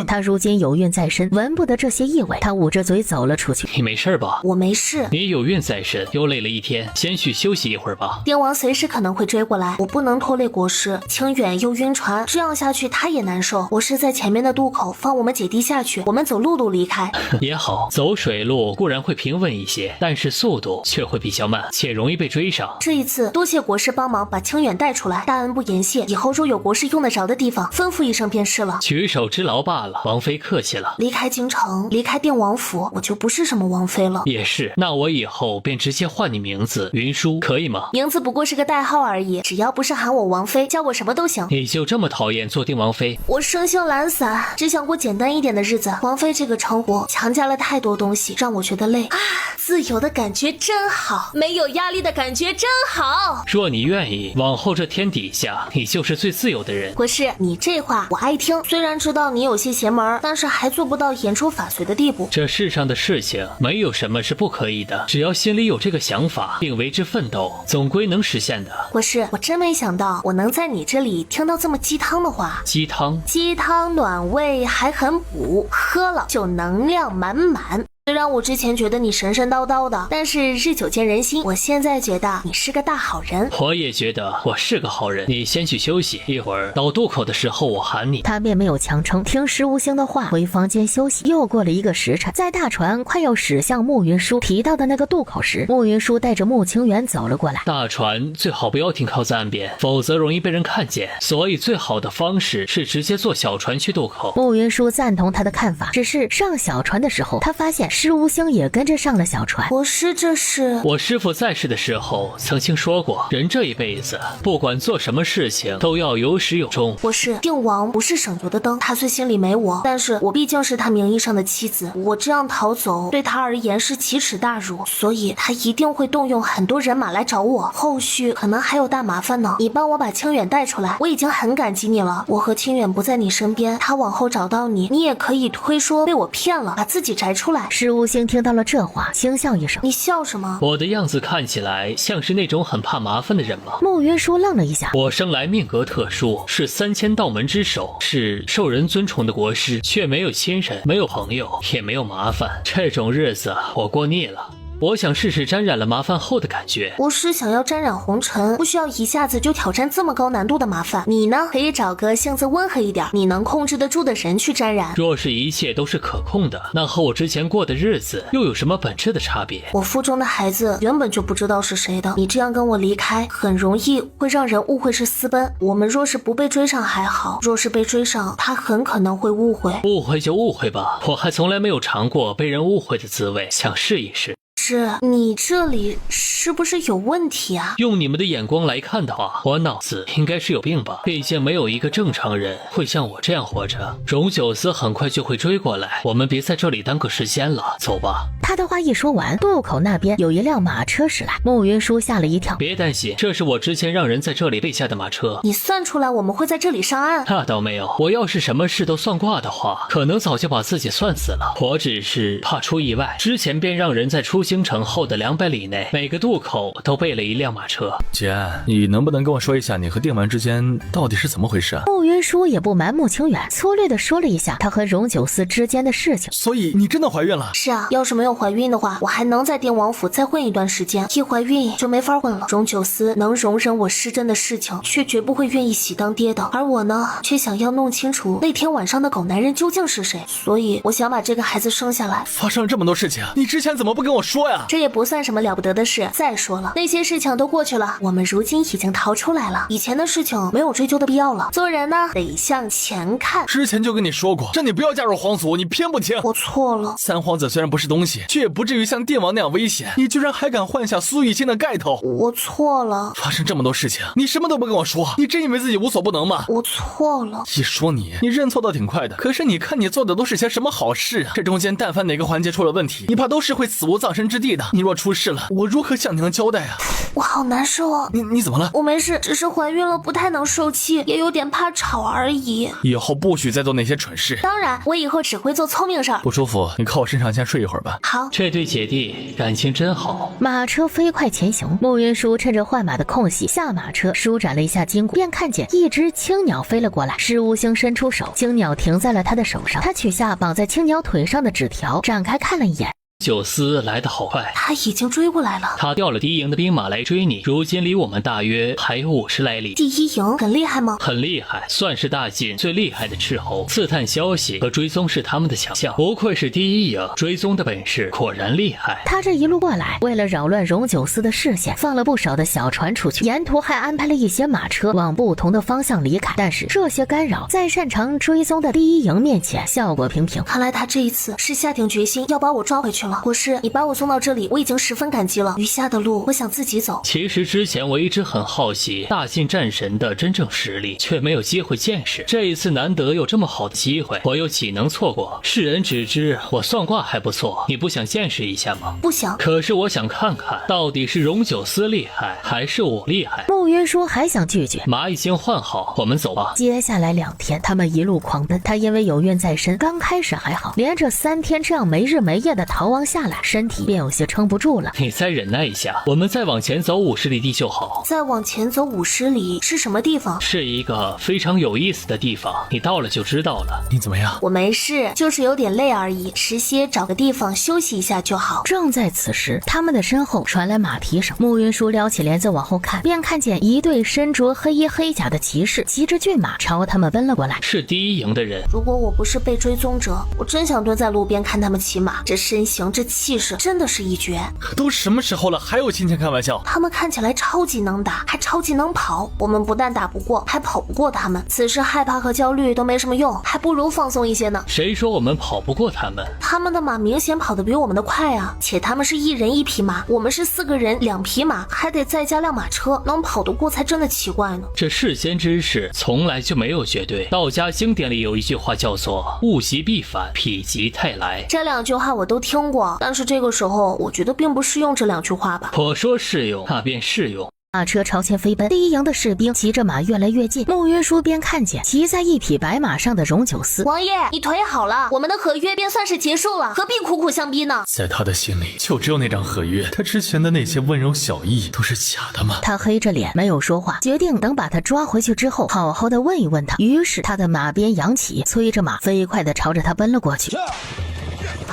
Speaker 1: 他如今有孕在身，闻不得这些异味，他捂着嘴走了出去。
Speaker 4: 你没事吧？
Speaker 3: 我没事。
Speaker 4: 你有孕在身，又累了一天，先去休息一会儿吧。
Speaker 3: tiên王随时可能会追过来，我不能拖累国师。清远又晕船，这样下去他也难受。我是在前面的渡口放我们姐弟下去，我们走陆路离开。
Speaker 4: 也好，走水路固然会平稳一些，但是速度却会比较慢，且容易被追上。
Speaker 3: 这一次多谢国师帮忙把清远带出来，大恩不言谢。以后若有国师用得着的地方，吩咐一声便是了。
Speaker 4: 举手之劳罢了，王妃客气了。
Speaker 3: 离开京城，离开tiên王府，我就不是什么王妃了。
Speaker 4: 也是，那我以后便直接换你名字云舒，可以吗？
Speaker 3: 名字不过是个代号而已，只要不是喊我王妃，叫我什么都行。
Speaker 4: 你就这么讨厌做定王妃？
Speaker 3: 我生性懒散，只想过简单一点的日子。王妃这个称呼强加了太多东西，让我觉得累啊！自由的感觉真好，没有压力的感觉真好。
Speaker 4: 若你愿意，往后这天底下，你就是最自由的人。
Speaker 3: 国师，你这话我爱听。虽然知道你有些邪门，但是还做不到言出法随的地步。
Speaker 4: 这世上的事情，没有什么是不可以的，只要心里有这个想法，并为之奋斗，总归能实现的。
Speaker 3: 国师，我真没想到我能在你这里听到这么鸡汤的话。
Speaker 4: 鸡汤？
Speaker 3: 鸡汤暖胃，还很补，喝了就能量满满。虽然我之前觉得你神神叨叨的，但是日久见人心，我现在觉得你是个大好人。
Speaker 4: 我也觉得我是个好人。你先去休息一会儿，到渡口的时候我喊你。
Speaker 1: 他便没有强撑，听石无星的话，回房间休息。又过了1个时辰，在大船快要驶向慕云舒提到的那个渡口时，慕云舒带着慕清远走了过来。
Speaker 4: 大船最好不要停靠在岸边，否则容易被人看见，所以最好的方式是直接坐小船去渡口。
Speaker 1: 慕云舒赞同他的看法，只是上小船的时候，他发现施无星也跟着上了小船。
Speaker 3: 国师，这是
Speaker 4: 我师父在世的时候曾经说过，人这一辈子不管做什么事情都要有始有终。
Speaker 3: 国师，定王不是省油的灯，他虽心里没我，但是我毕竟是他名义上的妻子，我这样逃走对他而言是奇耻大辱，所以他一定会动用很多人马来找我，后续可能还有大麻烦呢。你帮我把清远带出来，我已经很感激你了。我和清远不在你身边，他往后找到你，你也可以推说被我骗了，把自己摘出来。
Speaker 1: 施无星听到了这话，轻笑一声。
Speaker 3: 你笑什么？
Speaker 4: 我的样子看起来像是那种很怕麻烦的人吗？
Speaker 1: 慕云舒愣了一下。
Speaker 4: 我生来命格特殊，是3000道门之首，是受人尊崇的国师，却没有亲人，没有朋友，也没有麻烦，这种日子我过腻了。我想试试沾染了麻烦后的感觉。
Speaker 3: 我是想要沾染红尘，不需要一下子就挑战这么高难度的麻烦。你呢，可以找个性子温和一点，你能控制得住的人去沾染。
Speaker 4: 若是一切都是可控的，那和我之前过的日子又有什么本质的差别？
Speaker 3: 我腹中的孩子原本就不知道是谁的，你这样跟我离开，很容易会让人误会是私奔。我们若是不被追上还好，若是被追上，他很可能会误会。
Speaker 4: 误会就误会吧，我还从来没有尝过被人误会的滋味，想试一试。
Speaker 3: 是你这里是不是有问题啊？
Speaker 4: 用你们的眼光来看的话，我脑子应该是有病吧？毕竟没有一个正常人会像我这样活着。荣九思很快就会追过来，我们别在这里耽搁时间了，走吧。
Speaker 1: 他的话一说完，渡口那边有一辆马车驶来，慕云舒吓了一跳。
Speaker 4: 别担心，这是我之前让人在这里备下的马车。
Speaker 3: 你算出来我们会在这里上岸？
Speaker 4: 那倒没有，我要是什么事都算卦的话，可能早就把自己算死了。我只是怕出意外，之前便让人在出京城后的200里内，每个渡口都备了一辆马车。
Speaker 6: 姐，你能不能跟我说一下你和定完之间到底是怎么回事啊？
Speaker 1: 慕云舒也不瞒慕清远，粗略的说了一下他和荣九思之间的事情。
Speaker 6: 所以你真的怀孕了？
Speaker 3: 是啊，要是没有怀孕的话，我还能在定王府再混一段时间。一怀孕就没法混了。荣九思能容忍我失贞的事情，却绝不会愿意喜当爹的。而我呢，却想要弄清楚那天晚上的狗男人究竟是谁。所以我想把这个孩子生下来。
Speaker 6: 发生了这么多事情，你之前怎么不跟我说呀？
Speaker 3: 这也不算什么了不得的事。再说了，那些事情都过去了，我们如今已经逃出来了，以前的事情没有追究的必要了。做人呢，得向前看。
Speaker 6: 之前就跟你说过，让你不要嫁入皇族，你偏不听。
Speaker 3: 我错了。
Speaker 6: 三皇子虽然不是东西，却也不至于像电王那样危险，你居然还敢换下苏雨欣的盖头。
Speaker 3: 我错了。
Speaker 6: 发生这么多事情，你什么都不跟我说，你真以为自己无所不能吗？
Speaker 3: 我错了。
Speaker 6: 一说你认错倒挺快的，可是你看你做的都是些什么好事啊？这中间但凡哪个环节出了问题，你怕都是会死无葬身之地的。你若出事了，我如何向娘交代啊？
Speaker 3: 我好难受啊。
Speaker 6: 你怎么了？
Speaker 3: 我没事，只是怀孕了不太能受气，也有点怕吵而已。
Speaker 6: 以后不许再做那些蠢事。
Speaker 3: 当然，我以后只会做聪明事儿。
Speaker 6: 不舒服，你靠我身上先睡一会儿吧。
Speaker 3: 好。
Speaker 4: 这对姐弟感情真好。
Speaker 1: 马车飞快前行，慕云舒趁着换马的空隙下马车，舒展了一下筋骨，便看见一只青鸟飞了过来。施无星伸出手，青鸟停在了他的手上，他取下绑在青鸟腿上的纸条，展开看了一眼。
Speaker 4: 九思来得好快，
Speaker 3: 他已经追过来了。
Speaker 4: 他调了第一营的兵马来追你，如今离我们大约还有50来里。
Speaker 3: 第一营很厉害吗？
Speaker 4: 很厉害，算是大晋最厉害的斥候。刺探消息和追踪是他们的强项，不愧是第一营，追踪的本事果然厉害。
Speaker 1: 他这一路过来，为了扰乱荣九思的视线，放了不少的小船出去，沿途还安排了一些马车往不同的方向离开。但是这些干扰在擅长追踪的第一营面前效果平平。
Speaker 3: 看来他这一次是下定决心要把我抓回去了。国师，你把我送到这里，我已经十分感激了。余下的路我想自己走。
Speaker 4: 其实之前我一直很好奇大晋战神的真正实力，却没有机会见识。这一次难得有这么好的机会，我又岂能错过？世人只知我算卦还不错，你不想见识一下吗？
Speaker 3: 不想。
Speaker 4: 可是我想看看到底是荣九思厉害还是我厉害。
Speaker 1: 慕云舒还想拒绝，
Speaker 4: 马已经换好，我们走吧。
Speaker 1: 接下来2天他们一路狂奔，他因为有孕在身，刚开始还好，连着3天这样没日没夜的逃亡下来，身体便有些撑不住了。
Speaker 4: 你再忍耐一下，我们再往前走50里地就好。
Speaker 3: 再往前走50里是什么地方？
Speaker 4: 是一个非常有意思的地方，你到了就知道了。
Speaker 6: 你怎么样？
Speaker 3: 我没事，就是有点累而已，迟些找个地方休息一下就好。
Speaker 1: 正在此时，他们的身后传来马蹄声。慕云舒撩起帘子往后看，便看见一队身着黑衣黑甲的骑士骑着骏马朝他们奔了过来。
Speaker 4: 是第一营的人。
Speaker 3: 如果我不是被追踪者，我真想蹲在路边看他们骑马。这身形，这气势，真的是一绝。
Speaker 6: 都什么时候了，还有心情开玩笑？
Speaker 3: 他们看起来超级能打，还超级能跑。我们不但打不过，还跑不过他们。此时害怕和焦虑都没什么用，还不如放松一些呢。
Speaker 4: 谁说我们跑不过他们？
Speaker 3: 他们的马明显跑得比我们的快啊！且他们是1人1匹马，我们是4个人2匹马，还得再加辆马车，能跑得过才真的奇怪呢。
Speaker 4: 这世间之事从来就没有绝对。道家经典里有一句话叫做物极必反，否极泰来。
Speaker 3: 这2句话我都听过，但是这个时候我觉得并不适用这2句话吧。
Speaker 4: 我说适用，那便适用。
Speaker 1: 马车朝前飞奔，第一营的士兵骑着马越来越近。慕云舒便看见骑在一匹白马上的荣九思。
Speaker 3: 王爷，你腿好了，我们的合约便算是结束了，何必苦苦相逼呢？
Speaker 6: 在他的心里就只有那张合约，他之前的那些温柔小意都是假的吗？
Speaker 1: 他黑着脸没有说话，决定等把他抓回去之后好好的问一问他。于是他的马鞭扬起，催着马飞快的朝着他奔了过去。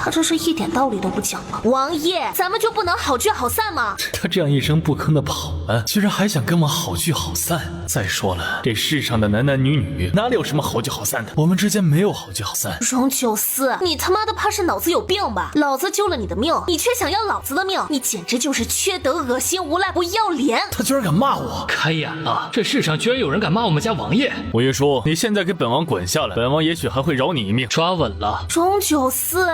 Speaker 3: 他这是一点道理都不讲吗？王爷，咱们就不能好聚好散吗？
Speaker 6: 他这样一声不吭的跑了，居然还想跟我好聚好散。再说了，这世上的男男女女哪里有什么好聚好散的？我们之间没有好聚好散。
Speaker 3: 荣九思，你他妈的怕是脑子有病吧？老子救了你的命，你却想要老子的命，你简直就是缺德、恶心、无赖、不要脸！
Speaker 6: 他居然敢骂我！
Speaker 4: 开眼了，这世上居然有人敢骂我们家王爷！
Speaker 2: 穆云舒，你现在给本王滚下来，本王也许还会饶你一命。
Speaker 4: 抓稳了。
Speaker 3: 荣九思，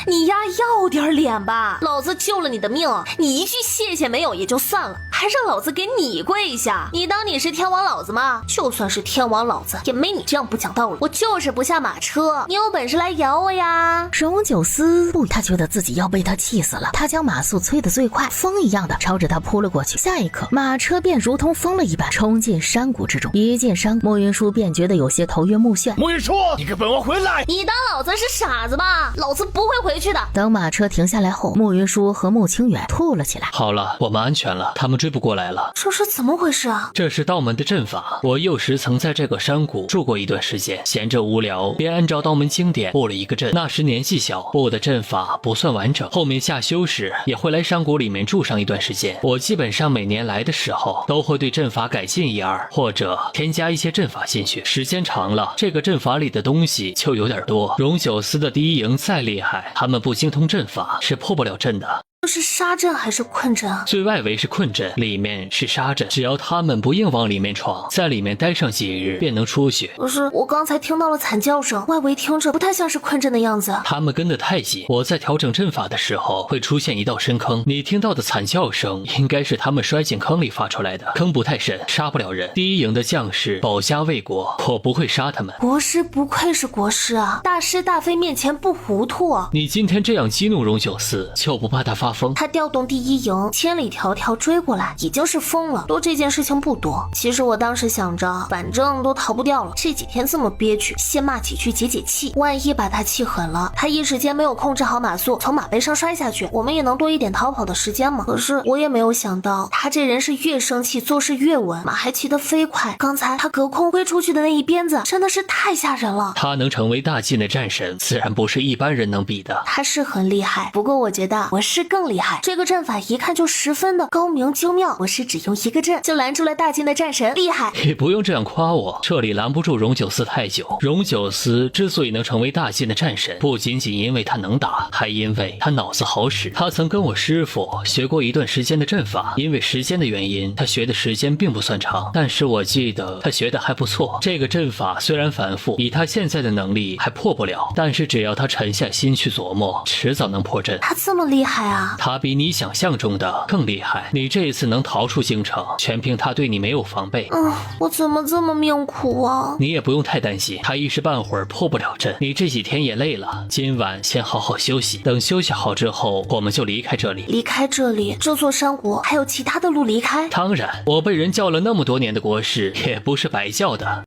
Speaker 3: 你丫要点脸吧！老子救了你的命，你一句谢谢没有也就算了，还让老子给你跪下！你当你是天王老子吗？就算是天王老子，也没你这样不讲道理。我就是不下马车，你有本事来咬我呀！
Speaker 1: 荣九思不，他觉得自己要被他气死了。他将马速催得最快，风一样的朝着他扑了过去。下一刻，马车便如同疯了一般冲进山谷之中。一进山，莫云舒便觉得有些头晕目眩。
Speaker 6: 穆云舒，你给本王回来！
Speaker 3: 你当老子是傻子吧？老子不会回去的。
Speaker 1: 等马车停下来后，穆云舒和穆清远吐了起来。
Speaker 4: 好了，我们安全了，他们追不过来了。
Speaker 3: 这是怎么回事啊？
Speaker 4: 这是道门的阵法，我幼时曾在这个山谷住过一段时间，闲着无聊，便按照道门经典布了一个阵。那时年纪小，布的阵法不算完整，后面下修时也会来山谷里面住上一段时间。我基本上每年来的时候，都会对阵法改进一二，或者添加一些阵法进去。时间长了，这个阵法里的东西就有点多。荣九思的第一营再厉害，他们不精通阵法是破不了阵的。
Speaker 3: 这是杀阵还是困阵啊？
Speaker 4: 最外围是困阵，里面是杀阵，只要他们不硬往里面闯，在里面待上几日便能出去。
Speaker 3: 可是我刚才听到了惨叫声，外围听着不太像是困阵的样子。
Speaker 4: 他们跟得太紧，我在调整阵法的时候会出现一道深坑，你听到的惨叫声应该是他们摔进坑里发出来的。坑不太深，杀不了人。第一营的将士保家卫国，我不会杀他们。
Speaker 3: 国师不愧是国师啊，大是大非面前不糊涂啊。
Speaker 4: 你今天这样激怒荣九思，就不怕他发疯？
Speaker 3: 他调动第一营千里迢迢追过来，已经是疯了。多这件事情不多，其实我当时想着，反正都逃不掉了，这几天这么憋屈，先骂几句解解气。万一把他气狠了，他一时间没有控制好马速，从马背上摔下去，我们也能多一点逃跑的时间嘛。可是我也没有想到，他这人是越生气做事越稳，马还骑得飞快。刚才他隔空挥出去的那一鞭子，真的是太吓人了。
Speaker 4: 他能成为大晋的战神，自然不是一般人能比的。
Speaker 3: 他是很厉害，不过我觉得我是更厉害。这个阵法一看就十分的高明精妙，我是只用一个阵就拦住了大晋的战神，厉害！
Speaker 4: 也不用这样夸我，这里拦不住荣九思太久。荣九思之所以能成为大晋的战神，不仅仅因为他能打，还因为他脑子好使。他曾跟我师父学过一段时间的阵法，因为时间的原因，他学的时间并不算长，但是我记得他学的还不错。这个阵法虽然繁复，以他现在的能力还破不了，但是只要他沉下心去琢磨，迟早能破阵。
Speaker 3: 他这么厉害啊！
Speaker 4: 他比你想象中的更厉害。你这一次能逃出京城，全凭他对你没有防备。
Speaker 3: 我怎么这么命苦啊？
Speaker 4: 你也不用太担心，他一时半会儿破不了阵。你这几天也累了，今晚先好好休息，等休息好之后，我们就离开这里。
Speaker 3: 离开这里，这座山谷还有其他的路离开？
Speaker 4: 当然，我被人叫了那么多年的国师，也不是白叫的。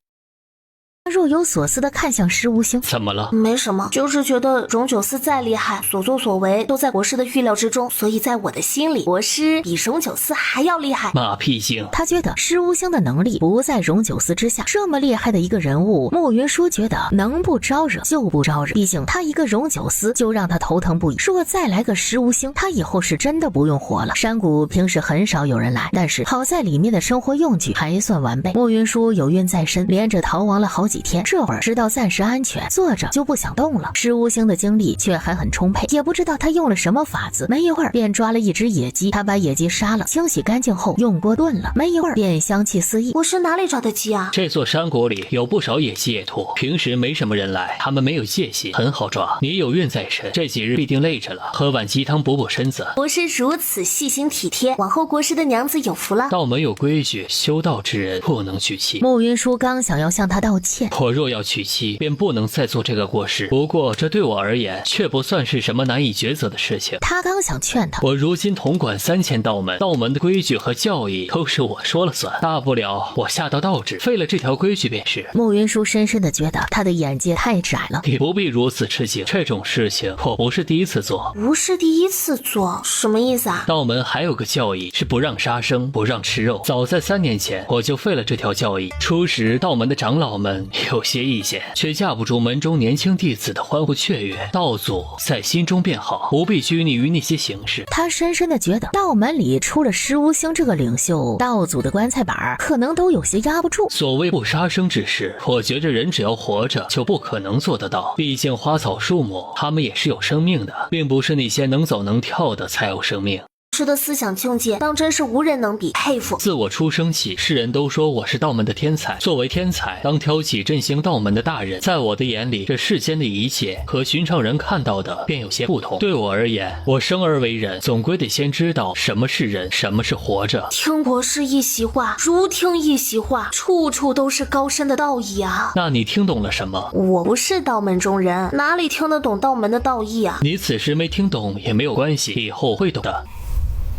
Speaker 1: 若有所思地看向石无星。
Speaker 4: 怎么了？
Speaker 3: 没什么，就是觉得荣九思再厉害，所作所为都在国师的预料之中，所以在我的心里，国师比荣九思还要厉害。
Speaker 4: 马屁精！
Speaker 1: 他觉得石无星的能力不在荣九思之下，这么厉害的一个人物，莫云舒觉得能不招惹就不招惹。毕竟他一个荣九思就让他头疼不已，若再来个石无星，他以后是真的不用活了。山谷平时很少有人来，但是好在里面的生活用具还算完备。莫云舒有孕在身，连着逃亡了好几天，这会儿知道暂时安全，坐着就不想动了。石无星的精力却还很充沛，也不知道他用了什么法子，没一会儿便抓了一只野鸡。他把野鸡杀了，清洗干净后用锅炖了，没一会儿便香气四溢。
Speaker 3: 我是哪里找的鸡啊？
Speaker 4: 这座山谷里有不少野鸡野兔，平时没什么人来，他们没有戒心，很好抓。你有孕在身，这几日必定累着了，喝碗鸡汤补补身子。
Speaker 3: 国师如此细心体贴，往后国师的娘子有福了。
Speaker 4: 道门有规矩，修道之人不能娶妻。
Speaker 1: 莫云舒刚想要向他道歉，
Speaker 4: 我若要娶妻，便不能再做这个国师。不过这对我而言，却不算是什么难以抉择的事情。
Speaker 1: 他刚想劝他，
Speaker 4: 我如今统管3000道门，道门的规矩和教义都是我说了算，大不了我下道道制，废了这条规矩便是。
Speaker 1: 莫云舒深深的觉得他的眼界太窄了。
Speaker 4: 你不必如此吃惊，这种事情我不是第一次做。
Speaker 3: 不是第一次做？什么意思啊？
Speaker 4: 道门还有个教义是不让杀生，不让吃肉。早在3年前我就废了这条教义。初时道门的长老们有些意见，却架不住门中年轻弟子的欢呼雀跃。道祖在心中便好，不必拘泥于那些形式。
Speaker 1: 他深深的觉得，道门里出了石无星这个领袖，道祖的棺材板可能都有些压不住。
Speaker 4: 所谓不杀生之事，我觉着人只要活着就不可能做得到。毕竟花草树木，它们也是有生命的，并不是那些能走能跳的才有生命。
Speaker 3: 师的思想境界当真是无人能比，佩服。
Speaker 4: 自我出生起，世人都说我是道门的天才。作为天才，当挑起振兴道门的大人，在我的眼里，这世间的一切和寻常人看到的便有些不同。对我而言，我生而为人，总归得先知道什么是人，什么是活着。
Speaker 3: 听国师一席话，如听一席话，处处都是高深的道义啊。
Speaker 4: 那你听懂了什么？
Speaker 3: 我不是道门中人，哪里听得懂道门的道义啊？
Speaker 4: 你此时没听懂也没有关系，以后会懂的。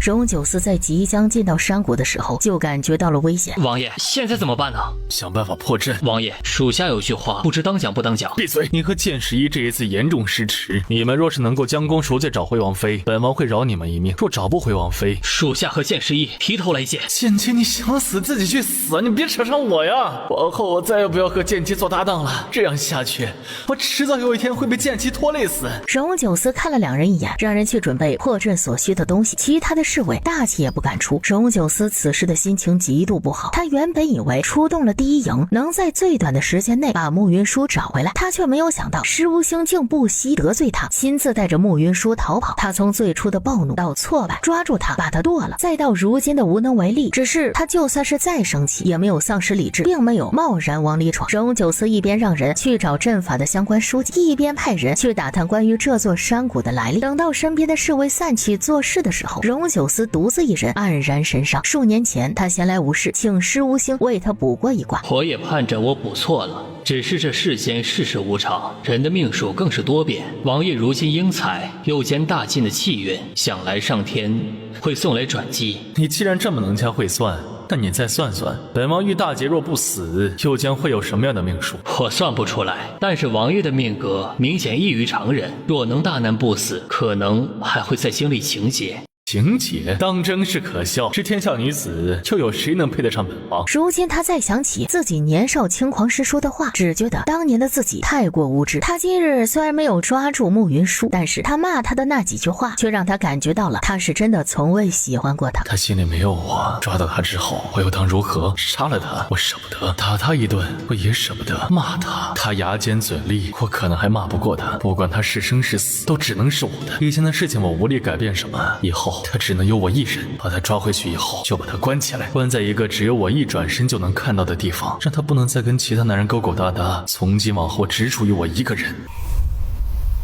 Speaker 1: 荣九思在即将进到山谷的时候，就感觉到了危险。
Speaker 4: 王爷，现在怎么办呢？
Speaker 2: 想办法破阵。
Speaker 4: 王爷，属下有句话，不知当讲不当讲。
Speaker 2: 闭嘴！你和剑十一这一次严重失职，你们若是能够将功赎罪，找回王妃，本王会饶你们一命；若找不回王妃，
Speaker 4: 属下和剑十一提头来见。
Speaker 6: 剑姬，你想死自己去死，你别扯上我呀！往后我再也不要和剑姬做搭档了，这样下去，我迟早有一天会被剑姬拖累死。
Speaker 1: 荣九思看了两人一眼，让人去准备破阵所需的东西，其他的侍卫大气也不敢出。荣九思此时的心情极度不好，他原本以为出动了第一营能在最短的时间内把慕云舒找回来，他却没有想到石无星竟不惜得罪他，亲自带着慕云舒逃跑。他从最初的暴怒到挫败，抓住他把他剁了，再到如今的无能为力。只是他就算是再生气，也没有丧失理智，并没有贸然往里闯。荣九思一边让人去找阵法的相关书籍，一边派人去打探关于这座山谷的来历。等到身边的侍卫散去做事的时候，荣九思独自一人黯然神伤。数年前他闲来无事，请石无星为他卜过一卦。
Speaker 4: 我也盼着我卜错了，只是这世间世事无常，人的命数更是多变。王爷如今英才，又兼大进的气运，想来上天会送来转机。
Speaker 2: 你既然这么能掐会算，那你再算算，本王遇大劫若不死，又将会有什么样的命数？
Speaker 4: 我算不出来，但是王爷的命格明显异于常人，若能大难不死，可能还会再经历情劫。
Speaker 2: 情节当真是可笑，是天下女子，又有谁能配得上本王？
Speaker 1: 如今他再想起自己年少轻狂时说的话，只觉得当年的自己太过无知。他今日虽然没有抓住慕云舒，但是他骂他的那几句话，却让他感觉到了他是真的从未喜欢过他。
Speaker 2: 他心里没有我，抓到他之后，我又当如何？杀了他，我舍不得；打他一顿，我也舍不得；骂他，他牙尖嘴利，我可能还骂不过他。不管他是生是死，都只能是我的。以前的事情我无力改变什么，以后他只能由我一人把他抓回去，以后就把他关起来，关在一个只有我一转身就能看到的地方，让他不能再跟其他男人勾勾搭搭，从今往后只属于我一个人。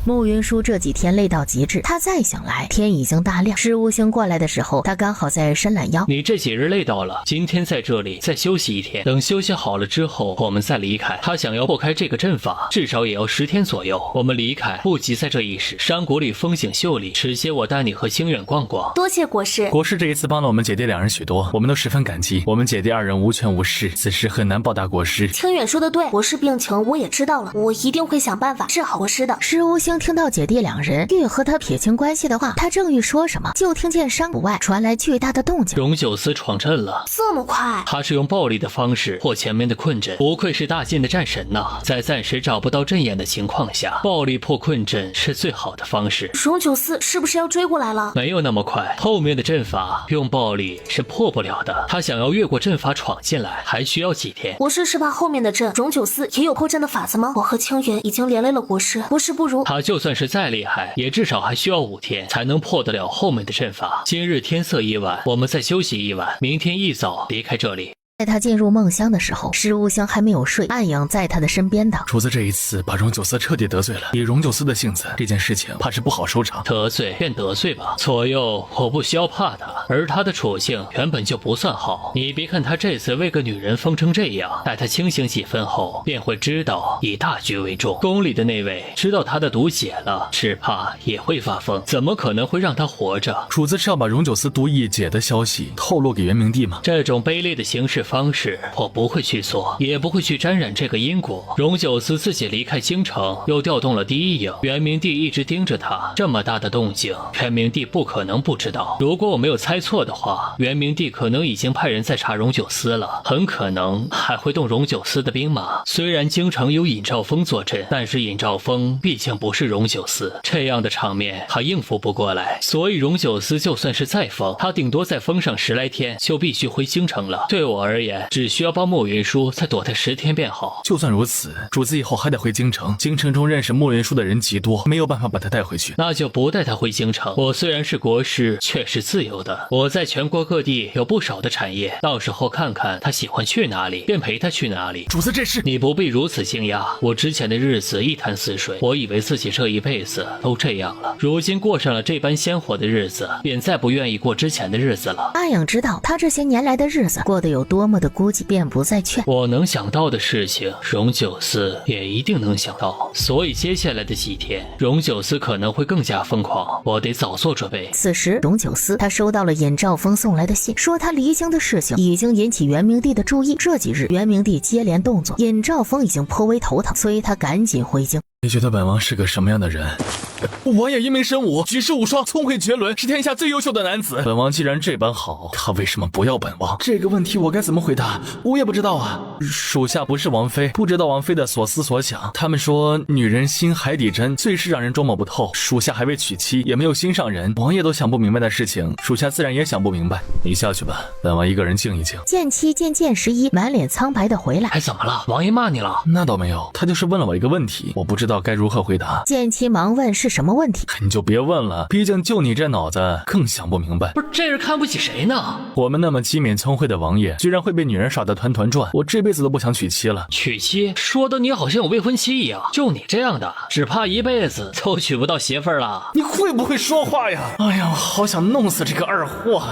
Speaker 1: 慕云舒这几天累到极致，他再想来，天已经大亮。石无星过来的时候，他刚好在伸懒腰。
Speaker 4: 你这几日累到了，今天在这里再休息一天，等休息好了之后，我们再离开。他想要破开这个阵法，至少也要10天左右。我们离开不急在这一时，山谷里风景秀丽，迟些我带你和清远逛逛。
Speaker 3: 多谢国师。
Speaker 2: 国师这一次帮了我们姐弟两人许多，我们都十分感激。我们姐弟二人无权无势，此时很难报答国师。
Speaker 3: 清远说的对，国师病情我也知道了，我一定会想办法治好国师的。
Speaker 1: 石无星听到姐弟两人欲和他撇清关系的话，他正欲说什么，就听见山谷外传来巨大的动静。
Speaker 4: 荣九思闯阵了，
Speaker 3: 这么快？
Speaker 4: 他是用暴力的方式破前面的困阵，不愧是大晋的战神呐！在暂时找不到阵眼的情况下，暴力破困阵是最好的方式。
Speaker 3: 荣九思是不是要追过来了？
Speaker 4: 没有那么快，后面的阵法用暴力是破不了的。他想要越过阵法闯进来，还需要几天。
Speaker 3: 国师是怕后面的阵，荣九思也有破阵的法子吗？我和清远已经连累了国师，国师不如
Speaker 4: 他就算是再厉害，也至少还需要5天才能破得了后面的阵法。今日天色已晚，我们再休息一晚，明天一早离开这里。
Speaker 1: 在他进入梦乡的时候，石无星还没有睡，暗影在他的身边道：
Speaker 2: 主子这一次把荣九思彻底得罪了，以荣九思的性子，这件事情怕是不好收场。
Speaker 4: 得罪便得罪吧，左右我不需要怕他，而他的处境原本就不算好。你别看他这次为个女人疯成这样，待他清醒几分后，便会知道以大局为重。宫里的那位知道他的毒解了，只怕也会发疯，怎么可能会让他活着？
Speaker 2: 主子是要把荣九思毒液解的消息透露给元明帝吗？
Speaker 4: 这种卑劣的行事方式，我不会去做，也不会去沾染这个因果。荣九思自己离开京城，又调动了第一营，元明帝一直盯着他，这么大的动静，元明帝不可能不知道。如果我没有猜错的话，元明帝可能已经派人在查荣九思了，很可能还会动荣九思的兵马。虽然京城有尹兆丰坐镇，但是尹兆丰毕竟不是荣九思，这样的场面他应付不过来，所以荣九思就算是再疯，他顶多再封上10来天就必须回京城了。对我而言，只需要帮莫云舒再躲他10天便好。
Speaker 2: 就算如此，主子以后还得回京城，京城中认识莫云舒的人极多，没有办法把他带回去。
Speaker 4: 那就不带他回京城。我虽然是国师，却是自由的，我在全国各地有不少的产业，到时候看看他喜欢去哪里，便陪他去哪里。
Speaker 2: 主子这是……
Speaker 4: 你不必如此惊讶，我之前的日子一潭死水，我以为自己这一辈子都这样了，如今过上了这般鲜活的日子，便再不愿意过之前的日子了。
Speaker 1: 暗影知道他这些年来的日子过得有多么的孤寂，便不再劝。
Speaker 4: 我能想到的事情，荣九思也一定能想到，所以接下来的几天，荣九思可能会更加疯狂，我得早做准备。
Speaker 1: 此时荣九思他收到了尹兆丰送来的信，说他离京的事情已经引起元明帝的注意。这几日元明帝接连动作，尹兆丰已经颇为头疼，所以他赶紧回京。
Speaker 2: 你觉得本王是个什么样的人？
Speaker 6: 王爷英明神武，举世无双，聪慧绝伦，是天下最优秀的男子。
Speaker 2: 本王既然这般好，他为什么不要本王？
Speaker 6: 这个问题我该怎么回答？我也不知道啊。
Speaker 2: 属下不是王妃，不知道王妃的所思所想。他们说女人心海底针，最是让人捉摸不透。属下还未娶妻，也没有心上人，王爷都想不明白的事情，属下自然也想不明白。你下去吧，本王一个人静一静。
Speaker 1: 剑七见剑11满脸苍白的回来。
Speaker 4: 哎，怎么了？王爷骂你了？
Speaker 2: 那倒没有，他就是问了我一个问题，我不知道该如何回答。
Speaker 1: 剑七忙问是什么问题？
Speaker 2: 你就别问了，毕竟就你这脑子更想不明白。
Speaker 4: 不是，这是看不起谁呢？
Speaker 2: 我们那么机敏聪慧的王爷，居然会被女人耍得团团转，我这辈子都不想娶妻了。
Speaker 4: 娶妻？说的你好像有未婚妻一样，就你这样的，只怕一辈子都娶不到媳妇儿了。
Speaker 6: 你会不会说话呀？
Speaker 2: 哎呀，我好想弄死这个二货。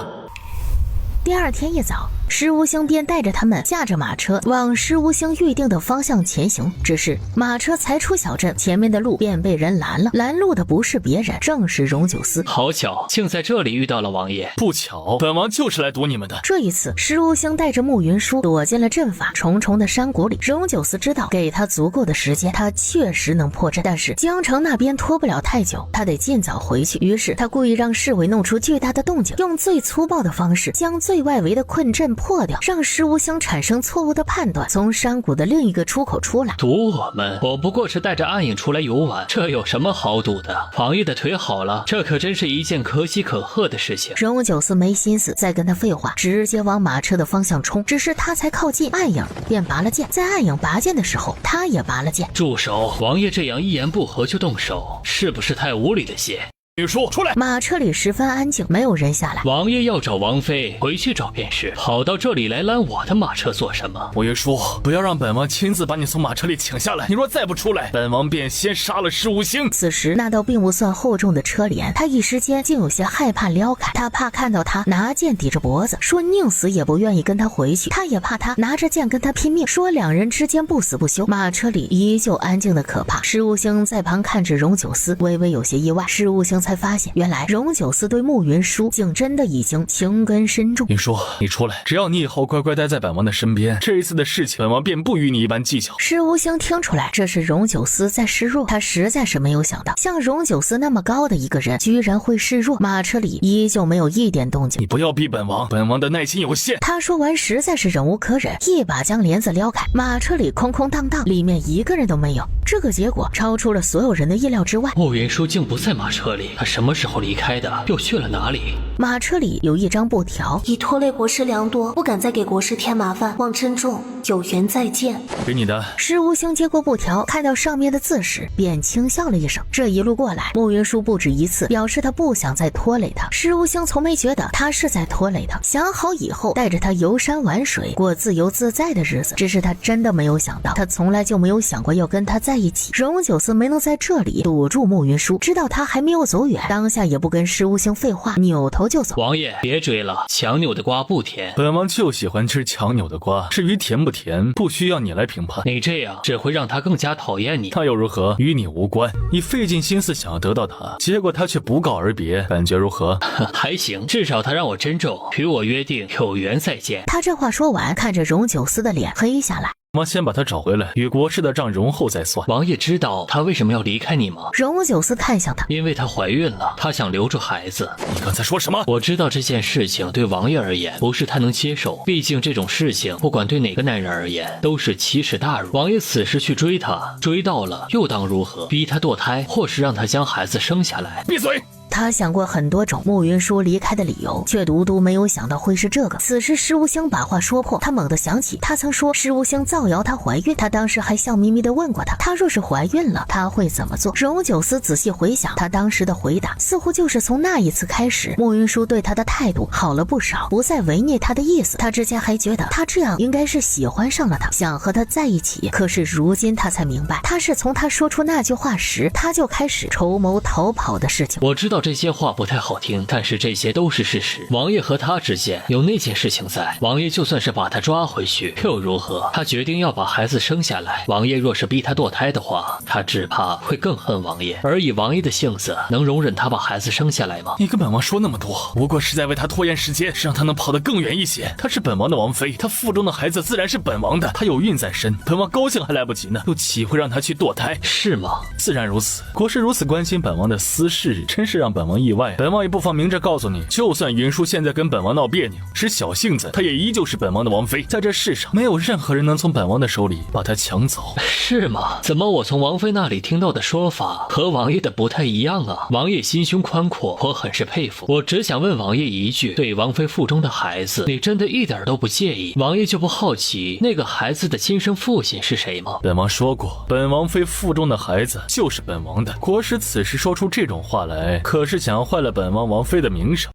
Speaker 1: 第二天一早，石无星便带着他们驾着马车往石无星预定的方向前行。只是马车才出小镇，前面的路便被人拦了。拦路的不是别人，正是荣九思。
Speaker 4: 好巧，竟在这里遇到了王爷。
Speaker 2: 不巧，本王就是来堵你们的。
Speaker 1: 这一次，石无星带着慕云舒躲进了阵法重重的山谷里。荣九思知道，给他足够的时间，他确实能破阵，但是江城那边拖不了太久，他得尽早回去。于是他故意让侍卫弄出巨大的动静，用最粗暴的方式将最外围的困阵破掉，让石无星产生错误的判断，从山谷的另一个出口出来。
Speaker 4: 堵我们？我不过是带着暗影出来游玩，这有什么好堵的？王爷的腿好了，这可真是一件可喜可贺的事情。
Speaker 1: 荣九思没心思再跟他废话，直接往马车的方向冲。只是他才靠近暗影，便拔了剑。在暗影拔剑的时候，他也拔了剑。
Speaker 4: 住手！王爷这样一言不合就动手，是不是太无理了些？
Speaker 2: 女叔出来！
Speaker 1: 马车里十分安静，没有人下来。
Speaker 4: 王爷要找王妃，回去找便是，跑到这里来拦我的马车做什么？
Speaker 2: 我爷叔，不要让本王亲自把你从马车里请下来。你若再不出来，本王便先杀了石无星。
Speaker 1: 此时那道并不算厚重的车帘，他一时间竟有些害怕撩开。他怕看到他拿剑抵着脖子，说宁死也不愿意跟他回去。他也怕他拿着剑跟他拼命，说两人之间不死不休。马车里依旧安静的可怕。石无星在旁看着荣九思，微微有些意外。石无星才发现，原来荣九思对慕云舒竟真的已经情根深重。
Speaker 2: 云舒，你出来，只要你以后乖乖待在本王的身边，这一次的事情本王便不与你一般计较。
Speaker 1: 石无星听出来这是荣九思在示弱，他实在是没有想到，像荣九思那么高的一个人居然会示弱。马车里依旧没有一点动静。
Speaker 2: 你不要逼本王，本王的耐心有限。
Speaker 1: 他说完实在是忍无可忍，一把将帘子撩开。马车里空空荡荡，里面一个人都没有。这个结果超出了所有人的意料之外。
Speaker 4: 慕云舒竟不在马车里，他什么时候离开的？又去了哪里？
Speaker 1: 马车里有一张布条，
Speaker 3: 已拖累国师良多，不敢再给国师添麻烦，望珍重，有缘再见。
Speaker 2: 给你的。
Speaker 1: 石无星接过布条，看到上面的字时便轻笑了一声。这一路过来，慕云舒不止一次表示他不想再拖累他。石无星从没觉得他是在拖累他，想好以后带着他游山玩水，过自由自在的日子。只是他真的没有想到，他从来就没有想过要跟他在一起。荣九思没能在这里堵住慕云舒，知道他还没有走远，当下也不跟石无星废话，扭头就走。
Speaker 4: 王爷别追了，强扭的瓜不甜。
Speaker 2: 本王就喜欢吃强扭的瓜，至于甜不甜甜，不需要你来评判。
Speaker 4: 你这样只会让他更加讨厌你。
Speaker 2: 那又如何？与你无关。你费尽心思想要得到他，结果他却不告而别，感觉如何？
Speaker 4: 还行，至少他让我珍重，与我约定有缘再见。
Speaker 1: 他这话说完，看着荣九思的脸黑下来。
Speaker 2: 我先把他找回来，与国师的账容后再算。
Speaker 4: 王爷知道他为什么要离开你吗？
Speaker 1: 荣九思看向他，
Speaker 4: 因为她怀孕了，她想留住孩子。
Speaker 2: 你刚才说什么？
Speaker 4: 我知道这件事情对王爷而言不是他能接受，毕竟这种事情不管对哪个男人而言都是奇耻大辱。王爷此时去追她，追到了又当如何？逼她堕胎，或是让她将孩子生下来？
Speaker 2: 闭嘴！
Speaker 1: 他想过很多种慕云舒离开的理由，却独独没有想到会是这个。此时施无星把话说破，他猛地想起他曾说施无星造谣她怀孕，他当时还笑眯眯地问过她若是怀孕了他会怎么做。荣九思仔细回想他当时的回答，似乎就是从那一次开始，慕云舒对他的态度好了不少，不再违逆他的意思。他之前还觉得他这样应该是喜欢上了他，想和他在一起，可是如今他才明白，他是从他说出那句话时他就开始筹谋逃跑的事情。
Speaker 4: 我知道这些话不太好听，但是这些都是事实。王爷和他之间有那件事情在，王爷就算是把他抓回去又如何？他决定要把孩子生下来，王爷若是逼他堕胎的话，他只怕会更恨王爷。而以王爷的性子，能容忍他把孩子生下来吗？
Speaker 2: 你跟本王说那么多，不过是在为他拖延时间，是让他能跑得更远一些。他是本王的王妃，他腹中的孩子自然是本王的，他有孕在身，本王高兴还来不及呢，又岂会让他去堕胎？
Speaker 4: 是吗？
Speaker 2: 自然如此。国师如此关心本王的私事，真是让本王意外。本王也不妨明着告诉你，就算云舒现在跟本王闹别扭，使小性子，她也依旧是本王的王妃。在这世上，没有任何人能从本王的手里把她抢走。
Speaker 4: 是吗？怎么我从王妃那里听到的说法和王爷的不太一样啊？王爷心胸宽阔，我很是佩服。我只想问王爷一句，对王妃腹中的孩子，你真的一点都不介意？王爷就不好奇那个孩子的亲生父亲是谁吗？
Speaker 2: 本王说过，本王妃腹中的孩子就是本王的。国师此时说出这种话来，可是想要坏了本王王妃的名声。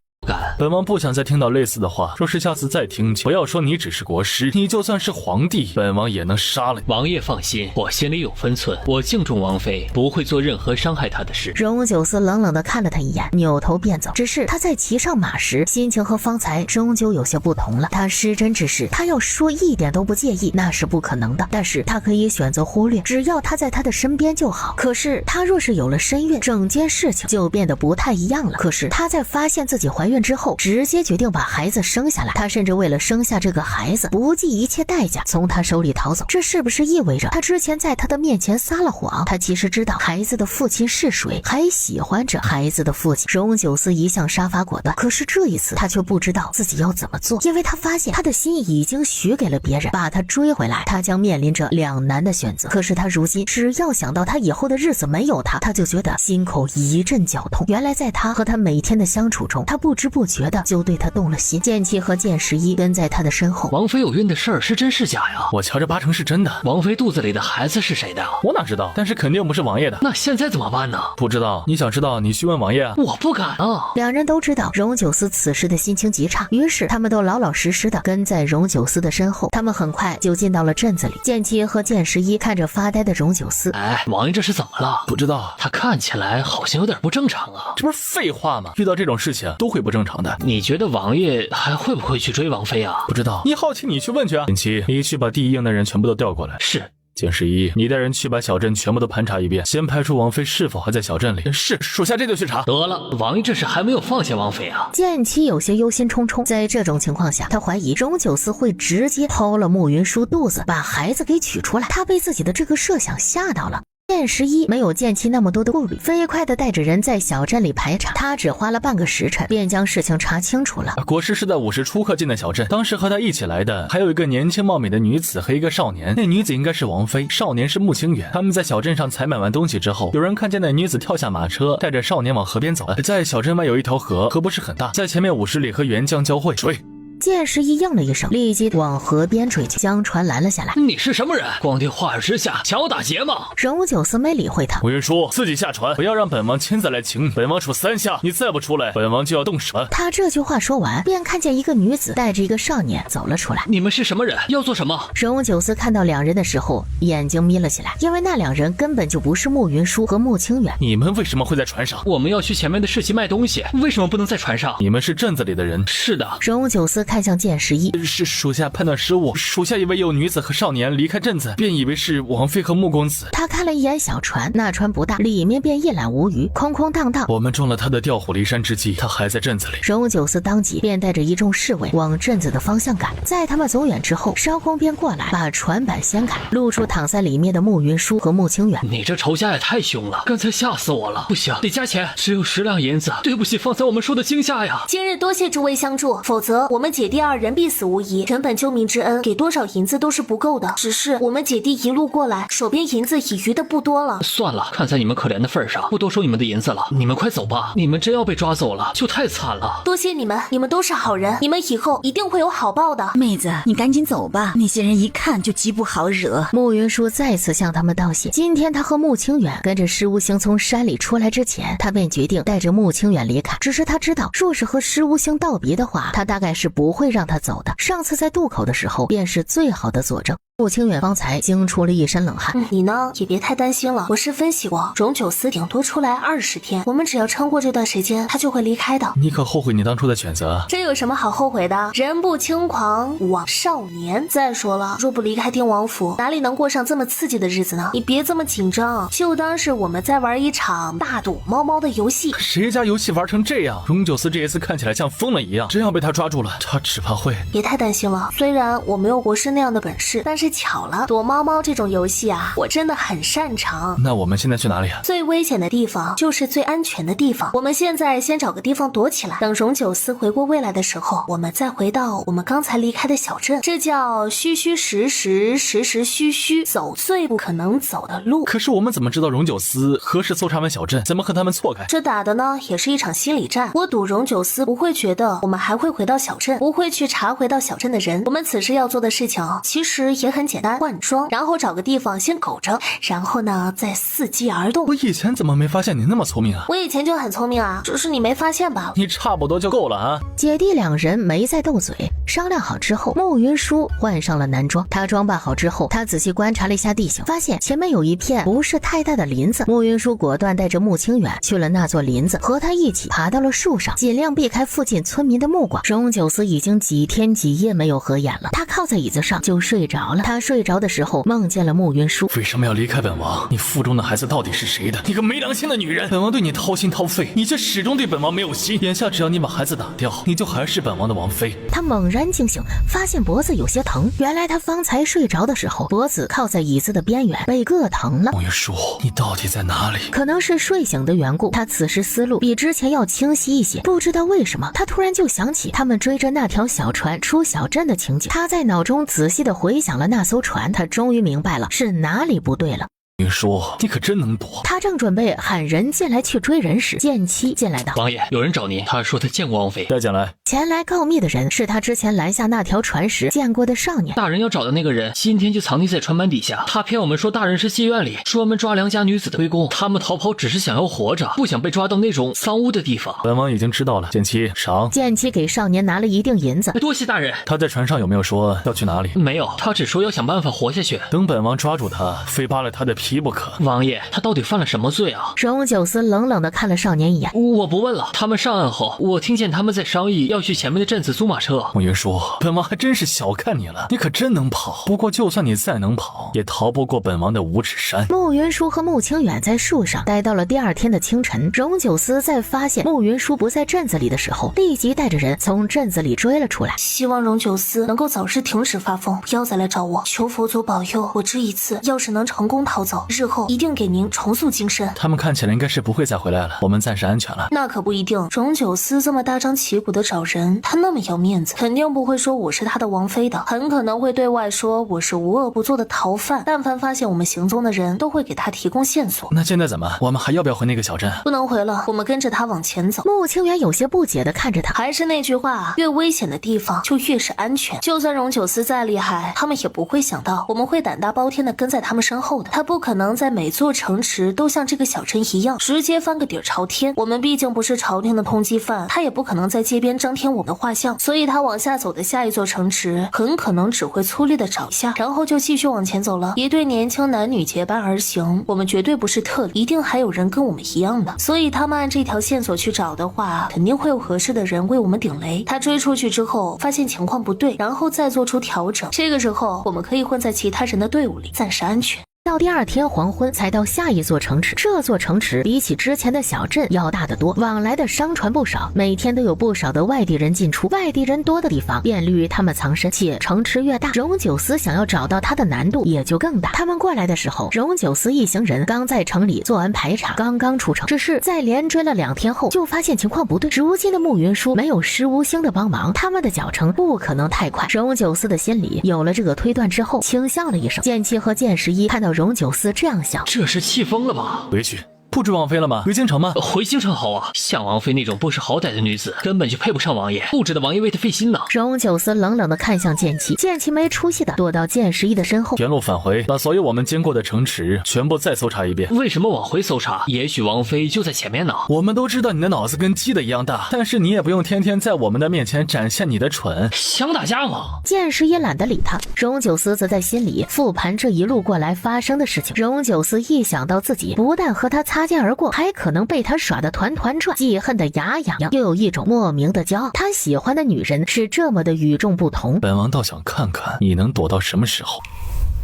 Speaker 2: 本王不想再听到类似的话，若是下次再听见，不要说你只是国师，你就算是皇帝，本王也能杀了你。
Speaker 4: 王爷放心，我心里有分寸，我敬重王妃，不会做任何伤害她的事。
Speaker 1: 荣九思冷冷地看了他一眼，扭头便走。只是他在骑上马时，心情和方才终究有些不同了。他失真之事，他要说一点都不介意，那是不可能的。但是他可以选择忽略，只要他在他的身边就好。可是他若是有了身孕，整件事情就变得不太一样了。可是他在发现自己怀孕之后，直接决定把孩子生下来。他甚至为了生下这个孩子，不计一切代价从他手里逃走。这是不是意味着他之前在他的面前撒了谎？他其实知道孩子的父亲是谁，还喜欢着孩子的父亲。荣九思一向杀伐果断，可是这一次他却不知道自己要怎么做，因为他发现他的心已经许给了别人，把他追回来，他将面临着两难的选择。可是他如今只要想到他以后的日子没有他，他就觉得心口一阵绞痛。原来在他和他每天的相处中，他不知不觉的就对他动了心。剑气和剑十一跟在他的身后。
Speaker 4: 王妃有孕的事儿是真是假呀？
Speaker 2: 我瞧着八成是真的。
Speaker 4: 王妃肚子里的孩子是谁的？
Speaker 2: 我哪知道，但是肯定不是王爷的。
Speaker 4: 那现在怎么办呢？
Speaker 2: 不知道，你想知道你去问王爷啊。
Speaker 4: 我不敢啊。
Speaker 1: 两人都知道荣九思此时的心情极差，于是他们都老老实实的跟在荣九思的身后。他们很快就进到了镇子里。剑七和剑十一看着发呆的荣九思，
Speaker 4: 哎，王爷这是怎么了？
Speaker 2: 不知道，
Speaker 4: 他看起来好像有点不正常啊。
Speaker 2: 这不是废话吗？遇到这种事情都会不正常的。
Speaker 4: 你觉得王爷还会不会去追王妃啊？
Speaker 2: 不知道，你好奇你去问去啊。剑七，你去把第一营的人全部都调过来。
Speaker 4: 是。
Speaker 2: 剑十一，你带人去把小镇全部都盘查一遍，先排除王妃是否还在小镇里。是，属下这就去查。
Speaker 4: 得了，王爷这是还没有放下王妃啊。
Speaker 1: 剑七有些忧心忡忡，在这种情况下，他怀疑荣九思会直接剖了慕云舒肚子，把孩子给取出来。他被自己的这个设想吓到了。剑十一没有剑七那么多的顾虑，飞快地带着人在小镇里排查。他只花了半个时辰，便将事情查清楚了。
Speaker 2: 国师是在5时出客进的小镇，当时和他一起来的还有一个年轻貌美的女子和一个少年。那女子应该是王妃，少年是穆清远。他们在小镇上采买完东西之后，有人看见那女子跳下马车，带着少年往河边走。在小镇外有一条河，河不是很大，在前面50里和沅江交汇。追！
Speaker 1: 剑十一应了一声，立即往河边追去，将船拦了下来。
Speaker 4: 你是什么人？光天化日之下想要打劫吗？
Speaker 1: 荣九思没理会他。
Speaker 2: 穆云舒，自己下船，不要让本王亲自来请你。本王数3下，你再不出来，本王就要动手。
Speaker 1: 他这句话说完，便看见一个女子带着一个少年走了出来。
Speaker 4: 你们是什么人？要做什么？
Speaker 1: 荣九思看到两人的时候，眼睛眯了起来，因为那两人根本就不是穆云舒和穆清远。
Speaker 2: 你们为什么会在船上？
Speaker 4: 我们要去前面的市集卖东西，为什么不能在船上？
Speaker 2: 你们是镇子里的人？
Speaker 4: 是的。
Speaker 1: 荣九思看向剑十一，
Speaker 6: 是属下判断失误，属下以为有女子和少年离开镇子，便以为是王妃和穆公子。
Speaker 1: 他看了一眼小船，那船不大，里面便一览无余，空空荡荡。
Speaker 6: 我们中了他的调虎离山之计，他还在镇子里。
Speaker 1: 荣九思当即便带着一众侍卫往镇子的方向赶。在他们走远之后，艄公便过来，把船板掀开，露出躺在里面的穆云舒和穆清远。
Speaker 4: 你这仇家也太凶了，刚才吓死我了！不行，得加钱，只有10两银子，对不起方才我们说的惊吓呀。
Speaker 3: 今日多谢诸位相助，否则我们姐弟2人必死无疑。原本救命之恩，给多少银子都是不够的，只是我们姐弟一路过来，手边银子已余的不多了。
Speaker 4: 算了，看在你们可怜的份上，不多收你们的银子了。你们快走吧，你们真要被抓走了，就太惨了。
Speaker 3: 多谢你们，你们都是好人，你们以后一定会有好报的。
Speaker 5: 妹子，你赶紧走吧，那些人一看就极不好惹。
Speaker 1: 穆云舒再次向他们道谢。今天他和穆清远跟着施无星从山里出来之前，他便决定带着穆清远离开。只是他知道，若是和施无星道别的话，他大概是不会让他走的。上次在渡口的时候，便是最好的佐证。穆清远方才惊出了一身冷汗。
Speaker 3: 你呢也别太担心了，我是分析过，荣九思顶多出来20天，我们只要撑过这段时间，他就会离开的。
Speaker 6: 你可后悔你当初的选择？
Speaker 3: 这有什么好后悔的？人不轻狂枉少年。再说了，若不离开定王府，哪里能过上这么刺激的日子呢？你别这么紧张，就当是我们在玩一场大赌猫猫的游戏。
Speaker 6: 谁家游戏玩成这样？荣九思这一次看起来像疯了一样，真要被他抓住了，他只怕会……
Speaker 3: 别太担心了，虽然我没有国师那样的本事，但是巧了，躲猫猫这种游戏啊，我真的很擅长。
Speaker 6: 那我们现在去哪里啊？
Speaker 3: 最危险的地方就是最安全的地方。我们现在先找个地方躲起来，等荣九思回过未来的时候，我们再回到我们刚才离开的小镇。这叫虚虚实实，实实虚虚，走最不可能走的路。
Speaker 6: 可是我们怎么知道荣九思何时搜查完小镇，怎么和他们错开？
Speaker 3: 这打的呢也是一场心理战。我赌荣九思不会觉得我们还会回到小镇，不会去查回到小镇的人。我们此时要做的事情其实也很简单，换装，然后找个地方先苟着，然后呢再伺机而动。
Speaker 6: 我以前怎么没发现你那么聪明啊？
Speaker 3: 我以前就很聪明啊，只是你没发现吧。
Speaker 6: 你差不多就够了啊。
Speaker 1: 姐弟2人没再斗嘴，商量好之后，穆云舒换上了男装。他装扮好之后，他仔细观察了一下地形，发现前面有一片不是太大的林子。穆云舒果断带着穆清远去了那座林子，和他一起爬到了树上，尽量避开附近村民的目光。荣九思已经几天几夜没有合眼了，他靠在椅子上就睡着了。他睡着的时候梦见了穆云舒。
Speaker 6: 为什么要离开本王？你腹中的孩子到底是谁的？你个没良心的女人！本王对你掏心掏肺，你却始终对本王没有心。眼下只要你把孩子打掉，你就还是本王的王妃。
Speaker 1: 他猛然惊醒，发现脖子有些疼。原来他方才睡着的时候，脖子靠在椅子的边缘，被硌疼了。
Speaker 6: 穆云舒，你到底在哪里？
Speaker 1: 可能是睡醒的缘故，他此时思路比之前要清晰一些。不知道为什么，他突然就想起他们追着那条小船出小镇的情景。他在脑中仔细地回想了那艘船，他终于明白了是哪里不对了。
Speaker 6: 云舒，你可真能躲。
Speaker 1: 他正准备喊人进来去追人时，剑妻进来道：
Speaker 4: 王爷，有人找您，他说他见过王妃。
Speaker 6: 带进来。
Speaker 1: 前来告密的人是他之前拦下那条船时见过的少年。
Speaker 4: 大人要找的那个人今天就藏匿在船板底下，他骗我们说大人是戏院里专门抓良家女子的龟公，他们逃跑只是想要活着，不想被抓到那种脏污的地方。
Speaker 6: 本王已经知道了，剑妻赏。
Speaker 1: 剑妻给少年拿了一锭银子。
Speaker 4: 多谢大人。
Speaker 6: 他在船上有没有说要去哪里？
Speaker 4: 没有，他只说要想办法活下去。
Speaker 6: 等本王抓住他，非扒了他的皮不可。
Speaker 4: 王爷，他到底犯了什么罪啊？
Speaker 1: 荣九思冷冷地看了少年一眼。
Speaker 4: 我不问了。他们上岸后，我听见他们在商议要去前面的镇子租马车。
Speaker 6: 穆云舒，本王还真是小看你了，你可真能跑。不过就算你再能跑，也逃不过本王的五指山。
Speaker 1: 穆云舒和穆清远在树上待到了第2天的清晨。荣九思在发现穆云舒不在镇子里的时候，立即带着人从镇子里追了出来。
Speaker 3: 希望荣九思能够早日停止发疯，不要再来找我。求佛祖保佑，我这一次要是能成功逃走，日后一定给您重塑精神。
Speaker 6: 他们看起来应该是不会再回来了，我们暂时安全了。
Speaker 3: 那可不一定，荣九思这么大张旗鼓的找人，他那么要面子，肯定不会说我是他的王妃的，很可能会对外说我是无恶不作的逃犯。但凡发现我们行踪的人，都会给他提供线索。
Speaker 6: 那现在怎么？我们还要不要回那个小镇？
Speaker 3: 不能回了，我们跟着他往前走。
Speaker 1: 穆清远有些不解地看着他。
Speaker 3: 还是那句话，越危险的地方就越是安全。就算荣九思再厉害，他们也不会想到我们会胆大包天的跟在他们身后的。他不可可能在每座城池都像这个小镇一样，直接翻个底儿朝天。我们毕竟不是朝廷的通缉犯，他也不可能在街边张贴我们的画像，所以他往下走的下一座城池，很可能只会粗略的找一下，然后就继续往前走了。一对年轻男女结伴而行，我们绝对不是特例，一定还有人跟我们一样的，所以他们按这条线索去找的话，肯定会有合适的人为我们顶雷。他追出去之后，发现情况不对，然后再做出调整，这个时候我们可以混在其他人的队伍里，暂时安全。
Speaker 1: 到第二天黄昏才到下一座城池，这座城池比起之前的小镇要大得多，往来的商船不少，每天都有不少的外地人进出。外地人多的地方便利于他们藏身，且城池越大，荣九思想要找到他的难度也就更大。他们过来的时候，荣九思一行人刚在城里做完排查，刚刚出城，只是在连追了2天后，就发现情况不对。如今的慕云舒没有施无星的帮忙，他们的脚程不可能太快。荣九思的心里有了这个推断之后，轻笑了一声。剑七和剑十一看到荣九思这样想，
Speaker 4: 这是气疯了吧？
Speaker 2: 回去。
Speaker 6: 不追王妃了吗？回京城吗？
Speaker 4: 回京城好啊！像王妃那种不识好歹的女子，根本就配不上王爷，不值得王爷为她费心呢。
Speaker 1: 荣九思冷冷地看向剑七，剑七没出息的躲到剑十一的身后，
Speaker 6: 原路返回，把所有我们经过的城池全部再搜查一遍。
Speaker 4: 为什么往回搜查？也许王妃就在前面呢。
Speaker 6: 我们都知道你的脑子跟鸡的一样大，但是你也不用天天在我们的面前展现你的蠢。
Speaker 4: 想打架吗？
Speaker 1: 剑十一懒得理他，荣九思则在心里复盘这一路过来发生的事情。荣九思一想到自己不但和他擦肩而过，还可能被他耍得团团转，既恨得牙痒痒，又有一种莫名的骄傲。他喜欢的女人是这么的与众不同。
Speaker 6: 本王倒想看看你能躲到什么时候。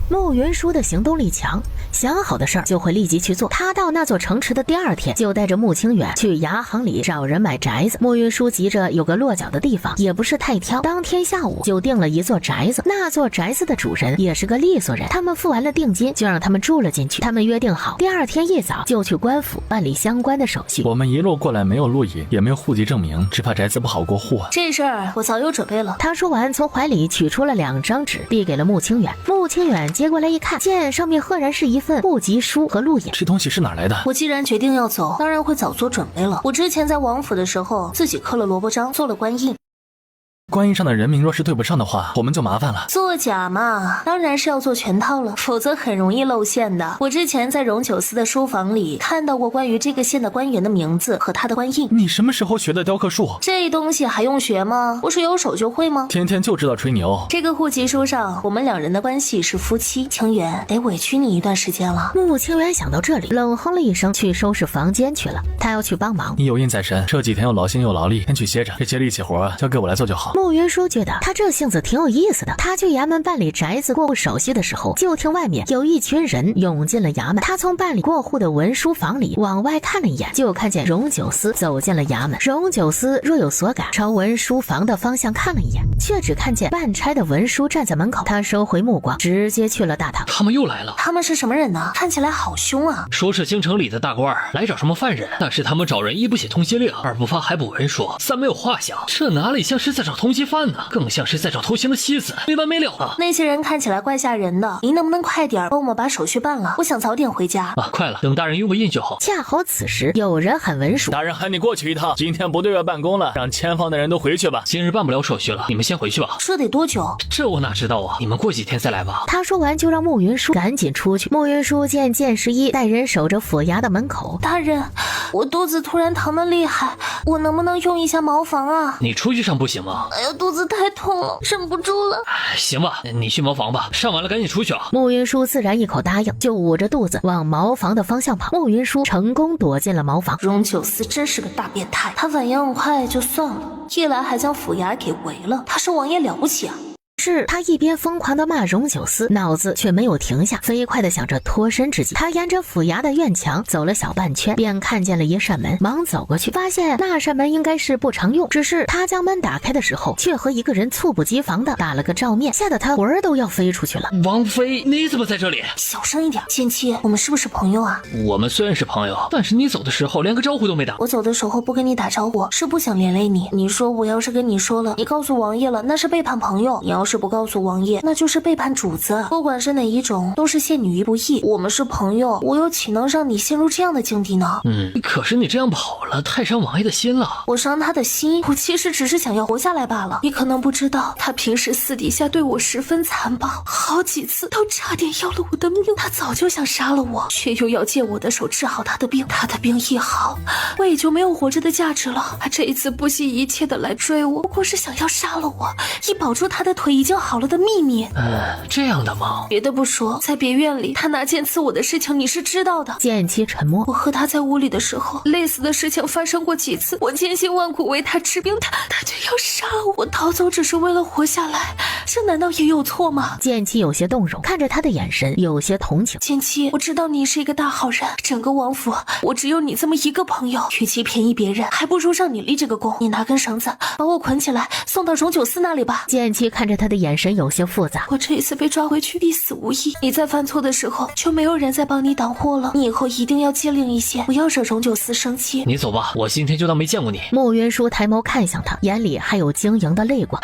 Speaker 1: 慕云舒的行动力强，想好的事儿就会立即去做。他到那座城池的第二天，就带着慕清远去牙行里找人买宅子。慕云舒急着有个落脚的地方，也不是太挑，当天下午就订了一座宅子。那座宅子的主人也是个利索人，他们付完了定金，就让他们住了进去。他们约定好，第二天一早就去官府办理相关的手续。
Speaker 6: 我们一路过来没有录影，也没有户籍证明，只怕宅子不好过户啊。
Speaker 3: 这事儿我早有准备了。
Speaker 1: 他说完，从怀里取出了2张纸，递给了慕清远。慕清远接过来一看，见上面赫然是一份户籍书和录影。
Speaker 6: 这东西是哪来的？
Speaker 3: 我既然决定要走，当然会早做准备了。我之前在王府的时候，自己刻了萝卜章，做了官印。
Speaker 6: 官印上的人名若是对不上的话，我们就麻烦了。
Speaker 3: 作假嘛，当然是要做全套了，否则很容易露馅的。我之前在荣九思的书房里看到过关于这个县的官员的名字和他的官印。
Speaker 6: 你什么时候学的雕刻术？
Speaker 3: 这东西还用学吗？不是有手就会吗？
Speaker 6: 天天就知道吹牛。
Speaker 3: 这个户籍书上，我们2人的关系是夫妻。清源得委屈你一段时间了。
Speaker 1: 慕清源想到这里，冷哼了一声，去收拾房间去了。他要去帮忙。
Speaker 6: 你有印在身，这几天又劳心又劳力，先去歇着。这些力气活交给我来做就好。
Speaker 1: 慕云舒觉得他这性子挺有意思的。他去衙门办理宅子过户手续的时候，就听外面有一群人涌进了衙门。他从办理过户的文书房里往外看了一眼，就看见荣九思走进了衙门。荣九思若有所感，朝文书房的方向看了一眼，却只看见办差的文书站在门口。他收回目光，直接去了大堂。
Speaker 4: 他们又来了。
Speaker 3: 他们是什么人呢？看起来好凶啊！
Speaker 4: 说是京城里的大官来找什么犯人，但是他们找人一不写通缉令，二不发海捕文书，三没有画像，这哪里像是在找通缉犯呢？更像是在找偷情的妻子，没完没了啊！
Speaker 3: 那些人看起来怪吓人的，您能不能快点帮我们把手续办了？我想早点回家
Speaker 4: 啊！快了，等大人用个印就好。
Speaker 1: 恰好此时有人喊文书，
Speaker 6: 大人喊你过去一趟，今天不对外办公了，让前方的人都回去吧。
Speaker 4: 今日办不了手续了，你们先回去吧。
Speaker 3: 这得多久？
Speaker 4: 这我哪知道啊，你们过几天再来吧。
Speaker 1: 他说完就让慕云舒赶紧出去。慕云舒见剑十一带人守着府衙的门口。
Speaker 3: 大人，我肚子突然疼得厉害，我能不能用一下茅房啊？
Speaker 4: 你出去上不行吗？
Speaker 3: 哎呀，肚子太痛了，忍不住了。
Speaker 4: 行吧，你去茅房吧，上完了赶紧出去啊。
Speaker 1: 慕云舒自然一口答应，就捂着肚子往茅房的方向跑。慕云舒成功躲进了茅房。
Speaker 3: 荣九思真是个大变态，他反应快就算了，一来还将府衙给围了，他是王爷了不起啊！
Speaker 1: 是他一边疯狂地骂荣九思，脑子却没有停下，飞快地想着脱身之计。他沿着府衙的院墙走了小半圈，便看见了一扇门，忙走过去，发现那扇门应该是不常用，只是他将门打开的时候，却和一个人猝不及防地打了个照面，吓得他魂儿都要飞出去了。
Speaker 4: 王妃，你怎么在这里？
Speaker 3: 小声一点，剑七，我们是不是朋友啊？
Speaker 4: 我们虽然是朋友，但是你走的时候连个招呼都没打。
Speaker 3: 我走的时候不跟你打招呼，是不想连累你。你说我要是跟你说了，你告诉王爷了，那是背叛朋友。你要是不告诉王爷，那就是背叛主子。不管是哪一种，都是陷你于不义。我们是朋友，我又岂能让你陷入这样的境地呢？
Speaker 4: 可是你这样跑了，太伤王爷的心了。
Speaker 3: 我伤他的心，我其实只是想要活下来罢了。你可能不知道，他平时私底下对我十分残暴，好几次都差点要了我的命。他早就想杀了我，却又要借我的手治好他的病。他的病一好，我也就没有活着的价值了。他这一次不惜一切的来追我，不过是想要杀了我，以保住他的腿已经好了的秘密。
Speaker 4: 这样的吗？
Speaker 3: 别的不说，在别院里他拿剑刺我的事情你是知道的。
Speaker 1: 剑妻沉默。
Speaker 3: 我和他在屋里的时候，类似的事情发生过几次，我千辛万苦为他治病，他却要杀我。逃走只是为了活下来，这难道也有错吗？
Speaker 1: 剑妻有些动容，看着他的眼神有些同情。
Speaker 3: 剑妻，我知道你是一个大好人，整个王府我只有你这么一个朋友，与其便宜别人，还不如让你立这个功。你拿根绳子把我捆起来，送到荣九司那里吧。
Speaker 1: 剑妻看着他的眼神有些复杂。
Speaker 3: 我这一次被抓回去必死无疑，你在犯错的时候就没有人再帮你挡祸了。你以后一定要机灵一些，不要惹荣九司生气。
Speaker 4: 你走吧，我今天就当没见过你。
Speaker 1: 慕云舒抬眸看向他，眼里还有晶莹的泪光。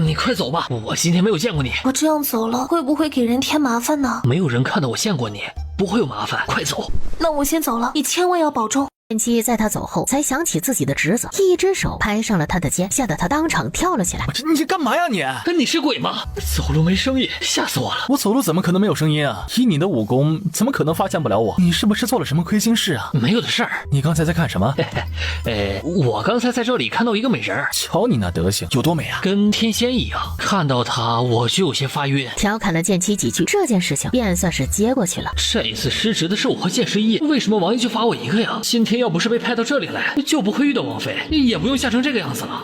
Speaker 4: 你快走吧，我今天没有见过你。
Speaker 3: 我这样走了会不会给人添麻烦呢？
Speaker 4: 没有人看到我见过你，不会有麻烦，快走。
Speaker 3: 那我先走了，你千万要保重。
Speaker 1: 剑妻在他走后才想起自己的侄子，一只手拍上了他的肩，吓得他当场跳了起来。
Speaker 6: 你干嘛呀你？
Speaker 4: 你是鬼吗？走路没声音，吓死我了。
Speaker 6: 我走路怎么可能没有声音啊？以你的武功，怎么可能发现不了我？你是不是做了什么亏心事啊？
Speaker 4: 没有的事儿。
Speaker 6: 你刚才在看什么？
Speaker 4: 我刚才在这里看到一个美人，
Speaker 6: 瞧你那德行，有多美啊？
Speaker 4: 跟天仙一样。看到她我就有些发晕。
Speaker 1: 调侃了剑妻几句，这件事情便算是接过去了。
Speaker 4: 这一次失职的是我和剑十一，为什么王爷就罚我一个呀？今天要不是被派到这里来，就不会遇到王妃，也不用吓成这个样子了。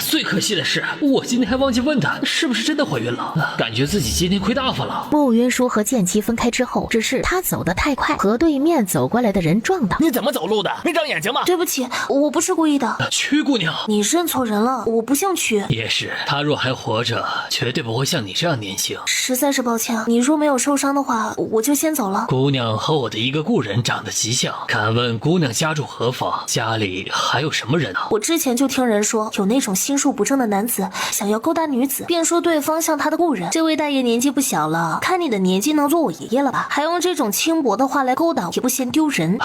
Speaker 4: 最可惜的是，我今天还忘记问她是不是真的怀孕了，感觉自己今天亏大发了。
Speaker 1: 慕云舒和剑妻分开之后，只是他走得太快，和对面走过来的人撞到。
Speaker 6: 你怎么走路的？没长眼睛吗？
Speaker 3: 对不起，我不是故意的。
Speaker 4: 曲姑娘，
Speaker 3: 你认错人了，我不姓曲。
Speaker 4: 也是，她若还活着，绝对不会像你这样年轻。
Speaker 3: 实在是抱歉，你若没有受伤的话，我就先走了。
Speaker 4: 姑娘和我的一个故人长得极像，敢问姑娘家住何方？家里还有什么人啊？
Speaker 3: 我之前就听人说，有那种心术不正的男子想要勾搭女子，便说对方像他的故人。这位大爷年纪不小了，看你的年纪能做我爷爷了吧？还用这种轻薄的话来勾搭，也不嫌丢人。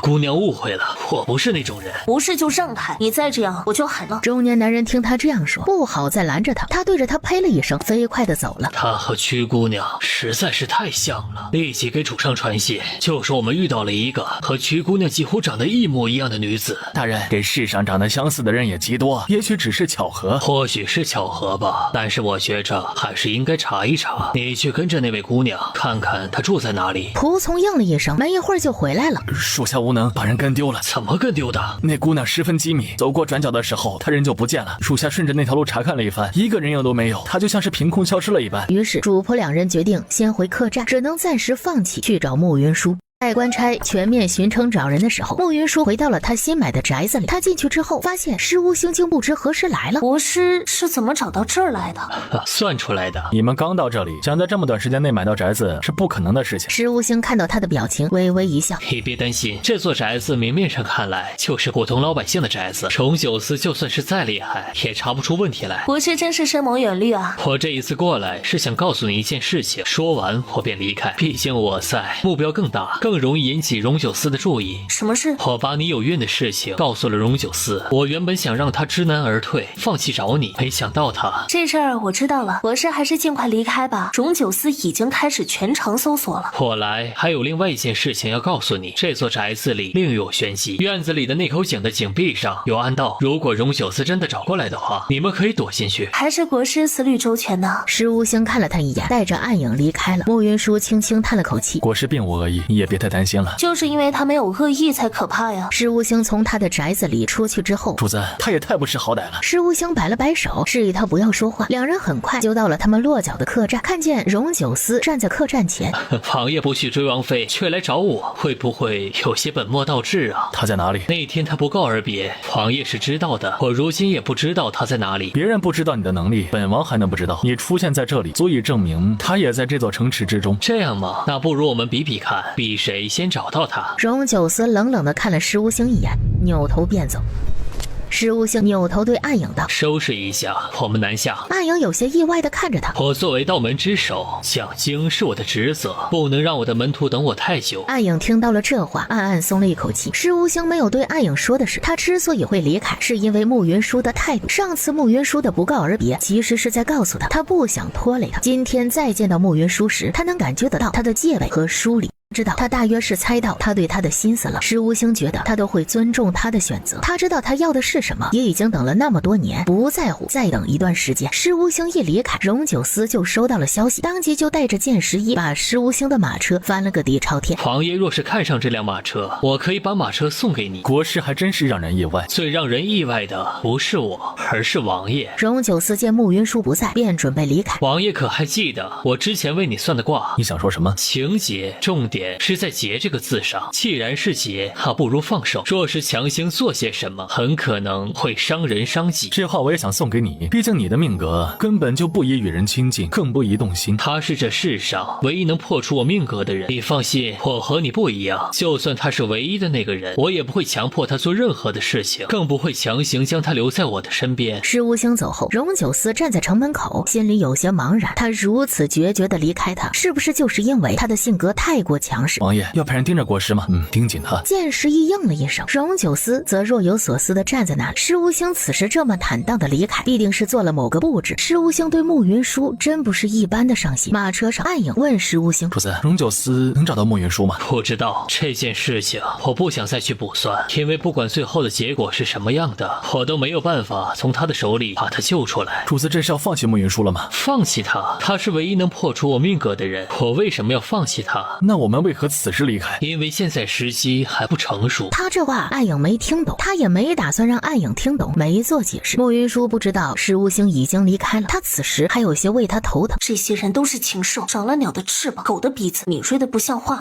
Speaker 4: 姑娘误会了，我不是那种人。
Speaker 3: 不是就让开，你再这样我就喊了。
Speaker 1: 中年男人听他这样说，不好再拦着他，他对着他呸了一声，飞快的走了。
Speaker 4: 他和曲姑娘实在是太像了，立即给主上传信，就说我们遇到了一个和曲姑娘几乎长得一模一样的女子。
Speaker 6: 大人，这世上长得相似的人也极多，也许只是巧合。
Speaker 4: 或许是巧合吧，但是我觉着还是应该查一查。你去跟着那位姑娘，看看她住在哪里。
Speaker 1: 仆从应了一声，没一会儿就回来了。
Speaker 6: 属下无能，把人跟丢了。
Speaker 4: 怎么跟丢的？
Speaker 6: 那姑娘十分机敏，走过转角的时候，她人就不见了。属下顺着那条路查看了一番，一个人影都没有，她就像是凭空消失了一般。
Speaker 1: 于是主仆两人决定先回客栈，只能暂时放弃去找慕云舒。待官差全面巡城找人的时候，慕云舒回到了他新买的宅子里。他进去之后，发现施无星竟不知何时来了。
Speaker 3: 国师是怎么找到这儿来的？
Speaker 4: 算出来的。
Speaker 6: 你们刚到这里，想在这么短时间内买到宅子是不可能的事情。
Speaker 1: 施无星看到他的表情，微微一笑。
Speaker 4: 你别担心，这座宅子明面上看来就是普通老百姓的宅子，荣九司就算是再厉害，也查不出问题来。
Speaker 3: 国师真是深谋远虑啊！
Speaker 4: 我这一次过来是想告诉你一件事情，说完我便离开。毕竟我在，目标更大，更容易引起荣九司的注意。
Speaker 3: 什么事？
Speaker 4: 我把你有孕的事情告诉了荣九司。我原本想让他知难而退，放弃找你，没想到他……
Speaker 3: 这事儿我知道了，国师还是尽快离开吧。荣九司已经开始全城搜索了。
Speaker 4: 我来还有另外一件事情要告诉你，这座宅子里另有玄机。院子里的那口井的井壁上有暗道，如果荣九司真的找过来的话，你们可以躲进去。
Speaker 3: 还是国师思虑周全呢。
Speaker 1: 施无星看了他一眼，带着暗影离开了。慕云舒轻轻叹了口气，
Speaker 6: 国师并无恶意，你也别太担心了。
Speaker 3: 就是因为他没有恶意才可怕呀。
Speaker 1: 施无星从他的宅子里出去之后，
Speaker 6: 主子他也太不识好歹了。
Speaker 1: 施无星摆了摆手，示意他不要说话。两人很快就到了他们落脚的客栈，看见荣九司站在客栈前。
Speaker 4: 王爷不去追王妃，却来找我，会不会有些本末倒置啊？
Speaker 6: 他在哪里？
Speaker 4: 那天他不告而别，王爷是知道的，我如今也不知道他在哪里。
Speaker 6: 别人不知道你的能力，本王还能不知道？你出现在这里，足以证明他也在这座城池之中。
Speaker 4: 这样吗？那不如我们比比看，比谁先找到他。
Speaker 1: 荣九司冷冷地看了施无星一眼，扭头便走。石无星扭头对暗影道：“
Speaker 4: 收拾一下，我们南下。”
Speaker 1: 暗影有些意外地看着他。
Speaker 4: 我作为道门之首，讲经是我的职责，不能让我的门徒等我太久。
Speaker 1: 暗影听到了这话，暗暗松了一口气。石无星没有对暗影说的是，他之所以会离开，是因为慕云舒的态度。上次慕云舒的不告而别，其实是在告诉他，他不想拖累他。今天再见到慕云舒时，他能感觉得到他的戒备和疏离。知道他大约是猜到他对他的心思了。石无星觉得他都会尊重他的选择，他知道他要的是什么，也已经等了那么多年，不在乎再等一段时间。石无星一离开，荣九思就收到了消息，当即就带着剑十一把石无星的马车翻了个底朝天。
Speaker 4: 王爷若是看上这辆马车，我可以把马车送给你。
Speaker 2: 国师还真是让人意外，
Speaker 4: 最让人意外的不是我，而是王爷。
Speaker 1: 荣九思见慕云舒不在，便准备离开。
Speaker 4: 王爷可还记得我之前为你算的卦？
Speaker 2: 你想说什么？
Speaker 4: 情节重点是在劫这个字上，既然是劫，不如放手。若是强行做些什么，很可能会伤人伤己。
Speaker 2: 这话我也想送给你，毕竟你的命格根本就不宜与人亲近，更不宜动心。
Speaker 4: 他是这世上唯一能破除我命格的人，你放心，我和你不一样，就算他是唯一的那个人，我也不会强迫他做任何的事情，更不会强行将他留在我的身边。
Speaker 1: 石无星走后，荣九思站在城门口，心里有些茫然。他如此决绝地离开他，是不是就是因为他的性格太过强势？
Speaker 2: 王爷要派人盯着国师吗？盯紧他。
Speaker 1: 剑十一应了一声，荣九思则若有所思地站在那里。石无星此时这么坦荡地离开，必定是做了某个布置。石无星对慕云舒真不是一般的上心。马车上，暗影问石无星：“
Speaker 2: 主子，荣九思能找到慕云舒吗？”
Speaker 4: 不知道这件事情，我不想再去卜算，因为不管最后的结果是什么样的，我都没有办法从他的手里把他救出来。
Speaker 2: 主子这是要放弃慕云舒了吗？
Speaker 4: 放弃他？他是唯一能破除我命格的人，我为什么要放弃他？
Speaker 2: 那我们为何此时离开？
Speaker 4: 因为现在时机还不成熟。
Speaker 1: 他这话暗影没听懂，他也没打算让暗影听懂，没做解释。慕云舒不知道石无星已经离开了，他此时还有些为他头疼。
Speaker 3: 这些人都是禽兽，长了鸟的翅膀，狗的鼻子，敏锐的不像话。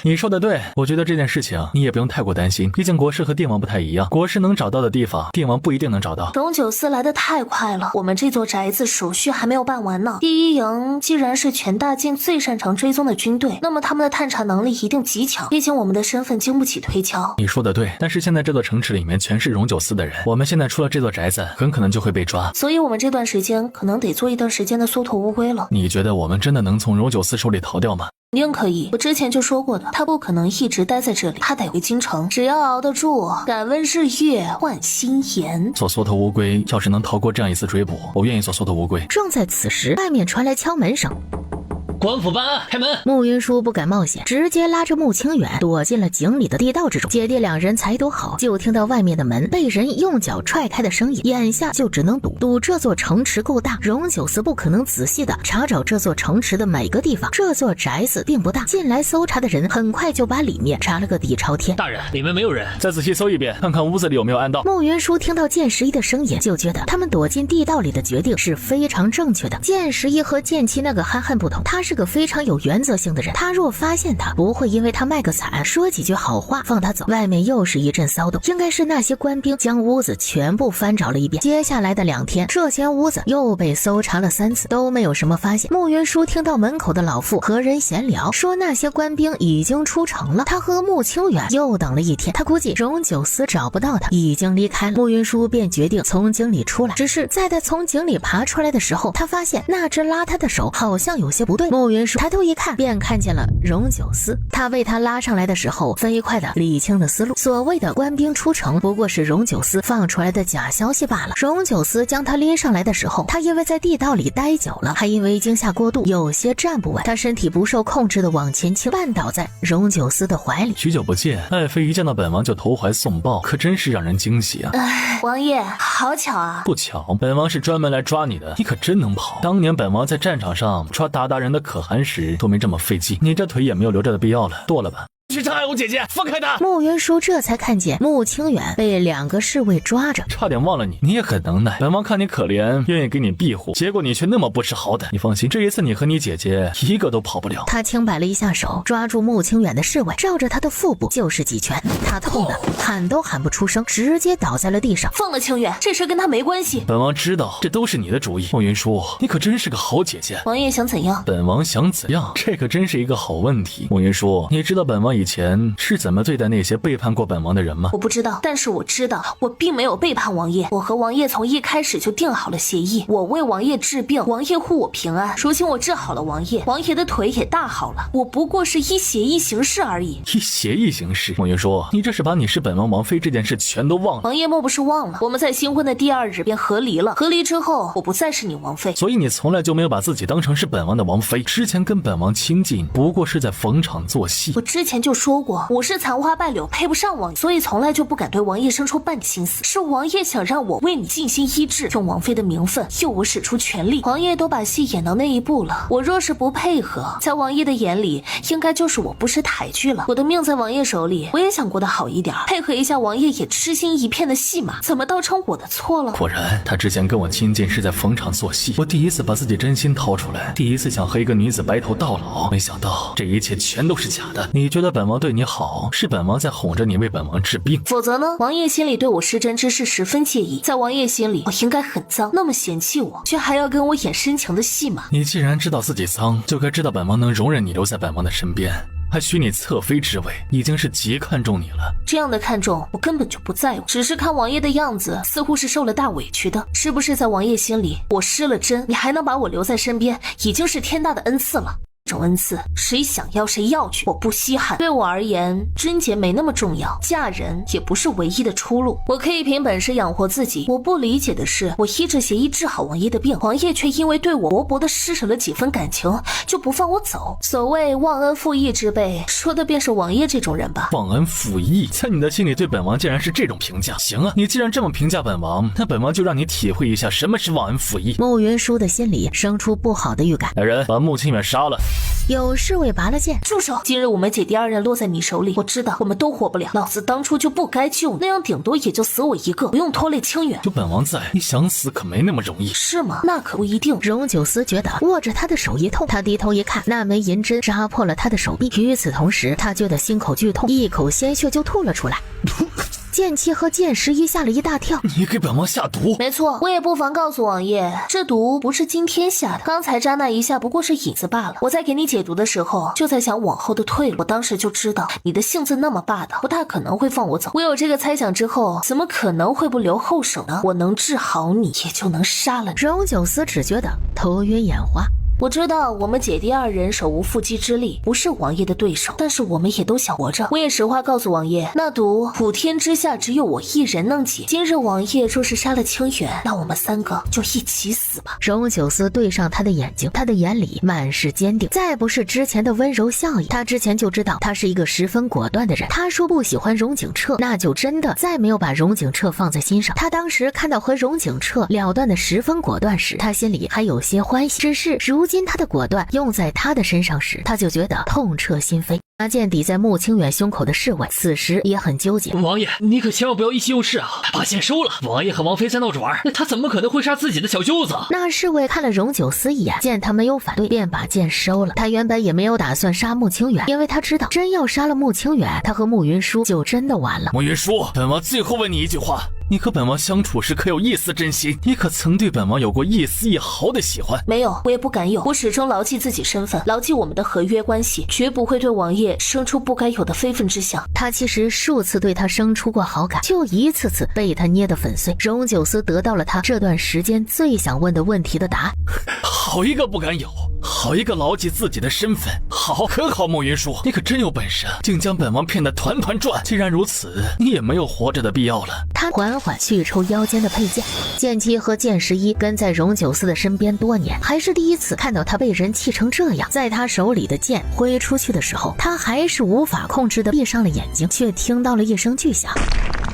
Speaker 2: 你说的对，我觉得这件事情你也不用太过担心，毕竟国师和定王不太一样，国师能找到的地方，定王不一定能找到。
Speaker 3: 荣九思来得太快了，我们这座宅子手续还没有办完呢。第一营既然是全大境最擅长追踪的军队，那么他们的探查能力一定极强，毕竟我们的身份经不起推敲。
Speaker 2: 你说的对，但是现在这座城池里面全是荣九思的人，我们现在出了这座宅子，很可能就会被抓，
Speaker 3: 所以我们这段时间可能得做一段时间的缩头乌龟了。
Speaker 2: 你觉得我们真的能从荣九思手里逃掉吗？
Speaker 3: 肯定可以，我之前就说过的，他不可能一直待在这里，他得回京城。只要熬得住，敢问日月换新颜。
Speaker 2: 做缩头乌龟，要是能逃过这样一次追捕，我愿意做缩头乌龟。
Speaker 1: 正在此时，外面传来敲门声。
Speaker 4: 官府办案，开门！
Speaker 1: 慕云舒不敢冒险，直接拉着慕清远躲进了井里的地道之中。姐弟两人才躲好，就听到外面的门被人用脚踹开的声音。眼下就只能赌这座城池够大，荣九思不可能仔细的查找这座城池的每个地方。这座宅子并不大，进来搜查的人很快就把里面查了个底朝天。
Speaker 4: 大人，里面没有人，
Speaker 2: 再仔细搜一遍，看看屋子里有没有暗道。
Speaker 1: 慕云舒听到剑十一的声音，就觉得他们躲进地道里的决定是非常正确的。剑十一和剑七那个憨憨不同，他是个非常有原则性的人，他若发现他，不会因为他卖个惨说几句好话放他走。外面又是一阵骚动，应该是那些官兵将屋子全部翻找了一遍。接下来的2天，这间屋子又被搜查了3次，都没有什么发现。慕云舒听到门口的老妇和人闲聊，说那些官兵已经出城了。他和慕清远又等了1天，他估计荣九思找不到他，已经离开了。慕云舒便决定从井里出来，只是在他从井里爬出来的时候，他发现那只拉他的手好像有些不对。慕云舒抬头一看，便看见了荣九思。他为他拉上来的时候，飞快地理清了思路。所谓的官兵出城，不过是荣九思放出来的假消息罢了。荣九思将他拎上来的时候，他因为在地道里待久了，还因为惊吓过度，有些站不稳，他身体不受控制地往前倾，绊倒在荣九思的怀里。
Speaker 2: 许久不见，爱妃一见到本王就投怀送抱，可真是让人惊喜啊！
Speaker 3: 王爷，好巧啊！
Speaker 2: 不巧，本王是专门来抓你的，你可真能跑。当年本王在战场上抓鞑靼人的可汗时都没这么费劲，你这腿也没有留着的必要了，剁了吧。
Speaker 6: 去伤害我姐姐，放开她！
Speaker 1: 慕云舒这才看见慕清远被2个侍卫抓着，
Speaker 2: 差点忘了你也很能耐。本王看你可怜，愿意给你庇护，结果你却那么不识好歹。你放心，这一次你和你姐姐一个都跑不了。
Speaker 1: 他轻摆了一下手，抓住慕清远的侍卫，照着他的腹部就是几拳。他痛得喊都喊不出声，直接倒在了地上。
Speaker 3: 放了清远，这事跟他没关系。
Speaker 2: 本王知道，这都是你的主意。慕云舒，你可真是个好姐姐。
Speaker 3: 王爷想怎样？
Speaker 2: 本王想怎样？这可真是一个好问题。慕云舒，你知道本王已前是怎么对待那些背叛过本王的人吗？
Speaker 3: 我不知道，但是我知道我并没有背叛王爷，我和王爷从一开始就定好了协议，我为王爷治病，王爷护我平安。如今我治好了王爷，王爷的腿也大好了，我不过是依协议行事而已。
Speaker 2: 依协议行事？莫云说，你这是把你是本王王妃这件事全都忘了。
Speaker 3: 王爷莫不是忘了，我们在新婚的第2日便和离了，和离之后我不再是你王妃。
Speaker 2: 所以你从来就没有把自己当成是本王的王妃，之前跟本王亲近不过是在逢场作戏。
Speaker 3: 我之前就说过，我是残花败柳配不上王爷，所以从来就不敢对王爷生出半点心思。是王爷想让我为你尽心医治，用王妃的名分诱我使出全力，王爷都把戏演到那一步了，我若是不配合，在王爷的眼里应该就是我不识抬举了。我的命在王爷手里，我也想过得好一点，配合一下王爷也痴心一片的戏码，怎么倒成我的错了？
Speaker 2: 果然，他之前跟我亲近是在逢场作戏。我第一次把自己真心掏出来，第一次想和一个女子白头到老，没想到这一切全都是假的。你觉得本王对你好，是本王在哄着你为本王治病，
Speaker 3: 否则呢？王爷心里对我失贞之事十分介意，在王爷心里我应该很脏，那么嫌弃我，却还要跟我演深情的戏码。
Speaker 2: 你既然知道自己脏，就该知道本王能容忍你留在本王的身边，还许你侧妃之位，已经是极看重你了。
Speaker 3: 这样的看重我根本就不在乎，只是看王爷的样子似乎是受了大委屈的，是不是在王爷心里我失了贞，你还能把我留在身边，已经是天大的恩赐了。这种恩赐谁想要谁要去，我不稀罕。对我而言，贞洁没那么重要，嫁人也不是唯一的出路，我可以凭本事养活自己。我不理解的是，我依着协议治好王爷的病，王爷却因为对我薄薄的施舍了几分感情就不放我走。所谓忘恩负义之辈，说的便是王爷这种人吧。
Speaker 2: 忘恩负义，在你的心里对本王竟然是这种评价。行啊，你既然这么评价本王，那本王就让你体会一下什么是忘恩负义。
Speaker 1: 慕云舒的心里生出不好的预感，
Speaker 2: 来人，把穆清远杀了。
Speaker 1: 有侍卫拔了剑，
Speaker 3: 住手！今日我们姐第2人落在你手里，我知道我们都活不了，老子当初就不该救你，那样顶多也就死我一个，不用拖累清远。
Speaker 2: 有本王在，你想死可没那么容易。
Speaker 3: 是吗？那可不一定。
Speaker 1: 荣九思觉得握着他的手一痛，他低头一看，那枚银针扎破了他的手臂，与此同时他觉得心口剧痛，一口鲜血就吐了出来。剑七和剑十一吓了一大跳。
Speaker 2: 你给本王下毒？
Speaker 3: 没错，我也不妨告诉王爷，这毒不是今天下的，刚才扎那一下不过是引子罢了。我在给你解毒的时候，就在想往后的退路，我当时就知道你的性子那么霸道，不大可能会放我走。我有这个猜想之后，怎么可能会不留后手呢？我能治好你，也就能杀了你。
Speaker 1: 荣九思只觉得头晕眼花。
Speaker 3: 我知道我们姐弟2人手无缚鸡之力，不是王爷的对手，但是我们也都想活着。我也实话告诉王爷，那毒普天之下只有我一人能解。今日王爷若是杀了清远，那我们3个就一起死吧。
Speaker 1: 荣九思对上他的眼睛，他的眼里满是坚定，再不是之前的温柔笑意。他之前就知道他是一个十分果断的人。他说不喜欢荣景彻，那就真的再没有把荣景彻放在心上。他当时看到和荣景彻了断的十分果断时，他心里还有些欢喜，只是如今他的果断用在他的身上时，他就觉得痛彻心扉。拿剑抵在穆清远胸口的侍卫此时也很纠结。
Speaker 4: 王爷，你可千万不要意气用事啊！把剑收了，王爷和王妃在闹着玩，他怎么可能会杀自己的小舅子？
Speaker 1: 那侍卫看了荣九思一眼，见他没有反对，便把剑收了。他原本也没有打算杀穆清远，因为他知道真要杀了穆清远，他和穆云舒就真的完了。
Speaker 2: 穆云舒，本王最后问你一句话，你和本王相处时可有一丝真心？你可曾对本王有过一丝一毫的喜欢？
Speaker 3: 没有，我也不敢有。我始终牢记自己身份，牢记我们的合约关系，绝不会对王爷生出不该有的非分之想。
Speaker 1: 他其实数次对他生出过好感，就一次次被他捏得粉碎。荣九思得到了他这段时间最想问的问题的答案。
Speaker 2: 好一个不敢有，好一个牢记自己的身份。好，可好，穆云舒，你可真有本事，竟将本王骗得团团转。既然如此，你也没有活着的必要了。
Speaker 1: 他缓缓去抽腰间的佩剑。剑七和剑十一跟在荣九思的身边多年，还是第一次看到他被人气成这样。在他手里的剑挥出去的时候，他还是无法控制的闭上了眼睛，却听到了一声巨响。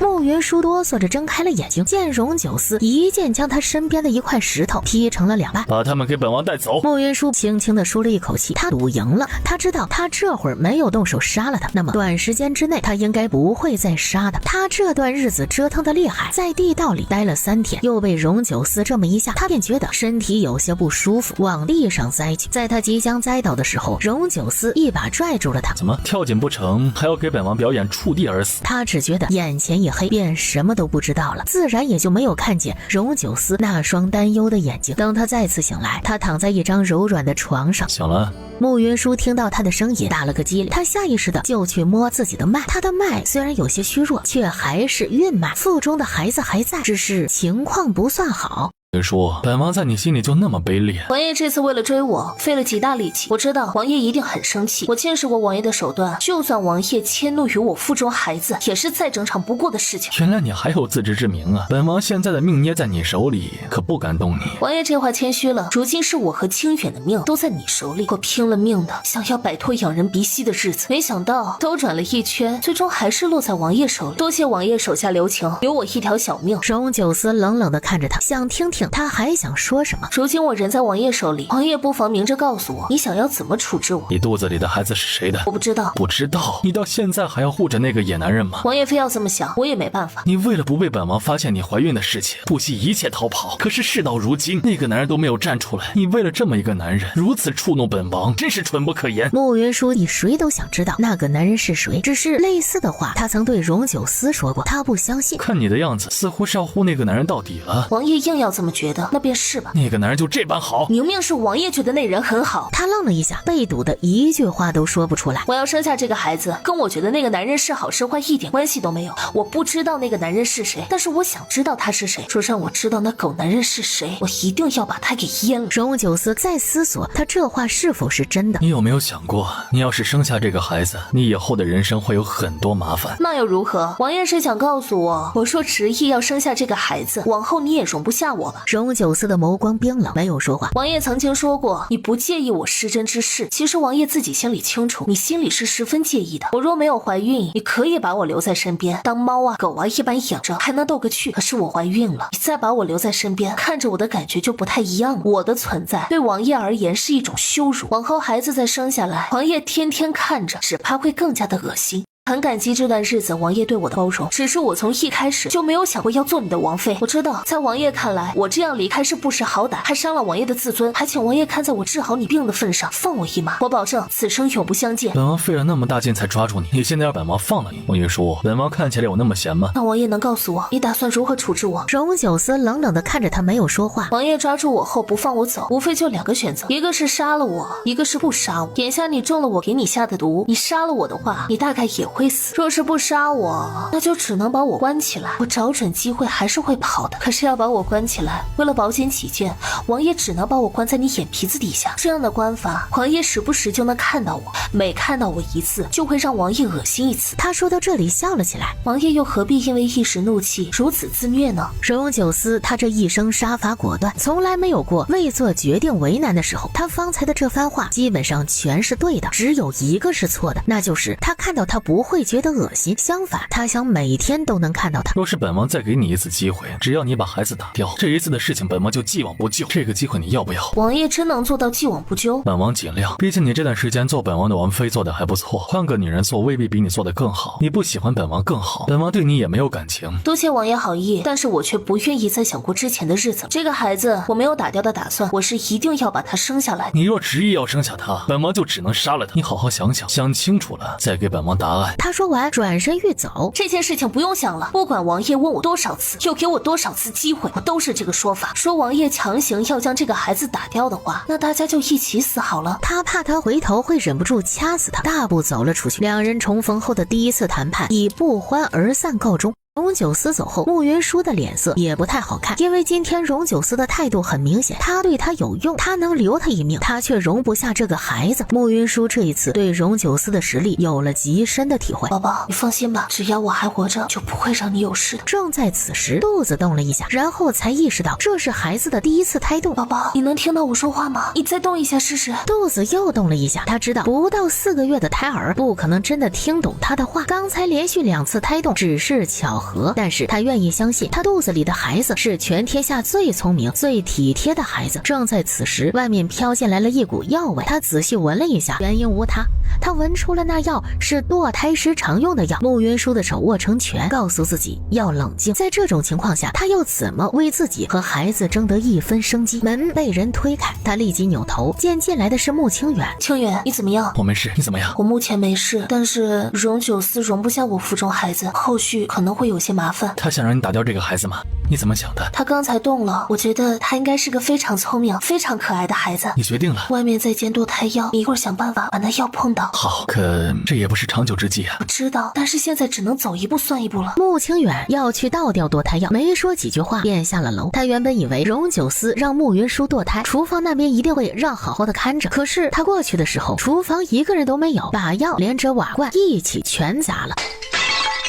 Speaker 1: 穆云舒哆嗦着睁开了眼睛，见荣九思一剑将他身边的一块石头劈成了2半。
Speaker 2: 把他们给本王带走。
Speaker 1: 穆云舒轻轻地舒了一口气，他赌赢了。他知道他这会儿没有动手杀了他，那么短时间之内他应该不会再杀他。他这段日子折腾的厉害，在地道里待了3天，又被荣九思这么一下，他便觉得身体有些不舒服，往地上栽去。在他即将栽倒的时候，荣九思一把拽住了他。
Speaker 2: 怎么跳井不成，还要给本王表演触地而死？
Speaker 1: 他只觉得眼前一黑，便什么都不知道了，自然也就没有看见荣九思那双担忧的眼睛。等他再次醒来，他躺在一张柔软的床上。
Speaker 2: 醒了。
Speaker 1: 慕云舒听到他的声音，打了个激灵，他下意识的就去摸自己的脉。他的脉虽然有些虚弱，却还是孕脉，腹中的孩子还在，只是情况不算好。
Speaker 2: 云舒，本王在你心里就那么卑劣？
Speaker 3: 王爷这次为了追我，费了极大力气。我知道王爷一定很生气，我见识过王爷的手段，就算王爷迁怒于我腹中孩子，也是再正常不过的事情。
Speaker 2: 原来你还有自知之明啊！本王现在的命捏在你手里，可不敢动你。
Speaker 3: 王爷这话谦虚了，如今是我和清远的命都在你手里，我拼了命的想要摆脱仰人鼻息的日子，没想到兜转了一圈，最终还是落在王爷手里。多谢王爷手下留情，留我一条小命。
Speaker 1: 荣九思冷冷地看着他，想听听他还想说什么。
Speaker 3: 如今我人在王爷手里，王爷不妨明着告诉我，你想要怎么处置我？
Speaker 2: 你肚子里的孩子是谁的？
Speaker 3: 我不知道。
Speaker 2: 不知道？你到现在还要护着那个野男人吗？
Speaker 3: 王爷非要这么想，我也没办法。
Speaker 2: 你为了不被本王发现你怀孕的事情，不惜一切逃跑。可是事到如今，那个男人都没有站出来，你为了这么一个男人，如此触怒本王，真是蠢不可言。
Speaker 1: 慕云舒比谁都想知道那个男人是谁，只是类似的话他曾对荣九思说过，他不相信。
Speaker 2: 看你的样子，似乎是要护那个男人到底了。
Speaker 3: 王爷硬要这么觉得，那便是吧。
Speaker 2: 那个男人就这般好？
Speaker 3: 明明是王爷觉得那人很好。
Speaker 1: 他愣了一下，被堵的一句话都说不出来。
Speaker 3: 我要生下这个孩子，跟我觉得那个男人是好是坏一点关系都没有。我不知道那个男人是谁，但是我想知道他是谁。说让我知道那狗男人是谁，我一定要把他给阉了。
Speaker 1: 荣九思在思索他这话是否是真的。
Speaker 2: 你有没有想过，你要是生下这个孩子，你以后的人生会有很多麻烦。
Speaker 3: 那又如何？王爷是想告诉我说执意要生下这个孩子，往后你也容不下我吧？
Speaker 1: 荣九思的眸光冰冷，没有说话。
Speaker 3: 王爷曾经说过，你不介意我失贞之事。其实王爷自己心里清楚，你心里是十分介意的。我若没有怀孕，你可以把我留在身边，当猫啊狗啊一般养着，还能斗个趣。可是我怀孕了，你再把我留在身边，看着我的感觉就不太一样了。我的存在对王爷而言是一种羞辱，往后孩子再生下来，王爷天天看着，只怕会更加的恶心。很感激这段日子王爷对我的包容，只是我从一开始就没有想过要做你的王妃。我知道在王爷看来，我这样离开是不识好歹，还伤了王爷的自尊，还请王爷看在我治好你病的份上放我一马。我保证此生永不相见。
Speaker 2: 本王费了那么大劲才抓住你，你现在要本王放了你？慕云舒，本王看起来有那么闲吗？
Speaker 3: 那王爷能告诉我你打算如何处置我？
Speaker 1: 荣九思冷冷地看着他，没有说话。
Speaker 3: 王爷抓住我后不放我走，无非就两个选择，一个是杀了我，一个是不杀我。眼下你中了我给你下的毒，你杀了我的话，你大概也会死。若是不杀我，那就只能把我关起来，我找准机会还是会跑的。可是要把我关起来，为了保险起见，王爷只能把我关在你眼皮子底下。这样的关法，王爷时不时就能看到我，每看到我一次，就会让王爷恶心一次。
Speaker 1: 他说到这里笑了起来。
Speaker 3: 王爷又何必因为一时怒气如此自虐呢？
Speaker 1: 荣九思他这一生杀伐果断，从来没有过未做决定为难的时候。他方才的这番话基本上全是对的，只有一个是错的，那就是他看到他不会觉得恶心。相反，他想每天都能看到他。
Speaker 2: 若是本王再给你一次机会，只要你把孩子打掉，这一次的事情本王就既往不咎。这个机会你要不要？
Speaker 3: 王爷真能做到既往不咎？
Speaker 2: 本王尽量，毕竟你这段时间做本王的王妃做的还不错，换个女人做未必比你做的更好。你不喜欢本王更好，本王对你也没有感情。
Speaker 3: 多谢王爷好意，但是我却不愿意再想过之前的日子。这个孩子我没有打掉的打算，我是一定要把他生下来。
Speaker 2: 你若执意要生下他，本王就只能杀了他。你好好想想，想清楚了再给本王答案。
Speaker 1: 他说完转身欲走。
Speaker 3: 这件事情不用想了，不管王爷问我多少次，又给我多少次机会，我都是这个说法。说王爷强行要将这个孩子打掉的话，那大家就一起死好了。
Speaker 1: 他怕他回头会忍不住掐死他，大步走了出去。两人重逢后的第一次谈判以不欢而散告终。荣九思走后，慕云舒的脸色也不太好看，因为今天荣九思的态度很明显，他对他有用，他能留他一命，他却容不下这个孩子。慕云舒这一次对荣九思的实力有了极深的体会。
Speaker 3: 宝宝，你放心吧，只要我还活着，就不会让你有事的。
Speaker 1: 正在此时，肚子动了一下，然后才意识到这是孩子的第一次胎动。
Speaker 3: 宝宝，你能听到我说话吗？你再动一下试试。
Speaker 1: 肚子又动了一下，他知道不到4个月的胎儿不可能真的听懂他的话，刚才连续2次胎动只是巧合，但是他愿意相信他肚子里的孩子是全天下最聪明最体贴的孩子。正在此时，外面飘进来了一股药味，他仔细闻了一下，原因无他，他闻出了那药是堕胎时常用的药。慕云舒的手握成拳，告诉自己要冷静。在这种情况下，他又怎么为自己和孩子争得一分生机？门被人推开，他立即扭头，见进来的是慕清远。
Speaker 3: 清远，你怎么样？
Speaker 2: 我没事，你怎么样？
Speaker 3: 我目前没事，但是荣九思容不下我腹中孩子，后续可能会有有些麻烦。
Speaker 6: 他想让你打掉这个孩子吗？你怎么想的？
Speaker 3: 他刚才动了，我觉得他应该是个非常聪明、非常可爱的孩子。
Speaker 6: 你决定了？
Speaker 3: 外面在煎堕胎药，你一会儿想办法把那药碰倒。
Speaker 6: 好，可这也不是长久之计啊。
Speaker 3: 我知道，但是现在只能走一步算一步了。
Speaker 1: 穆清远要去倒掉堕胎药，没说几句话便下了楼。他原本以为荣九思让穆云舒堕胎，厨房那边一定会让好好的看着。可是他过去的时候，厨房一个人都没有，把药连着瓦罐一起全砸了。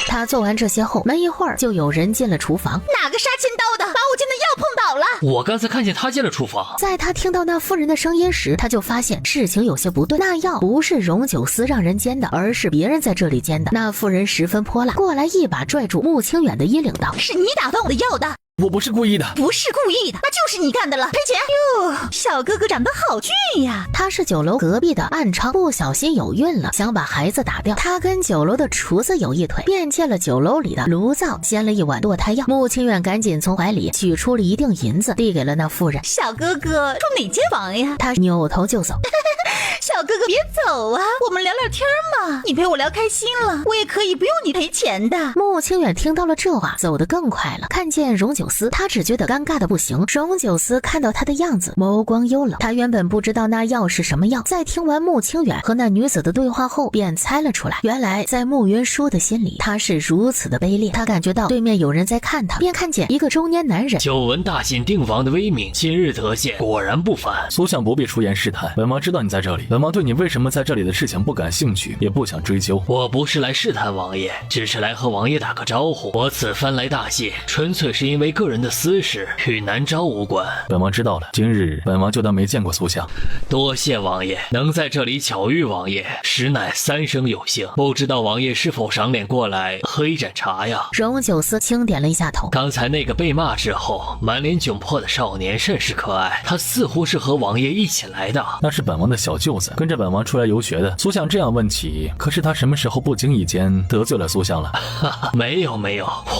Speaker 1: 他做完这些后，没一会儿就有人进了厨房。
Speaker 5: 哪个杀千刀的把我煎的药碰倒了？
Speaker 4: 我刚才看见他进了厨房。
Speaker 1: 在他听到那妇人的声音时，他就发现事情有些不对。那药不是荣九思让人煎的，而是别人在这里煎的。那妇人十分泼辣，过来一把拽住穆清远的衣领道：“
Speaker 5: 是你打翻我的药的。”
Speaker 6: 我不是故意的，
Speaker 5: 不是故意的，那就是你干的了，赔钱！哟，小哥哥长得好俊呀！
Speaker 1: 他是酒楼隔壁的暗娼，不小心有孕了，想把孩子打掉。他跟酒楼的厨子有一腿，便借了酒楼里的炉灶煎了一碗堕胎药。穆清远赶紧从怀里取出了一锭银子，递给了那妇人。
Speaker 5: 小哥哥住哪间房呀？
Speaker 1: 他扭头就走。
Speaker 5: 小哥哥别走啊，我们聊聊天嘛。你陪我聊开心了，我也可以不用你赔钱的。
Speaker 1: 穆清远听到了这话，走得更快了。看见荣九思，他只觉得尴尬的不行。荣九思看到他的样子，眸光幽冷。他原本不知道那药是什么药，在听完穆清远和那女子的对话后，便猜了出来。原来在穆云舒的心里，他是如此的卑劣。他感觉到对面有人在看他，便看见一个中年男人。
Speaker 4: 久闻大晋定王的威名，今日得见，果然不凡。
Speaker 6: 苏相不必出言试探，本王知道你在这里，本王对你为什么在这里的事情不感兴趣，也不想追究。
Speaker 4: 我不是来试探王爷，只是来和王爷打个招呼。我此番来大晋，纯粹是因为个人的私事，与南诏无关。
Speaker 6: 本王知道了，今日本王就当没见过苏相。
Speaker 4: 多谢王爷，能在这里巧遇王爷，实乃三生有幸。不知道王爷是否赏脸过来喝一盏茶呀？
Speaker 1: 荣九思轻点了一下头。
Speaker 4: 刚才那个被骂之后满脸窘迫的少年甚是可爱，他似乎是和王爷一起来的。
Speaker 6: 那是本王的小舅子，跟着本王出来游学的。苏相这样问起，可是他什么时候不经意间得罪了苏相了？
Speaker 4: 哈哈，没有，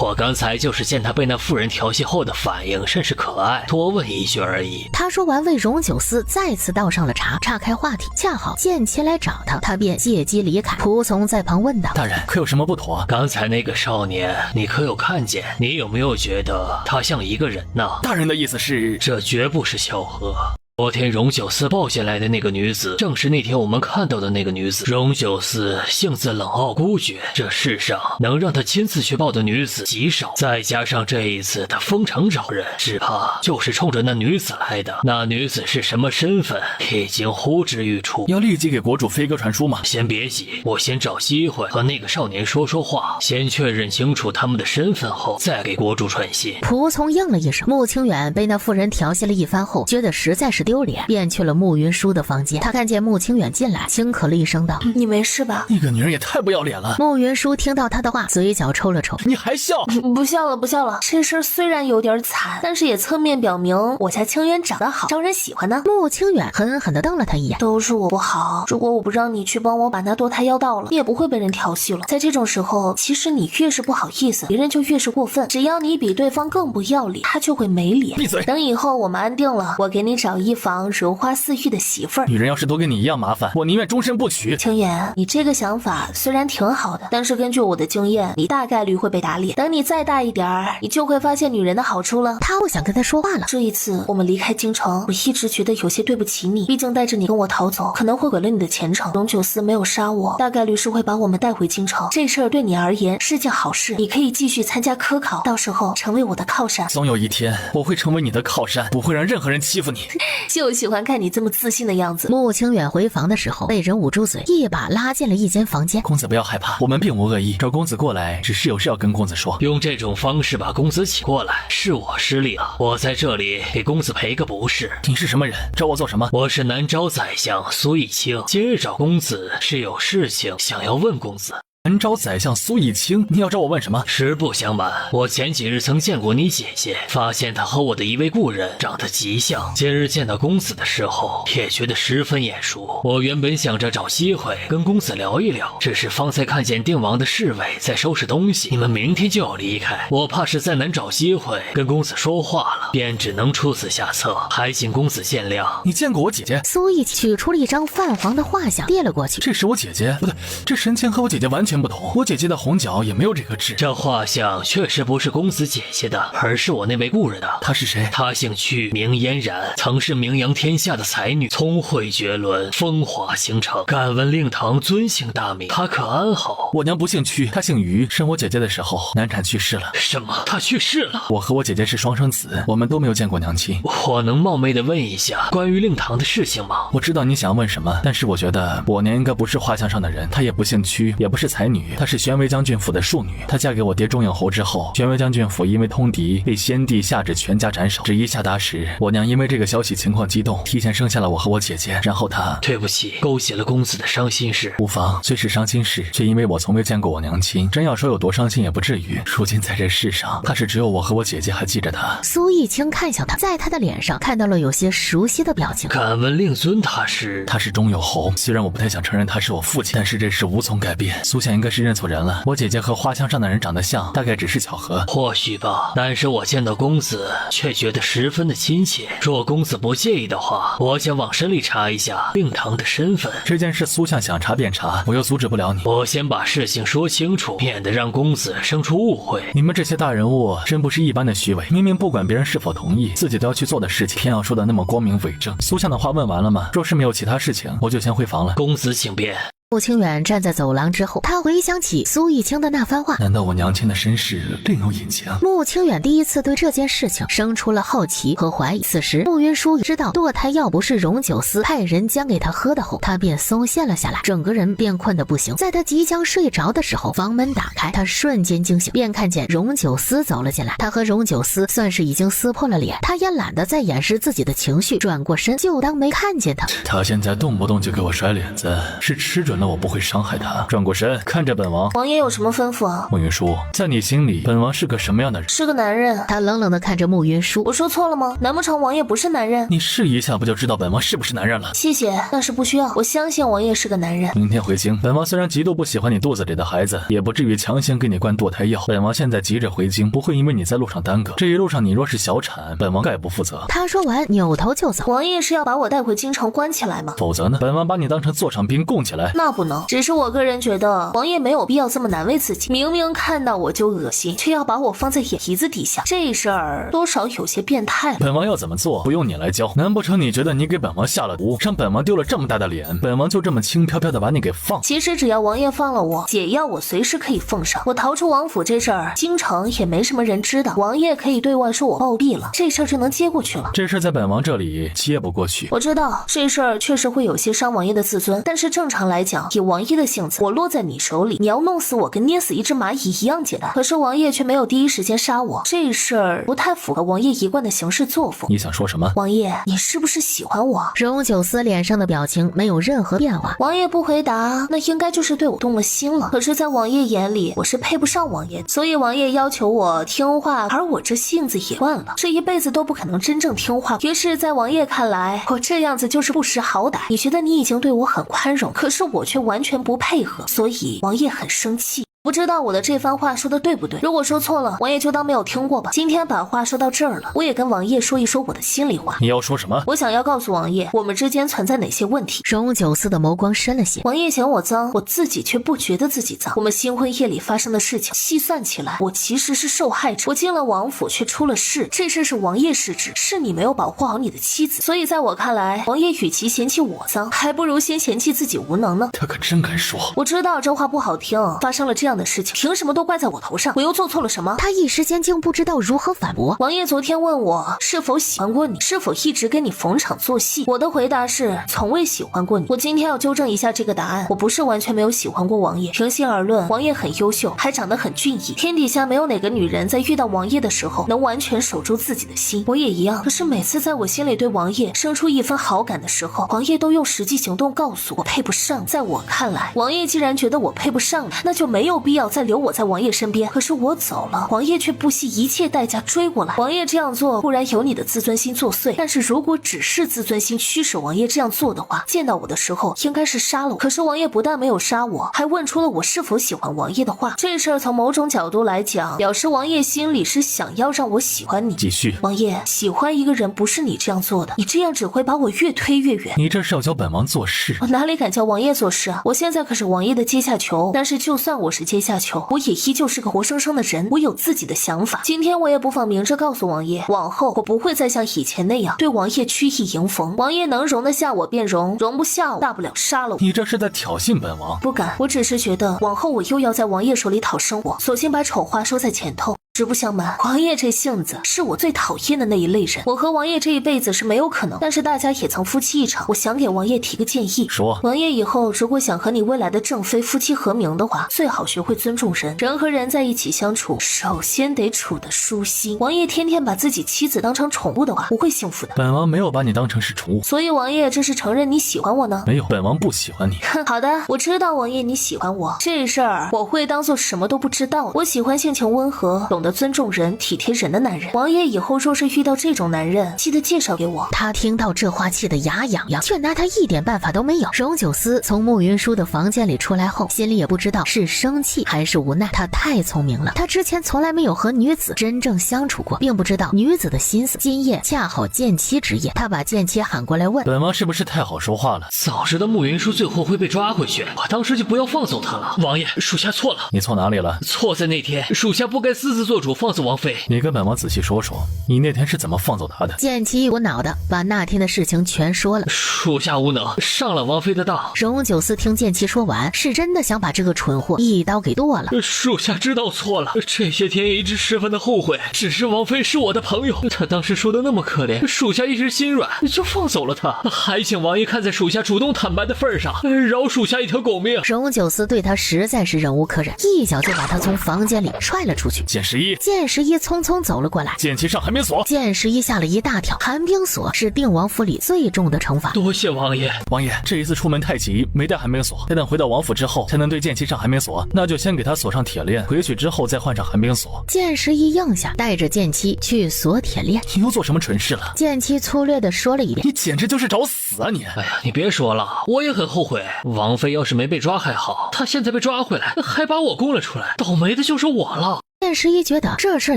Speaker 4: 我刚才就是见他被那妇人调戏后的反应甚是可爱，多问一句而已。
Speaker 1: 他说完，为荣九思再次倒上了茶，岔开话题。恰好剑切来找他便借机离开。仆从在旁问道：“
Speaker 6: 大人，可有什么不妥？
Speaker 4: 刚才那个少年，你可有看见？你有没有觉得他像一个人呢？”
Speaker 6: 大人的意思是，
Speaker 4: 这绝不是巧合。昨天荣九思抱进来的那个女子，正是那天我们看到的那个女子。荣九思性子冷傲孤绝，这世上能让他亲自去抱的女子极少。再加上这一次他封城找人，只怕就是冲着那女子来的。那女子是什么身份，已经呼之欲出。
Speaker 6: 要立即给国主飞鸽传书吗？
Speaker 4: 先别急，我先找机会和那个少年说说话，先确认清楚他们的身份后，再给国主传信。
Speaker 1: 仆从应了一声。穆清远被那妇人调戏了一番后，觉得实在是丢脸，便去了穆云舒的房间。他看见穆清远进来，轻咳了一声道：“
Speaker 3: 你没事吧？”
Speaker 6: 那个女人也太不要脸了。
Speaker 1: 穆云舒听到他的话，嘴角抽了抽：“
Speaker 6: 你还笑？
Speaker 3: 不笑了，不笑了。这事儿虽然有点惨，但是也侧面表明我家清远长得好，招人喜欢呢。”
Speaker 1: 穆清远狠狠地瞪了他一眼：“
Speaker 3: 都是我不好，如果我不让你去帮我把那堕胎药倒了，你也不会被人调戏了。在这种时候，其实你越是不好意思，别人就越是过分。只要你比对方更不要脸，他就会没脸。
Speaker 6: 闭嘴！
Speaker 3: 等以后我们安定了，我给你找一房如花似玉的媳妇儿。
Speaker 6: 女人要是都跟你一样麻烦，我宁愿终身不娶。”
Speaker 3: 清言，你这个想法虽然挺好的，但是根据我的经验，你大概率会被打脸。等你再大一点儿，你就会发现女人的好处了。
Speaker 1: 他不想跟他说话了。
Speaker 3: 这一次我们离开京城，我一直觉得有些对不起你，毕竟带着你跟我逃走，可能会毁了你的前程。荣九思没有杀我，大概率是会把我们带回京城。这事儿对你而言是件好事，你可以继续参加科考，到时候成为我的靠山。
Speaker 6: 总有一天我会成为你的靠山，不会让任何人欺负你。
Speaker 3: 就喜欢看你这么自信的样子。
Speaker 1: 穆清远回房的时候，被人捂住嘴，一把拉进了一间房间。
Speaker 6: 公子不要害怕，我们并无恶意，找公子过来只是有事要跟公子说。
Speaker 4: 用这种方式把公子请过来，是我失礼了。我在这里给公子赔个不是。
Speaker 6: 你是什么人？找我做什么？
Speaker 4: 我是南诏宰相苏义清，今日找公子是有事情想要问公子。
Speaker 6: 南诏宰相苏义清，你要找我问什么？
Speaker 4: 实不相瞒，我前几日曾见过你姐姐，发现她和我的一位故人长得极像。今日见到公子的时候，也觉得十分眼熟。我原本想着找机会跟公子聊一聊，只是方才看见定王的侍卫在收拾东西，你们明天就要离开，我怕是再难找机会跟公子说话了，便只能出此下策，还请公子见谅。
Speaker 6: 你见过我姐姐？
Speaker 1: 苏义取出了一张泛黄的画像，递了过去。
Speaker 6: 这是我姐姐？不对，这神情和我姐姐完全全不同。我姐姐的红角也没有这颗痣。
Speaker 4: 这画像确实不是公子姐姐的，而是我那位故人的。
Speaker 6: 她是谁？
Speaker 4: 她姓屈，名嫣然，曾是名扬天下的才女，聪慧绝伦，风华倾城。敢问令堂尊姓大名？她可安好？
Speaker 6: 我娘不姓屈，她姓于，生我姐姐的时候难产去世了。
Speaker 4: 什么？她去世了？
Speaker 6: 我和我姐姐是双生子，我们都没有见过娘亲。
Speaker 4: 我能冒昧的问一下关于令堂的事情吗？
Speaker 6: 我知道你想问什么，但是我觉得我娘应该不是画像上的人，她也不姓屈，也不是才女，她是玄威将军府的庶女。她嫁给我爹钟应侯之后，玄威将军府因为通敌被先帝下旨全家斩首。旨意下达时，我娘因为这个消息情况激动，提前生下了我和我姐姐，然后她……
Speaker 4: 对不起，勾起了公子的伤心事。
Speaker 6: 无妨，虽是伤心事，却因为我从未见过我娘亲，真要说有多伤心也不至于。如今在这世上，她是只有我和我姐姐还记着她。
Speaker 1: 苏逸清看向他，在他的脸上看到了有些熟悉的表情。
Speaker 4: 敢问令尊他是
Speaker 6: 钟有侯，虽然我不太想承认他是我父亲，但是这事无从改变。苏相应该是认错人了，我姐姐和画像上的人长得像，大概只是巧合。
Speaker 4: 或许吧，但是我见到公子却觉得十分的亲切。若公子不介意的话，我想往深里查一下令堂的身份。
Speaker 6: 这件事苏相想查便查，我又阻止不了你。
Speaker 4: 我先把事情说清楚，免得让公子生出误会。
Speaker 6: 你们这些大人物真不是一般的虚伪，明明不管别人是否同意，自己都要去做的事情，偏要说的那么光明伟正。苏相的话问完了吗？若是没有其他事情，我就先回房了。
Speaker 4: 公子请便。
Speaker 1: 穆清远站在走廊之后，他回想起苏逸清的那番话。
Speaker 6: 难道我娘亲的身世另有隐情？
Speaker 1: 穆清远第一次对这件事情生出了好奇和怀疑。此时穆云舒知道堕胎药不是荣九思派人将给他喝的后，他便松懈了下来，整个人便困得不行。在他即将睡着的时候，房门打开，他瞬间惊醒，便看见荣九思走了进来。他和荣九思算是已经撕破了脸，他也懒得再掩饰自己的情绪，转过身就当没看见他。
Speaker 6: 他现在动不动就给我甩脸子，是吃准了我不会伤害他。转过身看着本王，
Speaker 3: 王爷有什么吩咐啊？
Speaker 6: 穆云舒，在你心里本王是个什么样的人？
Speaker 3: 是个男人。
Speaker 1: 他冷冷地看着穆云舒，
Speaker 3: 我说错了吗？难不成王爷不是男人？
Speaker 6: 你试一下不就知道本王是不是男人了？
Speaker 3: 谢谢，但是不需要，我相信王爷是个男人。
Speaker 6: 明天回京，本王虽然极度不喜欢你肚子里的孩子，也不至于强行给你灌堕胎药。本王现在急着回京，不会因为你在路上耽搁。这一路上你若是小产，本王概不负责。
Speaker 1: 他说完扭头就走。
Speaker 3: 王爷是要把我带回京城关起来吗？
Speaker 6: 否则呢？本王把你当成座上宾供起来。
Speaker 3: 那不能，只是我个人觉得王爷没有必要这么难为自己。明明看到我就恶心，却要把我放在眼皮子底下，这事儿多少有些变态了。
Speaker 6: 本王要怎么做，不用你来教。难不成你觉得你给本王下了毒，让本王丢了这么大的脸，本王就这么轻飘飘的把你给放？
Speaker 3: 其实只要王爷放了我，解药我随时可以奉上。我逃出王府这事儿，京城也没什么人知道，王爷可以对外说我暴毙了，这事儿就能接过去了。
Speaker 6: 这事在本王这里接不过去。
Speaker 3: 我知道这事儿确实会有些伤王爷的自尊，但是正常来讲，以王爷的性子，我落在你手里，你要弄死我跟捏死一只蚂蚁一样简单。可是王爷却没有第一时间杀我，这事儿不太符合王爷一贯的行事作风。
Speaker 6: 你想说什么？
Speaker 3: 王爷，你是不是喜欢我？
Speaker 1: 荣九思脸上的表情没有任何变化。
Speaker 3: 王爷不回答，那应该就是对我动了心了。可是在王爷眼里，我是配不上王爷，所以王爷要求我听话，而我这性子也惯了，这一辈子都不可能真正听话。于是在王爷看来，我这样子就是不识好歹。你觉得你已经对我很宽容，可是我却完全不配合，所以王爷很生气。不知道我的这番话说的对不对，如果说错了，王爷就当没有听过吧。今天把话说到这儿了，我也跟王爷说一说我的心里话。
Speaker 6: 你要说什么？
Speaker 3: 我想要告诉王爷，我们之间存在哪些问题。
Speaker 1: 荣九思的眸光深了些。
Speaker 3: 王爷嫌我脏，我自己却不觉得自己脏。我们新婚夜里发生的事情，细算起来，我其实是受害者。我进了王府却出了事，这事是王爷失职，是你没有保护好你的妻子。所以在我看来，王爷与其嫌弃我脏，还不如先嫌弃自己无能呢。
Speaker 6: 他可真敢说。
Speaker 3: 我知道这话不好听，发生了这样的事情，凭什么都怪在我头上？我又做错了什么？
Speaker 1: 他一时间竟不知道如何反驳。
Speaker 3: 王爷昨天问我是否喜欢过你，是否一直跟你逢场作戏，我的回答是从未喜欢过你。我今天要纠正一下这个答案，我不是完全没有喜欢过王爷，平心而论，王爷很优秀，还长得很俊逸，天底下没有哪个女人在遇到王爷的时候能完全守住自己的心，我也一样。可是每次在我心里对王爷生出一分好感的时候，王爷都用实际行动告诉我配不上。在我看来，王爷既然觉得我配不上，那就没有必要再留我在王爷身边。可是我走了，王爷却不惜一切代价追过来。王爷这样做固然有你的自尊心作祟，但是如果只是自尊心驱使王爷这样做的话，见到我的时候应该是杀了我。可是王爷不但没有杀我，还问出了我是否喜欢王爷的话。这事儿从某种角度来讲，表示王爷心里是想要让我喜欢你。
Speaker 2: 继续。
Speaker 3: 王爷，喜欢一个人不是你这样做的，你这样只会把我越推越远。
Speaker 2: 你这是要教本王做事？
Speaker 3: 我哪里敢教王爷做事啊？我现在可是王爷的阶下囚，但是就算我是阶下囚，我也依旧是个活生生的人，我有自己的想法。今天我也不妨明着告诉王爷，往后我不会再像以前那样对王爷曲意迎逢。王爷能容得下我便容，容不下我大不了杀了我。
Speaker 2: 你这是在挑衅本王？
Speaker 3: 不敢，我只是觉得往后我又要在王爷手里讨生活，索性把丑话说在前头。实不相瞒，王爷这性子是我最讨厌的那一类人。我和王爷这一辈子是没有可能，但是大家也曾夫妻一场，我想给王爷提个建议。
Speaker 2: 说，
Speaker 3: 王爷以后如果想和你未来的正妃夫妻和鸣的话，最好学会尊重人。人和人在一起相处，首先得处得舒心。王爷天天把自己妻子当成宠物的话，不会幸福的。
Speaker 2: 本王没有把你当成是宠物。
Speaker 3: 所以王爷这是承认你喜欢我呢？
Speaker 2: 没有，本王不喜欢你。
Speaker 3: 哼，好的，我知道王爷你喜欢我，这事儿我会当做什么都不知道。我喜欢性情温和，懂得尊重人，体贴人的男人。王爷以后若是遇到这种男人，记得介绍给我。
Speaker 1: 他听到这话气得牙痒痒，却拿他一点办法都没有。荣九思从慕云舒的房间里出来后，心里也不知道是生气还是无奈。他太聪明了，他之前从来没有和女子真正相处过，并不知道女子的心思。今夜恰好剑妻之夜，他把剑妻喊过来问：
Speaker 2: 本王是不是太好说话了？
Speaker 4: 早知道慕云舒最后会被抓回去，我当时就不要放走他了。王爷，属下错了。
Speaker 2: 你错哪里了？
Speaker 4: 错在那天，属下不该私自做主放走王妃。
Speaker 2: 你跟本王仔细说说，你那天是怎么放走他的？
Speaker 1: 剑妻一股脑的把那天的事情全说了。
Speaker 4: 属下无能，上了王妃的当。
Speaker 1: 荣九思听剑妻说完，是真的想把这个蠢货一刀给剁了。
Speaker 4: 属下知道错了，这些天一直十分的后悔。只是王妃是我的朋友，她当时说的那么可怜，属下一时心软就放走了她，还请王爷看在属下主动坦白的份上，饶属下一条狗命。
Speaker 1: 荣九思对他实在是忍无可忍，一脚就把他从房间里踹了出去。
Speaker 2: 剑十一，
Speaker 1: 剑十一匆匆走了过来，
Speaker 2: 剑妻上寒冰锁。
Speaker 1: 剑十一吓了一大跳，寒冰锁是定王府里最重的惩罚。
Speaker 4: 多谢王爷。
Speaker 2: 王爷，这一次出门太急，没带寒冰锁，待等回到王府之后才能对剑妻上寒冰锁，那就先给他锁上铁链，回去之后再换上寒冰锁。
Speaker 1: 剑十一应下，带着剑妻去锁铁链。
Speaker 2: 你又做什么蠢事了？
Speaker 1: 剑妻粗略的说了一遍。
Speaker 2: 你简直就是找死啊你！
Speaker 4: 哎呀，你别说了，我也很后悔。王妃要是没被抓还好，她现在被抓回来，还把我供了出来，倒霉的就是我了。
Speaker 1: 剑十一觉得这事儿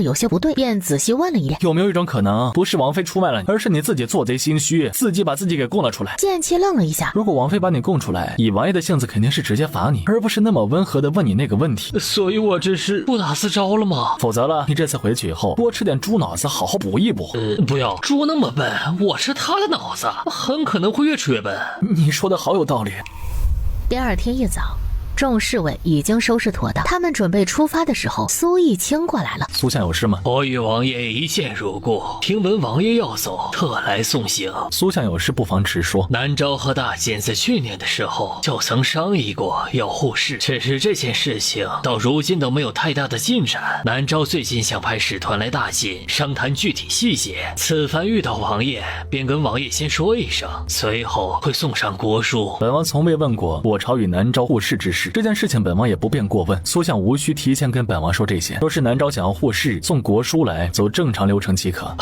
Speaker 1: 有些不对，便仔细问了一遍，
Speaker 2: 有没有一种可能，不是王妃出卖了你，而是你自己做贼心虚，自己把自己给供了出来？
Speaker 1: 剑妻愣了一下，
Speaker 2: 如果王妃把你供出来，以王爷的性子肯定是直接罚你，而不是那么温和的问你那个问题。
Speaker 4: 所以我这是不打自招了吗？
Speaker 2: 否则了，你这次回去以后多吃点猪脑子，好好补一补。
Speaker 4: 不要，猪那么笨，我吃他的脑子，很可能会越吃越笨。
Speaker 2: 你说的好有道理。
Speaker 1: 第二天一早，众侍卫已经收拾妥当，他们准备出发的时候，苏逸清过来了。
Speaker 2: 苏相有事吗？
Speaker 4: 我与王爷一见如故，听闻王爷要走，特来送行。
Speaker 2: 苏相有事不妨直说。
Speaker 4: 南诏和大监在去年的时候就曾商议过要护市，只是这件事情到如今都没有太大的进展。南诏最近想派使团来大晋商谈具体细节，此番遇到王爷，便跟王爷先说一声，随后会送上国书。
Speaker 2: 本王从未问过我朝与南诏护市之事，这件事情本王也不便过问，苏相无需提前跟本王说这些。若是南诏想要护市，送国书来，走正常流程即可。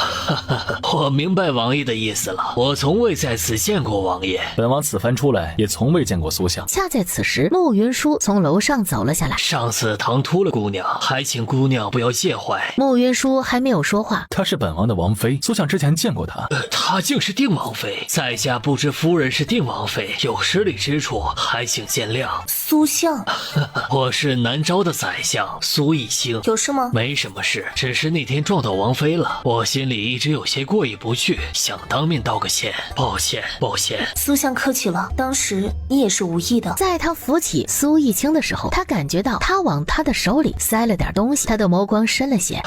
Speaker 4: 我明白王爷的意思了，我从未在此见过王爷。
Speaker 2: 本王此番出来，也从未见过苏相。
Speaker 1: 恰在此时，慕云舒从楼上走了下来。
Speaker 4: 上次唐突了姑娘，还请姑娘不要介怀。
Speaker 1: 慕云舒还没有说话。
Speaker 2: 她是本王的王妃，苏相之前见过她。
Speaker 4: 她竟是定王妃，在下不知夫人是定王妃，有失礼之处，还请见谅。
Speaker 3: 苏相，
Speaker 4: 我是南诏的宰相苏逸清。
Speaker 3: 有事吗？
Speaker 4: 没什么事，只是那天撞到王妃了，我心里一直有些过意不去，想当面道个歉，抱歉。
Speaker 3: 苏相客气了，当时你也是无意的。
Speaker 1: 在他扶起苏逸清的时候，他感觉到他往他的手里塞了点东西，他的眸光深了些。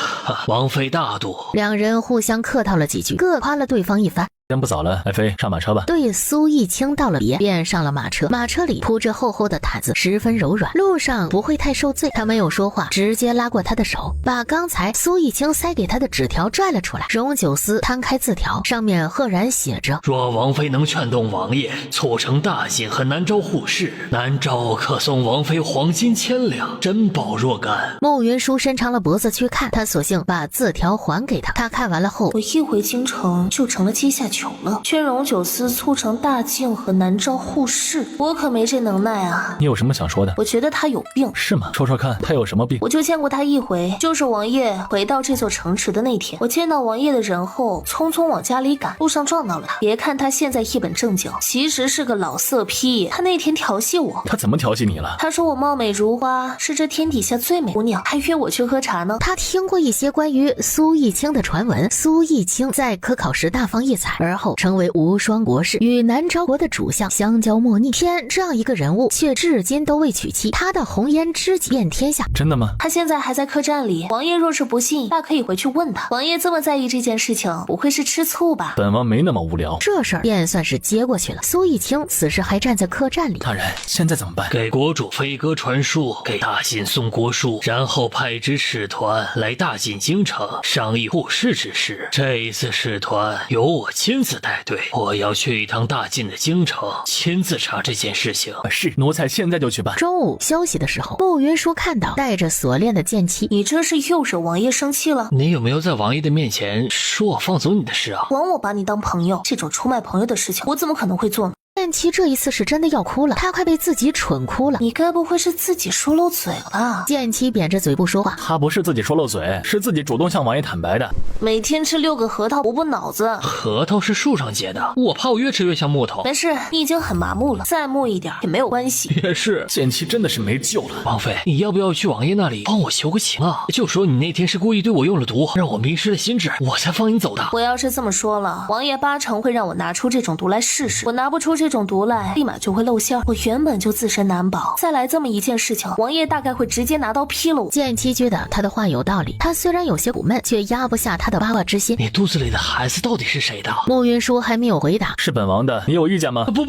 Speaker 4: 王妃大度。
Speaker 1: 两人互相客套了几句，各夸了对方一番。
Speaker 2: 天不早了，爱妃上马车吧。
Speaker 1: 对苏逸清道了别，便上了马车。马车里铺着厚厚的毯子，十分柔软，路上不会太受罪。他没有说话，直接拉过他的手，把刚才苏逸清塞给他的纸条拽了出来。荣九思摊开字条，上面赫然写着：
Speaker 4: 若王妃能劝动王爷促成大晋和南诏互市，南诏可送王妃黄金1000两，珍宝若干。
Speaker 1: 慕云舒伸长了脖子去看，他索性把字条还给他。他看完了后，
Speaker 3: 我一回京城就成了阶下囚了。劝荣九思促成大晋和南诏互市，我可没这能耐啊。
Speaker 2: 你有什么想说的？
Speaker 3: 我觉得他有病。
Speaker 2: 是吗？说说看，他有什么病？
Speaker 3: 我就见过他一回，就是王爷回到这座城池的那天。我见到王爷的人后，匆匆往家里赶，路上撞到了他。别看他现在一本正经，其实是个老色批。他那天调戏我。
Speaker 2: 他怎么调戏你了？
Speaker 3: 他说我貌美如花，是这天底下最美姑娘，还约我去喝茶呢。
Speaker 1: 他听过一些关于苏逸清的传闻。苏逸清在科考时大放异彩，而后成为无双国士，与南诏国的主相相交莫逆。偏这样一个人物却至今都未娶妻，他的红颜知己遍天下。
Speaker 2: 真的吗？
Speaker 3: 他现在还在客栈里，王爷若是不信，大可以回去问他。王爷这么在意这件事情，不会是吃醋吧？
Speaker 2: 本王没那么无聊。
Speaker 1: 这事儿便算是接过去了。苏逸清此时还站在客栈里。
Speaker 2: 大人，现在怎么办？
Speaker 4: 给国主飞鸽传书，给大晋送国书，然后派支使团来大晋京城商议互市之事。这一次使团由我亲自带队，我要去一趟大晋的京城，亲自查这件事情。
Speaker 2: 是，奴才现在就去办。
Speaker 1: 中午休息的时候，慕云舒看到带着锁链的剑妻。
Speaker 3: 你这是又惹王爷生气了？
Speaker 4: 你有没有在王爷的面前说我放走你的事啊？
Speaker 3: 管我把你当朋友，这种出卖朋友的事情，我怎么可能会做呢？
Speaker 1: 剑妻这一次是真的要哭了，她快被自己蠢哭了。
Speaker 3: 你该不会是自己说漏嘴了吧？
Speaker 1: 剑妻扁着嘴不说话。
Speaker 2: 他不是自己说漏嘴，是自己主动向王爷坦白的。
Speaker 3: 每天吃6个核桃补补脑子。
Speaker 4: 核桃是树上结的，我怕我越吃越像木头。
Speaker 3: 没事，你已经很麻木了，再木一点也没有关系。
Speaker 4: 也是，
Speaker 2: 剑妻真的是没救了。
Speaker 4: 王妃，你要不要去王爷那里帮我求个情啊？就说你那天是故意对我用了毒，让我迷失了心智，我才放你走的。
Speaker 3: 我要是这么说了，王爷8成会让我拿出这种毒来试试。我拿不出这种毒来，立马就会露馅儿。我原本就自身难保，再来这么一件事情，王爷大概会直接拿刀劈了我。
Speaker 1: 剑妻觉得他的话有道理，他虽然有些苦闷，却压不下他的八卦之心。
Speaker 4: 你肚子里的孩子到底是谁的？
Speaker 1: 慕云舒还没有回答。
Speaker 2: 是本王的，你有意见吗？
Speaker 4: 不，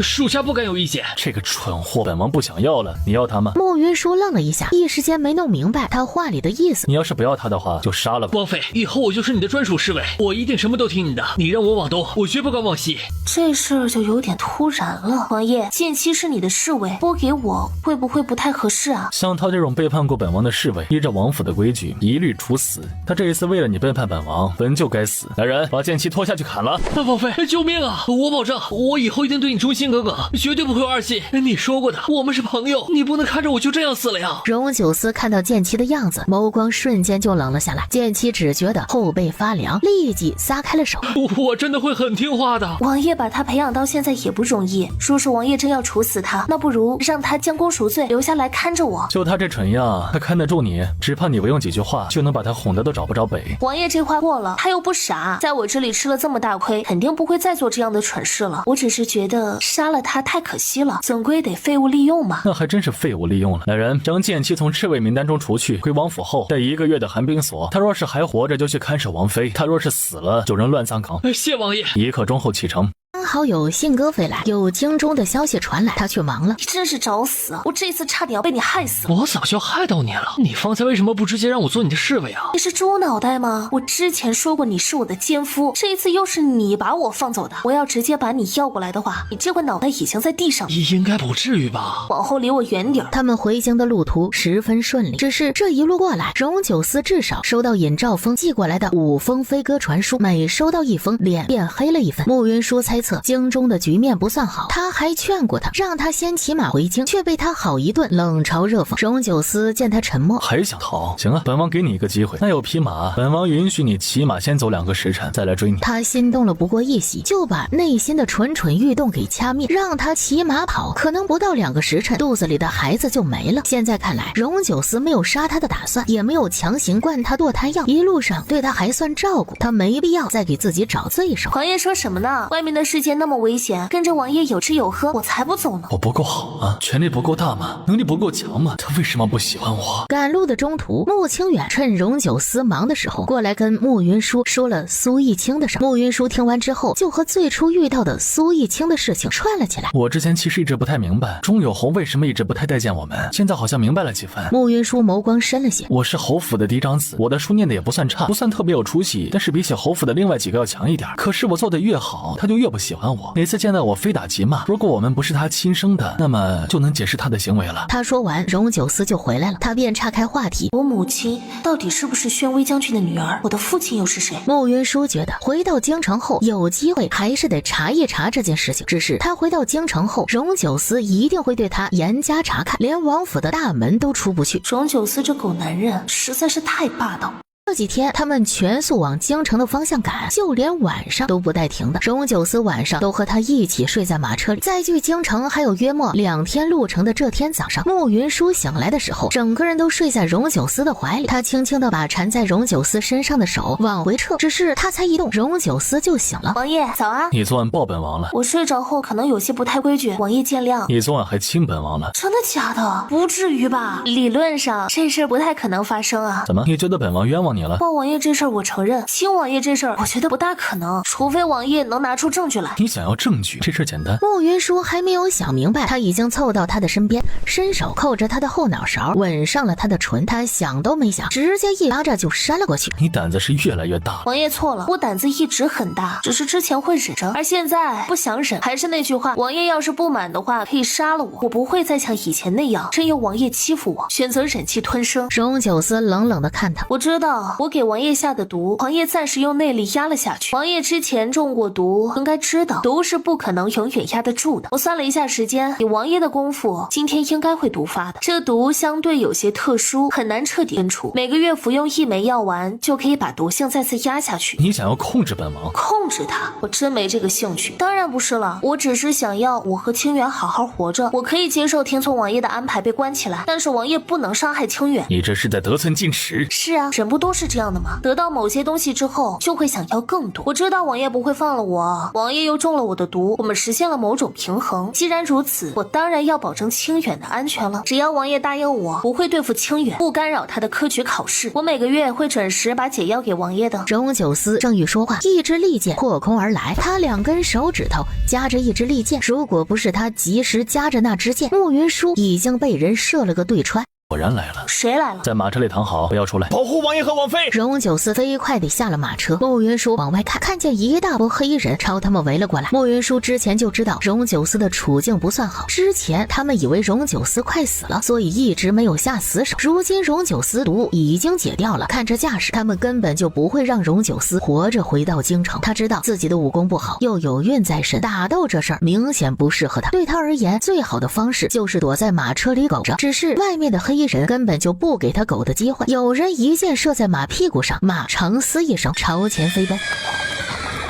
Speaker 4: 属下不敢有意见。
Speaker 2: 这个蠢货，本王不想要了，你要他吗？
Speaker 1: 慕云舒愣了一下，一时间没弄明白他话里的意思。
Speaker 2: 你要是不要他的话，就杀了吧。
Speaker 4: 王妃，以后我就是你的专属侍卫，我一定什么都听你的。你让我往东，我绝不敢往西。
Speaker 3: 这事儿就有点突然了。王爷，剑妻是你的侍卫，拨给我会不会不太合适啊？
Speaker 2: 像他这种背叛过本王的侍卫，依着王府的规矩，一律处死。他这一次为了你背叛本王，本就该死。来人，把剑妻拖下去砍了。
Speaker 4: 王妃，救命啊！我保证，我以后一定对你忠心耿耿，绝对不会有二心。你说过的，我们是朋友，你不能看着我就这样死了呀！
Speaker 1: 荣九思看到剑妻的样子，眸光瞬间就冷了下来。剑妻只觉得后背发凉，立即撒开了手。
Speaker 4: 我真的会很听话的。
Speaker 3: 王爷把他培养到现在也不容易，说是王爷真要处死他，那不如让他将功赎罪，留下来看着我。
Speaker 2: 就他这蠢样，他看得住你？只怕你不用几句话就能把他哄得都找不着北。
Speaker 3: 王爷这话过了，他又不傻，在我这里吃了这么大亏，肯定不会再做这样的蠢事了。我只是觉得杀了他太可惜了，总归得废物利用嘛。
Speaker 2: 那还真是废物利用了。来人，将剑妻从侍卫名单中除去，归王府后待1个月的寒冰锁。他若是还活着，就去看守王妃；他若是死了，就扔乱葬岗。
Speaker 4: 谢王爷。
Speaker 2: 1刻钟后启程。
Speaker 1: 刚好有信鸽飞来，有京中的消息传来，他却忙了。
Speaker 3: 你真是找死啊！我这次差点要被你害死了。
Speaker 4: 我早就害到你了，你方才为什么不直接让我做你的侍卫啊？
Speaker 3: 你是猪脑袋吗？我之前说过你是我的奸夫，这一次又是你把我放走的。我要直接把你要过来的话，你这块脑袋已经在地上了。
Speaker 4: 应该不至于吧？
Speaker 3: 往后离我远点。
Speaker 1: 他们回京的路途十分顺利，只是这一路过来，荣九思至少收到尹兆峰寄过来的5封飞鸽传书，每收到1封，脸便黑了1分。慕云舒猜测京中的局面不算好，他还劝过他，让他先骑马回京，却被他好一顿冷嘲热讽。荣九思见他沉默，
Speaker 2: 还想逃？行啊，本王给你一个机会，那有匹马，本王允许你骑马先走2个时辰，再来追你。
Speaker 1: 他心动了不过一息，就把内心的蠢蠢欲动给掐灭，让他骑马跑，可能不到2个时辰，肚子里的孩子就没了。现在看来，荣九思没有杀他的打算，也没有强行灌他堕胎药，一路上对他还算照顾，他没必要再给自己找罪受。
Speaker 3: 皇爷说什么呢？外面的世界界那么危险，跟着王爷有吃有喝，我才不走呢。
Speaker 6: 我不够好吗？权力不够大吗？能力不够强吗？他为什么不喜欢我？
Speaker 1: 赶路的中途，穆清远趁荣九思忙的时候过来跟穆云舒说了苏逸清的事。穆云舒听完之后，就和最初遇到的苏逸清的事情串了起来。
Speaker 6: 我之前其实一直不太明白钟有红为什么一直不太待见我们，现在好像明白了几分。
Speaker 1: 穆云舒眸光深了些。
Speaker 6: 我是侯府的嫡长子，我的书念的也不算差，不算特别有出息，但是比起侯府的另外几个要强一点。可是我做的越好，他就越不喜欢我，每次见到我非打即骂。如果我们不是他亲生的，那么就能解释他的行为了。
Speaker 1: 他说完，荣九思就回来了，他便岔开话题。
Speaker 3: 我母亲到底是不是宣威将军的女儿？我的父亲又是谁？
Speaker 1: 穆云舒觉得回到京城后有机会还是得查一查这件事情，只是他回到京城后，荣九思一定会对他严加查看，连王府的大门都出不去。
Speaker 3: 荣九思这狗男人实在是太霸道。
Speaker 1: 这几天他们全速往京城的方向赶，就连晚上都不带停的。荣九思晚上都和他一起睡在马车里。在距京城还有约莫2天路程的这天早上，穆云舒醒来的时候，整个人都睡在荣九思的怀里。他轻轻地把缠在荣九思身上的手往回撤，只是他才一动，荣九思就醒了。
Speaker 3: 王爷早啊！
Speaker 6: 你昨晚抱本王了？
Speaker 3: 我睡着后可能有些不太规矩，王爷见谅。
Speaker 6: 你昨晚还亲本王了？
Speaker 3: 真的假的？不至于吧？理论上这事不太可能发生啊。
Speaker 6: 怎么？你觉得本王冤枉你了？
Speaker 3: 抱王爷这事我承认，亲王爷这事我觉得不大可能，除非王爷能拿出证据来。
Speaker 6: 你想要证据？这事简单。
Speaker 1: 穆云舒还没有想明白，他已经凑到他的身边，伸手扣着他的后脑勺，吻上了他的唇。他想都没想，直接一巴掌就扇了过去。
Speaker 6: 你胆子是越来越大。
Speaker 3: 王爷错了，我胆子一直很大，只是之前会忍着，而现在不想忍。还是那句话，王爷要是不满的话，可以杀了我，我不会再像以前那样任由王爷欺负我，选择忍气吞声。
Speaker 1: 荣九思冷冷地看他，
Speaker 3: 我知道我给王爷下的毒，王爷暂时用内力压了下去。王爷之前中过毒，应该知道毒是不可能永远压得住的。我算了一下时间，以王爷的功夫，今天应该会毒发的。这毒相对有些特殊，很难彻底根除，每个月服用1枚药丸就可以把毒性再次压下去。
Speaker 6: 你想要控制本王？
Speaker 3: 控制他？我真没这个兴趣。当然不是了，我只是想要我和清远好好活着。我可以接受听从王爷的安排被关起来，但是王爷不能伤害清远。
Speaker 6: 你这是在得寸进尺。
Speaker 3: 是啊，人不都是这样的吗？得到某些东西之后就会想要更多。我知道王爷不会放了我，王爷又中了我的毒，我们实现了某种平衡。既然如此，我当然要保证清远的安全了。只要王爷答应我不会对付清远，不干扰他的科举考试，我每个月会准时把解药给王爷的。
Speaker 1: 荣九思正欲说话，一支利剑破空而来，他2根手指头夹着一支利剑，如果不是他及时夹着那支剑，穆云舒已经被人射了个对穿。
Speaker 6: 果然来了。
Speaker 3: 谁来了？
Speaker 6: 在马车里躺好，不要出来，保护王爷和王妃。
Speaker 1: 荣九思飞快地下了马车，穆云舒往外看，看见一大波黑衣人朝他们围了过来。穆云舒之前就知道荣九思的处境不算好，之前他们以为荣九思快死了，所以一直没有下死手。如今荣九思毒已经解掉了，看这架势，他们根本就不会让荣九思活着回到京城。他知道自己的武功不好，又有孕在身，打斗这事儿明显不适合他。对他而言，最好的方式就是躲在马车里苟着。只是外面的黑衣人根本就不给他苟的机会，有人一箭射在马屁股上，马长嘶一声朝前飞奔。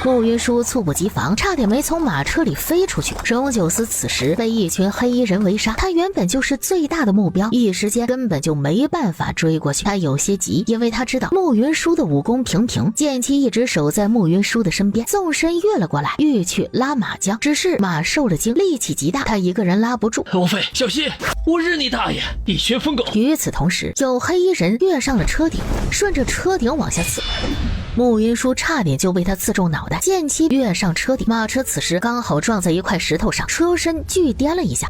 Speaker 1: 穆云舒猝不及防，差点没从马车里飞出去。荣九思此时被一群黑衣人围杀，他原本就是最大的目标，一时间根本就没办法追过去。他有些急，因为他知道穆云舒的武功平平，剑气一直守在穆云舒的身边，纵身跃了过来，欲去拉马缰，只是马受了惊，力气极大，他一个人拉不住。
Speaker 4: 王妃小心，我日你大爷，一群疯狗！
Speaker 1: 与此同时，有黑衣人跃上了车顶，顺着车顶往下刺。穆云舒差点就被他刺中脑袋，剑气跃上车顶，马车此时刚好撞在一块石头上，车身巨颠了一下，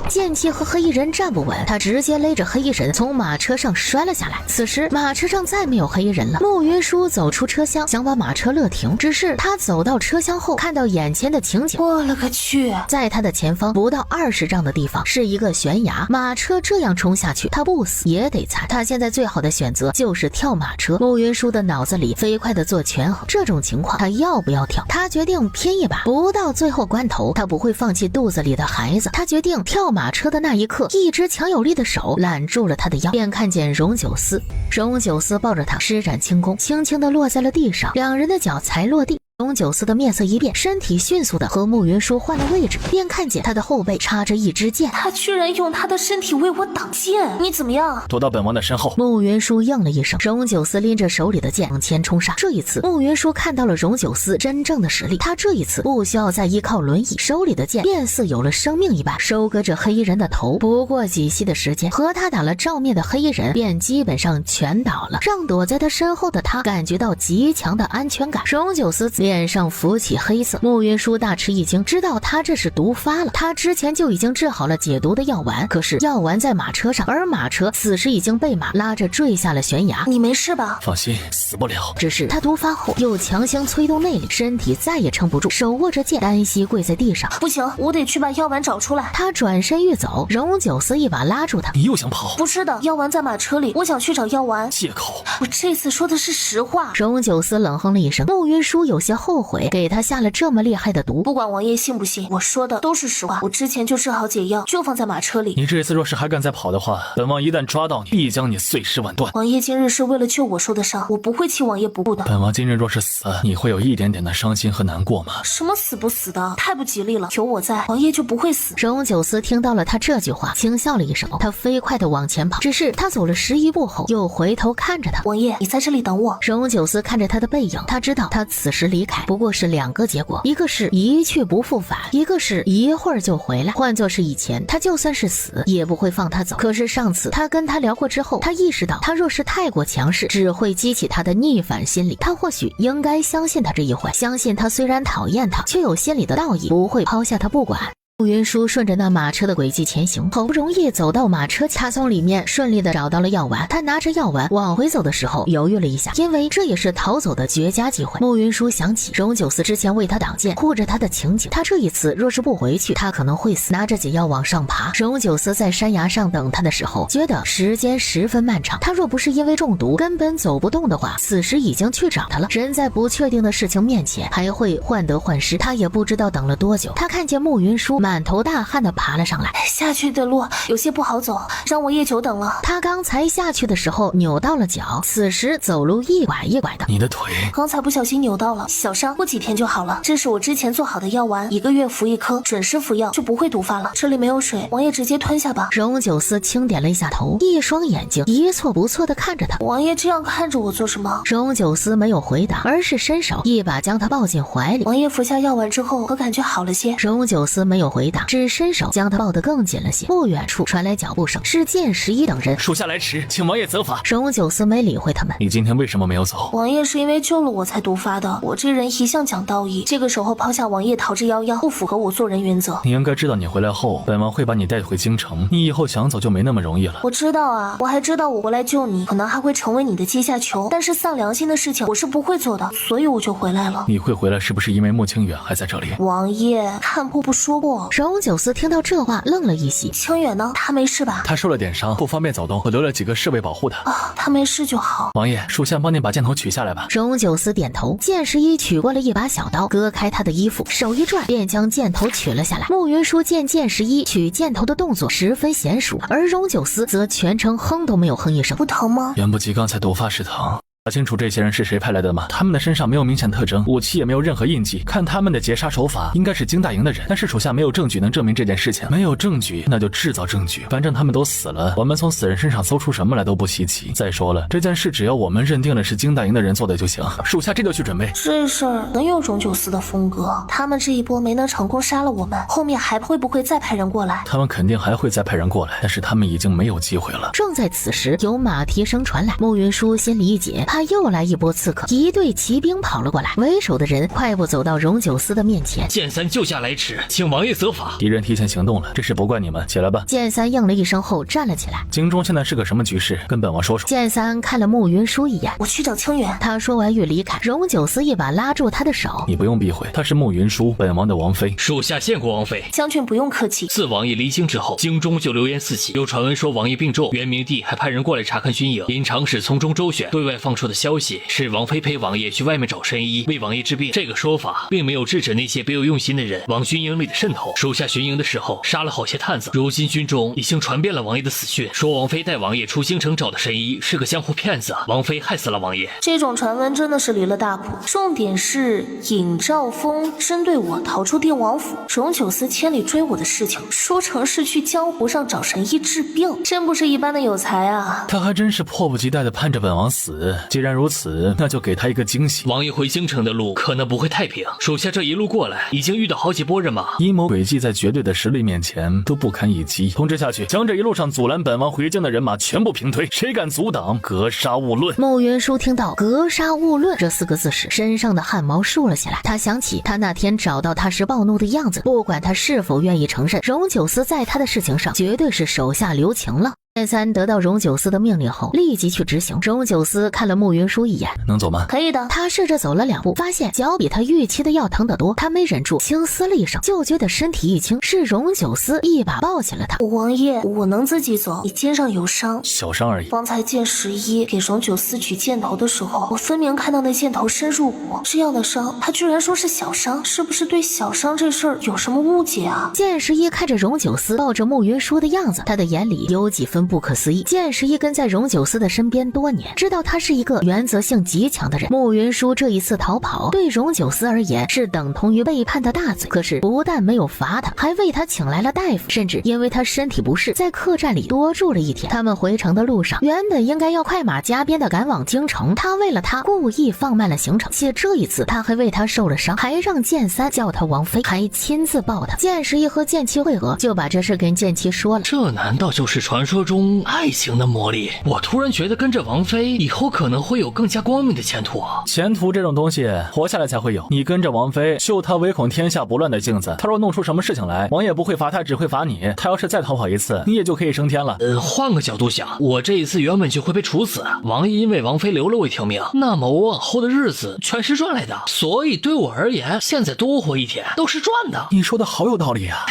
Speaker 1: 剑气和黑衣人站不稳，他直接勒着黑衣人从马车上摔了下来。此时马车上再没有黑衣人了，穆云舒走出车厢，想把马车勒停，只是他走到车厢后，看到眼前的情景，
Speaker 3: 我勒个去！
Speaker 1: 在他的前方不到20丈的地方是一个悬崖，马车这样冲下去，他不死也得残。他现在最好的选择就是跳马车。穆云舒的脑子里飞快的做权衡，这种情况他要不要跳？他决定拼一把，不到最后关头，他不会放弃肚子里的孩子。他决定跳马车的那一刻，一只强有力的手揽住了他的腰，便看见荣九思。荣九思抱着他，施展轻功，轻轻地落在了地上，两人的脚才落地。荣九思的面色一变，身体迅速的和慕云舒换了位置，便看见他的后背插着一支剑。
Speaker 3: 他居然用他的身体为我挡剑，你怎么样？
Speaker 2: 躲到本王的身后。
Speaker 1: 慕云舒应了一声，荣九思拎着手里的剑往前冲杀。这一次，慕云舒看到了荣九思真正的实力，他这一次不需要再依靠轮椅，手里的剑便似有了生命一般，收割着黑衣人的头。不过几息的时间，和他打了照面的黑衣人便基本上全倒了，让躲在他身后的他感觉到极强的安全感。荣九思脸上浮起黑色，慕云舒大吃一惊，知道他这是毒发了。他之前就已经治好了解毒的药丸，可是药丸在马车上，而马车此时已经被马拉着坠下了悬崖。
Speaker 3: 你没事吧？
Speaker 2: 放心，死不了。
Speaker 1: 只是他毒发后又强行催动内力，身体再也撑不住，手握着剑单膝跪在地上。
Speaker 3: 不行，我得去把药丸找出来。
Speaker 1: 他转身欲走，荣九思一把拉住他。
Speaker 2: 你又想跑？
Speaker 3: 不是的，药丸在马车里，我想去找药丸。
Speaker 2: 借口。
Speaker 3: 我这次说的是实话。
Speaker 1: 荣九思冷哼了一声，慕云舒有些后悔给他下了这么厉害的毒。
Speaker 3: 不管王爷信不信，我说的都是实话。我之前就治好解药，就放在马车里。
Speaker 2: 你这次若是还敢再跑的话，本王一旦抓到你，必将你碎尸万段。
Speaker 3: 王爷今日是为了救我受的伤，我不会弃王爷不顾的。
Speaker 2: 本王今日若是死，你会有一点点的伤心和难过吗？
Speaker 3: 什么死不死的，太不吉利了。有我在，王爷就不会死。
Speaker 1: 荣九思听到了他这句话，轻笑了一声，他飞快地往前跑。只是他走了11步后，又回头看着他。
Speaker 3: 王爷，你在这里等我。
Speaker 1: 荣九思看着他的背影，他知道他此时离开不过是2个结果，一个是一去不复返，一个是一会儿就回来。换作是以前，他就算是死也不会放他走。可是上次他跟他聊过之后，他意识到他若是太过强势，只会激起他的逆反心理。他或许应该相信他这一回，相信他虽然讨厌他，却有心里的道义，不会抛下他不管。慕云舒顺着那马车的轨迹前行，好不容易走到马车卡从里面，顺利的找到了药丸。他拿着药丸往回走的时候犹豫了一下，因为这也是逃走的绝佳机会。慕云舒想起荣九思之前为他挡剑护着他的情景，他这一次若是不回去，他可能会死。拿着解药往上爬，荣九思在山崖上等他的时候觉得时间十分漫长，他若不是因为中毒根本走不动的话，此时已经去找他了。人在不确定的事情面前还会患得患失，他也不知道等了多久。他看见慕云舒满头大汗的爬了上来，
Speaker 3: 下去的路有些不好走，让我也久等了。
Speaker 1: 他刚才下去的时候扭到了脚，此时走路一拐一拐的。
Speaker 2: 你的腿
Speaker 3: 刚才不小心扭到了，小伤，过几天就好了。这是我之前做好的药丸，1个月服1颗，准时服药就不会毒发了。这里没有水，王爷直接吞下吧。
Speaker 1: 荣九思轻点了一下头，一双眼睛一错不错的看着他。
Speaker 3: 王爷这样看着我做什么？
Speaker 1: 荣九思没有回答，而是伸手一把将他抱进怀里。
Speaker 3: 王爷服下药丸之后，我感觉好了些。
Speaker 1: 荣九思没有回答，只伸手将他抱得更紧了些。不远处传来脚步声，是剑十一等人。
Speaker 2: 属下来迟，请王爷责罚。
Speaker 1: 荣九思没理会他们。
Speaker 2: 你今天为什么没有走？
Speaker 3: 王爷是因为救了我才毒发的，我这人一向讲道义，这个时候抛下王爷逃之夭夭，不符合我做人原则。
Speaker 2: 你应该知道，你回来后，本王会把你带回京城，你以后想走就没那么容易了。
Speaker 3: 我知道啊，我还知道我回来救你，可能还会成为你的阶下囚，但是丧良心的事情我是不会做的，所以我就回来了。
Speaker 2: 你会回来是不是因为穆清远还在这里？
Speaker 3: 王爷，看破不说破。
Speaker 1: 荣九思听到这话愣了一息。
Speaker 3: 清远呢？他没事吧？
Speaker 2: 他受了点伤，不方便走动，我留了几个侍卫保护他。
Speaker 3: 他没事就好。
Speaker 2: 王爷，属下帮你把箭头取下来吧。
Speaker 1: 荣九思点头，剑十一取过了一把小刀，割开他的衣服，手一转便将箭头取了下来。慕云舒见剑十一取箭头的动作十分娴熟，而荣九思则全程哼都没有哼一声。
Speaker 3: 不疼吗？
Speaker 2: 远不及刚才毒发时疼。查清楚这些人是谁派来的吗？他们的身上没有明显特征，武器也没有任何印记，看他们的劫杀手法应该是京大营的人，但是属下没有证据能证明这件事情。没有证据那就制造证据，反正他们都死了，我们从死人身上搜出什么来都不稀奇。再说了，这件事只要我们认定了是京大营的人做的就行，属下这就去准备。
Speaker 3: 这事儿很有荣九思的风格，他们这一波没能成功杀了我们，后面还会不会再派人过来？
Speaker 2: 他们肯定还会再派人过来，但是他们已经没有机会了。
Speaker 1: 正在此时，有马蹄声传来，慕云舒心里一紧，怕又来一波刺客。一队骑兵跑了过来，为首的人快步走到荣九思的面前。
Speaker 4: 剑三救驾来迟，请王爷责罚。
Speaker 2: 敌人提前行动了，这事不怪你们，起来吧。
Speaker 1: 剑三应了一声后站了起来。
Speaker 2: 京中现在是个什么局势？跟本王说说。
Speaker 1: 剑三看了慕云舒一眼，
Speaker 3: 我去找清远。
Speaker 1: 他说完欲离开，荣九思一把拉住他的手。
Speaker 2: 你不用避讳，她是慕云舒，本王的王妃。
Speaker 4: 属下见过王妃。
Speaker 3: 将军不用客气。
Speaker 4: 自王爷离京之后，京中就流言四起，有传闻说王爷病重，元明帝还派人过来查看军营，因长史从中周旋，对外放出出的消息是王妃陪王爷去外面找神医为王爷治病。这个说法并没有制止那些别有用心的人往军营里的渗透。属下巡营的时候杀了好些探子，如今军中已经传遍了王爷的死讯，说王妃带王爷出京城找的神医是个江湖骗子，王妃害死了王爷。
Speaker 3: 这种传闻真的是离了大谱。重点是尹兆峰针对我逃出定王府，荣九思千里追我的事情说成是去江湖上找神医治病，真不是一般的有才啊！
Speaker 2: 他还真是迫不及待地盼着本王死。既然如此，那就给他一个惊喜。
Speaker 4: 王爷回京城的路可能不会太平，属下这一路过来已经遇到好几波人马，
Speaker 2: 阴谋诡计在绝对的实力面前都不堪一击。通知下去，将这一路上阻拦本王回京的人马全部平推，谁敢阻挡，格杀勿论。
Speaker 1: 穆云舒听到格杀勿论这4个字时，身上的汗毛竖了起来。他想起他那天找到他时暴怒的样子，不管他是否愿意承认，荣九思在他的事情上绝对是手下留情了。剑三得到荣九思的命令后，立即去执行。荣九思看了穆云舒一眼，
Speaker 2: 能走吗？
Speaker 3: 可以的。
Speaker 1: 他试着走了2步，发现脚比他预期的要疼得多。他没忍住轻嘶了一声，就觉得身体一轻，是荣九思一把抱起了他。
Speaker 3: 王爷，我能自己走，你肩上有伤。
Speaker 2: 小伤而已。
Speaker 3: 方才见11给荣九思举箭头的时候，我分明看到那箭头深入骨，这样的伤他居然说是小伤，是不是对小伤这事儿有什么误解啊？
Speaker 1: 剑11看着荣九思抱着穆云舒的样子，他的眼里有几分不可思议。剑11跟在荣九思的身边多年，知道他是一个原则性极强的人。穆云舒这一次逃跑，对荣九思而言是等同于背叛的大罪。可是不但没有罚他，还为他请来了大夫，甚至因为他身体不适，在客栈里多住了1天。他们回城的路上，原本应该要快马加鞭的赶往京城，他为了他故意放慢了行程，且这一次他还为他受了伤，还让剑三叫他王妃，还亲自抱他。剑11和剑7会合，就把这事跟剑7说了。
Speaker 4: 这难道就是传说中爱情的魔力？我突然觉得跟着王妃以后可能会有更加光明的前途啊！
Speaker 2: 前途这种东西，活下来才会有。你跟着王妃，秀她唯恐天下不乱的镜子。她若弄出什么事情来，王爷不会罚她，只会罚你。她要是再逃跑一次，你也就可以升天了。
Speaker 4: 换个角度想，我这一次原本就会被处死，王爷因为王妃留了我一条命，那么我往后的日子全是赚来的。所以对我而言，现在多活1天都是赚的。
Speaker 2: 你说的好有道理啊！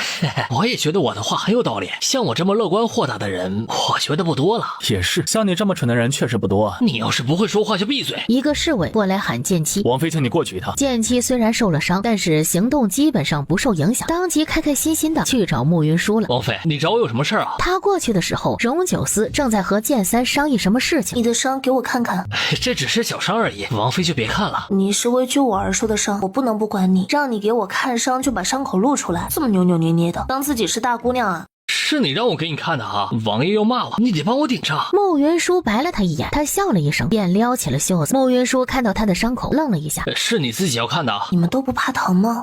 Speaker 4: 我也觉得我的话很有道理。像我这么乐观豁达的人，我觉得不多了。
Speaker 2: 也是，像你这么蠢的人确实不多。
Speaker 4: 你要是不会说话就闭嘴。
Speaker 1: 一个侍卫过来喊剑7，
Speaker 2: 王妃请你过去一趟。
Speaker 1: 剑7虽然受了伤，但是行动基本上不受影响，当即开开心心的去找穆云舒了。
Speaker 4: 王妃，你找我有什么事啊？
Speaker 1: 他过去的时候，荣九思正在和剑3商议什么事情。
Speaker 3: 你的伤给我看看。
Speaker 4: 这只是小伤而已，王妃就别看了。
Speaker 3: 你是为救我而受的伤，我不能不管你。让你给我看伤就把伤口露出来，这么扭扭捏捏的，当自己是大姑娘啊？
Speaker 4: 是你让我给你看的啊！王爷要骂我，你得帮我顶上。
Speaker 1: 穆云舒白了他一眼，他笑了一声，便撩起了袖子。穆云舒看到他的伤口，愣了一下。
Speaker 4: 是你自己要看的啊？
Speaker 3: 你们都不怕疼吗？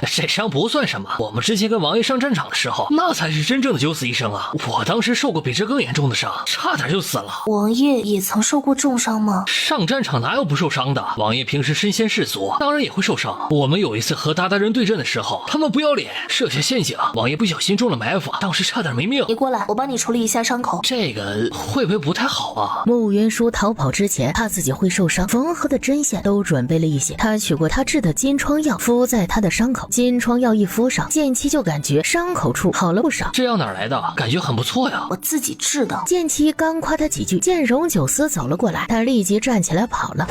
Speaker 4: 这伤不算什么，我们之前跟王爷上战场的时候，那才是真正的九死一生啊！我当时受过比这更严重的伤，差点就死了。
Speaker 3: 王爷也曾受过重伤吗？
Speaker 4: 上战场哪有不受伤的？王爷平时身先士卒，当然也会受伤。我们有一次和鞑靼人对阵的时候，他们不要脸，设下陷阱，王爷不小心中了埋伏，当时差点没命。
Speaker 3: 你过来，我帮你处理一下伤口。
Speaker 4: 这个会不会不太好啊？
Speaker 1: 穆云舒逃跑之前，怕自己会受伤，缝合的针线都准备了一些。他取过他制的金疮药，敷在他的伤口。金疮药一敷上，剑7就感觉伤口处好了不少。
Speaker 4: 这样哪来的？感觉很不错呀。
Speaker 3: 我自己制的。
Speaker 1: 剑7刚夸他几句，见荣九思走了过来，他立即站起来跑了。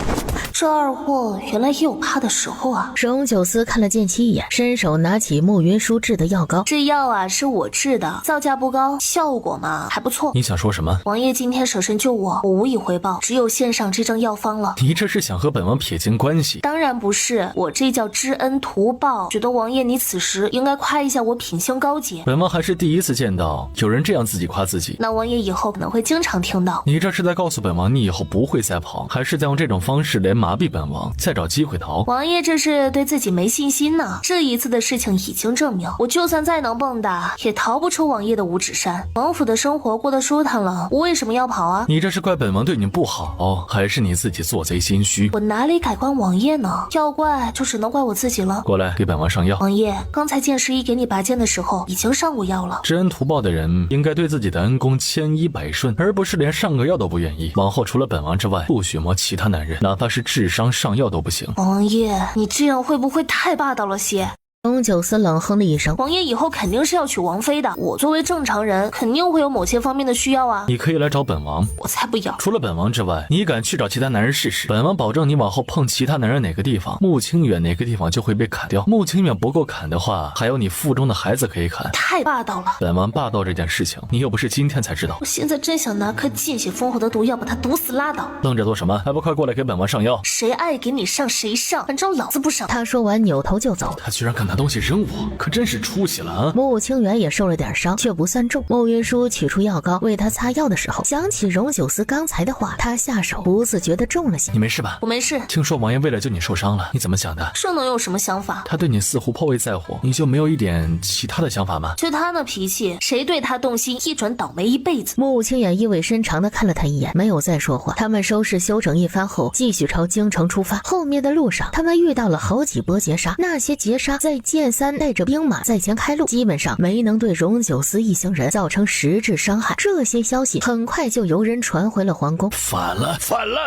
Speaker 3: 这二货原来也有怕的时候啊！
Speaker 1: 荣九思看了剑7一眼，伸手拿起穆云舒制的药膏。
Speaker 3: 这药啊是我制的，造价不高，效果嘛还不错。
Speaker 2: 你想说什么？
Speaker 3: 王爷今天舍身救我，我无以回报，只有献上这张药方了。
Speaker 2: 你这是想和本王撇清关系？
Speaker 3: 当然不是，我这叫知恩图报。觉得王爷你此时应该夸一下我品性高洁。
Speaker 2: 本王还是第一次见到有人这样自己夸自己。
Speaker 3: 那王爷以后可能会经常听到。
Speaker 2: 你这是在告诉本王你以后不会再跑，还是在用这种方式来麻痹本王，再找机会逃？
Speaker 3: 王爷这是对自己没信心呢。这一次的事情已经证明，我就算再能蹦跶，也逃不出王爷的五指山。王府的生活过得舒坦了，我为什么要跑啊？
Speaker 2: 你这是怪本王对你不好，还是你自己做贼心虚？
Speaker 3: 我哪里改怪王爷呢？要怪就只能怪我自己了。
Speaker 2: 过来，给本王上药。
Speaker 3: 王爷，刚才剑11给你拔剑的时候已经上过药了。
Speaker 2: 知恩图报的人应该对自己的恩公千依百顺，而不是连上个药都不愿意。往后除了本王之外，不许摸其他男人，哪怕是智商上药都不行。
Speaker 3: 王爷，你这样会不会太霸道了些？
Speaker 1: 荣九思冷哼了一声，
Speaker 3: 王爷以后肯定是要娶王妃的，我作为正常人，肯定会有某些方面的需要啊。
Speaker 2: 你可以来找本王，
Speaker 3: 我才不要。
Speaker 2: 除了本王之外，你敢去找其他男人试试？本王保证你往后碰其他男人哪个地方，穆清远哪个地方就会被砍掉。穆清远不够砍的话，还有你腹中的孩子可以砍。
Speaker 3: 太霸道了！
Speaker 2: 本王霸道这件事情，你又不是今天才知道。
Speaker 3: 我现在真想拿颗尽血封喉的毒药把他毒死拉倒。
Speaker 2: 愣着做什么？还不快过来给本王上药？
Speaker 3: 谁爱给你上谁上，反正老子不上。
Speaker 1: 他说完扭头就走。
Speaker 2: 他居然敢拿东西扔我，可真是出息了啊！
Speaker 1: 穆清远也受了点伤，却不算重。穆云舒取出药膏为他擦药的时候，想起荣九思刚才的话，他下手不自觉地重了些。
Speaker 2: 你没事吧？
Speaker 3: 我没事。
Speaker 2: 听说王爷为了救你受伤了，你怎么想的？
Speaker 3: 这能有什么想法？
Speaker 2: 他对你似乎颇为在乎，你就没有一点其他的想法吗？
Speaker 3: 就他那脾气，谁对他动心，一准倒霉一辈子。
Speaker 1: 穆清远意味深长地看了他一眼，没有再说话。他们收拾休整一番后，继续朝京城出发。后面的路上，他们遇到了好几波劫杀，那些劫杀在剑三带着兵马在前开路，基本上没能对荣九思一行人造成实质伤害。这些消息很快就由人传回了皇宫。
Speaker 2: 反了！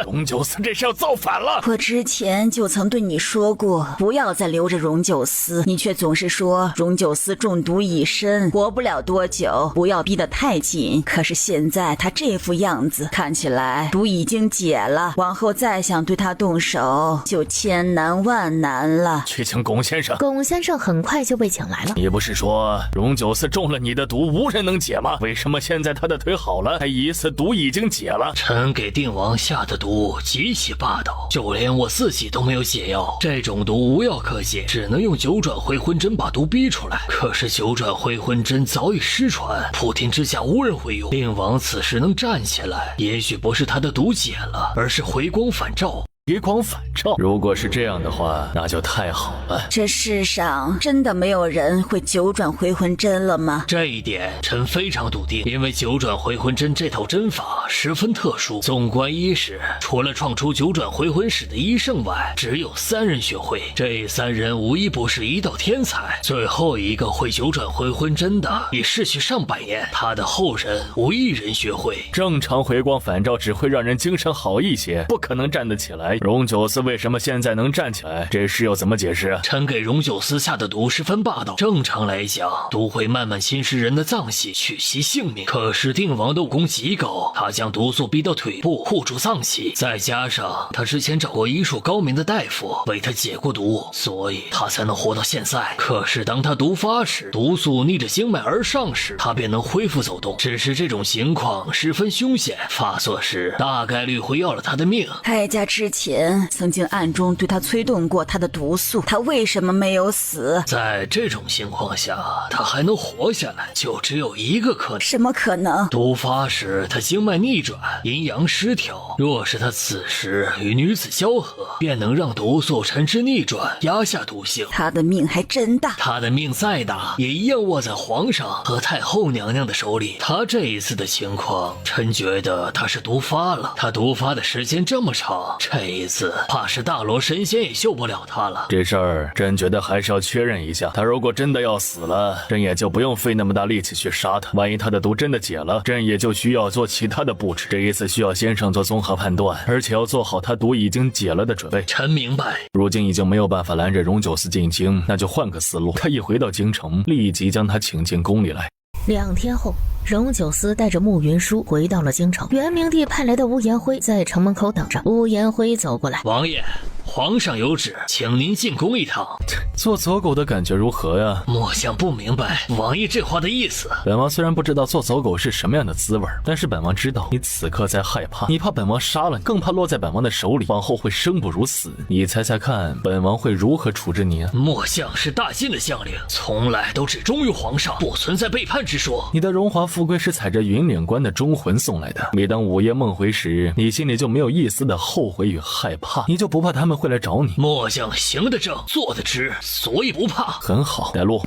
Speaker 2: 荣九思这是要造反了！
Speaker 5: 我之前就曾对你说过，不要再留着荣九思，你却总是说荣九思中毒已深，活不了多久，不要逼得太紧。可是现在他这副样子，看起来毒已经解了，往后再想对他动手就千难万难了。
Speaker 2: 去请龚先生。
Speaker 1: 龚先生很快就被请来了。
Speaker 2: 你不是说荣九思中了你的毒无人能解吗？为什么现在他的腿好了，还疑似毒已经解了？
Speaker 4: 臣给定王下的毒极其霸道，就连我自己都没有解药。这种毒无药可解，只能用九转回魂针把毒逼出来。可是九转回魂针早已失传，普天之下无人会用。定王此时能站起来，也许不是他的毒解了，而是回光返照。
Speaker 2: 回光返照，如果是这样的话，那就太好了。
Speaker 5: 这世上真的没有人会九转回魂针了吗？
Speaker 4: 这一点臣非常笃定，因为九转回魂针这套针法十分特殊。纵观医史，除了创出九转回魂史的医圣外，只有3人学会，这3人无一不是一道天才。最后一个会九转回魂针的已逝去上百年，他的后人无一人学会。
Speaker 2: 正常回光返照只会让人精神好一些，不可能站得起来。荣九思为什么现在能站起来？这事又怎么解释？
Speaker 4: 臣给荣九思下的毒十分霸道，正常来讲，毒会慢慢侵蚀人的脏器，取其性命。可是定王的武功极高，他将毒素逼到腿部，护住脏器，再加上他之前找过医术高明的大夫为他解过毒，所以他才能活到现在。可是当他毒发时，毒素逆着经脉而上时，他便能恢复走动。只是这种情况十分凶险，发作时大概率会要了他的命。
Speaker 5: 哀家之前曾经暗中对他催动过他的毒素，他为什么没有死？
Speaker 4: 在这种情况下，他还能活下来，就只有一个可能。
Speaker 5: 什么可能？
Speaker 4: 毒发时他经脉逆转，阴阳失调，若是他此时与女子交合，便能让毒素趁之逆转，压下毒性。
Speaker 5: 他的命还真大，
Speaker 4: 他的命再大，也一样握在皇上和太后娘娘的手里。他这一次的情况，臣觉得他是毒发了。他毒发的时间这么长，这一次怕是大罗神仙也救不了他了。
Speaker 2: 这事儿朕觉得还是要确认一下，他如果真的要死了，朕也就不用费那么大力气去杀他。万一他的毒真的解了，朕也就需要做其他的布置。这一次需要先生做综合判断，而且要做好他毒已经解了的准备。
Speaker 4: 臣明白。
Speaker 2: 如今已经没有办法拦着荣九思进京，那就换个思路。他一回到京城，立即将他请进宫里来。
Speaker 1: 2天后，荣九思带着穆云舒回到了京城。元明帝派来的乌延辉在城门口等着。乌延辉走过来，
Speaker 4: 王爷，皇上有旨，请您进宫一趟。
Speaker 2: 做走狗的感觉如何呀？
Speaker 4: 末将不明白王爷这话的意思。
Speaker 2: 本王虽然不知道做走狗是什么样的滋味，但是本王知道你此刻在害怕，你怕本王杀了你，更怕落在本王的手里，往后会生不如死。你猜猜看，本王会如何处置你啊？
Speaker 4: 末将是大晋的将领，从来都只忠于皇上，不存在背叛之说。
Speaker 2: 你的荣华富贵是踩着云岭关的忠魂送来的，每当午夜梦回时，你心里就没有一丝的后悔与害怕，你就不怕他们会来找你？
Speaker 4: 末将行得正，坐得直，所以不怕。
Speaker 2: 很好，带路。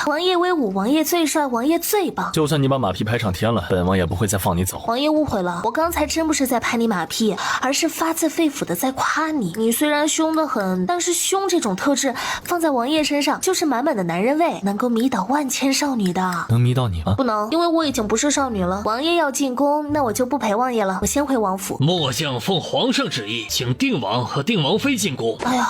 Speaker 3: 王爷威武，王爷最帅，王爷最棒。
Speaker 2: 就算你把马屁拍上天了，本王也不会再放你走。
Speaker 3: 王爷误会了，我刚才真不是在拍你马屁，而是发自肺腑的在夸你。你虽然凶得很，但是凶这种特质放在王爷身上就是满满的男人味，能够迷倒万千少女的。
Speaker 2: 能迷倒你吗？
Speaker 3: 不能，因为我已经不是少女了。王爷要进宫，那我就不陪王爷了，我先回王府。
Speaker 4: 末将奉皇上旨意，请定王和定王妃进宫。
Speaker 3: 哎呀，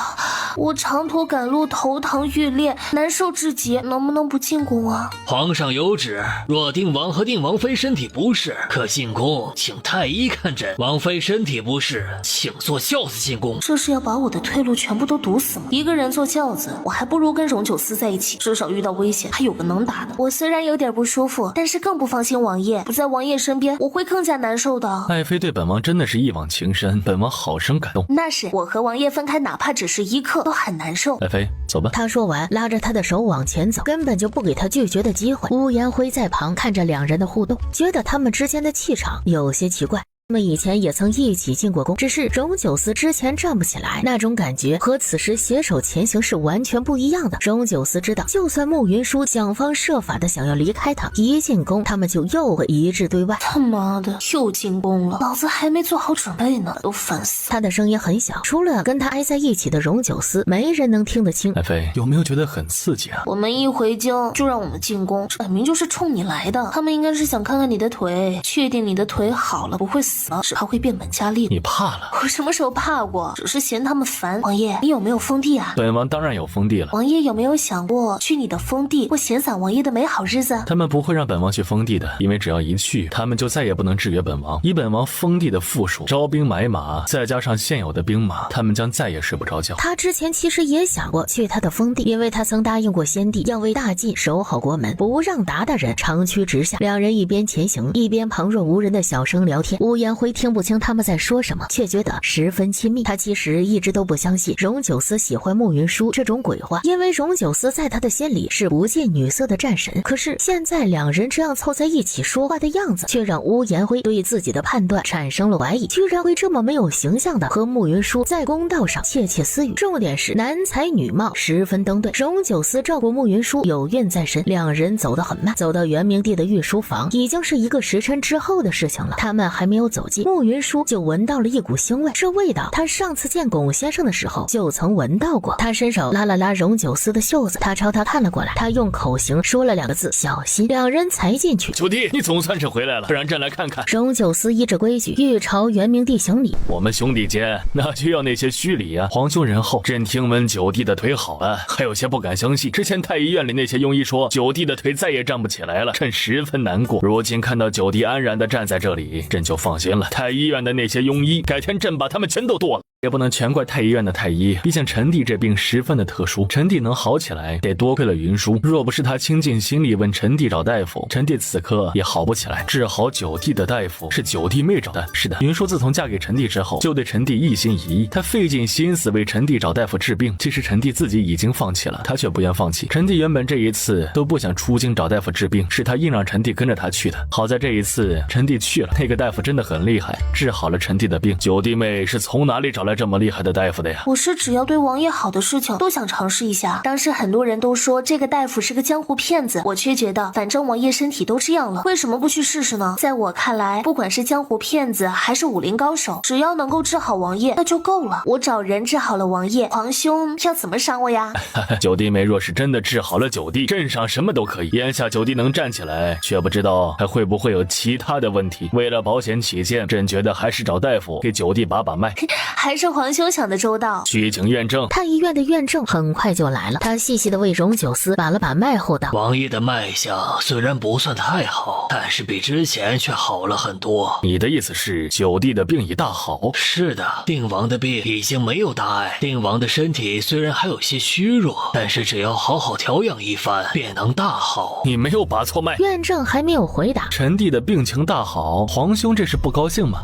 Speaker 3: 我长途赶路，头疼欲裂，难受至极，能不能不进宫啊？
Speaker 4: 皇上有旨，若定王和定王妃身体不适，可进宫请太医看诊；王妃身体不适，请坐轿子进宫。
Speaker 3: 这是要把我的退路全部都堵死吗？一个人坐轿子，我还不如跟荣九思在一起，至少遇到危险还有个能打的。我虽然有点不舒服，但是更不放心王爷，不在王爷身边，我会更加难受的。
Speaker 2: 爱妃对本王真的是一往情深，本王好生感动。
Speaker 3: 那是我和王爷分开，哪怕只是一刻，都很难受。
Speaker 2: 爱妃，走吧。
Speaker 1: 他说完，拉着他的手往前走，根本就不给他拒绝的机会。乌延辉在旁看着两人的互动，觉得他们之间的气场有些奇怪。他们以前也曾一起进过宫，只是荣九思之前站不起来，那种感觉和此时携手前行是完全不一样的。荣九思知道，就算慕云舒想方设法的想要离开他，一进宫他们就又会一致对外。
Speaker 3: 他妈的，又进宫了，老子还没做好准备呢，都烦死。
Speaker 1: 他的声音很小，除了跟他挨在一起的荣九思，没人能听得清。
Speaker 2: 爱妃，有没有觉得很刺激啊？
Speaker 3: 我们一回京就让我们进宫，这摆明就是冲你来的。他们应该是想看看你的腿，确定你的腿好了不会死，只怕会变本加厉。
Speaker 2: 你怕了？
Speaker 3: 我什么时候怕过？只是嫌他们烦。王爷，你有没有封地啊？
Speaker 2: 本王当然有封地了。
Speaker 3: 王爷有没有想过去你的封地过闲散王爷的美好日子？
Speaker 2: 他们不会让本王去封地的，因为只要一去，他们就再也不能制约本王。以本王封地的富庶，招兵买马，再加上现有的兵马，他们将再也睡不着觉。
Speaker 1: 他之前其实也想过去他的封地，因为他曾答应过先帝要为大晋守好国门，不让鞑靼人长驱直下。两人一边前行，一边旁若无人的小声聊天。乌延辉听不清他们在说什么，却觉得十分亲密。他其实一直都不相信荣九思喜欢慕云舒这种鬼话，因为荣九思在他的心里是不近女色的战神。可是现在两人这样凑在一起说话的样子，却让乌延辉对自己的判断产生了怀疑，居然会这么没有形象的和慕云舒在公道上窃窃私语。重点是男才女貌，十分登对。荣九思照顾慕云舒有孕在身，两人走得很慢，走到元明帝的御书房已经是一个时辰之后的事情了。他们还没有走近，慕云舒就闻到了一股腥味，这味道他上次见龚先生的时候就曾闻到过。他伸手拉了拉荣九思的袖子，他朝他看了过来，他用口型说了两个字：小心。两人才进去。
Speaker 2: 九弟，你总算是回来了，不然朕来看看。
Speaker 1: 荣九思依着规矩欲朝元明帝行礼。
Speaker 2: 我们兄弟间哪需要那些虚礼啊？皇兄仁厚，朕听闻九弟的腿好了，还有些不敢相信。之前太医院里那些庸医说九弟的腿再也站不起来了，朕十分难过。如今看到九弟安然地站在这里，朕就放心了。太医院的那些庸医，改天朕把他们全都剁了。也不能全怪太医院的太医，毕竟陈帝这病十分的特殊，陈帝能好起来得多亏了云舒，若不是他倾尽心力问陈帝找大夫，陈帝此刻也好不起来。治好九弟的大夫是九弟妹找的。是的，云舒自从嫁给陈帝之后，就对陈帝一心一意，他费尽心思为陈帝找大夫治病。其实陈帝自己已经放弃了，他却不愿放弃。陈帝原本这一次都不想出京找大夫治病，是他硬让陈帝跟着他去的。好在这一次陈帝去了，那个大夫真的很厉害，治好了陈帝的病。九弟妹是从哪里找来这么厉害的大夫的呀？
Speaker 3: 我是只要对王爷好的事情都想尝试一下。当时很多人都说这个大夫是个江湖骗子，我却觉得反正王爷身体都这样了，为什么不去试试呢？在我看来，不管是江湖骗子还是武林高手，只要能够治好王爷那就够了。我找人治好了王爷，皇兄要怎么赏我呀？
Speaker 2: 九弟妹若是真的治好了九弟，朕赏什么都可以。眼下九弟能站起来，却不知道还会不会有其他的问题。为了保险起见，朕觉得还是找大夫给九弟把把脉。
Speaker 3: 还是皇兄想的周到。
Speaker 2: 虚请验证。
Speaker 1: 太医院的验证很快就来了，他细细的为荣九思把了把脉后道：
Speaker 4: 王爷的脉象虽然不算太好，但是比之前却好了很多。
Speaker 2: 你的意思是九弟的病已大好？
Speaker 4: 是的，定王的病已经没有大碍。定王的身体虽然还有些虚弱，但是只要好好调养一番，便能大好。
Speaker 2: 你没有把错脉。
Speaker 1: 院正还没有回答，
Speaker 2: 陈帝的病情大好，皇兄这是不高兴吗？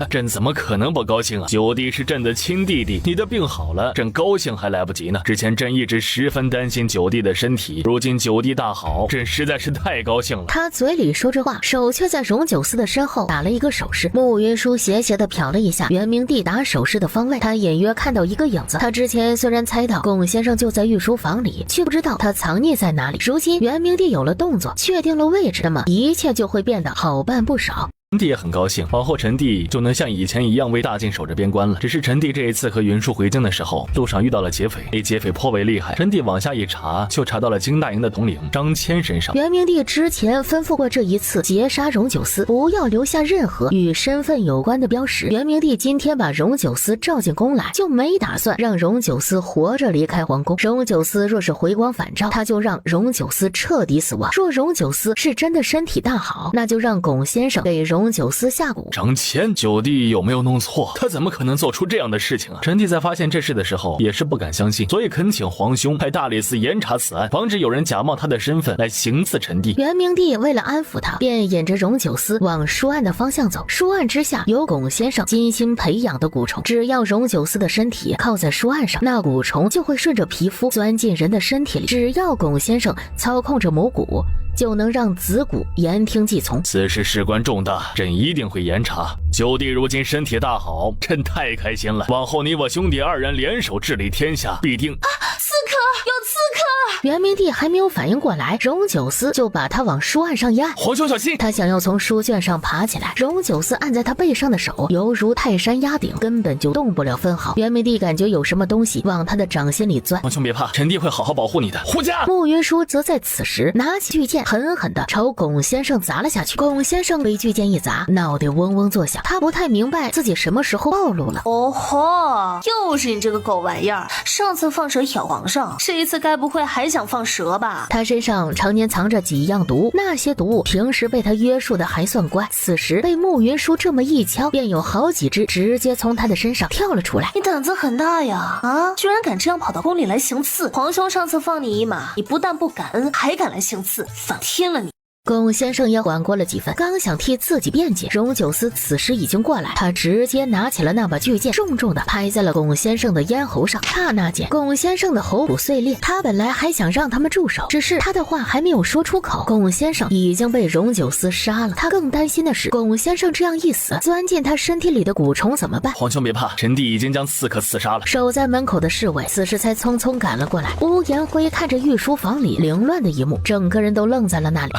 Speaker 2: 朕怎么可能不高兴啊？九弟是朕的亲弟弟，你的病好了，朕高兴还来不及呢。之前朕一直十分担心九弟的身体，如今九弟大好，朕实在是太高兴了。
Speaker 1: 他嘴里说着话，手却在荣九思的身后打了一个手势。慕云舒斜斜地瞟了一下元明帝打手势的方位，他隐约看到一个影子。他之前虽然猜到龚先生就在御书房里，却不知道他藏匿在哪里。如今元明帝有了动作，确定了位置，那么一切就会变得好办不少。
Speaker 2: 陈帝也很高兴，往后陈帝就能像以前一样为大晋守着边关了。只是陈帝这一次和云舒回京的时候，路上遇到了劫匪，那劫匪颇为厉害。陈帝往下一查，就查到了金大营的统领张骞身上。
Speaker 1: 元明帝之前吩咐过，这一次劫杀荣九思，不要留下任何与身份有关的标识。元明帝今天把荣九思召进宫来，就没打算让荣九思活着离开皇宫。荣九思若是回光返照，他就让荣九思彻底死亡。若荣九思是真的身体大好，那就让龚先生给荣九思下蛊。
Speaker 2: 张骞，九弟有没有弄错？他怎么可能做出这样的事情啊？陈帝在发现这事的时候也是不敢相信，所以恳请皇兄派大理寺严查此案，防止有人假冒他的身份来行刺陈帝。
Speaker 1: 元明帝为了安抚他，便引着荣九思往书案的方向走。书案之下有龚先生精心培养的蛊虫，只要荣九思的身体靠在书案上，那蛊虫就会顺着皮肤钻进人的身体里。只要龚先生操控着母蛊，就能让子蛊言听计从。
Speaker 2: 此事事关重大，朕一定会严查。九弟如今身体大好，朕太开心了。往后你我兄弟二人联手治理天下，必定
Speaker 3: 刺客，有刺客！
Speaker 1: 元明帝还没有反应过来，荣九思就把他往书案上一按。
Speaker 2: 皇兄小心！
Speaker 1: 他想要从书卷上爬起来，荣九思按在他背上的手犹如泰山压顶，根本就动不了分毫。元明帝感觉有什么东西往他的掌心里钻。
Speaker 2: 皇兄别怕，臣弟会好好保护你的。护驾！
Speaker 1: 慕云舒则在此时拿起巨剑，狠狠地朝龚先生砸了下去。龚先生被巨剑一砸，脑袋嗡嗡作响。他不太明白自己什么时候暴露了。
Speaker 3: 哦吼，又是你这个狗玩意儿！上次放蛇咬皇上，这一次该不会还想放蛇吧？
Speaker 1: 他身上常年藏着几样毒，那些毒平时被他约束的还算乖，此时被慕云舒这么一敲，便有好几只直接从他的身上跳了出来。
Speaker 3: 你胆子很大呀！啊，居然敢这样跑到宫里来行刺！皇兄上次放你一马，你不但不感恩，还敢来行刺，反天了你！
Speaker 1: 龚先生也缓过了几分，刚想替自己辩解，荣九思此时已经过来，他直接拿起了那把巨剑，重重的拍在了龚先生的咽喉上。刹那间，龚先生的喉骨碎裂。他本来还想让他们住手，只是他的话还没有说出口，龚先生已经被荣九思杀了。他更担心的是，龚先生这样一死，钻进他身体里的蛊虫怎么办？
Speaker 2: 皇兄别怕，臣弟已经将刺客刺杀了。
Speaker 1: 守在门口的侍卫此时才匆匆赶了过来。乌延辉看着御书房里凌乱的一幕，整个人都愣在了那里。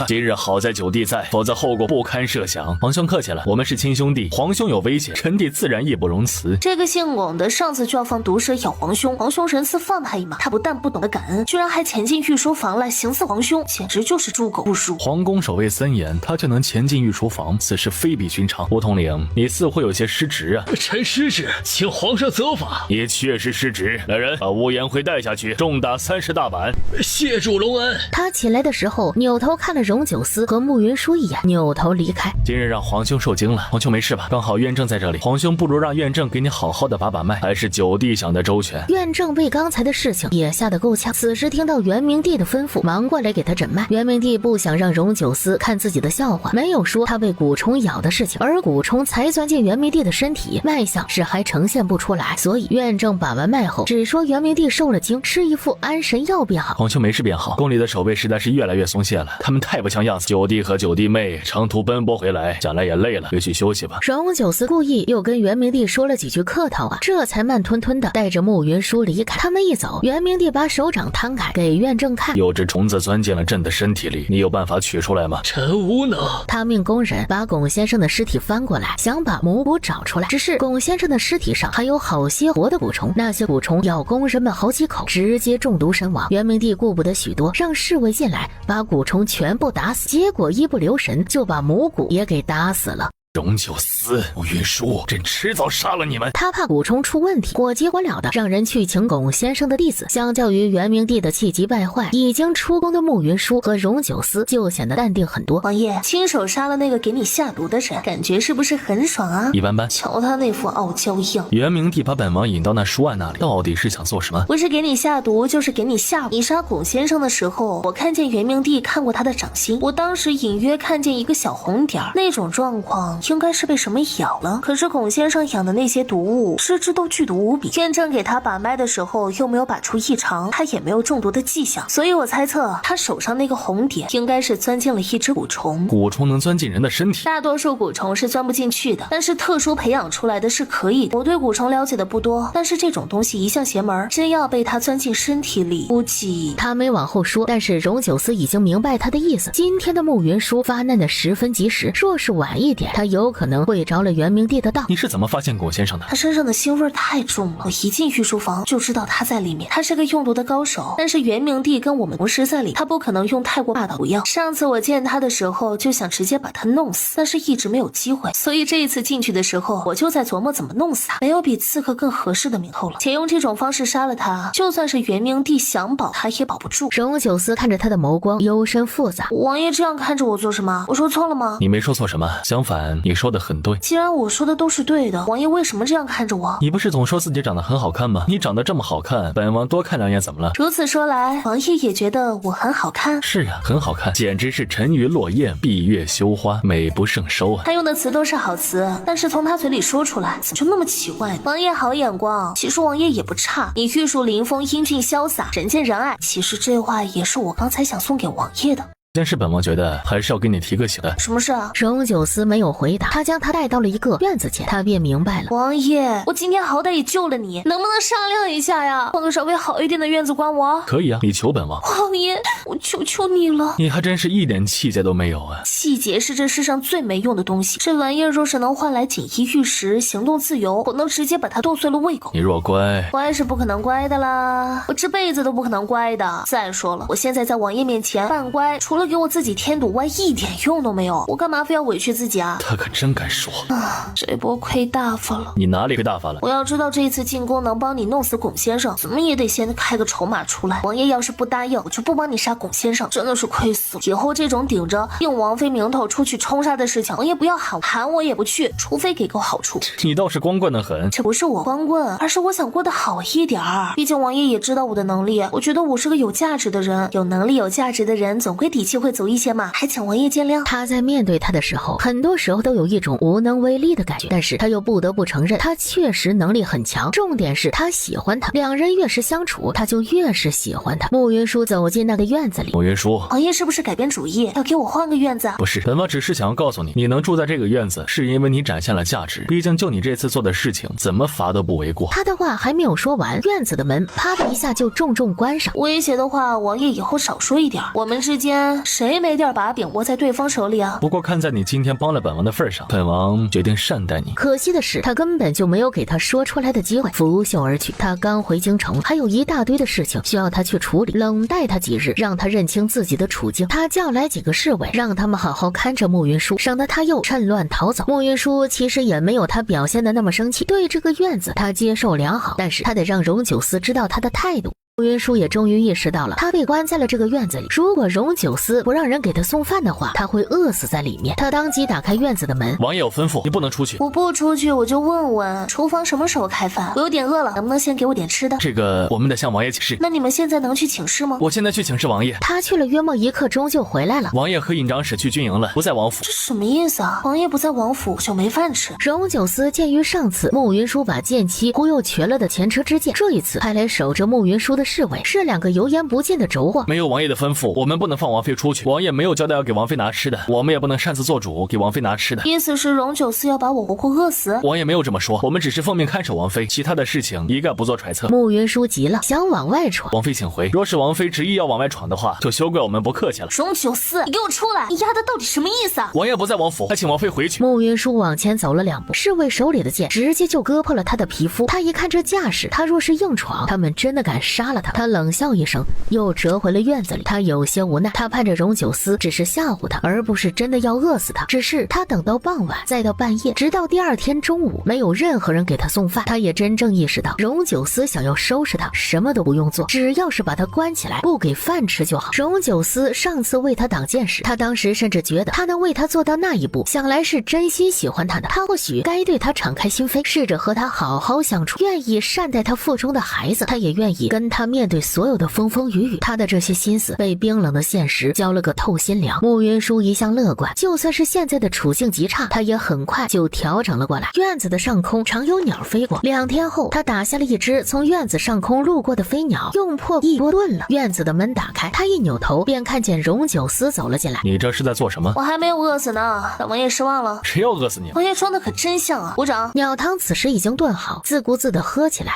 Speaker 2: 今日好在九弟在，否则后果不堪设想。皇兄客气了，我们是亲兄弟，皇兄有危险，臣弟自然义不容辞。
Speaker 3: 这个姓龚的上次就要放毒蛇咬皇兄，皇兄仁慈放他一马，他不但不懂得感恩，居然还潜进御书房来行刺皇兄，简直就是猪狗不如。
Speaker 2: 皇宫守卫森严，他就能潜进御书房，此事非比寻常。吴统领，你似乎有些失职啊。
Speaker 4: 臣失职，请皇上责罚。
Speaker 2: 你确实失职，来人，把乌延辉带下去，重打30大板。
Speaker 4: 谢主隆恩。
Speaker 1: 他起来的时候，扭头看了荣九思和慕云舒一眼，扭头离开。
Speaker 2: 今日让皇兄受惊了，皇兄没事吧？刚好院正在这里，皇兄不如让院正给你好好的把脉，还是九弟想得周全。
Speaker 1: 院正被刚才的事情也吓得够呛，此时听到元明帝的吩咐，忙过来给他诊脉。元明帝不想让荣九思看自己的笑话，没有说他被蛊虫咬的事情，而蛊虫才钻进元明帝的身体，脉象是还呈现不出来，所以院正把完脉后，只说元明帝受了惊，吃一副安神药便好。
Speaker 2: 皇兄没事便好，宫里的守卫实在是越来越松懈了，他们太不像样子。九弟和九弟妹长途奔波回来，想来也累了，回去休息吧。
Speaker 1: 荣九思故意又跟元明帝说了几句客套话，这才慢吞吞的带着慕云舒离开。他们一走，元明帝把手掌摊开给院正看，
Speaker 2: 有只虫子钻进了朕的身体里，你有办法取出来吗？
Speaker 4: 臣无能。
Speaker 1: 他命工人把龚先生的尸体翻过来，想把母蛊找出来，只是龚先生的尸体上还有好些活的蛊虫，那些蛊虫咬工人们好几口，直接中毒身亡。元明帝顾不得许多，让侍卫进来把蛊虫全部打死，结果一不留神就把母蛊也给打死了。
Speaker 2: 荣九思、慕云舒，朕迟早杀了你们！
Speaker 1: 他怕蛊虫出问题，火急火燎的让人去请龚先生的弟子。相较于元明帝的气急败坏，已经出宫的慕云舒和荣九思就显得淡定很多。
Speaker 3: 王爷亲手杀了那个给你下毒的人，感觉是不是很爽啊？
Speaker 2: 一般般。
Speaker 3: 瞧他那副傲娇样。
Speaker 2: 元明帝把本王引到那书案那里，到底是想做什么？
Speaker 3: 不是给你下毒，就是给你下蛊。你杀龚先生的时候，我看见元明帝看过他的掌心，我当时隐约看见一个小红点，那种状况应该是被什么咬了。可是龚先生养的那些毒物，失之都剧毒无比。验证给他把脉的时候，又没有把出异常，他也没有中毒的迹象，所以我猜测他手上那个红点应该是钻进了一只蛊虫。
Speaker 2: 蛊虫能钻进人的身体？
Speaker 3: 大多数蛊虫是钻不进去的，但是特殊培养出来的是可以的。我对蛊虫了解的不多，但是这种东西一向邪门，真要被它钻进身体里，估计……
Speaker 1: 他没往后说，但是荣九思已经明白他的意思。今天的慕云舒发难的十分及时，若是晚一点，他有可能会着了元明帝的道。
Speaker 2: 你是怎么发现龚先生的？
Speaker 3: 他身上的腥味太重了，我一进御书房就知道他在里面。他是个用毒的高手，但是元明帝跟我们同时在里，他不可能用太过霸道毒药。上次我见他的时候就想直接把他弄死，但是一直没有机会，所以这一次进去的时候，我就在琢磨怎么弄死他。没有比刺客更合适的名头了，且用这种方式杀了他，就算是元明帝想保他也保不住。
Speaker 1: 荣九思看着他的眸光幽深复杂。
Speaker 3: 王爷这样看着我做什么？我说错了吗？
Speaker 2: 你没说错什么，相反，你说的很对。
Speaker 3: 既然我说的都是对的，王爷为什么这样看着我？
Speaker 2: 你不是总说自己长得很好看吗？你长得这么好看，本王多看两眼怎么了？
Speaker 3: 如此说来，王爷也觉得我很好看？
Speaker 2: 是啊，很好看，简直是沉鱼落雁，闭月羞花，美不胜收啊。
Speaker 3: 他用的词都是好词，但是从他嘴里说出来，怎么就那么奇怪呢？王爷好眼光，其实王爷也不差，你玉树临风，英俊潇洒，人见人爱。其实这话也是我刚才想送给王爷的。
Speaker 2: 但是本王觉得还是要给你提个醒的。
Speaker 3: 什么事啊？
Speaker 1: 荣九思没有回答，他将他带到了一个院子前，他便明白了。
Speaker 3: 王爷，我今天好歹也救了你，能不能商量一下呀？换个稍微好一点的院子关我。
Speaker 2: 可以啊，你求本王。
Speaker 3: 王爷，我求求你了。
Speaker 2: 你还真是一点气节都没有啊！
Speaker 3: 气节是这世上最没用的东西，这玩意儿若是能换来锦衣玉食、行动自由，我能直接把它剁碎了喂狗。
Speaker 2: 你若乖，
Speaker 3: 乖是不可能乖的啦，我这辈子都不可能乖的。再说了，我现在在王爷面前扮乖，除了给我自己添堵外，一点用都没有。我干嘛非要委屈自己啊？
Speaker 2: 他可真敢说
Speaker 3: 啊！这波亏大发了。
Speaker 2: 你哪里亏大发了？
Speaker 3: 我要知道这一次进宫能帮你弄死龚先生，怎么也得先开个筹码出来。王爷要是不答应，我就不帮你杀龚先生，真的是亏死了。以后这种顶着用王妃名头出去冲杀的事情，王爷不要喊我也不去，除非给个好处。
Speaker 2: 你倒是光棍得很。
Speaker 3: 这不是我光棍，而是我想过得好一点儿。毕竟王爷也知道我的能力，我觉得我是个有价值的人，有能力有价值的人总归底气会足一些嘛，还请王爷见谅。
Speaker 1: 他在面对他的时候，很多时候都有一种无能为力的感觉，但是他又不得不承认，他确实能力很强。重点是他喜欢他，两人越是相处，他就越是喜欢他。慕云舒走进那个院子里。
Speaker 2: 慕云舒，
Speaker 3: 王爷是不是改变主意，要给我换个院子？
Speaker 2: 不是，本王只是想要告诉你，你能住在这个院子，是因为你展现了价值。毕竟就你这次做的事情，怎么罚都不为过。
Speaker 1: 他的话还没有说完，院子的门啪的一下就重重关上。
Speaker 3: 威胁的话，王爷以后少说一点。我们之间谁没点把柄握在对方手里啊？
Speaker 2: 不过看在你今天帮了本王的份上，本王决定善待你。
Speaker 1: 可惜的是，他根本就没有给他说出来的机会，拂袖而去。他刚回京城，还有一大堆的事情需要他去处理，冷待他几日，让他认清自己的处境。他叫来几个侍卫，让他们好好看着慕云舒，省得他又趁乱逃走。慕云舒其实也没有他表现的那么生气，对这个院子他接受良好，但是他得让荣九思知道他的态度。慕云舒也终于意识到了，他被关在了这个院子里。如果荣九思不让人给他送饭的话，他会饿死在里面。他当即打开院子的门。
Speaker 2: 王爷有吩咐，你不能出去。
Speaker 3: 我不出去，我就问问厨房什么时候开饭？我有点饿了，能不能先给我点吃的？
Speaker 2: 这个我们得向王爷请示。
Speaker 3: 那你们现在能去请示吗？
Speaker 2: 我现在去请示王爷。
Speaker 1: 他去了约莫1刻钟就回来了。
Speaker 2: 王爷和尹长史去军营了，不在王府。
Speaker 3: 这什么意思啊？王爷不在王府就没饭吃。
Speaker 1: 荣九思鉴于上次慕云舒把剑妻忽悠瘸了的前车之鉴，这一次派来守着慕云舒的侍卫是2个油盐不进的轴货。
Speaker 2: 没有王爷的吩咐，我们不能放王妃出去。王爷没有交代要给王妃拿吃的，我们也不能擅自做主给王妃拿吃的。
Speaker 3: 意思是荣九思要把我活活饿死？
Speaker 2: 王爷没有这么说，我们只是奉命看守王妃，其他的事情一概不做揣测。
Speaker 1: 慕云舒急了，想往外闯。
Speaker 2: 王妃请回。若是王妃执意要往外闯的话，就休怪我们不客气了。
Speaker 3: 荣九思，你给我出来！你丫的到底什么意思啊？
Speaker 2: 王爷不在王府，还请王妃回去。
Speaker 1: 慕云舒往前走了2步，侍卫手里的剑直接就割破了他的皮肤。他一看这架势，他若是硬闯，他们真的敢杀了他。他冷笑一声，又折回了院子里。他有些无奈，他盼着荣九思只是吓唬他，而不是真的要饿死他。只是他等到傍晚，再到半夜，直到第2天中午，没有任何人给他送饭。他也真正意识到，荣九思想要收拾他，什么都不用做，只要是把他关起来，不给饭吃就好。荣九思上次为他挡箭时，他当时甚至觉得他能为他做到那一步，想来是真心喜欢他的。他或许该对他敞开心扉，试着和他好好相处，愿意善待他腹中的孩子，他也愿意跟他他面对所有的风风雨雨，他的这些心思被冰冷的现实浇了个透心凉。慕云舒一向乐观，就算是现在的处境极差，他也很快就调整了过来。院子的上空常有鸟飞过，2天后，他打下了一只从院子上空路过的飞鸟，用破一波炖了。院子的门打开，他一扭头便看见荣九思走了进来。
Speaker 2: 你这是在做什么？
Speaker 3: 我还没有饿死呢，让王爷失望了。
Speaker 2: 谁要饿死你？
Speaker 3: 王爷装的可真像啊！鼓掌。
Speaker 1: 鸟汤此时已经炖好，自顾自地喝起来。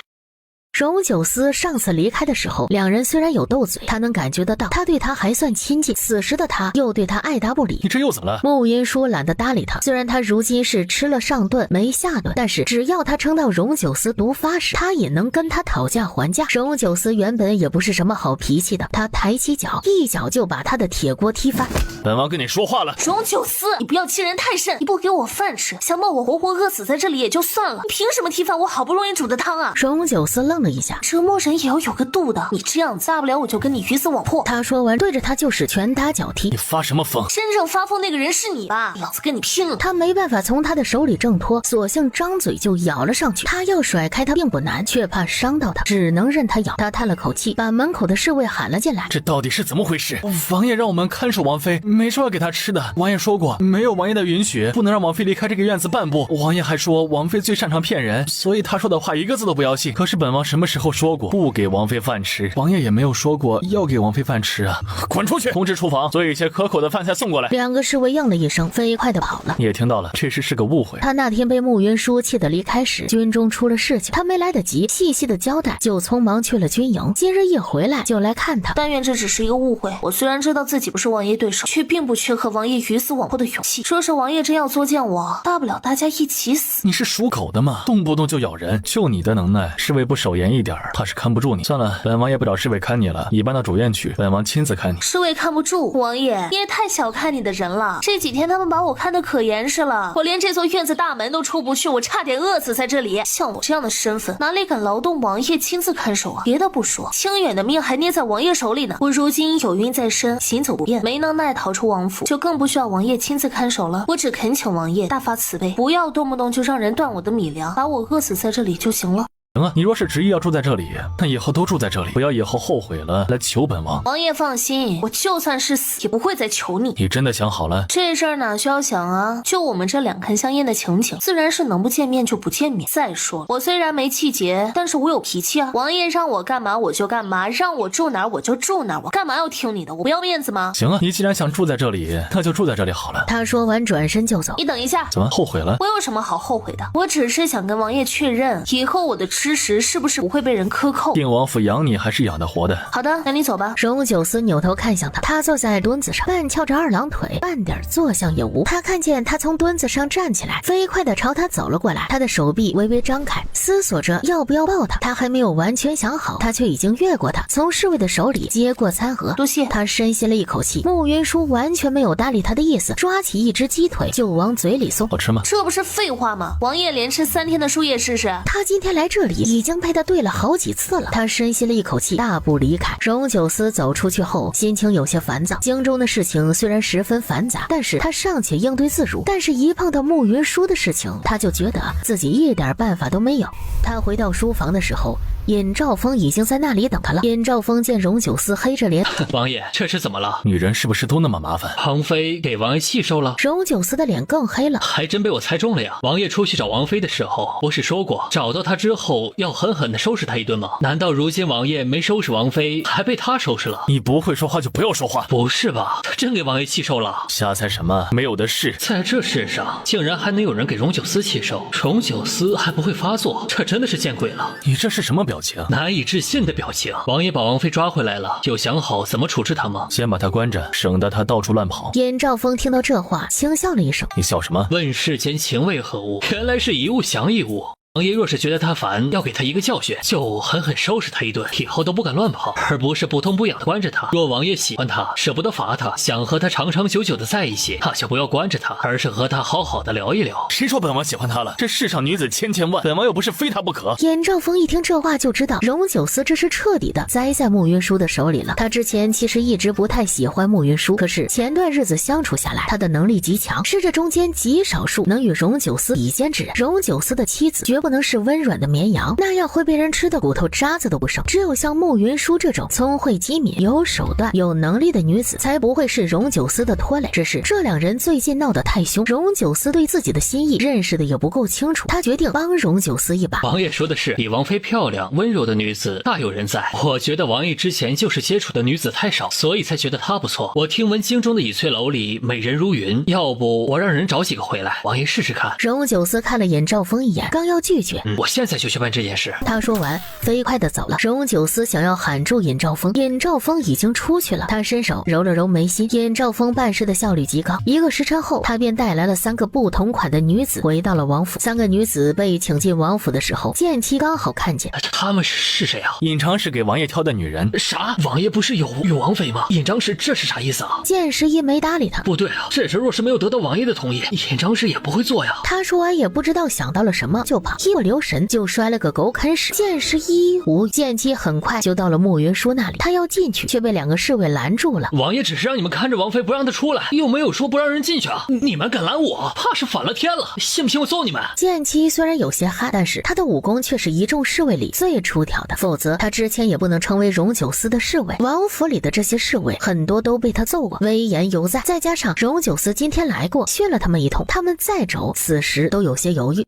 Speaker 1: 荣九思上次离开的时候，两人虽然有斗嘴，他能感觉得到他对他还算亲近，此时的他又对他爱答不理。
Speaker 2: 你这又怎么了？
Speaker 1: 慕云舒懒得搭理他，虽然他如今是吃了上顿没下顿，但是只要他撑到荣九思毒发时，他也能跟他讨价还价。荣九思原本也不是什么好脾气的，他抬起脚，一脚就把他的铁锅踢翻。
Speaker 2: 本王跟你说话了。
Speaker 3: 荣九思，你不要欺人太甚，你不给我饭吃，想把我活活饿死在这里也就算了，你凭什么踢翻我好不容易煮的汤啊？
Speaker 1: 荣九思愣了一下，
Speaker 3: 折磨人也要有个度的，你这样大不了我就跟你鱼死网破。
Speaker 1: 他说完对着他就是拳打脚踢。
Speaker 2: 你发什么疯？
Speaker 3: 真正发疯那个人是你吧？老子跟你拼了！
Speaker 1: 他没办法从他的手里挣脱，索性张嘴就咬了上去。他要甩开他并不难，却怕伤到他，只能任他咬。他叹了口气，把门口的侍卫喊了进来。
Speaker 2: 这到底是怎么回事？
Speaker 6: 王爷让我们看守王妃，没说要给她吃的。王爷说过，没有王爷的允许，不能让王妃离开这个院子半步。王爷还说，王妃最擅长骗人，所以他说的话一个字都不要信。可是本王什么时候说过不给王妃饭吃？王爷也没有说过要给王妃饭吃啊！
Speaker 2: 滚出去！通知厨房，做一些可口的饭菜送过来。
Speaker 1: 2个侍卫应了一声，飞快地跑了。
Speaker 2: 你也听到了，这是个误会。
Speaker 1: 他那天被慕云舒气得离开时，军中出了事情，他没来得及细细的交代，就匆忙去了军营。今日一回来就来看他。
Speaker 3: 但愿这只是一个误会。我虽然知道自己不是王爷对手，却并不缺和王爷鱼死网破的勇气。说是王爷真要作践我，大不了大家一起死。
Speaker 2: 你是属狗的吗？动不动就咬人，就你的能耐，侍卫不手严一点，怕是看不住你。算了，本王也不找侍卫看你了，你搬到主院去，本王亲自看你。
Speaker 3: 侍卫看不住，王爷你也太小看你的人了。这几天他们把我看得可严实了，我连这座院子大门都出不去，我差点饿死在这里。像我这样的身份，哪里敢劳动王爷亲自看守啊？别的不说，清远的命还捏在王爷手里呢。我如今有孕在身，行走不便，没能耐逃出王府，就更不需要王爷亲自看守了。我只恳请王爷大发慈悲，不要动不动就让人断我的米粮，把我饿死在这里就行了。
Speaker 2: 行啊，你若是执意要住在这里，那以后都住在这里，不要以后后悔了来求本王。
Speaker 3: 王爷放心，我就算是死也不会再求你。
Speaker 2: 你真的想好了？
Speaker 3: 这事儿哪需要想啊？就我们这两看相厌的情景，自然是能不见面就不见面。再说了，我虽然没气节，但是我有脾气啊。王爷让我干嘛我就干嘛，让我住哪儿我就住哪儿，我干嘛要听你的？我不要面子吗？
Speaker 2: 行啊，你既然想住在这里，那就住在这里好了。
Speaker 1: 他说完转身就走。
Speaker 3: 你等一下，
Speaker 2: 怎么后悔了？
Speaker 3: 我有什么好后悔的？我只是想跟王爷确认，以后我的吃食是不是不会被人克扣。
Speaker 2: 定王府养你还是养得活的。
Speaker 3: 好的，那你走吧。
Speaker 1: 荣九思扭头看向他，他坐在墩子上，半翘着2郎腿，半点坐相也无。他看见他从墩子上站起来，飞快地朝他走了过来，他的手臂微微张开，思索着要不要抱他。他还没有完全想好，他却已经越过他，从侍卫的手里接过餐盒。
Speaker 3: 多谢。
Speaker 1: 他深吸了一口气。慕云舒完全没有搭理他的意思，抓起一只鸡腿就往嘴里送。
Speaker 2: 好吃吗？
Speaker 3: 这不是废话吗？王爷连吃3天的树叶试试。
Speaker 1: 他今天来这里已经被他对了好几次了。他深吸了一口气，大步离开。荣九思走出去后，心情有些烦躁。京中的事情虽然十分繁杂，但是他尚且应对自如。但是一碰到慕云舒的事情，他就觉得自己一点办法都没有。他回到书房的时候，尹兆峰已经在那里等他了。尹兆峰见荣九思黑着脸，
Speaker 4: 王爷，这是怎么了？
Speaker 2: 女人是不是都那么麻烦？
Speaker 4: 王妃给王爷气受了？
Speaker 1: 荣九思的脸更黑了。
Speaker 4: 还真被我猜中了呀！王爷出去找王妃的时候，不是说过找到她之后要狠狠地收拾她一顿吗？难道如今王爷没收拾王妃，还被她收拾了？
Speaker 2: 你不会说话就不要说话。
Speaker 4: 不是吧？他真给王爷气受了？
Speaker 2: 瞎猜什么？没有的事。
Speaker 4: 在这世上，竟然还能有人给荣九思气受，荣九思还不会发作，这真的是见鬼了！
Speaker 2: 你这是什么表情？
Speaker 4: 难以置信的表情。王爷把王妃抓回来了，有想好怎么处置她吗？
Speaker 2: 先把她关着，省得她到处乱跑。
Speaker 1: 尹兆峰听到这话，轻笑了一声。
Speaker 2: 你笑什么？
Speaker 4: 问世间情为何物？原来是一物降一物。王爷若是觉得他烦，要给他一个教训，就狠狠收拾他一顿，以后都不敢乱跑，而不是不痛不痒的关着他。若王爷喜欢他，舍不得罚他，想和他长长久久的在一起，那就不要关着他，而是和他好好的聊一聊。
Speaker 2: 谁说本王喜欢他了？这世上女子千千万，本王又不是非她不可。
Speaker 1: 尹兆峰一听这话就知道荣九思这是彻底的栽在慕云舒的手里了。他之前其实一直不太喜欢慕云舒，可是前段日子相处下来，他的能力极强，是这中间极少数能与荣九思比肩之人。荣九思的妻子绝不不能是温软的绵羊，那样会被人吃的骨头渣子都不剩。只有像慕云舒这种聪慧机敏、有手段、有能力的女子，才不会是荣九思的拖累。只是这两人最近闹得太凶，荣九思对自己的心意认识的也不够清楚，他决定帮荣九思一把。
Speaker 4: 王爷说的是，比王妃漂亮、温柔的女子大有人在。我觉得王爷之前就是接触的女子太少，所以才觉得她不错。我听闻京中的翡翠楼里美人如云，要不我让人找几个回来，王爷试试看。
Speaker 1: 荣九思看了尹兆峰一眼，刚要拒绝，
Speaker 4: 我现在就去办这件事。
Speaker 1: 他说完飞快地走了。荣九思想要喊住尹兆峰，尹兆峰已经出去了。他伸手揉了揉眉心，尹兆峰办事的效率极高。1个时辰后，他便带来了3个不同款的女子回到了王府。3个女子被请进王府的时候，剑妻刚好看见。
Speaker 4: 他们是谁啊？
Speaker 2: 尹长史给王爷挑的女人。
Speaker 4: 啥？王爷不是有王妃吗？尹长史这是啥意思啊？
Speaker 1: 剑十一没搭理他。
Speaker 4: 不对啊，这事若是没有得到王爷的同意，尹长史也不会做呀。
Speaker 1: 他说完也不知道想到了什么就跑，一不留神就摔了个狗啃屎。剑十一无剑妻很快就到了慕云舒那里，他要进去却被2个侍卫拦住了。
Speaker 4: 王爷只是让你们看着王妃不让她出来，又没有说不让人进去啊！你们敢拦我，怕是反了天了，信不信我揍你们？
Speaker 1: 剑妻虽然有些憨，但是他的武功却是一众侍卫里最出挑的，否则他之前也不能成为荣九思的侍卫。王府里的这些侍卫很多都被他揍过，威严犹在，再加上荣九思今天来过，训了他们一通，他们再走此时都有些犹豫。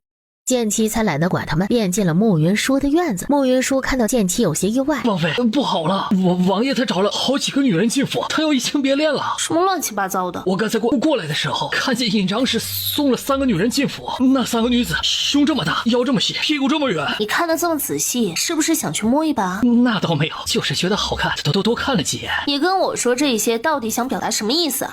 Speaker 1: 剑妻才懒得管他们，便进了慕云舒的院子。慕云舒看到剑妻有些意外，
Speaker 4: 王妃不好了，王爷他找了好几个女人进府，他要移情别恋了。
Speaker 3: 什么乱七八糟的！
Speaker 4: 我刚才过来的时候，看见尹长史送了3个女人进府，那3个女子胸这么大，腰这么细，屁股这么圆。
Speaker 3: 你看得这么仔细，是不是想去摸一把？
Speaker 4: 那倒没有，就是觉得好看，都多看了几眼。
Speaker 3: 你跟我说这些，到底想表达什么意思啊？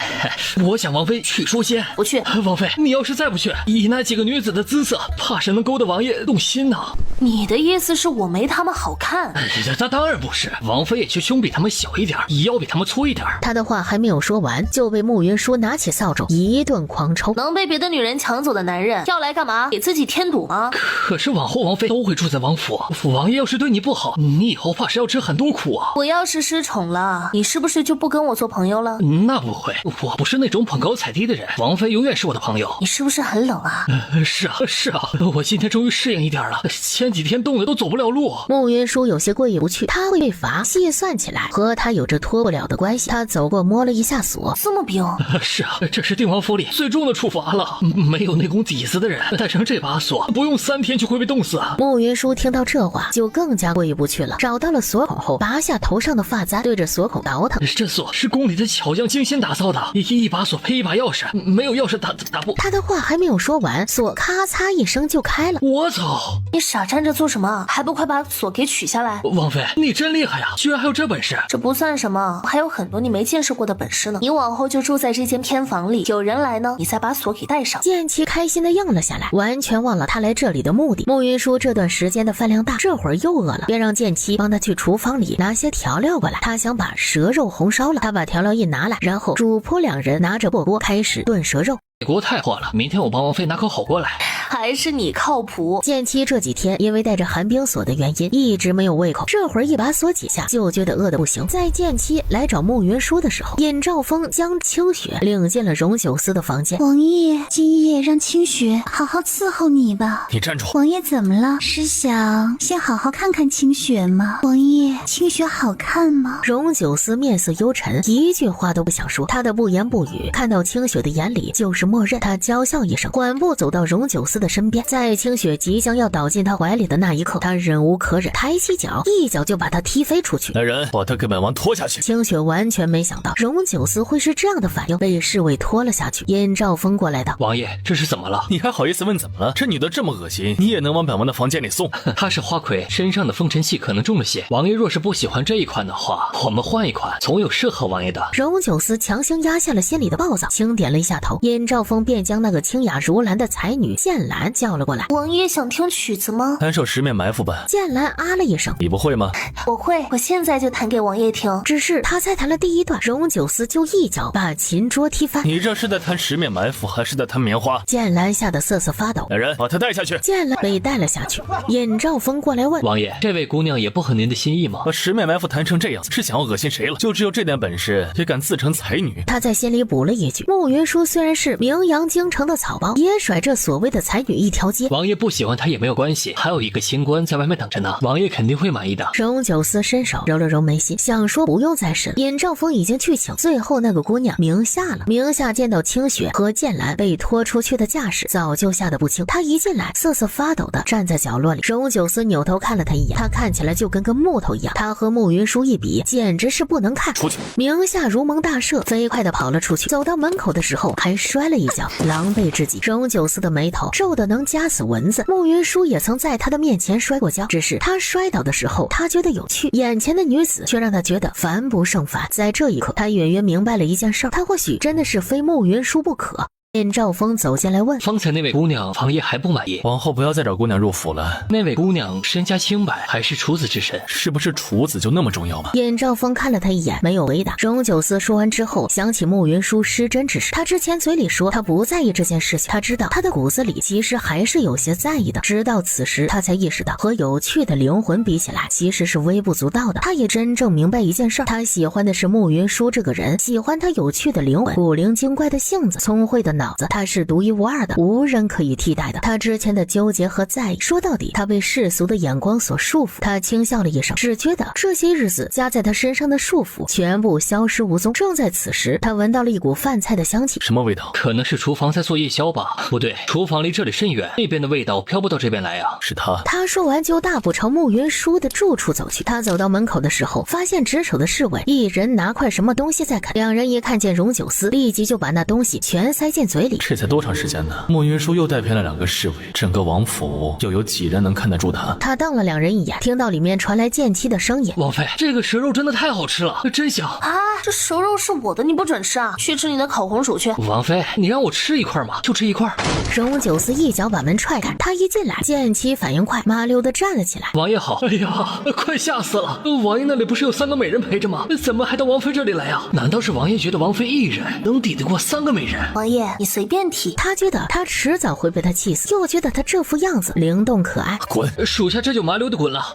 Speaker 4: 我想王妃去书仙。
Speaker 3: 不去。
Speaker 4: 王妃，你要是再不去，以那几个女子的姿色，怕是能勾得王爷动心呢。
Speaker 3: 你的意思是我没他们好看？
Speaker 4: 这当然不是，王妃也就胸比他们小一点，腰比他们粗一点。
Speaker 1: 他的话还没有说完，就被慕云舒拿起扫帚一顿狂抽。
Speaker 3: 能被别的女人抢走的男人要来干嘛？给自己添堵吗？
Speaker 4: 可是往后王妃都会住在王府，王爷要是对你不好，你以后怕是要吃很多苦啊。
Speaker 3: 我要是失宠了，你是不是就不跟我做朋友了？
Speaker 4: 那不会，我不是那种捧高踩低的人，王妃永远是我的朋友。
Speaker 3: 你是不是很冷啊？
Speaker 4: 是啊，我今天终于适应一点了，前几天冻得都走不了路。
Speaker 1: 慕云舒有些过意不去，他会被罚，细算起来和他有着脱不了的关系。他走过摸了一下锁，
Speaker 3: 这么冰？
Speaker 4: 是啊，这是定王府里最重的处罚了，没有内功底子的人带上这把锁，不用3天就会被冻死。
Speaker 1: 慕云舒听到这话就更加过意不去了，找到了锁孔后，拔下头上的发簪，对着锁孔倒腾。
Speaker 4: 这锁是宫里的巧匠精心打造的，一把锁配一把钥匙，没有钥匙打不。
Speaker 1: 他的话还没有说完，锁咔嚓一声就开了。
Speaker 4: 我操！
Speaker 3: 你傻站着做什么？还不快把锁给取下来！
Speaker 4: 王妃，你真厉害呀，居然还有这本事！
Speaker 3: 这不算什么，还有很多你没见识过的本事呢。你往后就住在这间偏房里，有人来呢，你再把锁给带上。
Speaker 1: 剑妻开心的应了下来，完全忘了他来这里的目的。慕云舒这段时间的饭量大，这会儿又饿了，便让剑妻帮他去厨房里拿些调料过来。他想把蛇肉红烧了，他把调料一拿来，然后主仆2人拿着簸锅开始炖蛇肉。
Speaker 4: 锅太破了，明天我帮王妃拿口好锅来。
Speaker 3: 还是你靠谱。
Speaker 1: 剑妻这几天因为带着寒冰锁的原因，一直没有胃口，这会儿一把锁解下，就觉得饿得不行。在剑妻来找慕云舒的时候，尹兆峰将清雪领进了荣九思的房间。
Speaker 7: 王爷，今夜让清雪好好伺候你吧。
Speaker 2: 你站住！
Speaker 7: 王爷怎么了？是想先好好看看清雪吗？王爷，清雪好看吗？
Speaker 1: 荣九思面色幽沉，一句话都不想说。他的不言不语，看到清雪的眼里就是默认。他娇笑一声，缓步走到荣九思的身边，在清雪即将要倒进他怀里的那一刻，他忍无可忍，抬起脚，一脚就把他踢飞出去。
Speaker 2: 来人，把他给本王拖下去！
Speaker 1: 清雪完全没想到荣九思会是这样的反应，被侍卫拖了下去。尹兆峰过来道：
Speaker 4: 王爷，这是怎么了？
Speaker 2: 你还好意思问怎么了？这女的这么恶心，你也能往本王的房间里送？
Speaker 4: 她是花魁，身上的风尘气可能重了些。王爷若是不喜欢这一款的话，我们换一款，总有适合王爷的。
Speaker 1: 荣九思强行压下了心里的暴躁，轻点了一下头。尹兆峰便将那个清雅如兰的才女剑兰叫了过来。
Speaker 3: 王爷想听曲子吗？
Speaker 2: 弹首十面埋伏吧。
Speaker 1: 剑兰啊了一声，
Speaker 2: 你不会吗？
Speaker 3: 我会，我现在就弹给王爷听。
Speaker 1: 只是他才弹了第一段，荣九思就一脚把琴桌踢翻。
Speaker 2: 你这是在弹十面埋伏还是在弹棉花？
Speaker 1: 剑兰吓得瑟瑟发抖。
Speaker 2: 来人，把她带下去。
Speaker 1: 剑兰被带了下去。尹兆峰过来问
Speaker 4: 王爷，这位姑娘也不合您的心意吗？
Speaker 2: 把十面埋伏弹成这样，是想要恶心谁了？就只有这点本事，也敢自称才女？
Speaker 1: 他在心里补了一句：慕云舒虽然是名扬京城的草包，也甩这所谓的才才女一条街。
Speaker 4: 王爷不喜欢他也没有关系，还有一个新官在外面等着呢，王爷肯定会满意的。
Speaker 1: 荣九思伸手揉了揉眉心，想说不用再审，尹兆峰已经去请最后那个姑娘明夏了。明夏见到清雪和剑兰被拖出去的架势，早就吓得不轻。她一进来瑟瑟发抖的站在角落里，荣九思扭头看了她一眼，她看起来就跟个木头一样，她和慕云舒一比，简直是不能看。
Speaker 2: 出去！
Speaker 1: 明夏如蒙大赦，飞快的跑了出去，走到门口的时候还摔了一跤，狼狈至极。荣九思的眉头皱得能夹死蚊子。慕云舒也曾在他的面前摔过跤，只是他摔倒的时候他觉得有趣，眼前的女子却让他觉得烦不胜烦。在这一刻，他隐约明白了一件事，他或许真的是非慕云舒不可。尹兆峰走进来问：
Speaker 4: 方才那位姑娘，王爷还不满意？
Speaker 2: 往后不要再找姑娘入府了。
Speaker 4: 那位姑娘身家清白，还是处子之身？
Speaker 2: 是不是处子就那么重要吗？
Speaker 1: 尹兆峰看了他一眼，没有回答。荣九思说完之后，想起慕云舒失贞之事，他之前嘴里说他不在意这件事情，他知道他的骨子里其实还是有些在意的。直到此时，他才意识到和有趣的灵魂比起来，其实是微不足道的。他也真正明白一件事，他喜欢的是慕云舒这个人，喜欢他有趣的灵魂、古灵精怪的性子、聪慧的脑子，他是独一无二的，无人可以替代的。他之前的纠结和在意，说到底他被世俗的眼光所束缚。他轻笑了一声，只觉得这些日子加在他身上的束缚全部消失无踪。正在此时，他闻到了一股饭菜的香气。
Speaker 2: 什么味道？
Speaker 4: 可能是厨房在做夜宵吧。不对，厨房离这里甚远，那边的味道飘不到这边来啊。
Speaker 2: 是他。
Speaker 1: 他说完就大步朝慕云舒的住处走去。他走到门口的时候，发现值守的侍卫一人拿块什么东西在啃，两人一看见荣九思，立即就把那东西全塞进嘴里。
Speaker 2: 这才多长时间呢？慕云舒又带偏了2个侍卫，整个王府又有几人能看得住他？
Speaker 1: 他瞪了两人一眼，听到里面传来剑妻的声音：
Speaker 4: 王妃，这个蛇肉真的太好吃了，真香
Speaker 3: 啊！这蛇肉是我的，你不准吃啊！去吃你的烤红薯去。
Speaker 4: 王妃，你让我吃一块嘛，就吃一块。
Speaker 1: 荣九思一脚把门踹开，他一进来，剑妻反应快，麻溜的站了起来。
Speaker 4: 王爷好！哎呀，快吓死了！王爷那里不是有3个美人陪着吗？怎么还到王妃这里来啊？难道是王爷觉得王妃一人能抵得过3个美人？
Speaker 3: 王爷，你随便提。
Speaker 1: 他觉得他迟早会被他气死，又觉得他这副样子灵动可爱。
Speaker 2: 滚！
Speaker 4: 属下这就麻溜的滚了。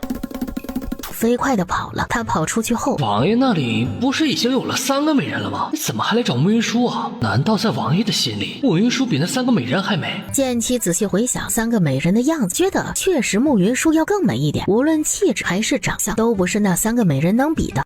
Speaker 1: 飞快的跑了。他跑出去后，
Speaker 4: 王爷那里不是已经有了3个美人了吗？怎么还来找慕云舒啊？难道在王爷的心里，慕云舒比那3个美人还美？
Speaker 1: 剑妻仔细回想3个美人的样子，觉得确实慕云舒要更美一点，无论气质还是长相，都不是那3个美人能比的。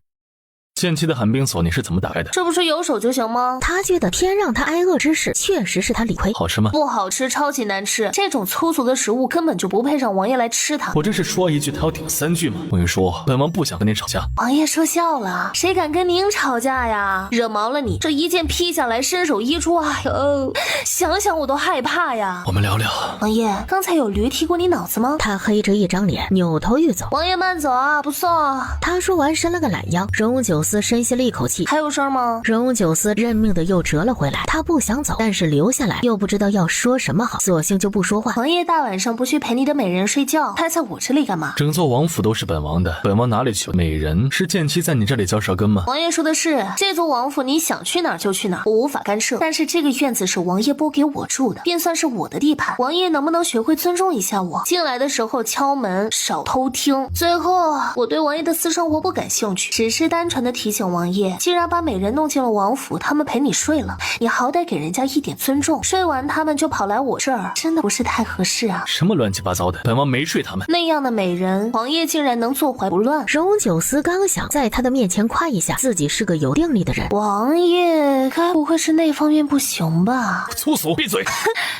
Speaker 2: 剑妻的寒冰锁你是怎么打开的？
Speaker 3: 这不是有手就行吗？
Speaker 1: 他觉得天让他挨饿之事确实是他理亏。
Speaker 2: 好吃吗？
Speaker 3: 不好吃，超级难吃。这种粗俗的食物根本就不配让王爷来吃它。
Speaker 2: 我这是说1句他要顶3句吗？慕云舒，本王不想跟你吵架。
Speaker 3: 王爷说笑了，谁敢跟您吵架呀？惹毛了你，这一剑劈下来，身首异处，哎呦，想想我都害怕呀。
Speaker 2: 我们聊聊。
Speaker 3: 王爷，刚才有驴踢过你脑子吗？
Speaker 1: 他黑着一张脸，扭头欲走。
Speaker 3: 王爷慢走啊，不送啊。
Speaker 1: 他说完伸了个懒腰。荣九思深吸了一口气，
Speaker 3: 还有事吗？
Speaker 1: 荣九思认命的又折了回来。他不想走，但是留下来又不知道要说什么好，索性就不说话。
Speaker 3: 王爷大晚上不去陪你的美人睡觉，待在我这里干嘛？
Speaker 2: 整座王府都是本王的，本王哪里去？美人是剑妻在你这里嚼舌根吗？
Speaker 3: 王爷说的是，这座王府你想去哪儿就去哪儿，我无法干涉。但是这个院子是王爷拨给我住的，便算是我的地盘。王爷能不能学会尊重一下我？进来的时候敲门，少偷听。最后，我对王爷的私生活不感兴趣，只是单纯的提醒王爷，既然把美人弄进了王府，他们陪你睡了，你好歹给人家一点尊重。睡完他们就跑来我这儿，真的不是太合适啊。
Speaker 2: 什么乱七八糟的，本王没睡他们。
Speaker 3: 那样的美人，王爷竟然能坐怀不乱。
Speaker 1: 荣九思刚想在他的面前夸一下自己是个有定力的人，
Speaker 3: 王爷该不会是那方面不行吧？
Speaker 2: 粗俗，闭嘴！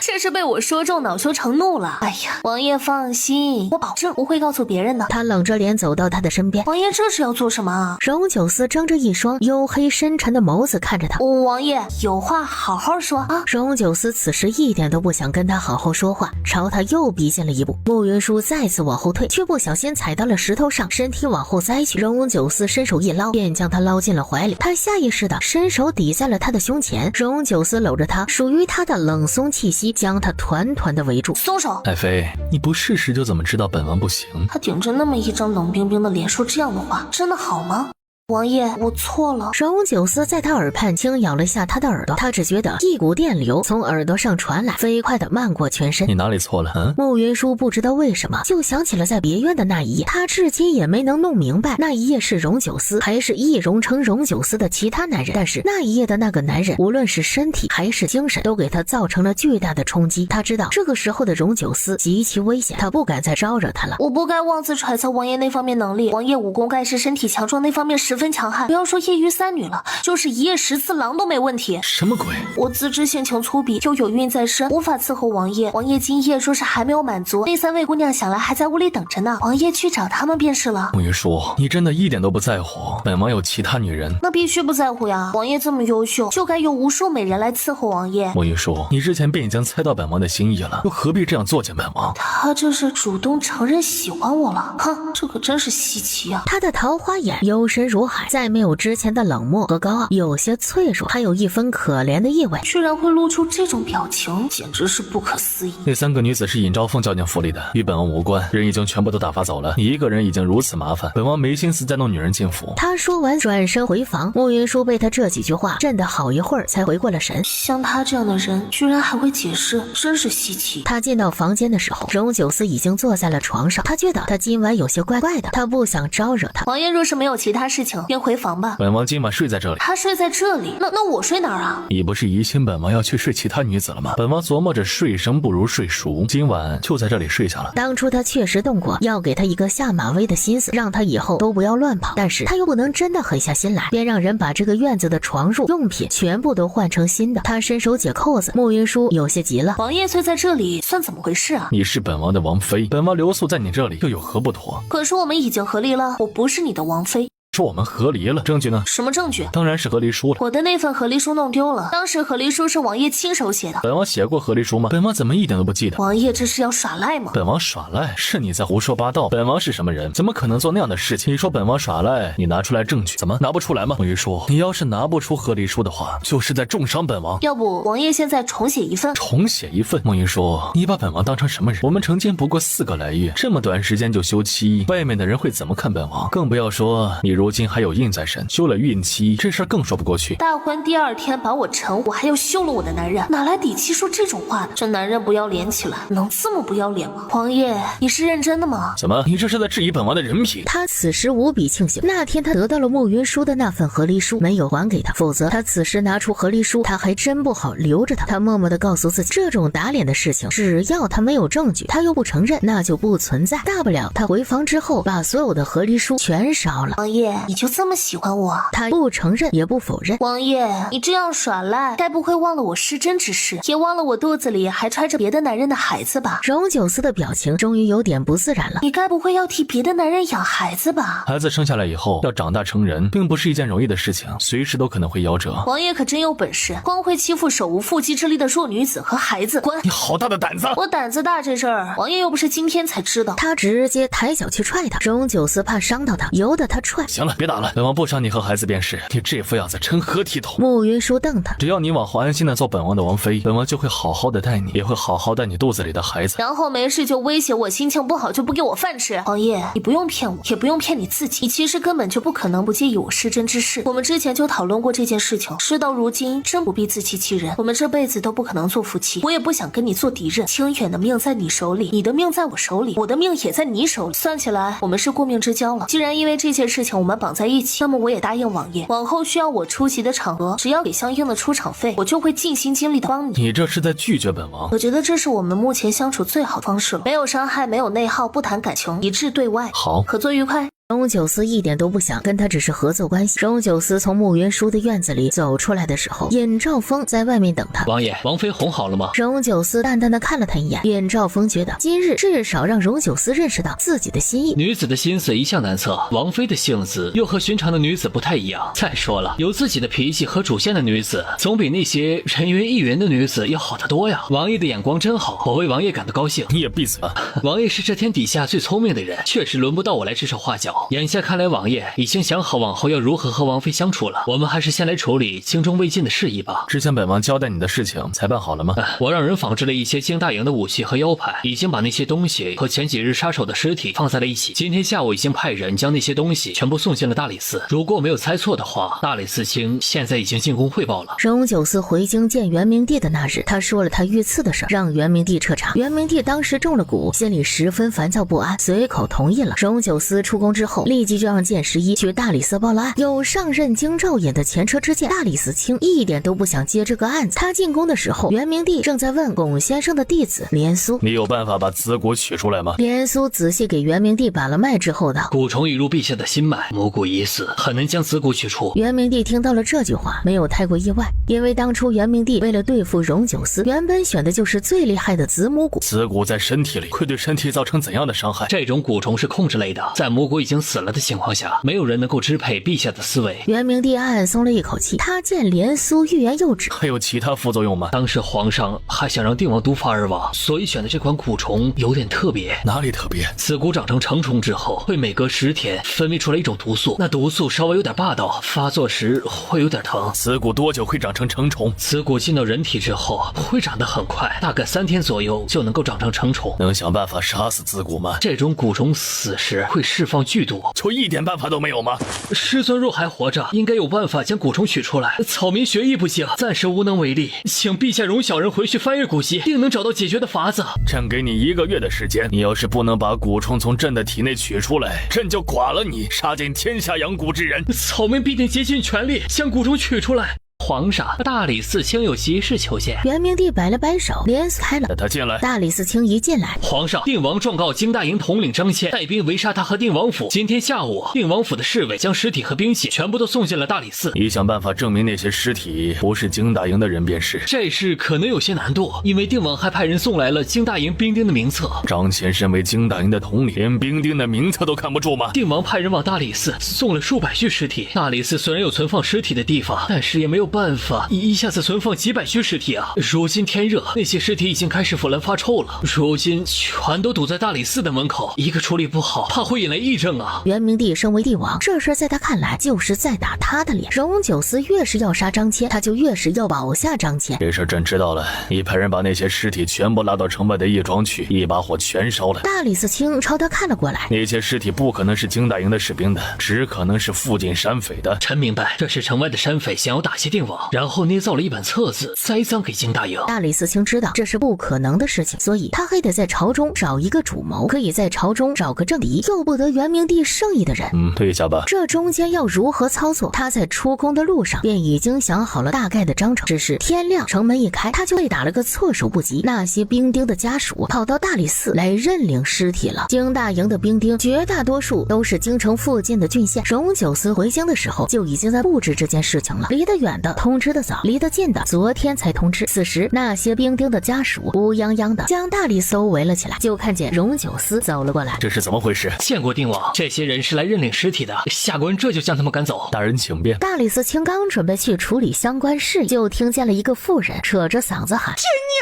Speaker 3: 这是被我说中，恼羞成怒了。哎呀，王爷放心，我保证不会告诉别人的。
Speaker 1: 他冷着脸走到他的身边。
Speaker 3: 王爷这是要做什么啊？
Speaker 1: 荣九思睁着一双黝黑深沉的眸子看着他。
Speaker 3: 王爷有话好好说啊。
Speaker 1: 荣九思此时一点都不想跟他好好说话，朝他又逼近了一步。慕云舒再次往后退，却不小心踩到了石头上，身体往后栽去。荣九思伸手一捞，便将他捞进了怀里。他下意识的伸手抵在了他的胸前。荣九思搂着他，属于他的冷松气息将他团团的围住。
Speaker 3: 松手！
Speaker 2: 爱妃，你不试试就怎么知道本王不行？
Speaker 3: 他顶着那么一张冷冰冰的脸说这样的话，真的好吗？王爷，我错了。
Speaker 1: 荣九思在他耳畔轻咬了下他的耳朵，他只觉得一股电流从耳朵上传来，飞快地漫过全身。
Speaker 2: 你哪里错了？
Speaker 1: 慕云舒不知道为什么就想起了在别院的那一夜，他至今也没能弄明白那一夜是荣九思还是易容成荣九思的其他男人。但是那一夜的那个男人，无论是身体还是精神，都给他造成了巨大的冲击。他知道这个时候的荣九思极其危险，他不敢再招惹他了。
Speaker 3: 我不该妄自揣测王爷那方面能力，王爷武功盖世，身体强壮，那方面十分强悍。不要说夜遇三女了，就是一夜10次郎都没问题。
Speaker 2: 什么鬼？
Speaker 3: 我自知性情粗鄙，又有孕在身，无法伺候王爷。王爷今夜说是还没有满足，那3位姑娘想来还在屋里等着呢，王爷去找他们便是了。
Speaker 2: 慕云舒，你真的一点都不在乎本王有其他女人？
Speaker 3: 那必须不在乎呀，王爷这么优秀，就该有无数美人来伺候王爷。
Speaker 2: 慕云舒，你之前便已经猜到本王的心意了，又何必这样作践本王？
Speaker 3: 他这是主动承认喜欢我了，哼，这可真是稀奇啊。
Speaker 1: 他的桃花眼幽深如海，再没有之前的冷漠和高傲，有些脆弱，还有一分可怜的意味。
Speaker 3: 居然会露出这种表情，简直是不可思议。
Speaker 2: 那3个女子是尹昭凤叫进府里的，与本王无关，人已经全部都打发走了。你一个人已经如此麻烦，本王没心思再弄女人进府。
Speaker 1: 他说完转身回房，慕云舒被他这几句话震得好一会儿才回过了神。
Speaker 3: 像他这样的人居然还会解释，真是稀奇。
Speaker 1: 他进到房间的时候，荣九思已经坐在了床上，他觉得他今晚有些怪怪的，他不想招惹他。
Speaker 3: 王爷若是没有其他事情，便回房吧。
Speaker 2: 本王今晚睡在这里。
Speaker 3: 他睡在这里，那我睡哪儿啊？
Speaker 2: 你不是疑心本王要去睡其他女子了吗？本王琢磨着睡生不如睡熟，今晚就在这里睡下了。
Speaker 1: 当初他确实动过要给他一个下马威的心思，让他以后都不要乱跑，但是他又不能真的狠下心来，便让人把这个院子的床褥用品全部都换成新的。他伸手解扣子，慕云舒有些急了。
Speaker 3: 王爷睡在这里算怎么回事啊？
Speaker 2: 你是本王的王妃，本王留宿在你这里又有何不妥？
Speaker 3: 可是我们已经和离了，我不是你的王妃。
Speaker 2: 说我们和离了，证据呢？
Speaker 3: 什么证据？
Speaker 2: 当然是和离书了。
Speaker 3: 我的那份和离书弄丢了，当时和离书是王爷亲手写的。
Speaker 2: 本王写过和离书吗？本王怎么一点都不记得？
Speaker 3: 王爷这是要耍赖吗？
Speaker 2: 本王耍赖？是你在胡说八道。本王是什么人？怎么可能做那样的事情？你说本王耍赖，你拿出来证据，怎么拿不出来吗？慕云舒，你要是拿不出和离书的话，就是在重伤本王。
Speaker 3: 要不王爷现在重写一份？
Speaker 2: 重写一份？慕云舒，你把本王当成什么人？我们成亲不过4个来月，这么短时间就休妻，外面的人会怎么看本王？更不要说你如今还有印在身，休了孕期，这事儿更说不过去。
Speaker 3: 大婚第2天把我成，我还要休了我的男人，哪来底气说这种话的？这男人不要脸起来，能这么不要脸吗？王爷，你是认真的吗？
Speaker 2: 怎么，你这是在质疑本王的人品？
Speaker 1: 他此时无比庆幸，那天他得到了慕云舒的那份和离书，没有还给他，否则他此时拿出和离书，他还真不好留着他。他默默地告诉自己，这种打脸的事情，只要他没有证据，他又不承认，那就不存在。大不了他回房之后把所有的和离书全烧了。
Speaker 3: 王爷，你就这么喜欢我？
Speaker 1: 他不承认也不否认。
Speaker 3: 王爷，你这样耍赖，该不会忘了我失贞之事，也忘了我肚子里还揣着别的男人的孩子吧？
Speaker 1: 荣九思的表情终于有点不自然了。
Speaker 3: 你该不会要替别的男人养孩子吧？
Speaker 2: 孩子生下来以后要长大成人，并不是一件容易的事情，随时都可能会夭折。
Speaker 3: 王爷可真有本事，光会欺负手无缚鸡之力的弱女子和孩子，滚！
Speaker 2: 你好大的胆子！
Speaker 3: 我胆子大这事儿，王爷又不是今天才知道。
Speaker 1: 他直接抬脚去踹他，荣九思怕伤到他，由得他踹。
Speaker 2: 行了，别打了，本王不伤你和孩子便是。你这副样子成何体统？
Speaker 1: 慕云舒瞪他，
Speaker 2: 只要你往后安心的做本王的王妃，本王就会好好的待你，也会好好待你肚子里的孩子。
Speaker 3: 然后没事就威胁我，心情不好就不给我饭吃。王爷，你不用骗我，也不用骗你自己，你其实根本就不可能不介意我失贞之事。我们之前就讨论过这件事情，事到如今真不必自欺欺人，我们这辈子都不可能做夫妻，我也不想跟你做敌人。清远的命在你手里，你的命在我手里，我的命也在你手里，算起来我们是顾命之交了。既然因为这件事情我们绑在一起，那么我也答应王爷，往后需要我出席的场合，只要给相应的出场费，我就会尽心尽力的帮你。
Speaker 2: 你这是在拒绝本王？
Speaker 3: 我觉得这是我们目前相处最好的方式了，没有伤害，没有内耗，不谈感情，一致对外。
Speaker 2: 好，
Speaker 3: 合作愉快。
Speaker 1: 荣九思一点都不想跟他只是合作关系。荣九思从慕云舒的院子里走出来的时候，尹兆峰在外面等他。
Speaker 4: 王爷，王妃哄好了吗？
Speaker 1: 荣九思淡淡的看了他一眼。尹兆峰觉得今日至少让荣九思认识到自己的心意。
Speaker 4: 女子的心思一向难测，王妃的性子又和寻常的女子不太一样。再说了，有自己的脾气和主见的女子，总比那些人云亦云的女子要好得多呀。王爷的眼光真好，我为王爷感到高兴。
Speaker 2: 你也闭嘴吧。
Speaker 4: 王爷是这天底下最聪明的人，确实轮不到我来指手画脚。好。眼下看来王爷已经想好往后要如何和王妃相处了，我们还是先来处理京中未尽的事宜吧。
Speaker 2: 之前本王交代你的事情才办好了吗？
Speaker 4: 我让人仿制了一些京大营的武器和腰牌，已经把那些东西和前几日杀手的尸体放在了一起。今天下午已经派人将那些东西全部送进了大理寺。如果我没有猜错的话，大理寺卿现在已经进宫汇报了。
Speaker 1: 荣九思回京见元明帝的那日，他说了他遇刺的事，让元明帝彻查。元明帝当时中了蛊，心里十分烦躁不安，随口同意了。荣九思出宫之后，立即就让剑十一去大理寺报了案。有上任京兆尹的前车之鉴，大理寺卿一点都不想接这个案子。他进宫的时候，元明帝正在问龚先生的弟子连苏：“
Speaker 2: 你有办法把子骨取出来吗？”
Speaker 1: 连苏仔细给元明帝把了脉之后道：“
Speaker 4: 蛊虫已入陛下的心脉，母骨已死，很难将子骨取出。”
Speaker 1: 元明帝听到了这句话，没有太过意外，因为当初元明帝为了对付荣九思，原本选的就是最厉害的子母蛊。
Speaker 2: 子骨在身体里会对身体造成怎样的伤害？
Speaker 4: 这种蛊虫是控制类的，在母骨已经死了的情况下，没有人能够支配陛下的思维。
Speaker 1: 元明帝暗暗松了一口气，他见连苏欲言又止。
Speaker 2: 还有其他副作用吗？
Speaker 4: 当时皇上还想让定王毒发而亡，所以选的这款蛊虫有点特别。
Speaker 2: 哪里特别？
Speaker 4: 子骨长成成虫之后，会每隔10天分泌出来一种毒素，那毒素稍微有点霸道，发作时会有点疼。
Speaker 2: 子骨多久会长成成虫？
Speaker 4: 子骨进到人体之后会长得很快，大概3天左右就能够长成成虫。
Speaker 2: 能想办法杀死子骨吗？
Speaker 4: 这种蛊虫死时会释放剧毒，
Speaker 2: 就一点办法都没有吗？
Speaker 4: 师尊若还活着，应该有办法将蛊虫取出来。草民学艺不精，暂时无能为力，请陛下容小人回去翻阅古籍，定能找到解决的法子。
Speaker 2: 朕给你1个月的时间，你要是不能把蛊虫从朕的体内取出来，朕就剐了你，杀尽天下养蛊之人。
Speaker 4: 草民必定竭尽全力将蛊虫取出来。皇上，大理寺卿有急事求见。
Speaker 1: 元明帝摆了摆手，连苏开了。
Speaker 2: 带他进来。
Speaker 1: 大理寺卿一进来，
Speaker 4: 皇上，定王状告京大营统领张骞带兵围杀他和定王府。今天下午，定王府的侍卫将尸体和兵器全部都送进了大理寺。
Speaker 2: 你想办法证明那些尸体不是京大营的人便是。
Speaker 4: 这事可能有些难度，因为定王还派人送来了京大营兵丁的名册。
Speaker 2: 张骞身为京大营的统领，连兵丁的名册都看不住吗？
Speaker 4: 定王派人往大理寺送了数百具尸体。大理寺虽然有存放尸体的地方，但是也没有办法一下子存放几百具尸体啊！如今天热，那些尸体已经开始腐烂发臭了，如今全都堵在大理寺的门口，一个处理不好，怕会引来疫症啊！
Speaker 1: 元明帝身为帝王，这事在他看来就是在打他的脸。荣九思越是要杀张骞，他就越是要保下张骞。
Speaker 2: 这事朕知道了，你派人把那些尸体全部拉到城外的义庄去，一把火全烧了。
Speaker 1: 大理寺卿朝他看了过来，
Speaker 2: 那些尸体不可能是京大营的士兵的，只可能是附近山匪的。
Speaker 4: 臣明白，这是城外的山匪想要打击定王，然后捏造了一本册子栽赃给京大营。
Speaker 1: 大理寺卿知道这是不可能的事情，所以他还得在朝中找一个主谋，可以在朝中找个政敌，又不得元明帝圣意的人。
Speaker 2: 退下吧。
Speaker 1: 这中间要如何操作，他在出宫的路上便已经想好了大概的章程。只是天亮，城门一开，他就被打了个措手不及。那些兵丁的家属跑到大理寺来认领尸体了。京大营的兵丁绝大多数都是京城附近的郡县。荣九思回京的时候就已经在布置这件事情了，离得远的通知的早，离得近的昨天才通知。此时那些兵丁的家属乌泱泱的将大理寺围了起来，就看见荣九思走了过来。
Speaker 2: 这是怎么回事？
Speaker 4: 见过定王，这些人是来认领尸体的，下官这就将他们赶走。
Speaker 2: 大人请便。
Speaker 1: 大理寺卿刚准备去处理相关事，就听见了一个妇人扯着嗓子喊：
Speaker 5: 天牛，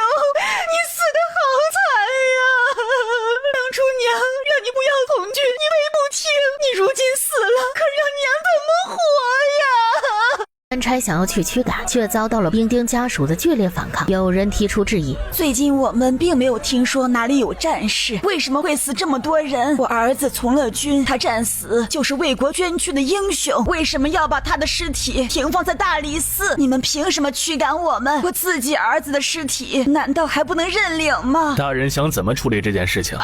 Speaker 5: 你死得好惨呀！当初娘让你不要同居，你为不听，你如今死了，可让娘怎么活呀？
Speaker 1: 官差想要去驱赶，却遭到了兵丁家属的剧烈反抗。有人提出质疑：
Speaker 5: 最近我们并没有听说哪里有战事，为什么会死这么多人？我儿子从乐军，他战死就是为国捐躯的英雄，为什么要把他的尸体停放在大理寺？你们凭什么驱赶我们？我自己儿子的尸体难道还不能认领吗？
Speaker 2: 大人想怎么处理这件事情？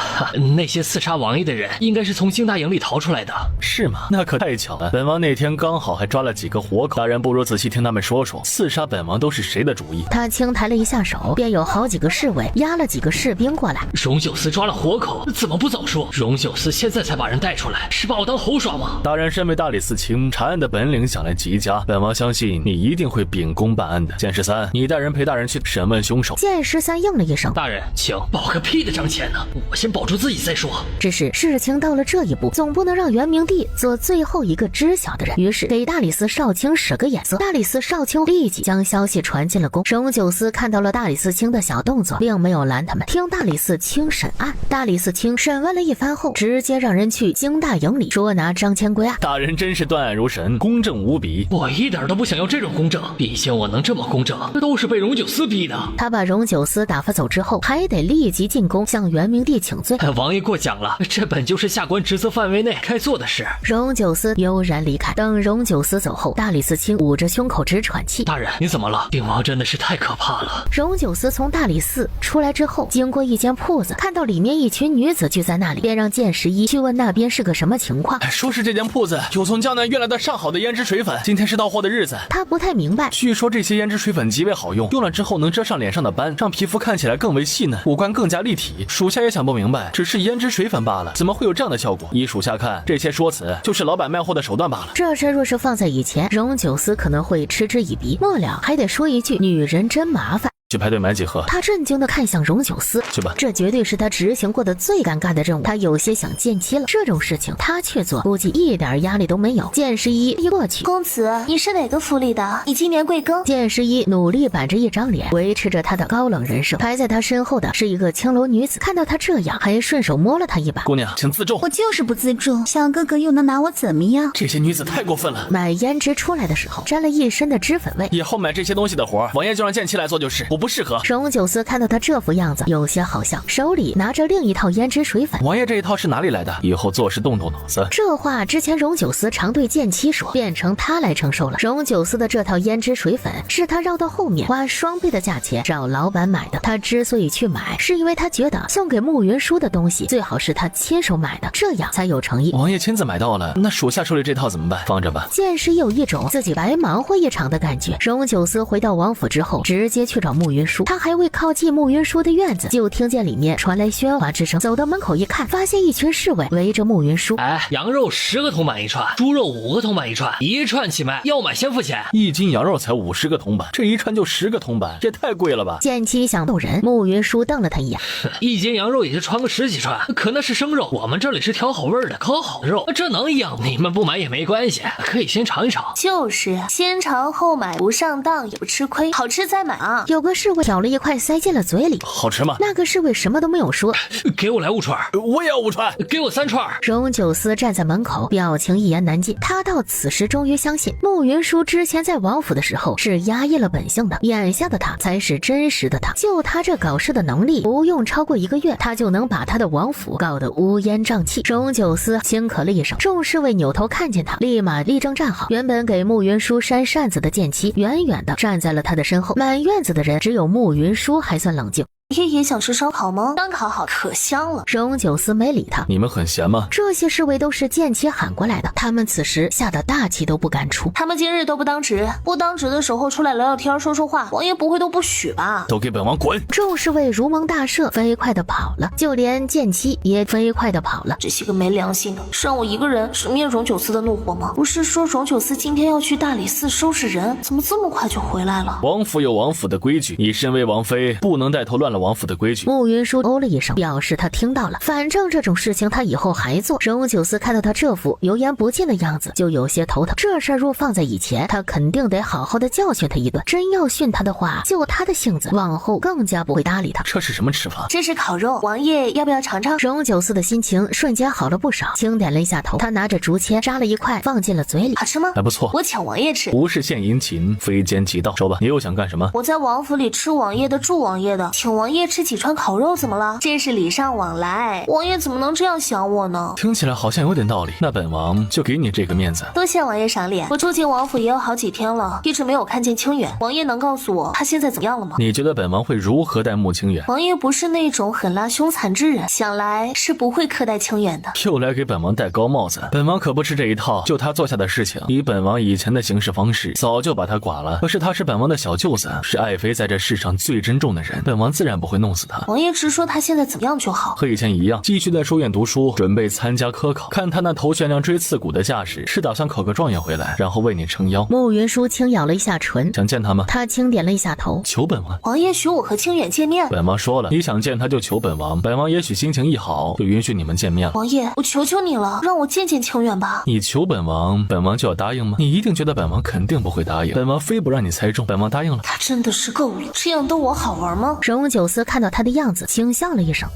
Speaker 4: 那些刺杀王爷的人应该是从京大营里逃出来的。
Speaker 2: 是吗？那可太巧了，本王那天刚好还抓了几个活口。大人不如仔细听他们说说，刺杀本王都是谁的主意？
Speaker 1: 他轻抬了一下手，便有好几个侍卫押了几个士兵过来。
Speaker 4: 荣九思抓了活口，怎么不早说？荣九思现在才把人带出来，是把我当猴耍吗？
Speaker 2: 大人身为大理寺卿，查案的本领想来极佳，本王相信你一定会秉公办案的。剑十三，你带人陪大人去审问凶手。
Speaker 1: 剑十三应了一声：
Speaker 4: 大人，请。保个屁的张骞呢？我先保住自己再说。
Speaker 1: 只是事情到了这一步，总不能让元明帝做最后一个知晓的人，于是给大理寺少卿使个眼色。大理寺少卿立即将消息传进了宫。荣九思看到了大理寺卿的小动作，并没有拦他们，听大理寺卿审案。大理寺卿审问了一番后，直接让人去京大营里捉拿张千归案。
Speaker 2: 大人真是断案如神，公正无比。
Speaker 4: 我一点都不想要这种公正，毕竟我能这么公正，都是被荣九思逼的。
Speaker 1: 他把荣九思打发走之后，还得立即进宫向元明帝请罪。
Speaker 4: 王爷过奖了，这本就是下官职责范围内该做的事。
Speaker 1: 荣九思悠然离开。等荣九思走后，大理寺卿捂着胸口直喘气。
Speaker 4: 大人，你怎么了？定王真的是太可怕了。
Speaker 1: 荣九思从大理寺出来之后，经过一间铺子，看到里面一群女子聚在那里，便让剑十一去问那边是个什么情况。
Speaker 6: 说是这间铺子有从江南运来的上好的胭脂水粉，今天是到货的日子。
Speaker 1: 他不太明白，
Speaker 6: 据说这些胭脂水粉极为好用，用了之后能遮上脸上的斑，让皮肤看起来更为细嫩，五官更加立体。属下也想不明白，只是胭脂水粉罢了，怎么会有这样的效果？依属下看，这些说辞就是老板卖货的手段罢了。
Speaker 1: 这事若是放在以前，荣九思可能会嗤之以鼻，末了还得说一句女人真麻烦。
Speaker 2: 去排队买几盒。
Speaker 1: 他震惊地看向荣九思，
Speaker 2: 去吧，
Speaker 1: 这绝对是他执行过的最尴尬的任务。他有些想见妻了，这种事情他却做，估计一点压力都没有。剑十一一过去，
Speaker 3: 公子，你是哪个府里的？你今年贵庚？
Speaker 1: 剑十一努力板着一张脸，维持着他的高冷人设。排在他身后的是一个青楼女子，看到他这样，还顺手摸了他一把。
Speaker 6: 姑娘，请自重。
Speaker 7: 我就是不自重，小哥哥又能拿我怎么样？
Speaker 6: 这些女子太过分了。
Speaker 1: 买胭脂出来的时候，沾了一身的脂粉味。
Speaker 6: 以后买这些东西的活，王爷就让剑妻来做就是，我不适合。
Speaker 1: 荣九思看到他这副样子，有些好笑，手里拿着另一套胭脂水粉。
Speaker 6: 王爷这一套是哪里来的？
Speaker 2: 以后做事动动脑子。
Speaker 1: 这话之前荣九思常对剑妻说，变成他来承受了。荣九思的这套胭脂水粉是他绕到后面花双倍的价钱找老板买的。他之所以去买，是因为他觉得送给慕云舒的东西最好是他亲手买的，这样才有诚意。
Speaker 6: 王爷亲自买到了，那属下手里这套怎么办？
Speaker 2: 放着吧。
Speaker 1: 剑师有一种自己白忙活一场的感觉。荣九思回到王府之后，直接去找慕云舒。他还未靠近慕云舒的院子，就听见里面传来喧哗之声。走到门口一看，发现一群侍卫围着慕云舒。
Speaker 4: 羊肉10个铜板一串，猪肉5个铜板一串，一串起卖，要买先付钱。
Speaker 6: 一斤羊肉才50个铜板，这一串就10个铜板，这太贵了吧？
Speaker 1: 剑妻想逗人，慕云舒瞪了他一眼。
Speaker 4: 一斤羊肉也就穿个10几串，可那是生肉，我们这里是调好味的烤好的肉，这能一样吗？你们不买也没关系，可以先尝一尝。
Speaker 3: 就是先尝后买，不上当也不吃亏，好吃再买啊。
Speaker 1: 有个侍卫挑了一块塞进了嘴里。
Speaker 6: 好吃吗？
Speaker 1: 那个侍卫什么都没有说。
Speaker 4: 给我来5串。
Speaker 6: 我也要5串。
Speaker 4: 给我3串。
Speaker 1: 荣九思站在门口，表情一言难尽。他到此时终于相信，慕云舒之前在王府的时候是压抑了本性的，眼下的他才是真实的他。就他这搞事的能力，不用超过1个月，他就能把他的王府搞得乌烟瘴气。荣九思轻咳了一声，众侍卫扭头看见他，立马立正站好。原本给慕云舒扇扇子的剑妻，远远的站在了他的身后。满院子的人，只有慕云舒还算冷静。
Speaker 3: 爷爷想吃烧烤吗？刚烤好，可香了。
Speaker 1: 荣九思没理他。
Speaker 2: 你们很闲吗？
Speaker 1: 这些侍卫都是剑妻喊过来的，他们此时吓得大气都不敢出。
Speaker 3: 他们今日都不当值，不当值的时候出来聊聊天说说话，王爷不会都不许吧？
Speaker 2: 都给本王滚！
Speaker 1: 众侍卫如蒙大赦，飞快的跑了，就连剑妻也飞快的跑了。
Speaker 3: 这些个没良心的，是让我一个人直面荣九思的怒火吗？不是说荣九思今天要去大理寺收拾人，怎么这么快就回来了？
Speaker 2: 王府有王府的规矩，你身为王妃，不能带头乱了王府的规矩。
Speaker 1: 慕云舒哦了一声，表示他听到了。反正这种事情他以后还做。荣九思看到他这副油盐不进的样子，就有些头疼。这事若放在以前，他肯定得好好的教训他一顿。真要训他的话，就他的性子，往后更加不会搭理他。
Speaker 2: 这是什么吃法？
Speaker 3: 这是烤肉，王爷要不要尝尝？
Speaker 1: 荣九思的心情瞬间好了不少，轻点了一下头。他拿着竹签扎了一块放进了嘴里。
Speaker 3: 好吃吗？
Speaker 2: 还不错。
Speaker 3: 我请王爷吃。
Speaker 2: 不是献殷勤，非奸即盗。说吧，你又想干什么？
Speaker 3: 我在王府里吃王爷的，住王爷的，请王爷吃几串烤肉怎么了？这是礼尚往来，王爷怎么能这样想我呢？
Speaker 2: 听起来好像有点道理，那本王就给你这个面子。
Speaker 3: 多谢王爷赏脸。我住进王府也有好几天了，一直没有看见清远，王爷能告诉我他现在怎么样了吗？
Speaker 2: 你觉得本王会如何待慕清远？
Speaker 3: 王爷不是那种狠辣凶残之人，想来是不会苛待清远的。
Speaker 2: 又来给本王戴高帽子，本王可不吃这一套。就他做下的事情，以本王以前的行事方式，早就把他剐了。可是他是本王的小舅子，是爱妃在这世上最珍重的人，本王自然远不会弄死他。
Speaker 3: 王爷直说他现在怎么样就好。
Speaker 2: 和以前一样，继续在书院读书，准备参加科考。看他那头悬梁锥刺股的架势，是打算考个状元回来，然后为你撑腰。
Speaker 1: 慕云舒轻咬了一下唇，
Speaker 2: 想见他吗？
Speaker 1: 他轻点了一下头。
Speaker 2: 求本王。
Speaker 3: 王爷许我和清远见面。
Speaker 2: 本王说了，你想见他就求本王，本王也许心情一好，就允许你们见面了。
Speaker 3: 王爷，我求求你了，让我见见清远吧。
Speaker 2: 你求本王，本王就要答应吗？你一定觉得本王肯定不会答应，本王非不让你猜中，本王答应了。
Speaker 3: 他真的是够了，这样逗我好玩吗？
Speaker 1: 荣九思看到他的样子，轻笑了一声。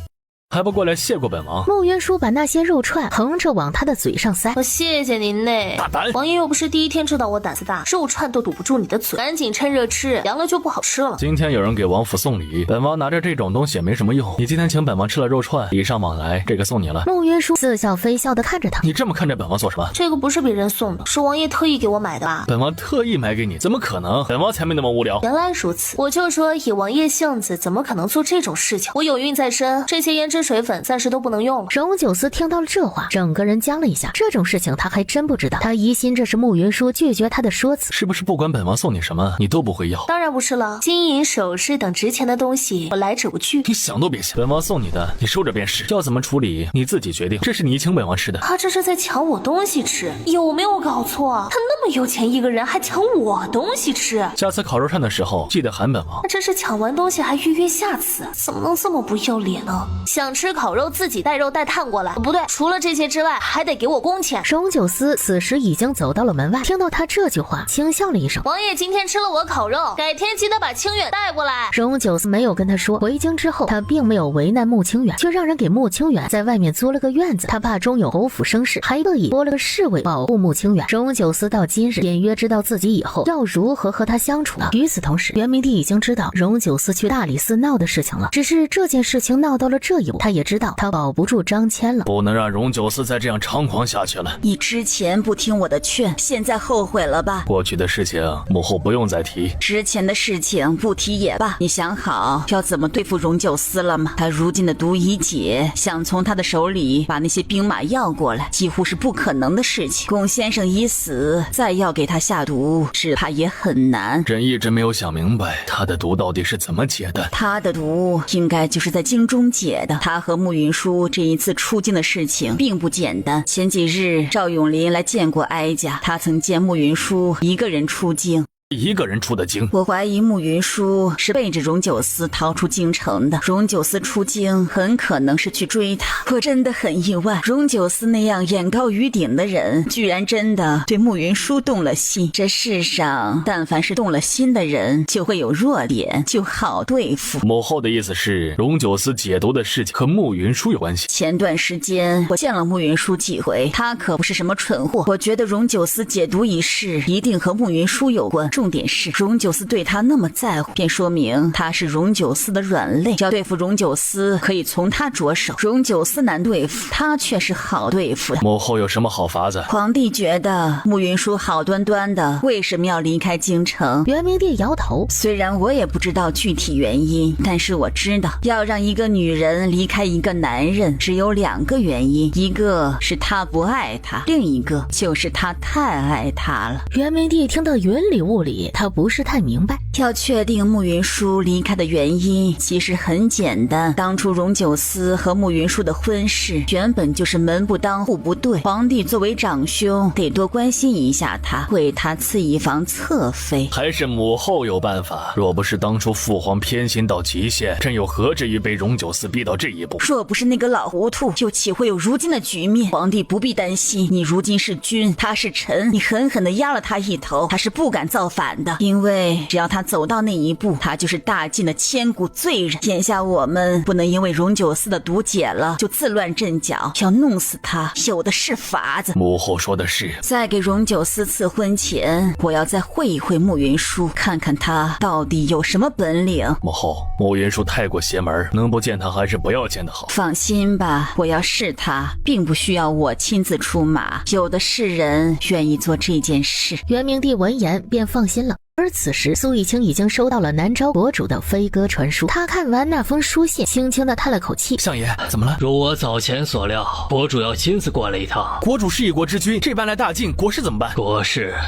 Speaker 2: 还不过来谢过本王？
Speaker 1: 慕云舒把那些肉串横着往他的嘴上塞。
Speaker 3: 我谢谢您呢。
Speaker 2: 大胆！
Speaker 3: 王爷又不是第一天知道我胆子大，肉串都堵不住你的嘴，赶紧趁热吃，凉了就不好吃了。
Speaker 2: 今天有人给王府送礼，本王拿着这种东西也没什么用。你今天请本王吃了肉串，礼尚往来，这个送你了。
Speaker 1: 慕云舒似笑非笑的看着他。
Speaker 2: 你这么看着本王做什么？
Speaker 3: 这个不是别人送的，是王爷特意给我买的吧？
Speaker 2: 本王特意买给你？怎么可能？本王才没那么无聊。
Speaker 3: 原来如此，我就说以王爷性子，怎么可能做这种事情？我有孕在身，这些胭脂水粉暂时都不能用了。
Speaker 1: 荣九思听到了这话，整个人僵了一下。这种事情他还真不知道，他疑心这是慕云舒拒绝他的说辞。
Speaker 2: 是不是不管本王送你什么，你都不会要？
Speaker 3: 当然不是了，金银首饰等值钱的东西，我来者不拒。
Speaker 2: 你想都别想，本王送你的，你收着便是。要怎么处理，你自己决定。这是你请本王吃的。
Speaker 3: 他这是在抢我东西吃，有没有搞错？他那么有钱一个人，还抢我东西吃？
Speaker 2: 下次烤肉串的时候，记得喊本王。
Speaker 3: 他这是抢完东西还预约下次，怎么能这么不要脸呢？想吃烤肉自己带肉带炭过来，不对，除了这些之外，还得给我工钱。
Speaker 1: 荣九思此时已经走到了门外，听到他这句话，轻笑了一声。
Speaker 3: 王爷今天吃了我烤肉，改天记得把清远带过来。
Speaker 1: 荣九思没有跟他说，回京之后他并没有为难穆清远，却让人给穆清远在外面租了个院子。他怕终有侯府生事，还特意拨了个侍卫保护穆清远。荣九思到今日隐约知道自己以后要如何和他相处了。与此同时，元明帝已经知道荣九思去大理寺闹的事情了，只是这件事情闹到了这一步，他也知道他保不住张骞了。
Speaker 2: 不能让荣九思再这样猖狂下去了。
Speaker 5: 你之前不听我的劝，现在后悔了吧？
Speaker 2: 过去的事情母后不用再提，
Speaker 5: 之前的事情不提也罢。你想好要怎么对付荣九思了吗？他如今的毒已解，想从他的手里把那些兵马要过来，几乎是不可能的事情。龚先生已死，再要给他下毒，只怕也很难。
Speaker 2: 朕一直没有想明白，他的毒到底是怎么解的。
Speaker 5: 他的毒应该就是在京中解的。他和慕云舒这一次出京的事情并不简单。前几日赵永林来见过哀家，他曾见慕云舒一个人出京。
Speaker 2: 一个人出的京，
Speaker 5: 我怀疑慕云舒是背着荣九思逃出京城的。荣九思出京很可能是去追他。我真的很意外，荣九思那样眼高于顶的人，居然真的对慕云舒动了心。这世上但凡是动了心的人，就会有弱点，就好对付。
Speaker 2: 母后的意思是，荣九思解毒的事情和慕云舒有关系。
Speaker 5: 前段时间我见了慕云舒几回，他可不是什么蠢货。我觉得荣九思解毒一事一定和慕云舒有关。重点是荣九思对他那么在乎，便说明他是荣九思的软肋。要对付荣九思，可以从他着手。荣九思难对付，他却是好对付的。
Speaker 2: 母后有什么好法子？
Speaker 5: 皇帝觉得慕云舒好端端的，为什么要离开京城？
Speaker 1: 元明帝摇头，
Speaker 5: 虽然我也不知道具体原因，但是我知道，要让一个女人离开一个男人，只有2个原因，一个是他不爱他，另一个就是他太爱他了。
Speaker 1: 元明帝听到云里雾里，他不是太明白。
Speaker 5: 要确定慕云舒离开的原因，其实很简单。当初荣九思和慕云舒的婚事，原本就是门不当户不对。皇帝作为长兄，得多关心一下他，为他赐一房侧妃。
Speaker 2: 还是母后有办法。若不是当初父皇偏心到极限，朕又何至于被荣九思逼到这一步？
Speaker 5: 若不是那个老糊涂，又岂会有如今的局面？皇帝不必担心，你如今是君，他是臣，你狠狠地压了他一头，他是不敢造反的。因为只要他走到那一步，他就是大晋的千古罪人。眼下我们不能因为荣九思的毒解了就自乱阵脚，要弄死他有的是法子。
Speaker 2: 母后说的是，
Speaker 5: 在给荣九思赐婚前，我要再会一会慕云舒，看看他到底有什么本领。
Speaker 2: 母后，慕云舒太过邪门，能不见他还是不要见的好。
Speaker 5: 放心吧，我要是他，并不需要我亲自出马，有的是人愿意做这件事。
Speaker 1: 元明帝闻言便放心了。而此时苏玉清已经收到了南诏国主的飞鸽传书，他看完那封书信，轻轻地叹了口气。
Speaker 6: 相爷，怎么了？
Speaker 4: 如我早前所料，国主要亲自过来一趟。
Speaker 6: 国主是一国之君，这般来大晋，国事怎么办？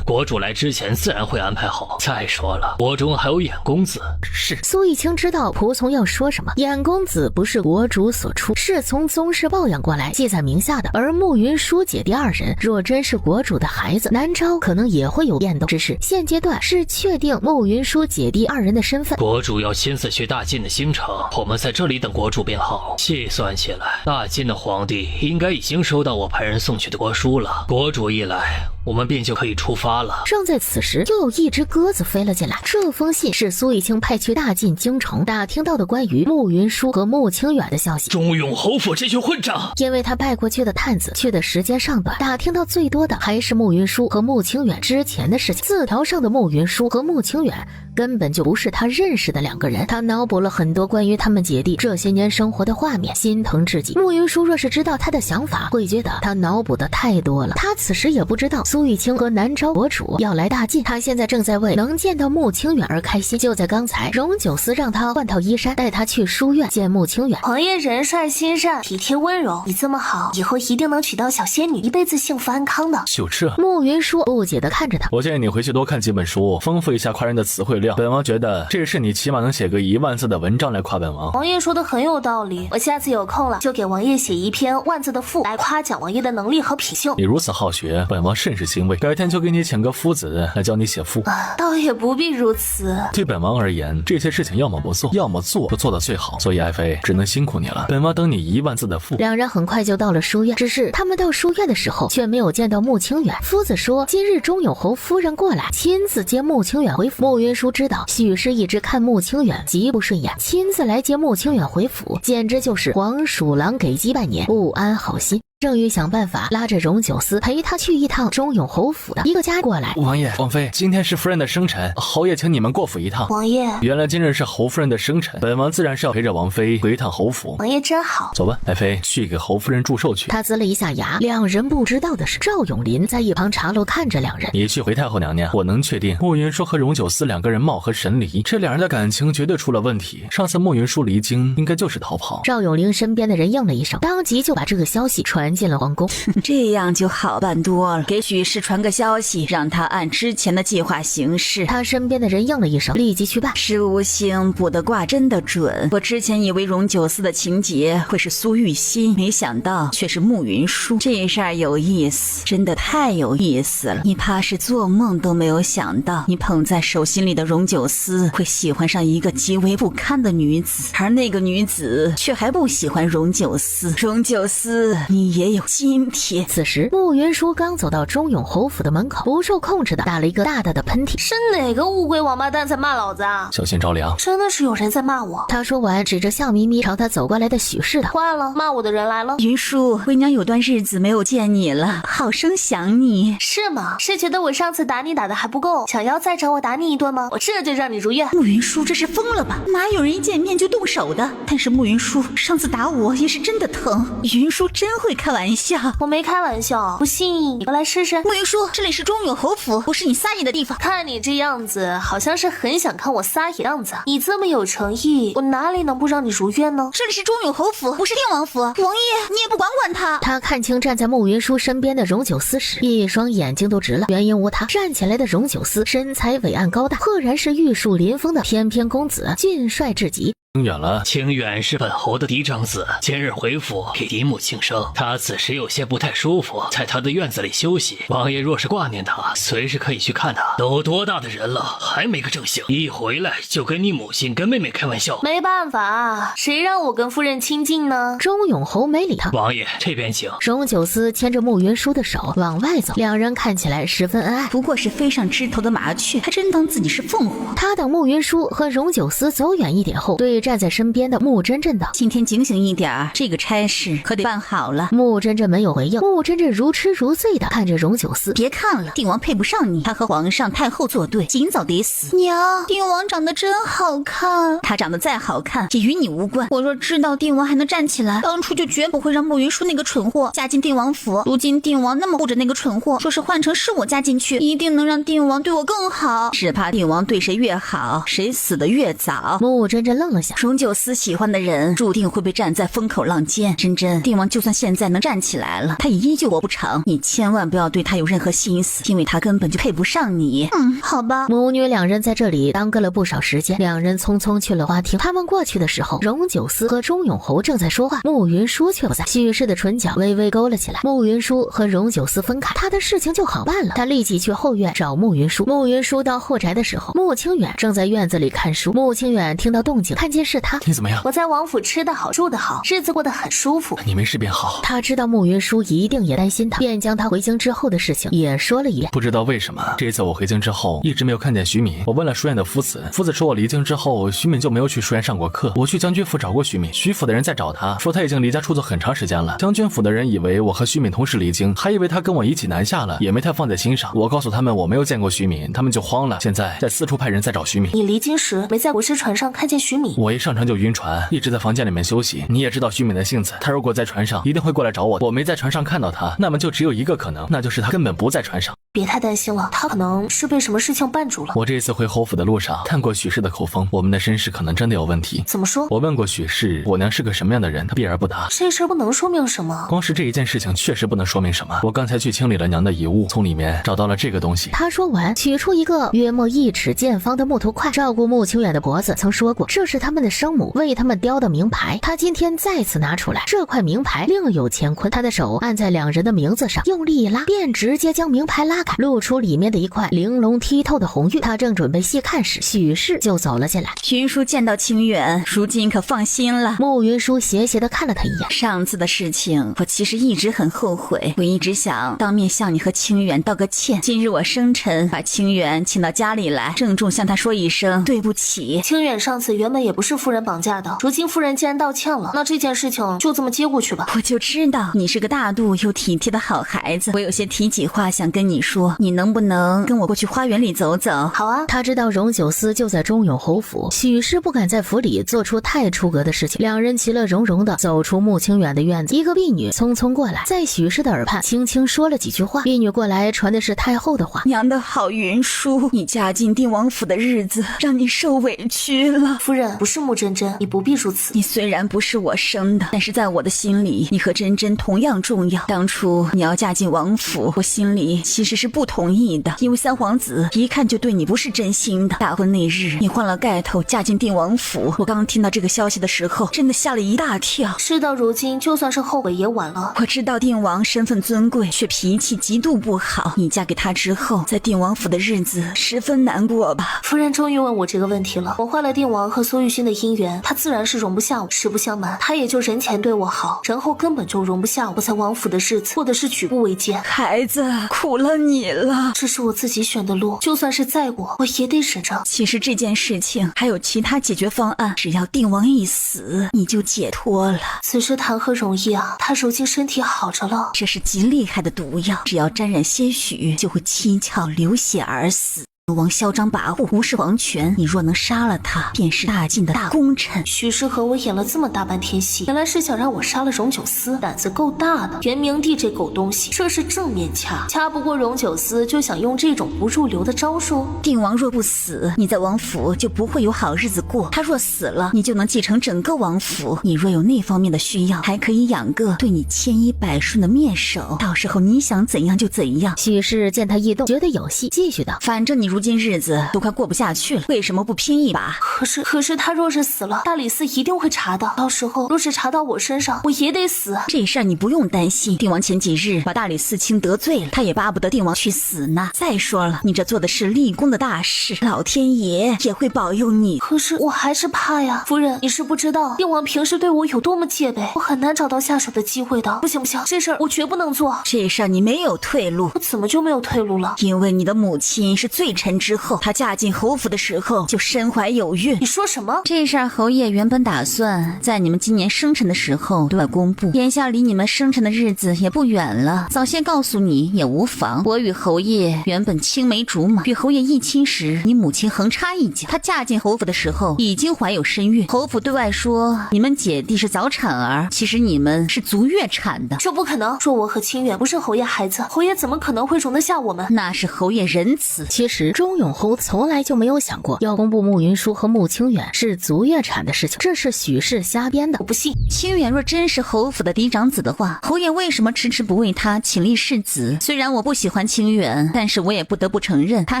Speaker 4: 国主来之前自然会安排好。再说了，国中还有衍公子。
Speaker 6: 是。
Speaker 1: 苏玉清知道仆从要说什么，衍公子不是国主所出，是从宗室抱养过来记在名下的。而慕云舒姐弟二人若真是国主的孩子，南诏可能也会有变动。只是现阶段是确定慕云舒姐弟二人的身份。
Speaker 4: 国主要亲自去大晋的京城，我们在这里等国主便好。细算起来，大晋的皇帝应该已经收到我派人送去的国书了。国主一来，我们便就可以出发了。
Speaker 1: 正在此时，又有一只鸽子飞了进来。这封信是苏玉清派去大晋京城打听到的关于慕云舒和慕清远的消息。
Speaker 4: 忠勇侯府这群混账！
Speaker 1: 因为他派过去的探子去的时间尚短，打听到最多的还是慕云舒和慕清远之前的事情。字条上的慕云舒和慕清远根本就不是他认识的两个人。他脑补了很多关于他们姐弟这些年生活的画面，心疼至极。慕云舒若是知道他的想法，会觉得他脑补的太多了。他此时也不知道苏玉清和南诏国主要来大晋，他现在正在为能见到慕清远而开心。就在刚才，荣九思让他换套衣衫，带他去书院见慕清远。
Speaker 3: 皇爷人帅心善，体贴温柔，你这么好，以后一定能娶到小仙女，一辈子幸福安康的。
Speaker 6: 就这。
Speaker 1: 慕云舒不解地看着他，
Speaker 6: 我建议你回去多看几本书，丰富一下夸人的词汇量。本王觉得这事你起码能写个10000字的文章来夸本王。
Speaker 3: 王爷说的很有道理，我下次有空了就给王爷写一篇10000字的赋来夸奖王爷的能力和品性。
Speaker 6: 你如此好学，本王甚是欣慰。改天就给你请个夫子来教你写赋。
Speaker 3: 倒也不必如此。
Speaker 6: 对本王而言，这些事情要么不做，要么做就做得最好。所以爱妃只能辛苦你了。本王等你10000字的赋。
Speaker 1: 两人很快就到了书院，只是他们到书院的时候却没有见到慕清远。夫子说今日忠永侯夫人过来，亲自接慕清远回府。慕云舒知道许氏一直看慕清远极不顺眼，亲自来接慕清远回府，简直就是黄鼠狼给鸡拜年，不安好心。正欲想办法拉着荣九思陪他去一趟忠永侯府的一个家过来。
Speaker 6: 王爷王妃，今天是夫人的生辰，侯爷请你们过府一趟。
Speaker 3: 王爷，
Speaker 6: 原来今日是侯夫人的生辰，本王自然是要陪着王妃回一趟侯府。
Speaker 3: 王爷真好。
Speaker 6: 走吧，爱妃去给侯夫人祝寿去。
Speaker 1: 他呲了一下牙。两人不知道的是，赵永林在一旁茶楼看着两人。
Speaker 6: 你去回太后娘娘，我能确定慕云舒和荣九思两个人貌合神离，这两人的感情绝对出了问题。上次慕云舒离京应该就是逃跑。
Speaker 1: 赵永林身边的人应了一声，当即就把这个消息传进了皇宫。
Speaker 5: 这样就好办多了，给许氏传个消息，让他按之前的计划行事。
Speaker 1: 他身边的人应了一声，立即去办。
Speaker 5: 十五星卜的卦真的准，我之前以为荣九思的情节会是苏玉心，没想到却是慕云舒。这事儿有意思，真的太有意思了。你怕是做梦都没有想到，你捧在手心里的荣九思会喜欢上一个极为不堪的女子，而那个女子却还不喜欢荣九思。荣九思，你也有今天。
Speaker 1: 此时慕云舒刚走到忠永侯府的门口，不受控制的打了一个大大的喷嚏。
Speaker 3: 是哪个乌龟王八蛋在骂老子啊？
Speaker 6: 小心着凉。
Speaker 3: 真的是有人在骂我。
Speaker 1: 他说完，指着笑眯眯朝他走过来的许氏道：
Speaker 3: 坏了，骂我的人来了。
Speaker 5: 云舒，为娘有段日子没有见你了，好生想你。
Speaker 3: 是吗？是觉得我上次打你打的还不够，想要再找我打你一顿吗？我这就让你如愿。
Speaker 5: 慕云舒这是疯了吧？哪有人一见面就动手的？但是慕云舒上次打我也是真的疼。云舒真会开玩笑。
Speaker 3: 我没开玩笑，不信你过来试试。
Speaker 5: 慕云舒，这里是忠永侯府，不是你撒野的地方。
Speaker 3: 看你这样子，好像是很想看我撒野样子。你这么有诚意，我哪里能不让你如愿呢？
Speaker 5: 这里是忠永侯府，不是定王府。王爷，你也不管管他。
Speaker 1: 他看清站在慕云舒身边的荣九思时，一双眼睛都直了。原因无他，站起来的荣九思身材伟岸高大，赫然是玉树临风的翩翩公子，俊帅至极。
Speaker 6: 清远了，
Speaker 4: 清远是本侯的嫡长子，今日回府给嫡母庆生。他此时有些不太舒服，在他的院子里休息。王爷若是挂念他，随时可以去看他。都多大的人了，还没个正形，一回来就跟你母亲跟妹妹开玩笑。
Speaker 3: 没办法，谁让我跟夫人亲近呢？
Speaker 1: 忠永侯没理他。
Speaker 4: 王爷这边请。
Speaker 1: 荣九思牵着慕云舒的手往外走，两人看起来十分恩爱。
Speaker 5: 不过是飞上枝头的麻雀，还真当自己是凤凰。
Speaker 1: 他等慕云舒和荣九思走远一点后，对站在身边的穆真真道：“
Speaker 5: 今天警醒一点，这个差事可得办好了。”
Speaker 1: 穆真真没有回应，穆真真如痴如醉的看着荣九思。
Speaker 5: 别看了，定王配不上你，他和皇上太后作对，尽早得死。娘，定王长得真好看，他长得再好看也与你无关。我若知道定王还能站起来，当初就绝不会让慕云舒那个蠢货嫁进定王府。如今定王那么护着那个蠢货，说是换成是我嫁进去，一定能让定王对我更好。只怕定王对谁越好，谁死得越早。
Speaker 1: 穆真真愣了下，
Speaker 5: 荣九思喜欢的人注定会被站在风口浪尖。真真，定王就算现在能站起来了，他也依旧活不长。你千万不要对他有任何心思，因为他根本就配不上你。好吧。
Speaker 1: 母女两人在这里耽搁了不少时间，两人匆匆去了花厅。他们过去的时候，荣九思和钟永侯正在说话，慕云舒却不在。许氏的唇角微微勾了起来。慕云舒和荣九思分开，他的事情就好办了。他立即去后院找慕云舒。慕云舒到后宅的时候，穆清远正在院子里看书。穆清远听到动静，看见是他。
Speaker 6: 你怎么样？
Speaker 3: 我在王府吃得好，住得好，日子过得很舒服。
Speaker 6: 你没事便好。
Speaker 1: 他知道慕云舒一定也担心他，便将他回京之后的事情也说了一遍。
Speaker 6: 不知道为什么，这一次我回京之后一直没有看见徐敏。我问了书院的夫子，夫子说我离京之后，徐敏就没有去书院上过课。我去将军府找过徐敏，徐府的人在找他，说他已经离家出走很长时间了。将军府的人以为我和徐敏同时离京，还以为他跟我一起南下了，也没太放在心上。我告诉他们我没有见过徐敏，他们就慌了，现在在四处派人在找徐敏。
Speaker 3: 你离京时没在国师船上看见徐敏？
Speaker 6: 我一上船就晕船，一直在房间里面休息。你也知道徐敏的性子，他如果在船上一定会过来找我。我没在船上看到他，那么就只有一个可能，那就是他根本不在船上。
Speaker 3: 别太担心了，他可能是被什么事情绊住了。
Speaker 6: 我这一次回侯府的路上探过许氏的口风，我们的身世可能真的有问题。
Speaker 3: 怎么说？
Speaker 6: 我问过许氏我娘是个什么样的人，她避而不答。
Speaker 3: 这事不能说明什么，
Speaker 6: 光是这一件事情确实不能说明什么。我刚才去清理了娘的遗物，从里面找到了这个东西。
Speaker 1: 他说完，取出一个约莫1尺见方的木头块。照顾穆清远的脖子曾说过，这是他们的生母为他们雕的名牌。他今天再次拿出来，这块名牌另有乾坤。他的手按在两人的名字上，用力一拉，便直接将名牌拉开，露出里面的一块玲珑剔透的红玉。他正准备细看时，许氏就走了进来。
Speaker 5: 云舒见到清远，如今可放心了。
Speaker 1: 穆云舒斜斜地看了他一眼。
Speaker 5: 上次的事情，我其实一直很后悔，我一直想当面向你和清远道个歉。今日我生辰，把清远请到家里来，郑重向他说一声对不起。
Speaker 3: 清远上次原本也不是夫人绑架的，如今夫人既然道歉了，那这件事情就这么接过去吧。
Speaker 5: 我就知道你是个大度又体贴的好孩子，我有些提己话想跟你说，你能不能跟我过去花园里走走？
Speaker 3: 好啊。
Speaker 1: 他知道荣九思就在钟永侯府，许氏不敢在府里做出太出格的事情。两人其乐融融地走出穆清远的院子，一个婢女匆匆过来，在许氏的耳畔轻轻说了几句话。婢女过来传的是太后的话：
Speaker 5: 娘的好云舒，你嫁进定王府的日子让你受委屈了。
Speaker 3: 夫人，不是穆真真，你不必如此。
Speaker 5: 你虽然不是我生的，但是在我的心里，你和真真同样重要。当初你要嫁进王府，我心里其实是不同意的，因为三皇子一看就对你不是真心的。大婚那日，你换了盖头嫁进定王府，我刚听到这个消息的时候，真的吓了一大跳。
Speaker 3: 事到如今，就算是后悔也晚了。
Speaker 5: 我知道定王身份尊贵，却脾气极度不好。你嫁给他之后，在定王府的日子十分难过吧？
Speaker 3: 夫人终于问我这个问题了。我坏了定王和苏玉勋的姻缘，他自然是容不下我。实不相瞒，他也就人前对我好，人后根本就容不下我。我在王府的日子过的是举步维艰。
Speaker 5: 孩子，苦了你了。
Speaker 3: 这是我自己选的路，就算是在我也得忍着。
Speaker 5: 其实这件事情还有其他解决方案，只要定王一死，你就解脱了。
Speaker 3: 此事谈何容易啊！他如今身体好着了。
Speaker 5: 这是极厉害的毒药，只要沾染些许，就会七窍流血而死。王嚣张跋扈，无视皇权，你若能杀了他，便是大晋的大功臣。
Speaker 3: 许氏和我演了这么大半天戏，原来是想让我杀了荣九思，胆子够大的。元明帝这狗东西，这是正面掐不过荣九思，就想用这种不入流的招数。
Speaker 5: 定王若不死，你在王府就不会有好日子过；他若死了，你就能继承整个王府。你若有那方面的需要，还可以养个对你千依百顺的面首，到时候你想怎样就怎样。
Speaker 1: 许氏见他一动，觉得有戏，继续道：
Speaker 5: 反正你如今日子都快过不下去了，为什么不拼一把？
Speaker 3: 可是他若是死了，大理寺一定会查的，到时候若是查到我身上，我也得死。
Speaker 5: 这事儿你不用担心，定王前几日把大理寺卿得罪了，他也巴不得定王去死呢。再说了，你这做的是立功的大事，老天爷也会保佑你。
Speaker 3: 可是我还是怕呀。夫人，你是不知道定王平时对我有多么戒备，我很难找到下手的机会的。不行，这事儿我绝不能做。
Speaker 5: 这事儿你没有退路。
Speaker 3: 我怎么就没有退路了？
Speaker 5: 因为你的母亲是罪臣辰之后，她嫁进侯府的时候就身怀有孕。
Speaker 3: 你说什么？
Speaker 5: 这事儿侯爷原本打算在你们今年生辰的时候对外公布，眼下离你们生辰的日子也不远了，早先告诉你也无妨。我与侯爷原本青梅竹马，与侯爷议亲时，你母亲横插一脚。她嫁进侯府的时候已经怀有身孕，侯府对外说你们姐弟是早产儿，其实你们是足月产的。
Speaker 3: 这不可能！若我和清远不是侯爷孩子，侯爷怎么可能会容得下我们？
Speaker 5: 那是侯爷仁慈。
Speaker 1: 其实钟永侯从来就没有想过要公布慕云舒和慕清远是足月产的事情，这是许氏瞎编的。
Speaker 3: 我不信。
Speaker 5: 清远若真是侯府的嫡长子的话，侯爷为什么迟迟不为他请立世子？虽然我不喜欢清远，但是我也不得不承认他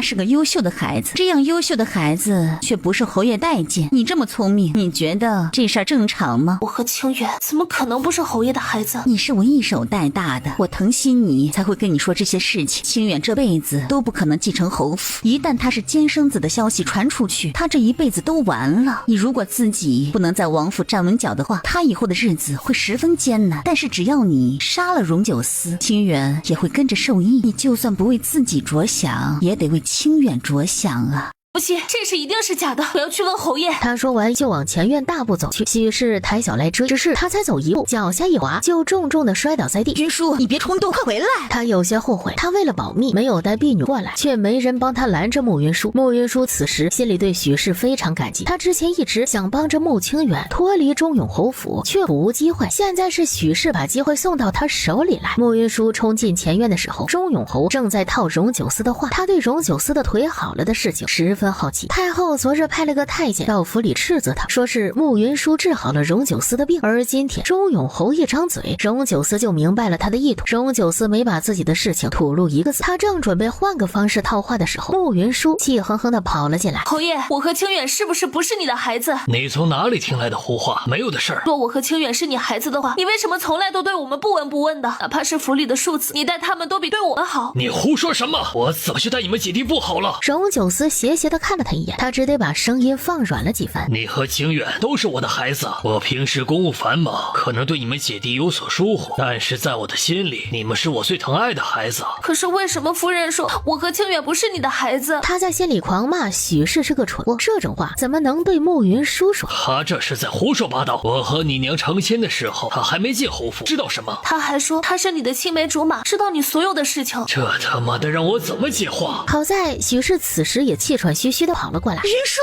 Speaker 5: 是个优秀的孩子。这样优秀的孩子却不是侯爷待见。你这么聪明，你觉得这事儿正常吗？
Speaker 3: 我和清远怎么可能不是侯爷的孩子？
Speaker 5: 你是我一手带大的，我疼惜你才会跟你说这些事情。清远这辈子都不可能继承侯府，一旦他是监生子的消息传出去，他这一辈子都完了。你如果自己不能在王府站稳脚的话，他以后的日子会十分艰难。但是只要你杀了荣九思，清远也会跟着受益。你就算不为自己着想，也得为清远着想啊。
Speaker 3: 不信，这事一定是假的，我要去问侯爷。
Speaker 1: 他说完就往前院大步走去，许氏抬脚来追，只是他才走一步，脚下一滑，就重重的摔倒在地。
Speaker 5: 云舒，你别冲动，快回来！
Speaker 1: 他有些后悔，他为了保密没有带婢女过来，却没人帮他拦着慕云舒。慕云舒此时心里对许氏非常感激，他之前一直想帮着慕清远脱离钟永侯府，却无机会，现在是许氏把机会送到他手里来。慕云舒冲进前院的时候，钟永侯正在套荣九思的话，他对荣九思的腿好了的事情十分好奇。太后昨日派了个太监到府里斥责他，说是慕云舒治好了荣九思的病，而今天钟永侯一张嘴，荣九思就明白了他的意图。荣九思没把自己的事情吐露一个字，他正准备换个方式套话的时候，慕云舒气哼哼的跑了进来。
Speaker 3: 侯爷，我和清远是不是你的孩子？
Speaker 4: 你从哪里听来的胡话？没有的事儿。
Speaker 3: 若我和清远是你孩子的话，你为什么从来都对我们不闻不问的？哪怕是府里的庶子，你待他们都比对我们好。
Speaker 4: 你胡说什么？我怎么就待你们姐弟不好了？
Speaker 1: 荣九思斜斜的看了他一眼，他只得把声音放软了几分。
Speaker 4: 你和清远都是我的孩子，我平时公务繁忙，可能对你们姐弟有所疏忽，但是在我的心里，你们是我最疼爱的孩子。
Speaker 3: 可是为什么夫人说我和清远不是你的孩子？
Speaker 1: 他在心里狂骂许氏是个蠢货，这种话怎么能对慕云舒说？
Speaker 4: 他这是在胡说八道。我和你娘成亲的时候，他还没进侯府，知道什么？
Speaker 3: 他还说他是你的青梅竹马，知道你所有的事情。
Speaker 4: 这他妈的让我怎么接话？
Speaker 1: 好在许氏此时也气喘吁吁的跑了过来。
Speaker 5: 云舒，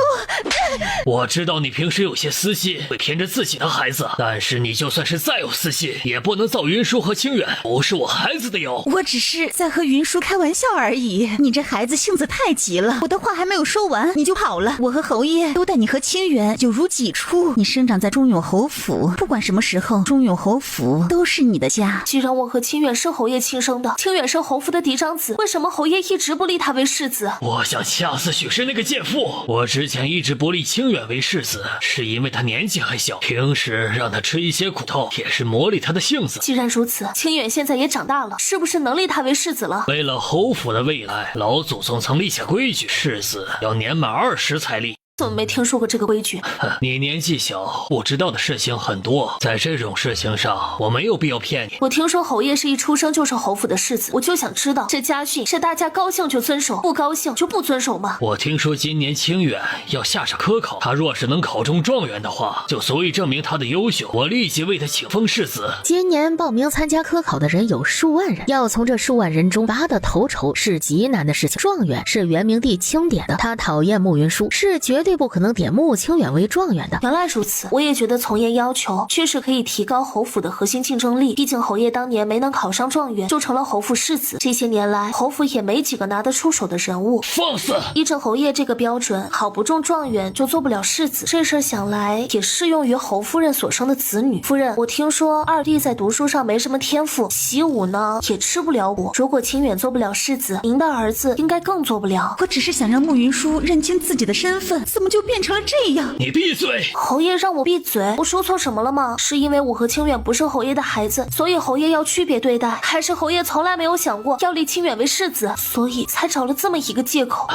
Speaker 4: 我知道你平时有些私心，会偏着自己的孩子，但是你就算是再有私心，也不能造云舒和清远不是我孩子的谣。
Speaker 5: 我只是在和云舒开玩笑而已。你这孩子性子太急了，我的话还没有说完你就跑了。我和侯爷都待你和清远有如己出。你生长在钟永侯府，不管什么时候，钟永侯府都是你的家。
Speaker 3: 既然我和清远是侯爷亲生的，清远是侯府的嫡长子，为什么侯爷一直不立他为世子？
Speaker 4: 我想掐死许氏那个贱妇。我之前一直不立清远为世子，是因为他年纪还小，平时让他吃一些苦头，也是磨砺他的性子。
Speaker 3: 既然如此，清远现在也长大了，是不是能立他为世子了？
Speaker 4: 为了侯府的未来，老祖宗曾立下规矩，世子要年满20才立。
Speaker 3: 怎么没听说过这个规矩？
Speaker 4: 你年纪小，不知道的事情很多，在这种事情上，我没有必要骗你。
Speaker 3: 我听说侯爷是一出生就是侯府的世子，我就想知道，这家训是大家高兴就遵守，不高兴就不遵守吗？
Speaker 4: 我听说今年清远要下上科考，他若是能考中状元的话，就足以证明他的优秀，我立即为他请封世子。
Speaker 1: 今年报名参加科考的人有数万人，要从这数万人中拔得头筹是极难的事情。状元是元明帝钦点的，他讨厌慕云舒，是绝对不可能点慕清远为状元的。
Speaker 3: 原来如此，我也觉得从严要求确实可以提高侯府的核心竞争力。毕竟侯爷当年没能考上状元，就成了侯府世子。这些年来，侯府也没几个拿得出手的人物。
Speaker 4: 放肆！
Speaker 3: 依着侯爷这个标准，考不中状元就做不了世子。这事儿想来也适用于侯夫人所生的子女。夫人，我听说二弟在读书上没什么天赋，习武呢也吃不了我。如果清远做不了世子，您的儿子应该更做不了。
Speaker 5: 我只是想让慕云舒认清自己的身份，怎么就变成了这样？
Speaker 4: 你闭嘴！
Speaker 3: 侯爷让我闭嘴，我说错什么了吗？是因为我和清远不是侯爷的孩子，所以侯爷要区别对待，还是侯爷从来没有想过要立清远为世子，所以才找了这么一个借口？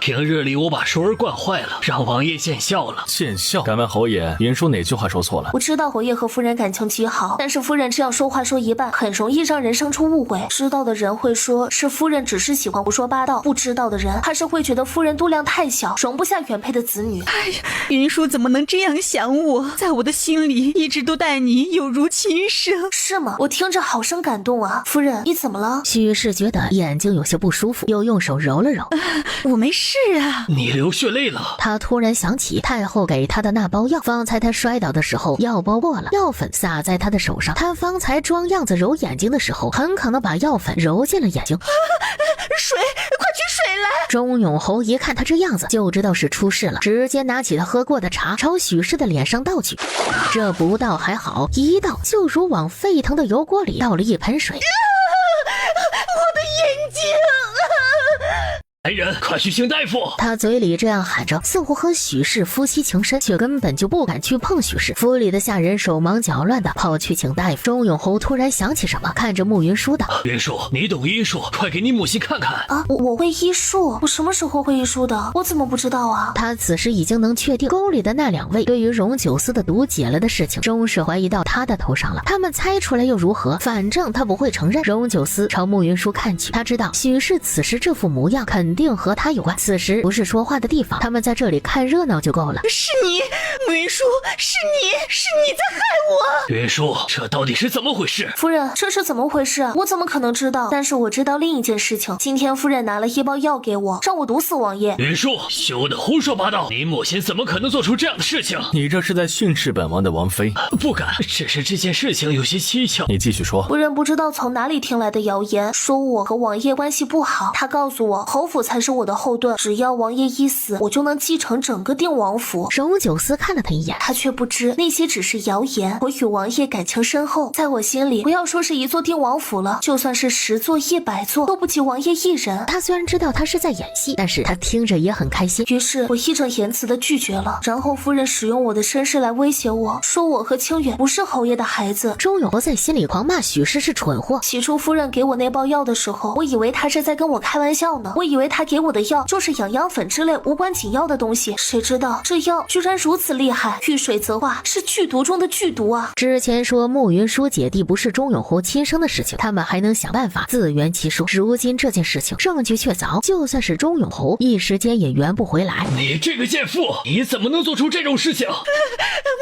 Speaker 4: 平日里我把淑儿惯坏了，让王爷见笑了。
Speaker 2: 见笑？敢问侯爷，云舒哪句话说错了？
Speaker 3: 我知道侯爷和夫人感情极好，但是夫人这样说话说一半，很容易让人生出误会。知道的人会说是夫人只是喜欢胡说八道，不知道的人还是会觉得夫人度量太小，容不下原配的子女。
Speaker 5: 哎呀，云舒怎么能这样想我？在我的心里一直都待你有如亲生。
Speaker 3: 是吗？我听着好生感动啊。夫人，你怎么了？
Speaker 1: 许氏觉得眼睛有些不舒服，又用手揉了揉。
Speaker 5: 我没事啊。
Speaker 4: 你流血泪了。
Speaker 1: 他突然想起太后给他的那包药，方才他摔倒的时候药包破了，药粉洒在他的手上，他方才装样子揉眼睛的时候，很可能把药粉揉进了眼睛。
Speaker 5: 水，快取水来！
Speaker 1: 钟永侯一看他这样子，就知道是出事了，直接拿起他喝过的茶，朝许氏的脸上倒去。这不倒还好，一倒就如往沸腾的油锅里倒了一盆水。
Speaker 5: 我的眼睛！
Speaker 4: 来人，快去请大夫！
Speaker 1: 他嘴里这样喊着，似乎和许氏夫妻情深，却根本就不敢去碰许氏。府里的下人手忙脚乱的跑去请大夫。钟永侯突然想起什么，看着慕云舒道：“
Speaker 4: 云舒，你懂医术，快给你母亲看看
Speaker 3: 啊！我会医术？我什么时候会医术的？我怎么不知道啊？”
Speaker 1: 他此时已经能确定宫里的那两位对于荣九思的毒解了的事情，终是怀疑到他的头上了。他们猜出来又如何？反正他不会承认。荣九思朝慕云舒看去，他知道许氏此时这副模样肯定和他有关，此时不是说话的地方，他们在这里看热闹就够了。
Speaker 5: 是你，慕云舒，是你在害我！
Speaker 4: 云舒，这到底是怎么回事？
Speaker 3: 夫人，这是怎么回事？我怎么可能知道？但是我知道另一件事情，今天夫人拿了一包药给我，让我毒死王爷。
Speaker 4: 云舒，休得胡说八道！你母亲怎么可能做出这样的事情？
Speaker 2: 你这是在训斥本王的王妃？
Speaker 4: 不敢，只是这件事情有些蹊跷。
Speaker 2: 你继续说。
Speaker 3: 夫人不知道从哪里听来的谣言，说我和王爷关系不好。他告诉我，侯府才是我的后盾，只要王爷一死，我就能继承整个定王府。
Speaker 1: 荣九思看了他一眼，
Speaker 3: 他却不知那些只是谣言。我与王爷感情深厚，在我心里，不要说是一座定王府了，就算是10座、100座，都不及王爷一人。
Speaker 1: 他虽然知道他是在演戏，但是他听着也很开心。
Speaker 3: 于是我义正言辞地拒绝了。然后夫人使用我的身世来威胁我，说我和清远不是侯爷的孩子。
Speaker 1: 钟永侯在心里狂骂许氏是蠢货。
Speaker 3: 起初夫人给我那包药的时候，我以为她是在跟我开玩笑呢，我以为她给我的药就是养阳粉之类无关紧要的东西，谁知道这药居然如此厉害，遇水则化，是剧毒中的剧毒啊！
Speaker 1: 之前说慕云舒姐弟不是钟永侯亲生的事情，他们还能想办法自圆其说。如今这件事情证据确凿，就算是钟永侯，一时间也圆不回来。
Speaker 4: 你这个贱妇，你怎么能做出这种事情？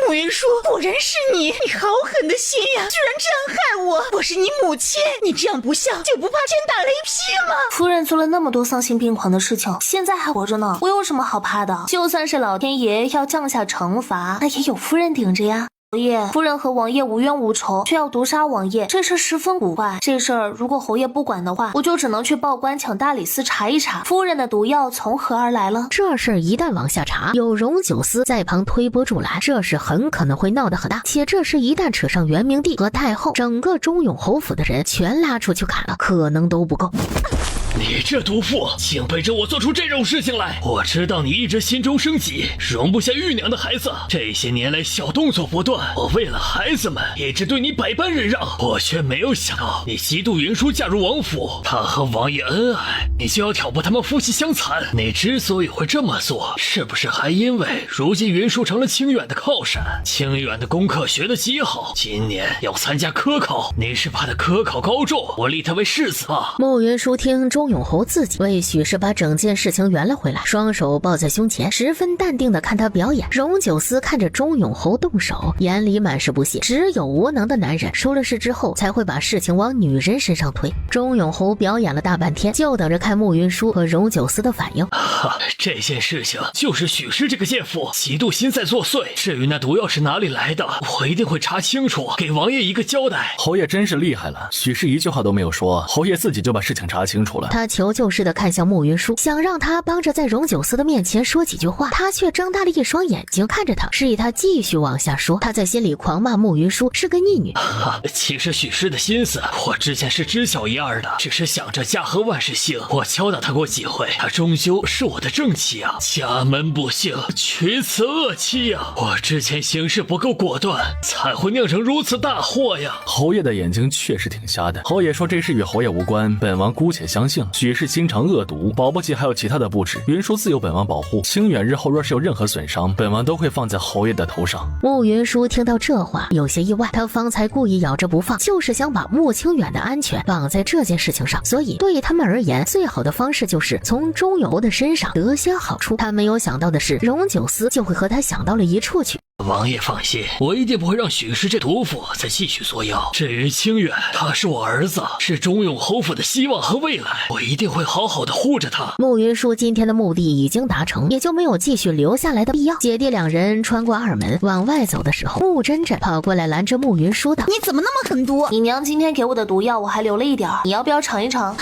Speaker 5: 慕云舒，果然是你好狠的心呀，居然这样害我！我是你母亲，你这样不孝，就不怕天打雷劈吗？
Speaker 3: 夫人做了那么多丧心病狂的事情，现在还活着呢，我有什么好怕的？就算是老天爷要降下惩罚，那也有夫人顶着呀。侯爷，夫人和王爷无冤无仇，却要毒杀王爷，这事十分古怪。这事儿如果侯爷不管的话，我就只能去报官请大理寺查一查，夫人的毒药从何而来了。
Speaker 1: 这事儿一旦往下查，有荣九思在旁推波助澜，这事很可能会闹得很大。且这事一旦扯上元明帝和太后，整个钟永侯府的人全拉出去砍了，可能都不够。
Speaker 4: 你这毒妇，竟背着我做出这种事情来！我知道你一直心中生己，容不下玉娘的孩子。这些年来小动作不断，我为了孩子们一直对你百般忍让，我却没有想到你嫉妒云舒嫁入王府，她和王爷恩爱，你就要挑拨他们夫妻相残。你之所以会这么做，是不是还因为如今云舒成了清远的靠山？清远的功课学得极好，今年要参加科考，你是怕他科考高中，我立他为世子啊！
Speaker 1: 慕云舒听钟永侯自己为许氏把整件事情圆了回来，双手抱在胸前，十分淡定地看他表演。荣九思看着钟永侯动手，眼里满是不屑。只有无能的男人出了事之后才会把事情往女人身上推。钟永侯表演了大半天，就等着看慕云舒和荣九思的反应。
Speaker 4: 这件事情就是许氏这个贱妇嫉妒心在作祟，至于那毒药是哪里来的，我一定会查清楚，给王爷一个交代。
Speaker 2: 侯爷真是厉害了，许氏一句话都没有说，侯爷自己就把事情查清楚了。
Speaker 1: 他求救似的看向慕云舒，想让他帮着在荣九思的面前说几句话，他却睁大了一双眼睛看着他，示意他继续往下说。他在心里狂骂慕云舒是个逆女。
Speaker 4: 其实许氏的心思我之前是知晓一二的，只是想着家和万事兴，我敲打他过几回，他终究是我的正妻啊，家门不幸，娶此恶妻呀！我之前行事不够果断，才会酿成如此大祸呀！
Speaker 2: 侯爷的眼睛确实挺瞎的。侯爷说这事与侯爷无关，本王姑且相信了。许氏心肠恶毒，保不齐还有其他的布置。云舒自有本王保护，清远日后若是有任何损伤，本王都会放在侯爷的头上。
Speaker 1: 慕云舒听到这话有些意外，他方才故意咬着不放，就是想把慕清远的安全绑在这件事情上，所以对他们而言，最好的方式就是从钟有侯的身上得些好处。他没有想到的是，荣九思就会和他想到了一处去。
Speaker 4: 王爷放心，我一定不会让许氏这毒妇再继续作妖。至于清远，他是我儿子，是钟永侯府的希望和未来，我一定会好好的护着他。
Speaker 1: 慕云舒今天的目的已经达成，也就没有继续留下来的必要。姐弟两人穿过二门往外走的时候，慕真真跑过来拦着慕云舒道：“
Speaker 5: 你怎么那么狠毒？
Speaker 3: 你娘今天给我的毒药我还留了一点，你要不要尝一尝？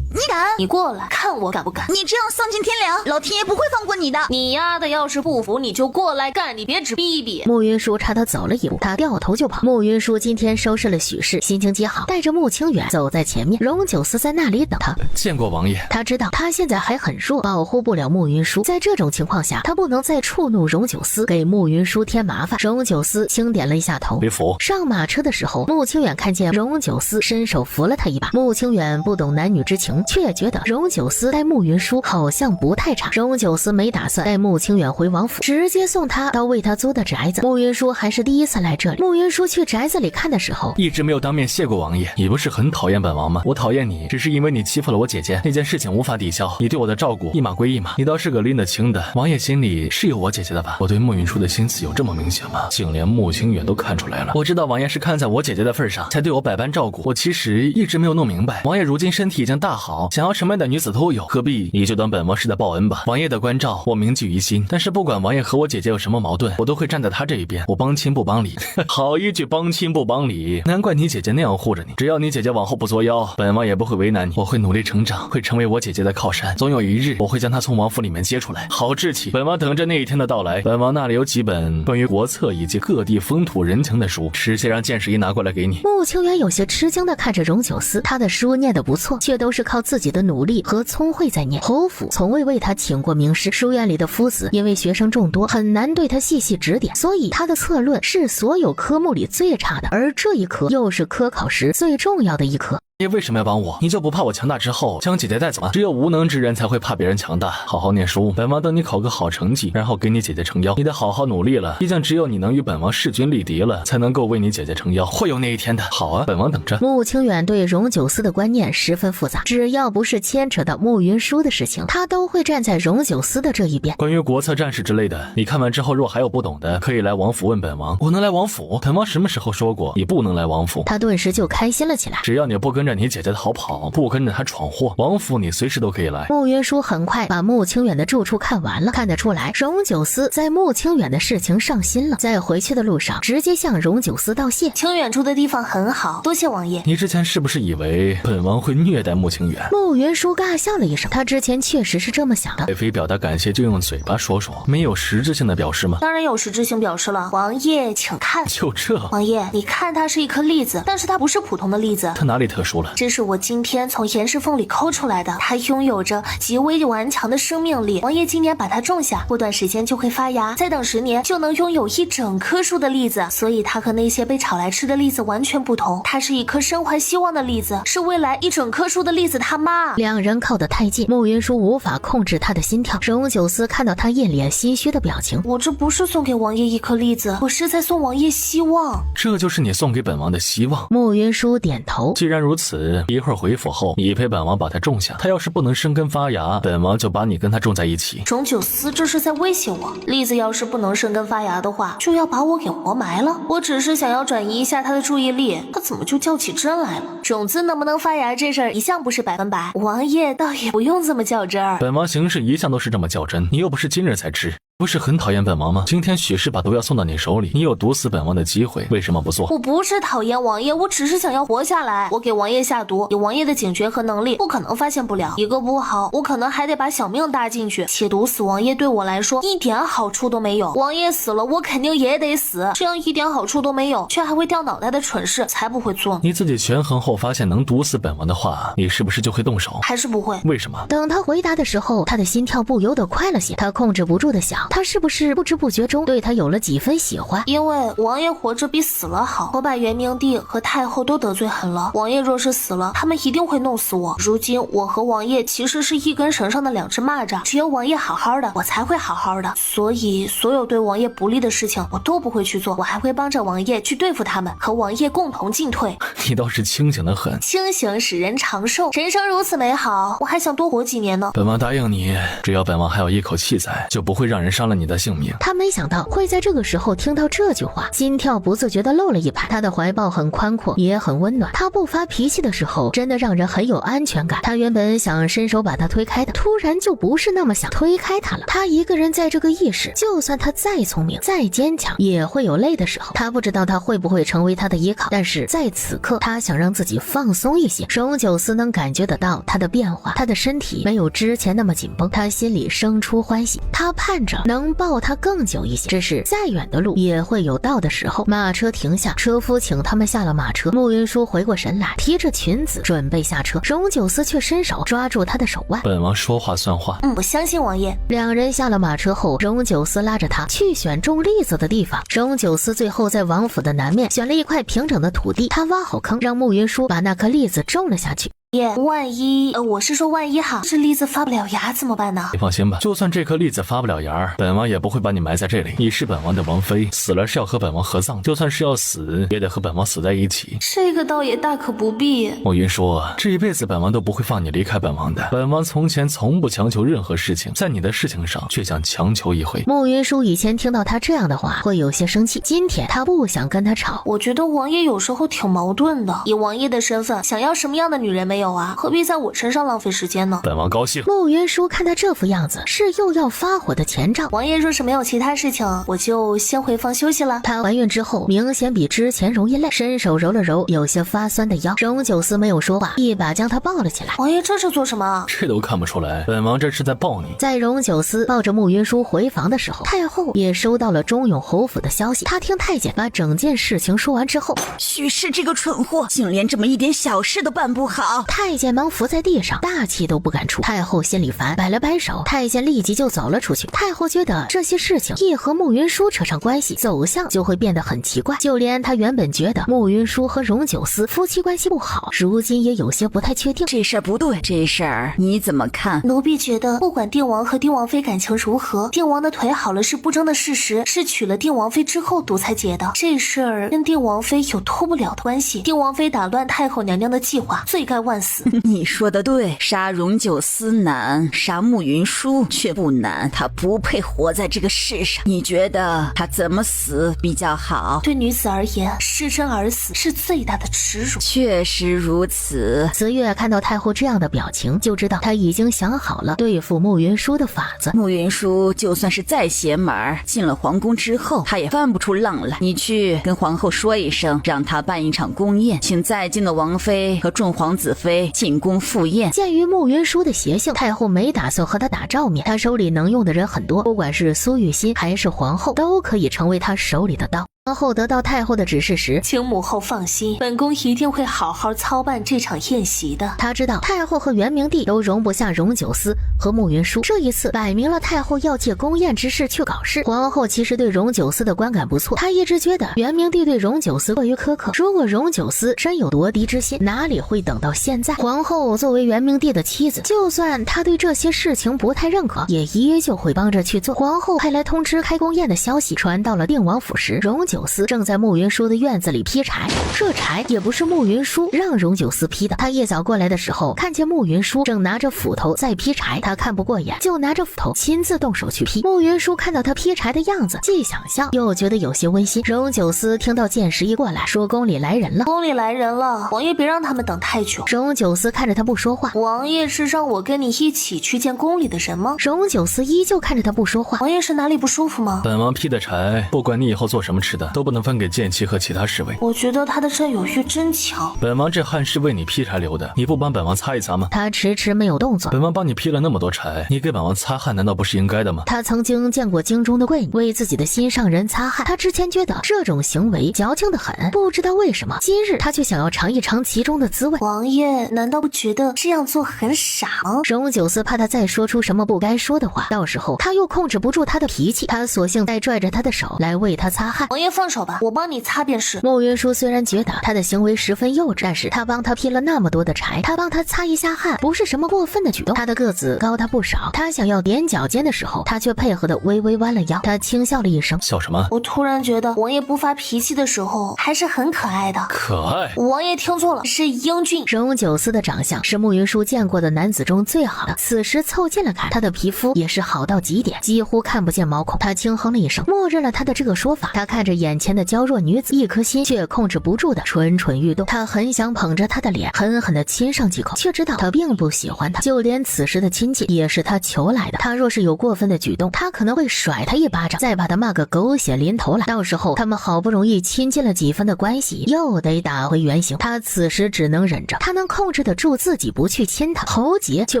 Speaker 5: 你敢？
Speaker 3: 你过来看我敢不敢？
Speaker 5: 你这样丧尽天良，老天爷不会放过你的。
Speaker 3: 你丫的要是不服，你就过来干，你别只逼逼。”
Speaker 1: 慕云舒差他走了一步，他掉头就跑。慕云舒今天收拾了许氏，心情极好，带着慕清远走在前面。荣九思在那里等他。
Speaker 2: 见过王爷。
Speaker 1: 他知道他现在还很弱，保护不了慕云舒。在这种情况下，他不能再触怒荣九思，给慕云舒添麻烦。荣九思轻点了一下头，
Speaker 2: 别扶。
Speaker 1: 上马车的时候，慕清远看见荣九思伸手扶了他一把。慕清远不懂男女之情，却觉得荣九思待慕云舒好像不太差。荣九思没打算带慕清远回王府，直接送他到为他租的宅子。慕云舒还是第一次来这里。慕云舒去宅子里看的时候，
Speaker 2: 一直没有当面谢过王爷。你不是很讨厌本王吗？我讨厌你，只是因为你欺负了我姐姐，那件事情无法抵消。你对我的照顾一码归一码，你倒是个拎得清的。王爷心里是有我姐姐的吧？我对慕云舒的心思有这么明显吗？竟连慕清远都看出来了。我知道王爷是看在我姐姐的份上，才对我百般照顾。我其实一直没有弄明白，王爷如今身体已经大好，想要什么样的女子都有，何必？你就当本王是在报恩吧。王爷的关照我铭记于心，但是不管王爷和我姐姐有什么矛盾，我都会站在他这一边。我帮亲不帮理。好一句帮亲不帮理，难怪你姐姐那样护着你。只要你姐姐往后不作妖，本王也不会为难你。我会努力成长，会成为我姐姐的靠山。总有一日，我会将她从王府里面接出来。好志气，本王等着那一天的到来。本王那里有几本关于国策以及各地风土人情的书，直接让剑士一拿过来给你。
Speaker 1: 慕清远有些吃惊的看着荣九思，他的书念得不错，却都是靠自己的努力和聪慧在念。侯府从未为他请过名师，书院里的夫子因为学生众多，很难对他细细指点，所以他的策论是所有科目里最差的，而这一科又是科考时最重要的一科。
Speaker 2: 你为什么要帮我？你就不怕我强大之后将姐姐带走吗？只有无能之人才会怕别人强大。好好念书，本王等你考个好成绩，然后给你姐姐撑腰。你得好好努力了，毕竟只有你能与本王势均力敌了，才能够为你姐姐撑腰。会有那一天的。好啊，本王等着。
Speaker 1: 慕清远对荣九思的观念十分复杂，只要不是牵扯到慕云舒的事情，他都会站在荣九思的这一边。
Speaker 2: 关于国策战士之类的，你看完之后若还有不懂的，可以来王府问本王。我能来王府？本王什么时候说过你不能来王府？
Speaker 1: 他顿时就开心了起来。
Speaker 2: 只要你不跟着你姐姐逃跑，不跟着她闯祸，王府你随时都可以来。
Speaker 1: 慕云舒很快把慕清远的住处看完了，看得出来荣九思在慕清远的事情上心了，在回去的路上直接向荣九思道谢。
Speaker 3: 清远住的地方很好，多谢王爷。
Speaker 2: 你之前是不是以为本王会虐待慕清远？
Speaker 1: 慕云舒尬笑了一声，他之前确实是这么想的。
Speaker 2: 贵妃表达感谢就用嘴巴说说，没有实质性的表示吗？
Speaker 3: 当然有实质性表示了，王爷请看。
Speaker 2: 就这？
Speaker 3: 王爷，你看它是一颗栗子，但是它不是普通的栗子。
Speaker 2: 它哪里特殊了？
Speaker 3: 这是我今天从岩石缝里抠出来的，它拥有着极为顽强的生命力。王爷今年把它种下，过段时间就会发芽，再等10年就能拥有一整棵树的栗子。所以它和那些被炒来吃的栗子完全不同，它是一颗身怀希望的栗子，是未来一整棵树的栗子他妈。
Speaker 1: 两人靠得太近，慕云舒无法控制他的心跳。荣九思看到他一脸心虚的表情，
Speaker 3: 我这不是送给王爷一颗栗子，我是在送王爷希望。
Speaker 2: 这就是你送给本王的希望？
Speaker 1: 慕云舒点头。
Speaker 2: 既然如此，一会儿回府后，你陪本王把它种下。它要是不能生根发芽，本王就把你跟它种在一起。
Speaker 3: 荣九思这是在威胁我，栗子要是不能生根发芽的话，就要把我给活埋了。我只是想要转移一下他的注意力，他怎么就较起真来了？种子能不能发芽这事儿一向不是100%，王爷倒也不用这么较真儿。
Speaker 2: 本王行事一向都是这么较真，你又不是今日才知。不是很讨厌本王吗？今天许氏把毒药送到你手里，你有毒死本王的机会，为什么不做？
Speaker 3: 我不是讨厌王爷，我只是想要活下来。我给王爷下毒，以王爷的警觉和能力，不可能发现不了。一个不好，我可能还得把小命搭进去。且毒死王爷对我来说一点好处都没有，王爷死了，我肯定也得死。这样一点好处都没有，却还会掉脑袋的蠢事，才不会做。
Speaker 2: 你自己权衡后发现能毒死本王的话，你是不是就会动手？
Speaker 3: 还是不会？
Speaker 2: 为什么？
Speaker 1: 等他回答的时候，他的心跳不由得快了些。他控制不住的想，他是不是不知不觉中对他有了几分喜欢？
Speaker 3: 因为王爷活着比死了好。我把元明帝和太后都得罪狠了，王爷若是死了，他们一定会弄死我。如今我和王爷其实是一根绳上的两只蚂蚱，只有王爷好好的，我才会好好的。所以所有对王爷不利的事情我都不会去做，我还会帮着王爷去对付他们，和王爷共同进退。
Speaker 2: 你倒是清醒得很。
Speaker 3: 清醒使人长寿，人生如此美好，我还想多活几年呢。
Speaker 2: 本王答应你，只要本王还有一口气在，就不会让人伤了你的性命。
Speaker 1: 他没想到会在这个时候听到这句话，心跳不自觉地漏了一拍。他的怀抱很宽阔，也很温暖。他不发脾气的时候，真的让人很有安全感。他原本想伸手把他推开的，突然就不是那么想推开他了。他一个人在这个意识，就算他再聪明再坚强，也会有累的时候。他不知道他会不会成为他的依靠，但是在此刻，他想让自己放松一些。荣九思能感觉得到他的变化，他的身体没有之前那么紧绷，他心里生出欢喜。他盼着能抱他更久一些，只是再远的路也会有到的时候。马车停下，车夫请他们下了马车。慕云舒回过神来，提着裙子准备下车，荣九思却伸手抓住他的手腕。
Speaker 2: 本王说话算话。
Speaker 3: 我相信王爷。
Speaker 1: 两人下了马车后，荣九思拉着他去选种栗子的地方。荣九思最后在王府的南面选了一块平整的土地，他挖好坑，让慕云舒把那颗栗子种了下去。
Speaker 3: 万一我是说万一哈，这栗子发不了芽怎么办呢？
Speaker 2: 你放心吧，就算这颗栗子发不了芽，本王也不会把你埋在这里。你是本王的王妃，死了是要和本王合葬，就算是要死，也得和本王死在一起。
Speaker 3: 这个倒也大可不必。
Speaker 2: 慕云舒，这一辈子本王都不会放你离开本王的。本王从前从不强求任何事情，在你的事情上却想强求一回。
Speaker 1: 慕云舒以前听到他这样的话会有些生气，今天他不想跟他吵。
Speaker 3: 我觉得王爷有时候挺矛盾的，以王爷的身份，想要什么样的女人没有啊？何必在我身上浪费时间呢？
Speaker 2: 本王高兴。
Speaker 1: 慕云舒看他这副样子，是又要发火的前兆。
Speaker 3: 王爷若是没有其他事情，我就先回房休息了。
Speaker 1: 她怀孕之后明显比之前容易累，伸手揉了揉有些发酸的腰。荣九思没有说话，一把将她抱了起来。
Speaker 3: 王爷这是做什么？
Speaker 2: 这都看不出来，本王这是在抱你。
Speaker 1: 在荣九思抱着慕云舒回房的时候，太后也收到了忠永侯府的消息。她听太监把整件事情说完之后，
Speaker 5: 许氏这个蠢货，竟连这么一点小事都办不好。
Speaker 1: 太监忙伏在地上，大气都不敢出。太后心里烦，摆了摆手，太监立即就走了出去。太后觉得这些事情一和慕云舒扯上关系，走向就会变得很奇怪。就连她原本觉得慕云舒和荣九思夫妻关系不好，如今也有些不太确定。
Speaker 5: 这事儿不对，这事儿你怎么看？
Speaker 3: 奴婢觉得，不管定王和定王妃感情如何，定王的腿好了是不争的事实，是娶了定王妃之后毒才结的。这事儿跟定王妃有脱不了的关系。定王妃打乱太后娘娘的计划，罪该万死。
Speaker 5: 你说的对，杀荣九思难，杀慕云舒却不难。他不配活在这个世上，你觉得他怎么死比较好？
Speaker 3: 对女子而言，失贞而死是最大的耻辱。
Speaker 5: 确实如此。
Speaker 1: 慈月看到太后这样的表情，就知道她已经想好了对付慕云舒的法子。
Speaker 5: 慕云舒就算是再邪门，进了皇宫之后，他也翻不出浪来。你去跟皇后说一声，让她办一场宫宴，请在京的王妃和众皇子妃进宫赴宴。
Speaker 1: 鉴于慕云舒的邪性，太后没打算和他打照面。她手里能用的人很多，不管是苏玉心还是皇后，都可以成为她手里的刀。皇后得到太后的指示时，
Speaker 3: 请母后放心，本宫一定会好好操办这场宴席的。
Speaker 1: 她知道太后和元明帝都容不下荣九思和慕云舒，这一次摆明了太后要借宫宴之事去搞事。皇后其实对荣九思的观感不错，她一直觉得元明帝对荣九思过于苛刻，如果荣九思真有夺嫡之心，哪里会等到现在？皇后作为元明帝的妻子，就算她对这些事情不太认可，也依旧会帮着去做。皇后派来通知开宫宴的消息传到了定王府时，荣九思正在慕云舒的院子里劈柴，这柴也不是慕云舒让荣九思劈的。他一早过来的时候，看见慕云舒正拿着斧头在劈柴，他看不过眼，就拿着斧头亲自动手去劈。慕云舒看到他劈柴的样子，既想笑又觉得有些温馨。荣九思听到剑十一过来，说宫里来人了。
Speaker 3: 宫里来人了，王爷别让他们等太久。
Speaker 1: 荣九思看着他不说话。
Speaker 3: 王爷是让我跟你一起去见宫里的人吗？
Speaker 1: 荣九思依旧看着他不说话。
Speaker 3: 王爷是哪里不舒服吗？
Speaker 2: 本王劈的柴，不管你以后做什么吃的，都不能分给剑妻和其他侍卫。
Speaker 3: 我觉得他的占有欲真强。
Speaker 2: 本王这汗是为你劈柴流的，你不帮本王擦一擦吗？
Speaker 1: 他迟迟没有动作。
Speaker 2: 本王帮你劈了那么多柴，你给本王擦汗难道不是应该的吗？
Speaker 1: 他曾经见过京中的贵女为自己的心上人擦汗，他之前觉得这种行为矫情得很，不知道为什么今日他却想要尝一尝其中的滋味。
Speaker 3: 王爷难道不觉得这样做很傻吗？
Speaker 1: 荣九思怕他再说出什么不该说的话，到时候他又控制不住他的脾气，他索性再拽着他的手来为他擦汗。
Speaker 3: 王爷放手吧，我帮你擦便是。
Speaker 1: 慕云舒虽然觉得他的行为十分幼稚，但是他帮他劈了那么多的柴，他帮他擦一下汗，不是什么过分的举动。他的个子高他不少，他想要踮脚尖的时候，他却配合的微微弯了腰。他轻笑了一声。
Speaker 2: 笑什么？
Speaker 3: 我突然觉得王爷不发脾气的时候还是很可爱的。
Speaker 2: 可爱？
Speaker 3: 王爷听错了，是英俊。
Speaker 1: 荣九思的长相是慕云舒见过的男子中最好的，此时凑近了看，他的皮肤也是好到极点，几乎看不见毛孔。他轻哼了一声，默认了他的这个说法。他看着眼前的娇弱女子，一颗心却控制不住的蠢蠢欲动。他很想捧着她的脸狠狠地亲上几口，却知道他并不喜欢她，就连此时的亲近也是他求来的。他若是有过分的举动，他可能会甩他一巴掌，再把他骂个狗血淋头来。到时候他们好不容易亲近了几分的关系，又得打回原形。他此时只能忍着，他能控制得住自己不去亲他，喉结却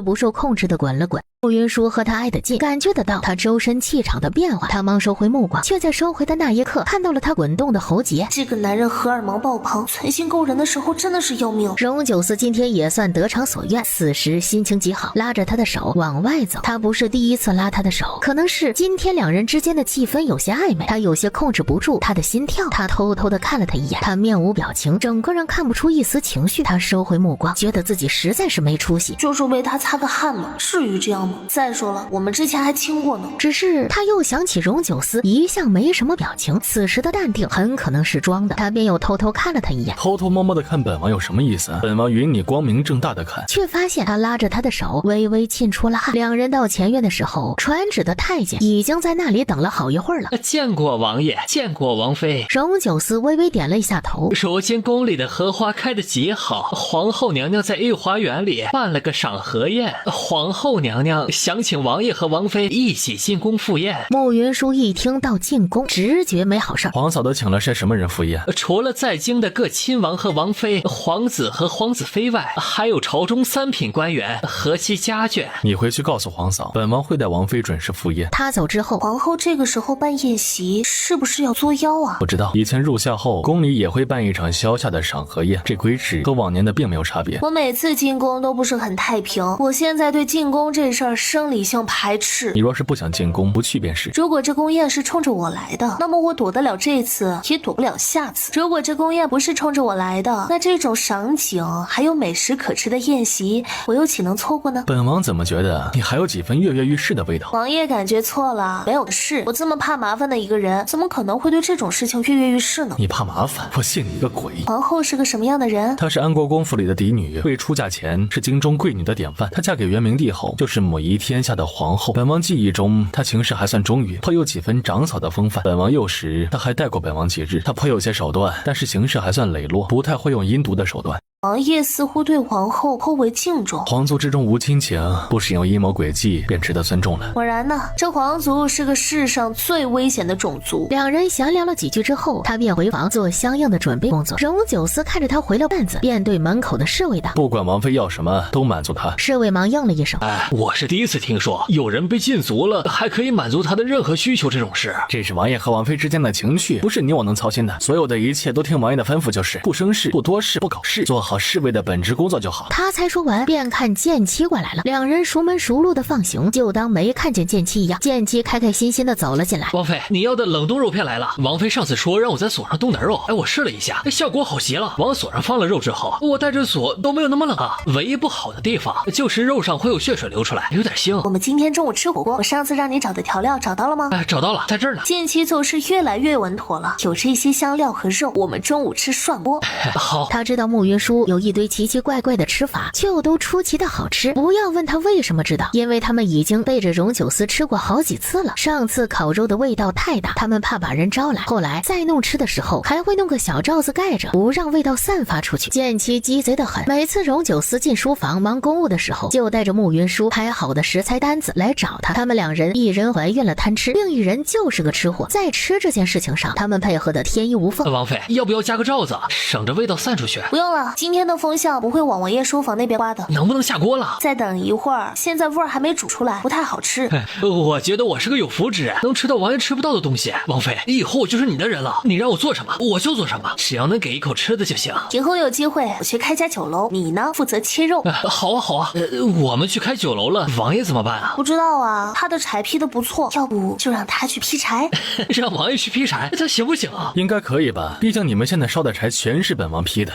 Speaker 1: 不受控制地滚了滚。慕云舒和他挨得近，感觉得到他周身气场的变化。他忙收回目光，却在收回的那一刻看到了他滚动的喉结。
Speaker 3: 这个男人荷尔蒙爆棚，存心勾人的时候真的是要命。
Speaker 1: 荣九思今天也算得偿所愿，此时心情极好，拉着他的手往外走。他不是第一次拉他的手，可能是今天两人之间的气氛有些暧昧，他有些控制不住他的心跳。他偷偷地看了他一眼，他面无表情，整个人看不出一丝情绪。他收回目光，觉得自己实在是没出息，
Speaker 3: 就是为他擦个汗嘛，至于这样吗？再说了，我们之前还亲过呢。
Speaker 1: 只是他又想起荣九思一向没什么表情，此时的淡定很可能是装的，他便又偷偷看了他一眼。
Speaker 2: 偷偷摸摸的看本王有什么意思？本王允你光明正大的看。
Speaker 1: 却发现他拉着他的手微微沁出了汗。两人到前院的时候，传旨的太监已经在那里等了好一会儿了。
Speaker 4: 见过王爷，见过王妃。
Speaker 1: 荣九思微微点了一下头。
Speaker 4: 如今宫里的荷花开得极好，皇后娘娘在御花园里办了个赏荷宴，皇后娘娘想请王爷和王妃一起进宫赴宴。
Speaker 1: 慕云舒一听到进宫，直觉没好事。
Speaker 2: 皇嫂都请了些什么人赴宴？
Speaker 4: 除了在京的各亲王和王妃、皇子和皇子妃外，还有朝中3品官员和其家眷。
Speaker 2: 你回去告诉皇嫂，本王会带王妃准时赴宴。
Speaker 1: 他走之后，
Speaker 3: 皇后这个时候办宴席，是不是要作妖啊？
Speaker 2: 不知道，以前入夏后，宫里也会办一场宵下的赏荷宴，这规制和往年的并没有差别。
Speaker 3: 我每次进宫都不是很太平，我现在对进宫这事儿生理性排斥。
Speaker 2: 你若是不想进宫，不去便是。
Speaker 3: 如果这宫宴是冲着我来的，那么我躲得了这次，也躲不了下次。如果这宫宴不是冲着我来的，那这种赏景还有美食可吃的宴席，我又岂能错过呢？
Speaker 2: 本王怎么觉得你还有几分跃跃欲试的味道？
Speaker 3: 王爷感觉错了，没有的事。我这么怕麻烦的一个人，怎么可能会对这种事情跃跃欲试呢？
Speaker 2: 你怕麻烦？我信你一个鬼！
Speaker 3: 皇后是个什么样的人？
Speaker 2: 她是安国公府里的嫡女，未出嫁前是京中贵女的典范。她嫁给元明帝后，就是母仪天下的皇后。本王记忆中，她行事还算忠于，颇有几分长嫂的风范。本王幼时，她还带过本王几日。她颇有些手段，但是行事还算磊落，不太会用阴毒的手段。
Speaker 3: 王爷似乎对皇后颇为敬重，
Speaker 2: 皇族之中无亲情，不使用阴谋诡计便值得尊重了。
Speaker 3: 果然呢，这皇族是个世上最危险的种族。
Speaker 1: 两人闲聊了几句之后，他便回房做相应的准备工作。荣九思看着他回了院子，便对门口的侍卫道：“
Speaker 2: 不管王妃要什么，都满足她。”
Speaker 1: 侍卫忙应了一声：“
Speaker 4: 我是第一次听说有人被禁足了，还可以满足他的任何需求这种事。
Speaker 2: 这是王爷和王妃之间的情趣，不是你我能操心的。所有的一切都听王爷的吩咐就是，不生事，不多事，不搞事，做好好侍卫的本职工作就好。
Speaker 1: 他才说完，便看剑妻过来了，两人熟门熟路的放行，就当没看见剑妻一样。剑妻开开心心的走了进来。
Speaker 4: 王妃，你要的冷冻肉片来了。王妃上次说让我在锁上冻点肉，我试了一下，效果好极了。往锁上放了肉之后，我戴着锁都没有那么冷啊。唯一不好的地方就是肉上会有血水流出来，有点腥。
Speaker 3: 我们今天中午吃火锅，我上次让你找的调料找到了吗？
Speaker 4: 找到了，在这儿呢。
Speaker 3: 剑妻做事越来越稳妥了，有这些香料和肉，我们中午吃涮锅。
Speaker 4: 好，
Speaker 1: 他知道慕云舒有一堆奇奇怪怪的吃法，就都出奇的好吃。不要问他为什么知道，因为他们已经背着荣九思吃过好几次了。上次烤肉的味道太大，他们怕把人招来，后来再弄吃的时候还会弄个小罩子盖着，不让味道散发出去。剑妻鸡贼得很，每次荣九思进书房忙公务的时候，就带着慕云舒拍好的食材单子来找他。他们两人，一人怀孕了贪吃，另一人就是个吃货，在吃这件事情上，他们配合的天衣无缝。
Speaker 4: 王妃，要不要加个罩子，省着味道散出去？
Speaker 3: 不用了，今天的风向不会往王爷书房那边刮的。
Speaker 4: 能不能下锅了？
Speaker 3: 再等一会儿，现在味儿还没煮出来，不太好吃。
Speaker 4: 我觉得我是个有福之人，能吃到王爷吃不到的东西。王妃，以后我就是你的人了，你让我做什么我就做什么，只要能给一口吃的就行。
Speaker 3: 以后有机会我去开家酒楼，你呢负责切肉。
Speaker 4: 好啊好啊，我们去开酒楼了，王爷怎么办啊？
Speaker 3: 不知道啊，他的柴劈得不错，要不就让他去劈柴。
Speaker 4: 让王爷去劈柴，他行不行啊？
Speaker 2: 应该可以吧，毕竟你们现在烧的柴全是本王劈的。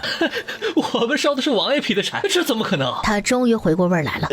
Speaker 4: 我们烧的是王爷劈的柴，这怎么可能？
Speaker 1: 他终于回过味儿来了。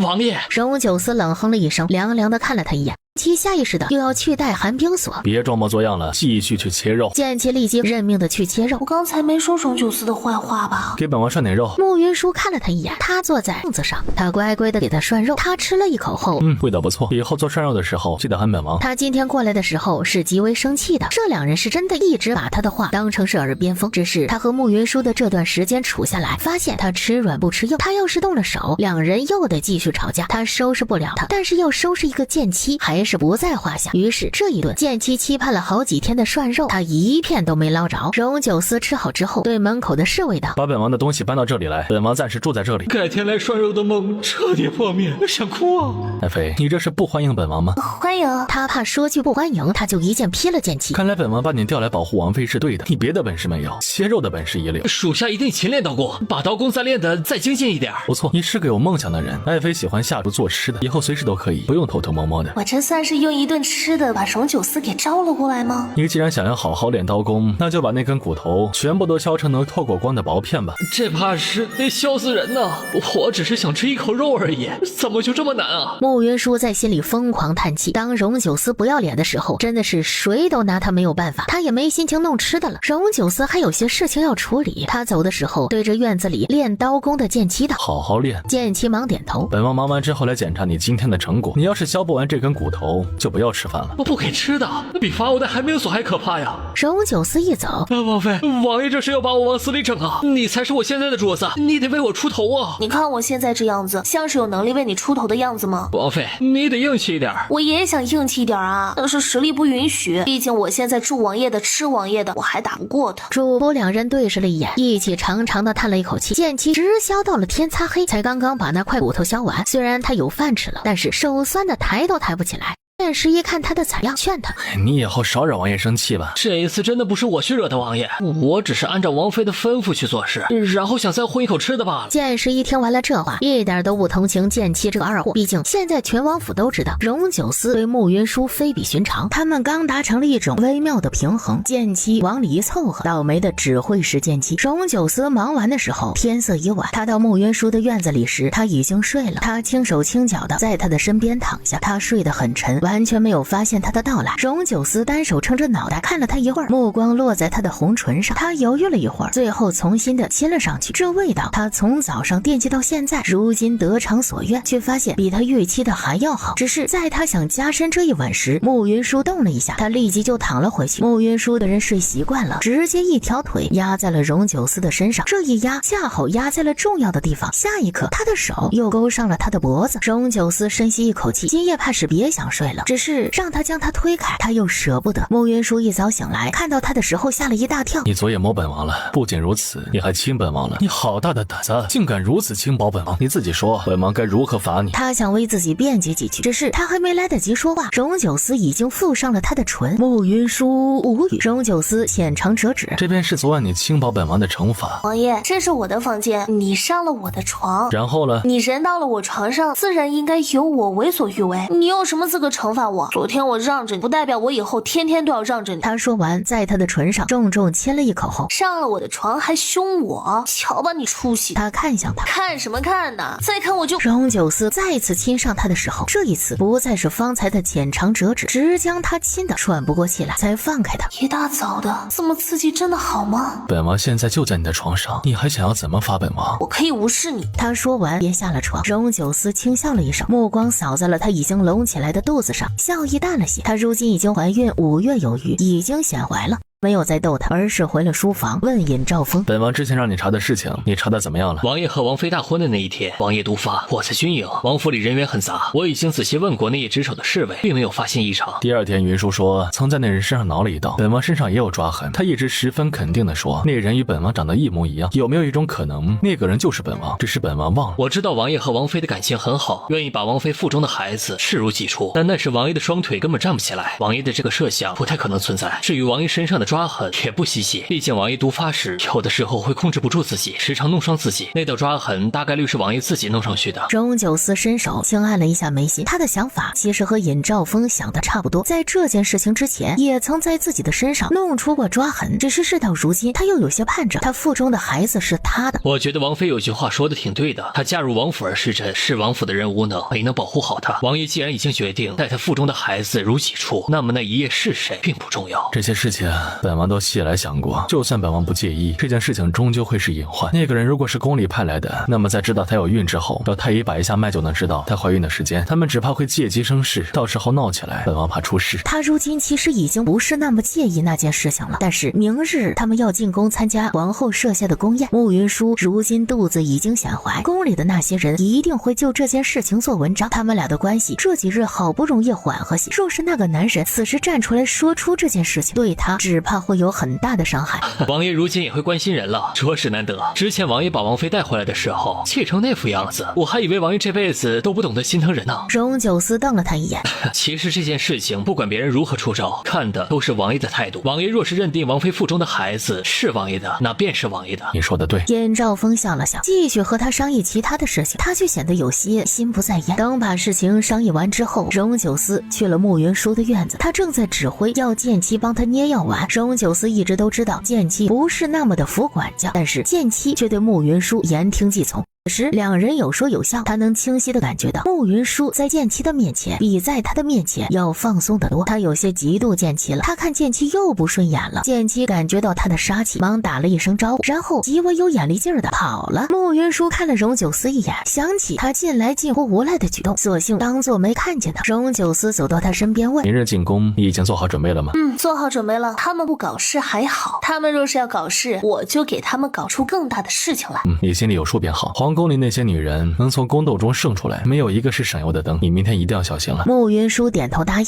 Speaker 4: 王爷。
Speaker 1: 荣九思冷哼了一声，凉凉的看了他一眼。其下意识的又要去带寒冰锁，
Speaker 2: 别装模作样了，继续去切肉。
Speaker 1: 剑妻立即认命的去切肉。
Speaker 3: 我刚才没说荣九思的坏话吧？
Speaker 2: 给本王涮点肉。
Speaker 1: 慕云舒看了他一眼，他坐在凳子上，他乖乖的给他涮肉。他吃了一口后，
Speaker 2: 味道不错，以后做涮肉的时候记得喊本王。
Speaker 1: 他今天过来的时候是极为生气的，这两人是真的一直把他的话当成是耳边风。只是他和慕云舒的这段时间处下来，发现他吃软不吃硬，他要是动了手，两人又得继续吵架。他收拾不了他，但是要收拾一个剑妻还是不在话下。于是这一顿剑妻期盼了好几天的涮肉，他一片都没捞着。荣九思吃好之后，对门口的侍卫道：
Speaker 2: 把本王的东西搬到这里来，本王暂时住在这里。
Speaker 4: 改天来涮肉的梦彻底破灭，想哭啊！
Speaker 2: 爱妃，你这是不欢迎本王吗？
Speaker 3: 欢迎。
Speaker 1: 他怕说句不欢迎，他就一剑劈了剑妻。
Speaker 2: 看来本王把你调来保护王妃是对的，你别的本事没有，切肉的本事一流。
Speaker 4: 属下一定勤练刀工，把刀工再练得再精进一点。
Speaker 2: 不错，你是个有梦想的人。爱妃喜欢下厨做吃的，以后随时都可以，不用偷偷摸摸的。
Speaker 3: 我这算是用一顿吃的把荣九思给招了过来吗？
Speaker 2: 你既然想要好好练刀工，那就把那根骨头全部都削成能透过光的薄片吧。
Speaker 4: 这怕是得削死人呐！我只是想吃一口肉而已，怎么就这么难啊？
Speaker 1: 慕云舒在心里疯狂叹气，当荣九思不要脸的时候，真的是谁都拿他没有办法。他也没心情弄吃的了，荣九思还有些事情要处理。他走的时候对着院子里练刀工的剑妻道：
Speaker 2: 好好练。
Speaker 1: 剑妻忙点头。
Speaker 2: 本王忙完之后来检查你今天的成果，你要是削不完这根骨头，就不要吃饭了。
Speaker 4: 我不给吃的，比罚我的寒冰锁还可怕呀！
Speaker 1: 荣九思一走，
Speaker 4: 王妃，王爷这是要把我往死里整啊！你才是我现在的主子，你得为我出头啊！
Speaker 3: 你看我现在这样子，像是有能力为你出头的样子吗？
Speaker 4: 王妃，你得硬气一点。
Speaker 3: 我也想硬气一点啊，但是实力不允许。毕竟我现在住王爷的，吃王爷的，我还打不过他。
Speaker 1: 主仆两人对视了一眼，一起长长的叹了一口气。剑妻直削到了天擦黑，才刚刚把那块骨头削完。虽然他有饭吃了，但是手酸的抬都抬不起来。剑师一看他的惨样，劝他：
Speaker 2: 你以后少惹王爷生气吧。
Speaker 4: 这一次真的不是我去惹的王爷，我只是按照王妃的吩咐去做事，然后想再混一口吃的罢了。
Speaker 1: 剑师一听完了这话，一点都不同情剑妻这个二货。毕竟现在全王府都知道荣九思对慕云舒非比寻常，他们刚达成了一种微妙的平衡。剑妻往里一凑合，倒霉的只会是剑妻。荣九思忙完的时候，天色已晚。他到慕云舒的院子里时，他已经睡了。他轻手轻脚的在他的身边躺下，他睡得很沉，完全没有发现他的到来。荣九思单手撑着脑袋看了他一会儿，目光落在他的红唇上，他犹豫了一会儿，最后重新的亲了上去。这味道他从早上惦记到现在，如今得偿所愿，却发现比他预期的还要好。只是在他想加深这一吻时，慕云舒动了一下，他立即就躺了回去。慕云舒的人睡习惯了，直接一条腿压在了荣九思的身上，这一压恰好压在了重要的地方。下一刻他的手又勾上了他的脖子。荣九思深吸一口气，今夜怕是别想睡了。来了，只是让他将他推开，他又舍不得。慕云舒一早醒来，看到他的时候吓了一大跳。
Speaker 2: 你昨夜摸本王了，不仅如此，你还亲本王了。你好大的胆子，竟敢如此轻薄本王！你自己说，本王该如何罚你？
Speaker 1: 他想为自己辩解几句，只是他还没来得及说话，荣九思已经附上了他的唇。慕云舒无语，荣九思浅尝辄止。
Speaker 2: 这便是昨晚你轻薄本王的惩罚。
Speaker 3: 王爷，这是我的房间，你上了我的床，
Speaker 2: 然后呢？
Speaker 3: 你人到了我床上，自然应该由我为所欲为。你有什么资格惩罚我？昨天我让着你，不代表我以后天天都要让着你。
Speaker 1: 他说完，在他的唇上重重亲了一口后，
Speaker 3: 上了我的床还凶我，瞧吧你出息！
Speaker 1: 他看向他，
Speaker 3: 看什么看呢？再看我就……
Speaker 1: 荣九思再次亲上他的时候，这一次不再是方才的浅尝辄止，直将他亲得喘不过气来，才放开他。
Speaker 3: 一大早的这么刺激，真的好吗？
Speaker 2: 本王现在就在你的床上，你还想要怎么罚本王？
Speaker 3: 我可以无视你。
Speaker 1: 他说完便下了床。荣九思轻笑了一声，目光扫在了他已经隆起来的肚子上，笑意淡了些。她如今已经怀孕5月有余，已经显怀了。没有再逗他，而是回了书房问尹兆峰：
Speaker 2: 本王之前让你查的事情，你查的怎么样了？
Speaker 4: 王爷和王妃大婚的那一天，王爷毒发，火在军营，王府里人员很杂，我已经仔细问过那一值守的侍卫，并没有发现异常。
Speaker 2: 第二天云舒说曾在那人身上挠了一刀，本王身上也有抓痕，他一直十分肯定地说那人与本王长得一模一样。有没有一种可能，那个人就是本王，只是本王忘了？
Speaker 4: 我知道王爷和王妃的感情很好，愿意把王妃腹中的孩子视如己出，但那时王爷的双腿根本站不起来，王爷的这个设想不太可能存在。至于王爷身上的抓痕，也不稀奇，毕竟王爷毒发时有的时候会控制不住自己，时常弄伤自己，那道抓痕大概率是王爷自己弄上去的。
Speaker 1: 荣九思伸手轻按了一下眉心，他的想法其实和尹兆峰想的差不多，在这件事情之前也曾在自己的身上弄出过抓痕，只是事到如今他又有些盼着他腹中的孩子是他的。
Speaker 4: 我觉得王妃有句话说的挺对的，她嫁入王府而失贞，是王府的人无能，没能保护好她。王爷既然已经决定待她腹中的孩子如己出，那么那一夜是谁并不重要。
Speaker 2: 这些事情本王都细来想过，就算本王不介意，这件事情终究会是隐患。那个人如果是宫里派来的，那么在知道她有孕之后，要太医把一下脉就能知道她怀孕的时间，他们只怕会借机生事，到时候闹起来，本王怕出事。
Speaker 1: 他如今其实已经不是那么介意那件事情了，但是明日他们要进宫参加皇后设下的宫宴，慕云舒如今肚子已经显怀，宫里的那些人一定会就这件事情做文章，他们俩的关系这几日好不容易缓和些，若是那个男人此时站出来说出这件事情，对他只怕会有很大的伤害。
Speaker 4: 王爷如今也会关心人了，着实难得。之前王爷把王妃带回来的时候气成那副样子，我还以为王爷这辈子都不懂得心疼人呢。
Speaker 1: 荣九思瞪了他一眼，
Speaker 4: 其实这件事情不管别人如何出招，看的都是王爷的态度。王爷若是认定王妃腹中的孩子是王爷的，那便是王爷的。
Speaker 2: 你说的对。
Speaker 1: 尹兆峰笑了笑，继续和他商议其他的事情，他却显得有些心不在焉。等把事情商议完之后，荣九思去了慕云舒的院子，他正在指挥要剑妻帮他捏药丸。荣九思一直都知道剑妻不是那么的服管教，但是剑妻却对慕云舒言听计从。此时两人有说有笑，他能清晰地感觉到慕云舒在剑妻的面前比在他的面前要放松得多，他有些嫉妒剑妻了。他看剑妻又不顺眼了，剑妻感觉到他的杀气，忙打了一声招呼，然后极为有眼力劲儿的跑了。慕云舒看了荣九思一眼，想起他近来近乎无赖的举动，索性当作没看见他。荣九思走到他身边问：
Speaker 2: 明日进宫你已经做好准备了吗？
Speaker 3: 做好准备了。他们不搞事还好，他们若是要搞事，我就给他们搞出更大的事情来。
Speaker 2: 你心里有数便好。皇宫里那些女人能从宫斗中胜出来，没有一个是闪耀的灯，你明天一定要小心了。
Speaker 1: 慕云舒点头答应。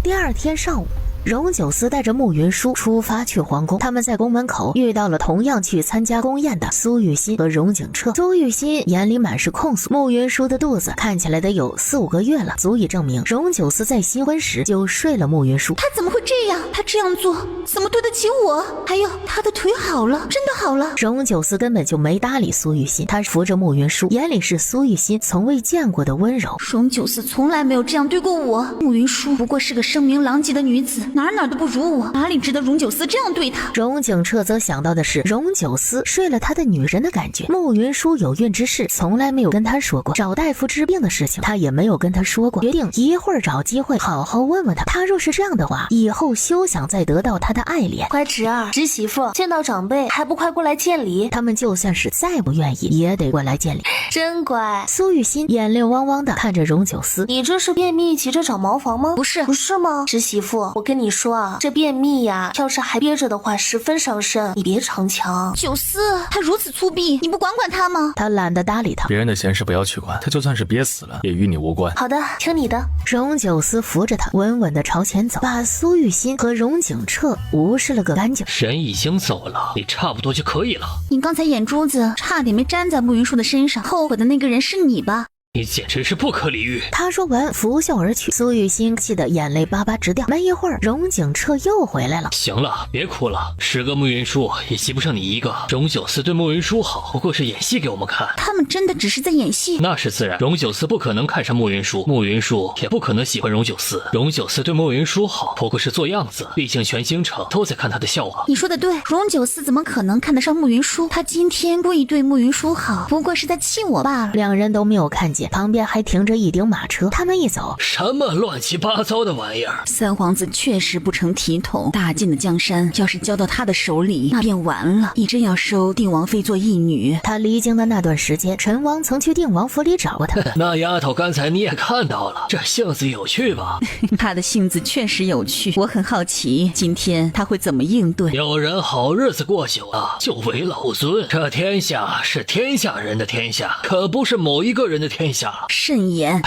Speaker 1: 第二天上午，荣九思带着慕云舒出发去皇宫，他们在宫门口遇到了同样去参加宫宴的苏玉新和荣景彻。苏玉新眼里满是控诉，慕云舒的肚子看起来得有4、5个月了，足以证明荣九思在新婚时就睡了慕云舒。
Speaker 7: 他怎么会这样？他这样做怎么对得起我？还有他的腿好了，真的好了。
Speaker 1: 荣九思根本就没搭理苏玉新，他扶着慕云舒，眼里是苏玉新从未见过的温柔。
Speaker 7: 荣九思从来没有这样对过我，慕云舒不过是个声名狼藉的女子，哪都不如我，哪里值得荣九思这样对她？
Speaker 1: 荣景彻则想到的是荣九思睡了他的女人的感觉。慕云舒有孕之事从来没有跟他说过，找大夫治病的事情他也没有跟他说过，决定一会儿找机会好好问问他。他若是这样的话，以后休想再得到他的爱怜。
Speaker 3: 乖侄儿、侄媳妇，见到长辈还不快过来见礼？
Speaker 1: 他们就算是再不愿意也得过来见礼。
Speaker 3: 真乖。
Speaker 1: 苏玉新眼泪汪汪的看着荣九思，
Speaker 3: 你这是便秘急着找茅房吗？
Speaker 7: 不是
Speaker 3: 吗？侄媳妇，我跟你你说啊，这便秘呀，要是还憋着的话，十分伤身，你别逞强。
Speaker 7: 九思，他如此粗鄙，你不管管他吗？
Speaker 1: 他懒得搭理他。
Speaker 2: 别人的闲事不要去管，他就算是憋死了，也与你无关。
Speaker 3: 好的，听你的。
Speaker 1: 荣九思扶着他，稳稳地朝前走，把苏玉新和荣景彻无视了个干净。
Speaker 4: 人已经走了，你差不多就可以了。
Speaker 7: 你刚才眼珠子差点没粘在慕云舒的身上，后悔的那个人是你吧？
Speaker 4: 你简直是不可理喻！
Speaker 1: 他说完拂袖而去，苏玉新气得眼泪巴巴直掉。没一会儿，荣景彻又回来了。
Speaker 4: 行了，别哭了，10个慕云舒也及不上你一个。荣九思对慕云舒好，不过是演戏给我们看。
Speaker 7: 他们真的只是在演戏？
Speaker 4: 那是自然，荣九思不可能看上慕云舒，慕云舒也不可能喜欢荣九思。荣九思对慕云舒好，不过是做样子，毕竟全京城都在看他的笑话。
Speaker 7: 你说的对，荣九思怎么可能看得上慕云舒？他今天故意对慕云舒好，不过是在气我罢了。
Speaker 1: 两人都没有看见，旁边还停着一顶马车。他们一走，
Speaker 4: 什么乱七八糟的玩意儿！
Speaker 5: 三皇子确实不成体统，大晋的江山要是交到他的手里，那便完了。你真要收定王妃做义女？
Speaker 1: 他离京的那段时间，陈王曾去定王府里找过他。
Speaker 4: 那丫头刚才你也看到了，这性子有趣吧？
Speaker 5: 她的性子确实有趣，我很好奇今天她会怎么应对。
Speaker 4: 有人好日子过久了就为老尊，这天下是天下人的天下，可不是某一个人的天下。
Speaker 5: 慎言。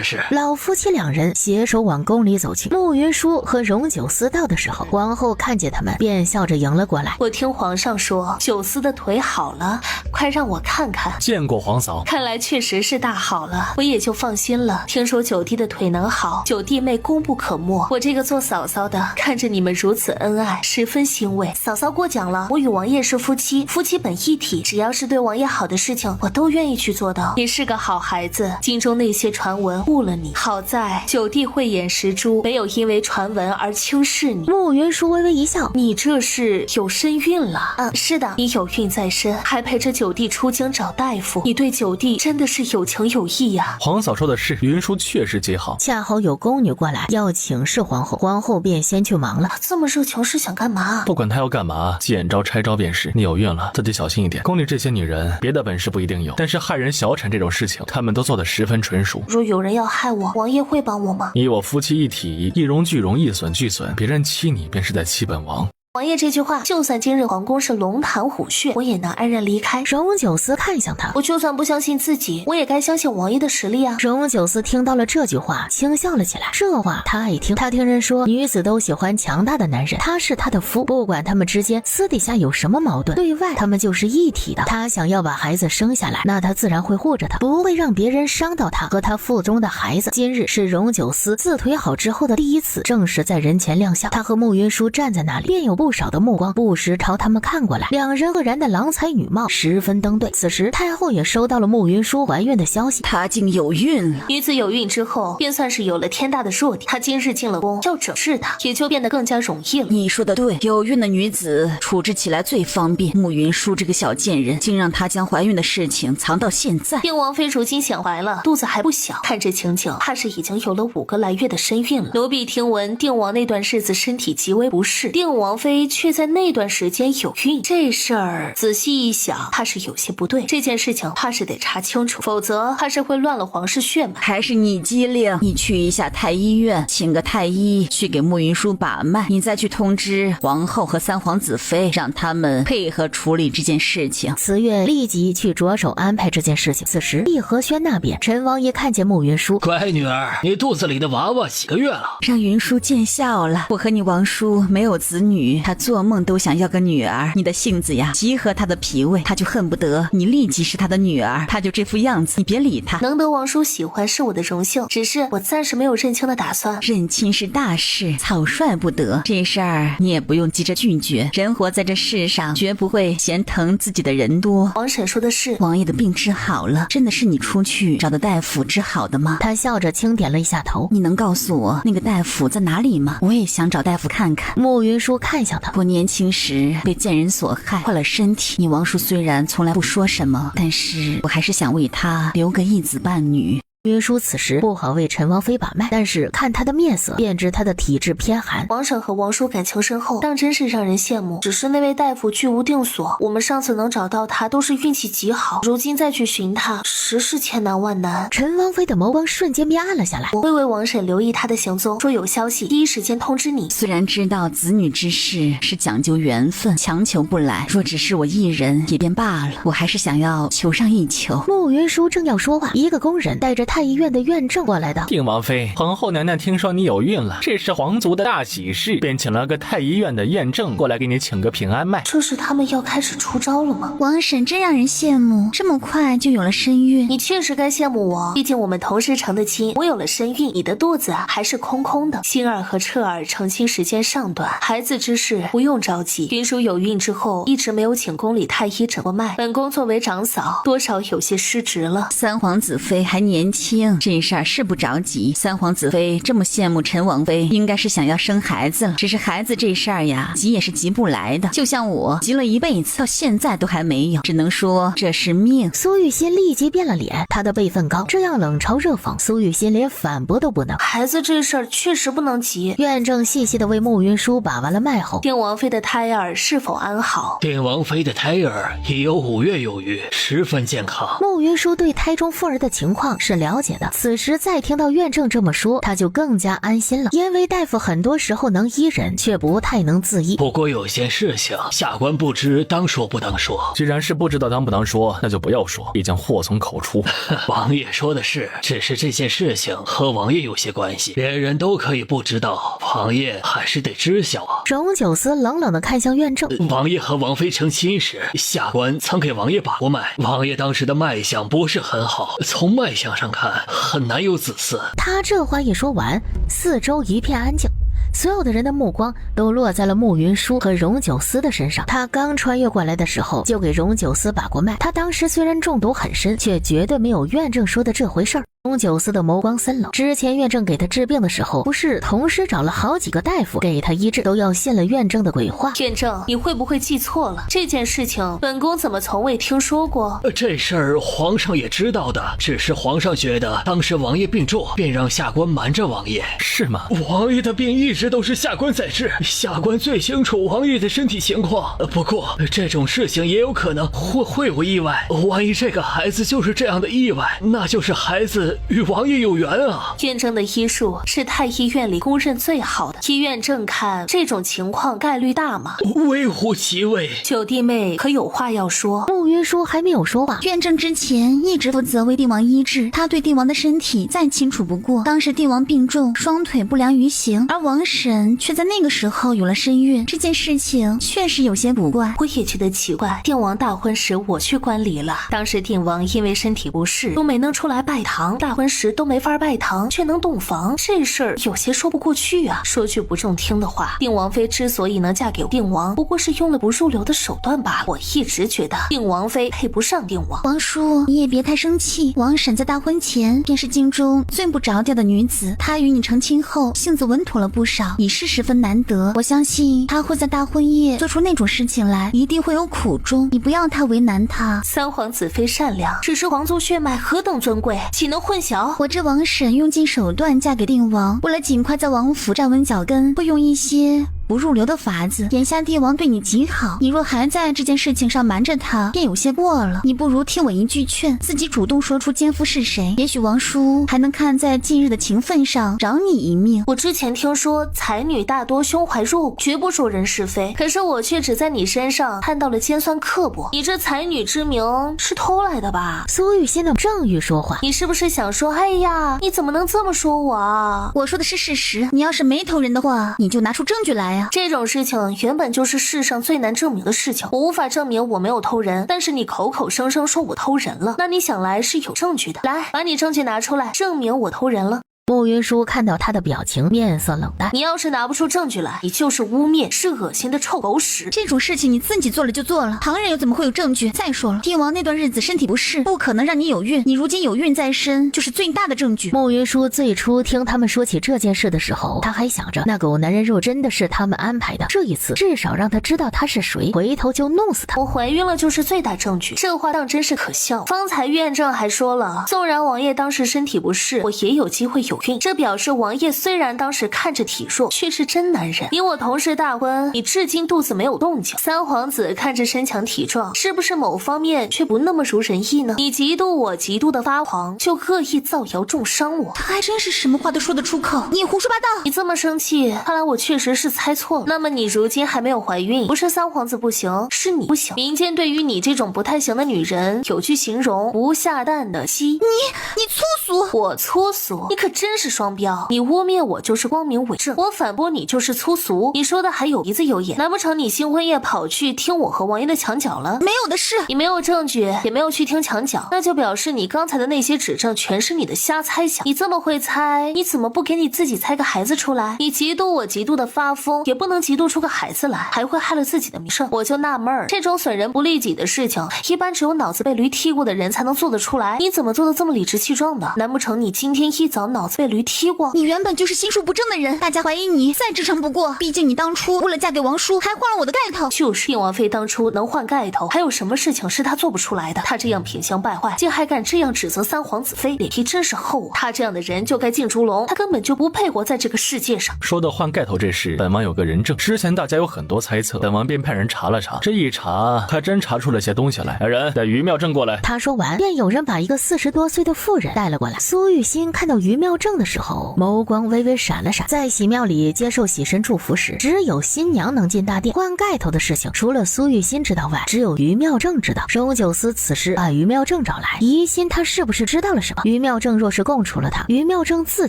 Speaker 4: 是。
Speaker 1: 老夫妻两人携手往宫里走去。慕云舒和荣九思到的时候，皇后看见他们，便笑着迎了过来。
Speaker 3: 我听皇上说九思的腿好了，快让我看看。
Speaker 2: 见过皇嫂，
Speaker 3: 看来确实是大好了，我也就放心了。听说九弟的腿能好，九弟妹功不可没。我这个做嫂嫂的，看着你们如此恩爱，十分欣慰。嫂嫂过奖了，我与王爷是夫妻，夫妻本一体，只要是对王爷好的事情，我都愿意去做的。你是个好孩子，京中那些传闻误了你。好在九弟慧眼识珠，没有因为传闻而轻视你。
Speaker 1: 慕云舒微微一笑，
Speaker 3: 你这是有身孕了？是的，你有孕在身，还陪着九弟出京找大夫，你对九弟真的是有情有义呀。
Speaker 2: 皇嫂说的是，云舒确实极好。
Speaker 1: 恰好有宫女过来要请示皇后，皇后便先去忙了。
Speaker 3: 这么热情是想干嘛？
Speaker 2: 不管她要干嘛，见招拆招便是。你有孕了，自己小心一点。宫里这些女人，别的本事不一定有，但是害人小产这种事情，她们都做得十分纯熟。
Speaker 3: 若有人要害我，王爷会帮我吗？
Speaker 2: 你我夫妻一体，一荣俱荣，一损俱损，别人欺你便是在欺本王。
Speaker 3: 王爷这句话，就算今日皇宫是龙潭虎穴，我也能安然离开。
Speaker 1: 荣九思看向他，
Speaker 3: 我就算不相信自己，我也该相信王爷的实力啊。
Speaker 1: 荣九思听到了这句话，轻笑了起来。这话他爱听，他听人说女子都喜欢强大的男人，他是他的夫，不管他们之间私底下有什么矛盾，对外他们就是一体的。他想要把孩子生下来，那他自然会护着他，不会让别人伤到他和他腹中的孩子。今日是荣九思自腿好之后的第一次正式在人前亮相，他和慕云舒站在那里，便有不少的目光不时朝他们看过来，两人赫然的郎才女貌，十分登对。此时太后也收到了慕云舒怀孕的消息，
Speaker 5: 她竟有孕了。
Speaker 3: 女子有孕之后，便算是有了天大的弱点。她今日进了宫，要整治她，也就变得更加容易了。
Speaker 5: 你说的对，有孕的女子处置起来最方便。慕云舒这个小贱人，竟让她将怀孕的事情藏到现在。
Speaker 3: 定王妃如今显怀了，肚子还不小，看这情景，怕是已经有了5个来月的身孕了。奴婢听闻定王那段日子身体极为不适，定王妃却在那段时间有孕，这事儿仔细一想，怕是有些不对。这件事情怕是得查清楚，否则怕是会乱了皇室血脉。
Speaker 5: 还是你机灵，你去一下太医院，请个太医去给慕云舒把脉，你再去通知皇后和三皇子妃，让他们配合处理这件事情。
Speaker 1: 慈月立即去着手安排这件事情。此时丽和轩那边，陈王爷看见慕云舒，
Speaker 4: 乖女儿，你肚子里的娃娃几个月了？
Speaker 5: 让云舒见笑了。我和你王叔没有子女，他做梦都想要个女儿。你的性子呀，极合他的脾胃，他就恨不得你立即是他的女儿。他就这副样子，你别理他。
Speaker 3: 能得王叔喜欢是我的荣幸，只是我暂时没有认亲的打算。
Speaker 5: 认亲是大事，草率不得。这事儿你也不用急着拒绝。人活在这世上，绝不会嫌疼自己的人多。
Speaker 3: 王婶说的是，
Speaker 5: 王爷的病治好了，真的是你出去找的大夫治好的吗？
Speaker 1: 他笑着轻点了一下头。
Speaker 5: 你能告诉我那个大夫在哪里吗？我也想找大夫看看。
Speaker 1: 慕云舒看向他，
Speaker 5: 我年轻时被贱人所害，坏了身体。你王叔虽然从来不说什么，但是我还是想为他留个一子半女。
Speaker 1: 约书此时不好为陈王妃把脉，但是看他的面色，便知他的体质偏寒。
Speaker 3: 王婶和王叔感情深厚，当真是让人羡慕。只是那位大夫居无定所，我们上次能找到他都是运气极好，如今再去寻他，实是千难万难。
Speaker 1: 陈王妃的眸光瞬间便暗了下来。
Speaker 3: 我会为王婶留意他的行踪，说有消息第一时间通知你。
Speaker 5: 虽然知道子女之事是讲究缘分，强求不来，若只是我一人也便罢了，我还是想要求上一求。
Speaker 1: 慕云舒正要说话，一个工人带着太医院的院正过来的。
Speaker 6: 定王妃，皇后娘娘听说你有孕了，这是皇族的大喜事，便请了个太医院的验证过来给你请个平安脉。
Speaker 3: 这是他们要开始出招了吗？
Speaker 7: 王婶真让人羡慕，这么快就有了身孕。
Speaker 3: 你确实该羡慕我，毕竟我们同时成的亲，我有了身孕，你的肚子还是空空的。心儿和彻儿成亲时间尚短，孩子之事不用着急。云舒有孕之后，一直没有请宫里太医诊过脉，本宫作为长嫂，多少有些失职了。
Speaker 5: 三皇子妃还年轻，这事儿是不着急。三皇子妃这么羡慕陈王妃，应该是想要生孩子了。只是孩子这事儿呀，急也是急不来的。就像我急了一辈子，到现在都还没有，只能说这是命。
Speaker 1: 苏玉心立即变了脸，她的辈分高，这样冷嘲热讽，苏玉心连反驳都不能。
Speaker 3: 孩子这事儿确实不能急。
Speaker 1: 院正细细的为慕云舒把完了脉后，
Speaker 3: 定王妃的胎儿是否安好？
Speaker 4: 定王妃的胎儿已有5月有余，十分健康。
Speaker 1: 慕云舒对胎中妇儿的情况是了解的，此时再听到院正这么说，他就更加安心了。因为大夫很多时候能医人，却不太能自医。
Speaker 4: 不过有些事情下官不知当说不当说。
Speaker 6: 既然是不知道当不当说，那就不要说，毕竟祸从口出。
Speaker 4: 王爷说的是，只是这件事情和王爷有些关系，别人都可以不知道，王爷还是得知晓啊。
Speaker 1: 荣九思冷冷地看向院正，
Speaker 4: 王爷和王妃成亲时，下官曾给王爷把过脉，王爷当时的脉象不是很好，从脉象上看很难有子嗣。
Speaker 1: 他这话一说完，四周一片安静，所有的人的目光都落在了慕云舒和荣九思的身上。他刚穿越过来的时候就给荣九思把过脉，他当时虽然中毒很深，却绝对没有院正说的这回事儿。荣九思的眸光森冷，之前院正给他治病的时候，不是同时找了好几个大夫给他医治，都要信了院正的鬼话。
Speaker 3: 院正，你会不会记错了？这件事情本宫怎么从未听说过？
Speaker 4: 这事儿皇上也知道的，只是皇上觉得当时王爷病重，便让下官瞒着王爷。
Speaker 6: 是吗？
Speaker 4: 王爷的病一直都是下官在治，下官最清楚王爷的身体情况。不过这种事情也有可能会有意外，万一这个孩子就是这样的意外，那就是孩子与王爷有缘啊。
Speaker 3: 院正的医术是太医院里公认最好的，医院正看这种情况概率大吗？
Speaker 4: 微乎其微。
Speaker 3: 九弟妹可有话要说？
Speaker 1: 慕云舒还没有说话。
Speaker 7: 院正之前一直负责为定王医治，他对定王的身体再清楚不过。当时定王病重，双腿不良于行，而王婶却在那个时候有了身孕，这件事情确实有些古怪。
Speaker 3: 我也觉得奇怪，定王大婚时我去观礼了，当时定王因为身体不适都没能出来拜堂，大婚时都没法拜堂，却能洞房，这事儿有些说不过去啊。说句不中听的话，定王妃之所以能嫁给定王，不过是用了不入流的手段罢了。我一直觉得定王妃配不上定王。
Speaker 7: 王叔，你也别太生气，王婶在大婚前便是京中最不着调的女子，她与你成亲后性子稳妥了不少，已是十分难得。我相信她会在大婚夜做出那种事情来，一定会有苦衷，你不要太为难她。
Speaker 3: 三皇子妃善良，只是皇族血脉何等尊贵，岂能混淆？
Speaker 7: 我这王婶用尽手段嫁给定王，为了尽快在王府站稳脚跟，会用一些不入流的法子。眼下帝王对你极好，你若还在这件事情上瞒着他，便有些过了。你不如听我一句劝，自己主动说出奸夫是谁，也许王叔还能看在近日的情分上饶你一命。
Speaker 3: 我之前听说才女大多胸怀若谷，绝不说人是非，可是我却只在你身上看到了尖酸刻薄。你这才女之名是偷来的吧？
Speaker 1: 苏玉心的正欲说话，
Speaker 3: 你是不是想说，哎呀，你怎么能这么说我啊？
Speaker 7: 我说的是事实，你要是没偷人的话，你就拿出证据来啊。
Speaker 3: 这种事情原本就是世上最难证明的事情，我无法证明我没有偷人，但是你口口声声说我偷人了，那你想来是有证据的，来，把你证据拿出来，证明我偷人了。
Speaker 1: 慕云舒看到他的表情，面色冷淡。
Speaker 3: 你要是拿不出证据来，你就是污蔑，是恶心的臭狗屎。
Speaker 7: 这种事情你自己做了就做了，旁人又怎么会有证据？再说了，帝王那段日子身体不适，不可能让你有孕，你如今有孕在身，就是最大的证据。
Speaker 1: 慕云舒最初听他们说起这件事的时候，他还想着那狗男人若真的是他们安排的，这一次至少让他知道他是谁，回头就弄死他。
Speaker 3: 我怀孕了就是最大证据，这话当真是可笑。方才院正还说了，纵然王爷当时身体不适，我也有机会有孕，这表示王爷虽然当时看着体弱，却是真男人。你我同是大婚，你至今肚子没有动静，三皇子看着身强体壮，是不是某方面却不那么如人意呢？你嫉妒我极度的发狂，就恶意造谣重伤我。
Speaker 7: 他还真是什么话都说得出口，你胡说八道。
Speaker 3: 你这么生气，看来我确实是猜错了。那么你如今还没有怀孕，不是三皇子不行，是你不行。民间对于你这种不太行的女人有句形容，不下蛋的鸡。
Speaker 7: 你粗俗。
Speaker 3: 我粗俗？你可真是双标。你污蔑我就是光明伪证，我反驳你就是粗俗。你说的还有鼻子有眼，难不成你新婚夜跑去听我和王爷的墙角了？
Speaker 7: 没有的事。
Speaker 3: 你没有证据，也没有去听墙角，那就表示你刚才的那些指证全是你的瞎猜想。你这么会猜，你怎么不给你自己猜个孩子出来？你嫉妒我极度的发疯，也不能嫉妒出个孩子来，还会害了自己的名声。我就纳闷儿，这种损人不利己的事情，一般只有脑子被驴踢过的人才能做得出来。你怎么做得这么理直气壮的？难不成你今天一早脑子被驴踢过？
Speaker 7: 你原本就是心术不正的人，大家怀疑你再正常不过。毕竟你当初为了嫁给王叔，还换了我的盖头。
Speaker 3: 就是定王妃当初能换盖头，还有什么事情是她做不出来的？她这样品行败坏，竟还敢这样指责三皇子妃，脸皮真是厚啊！她这样的人就该进猪笼，她根本就不配活在这个世界上。
Speaker 2: 说到换盖头这事，本王有个人证，之前大家有很多猜测，本王便派人查了查，这一查还真查出了些东西来。来人，带于妙正过来。
Speaker 1: 他说完，便有人把一个40多岁的妇人带了过来。苏玉欣看到于妙正的时候，眸光微微闪了闪。在喜庙里接受喜神祝福时，只有新娘能进大殿。换盖头的事情，除了苏玉欣知道外，只有于妙正知道。荣九思此时把于妙正找来，疑心他是不是知道了什么。于妙正若是供出了他，于妙正自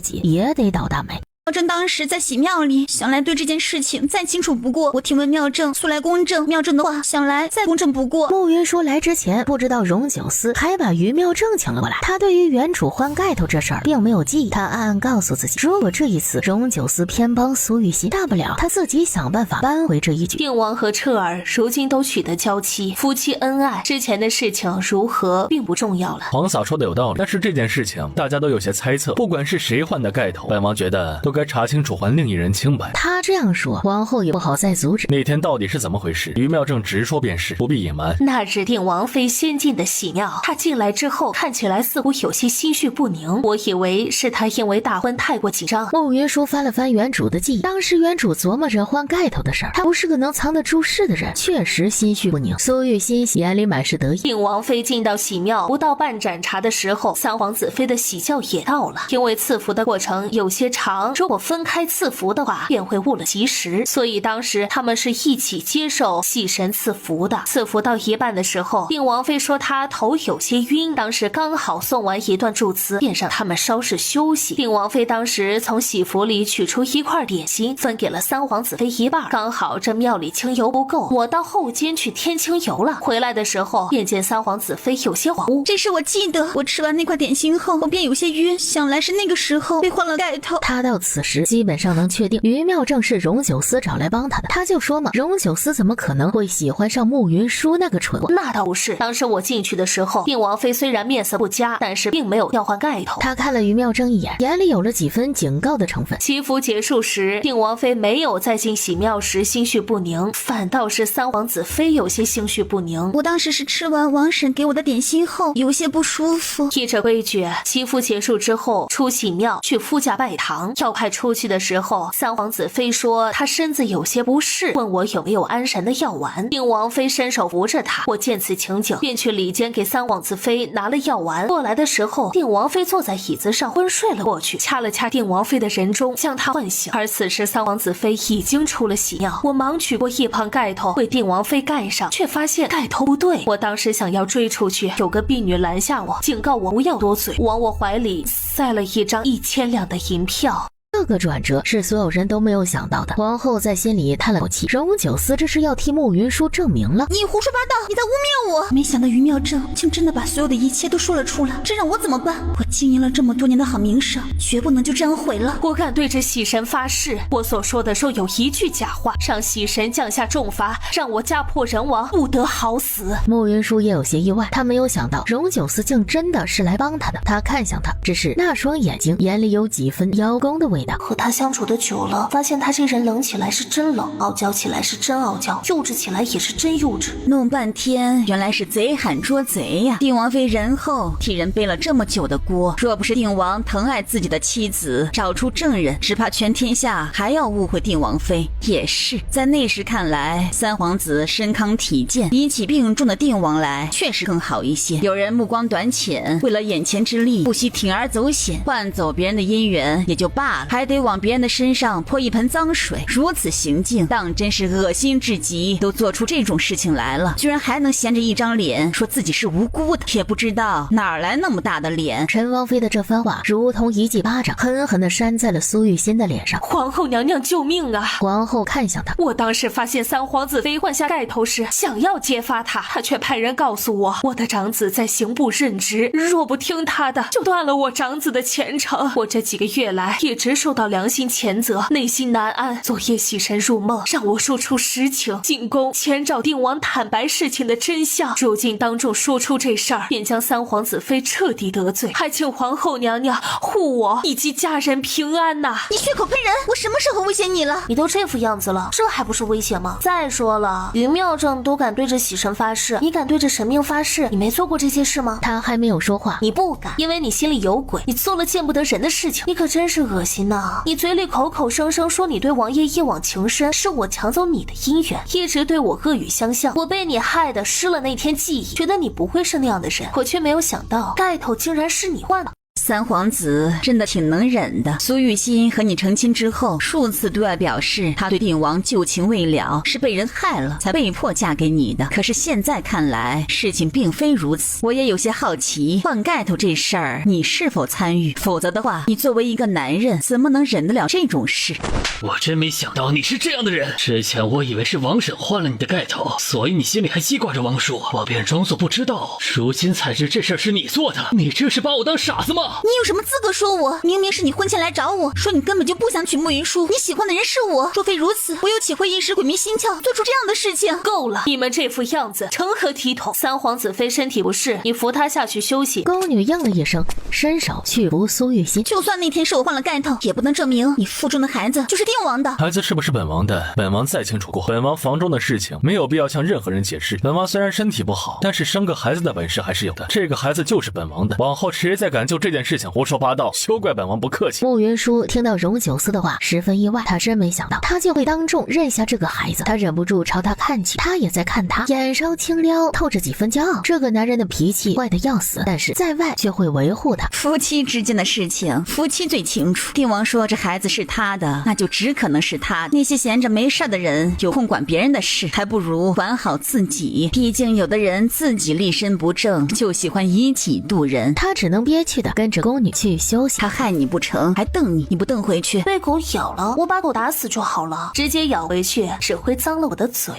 Speaker 1: 己也得倒大霉。
Speaker 7: 妙正当时在喜庙里，想来对这件事情再清楚不过。我听闻妙正素来公正，妙正的话想来再公正不过。
Speaker 1: 慕云说来之前不知道荣九思还把于妙正请了过来，他对于原主换盖头这事儿并没有记忆。他暗暗告诉自己，如果这一次荣九思偏帮苏玉欣，大不了他自己想办法扳回这一局。
Speaker 3: 定王和彻儿如今都取得娇妻，夫妻恩爱，之前的事情如何并不重要了。
Speaker 2: 皇嫂说的有道理，但是这件事情大家都有些猜测，不管是谁换的盖头，本王觉得都该查清楚，还另一人清白。
Speaker 1: 他这样说，王后也不好再阻止。
Speaker 2: 那天到底是怎么回事？于妙正直说便是，不必隐瞒。
Speaker 3: 那日定王妃先进的喜庙，她进来之后看起来似乎有些心绪不宁，我以为是她因为大婚太过紧张。
Speaker 1: 慕云舒翻了翻原主的记忆，当时原主琢磨着换盖头的事儿，他不是个能藏得住事的人，确实心绪不宁。苏玉欣眼里满是得意。
Speaker 3: 定王妃进到喜庙不到半盏茶的时候，三皇子妃的喜轿也到了。因为赐福的过程有些长，如果分开赐福的话，便会误了吉时，所以当时他们是一起接受喜神赐福的。赐福到一半的时候，定王妃说她头有些晕，当时刚好送完一段祝词，便让他们稍事休息。定王妃当时从喜服里取出一块点心，分给了三皇子妃一半，刚好这庙里清油不够，我到后间去添清油了。回来的时候，便见三皇子妃有些恍惚。
Speaker 7: 这事我记得，我吃完那块点心后，我便有些晕，想来是那个时候被换了盖头。
Speaker 1: 他到此时基本上能确定于妙正是荣九思找来帮他的。他就说嘛，荣九思怎么可能会喜欢上慕云舒那个蠢货？
Speaker 3: 那倒不是，当时我进去的时候，定王妃虽然面色不佳，但是并没有调换盖头。
Speaker 1: 他看了于妙正一眼，眼里有了几分警告的成分。
Speaker 3: 祈福结束时，定王妃没有在进喜庙时心绪不宁，反倒是三皇子妃有些心绪不宁。
Speaker 7: 我当时是吃完王婶给我的点心后，有些不舒服。
Speaker 3: 依着规矩，祈福结束之后出喜庙去夫家拜堂，要派出去的时候，三皇子妃说她身子有些不适，问我有没有安神的药丸。定王妃伸手扶着她，我见此情景，便去里间给三皇子妃拿了药丸。过来的时候，定王妃坐在椅子上昏睡了过去，掐了掐定王妃的人中，将她唤醒。而此时三皇子妃已经出了喜庙，我忙取过一旁盖头为定王妃盖上，却发现盖头不对。我当时想要追出去，有个婢女拦下我，警告我不要多嘴，往我怀里塞了一张1000两的银票。
Speaker 1: 这个转折是所有人都没有想到的。皇后在心里叹了口气，荣九思这是要替慕云舒证明了。
Speaker 7: 你胡说八道，你在污蔑我！没想到于妙正竟真的把所有的一切都说了出来，这让我怎么办？我经营了这么多年的好名声，绝不能就这样毁了。
Speaker 3: 我敢对着喜神发誓，我所说的若有一句假话，让喜神降下重罚，让我家破人亡，不得好死。
Speaker 1: 慕云舒也有些意外，他没有想到荣九思竟真的是来帮他的。他看向他，只是那双眼睛眼里有几分邀功的味道。
Speaker 3: 和他相处的久了，发现他这人冷起来是真冷，傲娇起来是真傲娇，幼稚起来也是真幼稚。
Speaker 5: 弄半天原来是贼喊捉贼呀！定王妃仁厚，替人背了这么久的锅，若不是定王疼爱自己的妻子，找出证人，只怕全天下还要误会定王妃。也是，在那时看来，三皇子身康体健，比起病重的定王来，确实更好一些。有人目光短浅，为了眼前之利，不惜铤而走险，换走别人的姻缘也就罢了，还得往别人的身上泼一盆脏水。如此行径，当真是恶心至极，都做出这种事情来了，居然还能闲着一张脸说自己是无辜的，也不知道哪来那么大的脸。
Speaker 1: 陈王妃的这番话如同一记巴掌，狠狠地扇在了苏玉心的脸上。
Speaker 3: 皇后娘娘救命啊！
Speaker 1: 皇后看向他，
Speaker 3: 我当时发现三皇子妃换下盖头时，想要揭发他，他却派人告诉我，我的长子在刑部任职，若不听他的，就断了我长子的前程。我这几个月来一直受到良心谴责，内心难安。昨夜喜神入梦，让我说出实情，进宫前找定王坦白事情的真相。如今当众说出这事儿，便将三皇子妃彻底得罪，还请皇后娘娘护我以及家人平安呐！
Speaker 7: 你血口喷人，我什么时候威胁你了？
Speaker 3: 你都这副样子了，这还不是威胁吗？再说了，于妙正都敢对着喜神发誓，你敢对着神明发誓？你没做过这些事吗？
Speaker 1: 他还没有说话。
Speaker 3: 你不敢，因为你心里有鬼，你做了见不得人的事情，你可真是恶心呐！你嘴里口口声声说你对王爷一往情深，是我抢走你的姻缘，一直对我恶语相向，我被你害得失了那天记忆，觉得你不会是那样的人，我却没有想到盖头竟然是你换的。
Speaker 5: 三皇子真的挺能忍的。苏玉心和你成亲之后，数次对外表示他对定王旧情未了，是被人害了才被迫嫁给你的。可是现在看来，事情并非如此。我也有些好奇，换盖头这事儿你是否参与？否则的话，你作为一个男人，怎么能忍得了这种事？
Speaker 4: 我真没想到你是这样的人。之前我以为是王婶换了你的盖头，所以你心里还记挂着王叔，我便装作不知道。如今才知这事儿是你做的，你这是把我当傻子吗？
Speaker 7: 你有什么资格说我？明明是你婚前来找我说你根本就不想娶慕云舒，你喜欢的人是我。若非如此，我又岂会一时鬼迷心窍做出这样的事情？
Speaker 3: 够了，你们这副样子成何体统？三皇子妃身体不适，你扶她下去休息。
Speaker 1: 宫女应了一声，伸手去扶苏玉心。
Speaker 7: 就算那天是我换了盖头，也不能证明你腹中的孩子就是定王的。
Speaker 6: 孩子是不是本王的，本王再清楚过。本王房中的事情没有必要向任何人解释。本王虽然身体不好，但是生个孩子的本事还是有的。这个孩子就是本王的，往后谁再敢就这件事情胡说八道，休怪本王不客气。
Speaker 1: 慕云舒听到荣九思的话，十分意外，他真没想到他就会当众认下这个孩子。他忍不住朝他看去，他也在看他，眼梢轻撩，透着几分骄傲。这个男人的脾气坏得要死，但是在外却会维护他。
Speaker 5: 夫妻之间的事情，夫妻最清楚。定王说这孩子是他的，那就只可能是他的。那些闲着没事的人，有空管别人的事，还不如管好自己。毕竟有的人自己立身不正，就喜欢以己度人。
Speaker 1: 他只能憋屈的跟着宫女去休息。
Speaker 5: 他害你不成，还瞪你，你不瞪回去？
Speaker 3: 被狗咬了，我把狗打死就好了，直接咬回去只会脏了我的嘴。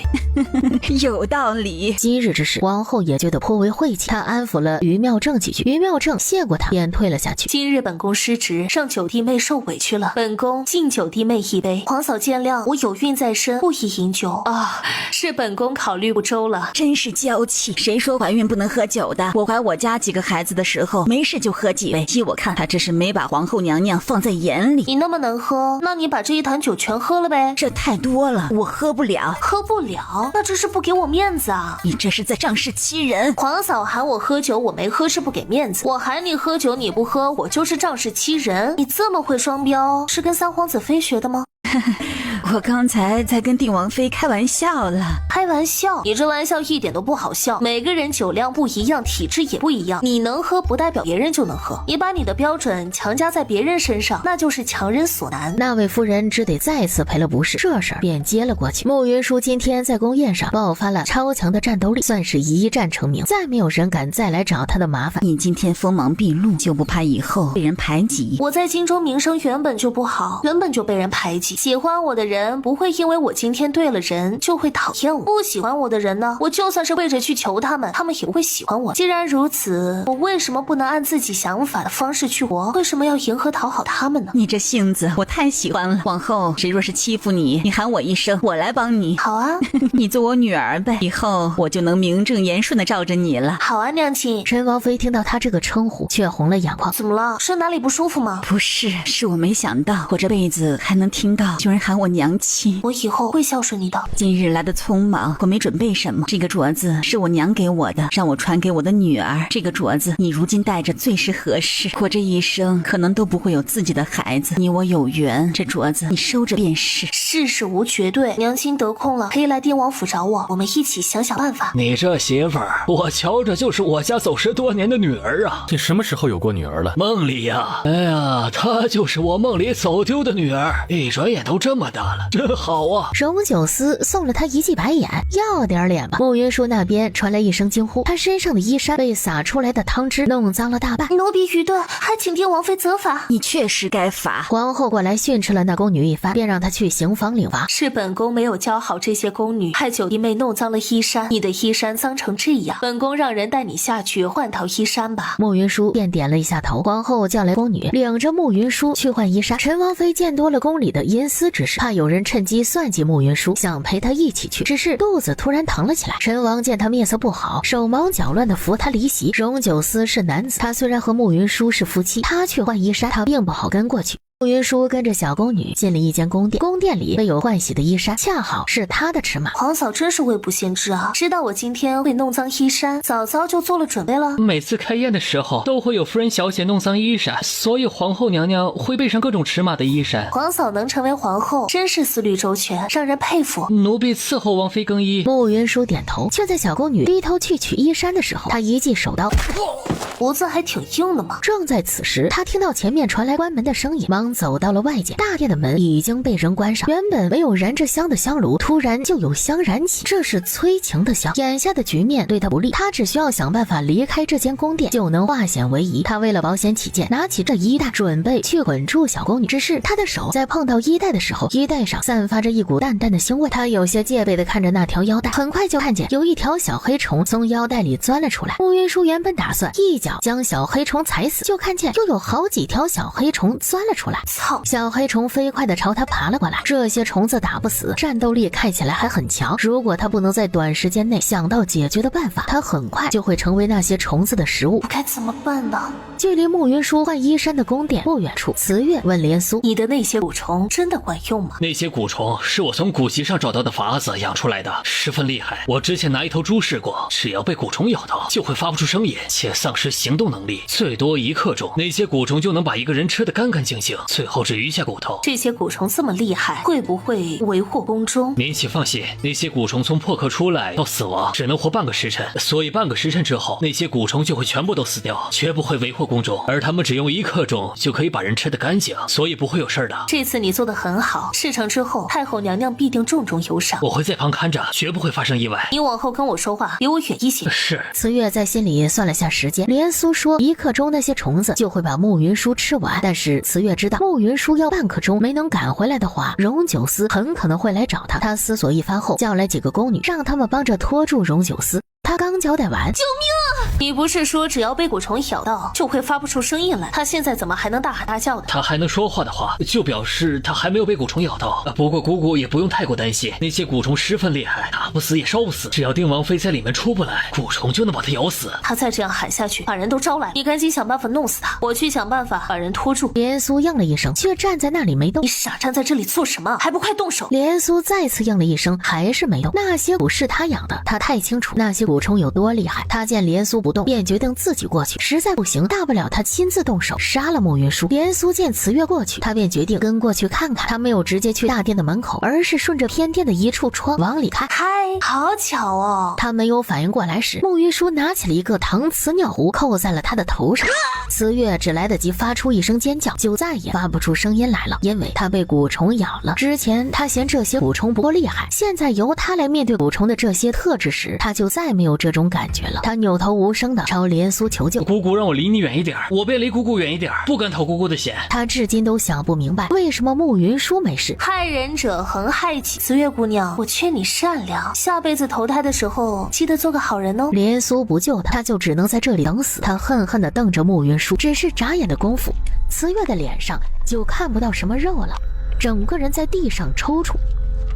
Speaker 5: 有道理。
Speaker 1: 今日之事，王后也觉得颇为晦气，她安抚了于妙正几句，于妙正谢过她，便退了下去。
Speaker 3: 今日本宫失职，让九弟妹受委屈了，本宫敬九弟妹一杯。皇嫂见谅，我有孕在身，不宜饮酒啊，是本宫考虑不周了。
Speaker 5: 真是娇气，谁说怀孕不能喝酒的？我怀我家几个孩子的时候，没事就喝几杯。依我看，他这是没把皇后娘娘放在眼里。
Speaker 3: 你那么能喝，那你把这一坛酒全喝了呗。
Speaker 5: 这太多了，我喝不了。
Speaker 3: 喝不了？那这是不给我面子啊！
Speaker 5: 你这是在仗势欺人。
Speaker 3: 皇嫂喊我喝酒，我没喝是不给面子；我喊你喝酒，你不喝，我就是仗势欺人。你这么会双标，是跟三皇子妃学的吗？
Speaker 5: 我刚才在跟定王妃开玩笑了。
Speaker 3: 开玩笑？你这玩笑一点都不好笑。每个人酒量不一样，体质也不一样，你能喝不代表别人就能喝。你把你的标准强加在别人身上，那就是强人所难。
Speaker 1: 那位夫人只得再次赔了不是，这事儿便接了过去。慕云舒今天在宫宴上爆发了超强的战斗力，算是一战成名，再没有人敢再来找他的麻烦。
Speaker 5: 你今天锋芒毕露，就不怕以后被人排挤？
Speaker 3: 我在京中名声原本就不好，原本就被人排挤。喜欢我的人不会因为我今天对了人就会讨厌我，不喜欢我的人呢，我就算是跪着去求他们，他们也不会喜欢我。既然如此，我为什么不能按自己想法的方式去活？为什么要迎合讨好他们呢？
Speaker 5: 你这性子我太喜欢了。往后谁若是欺负你，你喊我一声，我来帮你。
Speaker 3: 好啊，
Speaker 5: 你做我女儿呗，以后我就能名正言顺的罩着你了。
Speaker 3: 好啊，娘亲。
Speaker 1: 陈王妃听到他这个称呼，却红了眼眶。
Speaker 3: 怎么了？是哪里不舒服吗？
Speaker 5: 不是，是我没想到我这辈子还能听到有人喊我娘亲。
Speaker 3: 我以后会孝顺你的。
Speaker 5: 今日来的匆忙，我没准备什么。这个镯子是我娘给我的，让我传给我的女儿。这个镯子你如今戴着最是合适，我这一生可能都不会有自己的孩子，你我有缘，这镯子你收着便是。
Speaker 3: 世事无绝对，娘亲得空了可以来定王府找我，我们一起想想办法。
Speaker 4: 你这媳妇儿，我瞧着就是我家走失多年的女儿啊！
Speaker 6: 你什么时候有过女儿了？
Speaker 4: 梦里呀，哎呀，她就是我梦里走丢的女儿，一转眼都这么大了，真好啊！
Speaker 1: 荣九思送了他一记白眼，要点脸吧。慕云舒那边传来一声惊呼，他身上的衣衫被洒出来的汤汁弄脏了大半。
Speaker 3: 奴婢愚钝，还请定王妃责罚。
Speaker 5: 你确实该罚。
Speaker 1: 皇后过来训斥了那宫女一番，便让她去刑房领罚。
Speaker 3: 是本宫没有教好这些宫女，害九弟妹弄脏了衣衫。你的衣衫脏成这样，本宫让人带你下去换套衣衫吧。
Speaker 1: 慕云舒便点了一下头。皇后叫来宫女，领着慕云舒去换衣衫。陈王妃见多了宫里的阴私之事，怕有人趁机算计慕云舒，想陪她一起去，只是肚子突然疼了起来。陈王见她面色不好，手忙脚乱地扶她离席。荣九思是男子，他虽然和慕云舒是夫妻，他去换衣衫，他并不好跟过去。慕云舒跟着小宫女进了一间宫殿，宫殿里备有换洗的衣衫，恰好是她的尺码。
Speaker 3: 皇嫂真是未卜先知啊，知道我今天会弄脏衣衫，早早就做了准备了。
Speaker 4: 每次开宴的时候都会有夫人小姐弄脏衣衫，所以皇后娘娘会备上各种尺码的衣衫。
Speaker 3: 皇嫂能成为皇后，真是思虑周全，让人佩服。
Speaker 4: 奴婢伺候王妃更衣。
Speaker 1: 慕云舒点头，却在小宫女低头去取衣衫的时候，她一记手刀，
Speaker 3: 脖子还挺硬的嘛。
Speaker 1: 正在此时，她听到前面传来关门的声音，忙走到了外间。大殿的门已经被人关上，原本没有燃着香的香炉突然就有香燃起，这是催情的香。眼下的局面对她不利，她只需要想办法离开这间宫殿，就能化险为夷。她为了保险起见，拿起这衣带准备去捆住小宫女，只是她的手在碰到衣带的时候，衣带上散发着一股淡淡的腥味。她有些戒备地看着那条腰带，很快就看见有一条小黑虫从腰带里钻了出来。慕云舒原本打算一脚将小黑虫踩死，就看见又有好几条小黑虫钻了出来。操！小黑虫飞快地朝他爬了过来。这些虫子打不死，战斗力看起来还很强。如果他不能在短时间内想到解决的办法，他很快就会成为那些虫子的食物。
Speaker 3: 该怎么办呢？
Speaker 1: 距离慕云舒换衣衫的宫殿不远处，慈月问连苏：“
Speaker 3: 你的那些蛊虫真的管用吗？”
Speaker 4: 那些蛊虫是我从古籍上找到的法子养出来的，十分厉害。我之前拿一头猪试过，只要被蛊虫咬到，就会发不出声音，且丧失行动能力，最多1刻钟，那些蛊虫就能把一个人吃得干干净净，最后只余下骨头。
Speaker 3: 这些蛊虫这么厉害，会不会为祸宫中？
Speaker 4: 您请放心，那些蛊虫从破壳出来到死亡只能活半个时辰，所以半个时辰之后，那些蛊虫就会全部都死掉，绝不会为祸宫中。而他们只用1刻钟就可以把人吃得干净，所以不会有事的。
Speaker 3: 这次你做得很好，事成之后，太后娘娘必定重重有赏。
Speaker 4: 我会在旁看着，绝不会发生意外。
Speaker 3: 你往后跟我说话，离我远一些。
Speaker 4: 是。
Speaker 1: 慈月在心里算了下时间，连苏说1刻钟那些虫子就会把慕云舒吃完，但是慈月知道慕云舒要半刻钟没能赶回来的话，荣九思很可能会来找他。他思索一番后，叫来几个宫女，让他们帮着拖住荣九思。他刚交代完，
Speaker 3: 救命啊！你不是说只要被蛊虫咬到就会发不出声音来？他现在怎么还能大喊大叫的？
Speaker 4: 他还能说话的话，就表示他还没有被蛊虫咬到。不过姑姑也不用太过担心，那些蛊虫十分厉害，打不死也烧不死，只要定王妃在里面出不来，蛊虫就能把他咬死。
Speaker 3: 他再这样喊下去，把人都招来，你赶紧想办法弄死他，我去想办法把人拖住。
Speaker 1: 连苏应了一声，却站在那里没动。
Speaker 3: 你傻站在这里做什么？还不快动手！
Speaker 1: 连苏再次应了一声，还是没动。那些蛊是他养的，他太清楚那些蛊虫有多厉害。他见连连苏不动，便决定自己过去。实在不行，大不了他亲自动手杀了慕云舒。连苏见慈月过去，他便决定跟过去看看。他没有直接去大殿的门口，而是顺着偏殿的一处窗往里看。
Speaker 3: 嗨，好巧哦！
Speaker 1: 他没有反应过来时，慕云舒拿起了一个搪瓷尿壶扣在了他的头上。慈月只来得及发出一声尖叫，就再也发不出声音来了，因为他被蛊虫咬了。之前他嫌这些蛊虫不够厉害，现在由他来面对蛊虫的这些特质时，他就再没有这种感觉了。他扭头无声地朝连苏求救：
Speaker 4: 姑姑让我离你远一点，我便离姑姑远一点，不敢讨姑姑的嫌。
Speaker 1: 他至今都想不明白，为什么慕云舒没事。
Speaker 3: 害人者恒害己，慈月姑娘，我劝你善良，下辈子投胎的时候记得做个好人哦。
Speaker 1: 连苏不救他，他就只能在这里等死。他恨恨地瞪着慕云舒，只是眨眼的功夫，慈月的脸上就看不到什么肉了，整个人在地上抽搐，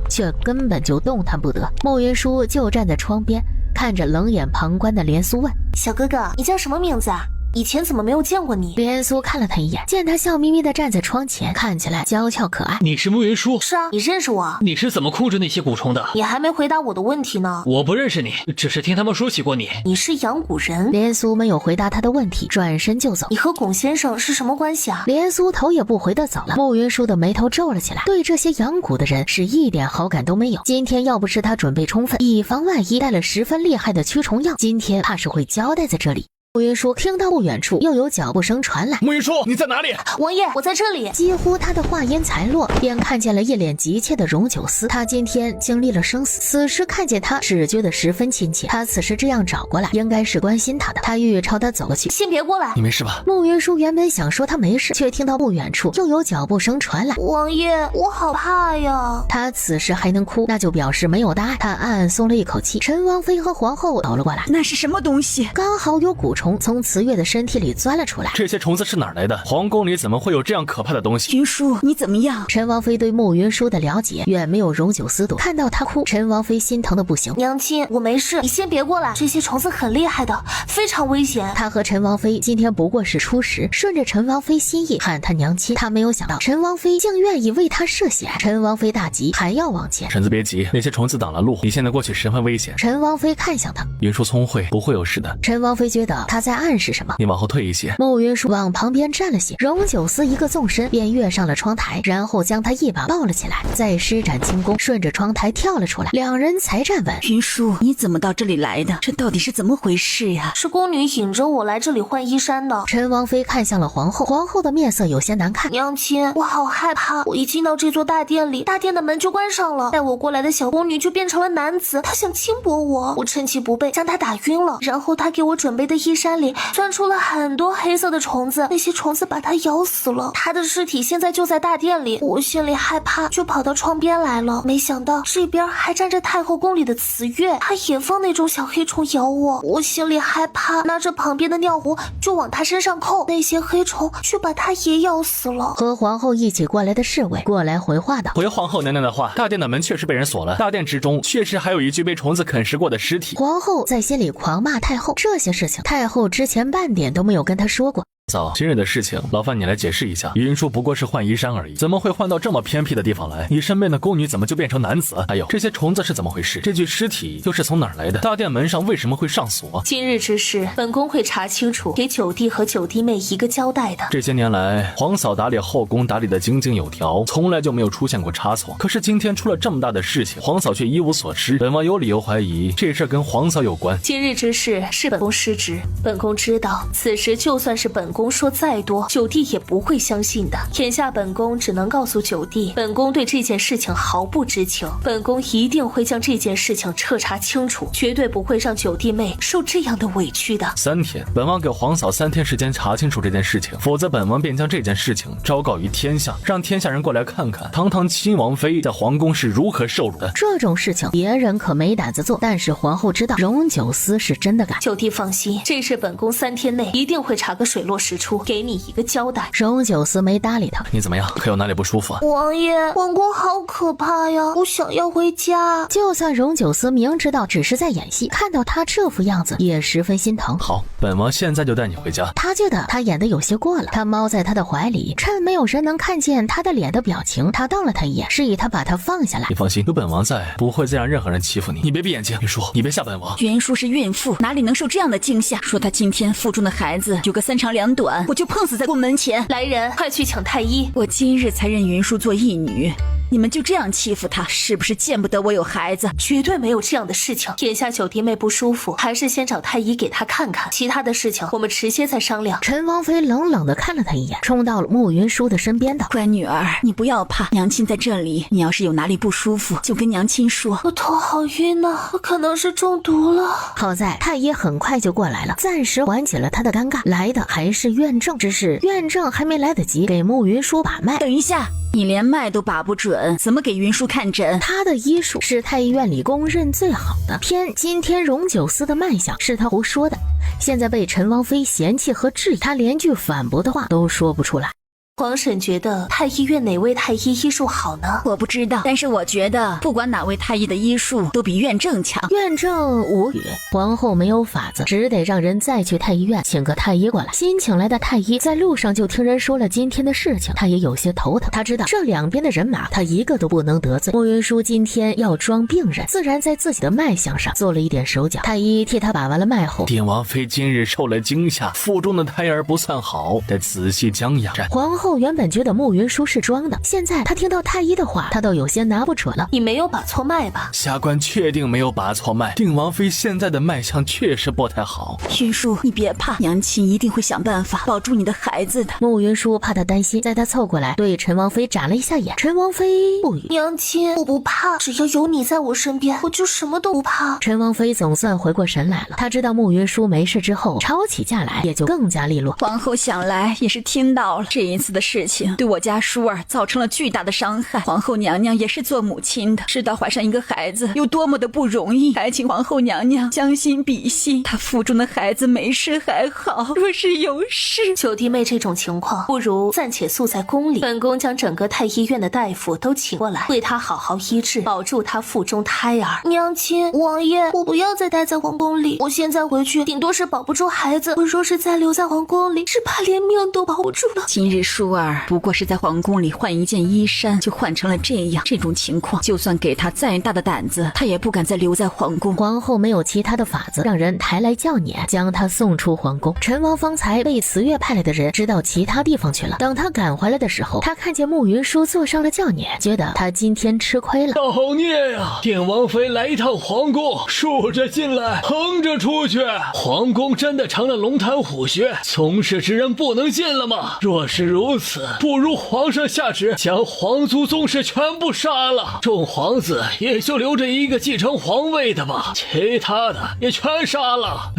Speaker 1: 却根本就动弹不得。慕云舒就站在窗边，看着冷眼旁观的连苏问：
Speaker 3: 小哥哥，你叫什么名字啊？以前怎么没有见过你？
Speaker 1: 连苏看了他一眼，见他笑眯眯地站在窗前，看起来娇俏可爱。
Speaker 4: 你是慕云舒？
Speaker 3: 是啊，你认识我？
Speaker 4: 你是怎么控制那些蛊虫的？
Speaker 3: 你还没回答我的问题呢。
Speaker 4: 我不认识你，只是听他们说起过你。
Speaker 3: 你是养蛊人？
Speaker 1: 连苏没有回答他的问题，转身就走。
Speaker 3: 你和龚先生是什么关系啊？
Speaker 1: 连苏头也不回地走了。慕云舒的眉头皱了起来，对这些养蛊的人是一点好感都没有。今天要不是他准备充分，以防万一带了十分厉害的驱虫药，今天怕是会交代在这里。慕云舒听到不远处又有脚步声传来，
Speaker 6: 慕云舒，你在哪里？
Speaker 3: 王爷，我在这里。
Speaker 1: 几乎他的话音才落，便看见了一脸急切的荣九思。他今天经历了生死，此时看见他只觉得十分亲切。他此时这样找过来，应该是关心他的。他欲朝他走过去。
Speaker 3: 先别过来。
Speaker 6: 你没事吧？
Speaker 1: 慕云舒原本想说他没事，却听到不远处又有脚步声传来。
Speaker 3: 王爷，我好怕呀。
Speaker 1: 他此时还能哭，那就表示没有大碍。他暗暗松了一口气。陈王妃和皇后走了过来。
Speaker 5: 那是什么东西？
Speaker 1: 刚好有蛊虫从慈月的身体里钻了出来。
Speaker 6: 这些虫子是哪儿来的？皇宫里怎么会有这样可怕的东西？
Speaker 5: 云舒，你怎么样？
Speaker 1: 陈王妃对慕云舒的了解远没有荣九思多，看到他哭，陈王妃心疼的不行。
Speaker 3: 娘亲，我没事，你先别过来，这些虫子很厉害的，非常危险。
Speaker 1: 他和陈王妃今天不过是初识，顺着陈王妃心意喊他娘亲。他没有想到陈王妃竟愿意为他涉险。陈王妃大急，还要往前。
Speaker 6: 臣子别急，那些虫子挡了路，你现在过去十分危险。
Speaker 1: 陈王妃看向他，
Speaker 6: 云舒聪慧，不会有事的。
Speaker 1: 陈王妃觉得他在暗示什么，
Speaker 6: 你往后退一些。
Speaker 1: 慕云舒往旁边站了些，荣九思一个纵身便跃上了窗台，然后将他一把抱了起来，再施展轻功顺着窗台跳了出来，两人才站稳。
Speaker 5: 云舒，你怎么到这里来的？这到底是怎么回事呀？
Speaker 3: 是宫女引着我来这里换衣衫的。
Speaker 1: 陈王妃看向了皇后，皇后的面色有些难看。
Speaker 3: 娘亲，我好害怕，我一进到这座大殿里，大殿的门就关上了，带我过来的小宫女就变成了男子，他想轻薄我，我趁其不备将他打晕了，然后他给我准备的衣衫里钻出了很多黑色的虫子，那些虫子把他咬死了，他的尸体现在就在大殿里。我心里害怕，就跑到窗边来了，没想到这边还站着太后宫里的慈月，她也放那种小黑虫咬我，我心里害怕，拿着旁边的尿壶就往他身上扣，那些黑虫却把他也咬死了。
Speaker 1: 和皇后一起过来的侍卫过来回话道：
Speaker 6: 回皇后娘娘的话，大殿的门确实被人锁了，大殿之中确实还有一具被虫子啃食过的尸体。
Speaker 1: 皇后在心里狂骂太后，这些事情太后之前半点都没有跟她说过。
Speaker 6: 嫂，今日的事情，劳烦你来解释一下。云舒不过是换衣衫而已，怎么会换到这么偏僻的地方来？你身边的宫女怎么就变成男子？还有这些虫子是怎么回事？这具尸体又是从哪儿来的？大殿门上为什么会上锁？
Speaker 3: 今日之事，本宫会查清楚，给九弟和九弟妹一个交代的。
Speaker 6: 这些年来，皇嫂打理后宫打理的井井有条，从来就没有出现过差错。可是今天出了这么大的事情，皇嫂却一无所知。本王有理由怀疑这事跟皇嫂有关。
Speaker 3: 今日之事是本宫失职，本宫知道，此时就算是本宫说再多，九弟也不会相信的。眼下本宫只能告诉九弟，本宫对这件事情毫不知情，本宫一定会将这件事情彻查清楚，绝对不会让九弟妹受这样的委屈的。
Speaker 6: 3天，本王给皇嫂3天时间查清楚这件事情，否则本王便将这件事情昭告于天下，让天下人过来看看堂堂亲王妃在皇宫是如何受辱的。
Speaker 1: 这种事情别人可没胆子做，但是皇后知道荣九思是真的干。
Speaker 3: 九弟放心，这事本宫3天内一定会查个水落石实出，给你一个交代。
Speaker 1: 荣九思没搭理他。
Speaker 2: 你怎么样？可有哪里不舒服啊？
Speaker 3: 王爷，皇宫好可怕呀，我想要回家。
Speaker 1: 就算荣九思明知道只是在演戏，看到他这副样子也十分心疼。
Speaker 2: 好，本王现在就带你回家。
Speaker 1: 他觉得他演的有些过了，他猫在他的怀里，趁没有人能看见他的脸的表情，他瞪了他一眼，示意他把他放下来。
Speaker 2: 你放心，有本王在，不会再让任何人欺负你。你别闭眼睛，云舒，你别吓本王。
Speaker 5: 袁叔是孕妇，哪里能受这样的惊吓？说他今天腹中的孩子有个3长2短，我就碰死在宫门前。
Speaker 3: 来人，快去抢太医！
Speaker 5: 我今日才认云舒做义女，你们就这样欺负她，是不是见不得我有孩子？
Speaker 3: 绝对没有这样的事情。眼下九弟妹不舒服，还是先找太医给她看看，其他的事情我们迟些再商量。
Speaker 1: 陈王妃冷冷地看了他一眼，冲到了慕云舒的身边道：
Speaker 5: 乖女儿，你不要怕，娘亲在这里，你要是有哪里不舒服，就跟娘亲说。
Speaker 3: 我头好晕啊，我可能是中毒了。
Speaker 1: 好在太医很快就过来了，暂时缓解了他的尴尬。来的还是院正，只是院正还没来得及给慕云舒把脉。
Speaker 5: 等一下，你连脉都把不准，怎么给云舒看诊？
Speaker 1: 他的医术是太医院里公认最好的，偏今天荣九思的脉象是他胡说的，现在被陈王妃嫌弃和质疑，他连句反驳的话都说不出来。
Speaker 3: 皇婶觉得太医院哪位太医医术好呢？
Speaker 5: 我不知道，但是我觉得不管哪位太医的医术都比院正强。
Speaker 1: 院正无语，皇后没有法子，只得让人再去太医院请个太医过来。新请来的太医在路上就听人说了今天的事情，他也有些头疼。他知道这两边的人马他一个都不能得罪。慕云舒今天要装病人，自然在自己的脉象上做了一点手脚。太医替他把完了脉后，
Speaker 2: 定王妃今日受了惊吓，腹中的胎儿不算好，得仔细将养。
Speaker 1: 皇后原本觉得慕云舒是装的，现在他听到太医的话，他倒有些拿不准了。
Speaker 3: 你没有把错脉吧？
Speaker 2: 下官确定没有把错脉，定王妃现在的脉象确实不太好。
Speaker 5: 云舒，你别怕，娘亲一定会想办法保住你的孩子的。
Speaker 1: 慕云舒怕他担心，在他凑过来对陈王妃眨了一下眼。陈王妃不语。
Speaker 3: 娘亲，我不怕，只要有你在我身边，我就什么都不怕。
Speaker 1: 陈王妃总算回过神来了，她知道慕云舒没事之后，吵起架来也就更加利落。
Speaker 5: 皇后想来也是听到了这一次的事情，对我家舒儿造成了巨大的伤害。皇后娘娘也是做母亲的，知道怀上一个孩子有多么的不容易，还请皇后娘娘将心比心，她腹中的孩子没事还好，若是有事……
Speaker 3: 九弟妹这种情况，不如暂且宿在宫里，本宫将整个太医院的大夫都请过来，为她好好医治，保住她腹中胎儿。娘亲，王爷，我不要再待在皇宫里，我现在回去顶多是保不住孩子，我若是再留在皇宫里，只怕连命都保不住了。
Speaker 5: 今日舒儿不过是在皇宫里换一件衣衫，就换成了这样，这种情况就算给他再大的胆子，他也不敢再留在皇宫。
Speaker 1: 皇后没有其他的法子，让人抬来轿辇将他送出皇宫。陈王方才被慈月派来的人知道其他地方去了，等他赶回来的时候，他看见慕云舒坐上了轿辇，觉得他今天吃亏了。
Speaker 4: 造孽呀！定王妃来一趟皇宫，竖着进来，横着出去，皇宫真的成了龙潭虎穴，从事之人不能进了吗？若是如此，不如皇上下旨将皇族宗室全部杀了，众皇子也就留着一个继承皇位的吧，其他的也全杀了。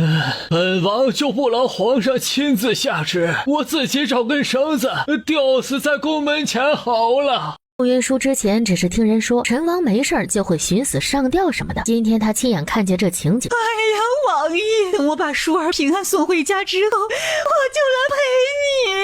Speaker 4: 本王就不劳皇上亲自下旨，我自己找根绳子吊死在宫门前好了。
Speaker 1: 慕云舒之前只是听人说陈王没事就会寻死上吊什么的，今天他亲眼看见这情景。
Speaker 5: 哎呀，王爷，等我把舒儿平安送回家之后，我就来陪你。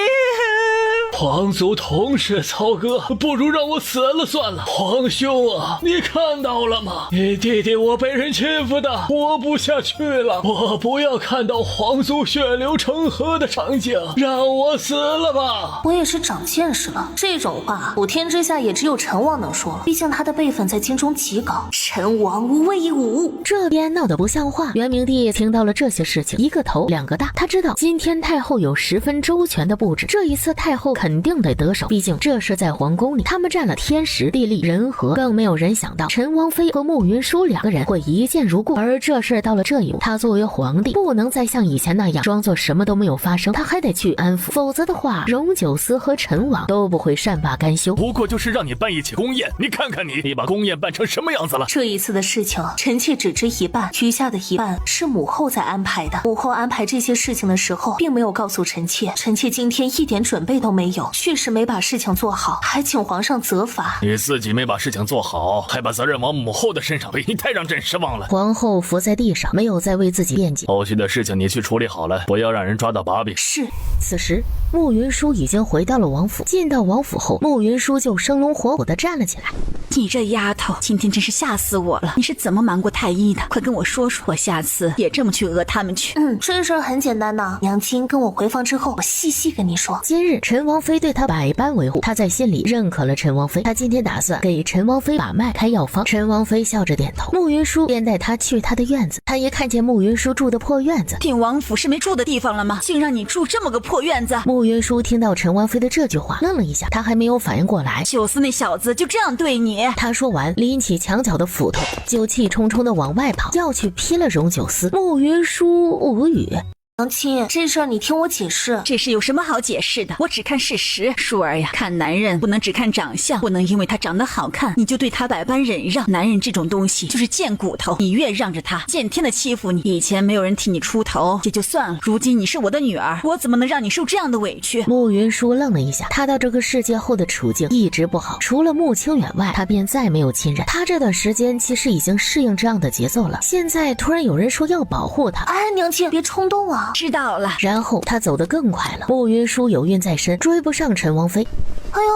Speaker 4: 皇族同室操戈，不如让我死了算了。皇兄啊，你看到了吗？你弟弟我被人欺负的活不下去了，我不要看到皇族血流成河的场景，让我死了吧。
Speaker 3: 我也是长见识了，这种话普天之下也只有陈王能说了，毕竟他的辈分在京中极高。陈王威武！
Speaker 1: 这边闹得不像话，元明帝听到了这些事情，一个头两个大。他知道今天太后有十分周全的布置，这一次太后肯定得得手，毕竟这是在皇宫里，他们占了天时地利人和，更没有人想到陈王妃和慕云舒两个人会一见如故。而这事到了这一步，他作为皇帝不能再像以前那样装作什么都没有发生，他还得去安抚，否则的话荣九思和陈王都不会善罢甘休。
Speaker 2: 不过就是让你办一起宫宴，你看看你把宫宴办成什么样子了。
Speaker 3: 这一次的事情臣妾只知一半，余下的一半是母后在安排的。母后安排这些事情的时候并没有告诉臣妾，臣妾今天一点准备都没有，确实没把事情做好，还请皇上责罚。
Speaker 2: 你自己没把事情做好，还把责任往母后的身上背，你太让朕失望了。
Speaker 1: 皇后伏在地上，没有再为自己辩解。
Speaker 2: 后续的事情你去处理好了，不要让人抓到把柄。
Speaker 3: 是。
Speaker 1: 此时慕云舒已经回到了王府，进到王府后，慕云舒就生龙活虎地站了起来。
Speaker 5: 你这丫头，今天真是吓死我了！你是怎么瞒过太医的？快跟我说说，我下次也这么去讹他们去。
Speaker 3: 这事儿很简单呐，娘亲跟我回房之后，我细细跟你说。
Speaker 1: 今日陈王妃对他百般维护，他在心里认可了陈王妃。他今天打算给陈王妃把脉开药方。陈王妃笑着点头，慕云舒便带他去他的院子。他一看见慕云舒住的破院子，
Speaker 5: 定王府是没住的地方了吗？竟让你住这么个破院子！
Speaker 1: 慕云舒听到陈王妃的这句话，愣了一下，他还没有反应过来，
Speaker 5: 九思那小子就这样对你。
Speaker 1: 他说完，拎起墙角的斧头，就气冲冲地往外跑，要去劈了荣九思。慕云舒无语。
Speaker 3: 娘亲，这事儿你听我解释。
Speaker 5: 这事有什么好解释的？我只看事实。舒儿呀，看男人不能只看长相，不能因为他长得好看你就对他百般忍让。男人这种东西就是贱骨头，你越让着他，见天的欺负你。以前没有人替你出头也就算了，如今你是我的女儿，我怎么能让你受这样的委屈？
Speaker 1: 慕云舒愣了一下，他到这个世界后的处境一直不好，除了慕清远外，他便再没有亲人。他这段时间其实已经适应这样的节奏了，现在突然有人说要保护他，
Speaker 3: 哎，娘亲别冲动啊。
Speaker 5: 知道了。
Speaker 1: 然后他走得更快了。慕云舒有孕在身，追不上陈王妃。
Speaker 3: 哎呦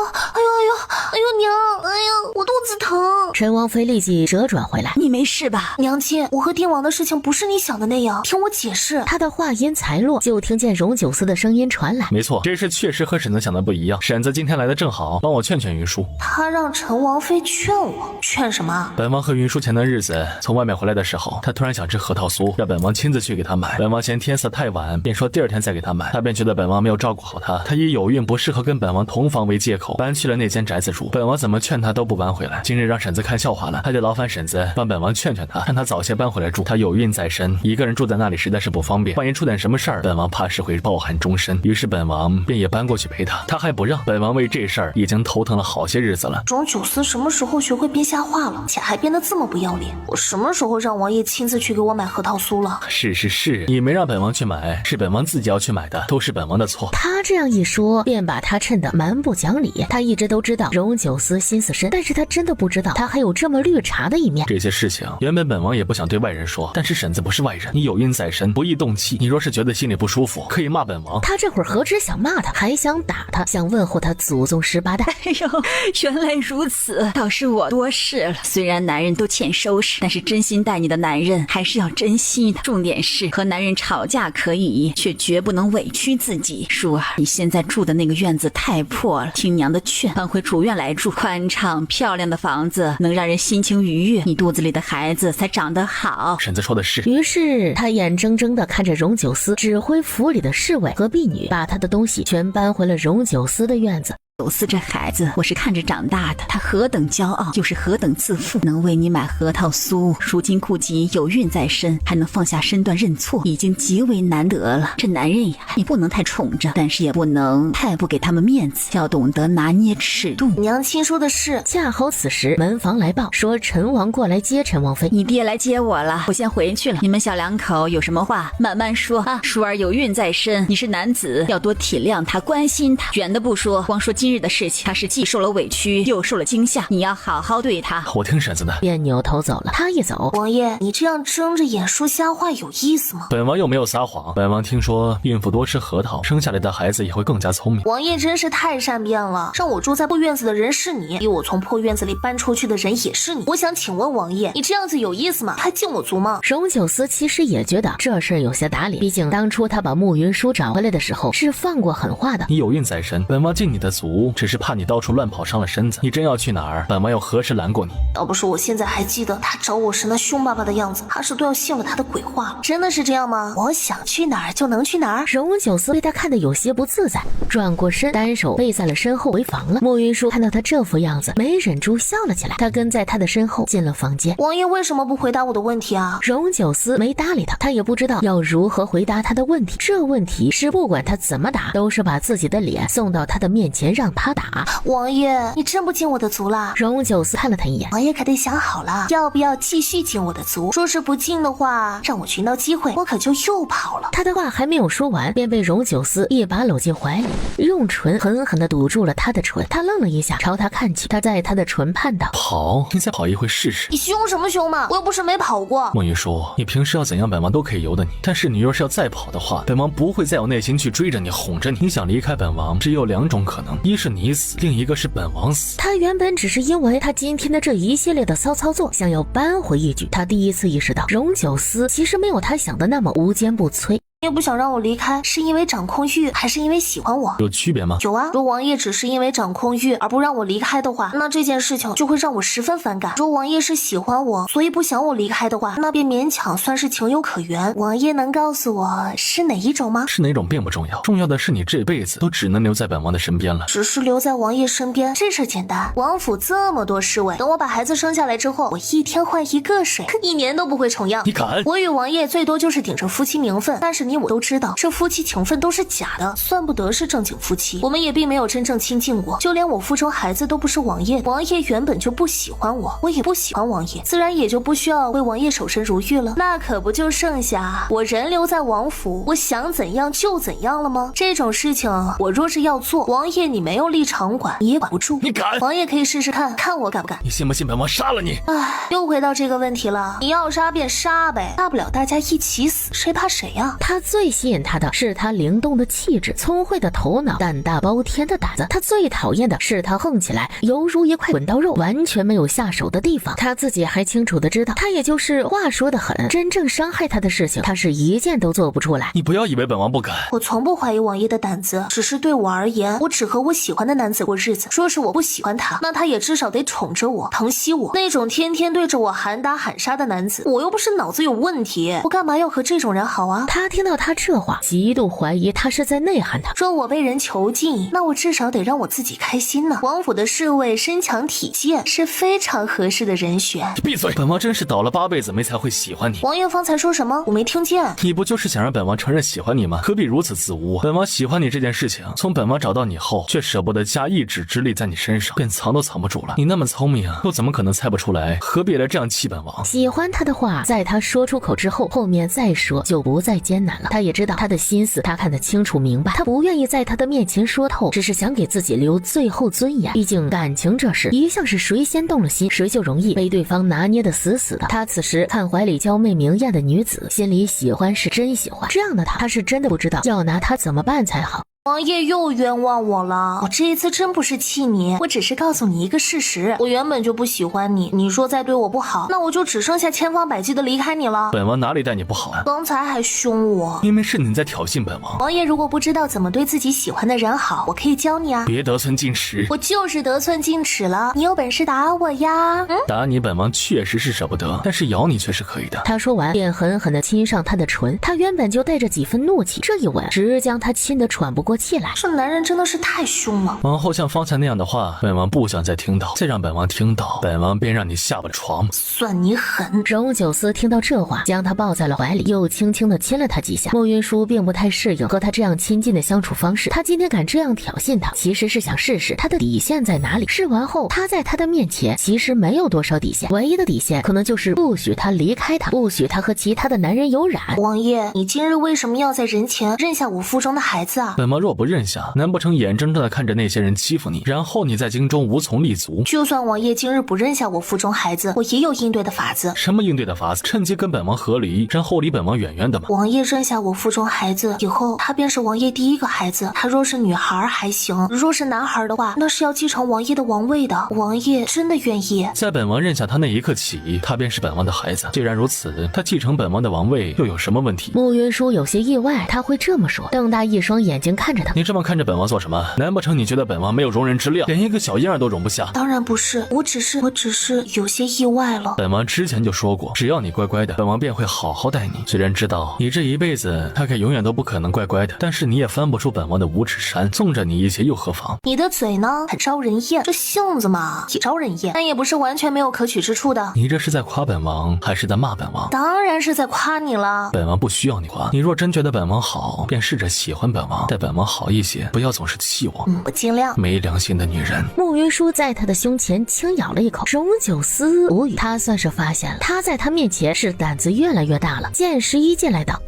Speaker 3: 娘，哎呦我肚子疼。
Speaker 1: 陈王妃立即折转回来，
Speaker 5: 你没事吧？
Speaker 3: 娘亲，我和定王的事情不是你想的那样，听我解释。
Speaker 1: 他的话音才落，就听见荣九思的声音传来。
Speaker 2: 没错，这事确实和婶子想的不一样。婶子今天来的正好，帮我劝劝云舒。
Speaker 3: 他让陈王妃劝我，劝什么？
Speaker 2: 本王和云舒前段日子从外面回来的时候，他突然想吃核桃酥，让本王亲自去给他买。本王嫌天色太晚，便说第二天再给他买。他便觉得本王没有照顾好他，他以有孕不适合跟本王同房为借口，搬去了那间宅子住。本王怎么劝他都不搬回来，今日让婶子看笑话了，还得劳烦婶子帮本王劝劝他，让他早些搬回来住。他有孕在身，一个人住在那里实在是不方便，万一出点什么事儿，本王怕是会抱憾终身。于是本王便也搬过去陪他，他还不让。本王为这事儿已经头疼了好些日子了。
Speaker 3: 荣九思什么时候学会编瞎话了，且还变得这么不要脸？我什么时候让王爷亲自去给我买核桃酥了？
Speaker 2: 是，你没让本王去买，是本王自己要去买的，都是本王的错。
Speaker 1: 他这样一说，便把他衬得蛮不讲理。他一直都知道荣九思心思深，但是他真的不知道他还有这么绿茶的一面。
Speaker 2: 这些事情原本本王也不想对外人说，但是婶子不是外人，你有孕在身，不易动气。你若是觉得心里不舒服，可以骂本王。
Speaker 1: 他这会儿何止想骂他，还想打他，想问候他祖宗18代。
Speaker 5: 哎呦，原来如此，倒是我多事了。虽然男人都欠收拾，但是真心待你的男人还是要珍惜的。重点是和男人吵架可以，却绝不能委屈自己。舒儿，你现在住的那个院子太破了，听娘的劝，搬回主院来住。宽敞漂亮的房子能让人心情愉悦，你肚子里的孩子才长得好。
Speaker 2: 婶子说的是。
Speaker 1: 于是他眼睁睁地看着荣九思指挥府里的侍卫和婢女把他的东西全搬回了荣九思的院子。
Speaker 5: 九思这孩子我是看着长大的，他何等骄傲，就是何等自负，能为你买核桃酥，如今顾及有孕在身，还能放下身段认错，已经极为难得了。这男人呀，你不能太宠着，但是也不能太不给他们面子，要懂得拿捏尺度。
Speaker 3: 娘亲说的是。
Speaker 1: 恰好此时门房来报说陈王过来接陈王妃。
Speaker 5: 你爹来接我了，我先回去了，你们小两口有什么话慢慢说啊。舒儿有孕在身，你是男子，要多体谅他，关心他。远的不说，光说今日的事情，他是既受了委屈又受了惊吓，你要好好对他。
Speaker 2: 我听婶子的。
Speaker 1: 便扭头走了。他一走，
Speaker 3: 王爷，你这样睁着眼说瞎话有意思吗？
Speaker 2: 本王又没有撒谎，本王听说孕妇多吃核桃，生下来的孩子也会更加聪明。
Speaker 3: 王爷真是太善变了，让我住在破院子的人是你，逼我从破院子里搬出去的人也是你。我想请问王爷，你这样子有意思吗？还敬我足吗？
Speaker 1: 荣九思其实也觉得这事儿有些打脸，毕竟当初他把慕云舒找回来的时候是放过狠话的。
Speaker 2: 你有孕在身，本王敬你的足，只是怕你到处乱跑伤了身子。你真要去哪儿，本王又何时拦过你？
Speaker 3: 要不是我现在还记得他找我时那凶巴巴的样子，怕是都要信了他的鬼话了。真的是这样吗？我想去哪儿就能去哪儿？
Speaker 1: 荣九思被他看得有些不自在，转过身，单手背在了身后回房了。慕云舒看到他这副样子，没忍住笑了起来。他跟在他的身后进了房间。
Speaker 3: 王爷为什么不回答我的问题啊？
Speaker 1: 荣九思没搭理他，他也不知道要如何回答他的问题。这问题是不管他怎么答，都是把自己的脸送到他的面前让让他打。
Speaker 3: 王爷，你真不进我的族啦？
Speaker 1: 荣九思看了他一眼，
Speaker 3: 王爷可得想好了，要不要继续进我的族？说是不进的话，让我寻到机会，我可就又跑了。
Speaker 1: 他的话还没有说完，便被荣九思一把搂进怀里，用唇狠狠地堵住了他的唇。他愣了一下，朝他看去，他在他的唇畔道：
Speaker 2: 跑，你再跑一回试试。
Speaker 3: 你凶什么凶嘛？我又不是没跑过。
Speaker 2: 莫云舒，你平时要怎样，本王都可以由得你，但是你若是要再跑的话，本王不会再有耐心去追着你哄着你。你想离开本王，只有2种可能，一是你死，另一个是本王死。
Speaker 1: 他原本只是因为他今天的这一系列的骚操作想要扳回一局，他第一次意识到荣九思其实没有他想的那么无坚不摧。
Speaker 3: 也不想让我离开，是因为掌控欲，还是因为喜欢我？
Speaker 2: 有区别吗？
Speaker 3: 有啊，若王爷只是因为掌控欲而不让我离开的话，那这件事情就会让我十分反感。若王爷是喜欢我，所以不想我离开的话，那便勉强算是情有可原。王爷能告诉我是哪一种吗？
Speaker 2: 是哪种并不重要，重要的是你这辈子都只能留在本王的身边了。
Speaker 3: 只是留在王爷身边，这事简单。王府这么多侍卫，等我把孩子生下来之后，我一天换一个水，1年都不会重样。
Speaker 2: 你敢？
Speaker 3: 我与王爷最多就是顶着夫妻名分，但是你我都知道，这夫妻情分都是假的，算不得是正经夫妻。我们也并没有真正亲近过，就连我腹中孩子都不是王爷。王爷原本就不喜欢我，我也不喜欢王爷，自然也就不需要为王爷守身如玉了。那可不就剩下我人留在王府，我想怎样就怎样了吗？这种事情我若是要做，王爷你没有立场管，你也管不住。
Speaker 2: 你敢？
Speaker 3: 王爷可以试试看，看我敢不敢。
Speaker 2: 你信不信本王杀了你？
Speaker 3: 唉，又回到这个问题了，你要杀便杀呗，大不了大家一起死，谁怕谁呀？
Speaker 1: 他最吸引他的是他灵动的气质、聪慧的头脑、胆大包天的胆子。他最讨厌的是他横起来犹如一块滚刀肉，完全没有下手的地方。他自己还清楚的知道，他也就是话说得狠，真正伤害他的事情，他是一件都做不出来。
Speaker 2: 你不要以为本王不敢，
Speaker 3: 我从不怀疑王爷的胆子，只是对我而言，我只和我喜欢的男子过日子。说是我不喜欢他，那他也至少得宠着我、疼惜我。那种天天对着我喊打喊杀的男子，我又不是脑子有问题，我干嘛要和这种人好啊？
Speaker 1: 他听到他这话，极度怀疑他是在内涵他。
Speaker 3: 若我被人囚禁，那我至少得让我自己开心呢。王府的侍卫身强体健，是非常合适的人选。
Speaker 2: 闭嘴！本王真是倒了8辈子霉才会喜欢你。
Speaker 3: 王爷方才说什么？我没听见。
Speaker 2: 你不就是想让本王承认喜欢你吗？何必如此自污？本王喜欢你这件事情，从本王找到你后，却舍不得加一指之力在你身上，便藏都藏不住了。你那么聪明，又怎么可能猜不出来？何必来这样气本王？
Speaker 1: 喜欢他的话，在他说出口之后，后面再说就不再艰难了。他也知道他的心思，他看得清楚明白，他不愿意在他的面前说透，只是想给自己留最后尊严。毕竟感情这事一向是谁先动了心，谁就容易被对方拿捏得死死的。他此时看怀里娇媚明艳的女子，心里喜欢是真喜欢，这样的他是真的不知道要拿他怎么办才好。
Speaker 3: 王爷又冤枉我了，我这一次真不是气你，我只是告诉你一个事实，我原本就不喜欢你，你说再对我不好，那我就只剩下千方百计的离开你了。
Speaker 2: 本王哪里待你不好啊？
Speaker 3: 刚才还凶我，
Speaker 2: 明明是你在挑衅本王。
Speaker 3: 王爷如果不知道怎么对自己喜欢的人好，我可以教你啊。
Speaker 2: 别得寸进尺，
Speaker 3: 我就是得寸进尺了，你有本事打我呀。
Speaker 2: 打你本王确实是舍不得，但是咬你却是可以的。
Speaker 1: 他说完便狠狠地亲上他的唇，他原本就带着几分怒气，这一吻直将他亲得喘不过气来。
Speaker 3: 这男人真的是太凶了。
Speaker 2: 往后像方才那样的话，本王不想再听到，再让本王听到，本王便让你下不了床。
Speaker 3: 算你狠。
Speaker 1: 荣九思听到这话，将他抱在了怀里，又轻轻地亲了他几下。莫云舒并不太适应和他这样亲近的相处方式，他今天敢这样挑衅他，其实是想试试他的底线在哪里。试完后，他在他的面前其实没有多少底线，唯一的底线可能就是不许他离开他，不许他和其他的男人有染。
Speaker 3: 王爷，你今日为什么要在人前认下我腹中的孩子啊？
Speaker 2: 本王若不认下，难不成眼睁睁地看着那些人欺负你，然后你在京中无从立足？
Speaker 3: 就算王爷今日不认下我腹中孩子，我也有应对的法子。
Speaker 2: 什么应对的法子？趁机跟本王和离，然后离本王远远的吗？
Speaker 3: 王爷认下我腹中孩子以后，他便是王爷第一个孩子。他若是女孩还行，若是男孩的话，那是要继承王爷的王位的。王爷真的愿意？
Speaker 2: 在本王认下他那一刻起，他便是本王的孩子。既然如此，他继承本王的王位又有什么问题？
Speaker 1: 穆云舒有些意外，他会这么说，瞪大一双眼睛看着他。
Speaker 2: 你这么看着本王做什么？难不成你觉得本王没有容人之量，连一个小婴儿都容不下？
Speaker 3: 当然不是，我只是有些意外了。
Speaker 2: 本王之前就说过，只要你乖乖的，本王便会好好待你。虽然知道你这一辈子大概永远都不可能乖乖的，但是你也翻不出本王的五指山，纵着你一切又何妨？
Speaker 3: 你的嘴呢，很招人厌，这性子嘛也招人厌，但也不是完全没有可取之处的。
Speaker 2: 你这是在夸本王，还是在骂本王？
Speaker 3: 当然是在夸你了。
Speaker 2: 本王不需要你夸，你若真觉得本王好，便试着喜欢本王，待本王王好一些，不要总是气我。
Speaker 3: 我尽量。
Speaker 2: 没良心的女人。
Speaker 1: 慕云舒在他的胸前轻咬了一口，荣九思无语，他算是发现了他在他面前是胆子越来越大了。见十一进来道：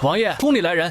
Speaker 6: 王爷，宫里来人。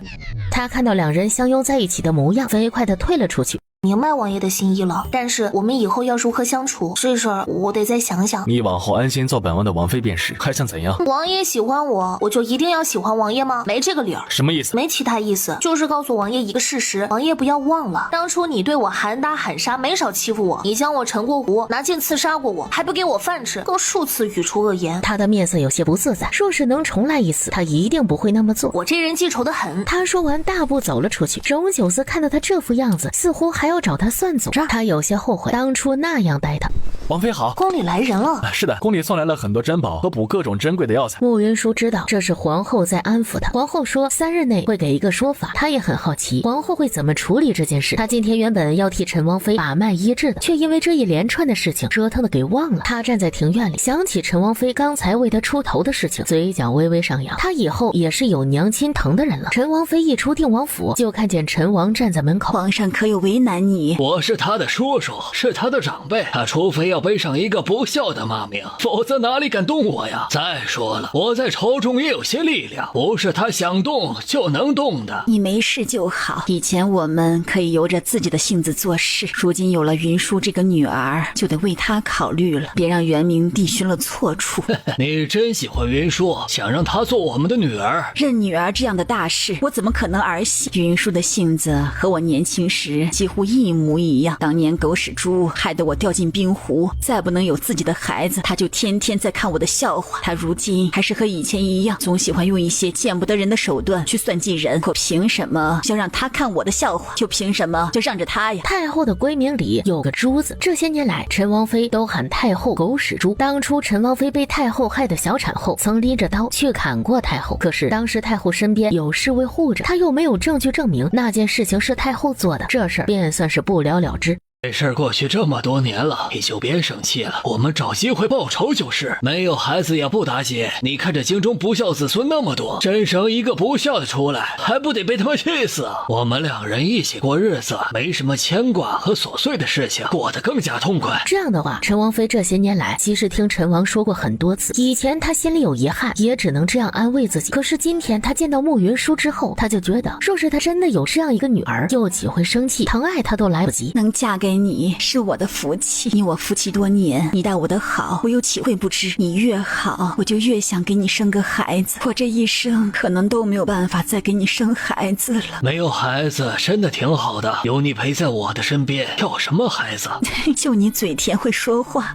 Speaker 1: 他看到两人相拥在一起的模样，飞快地退了出去。
Speaker 3: 明白王爷的心意了，但是我们以后要如何相处，这事儿我得再想想。
Speaker 2: 你往后安心做本王的王妃便是，还想怎样？
Speaker 3: 王爷喜欢我，我就一定要喜欢王爷吗？没这个理儿。
Speaker 2: 什么意思？
Speaker 3: 没其他意思，就是告诉王爷一个事实，王爷不要忘了，当初你对我喊打喊杀，没少欺负我，你将我沉过湖，拿剑刺杀过我，还不给我饭吃，更数次语出恶言。
Speaker 1: 他的面色有些不自在，若是能重来一次，他一定不会那么做。
Speaker 3: 我这人记仇的很。
Speaker 1: 他说完大步走了出去。荣九思看到他这副样子，似乎还要找他算总账，他有些后悔当初那样待他。
Speaker 6: 王妃好，
Speaker 3: 宫里来人了。
Speaker 6: 是的，宫里送来了很多珍宝和补各种珍贵的药材。
Speaker 1: 慕云舒知道这是皇后在安抚他，皇后说3日内会给一个说法，他也很好奇皇后会怎么处理这件事。他今天原本要替陈王妃把脉医治的，却因为这一连串的事情折腾的给忘了。他站在庭院里，想起陈王妃刚才为他出头的事情，嘴角微微上扬。他以后也是有娘亲疼的人了。陈王妃一出定王府，就看见陈王站在门口。
Speaker 5: 皇上可有为难你？
Speaker 4: 我是他的叔叔，是他的长辈，他除非要背上一个不孝的骂名，否则哪里敢动我呀？再说了，我在朝中也有些力量，不是他想动就能动的。
Speaker 5: 你没事就好。以前我们可以由着自己的性子做事，如今有了云舒这个女儿，就得为她考虑了，别让元明帝寻了错处。
Speaker 4: 你真喜欢云舒，想让她做我们的女儿？
Speaker 5: 认女儿这样的大事，我怎么可能儿戏？云舒的性子和我年轻时几乎一模一样，当年狗屎猪害得我掉进冰湖，再不能有自己的孩子，他就天天在看我的笑话。他如今还是和以前一样，总喜欢用一些见不得人的手段去算计人。我凭什么要让他看我的笑话？就凭什么就让着他呀？
Speaker 1: 太后的闺名里有个猪字，这些年来陈王妃都喊太后狗屎猪。当初陈王妃被太后害得小产后，曾拎着刀去砍过太后，可是当时太后身边有侍卫护着，他又没有证据证明那件事情是太后做的，这事儿便算是不了了之。
Speaker 4: 这事儿过去这么多年了，你就别生气了，我们找机会报仇就是。没有孩子也不打紧，你看这京中不孝子孙那么多，真生一个不孝的出来，还不得被他们气死啊？我们两人一起过日子，没什么牵挂和琐碎的事情，过得更加痛快。
Speaker 1: 这样的话，陈王妃这些年来其实听陈王说过很多次，以前她心里有遗憾，也只能这样安慰自己。可是今天她见到慕云舒之后，她就觉得若是她真的有这样一个女儿，又岂会生气？疼爱她都来不及。
Speaker 5: 能嫁给你是我的福气，你我夫妻多年，你待我的好，我又岂会不知？你越好，我就越想给你生个孩子。我这一生可能都没有办法再给你生孩子了。
Speaker 4: 没有孩子真的挺好的，有你陪在我的身边，要什么孩子？
Speaker 5: 就你嘴甜会说话。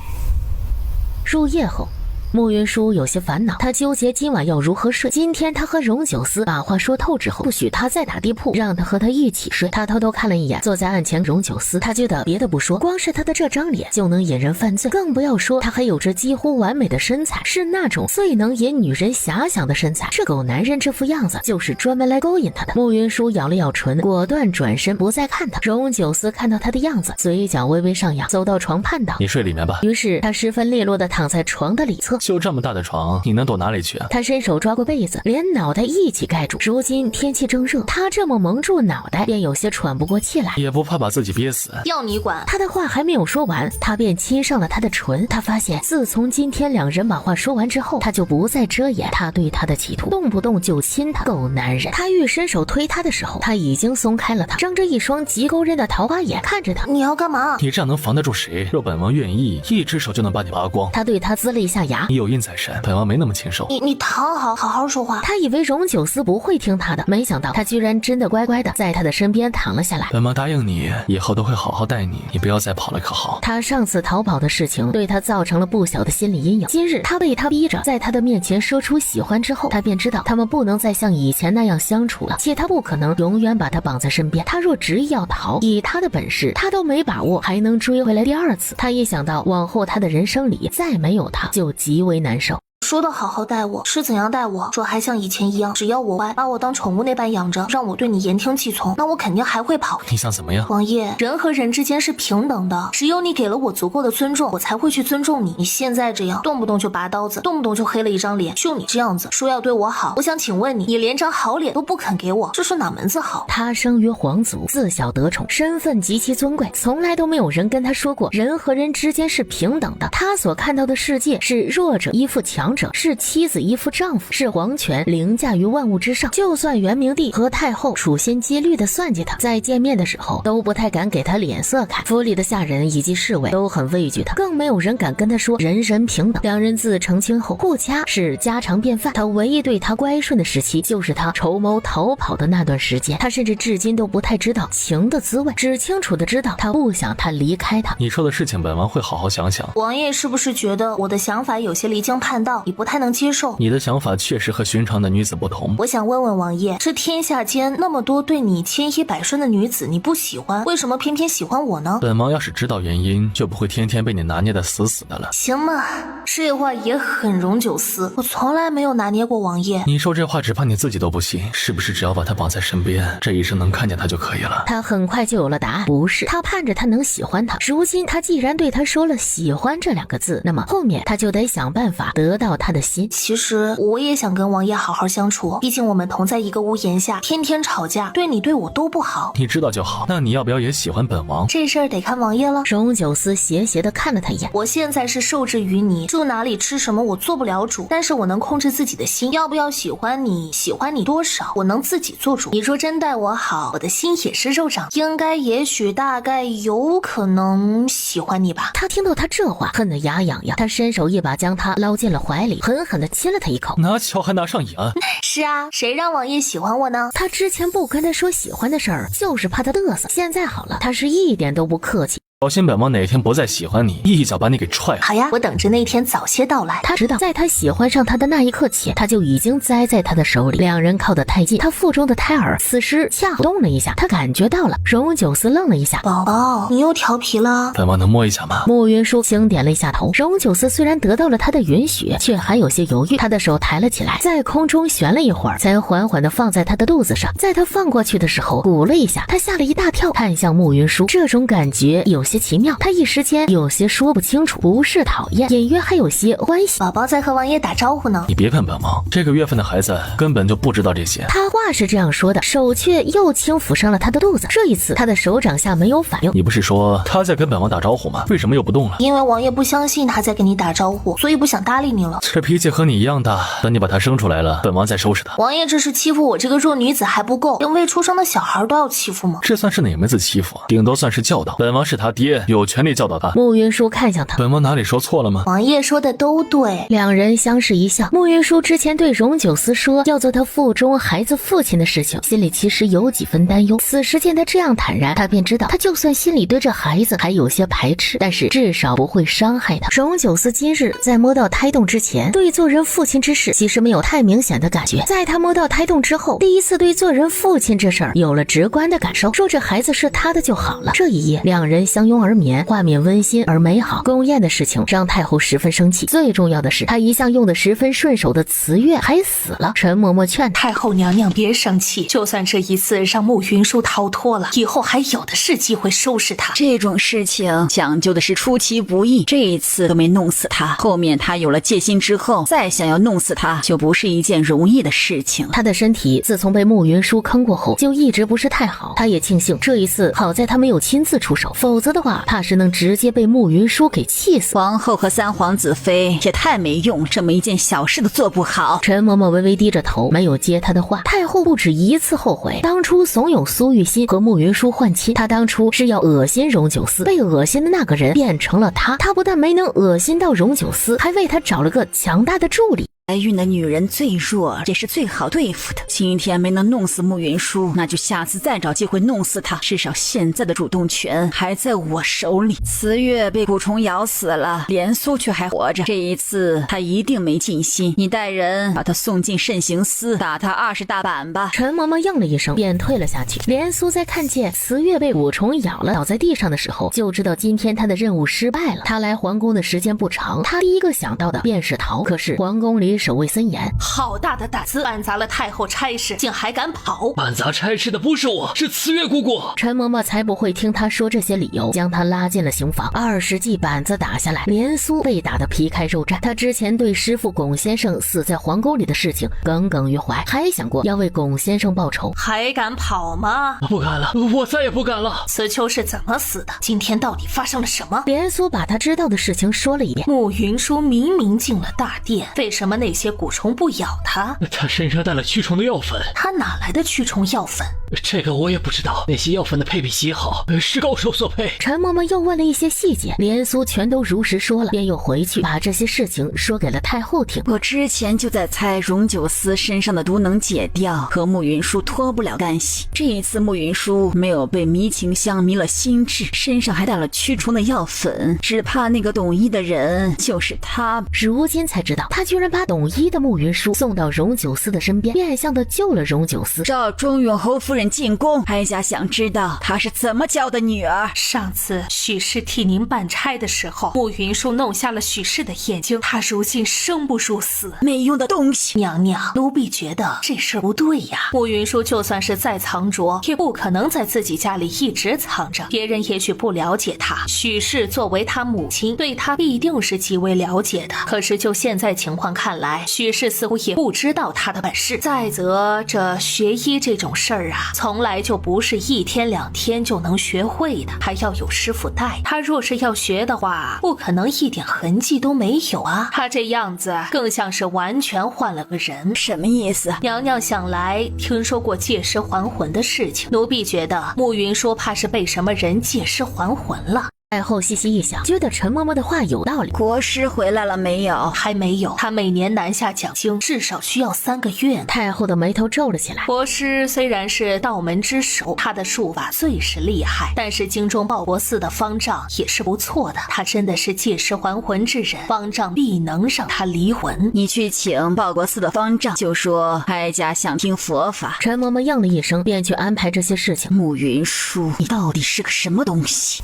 Speaker 1: 入夜后，慕云舒有些烦恼，他纠结今晚要如何睡。今天他和荣九思把话说透之后，不许他再打地铺，让他和他一起睡。他偷偷看了一眼坐在案前荣九思，他觉得别的不说，光是他的这张脸就能引人犯罪，更不要说他还有着几乎完美的身材，是那种最能引女人遐想的身材。这狗男人这副样子就是专门来勾引他的。慕云舒咬了咬唇，果断转身不再看他。荣九思看到他的样子，嘴角微微上扬，走到床畔道：
Speaker 2: 你睡里面吧。
Speaker 1: 于是他十分利落地躺在床的里侧。
Speaker 2: 就这么大的床，你能躲哪里去啊？
Speaker 1: 他伸手抓过被子，连脑袋一起盖住。如今天气正热，他这么蒙住脑袋，便有些喘不过气来。
Speaker 2: 也不怕把自己憋死？
Speaker 3: 要你管。
Speaker 1: 他的话还没有说完，他便亲上了他的唇。他发现自从今天两人把话说完之后，他就不再遮掩他对他的企图，动不动就亲他。狗男人！他欲伸手推他的时候，他已经松开了他，睁着一双极勾人的桃花眼看着他。
Speaker 3: 你要干嘛？
Speaker 2: 你这样能防得住谁？若本王愿意，一只手就能把你拔光。
Speaker 1: 他对他呲了一下牙。
Speaker 2: 你有阴在身，本王没那么禽兽。
Speaker 3: 你躺好，好好说话。
Speaker 1: 他以为荣九思不会听他的，没想到他居然真的乖乖的在他的身边躺了下来。
Speaker 2: 本王答应你，以后都会好好待你，你不要再跑了可好？
Speaker 1: 他上次逃跑的事情对他造成了不小的心理阴影。今日他被他逼着在他的面前说出喜欢之后，他便知道他们不能再像以前那样相处了，且他不可能永远把他绑在身边。他若执意要逃，以他的本事，他都没把握还能追回来第二次。他一想到往后他的人生里再没有他，就极为难受。
Speaker 3: 说的好好待我，是怎样待我？说还像以前一样，只要我乖，把我当宠物那般养着，让我对你言听计从，那我肯定还会跑。
Speaker 2: 你想怎么样？
Speaker 3: 王爷，人和人之间是平等的，只有你给了我足够的尊重，我才会去尊重你。你现在这样，动不动就拔刀子，动不动就黑了一张脸，就你这样子说要对我好，我想请问你，你连张好脸都不肯给我，这是哪门子好？
Speaker 1: 他生于皇族，自小得宠，身份极其尊贵，从来都没有人跟他说过人和人之间是平等的。他所看到的世界是弱者依附强者，是妻子依附丈夫，是皇权凌驾于万物之上。就算元明帝和太后处心积虑地算计他，在见面的时候都不太敢给他脸色看，府里的下人以及侍卫都很畏惧他，更没有人敢跟他说人人平等。两人自成亲后，互掐是家常便饭。他唯一对他乖顺的时期，就是他筹谋逃跑的那段时间。他甚至至今都不太知道情的滋味，只清楚的知道他不想他离开他。
Speaker 2: 你说的事情本王会好好想想。
Speaker 3: 王爷是不是觉得我的想法有些离经叛道，你不太能接受？
Speaker 2: 你的想法确实和寻常的女子不同。
Speaker 3: 我想问问王爷，这天下间那么多对你千依百顺的女子，你不喜欢，为什么偏偏喜欢我呢？
Speaker 2: 本王要是知道原因，就不会天天被你拿捏的死死的了。
Speaker 3: 行嘛，这话也很容九思，我从来没有拿捏过王爷。
Speaker 2: 你说这话只怕你自己都不信，是不是只要把他绑在身边，这一生能看见他就可以了？
Speaker 1: 他很快就有了答案，不是，他盼着他能喜欢他。如今他既然对他说了喜欢这两个字，那么后面他就得想办法得到他的心。
Speaker 3: 其实我也想跟王爷好好相处，毕竟我们同在一个屋檐下，天天吵架，对你对我都不好。
Speaker 2: 你知道就好，那你要不要也喜欢本王？
Speaker 3: 这事儿得看王爷了。
Speaker 1: 荣九思斜斜地看了他一眼，
Speaker 3: 我现在是受制于你，住哪里吃什么我做不了主，但是我能控制自己的心，要不要喜欢你，喜欢你多少，我能自己做主。你说真待我好，我的心也是肉长，应该也许大概有可能喜欢你吧。
Speaker 1: 他听到他这话，恨得牙痒痒，他伸手一把将他捞进了怀里，狠狠地亲了他一口。
Speaker 2: 拿巧还拿上瘾啊？
Speaker 3: 是啊，谁让王爷喜欢我呢？
Speaker 1: 他之前不跟他说喜欢的事儿，就是怕他嘚瑟，现在好了，他是一点都不客气。
Speaker 2: 小心本王哪天不再喜欢你，一脚把你给踹了。
Speaker 3: 好呀，我等着那天早些到来。
Speaker 1: 他知道在他喜欢上他的那一刻起，他就已经栽在他的手里。两人靠得太近，他腹中的胎儿此时恰好动了一下，他感觉到了。荣九思愣了一下，
Speaker 3: 宝宝，你又调皮了。
Speaker 2: 本王能摸一下吗？
Speaker 1: 慕云舒轻点了一下头。荣九思虽然得到了他的允许，却还有些犹豫。他的手抬了起来，在空中悬了一会儿，才缓缓地放在他的肚子上。在他放过去的时候，鼓了一下，他吓了一大跳，看向慕云舒，这种感觉有些奇妙。他一时间有些说不清楚，不是讨厌，隐约还有些欢喜。
Speaker 3: 宝宝在和王爷打招呼呢。
Speaker 2: 你别看本王，这个月份的孩子根本就不知道这些。
Speaker 1: 他话是这样说的，手却又轻抚上了他的肚子。这一次他的手掌下没有反应。
Speaker 2: 你不是说他在跟本王打招呼吗？为什么又不动了？
Speaker 3: 因为王爷不相信他在跟你打招呼，所以不想搭理你了。
Speaker 2: 这脾气和你一样大，等你把他生出来了，本王再收拾他。
Speaker 3: 王爷这是欺负我这个弱女子还不够，连未出生的小孩都要欺负吗？
Speaker 2: 这算是哪门子欺负？顶多算是教导。本王是他爹，有权利教导他。
Speaker 1: 慕云舒看向他，
Speaker 2: 本王哪里说错了吗？
Speaker 3: 王爷说的都对。
Speaker 1: 两人相视一笑。慕云舒之前对荣九思说要做他腹中孩子父亲的事情，心里其实有几分担忧。此时见他这样坦然，他便知道他就算心里对这孩子还有些排斥，但是至少不会伤害他。荣九思今日在摸到胎动之前，对做人父亲之事其实没有太明显的感觉，在他摸到胎动之后，第一次对做人父亲这事儿有了直观的感受，说这孩子是他的就好了。这一夜两人相拥而眠，画面温馨而美好。宫宴的事情让太后十分生气，最重要的是她一向用的十分顺手的慈月还死了。陈嬷嬷劝
Speaker 3: 太后娘娘别生气，就算这一次让慕云舒逃脱了，以后还有的是机会收拾他。
Speaker 5: 这种事情讲究的是出其不意，这一次都没弄死他，后面他有了戒心之后，再想要弄死他就不是一件容易的事情。
Speaker 1: 他的身体自从被慕云舒坑过后就一直不是太好，他也庆幸这一次好在他没有亲自出手，否则的话怕是能直接被慕云舒给气死。
Speaker 5: 皇后和三皇子妃也太没用，这么一件小事都做不好。
Speaker 1: 陈嬷嬷微微低着头，没有接他的话。太后不止一次后悔当初怂恿苏玉心和慕云舒换亲，她当初是要恶心荣九思，被恶心的那个人变成了他。她不但没能恶心到荣九思，还为他找了个强大的助理。
Speaker 5: 怀孕的女人最弱，也是最好对付的。今天没能弄死慕云舒，那就下次再找机会弄死她。至少现在的主动权还在我手里。慈月被蛊虫咬死了，连苏却还活着。这一次他一定没尽心，你带人把他送进慎刑司，打他20大板吧。
Speaker 1: 陈嬷嬷应了一声，便退了下去。连苏在看见慈月被蛊虫咬了，倒在地上的时候，就知道今天他的任务失败了。他来皇宫的时间不长，他第一个想到的便是逃。可是皇宫里守卫森严，
Speaker 3: 好大的胆子，办砸了太后差事，竟还敢跑！
Speaker 4: 办砸差事的不是我，是慈月姑姑。
Speaker 1: 陈嬷嬷才不会听他说这些理由，将他拉进了刑房。20记板子打下来，连苏被打得皮开肉绽。他之前对师傅龚先生死在皇宫里的事情耿耿于怀，还想过要为龚先生报仇。
Speaker 3: 还敢跑吗？
Speaker 4: 不敢了，我再也不敢了。
Speaker 3: 慈秋是怎么死的？今天到底发生了什么？
Speaker 1: 连苏把他知道的事情说了一遍。
Speaker 3: 慕云舒明明进了大殿，为什么那些蛊虫不咬他？
Speaker 4: 他身上带了驱虫的药粉。
Speaker 3: 他哪来的驱虫药粉？
Speaker 4: 这个我也不知道，那些药粉的配比极好，是高手所配。
Speaker 1: 陈嬷嬷又问了一些细节，连苏全都如实说了，便又回去把这些事情说给了太后听。
Speaker 5: 我之前就在猜荣九思身上的毒能解掉，和慕云舒脱不了干系。这一次慕云舒没有被迷情香迷了心智，身上还带了驱虫的药粉，只怕那个懂医的人就是他。
Speaker 1: 如今才知道，他居然把懂医的慕云舒送到荣九思的身边，变相的救了荣九思。
Speaker 5: 召中永侯夫人进宫，哀家想知道她是怎么教的女儿。
Speaker 3: 上次许氏替您办差的时候，慕云舒弄瞎了许氏的眼睛，她如今生不如死。
Speaker 5: 没用的东西！
Speaker 3: 娘娘，奴婢觉得这事不对呀。慕云舒就算是再藏拙，也不可能在自己家里一直藏着。别人也许不了解她，许氏作为她母亲，对她必定是极为了解的。可是就现在情况看来，许氏似乎也不知道她的本事。再则，这学医这种事儿啊，从来就不是1天2天就能学会的，还要有师傅带。她若是要学的话，不可能一点痕迹都没有啊。她这样子更像是完全换了个人。
Speaker 5: 什么意思？
Speaker 3: 娘娘想来听说过借尸还魂的事情，奴婢觉得慕云舒怕是被什么人借尸还魂了。
Speaker 1: 太后细细一想，觉得陈嬷嬷的话有道理。
Speaker 5: 国师回来了没有？
Speaker 3: 还没有，他每年南下讲经至少需要3个月呢。
Speaker 1: 太后的眉头皱了起来。
Speaker 3: 国师虽然是道门之首，他的术法最是厉害，但是京中报国寺的方丈也是不错的，他真的是借尸还魂之人，方丈必能让他离魂。
Speaker 5: 你去请报国寺的方丈，就说哀家想听佛法。
Speaker 1: 陈嬷嬷应了一声，便去安排这些事情。
Speaker 5: 慕云舒，你到底是个什么东西？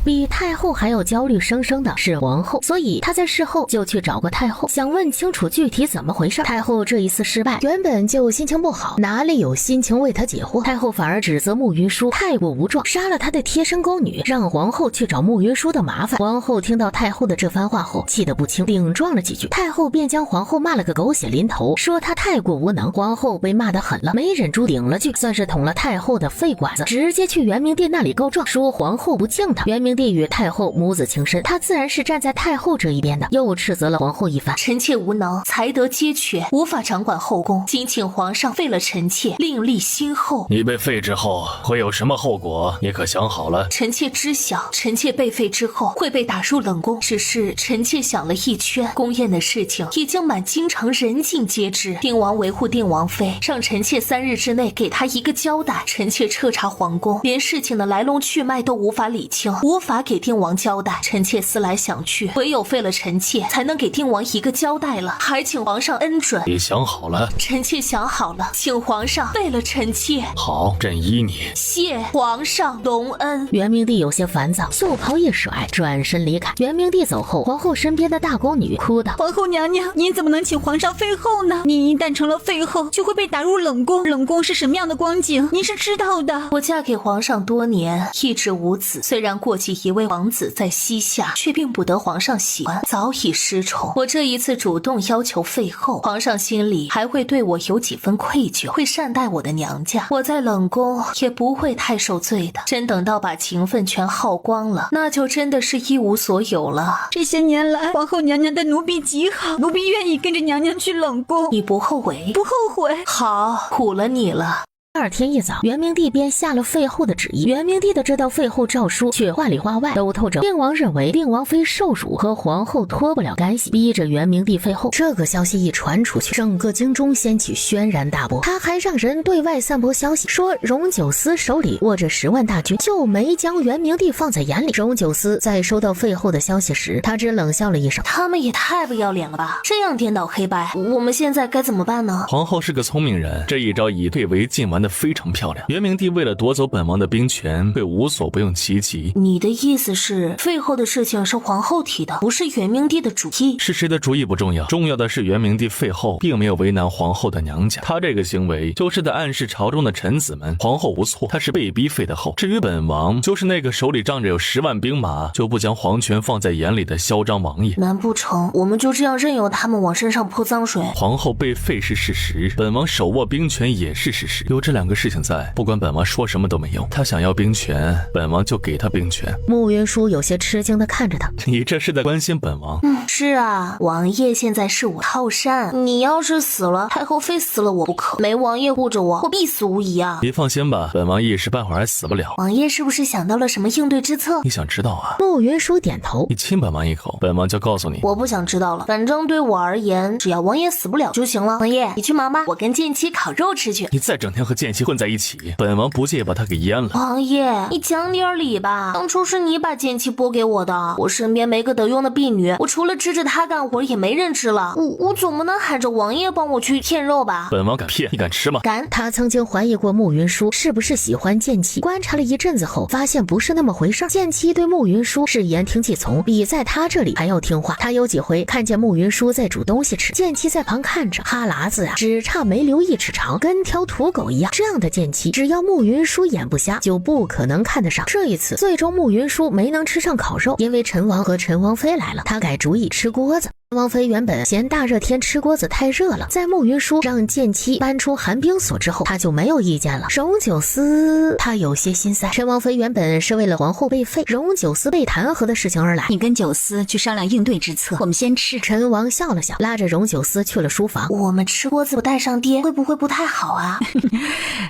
Speaker 1: 比太后还要焦虑生生的是皇后，所以她在事后就去找过太后，想问清楚具体怎么回事。太后这一次失败，原本就心情不好，哪里有心情为她解惑？太后反而指责慕云舒太过无状，杀了她的贴身宫女，让皇后去找慕云舒的麻烦。皇后听到太后的这番话后，气得不轻，顶撞了几句。太后便将皇后骂了个狗血淋头，说她太过无能。皇后被骂得狠了，没忍住顶了句，算是捅了太后的肺管子，直接去圆明殿那里告状，说皇后不敬她。圆明帝与太后母子情深，他自然是站在太后这一边的，又斥责了皇后一番。
Speaker 3: 臣妾无能，才德皆缺，无法掌管后宫，谨请皇上废了臣妾，另立新后。
Speaker 2: 你被废之后会有什么后果？你可想好了？
Speaker 3: 臣妾知晓，臣妾被废之后会被打入冷宫，只是臣妾想了一圈，宫宴的事情已经满京城人尽皆知。定王维护定王妃，让臣妾3日之内给他一个交代。臣妾彻查皇宫，连事情的来龙去脉都无法理清，无法给定王交代。臣妾思来想去，唯有废了臣妾，才能给定王一个交代了，还请皇上恩准。
Speaker 2: 你想好了？
Speaker 3: 臣妾想好了，请皇上废了臣妾。
Speaker 2: 好，朕依你。
Speaker 3: 谢皇上隆恩。
Speaker 1: 元明帝有些烦躁，袖袍一甩，转身离开。元明帝走后，皇后身边的大宫女哭道：
Speaker 5: 皇后娘娘，您怎么能请皇上废后呢？您一旦成了废后，就会被打入冷宫，冷宫是什么样的光景，您是知道的。
Speaker 3: 我嫁给皇上多年，一直无子，虽然过继一位王子在膝下，却并不得皇上喜欢，早已失宠。我这一次主动要求废后，皇上心里还会对我有几分愧疚，会善待我的娘家，我在冷宫也不会太受罪的。真等到把情分全耗光了，那就真的是一无所有了。
Speaker 5: 这些年来，皇后娘娘的奴婢极好，奴婢愿意跟着娘娘去冷宫。
Speaker 3: 你不后悔？
Speaker 5: 不后悔。
Speaker 3: 好，苦了你了。
Speaker 1: 第二天一早，元明帝便下了废后的旨意。元明帝的这道废后诏书却话里话外都透着定王认为定王妃受辱和皇后脱不了干系，逼着元明帝废后。这个消息一传出去，整个京中掀起轩然大波。他还让人对外散播消息，说荣九思手里握着10万大军，就没将元明帝放在眼里。荣九思在收到废后的消息时，他只冷笑了一声：“
Speaker 3: 他们也太不要脸了吧！这样颠倒黑白，我们现在该怎么办呢？”
Speaker 2: 皇后是个聪明人，这一招以退为进玩得非常漂亮。元明帝为了夺走本王的兵权，会无所不用其极。
Speaker 3: 你的意思是，废后的事情是皇后提的，不是元明帝的主意？
Speaker 2: 是谁的主意不重要，重要的是元明帝废后并没有为难皇后的娘家，他这个行为就是在暗示朝中的臣子们，皇后无错，他是被逼废的后。至于本王，就是那个手里仗着有10万兵马就不将皇权放在眼里的嚣张王爷。
Speaker 3: 难不成我们就这样任由他们往身上泼脏水？
Speaker 2: 皇后被废是事实，本王手握兵权也是事实，有这2个事情在，不管本王说什么都没用。他想要兵权，本王就给他兵权。
Speaker 1: 慕云舒有些吃惊地看着他，
Speaker 2: 你这是在关心本王？
Speaker 3: 是啊，王爷现在是我靠山，你要是死了，太后非死了我不可，没王爷护着我必死无疑啊！
Speaker 2: 别放心吧，本王一时半会儿还死不了。
Speaker 3: 王爷是不是想到了什么应对之策？
Speaker 2: 你想知道啊？
Speaker 1: 慕云舒点头，
Speaker 2: 你亲本王一口，本王就告诉你。
Speaker 3: 我不想知道了，反正对我而言，只要王爷死不了就行了。王爷，你去忙吧，我跟剑妻烤肉吃去。
Speaker 2: 你再整天和剑妻混在一起，本王不介意把他给阉了。
Speaker 3: 王爷，你讲点理吧，当初是你把剑妻拨给我的，我身边没个得用的婢女，我除了支着她干活也没人吃了，我总不能喊着王爷帮我去骗肉吧？
Speaker 2: 本王敢骗，你敢吃吗？
Speaker 3: 敢。
Speaker 1: 他曾经怀疑过慕云舒是不是喜欢剑妻，观察了一阵子后发现不是那么回事。剑妻对慕云舒是言听计从，比在他这里还要听话。他有几回看见慕云舒在煮东西吃，剑妻在旁看着，哈喇子只差没流1尺长，跟条土狗一样。这样的剑妻，只要慕云舒眼不瞎，就不可能看得上。这一次最终慕云舒没能吃上烤肉，因为陈王和陈王妃来了，他改主意吃锅子。王妃原本嫌大热天吃锅子太热了，在慕云舒让剑妻搬出寒冰锁之后，他就没有意见了。荣九思他有些心塞，陈王妃原本是为了皇后被废、荣九思被弹劾的事情而来，
Speaker 5: 你跟九思去商量应对之策，我们先吃。
Speaker 1: 陈王笑了笑，拉着荣九思去了书房。
Speaker 3: 我们吃锅子不带上爹，会不会不太好啊？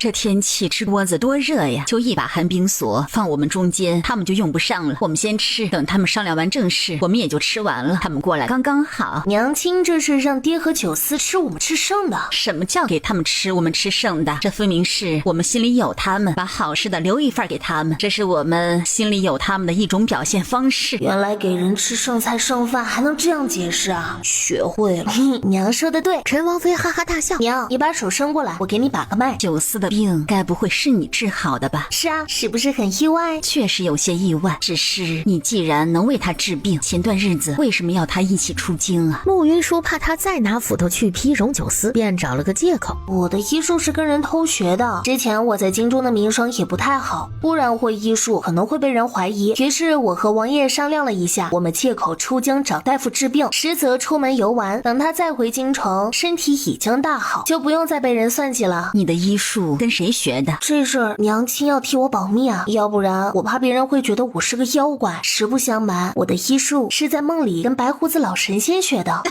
Speaker 5: 这天气吃锅子多热呀，就一把寒冰锁放我们中间，他们就用不上了。我们先吃，等他们商量完正事，我们也就吃完了，他们过来刚刚好。
Speaker 3: 娘亲这是让爹和九思吃我们吃剩的。
Speaker 5: 什么叫给他们吃我们吃剩的？这分明是我们心里有他们，把好吃的留一份给他们，这是我们心里有他们的一种表现方式。
Speaker 3: 原来给人吃剩菜剩饭还能这样解释啊，学会了。娘说的对。
Speaker 1: 陈王妃哈哈大笑，
Speaker 3: 娘，你把手伸过来，我给你把个脉。
Speaker 5: 九思的病该不会是你治好的吧？
Speaker 3: 是啊，是不是很意外？
Speaker 5: 确实有些意外，只是你既然能为他治病，前段日子为什么要他一起出京啊？
Speaker 1: 慕云舒怕他再拿斧头去劈荣九思，便找了个借口。
Speaker 3: 我的医术是跟人偷学的，之前我在京中的名声也不太好，不然会医术可能会被人怀疑。于是我和王爷商量了一下，我们借口出京找大夫治病，实则出门游玩，等他再回京城，身体已经大好，就不用再被人算计了。
Speaker 5: 你的医术跟谁学的？
Speaker 3: 这事儿娘亲要替我保密啊，要不然我怕别人会觉得我是个妖怪。实不相瞒，我的医术是在梦里跟白胡子老神仙学的。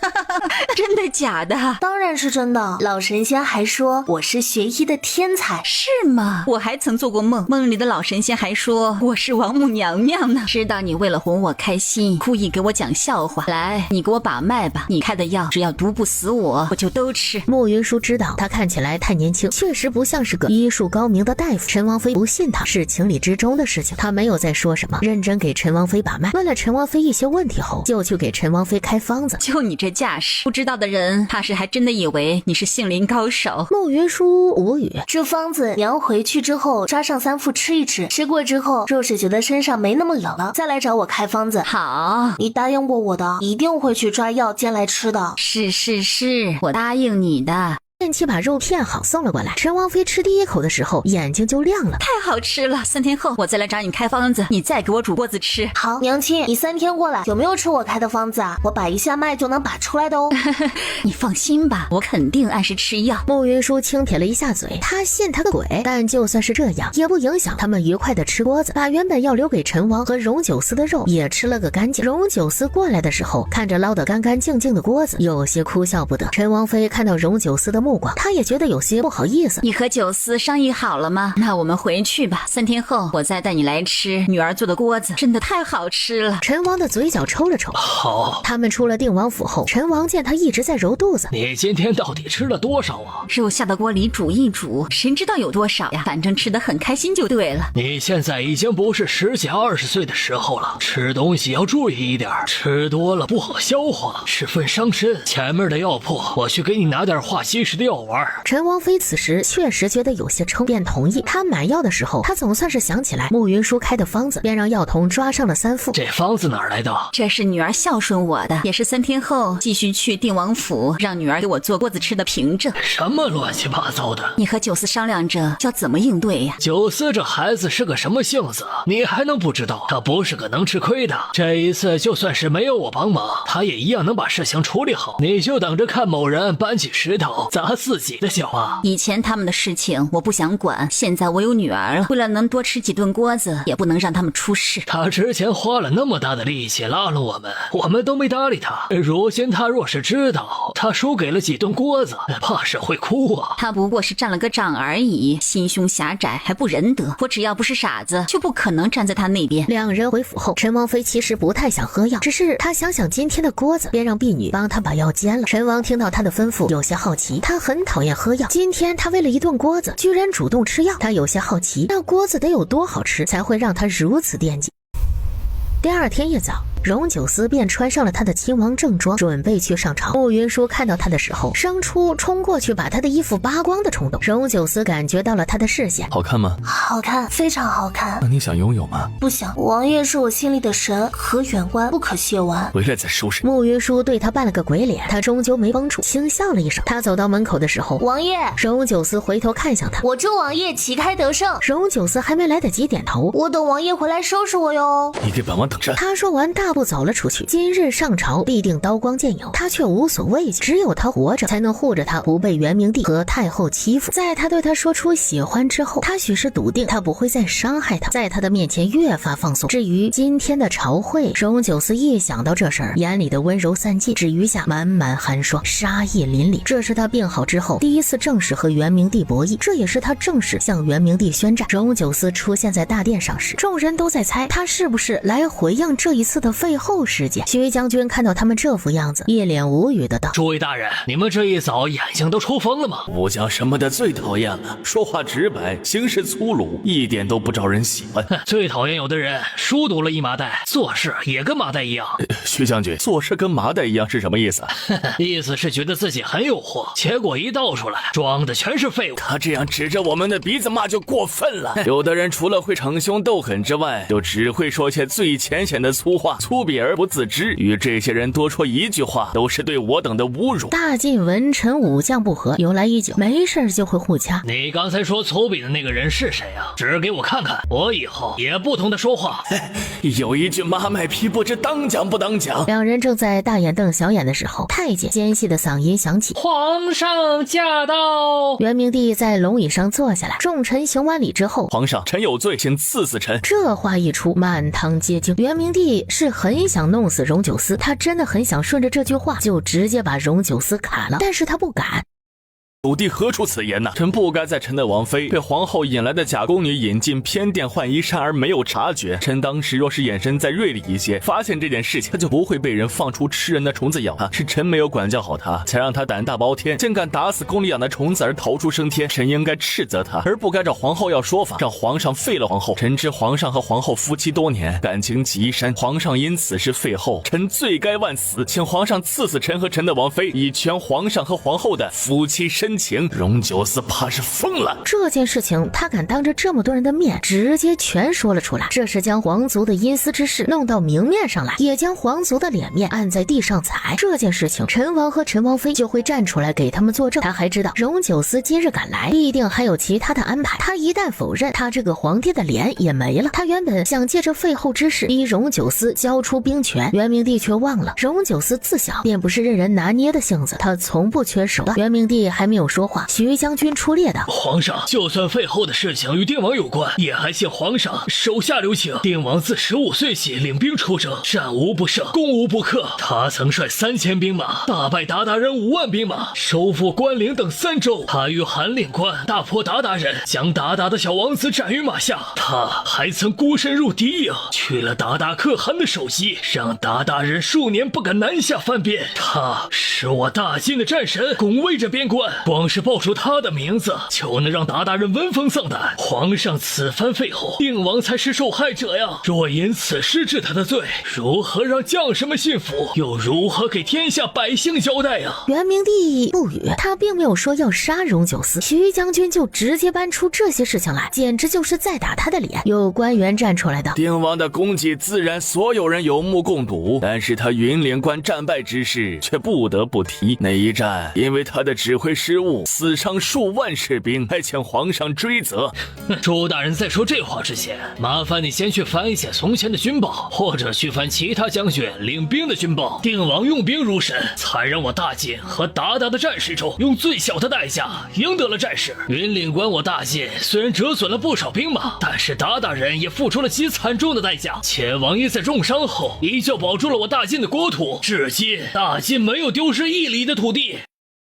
Speaker 5: 真的假的？
Speaker 3: 当然是真的，老神仙还说我是学医的天才。
Speaker 5: 是吗？我还曾做过梦，梦里的老神仙还说我是王母娘娘呢。知道你为了哄我开心，故意给我讲笑话。来，你给我把脉吧，你开的药只要毒不死我，我就都吃。
Speaker 1: 慕云舒知道他看起来太年轻，确实不像是个医术高明的大夫。陈王妃不信他是情理之中的事情，他没有再说什么，认真给陈王妃把脉，问了陈王妃一些问题后，就去给陈王妃开方子。
Speaker 5: 就你这架势，不知道的人怕是还真的以为你是杏林高手。
Speaker 1: 慕云舒无语，
Speaker 3: 这方子娘回去之后抓上3副吃一吃，吃过之后若是觉得身上没那么冷了，再来找我开方子。
Speaker 5: 好，
Speaker 3: 你答应过我的，一定会去抓药煎来吃的。
Speaker 5: 是，我答应你的。
Speaker 1: 剑妻把肉片好送了过来，陈王妃吃第一口的时候眼睛就亮了，
Speaker 5: 太好吃了！3天后我再来找你开方子，你再给我煮锅子吃。
Speaker 3: 好，娘亲，你3天过来，有没有吃我开的方子啊？我把一下脉就能把出来的哦。
Speaker 5: 你放心吧，我肯定按时吃药。
Speaker 1: 慕云舒轻撇了一下嘴，他信他个鬼！但就算是这样，也不影响他们愉快的吃锅子，把原本要留给陈王和荣九思的肉也吃了个干净。荣九思过来的时候，看着捞得干干净净的锅子，有些哭笑不得。陈王妃看到荣九思的目光，他也觉得有些不好意思。
Speaker 5: 你和九思商议好了吗？那我们回去吧，3天后我再带你来吃女儿做的锅子，真的太好吃了。
Speaker 1: 陈王的嘴角抽了抽。
Speaker 4: 好，
Speaker 1: 他们出了定王府后，陈王见他一直在揉肚子，
Speaker 4: 你今天到底吃了多少啊？
Speaker 5: 肉下到锅里煮一煮，谁知道有多少呀？反正吃得很开心就对了。
Speaker 4: 你现在已经不是10几20岁的时候了，吃东西要注意一点，吃多了不好消化，十分伤身。前面的药铺，我去给你拿点化稀食的药丸。
Speaker 1: 陈王妃此时确实觉得有些撑，便同意。他买药的时候，他总算是想起来慕云舒开的方子，便让药童抓上了3副。
Speaker 4: 这方子哪儿来的？
Speaker 5: 这是女儿孝顺我的，也是3天后继续去定王府让女儿给我做锅子吃的凭证。
Speaker 4: 什么乱七八糟的？
Speaker 5: 你和九思商量着要怎么应对呀？
Speaker 4: 九思这孩子是个什么性子，你还能不知道？他不是个能吃亏的。这一次就算是没有我帮忙，他也一样能把事情处理好。你就等着看某人搬起石头砸自己的脚啊！
Speaker 5: 以前他们的事情我不想管，现在我有女儿了，为了能多吃几顿锅子，也不能让他们出事。
Speaker 4: 他之前花了那么大的力气拉了我们都没搭理他。如今他若是知道他输给了几顿锅子，怕是会哭啊。
Speaker 5: 他不过是占了个仗而已，心胸狭窄还不仁德。我只要不是傻子，就不可能站在他那边。
Speaker 1: 两人回府后，陈王妃其实不太想喝药，只是她想想今天的锅子，便让婢女帮她把药煎了。陈王听到她的吩咐，有些好奇，他很讨厌喝药，今天他为了一顿锅子，居然主动吃药，他有些好奇，那锅子得有多好吃，才会让他如此惦记。第二天一早，荣九思便穿上了他的亲王正装，准备去上朝。慕云舒看到他的时候，生出冲过去把他的衣服扒光的冲动。荣九思感觉到了他的视线，
Speaker 2: 好看吗？
Speaker 3: 好看，非常好看。
Speaker 2: 那你想拥有吗？
Speaker 3: 不想，王爷是我心里的神，可远观不可亵玩。
Speaker 2: 回来再收拾。
Speaker 1: 慕云舒对他扮了个鬼脸，他终究没绷住，轻笑了一声。他走到门口的时候，
Speaker 3: 王爷，
Speaker 1: 荣九思回头看向他，
Speaker 3: 我祝王爷旗开得胜。
Speaker 1: 荣九思还没来得及点头，
Speaker 3: 我等王爷回来收拾我哟。
Speaker 2: 你给本王等着。
Speaker 1: 他说完大步走了出去。今日上朝必定刀光剑影，他却无所畏惧，只有他活着才能护着他不被元明帝和太后欺负。在他对他说出喜欢之后，他许是笃定他不会再伤害他，在他的面前越发放松。至于今天的朝会，荣九思一想到这事儿，眼里的温柔散尽，只余下满满寒霜，杀意凛凛。这是他病好之后第一次正式和元明帝博弈，这也是他正式向元明帝宣战。荣九思出现在大殿上时，众人都在猜他是不是来回应这一次的废后事件。徐将军看到他们这副样子，一脸无语的道：
Speaker 4: 诸位大人，你们这一早眼睛都抽疯了吗？
Speaker 2: 武将什么的最讨厌了，说话直白，行事粗鲁，一点都不招人喜欢。
Speaker 4: 最讨厌有的人书读了一麻袋，做事也跟麻袋一样。
Speaker 2: 徐将军，做事跟麻袋一样是什么意思？
Speaker 4: 意思是觉得自己很有货，结果一倒出来，装的全是废物。
Speaker 2: 他这样指着我们的鼻子骂就过分了。有的人除了会逞凶斗狠之外，就只会说些最浅显的粗话，粗鄙而不自知。与这些人多说一句话，都是对我等的侮辱。
Speaker 1: 大晋文臣武将不和，由来已久，没事就会互掐。
Speaker 4: 你刚才说粗鄙的那个人是谁啊？指给我看看，我以后也不同的说话。
Speaker 2: 有一句马麦皮，不知当讲不当讲。
Speaker 1: 两人正在大眼瞪小眼的时候，太监尖细的嗓音响起：
Speaker 4: 皇上驾到！
Speaker 1: 元明帝在龙椅上坐下来，众臣行完礼之后，
Speaker 2: 皇上，臣有罪，请赐死臣。
Speaker 1: 这话一出，满堂皆惊。元明帝是很想弄死荣九思，他真的很想顺着这句话就直接把荣九思砍了，但是他不敢。
Speaker 2: 祖弟何出此言呢？臣不该在臣的王妃被皇后引来的假宫女引进偏殿换衣衫而没有察觉。臣当时若是眼神再锐利一些，发现这件事情，他就不会被人放出吃人的虫子咬他。是臣没有管教好他，才让他胆大包天，竟敢打死宫里养的虫子而逃出升天。臣应该斥责他，而不该找皇后要说法，让皇上废了皇后。臣知皇上和皇后夫妻多年，感情极深，皇上因此事废后，臣罪该万死，请皇上赐死臣和臣的王妃，以全皇上和皇后的夫妻深情。荣九思怕是疯了，
Speaker 1: 这件事情他敢当着这么多人的面直接全说了出来，这是将皇族的阴私之事弄到明面上来，也将皇族的脸面按在地上踩。这件事情陈王和陈王妃就会站出来给他们作证。他还知道荣九思今日赶来，必定还有其他的安排，他一旦否认，他这个皇帝的脸也没了。他原本想借着废后之事逼荣九思交出兵权，元明帝却忘了荣九思自小便不是任人拿捏的性子，他从不缺手段。元明帝还没有有说话。徐将军出列道：
Speaker 4: 皇上，就算废后的事情与定王有关，也还请皇上手下留情。定王自15岁起领兵出征，战无不胜，攻无不克。他曾率3000兵马大败鞑靼人5万兵马，收复关岭等3州。他于韩岭关大破鞑靼人，将鞑靼的小王子斩于马下。他还曾孤身入敌营，去了鞑靼可汗的首级，让鞑靼人数年不敢南下犯边。他是我大晋的战神，拱卫着边关。光是报出他的名字，就能让鞑靼人闻风丧胆。皇上此番废后，定王才是受害者呀！若因此失治他的罪，如何让将士们信服？又如何给天下百姓交代呀？
Speaker 1: 元明帝不语，他并没有说要杀荣九思，徐将军就直接搬出这些事情来，简直就是在打他的脸。有官员站出来道：
Speaker 2: 定王的功绩自然所有人有目共睹，但是他云岭关战败之事却不得不提。那一战因为他的指挥失误，死伤数万士兵，还请皇上追责。
Speaker 4: 朱大人在说这话之前，麻烦你先去翻一下从前的军报，或者去翻其他将军领兵的军报。定王用兵如神，才让我大晋和鞑靼的战事中用最小的代价赢得了战事。云岭关我大晋虽然折损了不少兵马，但是鞑靼人也付出了极惨重的代价。前王爷在重伤后依旧保住了我大晋的国土，至今大晋没有丢失1里的土地。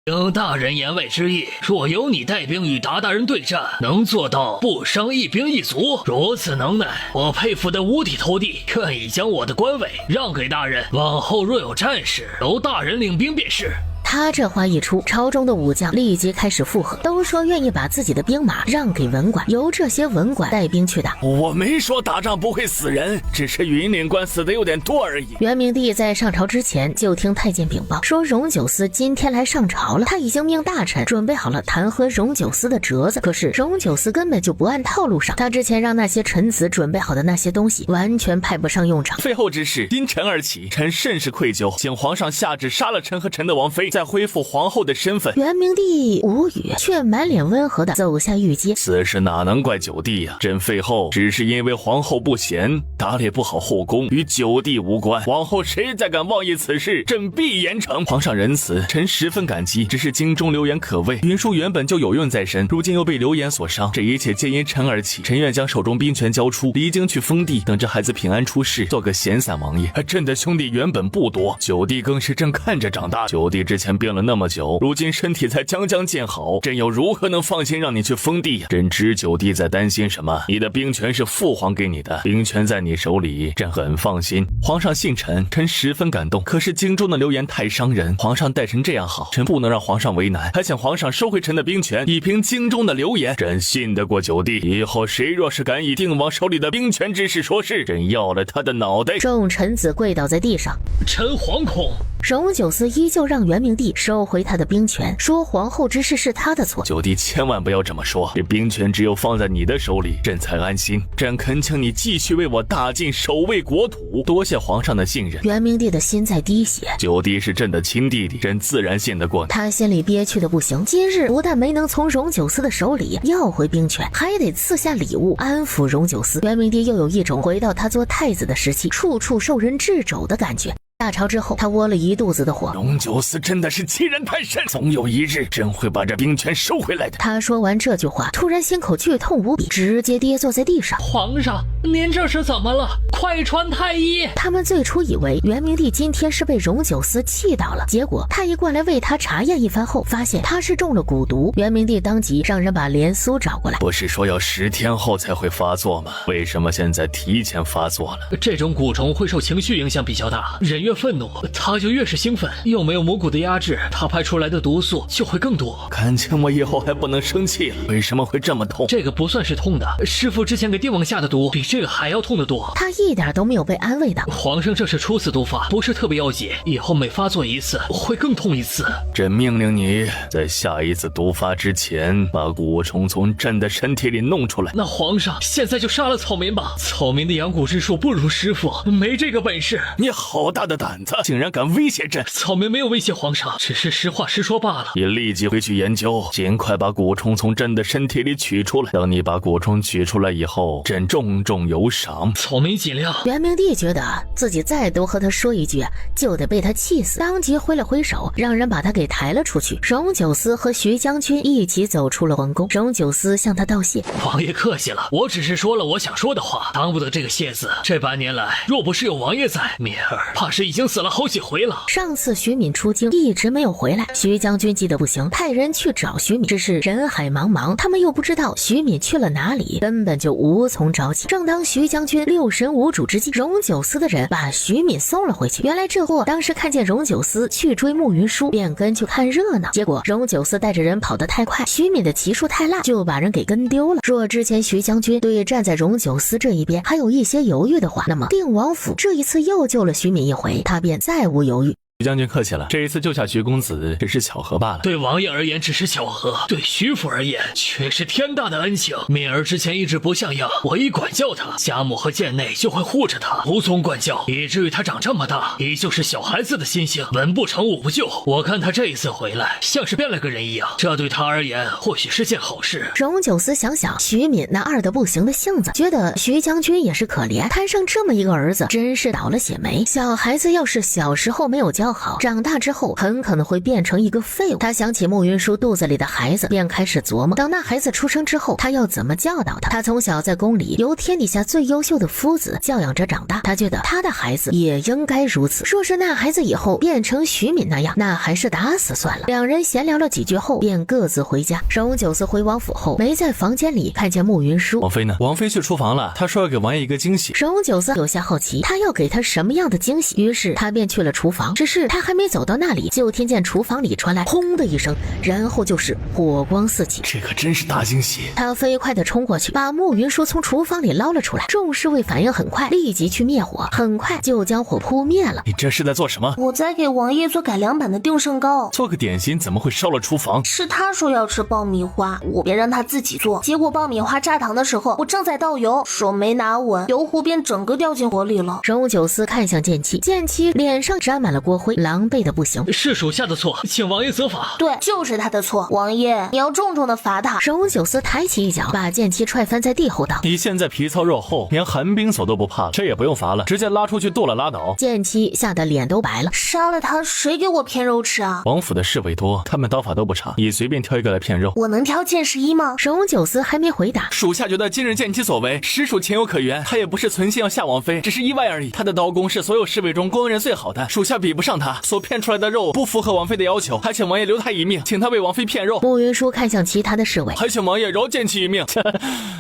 Speaker 4: 听大人言外之意，若由你带兵与鞑靼人对战，能做到不伤一兵一卒，如此能耐，我佩服得五体投地，愿意将我的官位让给大人。往后若有战事，由大人领兵便是。
Speaker 1: 他这话一出，朝中的武将立即开始附和，都说愿意把自己的兵马让给文管，由这些文管带兵去打。
Speaker 2: 我没说打仗不会死人，只是云岭关死的有点多而已。
Speaker 1: 元明帝在上朝之前就听太监禀报说荣九思今天来上朝了，他已经命大臣准备好了弹劾荣九思的折子。可是荣九思根本就不按套路上，他之前让那些臣子准备好的那些东西完全派不上用场。
Speaker 2: 废后之事因臣而起，臣甚是愧疚，请皇上下旨杀了臣和臣的王妃，再恢复皇后的身份。
Speaker 1: 元明帝无语，却满脸温和地走下御阶。
Speaker 2: 此事哪能怪九弟呀？朕废后只是因为皇后不贤，打理不好后宫，与九弟无关。往后谁再敢妄议此事，朕必严惩。皇上仁慈，臣十分感激。只是京中流言可畏，云舒原本就有用在身，如今又被流言所伤，这一切皆因臣而起。臣愿将手中兵权交出，离京去封地，等着孩子平安出世，做个闲散王爷。朕的兄弟原本不多，九弟更是朕看着长大。九弟之前病了那么久，如今身体才将见好，朕又如何能放心让你去封地呀？朕知九弟在担心什么，你的兵权是父皇给你的，兵权在你手里，朕很放心。皇上信臣，臣十分感动。可是京中的流言太伤人，皇上待臣这样好，臣不能让皇上为难，还请皇上收回臣的兵权，以平京中的流言。朕信得过九弟，以后谁若是敢以定王手里的兵权之事说事，朕要了他的脑袋。
Speaker 1: 众臣子跪倒在地上，
Speaker 4: 臣惶恐。
Speaker 1: 荣九思依旧让元明帝收回他的兵权，说皇后之事是他的错。
Speaker 2: 九弟千万不要这么说，这兵权只有放在你的手里，朕才安心。朕恳请你继续为我大晋守卫国土，多谢皇上的信任。
Speaker 1: 元明帝的心在滴血，
Speaker 2: 九弟是朕的亲弟弟，朕自然信得过你。
Speaker 1: 他心里憋屈的不行，今日不但没能从荣九思的手里要回兵权，还得赐下礼物安抚荣九思。元明帝又有一种回到他做太子的时期，处处受人掣肘的感觉。大潮之后，他窝了一肚子的火。
Speaker 2: 荣九思真的是欺人太甚，总有一日朕会把这兵权收回来的。
Speaker 1: 他说完这句话，突然心口剧痛无比，直接跌坐在地上。
Speaker 4: 皇上，您这是怎么了？快传太医！
Speaker 1: 他们最初以为元明帝今天是被荣九思气到了，结果太医过来为他查验一番后，发现他是中了蛊毒。元明帝当即让人把连苏找过来。
Speaker 2: 不是说要10天后才会发作吗？为什么现在提前发作了？
Speaker 4: 这种蛊虫会受情绪影响比较大，人越愤怒，他就越是兴奋，又没有魔蛊的压制，他排出来的毒素就会更多。
Speaker 2: 感情我以后还不能生气了，为什么会这么痛？
Speaker 4: 这个不算是痛的，师父之前给定王下的毒比这个还要痛得多。
Speaker 1: 他一点都没有被安慰到。
Speaker 4: 皇上这是初次毒发，不是特别要紧，以后每发作一次会更痛一次。
Speaker 2: 朕命令你在下一次毒发之前，把蛊虫从朕的身体里弄出来。
Speaker 4: 那皇上现在就杀了草民吧，草民的养蛊之术不如师父，没这个本事。
Speaker 2: 你好大的胆子，竟然敢威胁朕！
Speaker 4: 草莓没有威胁皇上，只是实话实说罢了。
Speaker 2: 你立即回去研究，尽快把蛊虫从朕的身体里取出来。等你把蛊虫取出来以后，朕重重有赏。
Speaker 4: 草莓尽量。
Speaker 1: 元明帝觉得自己再多和他说一句，就得被他气死，当即挥了挥手，让人把他给抬了出去。荣九思和徐将军一起走出了皇宫。荣九思向他道谢：
Speaker 4: 王爷客气了，我只是说了我想说的话，当不得这个谢字。这半年来，若不是有王爷在，敏儿怕是已经死了好几回了。
Speaker 1: 上次徐敏出京一直没有回来，徐将军急得不行，派人去找徐敏，只是人海茫茫，他们又不知道徐敏去了哪里，根本就无从找起。正当徐将军六神无主之际，荣九思的人把徐敏送了回去。原来这货当时看见荣九思去追慕云舒，便跟去看热闹，结果荣九思带着人跑得太快，徐敏的骑术太烂，就把人给跟丢了。若之前徐将军对站在荣九思这一边还有一些犹豫的话，那么定王府这一次又救了徐敏一回，他便再无犹豫。
Speaker 2: 徐将军客气了，这一次救下徐公子只是巧合罢了。
Speaker 4: 对王爷而言只是巧合，对徐府而言却是天大的恩情。敏儿之前一直不像样，我一管教她，家母和贱内就会护着她，无从管教，以至于她长这么大依旧是小孩子的心性，文不成武不就。我看她这一次回来像是变了个人一样，这对她而言或许是件好事。
Speaker 1: 荣九思想想徐敏那二的不行的性子，觉得徐将军也是可怜，摊上这么一个儿子真是倒了血霉。小孩子要是小时候没有教好，长大之后很可能会变成一个废物。他想起慕云舒肚子里的孩子，便开始琢磨，等那孩子出生之后，他要怎么教导他。他从小在宫里由天底下最优秀的夫子教养着长大，他觉得他的孩子也应该如此。若是那孩子以后变成徐敏那样，那还是打死算了。两人闲聊了几句后，便各自回家。荣九思回王府后，没在房间里看见慕云舒。
Speaker 2: 王妃呢？王妃去厨房了，她说要给王爷一个惊喜。
Speaker 1: 荣九思有些好奇，他要给他什么样的惊喜？于是他便去了厨房，只是他还没走到那里，就听见厨房里传来轰的一声，然后就是火光四起。
Speaker 2: 这可真是大惊喜！
Speaker 1: 他飞快地冲过去，把慕云舒从厨房里捞了出来。众侍卫反应很快，立即去灭火，很快就将火扑灭了。
Speaker 2: 你这是在做什么？
Speaker 3: 我在给王爷做改良版的定胜糕。
Speaker 2: 做个点心怎么会烧了厨房？
Speaker 3: 是他说要吃爆米花，我便让他自己做。结果爆米花炸糖的时候，我正在倒油，手没拿稳，油壶便整个掉进火里了。
Speaker 1: 荣九思看向剑妻，剑妻脸上沾满了锅灰，狼狈的不行。
Speaker 4: 是属下的错，请王爷责罚。
Speaker 3: 对，就是他的错，王爷你要重重的罚他。
Speaker 1: 荣九思抬起一脚，把剑妻踹翻在地后道：
Speaker 2: 你现在皮糙肉厚，连寒冰锁都不怕了，这也不用罚了，直接拉出去剁了拉倒。
Speaker 1: 剑妻吓得脸都白了，
Speaker 3: 杀了他谁给我骗肉吃啊？
Speaker 2: 王府的侍卫多，他们刀法都不差，你随便挑一个来骗肉。
Speaker 3: 我能挑剑11吗？
Speaker 1: 荣九思还没回答，
Speaker 6: 属下觉得今日剑妻所为实属情有可原，他也不是存心要吓王妃，只是意外而已。他的刀工是所有侍卫中公认最好的，属下比不上他，所骗出来的肉不符合王妃的要求，还请王爷留他一命，请他为王妃骗肉。
Speaker 1: 慕云舒看向其他的侍卫，
Speaker 6: 还请王爷饶剑妻一命。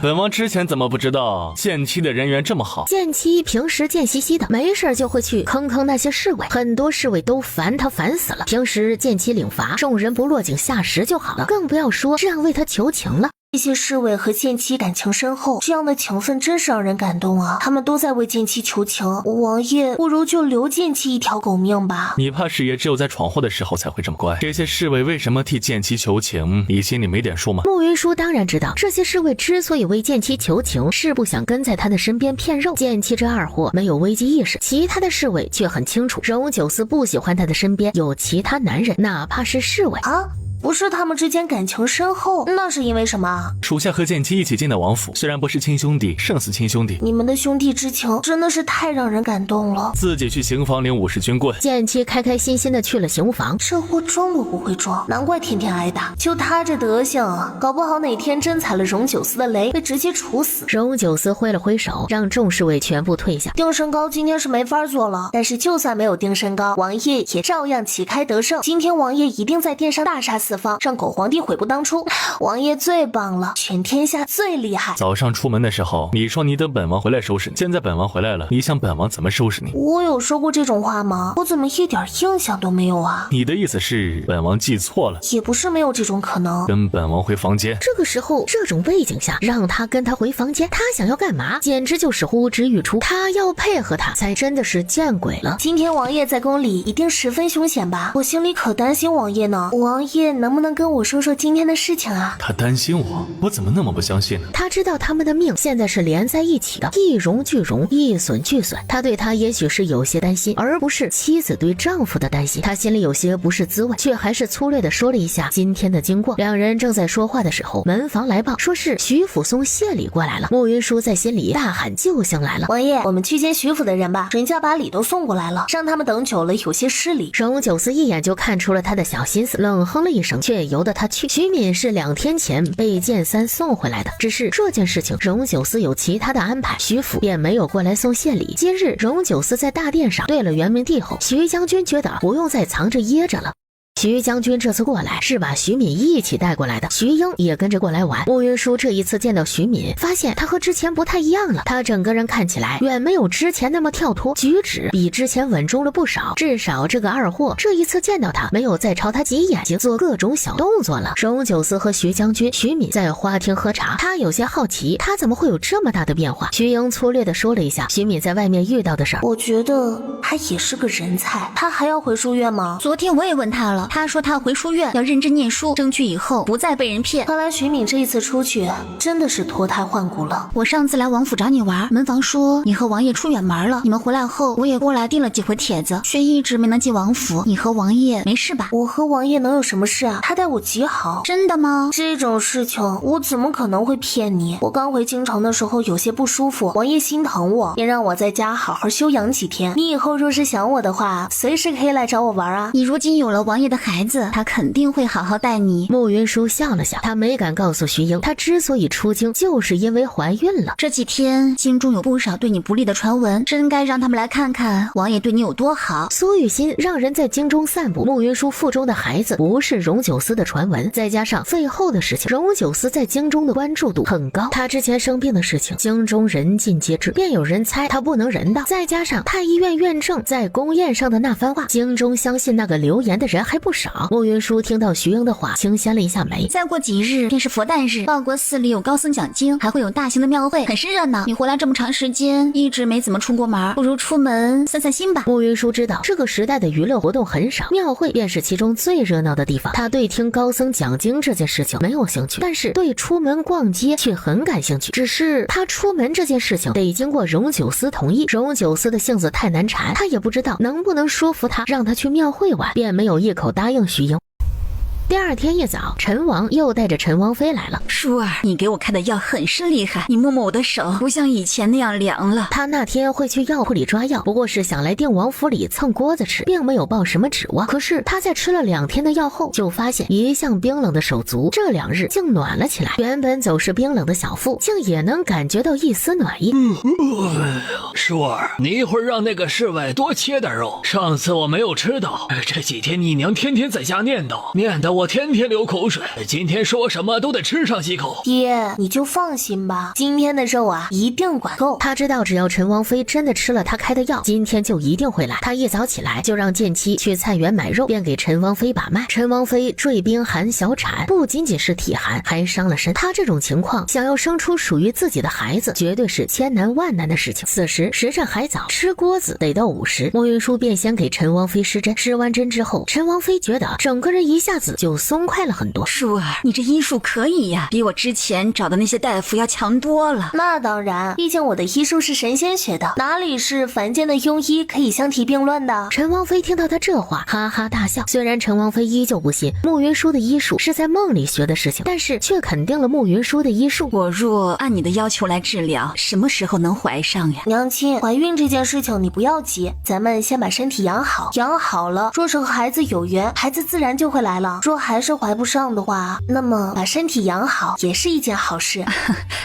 Speaker 2: 本王之前怎么不知道剑妻的人缘这么好？
Speaker 1: 剑妻平时贱兮兮的，没事就会去坑那些侍卫，很多侍卫都烦他烦死了。平时剑妻领罚，众人不落井下石就好了，更不要说这样为他求情了。
Speaker 3: 这些侍卫和剑妻感情深厚，这样的情分真是让人感动啊！他们都在为剑妻求情，王爷不如就留剑妻一条狗命吧。
Speaker 2: 你怕是也只有在闯祸的时候才会这么乖。这些侍卫为什么替剑妻求情，你心里没点数吗？
Speaker 1: 慕云舒当然知道，这些侍卫之所以为剑妻求情，是不想跟在他的身边骗肉。剑妻这二货没有危机意识，其他的侍卫却很清楚，荣九思不喜欢他的身边有其他男人，哪怕是侍卫
Speaker 3: 啊。不是他们之间感情深厚，那是因为什么？
Speaker 2: 属下和剑妻一起进的王府，虽然不是亲兄弟，胜似亲兄弟。
Speaker 3: 你们的兄弟之情真的是太让人感动了。
Speaker 2: 自己去刑房领50军棍。
Speaker 1: 剑妻开开心心的去了刑房。
Speaker 3: 这货装都不会装，难怪天天挨打。就他这德行，搞不好哪天真踩了荣九思的雷，被直接处死。
Speaker 1: 荣九思挥了挥手，让众侍卫全部退下。
Speaker 3: 定身糕今天是没法做了，但是就算没有定身糕，王爷也照样旗开得胜。今天王爷一定在殿上大杀四方，让狗皇帝悔不当初。王爷最棒了，全天下最厉害。
Speaker 2: 早上出门的时候，你说你等本王回来收拾你，现在本王回来了，你想本王怎么收拾你？
Speaker 3: 我有说过这种话吗？我怎么一点印象都没有啊？
Speaker 2: 你的意思是本王记错了？
Speaker 3: 也不是没有这种可能。
Speaker 2: 跟本王回房间。
Speaker 1: 这个时候，这种背景下，让他跟他回房间，他想要干嘛？简直就是呼之欲出。他要配合他，才真的是见鬼了。
Speaker 3: 今天王爷在宫里一定十分凶险吧？我心里可担心王爷呢。王爷能不能跟我说说今天的事情啊？
Speaker 2: 他担心我怎么那么不相信呢？
Speaker 1: 他知道他们的命现在是连在一起的，一荣俱荣，一损俱损。他对他也许是有些担心，而不是妻子对丈夫的担心。他心里有些不是滋味，却还是粗略地说了一下今天的经过。两人正在说话的时候，门房来报，说是徐府送谢礼过来了。慕云舒在心里大喊救星来了。
Speaker 3: 王爷，我们去见徐府的人吧，人家把礼都送过来了，让他们等久了有些失礼。
Speaker 1: 荣九思一眼就看出了他的小心思，冷哼了一声，却由得他去。徐敏是2天前被剑三送回来的，只是这件事情荣九思有其他的安排，徐府便没有过来送谢礼。今日荣九思在大殿上对了元明帝后，徐将军觉得不用再藏着掖着了。徐将军这次过来是把徐敏一起带过来的，徐英也跟着过来玩。慕云舒这一次见到徐敏，发现他和之前不太一样了，他整个人看起来远没有之前那么跳脱，举止比之前稳重了不少。至少这个二货这一次见到他，没有再朝他挤眼睛做各种小动作了。荣九思和徐将军、徐敏在花厅喝茶，他有些好奇，他怎么会有这么大的变化。徐英粗略地说了一下徐敏在外面遇到的事儿。
Speaker 3: 我觉得他也是个人才，他还要回书院吗？
Speaker 7: 昨天我也问他了，他说他回书院要认真念书，争取以后不再被人骗。
Speaker 3: 看来徐敏这一次出去真的是脱胎换骨了。
Speaker 7: 我上次来王府找你玩，门房说你和王爷出远门了，你们回来后我也过来订了几回帖子，却一直没能进王府。你和王爷没事吧？
Speaker 3: 我和王爷能有什么事啊？他待我极好。
Speaker 7: 真的吗？
Speaker 3: 这种事情我怎么可能会骗你？我刚回京城的时候有些不舒服，王爷心疼我，便让我在家好好休养几天。你以后若是想我的话，随时可以来找我玩啊。
Speaker 7: 你如今有了王爷的孩子，他肯定会好好待你。
Speaker 1: 慕云舒笑了笑，他没敢告诉徐英，他之所以出京就是因为怀孕了。
Speaker 7: 这几天京中有不少对你不利的传闻，真该让他们来看看王爷对你有多好。
Speaker 1: 苏雨欣让人在京中散布慕云舒腹中的孩子不是荣九思的传闻，再加上废后的事情，荣九思在京中的关注度很高。他之前生病的事情京中人尽皆知，便有人猜他不能人道，再加上太医院院正在宫宴上的那番话，京中相信那个流言的人还不少。慕云舒听到徐英的话，轻掀了一下眉。
Speaker 7: 再过几日便是佛诞日，报国寺里有高僧讲经，还会有大型的庙会，很是热闹。你回来这么长时间，一直没怎么出过门，不如出门散散心吧。
Speaker 1: 慕云舒知道这个时代的娱乐活动很少，庙会便是其中最热闹的地方。他对听高僧讲经这件事情没有兴趣，但是对出门逛街却很感兴趣。只是他出门这件事情得经过荣九思同意，荣九思的性子太难缠，他也不知道能不能说服他让他去庙会玩，便没有一口答应徐英。第二天一早，陈王又带着陈王妃来了。
Speaker 7: 舒儿，你给我开的药很是厉害，你摸摸我的手，不像以前那样凉了。
Speaker 1: 他那天会去药铺里抓药，不过是想来定王府里蹭锅子吃，并没有抱什么指望。可是他在吃了2天的药后，就发现一向冰冷的手足这2日竟暖了起来，原本走势冰冷的小腹竟也能感觉到一丝暖意。
Speaker 4: 舒儿，你一会儿让那个侍卫多切点肉，上次我没有吃到，这几天你娘天天在家念叨我天天流口水，今天说什么都得吃上几口。
Speaker 3: 爹，你就放心吧，今天的肉啊一定管够。
Speaker 1: 他知道只要陈王妃真的吃了他开的药，今天就一定会来。他一早起来就让剑妻去菜园买肉，便给陈王妃把脉。陈王妃坠冰寒小产，不仅仅是体寒，还伤了身。他这种情况想要生出属于自己的孩子，绝对是千难万难的事情。此时时辰还早，吃锅子得到午时。慕云舒便先给陈王妃施针，施完针之后，陈王妃觉得整个人一下子就松快了很多。
Speaker 7: 舒儿，你这医术可以呀，比我之前找的那些大夫要强多了。
Speaker 3: 那当然，毕竟我的医术是神仙学的，哪里是凡间的庸医可以相提并论的。
Speaker 1: 陈王妃听到他这话，哈哈大笑。虽然陈王妃依旧不信慕云舒的医术是在梦里学的事情，但是却肯定了慕云舒的医术。
Speaker 7: 我若按你的要求来治疗，什么时候能怀上呀？
Speaker 3: 娘亲，怀孕这件事情你不要急，咱们先把身体养好，养好了，若是和孩子有缘，孩子自然就会来了。若还是怀不上的话，那么把身体养好也是一件好事。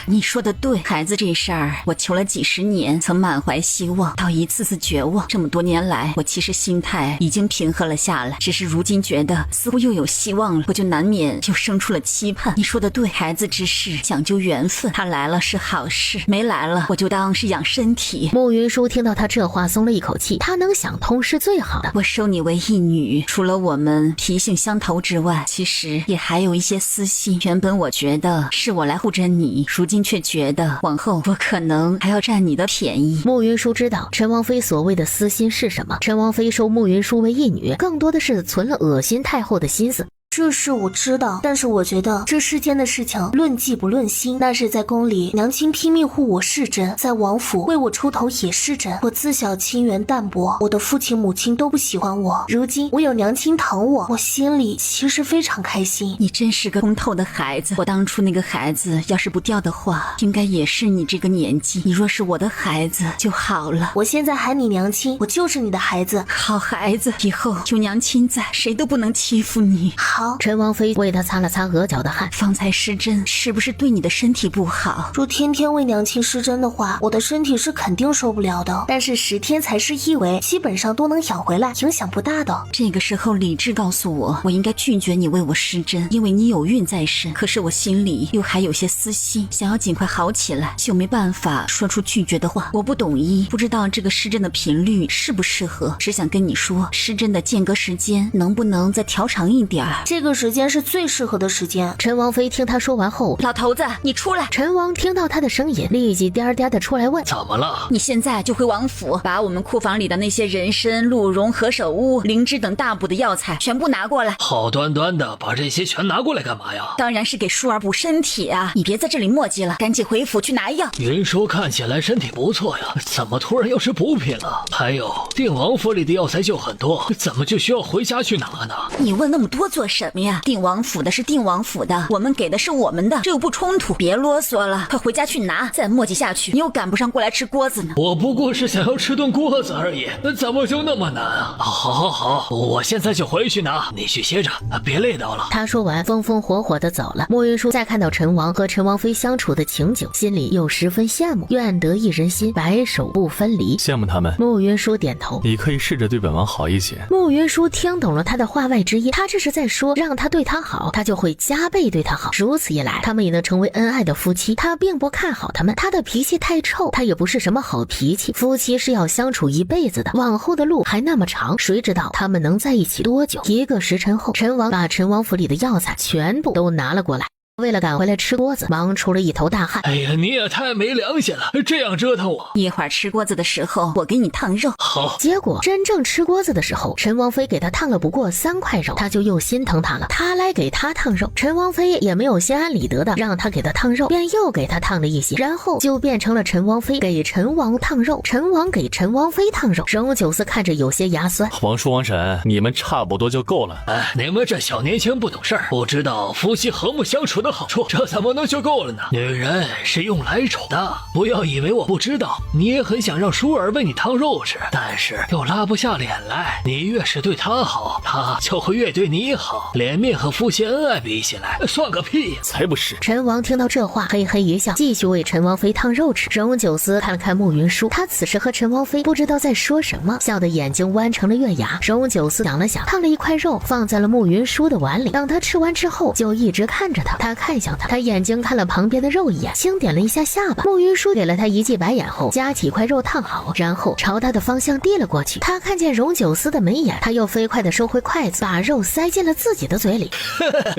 Speaker 7: 你说的对，孩子这事儿我求了几10年，曾满怀希望，到一次次绝望。这么多年来，我其实心态已经平和了下来，只是如今觉得似乎又有希望了，我就难免就生出了期盼。你说的对，孩子之事讲究缘分，他来了是好事，没来了我就当是养身体。
Speaker 1: 慕云舒听到他这话松了一口气，他能想通是最好的。
Speaker 7: 我收你为义女，除了我们脾性相投之外，其实也还有一些私心。原本我觉得是我来护着你，如今却觉得往后我可能还要占你的便宜。
Speaker 1: 慕云舒知道陈王妃所谓的私心是什么。陈王妃收慕云舒为义女，更多的是存了恶心太后的心思。
Speaker 3: 这事我知道，但是我觉得这世间的事情论迹不论心。那是在宫里，娘亲拼命护我是真；在王府为我出头也是真。我自小亲缘淡薄，我的父亲母亲都不喜欢我。如今我有娘亲疼我，我心里其实非常开心。
Speaker 5: 你真是个通透的孩子。我当初那个孩子要是不掉的话，应该也是你这个年纪。你若是我的孩子就好了。
Speaker 3: 我现在喊你娘亲，我就是你的孩子。
Speaker 5: 好孩子，以后有娘亲在，谁都不能欺负你。
Speaker 3: 好。
Speaker 1: 陈王妃为他擦了擦额角的汗。
Speaker 5: 方才施针是不是对你的身体不好？
Speaker 3: 若天天为娘亲施针的话，我的身体是肯定受不了的。但是10天才是1围，基本上都能养回来，影响不大的。
Speaker 5: 这个时候理智告诉我，我应该拒绝你为我施针，因为你有孕在身。可是我心里又还有些私心，想要尽快好起来，就没办法说出拒绝的话。我不懂医，不知道这个施针的频率适不适合，只想跟你说，施针的间隔时间能不能再调长一点？
Speaker 3: 这个时间是最适合的时间。
Speaker 1: 陈王妃听他说完后，
Speaker 5: 老头子，你出来！
Speaker 1: 陈王听到他的声音，立即颠颠的出来问：
Speaker 4: 怎么了？
Speaker 5: 你现在就回王府，把我们库房里的那些人参、鹿茸、何首乌、灵芝等大补的药材全部拿过来。
Speaker 4: 好端端的把这些全拿过来干嘛呀？
Speaker 5: 当然是给舒儿补身体啊！你别在这里磨叽了，赶紧回府去拿药。
Speaker 4: 云舒看起来身体不错呀，怎么突然又是补品了？还有定王府里的药材就很多，怎么就需要回家去拿呢？
Speaker 5: 你问那么多做什么呀？定王府的是定王府的，我们给的是我们的，这又不冲突。别啰嗦了，快回家去拿，再磨叽下去你又赶不上过来吃锅子呢。
Speaker 4: 我不过是想要吃顿锅子而已，怎么就那么难啊？好，我现在就回去拿，你去歇着，别累到了。
Speaker 1: 他说完风风火火的走了。莫云舒再看到陈王和陈王妃相处的情景，心里又十分羡慕，愿得一人心，白首不分离。
Speaker 2: 羡慕他们。
Speaker 1: 穆云舒点头，
Speaker 2: 你可以试着对本王好一些。
Speaker 1: 穆云舒听懂了他的话外之意，他这是在说让他对他好，他就会加倍对他好。如此一来，他们也能成为恩爱的夫妻。他并不看好他们，他的脾气太臭，他也不是什么好脾气。夫妻是要相处一辈子的，往后的路还那么长，谁知道他们能在一起多久？1个时辰后，陈王把陈王府里的药材全部都拿了过来。为了赶回来吃锅子，忙出了一头大汗。
Speaker 4: 哎呀，你也太没良心了，这样折腾我。
Speaker 5: 一会儿吃锅子的时候，我给你烫肉。
Speaker 4: 好。
Speaker 1: 结果真正吃锅子的时候，陈王妃给他烫了不过3块肉，他就又心疼他了。他来给他烫肉，陈王妃也没有心安理得的让他给他烫肉，便又给他烫了一些，然后就变成了陈王妃给陈王烫肉，陈王给陈王妃烫肉。荣九思看着有些牙酸。
Speaker 2: 王叔王婶，你们差不多就够了。
Speaker 4: 你们这小年轻不懂事儿，不知道夫妻和睦相处的好处，这怎么能就够了呢？女人是用来宠的，不要以为我不知道。你也很想让舒儿为你烫肉吃，但是又拉不下脸来。你越是对她好，她就会越对你好。脸面和夫妻恩爱比起来，算个屁！
Speaker 2: 才不是。
Speaker 1: 陈王听到这话，嘿嘿一笑，继续为陈王妃烫肉吃。荣九思看了看慕云舒，他此时和陈王妃不知道在说什么，笑得眼睛弯成了月牙。荣九思想了想，烫了一块肉放在了慕云舒的碗里。等他吃完之后，就一直看着他。他看向他，他眼睛看了旁边的肉一眼，轻点了一下下巴。慕云舒给了他一记白眼后，夹起块肉烫好，然后朝他的方向递了过去。他看见荣九思的眉眼，他又飞快地收回筷子，把肉塞进了自己的嘴里。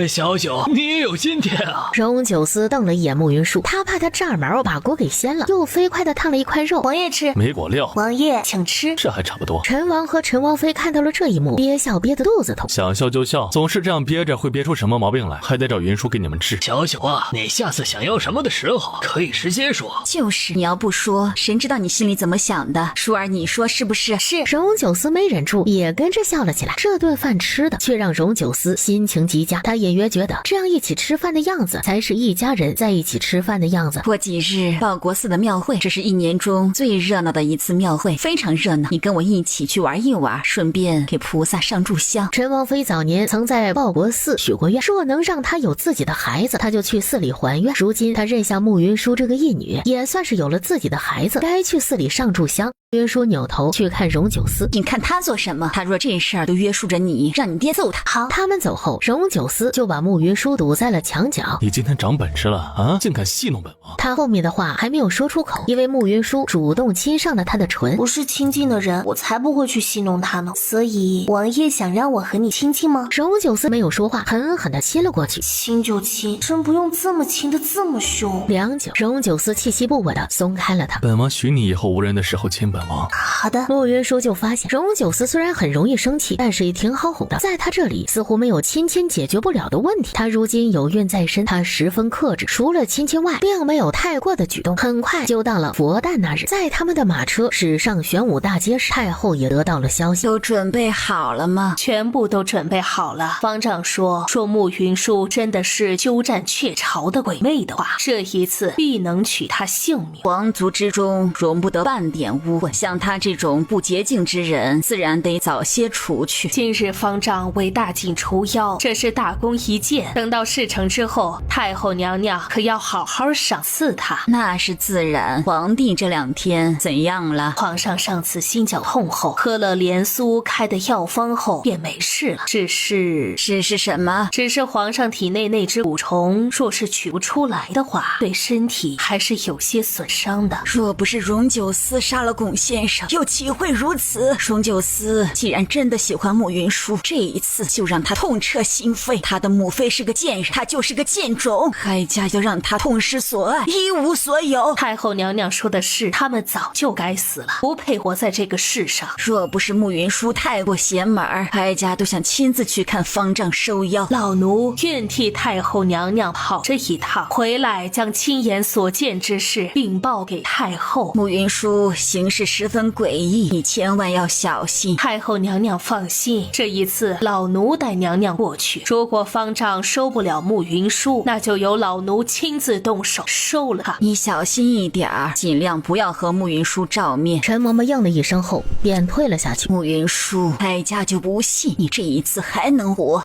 Speaker 4: 小九，你也有今天啊！
Speaker 1: 荣九思瞪了一眼慕云舒，他怕他这儿毛把锅给掀了，又飞快地烫了一块肉。
Speaker 3: 王爷吃，
Speaker 2: 没果料。
Speaker 3: 王爷请吃。
Speaker 2: 这还差不多。
Speaker 1: 陈王和陈王妃看到了这一幕，憋笑憋得肚子痛。
Speaker 2: 想笑就笑，总是这样憋着会憋出什么毛病来，还得找云舒给你们治。
Speaker 4: 小九啊，你下次想要什么的时候可以直接说。
Speaker 5: 就是你要不说，谁知道你心里怎么想的？舒儿，你说是不是？
Speaker 3: 是。
Speaker 1: 荣九思没忍住，也跟着笑了起来。这顿饭吃的却让荣九思心情极佳，他隐约觉得这样一起吃饭的样子，才是一家人在一起吃饭的样子。
Speaker 5: 过几日报国寺的庙会，这是1年中最热闹的一次庙会，非常热闹。你跟我一起去玩一玩，顺便给菩萨上炷香。
Speaker 1: 陈王妃早年曾在报国寺许过愿，若能让她有自己的孩子，她就去寺里还愿。如今她认下慕云舒这个义女，也算是有了自己的孩子，该去寺里上炷香。云舒扭头去看荣九思，
Speaker 5: 你看他做什么？他若这事儿都约束着你，让你爹揍他。
Speaker 1: 好，他们走后，荣九思就把慕云舒堵在了墙角。
Speaker 2: 你今天长本事了啊，竟敢戏弄本王！
Speaker 1: 他后面的话还没有说出口，因为慕云舒主动亲上了他的唇。
Speaker 3: 不是亲近的人，我才不会去戏弄他呢。所以王爷想让我和你亲亲吗？
Speaker 1: 荣九思没有说话，狠狠地亲了过去。
Speaker 3: 亲就亲，真不用这么亲的这么凶。
Speaker 1: 良久，荣九思气息不稳地松开了他。
Speaker 2: 本王许你以后无人的时候亲本本王。
Speaker 1: 好的，慕云舒就发现荣九思虽然很容易生气，但是也挺好哄的，在他这里似乎没有亲亲解决不了的问题。他如今有孕在身，他十分克制，除了亲亲外，并没有太过的举动。很快就到了佛诞那日，在他们的马车驶上玄武大街时，太后也得到了消息。
Speaker 5: 都准备好了吗？
Speaker 3: 全部都准备好了。方丈说慕云舒真的是鸠占鹊巢的鬼魅的话，这一次必能取他性命。
Speaker 5: 皇族之中容不得半点污秽，像他这种不洁净之人，自然得早些除去。
Speaker 3: 今日方丈为大晋除妖，这是大功一件。等到事成之后，太后娘娘可要好好赏赐他。
Speaker 5: 那是自然。皇帝这2天怎样了？
Speaker 3: 皇上上次心绞痛后，喝了连苏开的药方后便没事了，只是
Speaker 5: 什么？
Speaker 3: 只是皇上体内那只蛊虫，若是取不出来的话，对身体还是有些损伤的。
Speaker 5: 若不是荣九思杀了龚先生，又岂会如此？荣九思既然真的喜欢慕云舒，这一次就让他痛彻心扉。他的母妃是个贱人，他就是个贱种，哀家要让他痛失所爱，一无所有。
Speaker 3: 太后娘娘说的是，他们早就该死了，不配活在这个世上。
Speaker 5: 若不是慕云舒太过邪门，哀家都想亲自去看方丈收妖。
Speaker 3: 老奴愿替太后娘娘跑这一趟，回来将亲眼所见之事禀报给太后。
Speaker 5: 慕云舒行事十分诡异，你千万要小心。
Speaker 3: 太后娘娘放心，这一次老奴带娘娘过去。如果方丈收不了慕云舒，那就由老奴亲自动手收了他。
Speaker 5: 你小心一点，尽量不要和慕云舒照面。
Speaker 1: 陈嬷嬷应了一声后便退了下去。
Speaker 5: 慕云舒，哀家就不信你这一次还能活。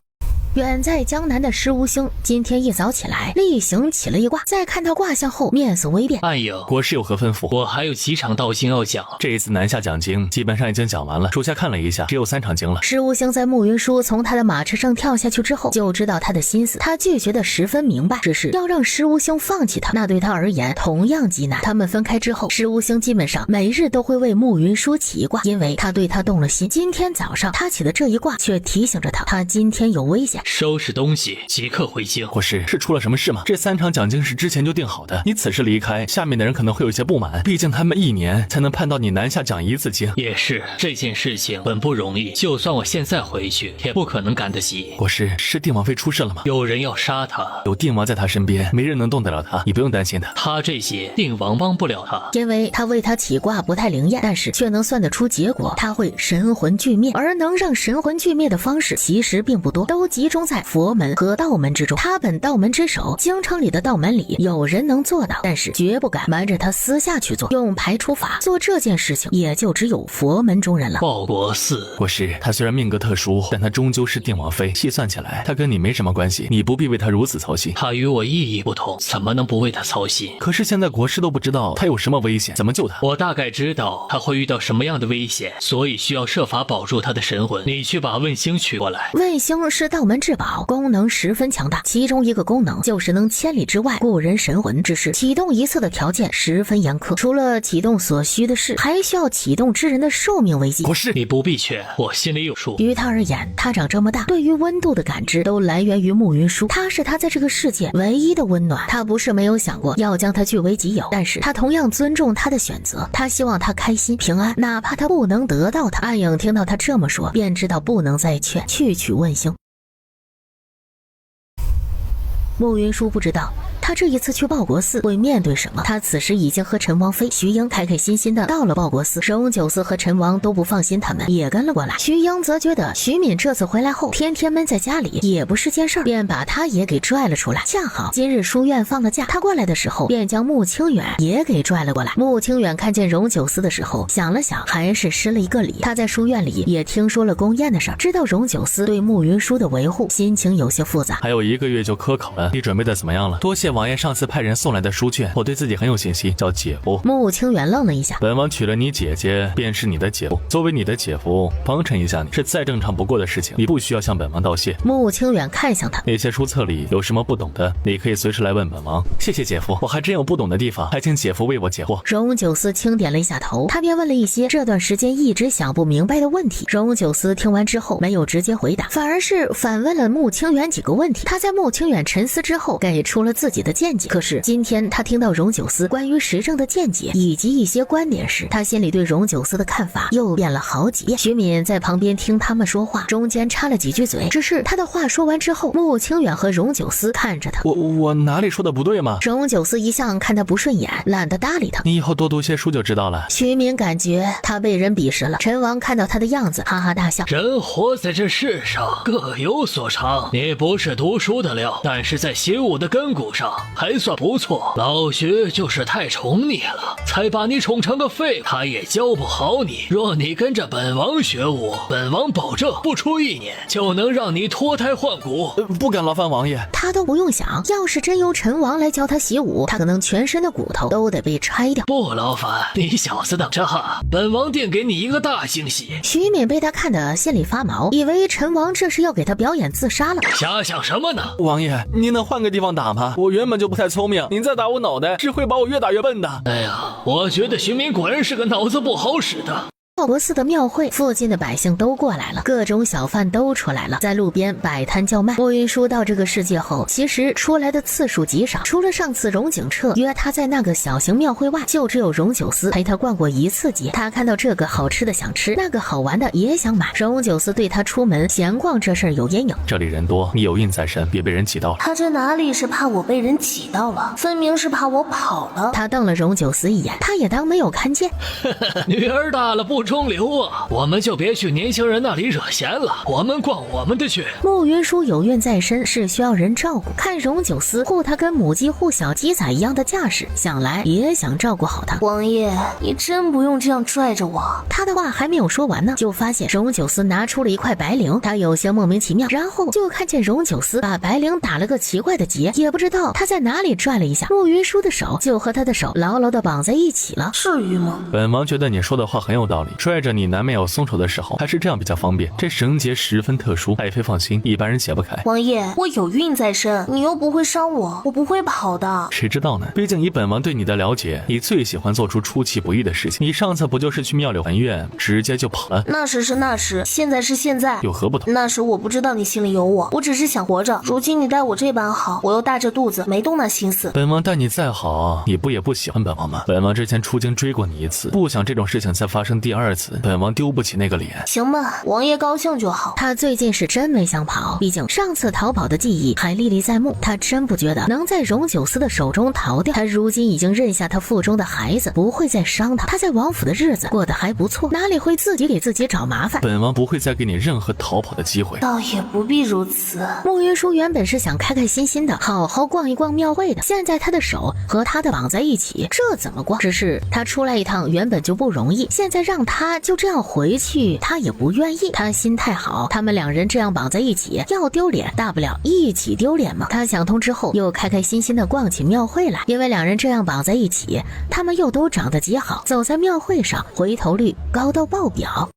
Speaker 1: 远在江南的施无星今天一早起来，例行起了一卦，在看到卦象后面色微变。
Speaker 4: 暗影，
Speaker 2: 国师有何吩咐？
Speaker 4: 我还有几场道经要讲。
Speaker 2: 这一次南下讲经基本上已经讲完了，属下看了一下，只有3场经了。
Speaker 1: 施无星在慕云舒从他的马车上跳下去之后，就知道他的心思，他拒绝的十分明白，只是要让施无星放弃他，那对他而言同样极难。他们分开之后，施无星基本上每日都会为慕云舒起一卦，因为他对他动了心。今天早上他起的这一卦却提醒着他，他今天有危险。
Speaker 4: 收拾东西，即刻回京。
Speaker 2: 国师，是出了什么事吗？这3场讲经是之前就定好的，你此时离开，下面的人可能会有些不满，毕竟他们1年才能盼到你南下讲1次经。
Speaker 4: 也是，这件事情本不容易，就算我现在回去，也不可能赶得及。
Speaker 2: 国师，是定王妃出事了吗？
Speaker 4: 有人要杀他，
Speaker 2: 有定王在他身边，没人能动得了他，你不用担心他。
Speaker 4: 他这些定王帮不了他，
Speaker 1: 因为他为他起卦不太灵验，但是却能算得出结果，他会神魂俱灭。而能让神魂俱灭的方式其实并不多，都集中在佛门和道门之中。他本道门之首，京城里的道门里有人能做到，但是绝不敢瞒着他私下去做，用排除法做这件事情，也就只有佛门中人了。
Speaker 4: 报国寺，
Speaker 2: 国师，他虽然命格特殊，但他终究是定王妃，细算起来，他跟你没什么关系，你不必为他如此操心。
Speaker 4: 他与我意义不同，怎么能不为他操心？
Speaker 2: 可是现在国师都不知道他有什么危险，怎么救他？
Speaker 4: 我大概知道他会遇到什么样的危险，所以需要设法保住他的神魂。你去把问星取过来。
Speaker 1: 问星是道门至宝，功能十分强大，其中一个功能就是能千里之外固人神魂，只是启动一次的条件十分严苛，除了启动所需的事，还需要启动之人的寿命为基。
Speaker 2: 国师，
Speaker 4: 你不必劝，我心里有数。
Speaker 1: 于他而言，他长这么大，对于温度的感知都来源于慕云舒，他是他在这个世界唯一的温暖。他不是没有想过要将他据为己有，但是他同样尊重他的选择，他希望他开心平安，哪怕他不能得到他。暗影听到他这么说，便知道不能再劝，去取问星。慕云舒不知道他这一次去报国寺会面对什么，他此时已经和陈王妃、徐英开开心心的到了报国寺。荣九思和陈王都不放心他们，也跟了过来。徐英则觉得徐敏这次回来后天天闷在家里也不是件事儿，便把他也给拽了出来。恰好今日书院放了假，他过来的时候便将穆清远也给拽了过来。穆清远看见荣九思的时候想了想，还是施了一个礼。他在书院里也听说了宫宴的事儿，知道荣九思对慕云舒的维护，心情有些复杂。
Speaker 2: 还有1个月就科考了，你准备的怎么样了？多谢王爷上次派人送来的书卷，我对自己很有信心，叫姐夫。
Speaker 1: 穆清远愣了一下，
Speaker 2: 本王娶了你姐姐，便是你的姐夫。作为你的姐夫，帮衬一下你是再正常不过的事情，你不需要向本王道谢。
Speaker 1: 穆清远看向他，
Speaker 2: 那些书册里有什么不懂的，你可以随时来问本王。谢谢姐夫，我还真有不懂的地方，还请姐夫为我解惑。
Speaker 1: 荣九思轻点了一下头，他便问了一些这段时间一直想不明白的问题。荣九思听完之后没有直接回答，反而是反问了穆清远几个问题。他在穆清远沉思之后给出了自己的的见解。可是今天他听到荣九思关于时政的见解以及一些观点时，他心里对荣九思的看法又变了好几遍。徐敏在旁边听他们说话，中间插了几句嘴，只是他的话说完之后，穆清远和荣九思看着他。
Speaker 6: 我哪里说的不对吗？
Speaker 1: 荣九思一向看他不顺眼，懒得搭理他。
Speaker 6: 你以后多读些书就知道了。
Speaker 1: 徐敏感觉他被人鄙视了。陈王看到他的样子，哈哈大笑。
Speaker 4: 人活在这世上各有所长，你不是读书的料，但是在习武的根骨上还算不错。老徐就是太宠你了，才把你宠成个废物，他也教不好你。若你跟着本王学武，本王保证不出1年就能让你脱胎换骨。
Speaker 6: 不敢劳烦王爷。
Speaker 1: 他都不用想，要是真由陈王来教他习武，他可能全身的骨头都得被拆掉。
Speaker 4: 不劳烦，你小子等着哈，本王定给你一个大惊喜。
Speaker 1: 徐敏被他看得心里发毛，以为陈王这是要给他表演自杀了。
Speaker 4: 瞎想什么呢？
Speaker 6: 王爷，您能换个地方打吗？我原本就不太聪明，您再打我脑袋，只会把我越打越笨的。
Speaker 4: 哎呀，我觉得徐敏果然是个脑子不好使的。
Speaker 1: 报国寺的庙会附近的百姓都过来了，各种小贩都出来了，在路边摆摊叫卖。莫云舒到这个世界后，其实出来的次数极少，除了上次荣景彻约他在那个小型庙会外，就只有荣九思陪他逛过1次街。他看到这个好吃的想吃，那个好玩的也想买。荣九思对他出门闲逛这事儿有阴影。
Speaker 2: 这里人多，你有孕在身，别被人挤到了。
Speaker 3: 他这哪里是怕我被人挤到了，分明是怕我跑了。
Speaker 1: 他瞪了荣九思一眼，他也当没有看见。
Speaker 4: 女儿大了不中留啊，我们就别去年轻人那里惹嫌了，我们逛我们的去。
Speaker 1: 穆云舒有孕在身，是需要人照顾。看荣九思护他跟母鸡护小鸡仔一样的架势，想来也想照顾好他。
Speaker 3: 王爷，你真不用这样拽着我。
Speaker 1: 他的话还没有说完呢，就发现荣九思拿出了一块白绫，他有些莫名其妙，然后就看见荣九思把白绫打了个奇怪的结，也不知道他在哪里拽了一下，穆云舒的手就和他的手牢牢地绑在一起了。
Speaker 3: 至于吗？
Speaker 2: 本王觉得你说的话很有道理，拽着你难免有松手的时候，还是这样比较方便。这绳结十分特殊，爱妃放心，一般人解不开。
Speaker 3: 王爷，我有孕在身，你又不会伤我，我不会跑的。
Speaker 2: 谁知道呢？毕竟以本王对你的了解，你最喜欢做出出其不意的事情。你上次不就是去庙里还愿，直接就跑了？
Speaker 3: 那时是那时，现在是现在，
Speaker 2: 有何不同？
Speaker 3: 那时我不知道你心里有我，我只是想活着。如今你待我这般好，我又大着肚子，没动那心思。
Speaker 2: 本王待你再好，你不也不喜欢本王吗？本王之前出京追过你1次，不想这种事情再发生第2次。本王丢不起那个脸。
Speaker 3: 行吧，王爷高兴就好。
Speaker 1: 他最近是真没想跑，毕竟上次逃跑的记忆还历历在目。他真不觉得能在荣九思的手中逃掉。他如今已经认下他腹中的孩子不会再伤他。他在王府的日子过得还不错，哪里会自己给自己找麻烦？
Speaker 2: 本王不会再给你任何逃跑的机会。
Speaker 3: 倒也不必如此。
Speaker 1: 穆云舒原本是想开开心心的好好逛一逛庙会的，现在他的手和他的绑在一起，这怎么逛？只是他出来一趟原本就不容易，现在让他就这样回去，他也不愿意。他心态好，他们2人这样绑在一起，要丢脸大不了一起丢脸嘛。他想通之后，又开开心心的逛起庙会来，因为2人这样绑在一起，他们又都长得极好，走在庙会上回头率高到爆表。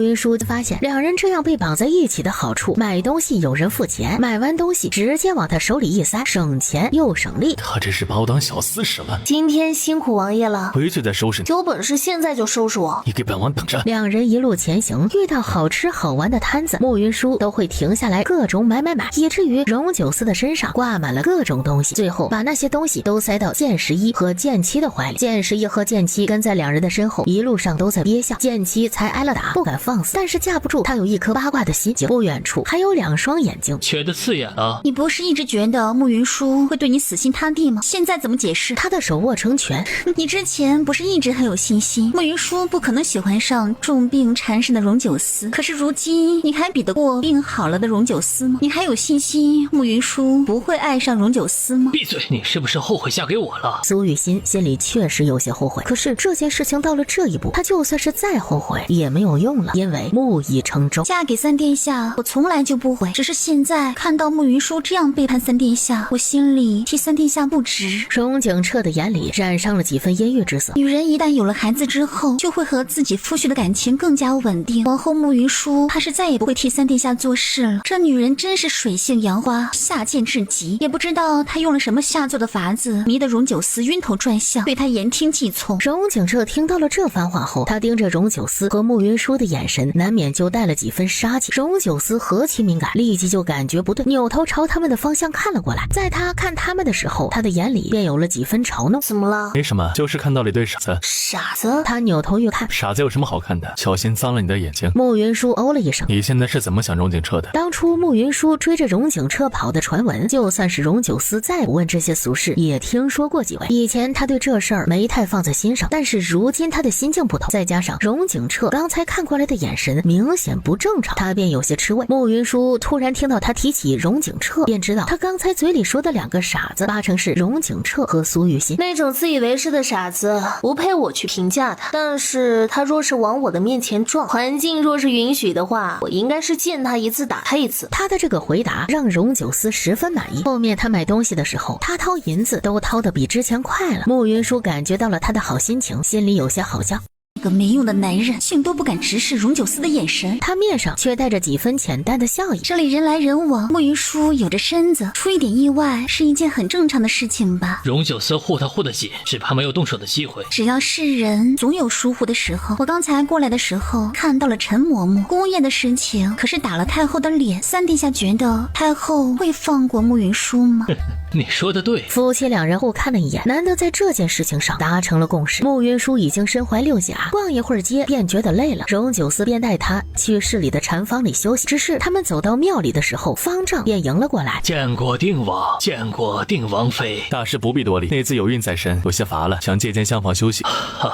Speaker 1: 云舒发现2人这样被绑在一起的好处，买东西有人付钱，买完东西直接往他手里一塞，省钱又省力。
Speaker 2: 他这是把我当小厮使了。
Speaker 3: 今天辛苦王爷了，
Speaker 2: 回去再收拾你。
Speaker 3: 有本事现在就收拾我。
Speaker 2: 你给本王等着。
Speaker 1: 2人一路前行，遇到好吃好玩的摊子，穆云舒都会停下来各种买，以至于荣九思的身上挂满了各种东西，最后把那些东西都塞到剑十一和剑七的怀里。剑十一和剑七跟在2人的身后，一路上都在憋笑。剑七才挨了打，不敢放肆，但是架不住他有一颗八卦的心，不远处还有2双眼睛，
Speaker 4: 缺得刺眼啊！
Speaker 7: 你不是一直觉得慕云舒会对你死心塌地吗？现在怎么解释？
Speaker 1: 他的手握成拳。
Speaker 7: 你之前不是一直很有信心，慕云舒不可能喜欢上重病缠身的荣九思，可是如今你还比得过病好了的荣九思吗？你还有信心慕云舒不会爱上荣九思吗？
Speaker 4: 闭嘴！你是不是后悔嫁给我了？
Speaker 1: 苏雨欣心里确实有些后悔，可是这件事情到了这一步，他就算是再后悔也没有用了，因为木已成舟。
Speaker 7: 嫁给三殿下我从来就不悔，只是现在看到慕云舒这样背叛三殿下，我心里替三殿下不值。
Speaker 1: 荣景彻的眼里染上了几分阴郁之色。
Speaker 7: 女人一旦有了孩子之后，就会和自己夫婿的感情更加稳定，往后慕云舒怕是再也不会替三殿下做事了。这女人真是水性杨花，下贱至极，也不知道她用了什么下作的法子，迷得荣九思晕头转向，对她言听计从。
Speaker 1: 荣景彻听到了这番话后，他盯着荣九思和慕云舒的眼眼神难免就带了几分杀气。荣九思何其敏感，立即就感觉不对，扭头朝他们的方向看了过来。在他看他们的时候，他的眼里便有了几分嘲弄。
Speaker 3: 怎么了？
Speaker 2: 没什么，就是看到了一对傻子。
Speaker 3: 傻子？
Speaker 1: 他扭头越看，
Speaker 2: 傻子有什么好看的？小心脏了你的眼睛。
Speaker 1: 慕云舒哦了一声。
Speaker 2: 你现在是怎么想荣景彻的？
Speaker 1: 当初慕云舒追着荣景彻跑的传闻，就算是荣九思再不问这些俗事，也听说过几回。以前他对这事儿没太放在心上，但是如今他的心境不同，再加上荣景彻刚才看过来的眼神明显不正常，他便有些吃味。慕云舒突然听到他提起荣景彻，便知道他刚才嘴里说的两个傻子，八成是荣景彻和苏玉新。
Speaker 3: 那种自以为是的傻子不配我去评价他，但是他若是往我的面前撞，环境若是允许的话，我应该是见他一次打他一次。
Speaker 1: 他的这个回答让荣九思十分满意。后面他买东西的时候，他掏银子都掏得比之前快了。慕云舒感觉到了他的好心情，心里有些好笑。
Speaker 7: 那个没用的男人，竟都不敢直视荣九思的眼神，
Speaker 1: 他面上却带着几分浅淡的笑意。
Speaker 7: 这里人来人往，慕云舒有着身子，出一点意外是一件很正常的事情吧。
Speaker 4: 荣九思护他护得紧，只怕没有动手的机会。
Speaker 7: 只要是人，总有疏忽的时候。我刚才过来的时候，看到了陈嬷嬷，宫宴的事情可是打了太后的脸。三殿下觉得太后会放过慕云舒吗？
Speaker 4: 你说的对。
Speaker 1: 夫妻两人互看了一眼，难得在这件事情上达成了共识。慕云舒已经身怀六甲，逛一会儿街便觉得累了，荣九思便带他去市里的禅房里休息。只是他们走到庙里的时候，方丈便迎了过来。
Speaker 4: 见过定王，见过定王妃。
Speaker 2: 大师不必多礼，内自有孕在身，有些乏了，想借间厢房休息。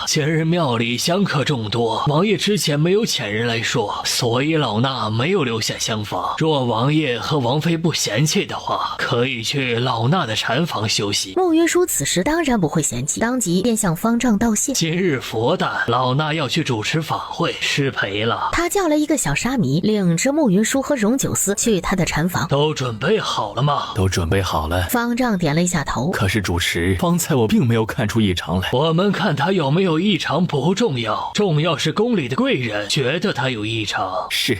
Speaker 4: 前日庙里香客众多，王爷之前没有遣人来说，所以老衲没有留下厢房。若王爷和王妃不嫌弃的话，可以去老衲的禅房休息。
Speaker 1: 慕云舒此时当然不会嫌弃，当即便向方丈道谢。
Speaker 4: 今日佛诞，老衲要去主持法会，失陪了。
Speaker 1: 他叫了一个小沙弥，领着慕云舒和荣九思去他的禅房。
Speaker 4: 都准备好了吗？
Speaker 2: 都准备好了。
Speaker 1: 方丈点了一下头。
Speaker 2: 可是主持，方才我并没有看出异常来。
Speaker 4: 我们看他有没有异常不重要，重要是宫里的贵人觉得他有异常。
Speaker 2: 是。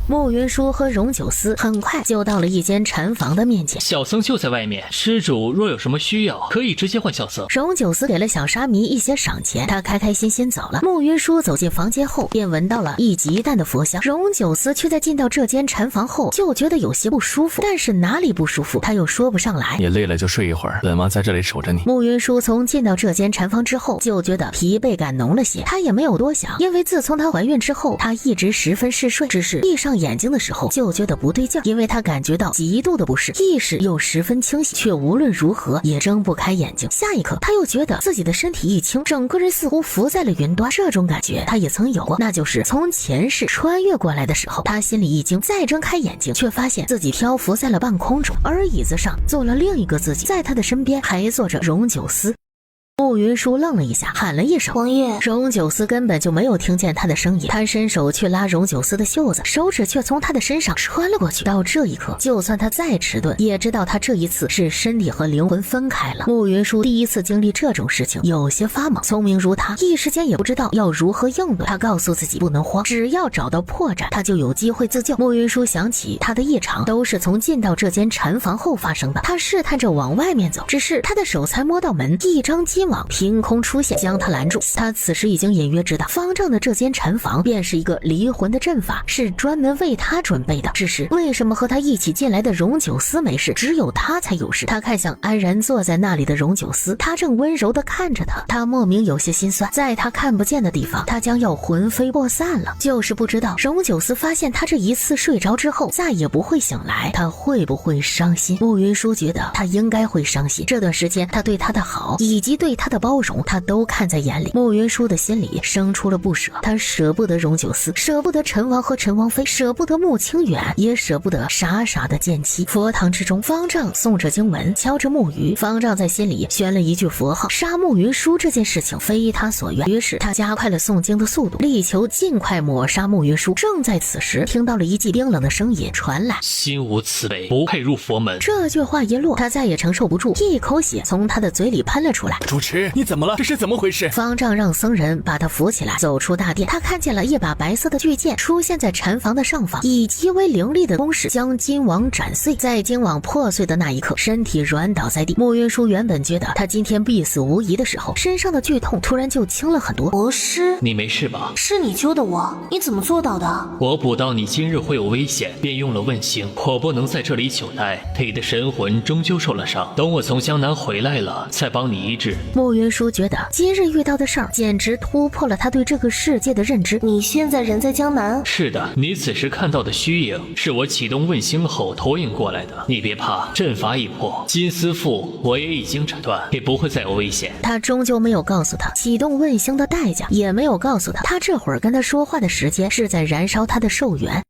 Speaker 1: 慕云舒和荣九思很快就到了一间禅房的面前。
Speaker 4: 小僧就在外面，施主若有什么需要，可以直接唤小僧。
Speaker 1: 荣九思给了小沙弥一些赏钱，他开开心心走了。慕云舒走进房间后，便闻到了一极淡的佛香。荣九思却在进到这间禅房后，就觉得有些不舒服，但是哪里不舒服，他又说不上来。
Speaker 2: 你累了就睡一会儿，本王在这里守着你。
Speaker 1: 慕云舒从进到这间禅房之后，就觉得疲惫感浓了些，他也没有多想，因为自从她怀孕之后，她一直十分嗜睡，只是闭上眼睛的时候就觉得不对劲，因为他感觉到极度的不适，意识又十分清晰，却无论如何也睁不开眼睛。下一刻他又觉得自己的身体一轻，整个人似乎浮在了云端。这种感觉他也曾有过，那就是从前世穿越过来的时候。他心里一惊，再睁开眼睛，却发现自己漂浮在了半空中，而椅子上坐了另一个自己，在他的身边还坐着荣九思。慕云舒愣了一下，喊了一声
Speaker 3: 王爷。
Speaker 1: 荣九思根本就没有听见他的声音，他伸手去拉荣九思的袖子，手指却从他的身上穿了过去。到这一刻，就算他再迟钝，也知道他这一次是身体和灵魂分开了。慕云舒第一次经历这种事情，有些发懵。聪明如他，一时间也不知道要如何应对。他告诉自己不能慌，只要找到破绽，他就有机会自救。慕云舒想起他的异常都是从进到这间禅房后发生的，他试探着往外面走，只是他的手才摸到门，一张金网凭空出现，将他拦住。他此时已经隐约知道，方丈的这间禅房便是一个离魂的阵法，是专门为他准备的。只是为什么和他一起进来的荣九思没事，只有他才有事？他看向安然坐在那里的荣九思，他正温柔地看着他，他莫名有些心酸。在他看不见的地方，他将要魂飞魄散了。就是不知道荣九思发现他这一次睡着之后再也不会醒来，他会不会伤心？慕云舒觉得他应该会伤心，这段时间他对他的好以及对他的包容，他都看在眼里。慕云舒的心里生出了不舍，他舍不得荣九思，舍不得陈王和陈王妃，舍不得慕清远，也舍不得傻傻的贱妻。佛堂之中，方丈诵着经文，敲着木鱼。方丈在心里宣了一句佛号，杀慕云舒这件事情非他所愿，于是他加快了诵经的速度，力求尽快抹杀慕云舒。正在此时，听到了一记冰冷的声音传来：
Speaker 4: 心无慈悲，不配入佛门。
Speaker 1: 这句话一落，他再也承受不住，一口血从他的嘴里喷了出来。
Speaker 2: 主持
Speaker 6: 池，你怎么了？这是怎么回事？
Speaker 1: 方丈让僧人把他扶起来，走出大殿。他看见了一把白色的巨剑出现在禅房的上方，以极为凌厉的攻势将金网斩碎。在金网破碎的那一刻，身体软倒在地。穆云舒原本觉得他今天必死无疑的时候，身上的剧痛突然就轻了很多。
Speaker 3: 国师，
Speaker 4: 你没事吧？
Speaker 3: 是你救的我，你怎么做到的？
Speaker 4: 我捕到你今日会有危险，便用了问星。我不能在这里久待，你的神魂终究受了伤。等我从江南回来了，再帮你医治。
Speaker 1: 穆云舒觉得今日遇到的事儿简直突破了他对这个世界的认知。
Speaker 3: 你现在人在江南？
Speaker 4: 是的，你此时看到的虚影是我启动问星后投影过来的。你别怕，阵法已破，金丝缚我也已经斩断，也不会再有危险。
Speaker 1: 他终究没有告诉他启动问星的代价，也没有告诉他这会儿跟他说话的时间是在燃烧他的寿元。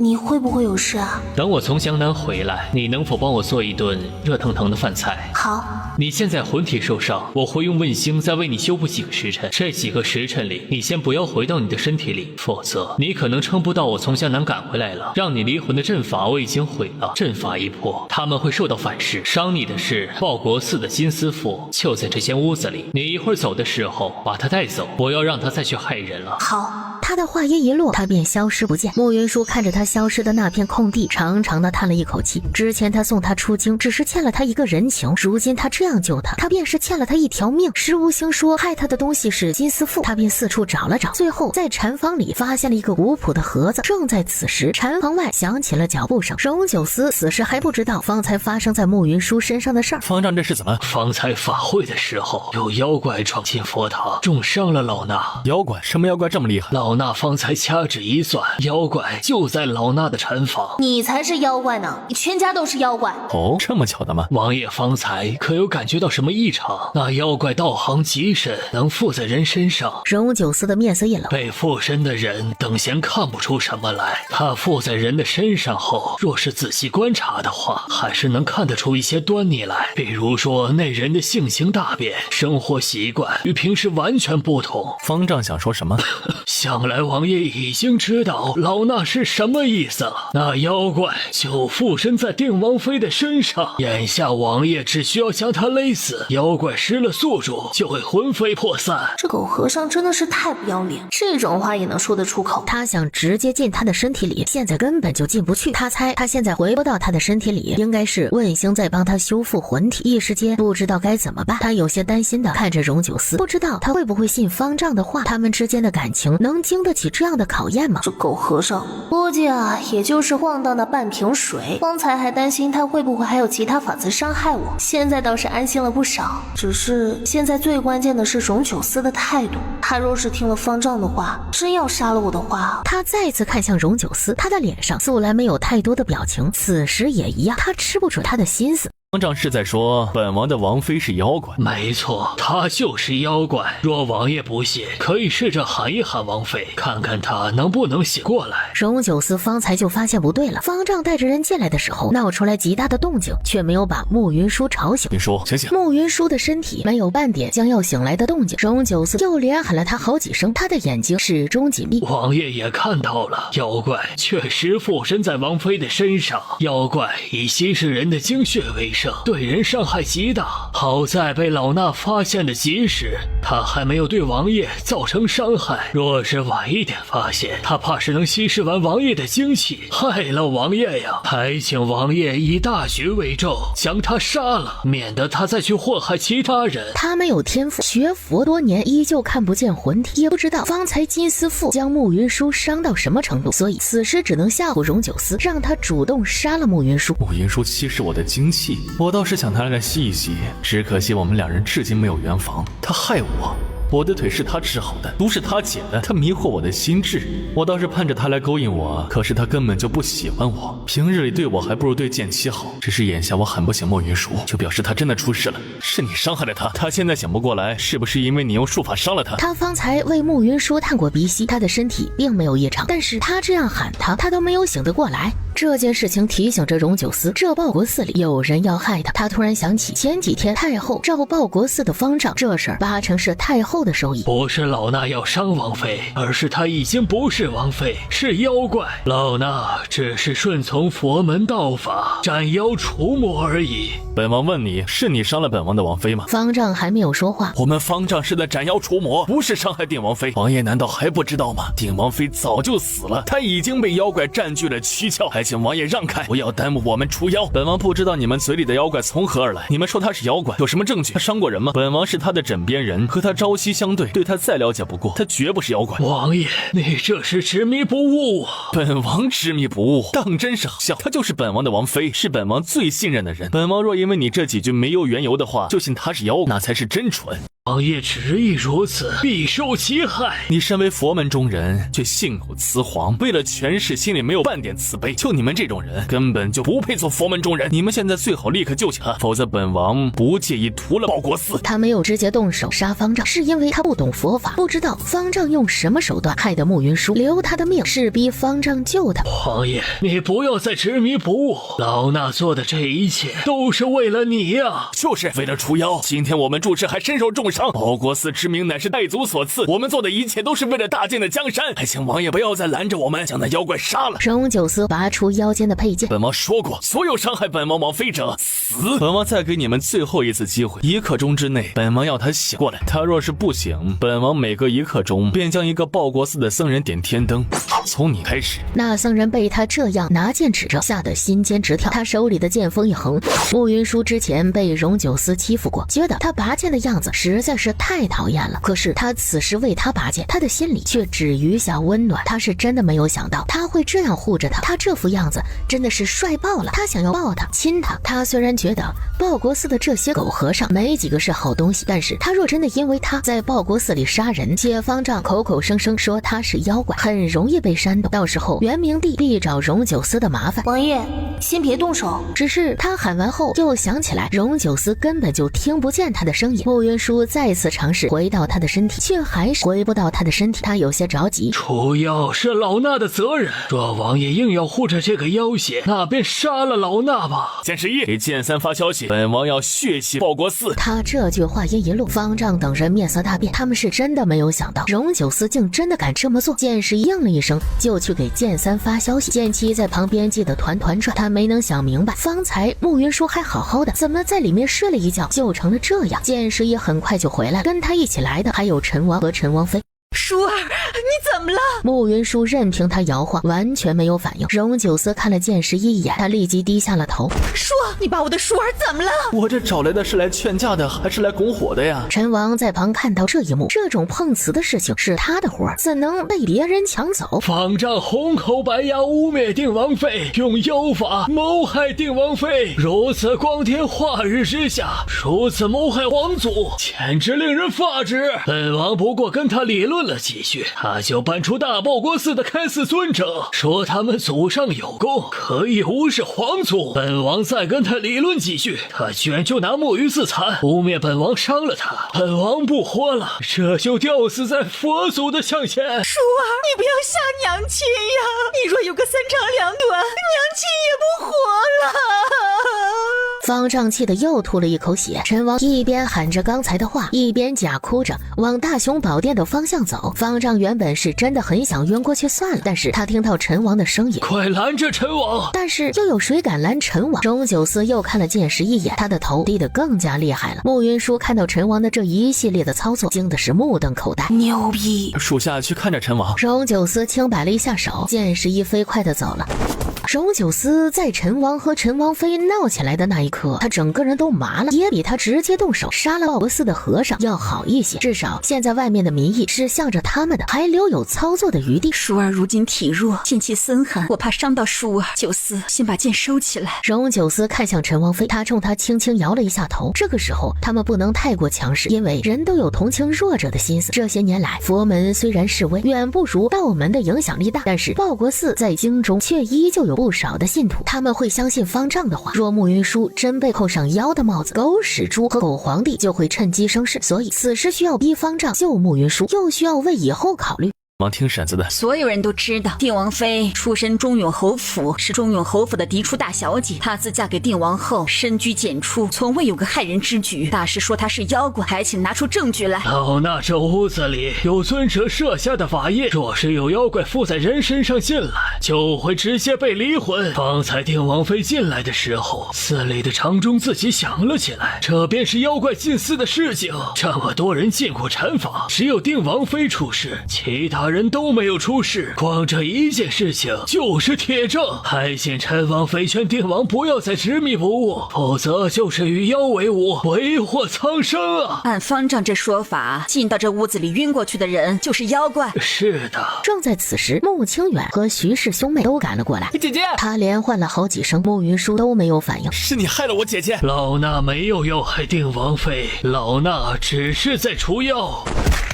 Speaker 3: 你会不会有事啊？
Speaker 4: 等我从江南回来，你能否帮我做一顿热腾腾的饭菜？
Speaker 3: 好。
Speaker 4: 你现在魂体受伤，我会用问星再为你修复几个时辰。这几个时辰里，你先不要回到你的身体里，否则你可能撑不到我从江南赶回来了。让你离魂的阵法我已经毁了，阵法一破，他们会受到反噬。伤你的是报国寺的金丝缚，就在这间屋子里。你一会儿走的时候把它带走，不要让他再去害人了。
Speaker 3: 好。
Speaker 1: 他的话音一落，他便消失不见。穆云舒看着他消失的那片空地，长长的叹了一口气。之前他送他出京，只是欠了他一个人情，如今他这样救他，他便是欠了他一条命。石无星说害他的东西是金丝缚，他便四处找了找，最后在禅房里发现了一个古朴的盒子。正在此时，禅房外响起了脚步声。荣九思此时还不知道方才发生在穆云舒身上的事儿。
Speaker 6: 方丈这是怎么？
Speaker 4: 方才法会的时候，有妖怪闯进佛堂，重伤了老衲。
Speaker 6: 妖怪？什么妖怪这么厉害？
Speaker 4: 老衲方才掐指一算，妖怪就在老衲的禅房。
Speaker 3: 你才是妖怪呢，你全家都是妖怪。
Speaker 6: 哦，这么巧的吗？
Speaker 4: 王爷方才可有感觉到什么异常？那妖怪道行极深，能附在人身上。
Speaker 1: 荣九思的面色一冷，
Speaker 4: 被附身的人等闲看不出什么来，他附在人的身上后，若是仔细观察的话，还是能看得出一些端倪来。比如说那人的性情大变，生活习惯与平时完全不同。
Speaker 6: 方丈想说什么？
Speaker 4: 想来王爷已经知道老衲是什么意思了。那妖怪就附身在定王妃的身上，眼下王爷只需要将他勒死，妖怪失了宿主就会魂飞魄散。
Speaker 3: 这狗和尚真的是太不要脸，这种话也能说得出口。
Speaker 1: 他想直接进他的身体里，现在根本就进不去。他猜他现在回不到他的身体里，应该是问星在帮他修复魂体。一时间不知道该怎么办，他有些担心的看着荣九思，不知道他会不会信方丈的话，他们之间的感情能经得起这样的考验吗？
Speaker 3: 这狗和尚估计啊，也就是晃荡那半瓶水。方才还担心他会不会还有其他法子伤害我，现在倒是安心了不少。只是现在最关键的是荣九思的态度，他若是听了方丈的话，真要杀了我的话。
Speaker 1: 他再次看向荣九思，他的脸上素来没有太多的表情，此时也一样，他吃不准他的心思。
Speaker 6: 方丈是在说本王的王妃是妖怪？
Speaker 4: 没错，她就是妖怪。若王爷不信，可以试着喊一喊王妃，看看她能不能醒过来。
Speaker 1: 荣九思方才就发现不对了，方丈带着人进来的时候闹出来极大的动静，却没有把穆云舒吵醒。
Speaker 6: 云舒，醒醒！
Speaker 1: 穆云舒的身体没有半点将要醒来的动静，荣九思又连喊了他好几声，他的眼睛始终紧闭。
Speaker 4: 王爷也看到了，妖怪确实附身在王妃的身上，妖怪以吸食人的精血为生，对人伤害极大。好在被老衲发现的及时，他还没有对王爷造成伤害。若是晚一点发现，他怕是能稀释完王爷的精气，害了王爷呀！还请王爷以大局为重，将他杀了，免得他再去祸害其他人。
Speaker 1: 他没有天赋，学佛多年依旧看不见魂体，也不知道方才金丝缚将穆云舒伤到什么程度，所以此时只能吓唬荣九思，让他主动杀了穆云舒。
Speaker 6: 穆云舒稀释我的精气，我倒是想他来吸一吸，只可惜我们两人至今没有圆房。他害我的腿是他治好的，毒是他解的，他迷惑我的心智，我倒是盼着他来勾引我，可是他根本就不喜欢我，平日里对我还不如对剑妻好。只是眼下我喊不醒莫云舒，就表示他真的出事了，是你伤害了他，他现在醒不过来，是不是因为你用术法伤了他？
Speaker 1: 他方才为穆云舒探过鼻息，他的身体并没有异常，但是他这样喊他都没有醒得过来。这件事情提醒着荣九思，这报国寺里有人要害他。他突然想起前几天太后召报国寺的方丈，这事儿八成是太后的手艺。
Speaker 4: 不是老衲要伤王妃，而是她已经不是王妃，是妖怪。老衲只是顺从佛门道法，斩妖除魔而已。
Speaker 2: 本王问你，是你伤了本王的王妃吗？
Speaker 1: 方丈还没有说话。
Speaker 2: 我们方丈是在斩妖除魔，不是伤害定王妃。王爷难道还不知道吗？定王妃早就死了，她已经被妖怪占据了躯壳，还请王爷让开，不要耽误我们除妖。本王不知道你们嘴里的妖怪从何而来，你们说他是妖怪，有什么证据？他伤过人吗？本王是他的枕边人，和他朝夕相对，对他再了解不过，他绝不是妖怪。
Speaker 4: 王爷，你这是执迷不悟啊！
Speaker 2: 本王执迷不悟，当真是好笑。她就是本王的王妃，是本王最信任的人。本王若因为你这几句没有缘由的话，就信她是妖，那才是真蠢。
Speaker 4: 王爷执意如此，必受其害。
Speaker 2: 你身为佛门中人，却信口雌黄，为了权势，心里没有半点慈悲。就你们这种人，根本就不配做佛门中人。你们现在最好立刻救起他，否则本王不介意屠了报国寺。
Speaker 1: 他没有直接动手杀方丈，是因为他不懂佛法，不知道方丈用什么手段害得慕云舒留他的命，是逼方丈救他。
Speaker 4: 王爷，你不要再执迷不悟，老衲做的这一切都是为了你呀！
Speaker 2: 就是为了除妖。今天我们住持还身受重伤。报国寺之名乃是太祖所赐，我们做的一切都是为了大晋的江山，还请王爷不要再拦着我们，将那妖怪杀了。
Speaker 1: 荣九思拔出腰间的佩剑，
Speaker 2: 本王说过，所有伤害本王王妃者死。本王再给你们最后一次机会，1刻钟之内，本王要他醒过来。他若是不醒，本王每隔1刻钟便将一个报国寺的僧人点天灯。从你开始。
Speaker 1: 那僧人被他这样拿剑指着，吓得心尖直跳。他手里的剑锋一横。慕云舒之前被荣九思欺负过，觉得他拔剑的样子实在是太讨厌了。可是他此时为他拔剑，他的心里却只余下温暖。他是真的没有想到他会这样护着他，他这副样子真的是帅爆了。他想要抱他亲他。他虽然觉得报国寺的这些狗和尚没几个是好东西，但是他若真的因为他在报国寺里杀人，且方丈口口声声说他是妖怪，很容易被煽动，到时候元明帝必找荣九思的麻烦。
Speaker 3: 王爷，先别动手。
Speaker 1: 只是他喊完后又想起来荣九思根本就听不见他的声音。慕云舒再次尝试回到他的身体，却还是回不到他的身体。他有些着急。
Speaker 4: 除妖是老衲的责任，若王爷硬要护着这个妖邪，那便杀了老衲吧。
Speaker 2: 剑十一给剑三发消息，本王要血洗报国寺。
Speaker 1: 他这句话音一落，方丈等人面色大变，他们是真的没有想到荣九思竟真的敢这么做。剑十一应了一声，就去给剑三发消息。剑七在旁边记得团团转，他没能想明白，方才慕云舒还好好的，怎么在里面睡了一觉就成了这样。剑十一很快就回来，跟他一起来的还有陈王和陈王妃。
Speaker 5: 舒儿，你怎么了？
Speaker 1: 慕云舒任凭他摇晃，完全没有反应。荣九思看了剑十一眼，他立即低下了头。
Speaker 5: 舒，你把我的舒儿怎么了？
Speaker 6: 我这找来的是来劝架的，还是来拱火的呀？
Speaker 1: 陈王在旁看到这一幕，这种碰瓷的事情是他的活儿，怎能被别人抢走？
Speaker 4: 方丈红口白牙污蔑定王妃，用妖法谋害定王妃，如此光天化日之下，如此谋害皇祖，简直令人发指。本王不过跟他理论了几句，他就搬出大报国寺的开寺尊者，说他们祖上有功，可以无视皇祖。本王再跟他理论几句，他居然就拿木鱼自残，污蔑本王伤了他。本王不活了，这就吊死在佛祖的像前。
Speaker 5: 舒儿，你不要吓娘亲呀！你若有个3长2短，娘亲也不活了。
Speaker 1: 方丈气得又吐了一口血。陈王一边喊着刚才的话，一边假哭着往大雄宝殿的方向走。方丈原本是真的很想晕过去算了，但是他听到陈王的声音，
Speaker 4: 快拦着陈王！
Speaker 1: 但是又有谁敢拦陈王？荣九思又看了剑十一眼，他的头低得更加厉害了。慕云舒看到陈王的这一系列的操作，惊的是目瞪口呆。
Speaker 5: 牛逼！
Speaker 2: 属下去看着陈王。
Speaker 1: 荣九思轻摆了一下手，剑十一飞快地走了。荣九思在陈王和陈王妃闹起来的那一刻，他整个人都麻了，也比他直接动手杀了报国寺的和尚要好一些。至少现在外面的民意是向着他们的，还留有操作的余地。
Speaker 5: 舒儿如今体弱，剑气森寒，我怕伤到舒儿。九思，先把剑收起来。
Speaker 1: 荣九思看向陈王妃，他冲他轻轻摇了一下头。这个时候他们不能太过强势，因为人都有同情弱者的心思。这些年来，佛门虽然式微，远不如道门的影响力大，但是报国寺在京中却依旧有不少的信徒，他们会相信方丈的话。若慕云舒真被扣上妖的帽子，狗屎猪和狗皇帝就会趁机生事，所以此时需要逼方丈救慕云舒，又需要为以后考虑。
Speaker 2: 王听婶子的。
Speaker 5: 所有人都知道，定王妃出身中永侯府，是中永侯府的嫡出大小姐。她自嫁给定王后，深居简出，从未有个害人之举。大师说她是妖怪，还请拿出证据来。
Speaker 4: 老衲这屋子里有尊者设下的法印，若是有妖怪附在人身上进来，就会直接被离魂。方才定王妃进来的时候，寺里的长钟自己响了起来，这便是妖怪进寺的事情。这么多人进过禅房，只有定王妃出事，其他人都没有出事，光这一件事情就是铁证。还请陈王妃劝定王不要再执迷不悟，否则就是与妖为伍，为祸苍生啊！
Speaker 5: 按方丈这说法，进到这屋子里晕过去的人就是妖怪。
Speaker 4: 是的。
Speaker 1: 正在此时，穆清远和徐氏兄妹都赶了过来。
Speaker 6: 姐姐，
Speaker 1: 他连唤了好几声，穆云舒都没有反应。
Speaker 6: 是你害了我姐姐。
Speaker 4: 老衲没有要害定王妃，老衲只是在除妖。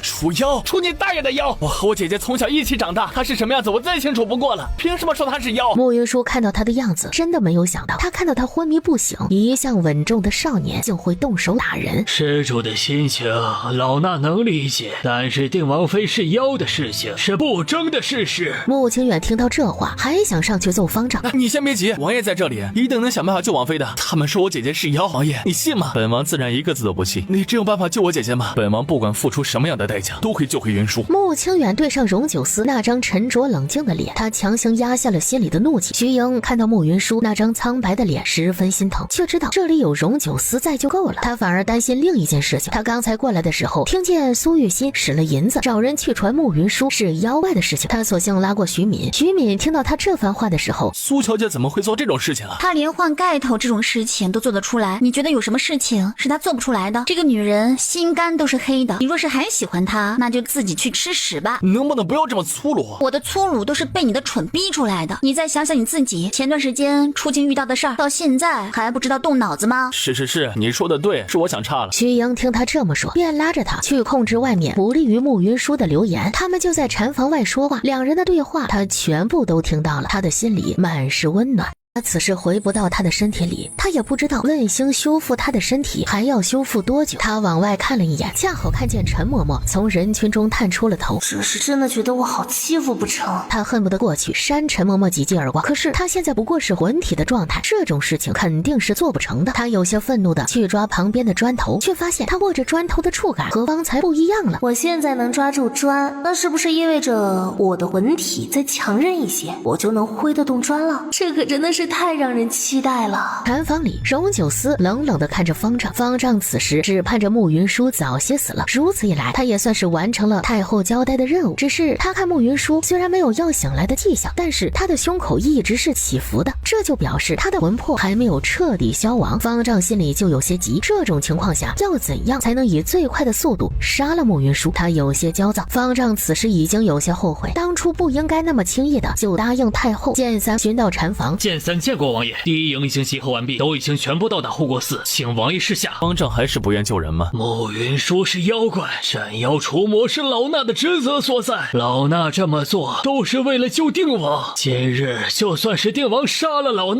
Speaker 6: 除妖？除你大爷的妖！我和我姐姐从小一起长大，她是什么样子我再清楚不过了，凭什么说她是妖？
Speaker 1: 穆云舒看到他的样子，真的没有想到，他看到他昏迷不醒，一向稳重的少年竟会动手打人。
Speaker 4: 施主的心情，老衲能理解，但是定王妃是妖的事情是不争的事实。
Speaker 1: 穆清远听到这话，还想上去揍方丈。
Speaker 6: 你先别急，王爷在这里，一定能想办法救王妃的。他们说我姐姐是妖，王爷你信吗？
Speaker 2: 本王自然一个字都不信。
Speaker 6: 你真有办法救我姐姐吗？
Speaker 2: 本王不管付出什么样的代价，都会救回云舒。
Speaker 1: 穆清远对上荣九思那张沉着冷静的脸，他强行压下了心里的怒气。徐莹看到穆云舒那张苍白的脸，十分心疼，却知道这里有荣九思在就够了。他反而担心另一件事情。他刚才过来的时候，听见苏玉新使了银子找人去传穆云舒是妖怪的事情，他索性拉过徐敏。徐敏听到他这番话的时候，
Speaker 6: 苏小姐怎么会做这种事情啊？
Speaker 7: 她连换盖头这种事情都做得出来，你觉得有什么事情是她做不出来的？这个女人心肝都是黑的，你若是还喜欢她，那就自己去吃屎吧。
Speaker 6: 能不能不要这么粗鲁？
Speaker 7: 我的粗鲁都是被你的蠢逼出来的。你再想想你自己，前段时间出京遇到的事儿，到现在还不知道动脑子吗？
Speaker 6: 是，你说的对，是我想差了。
Speaker 1: 徐莹听他这么说，便拉着他去控制外面不利于穆云舒的流言。他们就在禅房外说话，两人的对话他全部都听到了，他的心里满是温暖。他此时回不到他的身体里，他也不知道问星修复他的身体还要修复多久。他往外看了一眼，恰好看见陈嬷嬷从人群中探出了头。
Speaker 3: 这是真的觉得我好欺负不成？
Speaker 1: 他恨不得过去扇陈嬷嬷几记耳光，可是他现在不过是魂体的状态，这种事情肯定是做不成的。他有些愤怒的去抓旁边的砖头，却发现他握着砖头的触感和刚才不一样了。
Speaker 3: 我现在能抓住砖，那是不是意味着我的魂体再强韧一些，我就能挥得动砖了？这可真的是太让人期待了。
Speaker 1: 禅房里，荣九思冷冷地看着方丈，方丈此时只盼着穆云舒早些死了，如此一来，他也算是完成了太后交代的任务。只是他看穆云舒虽然没有要醒来的迹象，但是他的胸口一直是起伏的，这就表示他的魂魄还没有彻底消亡。方丈心里就有些急，这种情况下要怎样才能以最快的速度杀了穆云舒？他有些焦躁。方丈此时已经有些后悔，当初不应该那么轻易的就答应太后。剑三寻到禅房，
Speaker 4: 剑三见过王爷，第一营已经集合完毕，都已经全部到达护国寺，请王爷示下。
Speaker 2: 方丈还是不愿救人吗？
Speaker 4: 穆云舒是妖怪，斩妖除魔是老衲的职责所在，老衲这么做都是为了救定王。今日就算是定王杀了老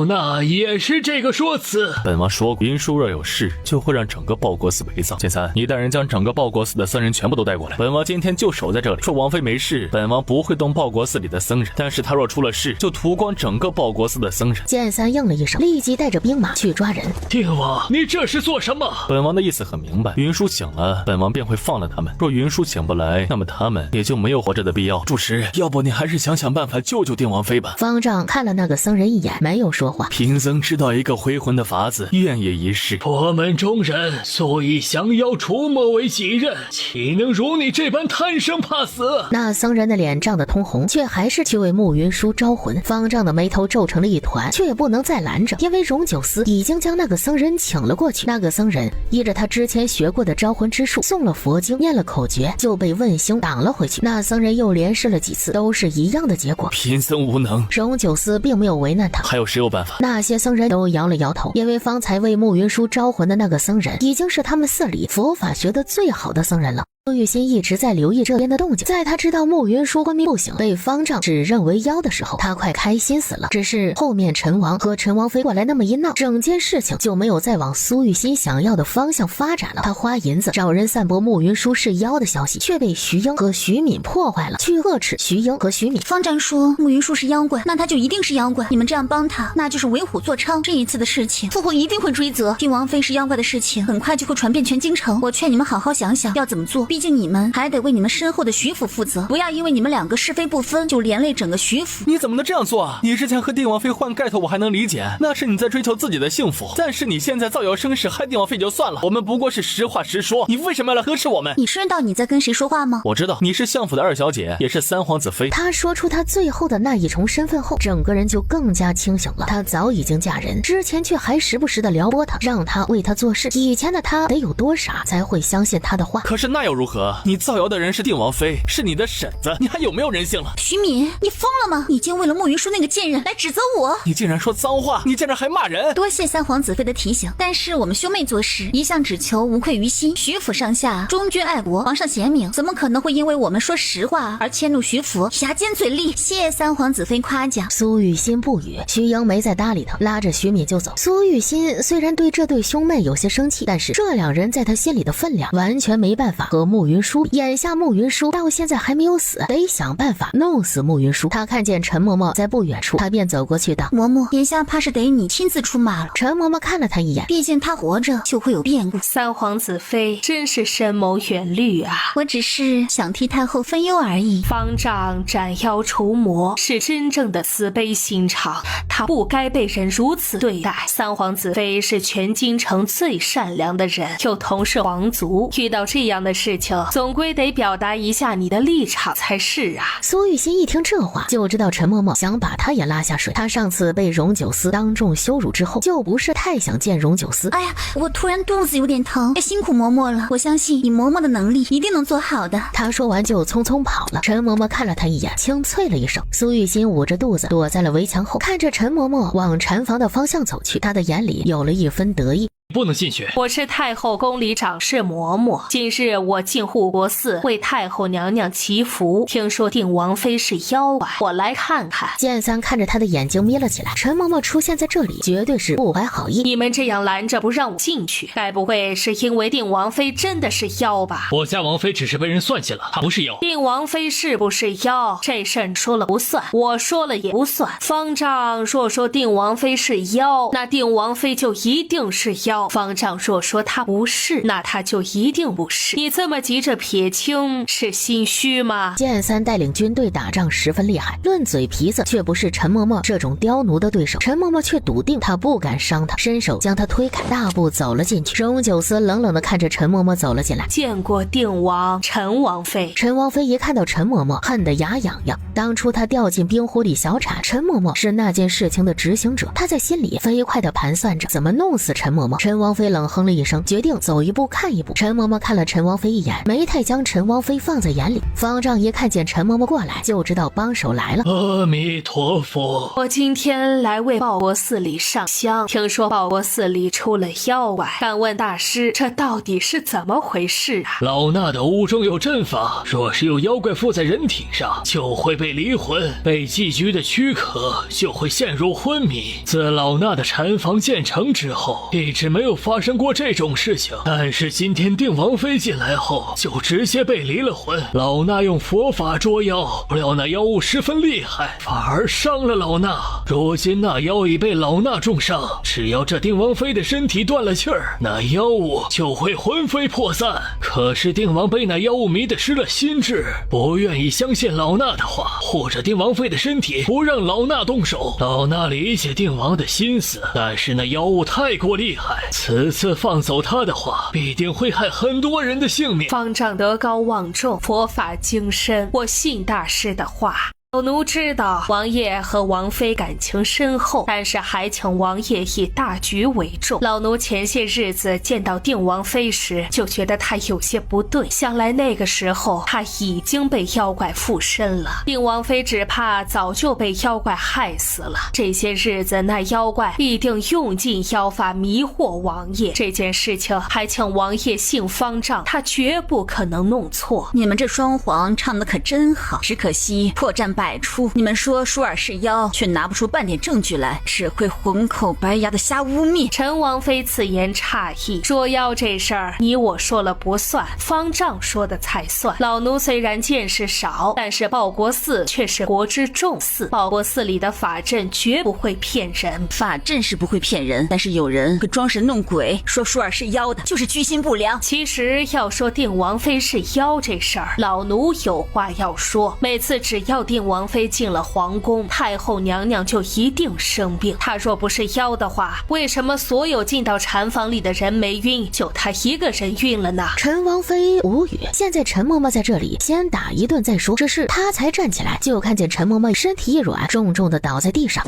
Speaker 4: 衲也是这个说辞。
Speaker 2: 本王说过，云舒若有事，就会让整个报国寺陪葬。剑三，你带人将整个报国寺的僧人全部都带过来，本王今天就守在这里。说王妃没事，本王不会动报国寺里的僧人，但是他若出了事，就屠光整个报国寺的僧人。
Speaker 1: 剑三应了一声，立即带着兵马去抓人。
Speaker 4: 定王，你这是做什么？
Speaker 2: 本王的意思很明白，云舒醒了，本王便会放了他们。若云舒醒不来，那么他们也就没有活着的必要。主持，要不你还是想想办法救救定王妃吧。
Speaker 1: 方丈看了那个僧人一眼，没有说话。
Speaker 2: 贫僧知道一个回魂的法子，愿意一试。
Speaker 4: 佛门中人素以降妖除魔为己任，岂能如你这般贪生怕死？
Speaker 1: 那僧人的脸涨得通红，却还是去为穆云舒招魂。方丈的眉头皱成了一团，却也不能再拦着，因为荣九思已经将那个僧人请了过去。那个僧人依着他之前学过的招魂之术，诵了佛经，念了口诀，就被问星挡了回去。那僧人又连试了几次，都是一样的结果。
Speaker 2: 贫僧无能。
Speaker 1: 荣九思并没有为难他，
Speaker 2: 还有谁有办法？
Speaker 1: 那些僧人都摇了摇头，因为方才为穆云舒招魂的那个僧人，已经是他们寺里佛法学得最好的僧人了。苏玉心一直在留意这边的动静，在他知道慕云舒昏迷不醒，被方丈只认为妖的时候，他快开心死了。只是后面陈王和陈王妃过来那么一闹，整件事情就没有再往苏玉心想要的方向发展了。他花银子找人散播慕云舒是妖的消息，却被徐英和徐敏破坏了，去恶斥徐英和徐敏。
Speaker 7: 方丈说慕云舒是妖怪，那他就一定是妖怪。你们这样帮他，那就是为虎作伥。这一次的事情，父后一定会追责。定王妃是妖怪的事情，很快就会传遍全京城。我劝你们好好想想要怎么做，毕竟你们还得为你们身后的徐府负责，不要因为你们两个是非不分，就连累整个徐府。
Speaker 6: 你怎么能这样做啊？你之前和定王妃换盖头我还能理解，那是你在追求自己的幸福，但是你现在造谣生事害定王妃就算了，我们不过是实话实说，你为什么要来呵斥我们？
Speaker 7: 你知道你在跟谁说话吗？
Speaker 6: 我知道你是相府的二小姐，也是三皇子妃。
Speaker 1: 他说出他最后的那一重身份后，整个人就更加清醒了。他早已经嫁人，之前却还时不时的撩拨他，让他为他做事。以前的他得有多傻才会相信他的话？
Speaker 6: 可是那又如何？你造谣的人是定王妃，是你的婶子，你还有没有人性了？
Speaker 7: 徐敏，你疯了吗？你竟为了慕云舒那个贱人来指责我！
Speaker 6: 你竟然说脏话，你竟然还骂人！
Speaker 7: 多谢三皇子妃的提醒，但是我们兄妹做事一向只求无愧于心，徐府上下忠君爱国，皇上贤明，怎么可能会因为我们说实话而迁怒徐府，牙尖嘴利？谢三皇子妃夸奖。
Speaker 1: 苏玉心不语，徐英没再搭理他，拉着徐敏就走。苏玉心虽然对这对兄妹有些生气，但是这两人在他心里的分量完全没办法和慕云舒。眼下慕云舒到现在还没有死，得想办法弄死慕云舒。他看见陈嬷嬷在不远处，他便走过去道：
Speaker 7: 嬷嬷，眼下怕是得你亲自出马了。
Speaker 1: 陈嬷嬷看了他一眼，
Speaker 7: 毕竟他活着就会有变故。
Speaker 3: 三皇子妃真是深谋远虑啊！
Speaker 7: 我只是想替太后分忧而已。
Speaker 3: 方丈斩妖除魔是真正的慈悲心肠，他不该被人如此对待。三皇子妃是全京城最善良的人，又同是皇族，遇到这样的事情，总归得表达一下你的立场才是啊。
Speaker 1: 苏玉心一听这话，就知道陈嬷嬷想把他也拉下水。他上次被荣九思当众羞辱之后，就不是太想见荣九思。
Speaker 7: 哎呀，我突然肚子有点疼，辛苦嬷嬷了。我相信以嬷嬷的能力，一定能做好的。
Speaker 1: 他说完就匆匆跑了。陈嬷嬷看了他一眼，轻啐了一声。苏玉心捂着肚子躲在了围墙后，看着陈嬷嬷往禅房的方向走去，他的眼里有了一分得意。
Speaker 4: 不能进去。
Speaker 3: 我是太后宫里长侍嬷嬷，今日我进护国寺为太后娘娘祈福，听说定王妃是妖怪，我来看看。
Speaker 1: 剑三看着他的眼睛眯了起来，陈嬷嬷出现在这里绝对是不怀好意。
Speaker 3: 你们这样拦着不让我进去，该不会是因为定王妃真的是妖吧？
Speaker 4: 我家王妃只是被人算计了，她不是妖。
Speaker 3: 定王妃是不是妖，这事儿说了不算，我说了也不算。方丈若说定王妃是妖，那定王妃就一定是妖。方丈若说她不是，那她就一定不是。你这么急着撇清，是心虚吗？
Speaker 1: 剑三带领军队打仗十分厉害，论嘴皮子却不是陈嬷嬷这种刁奴的对手。陈嬷嬷却笃定他不敢伤他，伸手将他推开，大步走了进去。荣九思冷冷地看着陈嬷嬷走了进来。
Speaker 3: 见过定王，陈王妃。
Speaker 1: 陈王妃一看到陈嬷嬷，恨得牙痒痒。当初她掉进冰湖里小产，陈嬷嬷是那件事情的执行者，她在心里飞快地盘算着怎么弄死陈嬷嬷。陈王妃冷哼了一声，决定走一步看一步。陈嬷嬷看了陈王妃一眼，没太将陈王妃放在眼里。方丈一看见陈嬷嬷过来，就知道帮手来了。
Speaker 4: 阿弥陀佛，
Speaker 3: 我今天来为报国寺里上香，听说报国寺里出了妖怪，敢问大师，这到底是怎么回事啊？
Speaker 4: 老衲的屋中有阵法，若是有妖怪附在人体上，就会被离魂，被祭局的躯壳就会陷入昏迷。自老衲的禅房建成之后，一直没有发生过这种事情，但是今天定王妃进来后，就直接被离了魂。老衲用佛法捉妖，不料那妖物十分厉害，反而伤了老衲。如今那妖已被老衲重伤，只要这定王妃的身体断了气儿，那妖物就会魂飞魄散。可是定王被那妖物迷得失了心智，不愿意相信老衲的话，护着定王妃的身体，不让老衲动手。老衲理解定王的心思，但是那妖物太过厉害，此次放走他的话，必定会害很多人的性命。
Speaker 3: 方丈德高望重，佛法精深，我信大师的话。老奴知道王爷和王妃感情深厚，但是还请王爷以大局为重。老奴前些日子见到定王妃时，就觉得她有些不对，想来那个时候她已经被妖怪附身了。定王妃只怕早就被妖怪害死了。这些日子那妖怪必定用尽妖法迷惑王爷，这件事情还请王爷信方丈，他绝不可能弄错。
Speaker 5: 你们这双簧唱得可真好，只可惜破绽百出。你们说舒尔是妖，却拿不出半点证据来，只会混口白牙的瞎污蔑。
Speaker 3: 陈王妃此言差矣，捉妖这事儿你我说了不算，方丈说的才算。老奴虽然见识少，但是报国寺却是国之重寺，报国寺里的法阵绝不会骗人。
Speaker 5: 法阵是不会骗人，但是有人会装神弄鬼，说舒尔是妖的，就是居心不良。
Speaker 3: 其实要说定王妃是妖这事儿，老奴有话要说。每次只要定王妃进了皇宫，太后娘娘就一定生病。她若不是妖的话，为什么所有进到禅房里的人没晕，就她一个人晕了呢？
Speaker 1: 陈王妃无语。现在陈嬷嬷在这里，先打一顿再说。只是她才站起来，就看见陈嬷嬷身体一软，重重的倒在地上。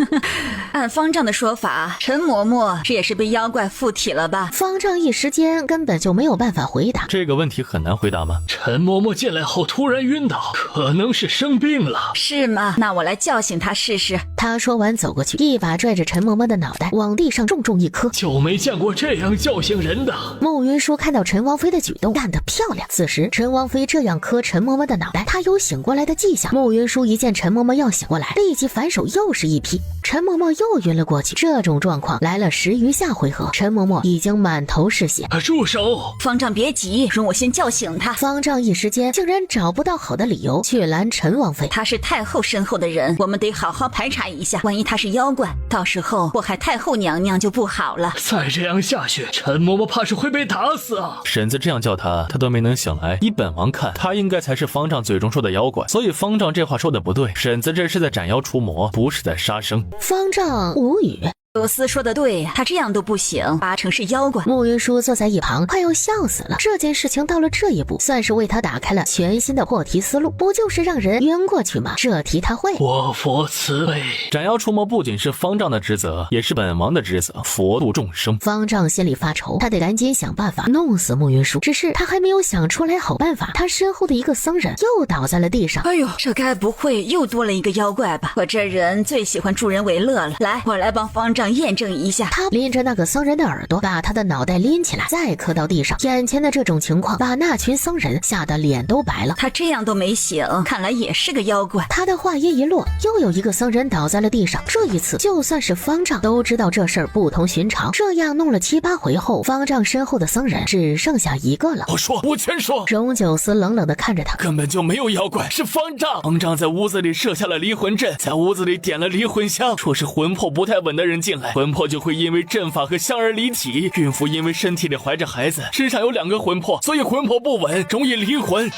Speaker 5: 按方丈的说法，陈嬷嬷这也是被妖怪附体了吧？
Speaker 1: 方丈一时间根本就没有办法回答。
Speaker 2: 这个问题很难回答吗？
Speaker 4: 陈嬷嬷进来后突然晕倒，可能是生病了。
Speaker 5: 是吗？那我来叫醒她试试。
Speaker 1: 他说完走过去，一把拽着陈嬷嬷的脑袋往地上重重一磕。
Speaker 4: 就没见过这样叫醒人的。
Speaker 1: 慕云舒看到陈王妃的举动，干得漂亮。此时陈王妃这样磕陈嬷嬷的脑袋，她有醒过来的迹象。慕云舒一见陈嬷嬷要醒过来，立即反手又是一劈，陈嬷嬷又晕了过去。这种状况来了10余下回合，陈嬷嬷已经满头是血。
Speaker 4: 住手！
Speaker 5: 方丈别急，容我先叫醒她。
Speaker 1: 方丈一时间竟然找不到好的理由去拦陈王妃。
Speaker 5: 她是太后身后的人，我们得好好排查一下，万一她是妖怪，到时候祸害太后娘娘就不好了。
Speaker 4: 再这样下去，陈嬷嬷怕是会被打死啊！
Speaker 2: 婶子这样叫他，他都没能醒来。依本王看，他应该才是方丈嘴中说的妖怪，所以方丈这话说的不对。婶子这是在斩妖除魔，不是在杀生。
Speaker 1: 方丈无语。
Speaker 5: 罗斯说的对，他这样都不醒，八成是妖怪。
Speaker 1: 慕云舒坐在一旁，快要笑死了。这件事情到了这一步，算是为他打开了全新的破题思路。不就是让人晕过去吗？这题他会。
Speaker 4: 我佛慈悲。
Speaker 2: 斩妖除魔不仅是方丈的职责，也是本王的职责，佛度众生。
Speaker 1: 方丈心里发愁，他得赶紧想办法弄死慕云舒。只是他还没有想出来好办法，他身后的一个僧人又倒在了地上。
Speaker 5: 哎呦，这该不会又多了一个妖怪吧？我这人最喜欢助人为乐了。来，我来帮方丈验证一下。
Speaker 1: 他拎着那个僧人的耳朵，把他的脑袋拎起来，再磕到地上。眼前的这种情况把那群僧人吓得脸都白了。
Speaker 5: 他这样都没醒，看来也是个妖怪。
Speaker 1: 他的话音一落，又有一个僧人倒在了地上。这一次就算是方丈都知道这事儿不同寻常。这样弄了7、8回后，方丈身后的僧人只剩下一个了。
Speaker 2: 我全说。
Speaker 1: 荣九思冷冷地看着他，
Speaker 2: 根本就没有妖怪，是方丈。方丈在屋子里设下了离魂阵，在屋子里点了离魂香。若是魂魄不太稳的人进来，魂魄就会因为阵法和香而离体。孕妇因为身体里怀着孩子，身上有2个魂魄，所以魂魄不稳，容易离魂。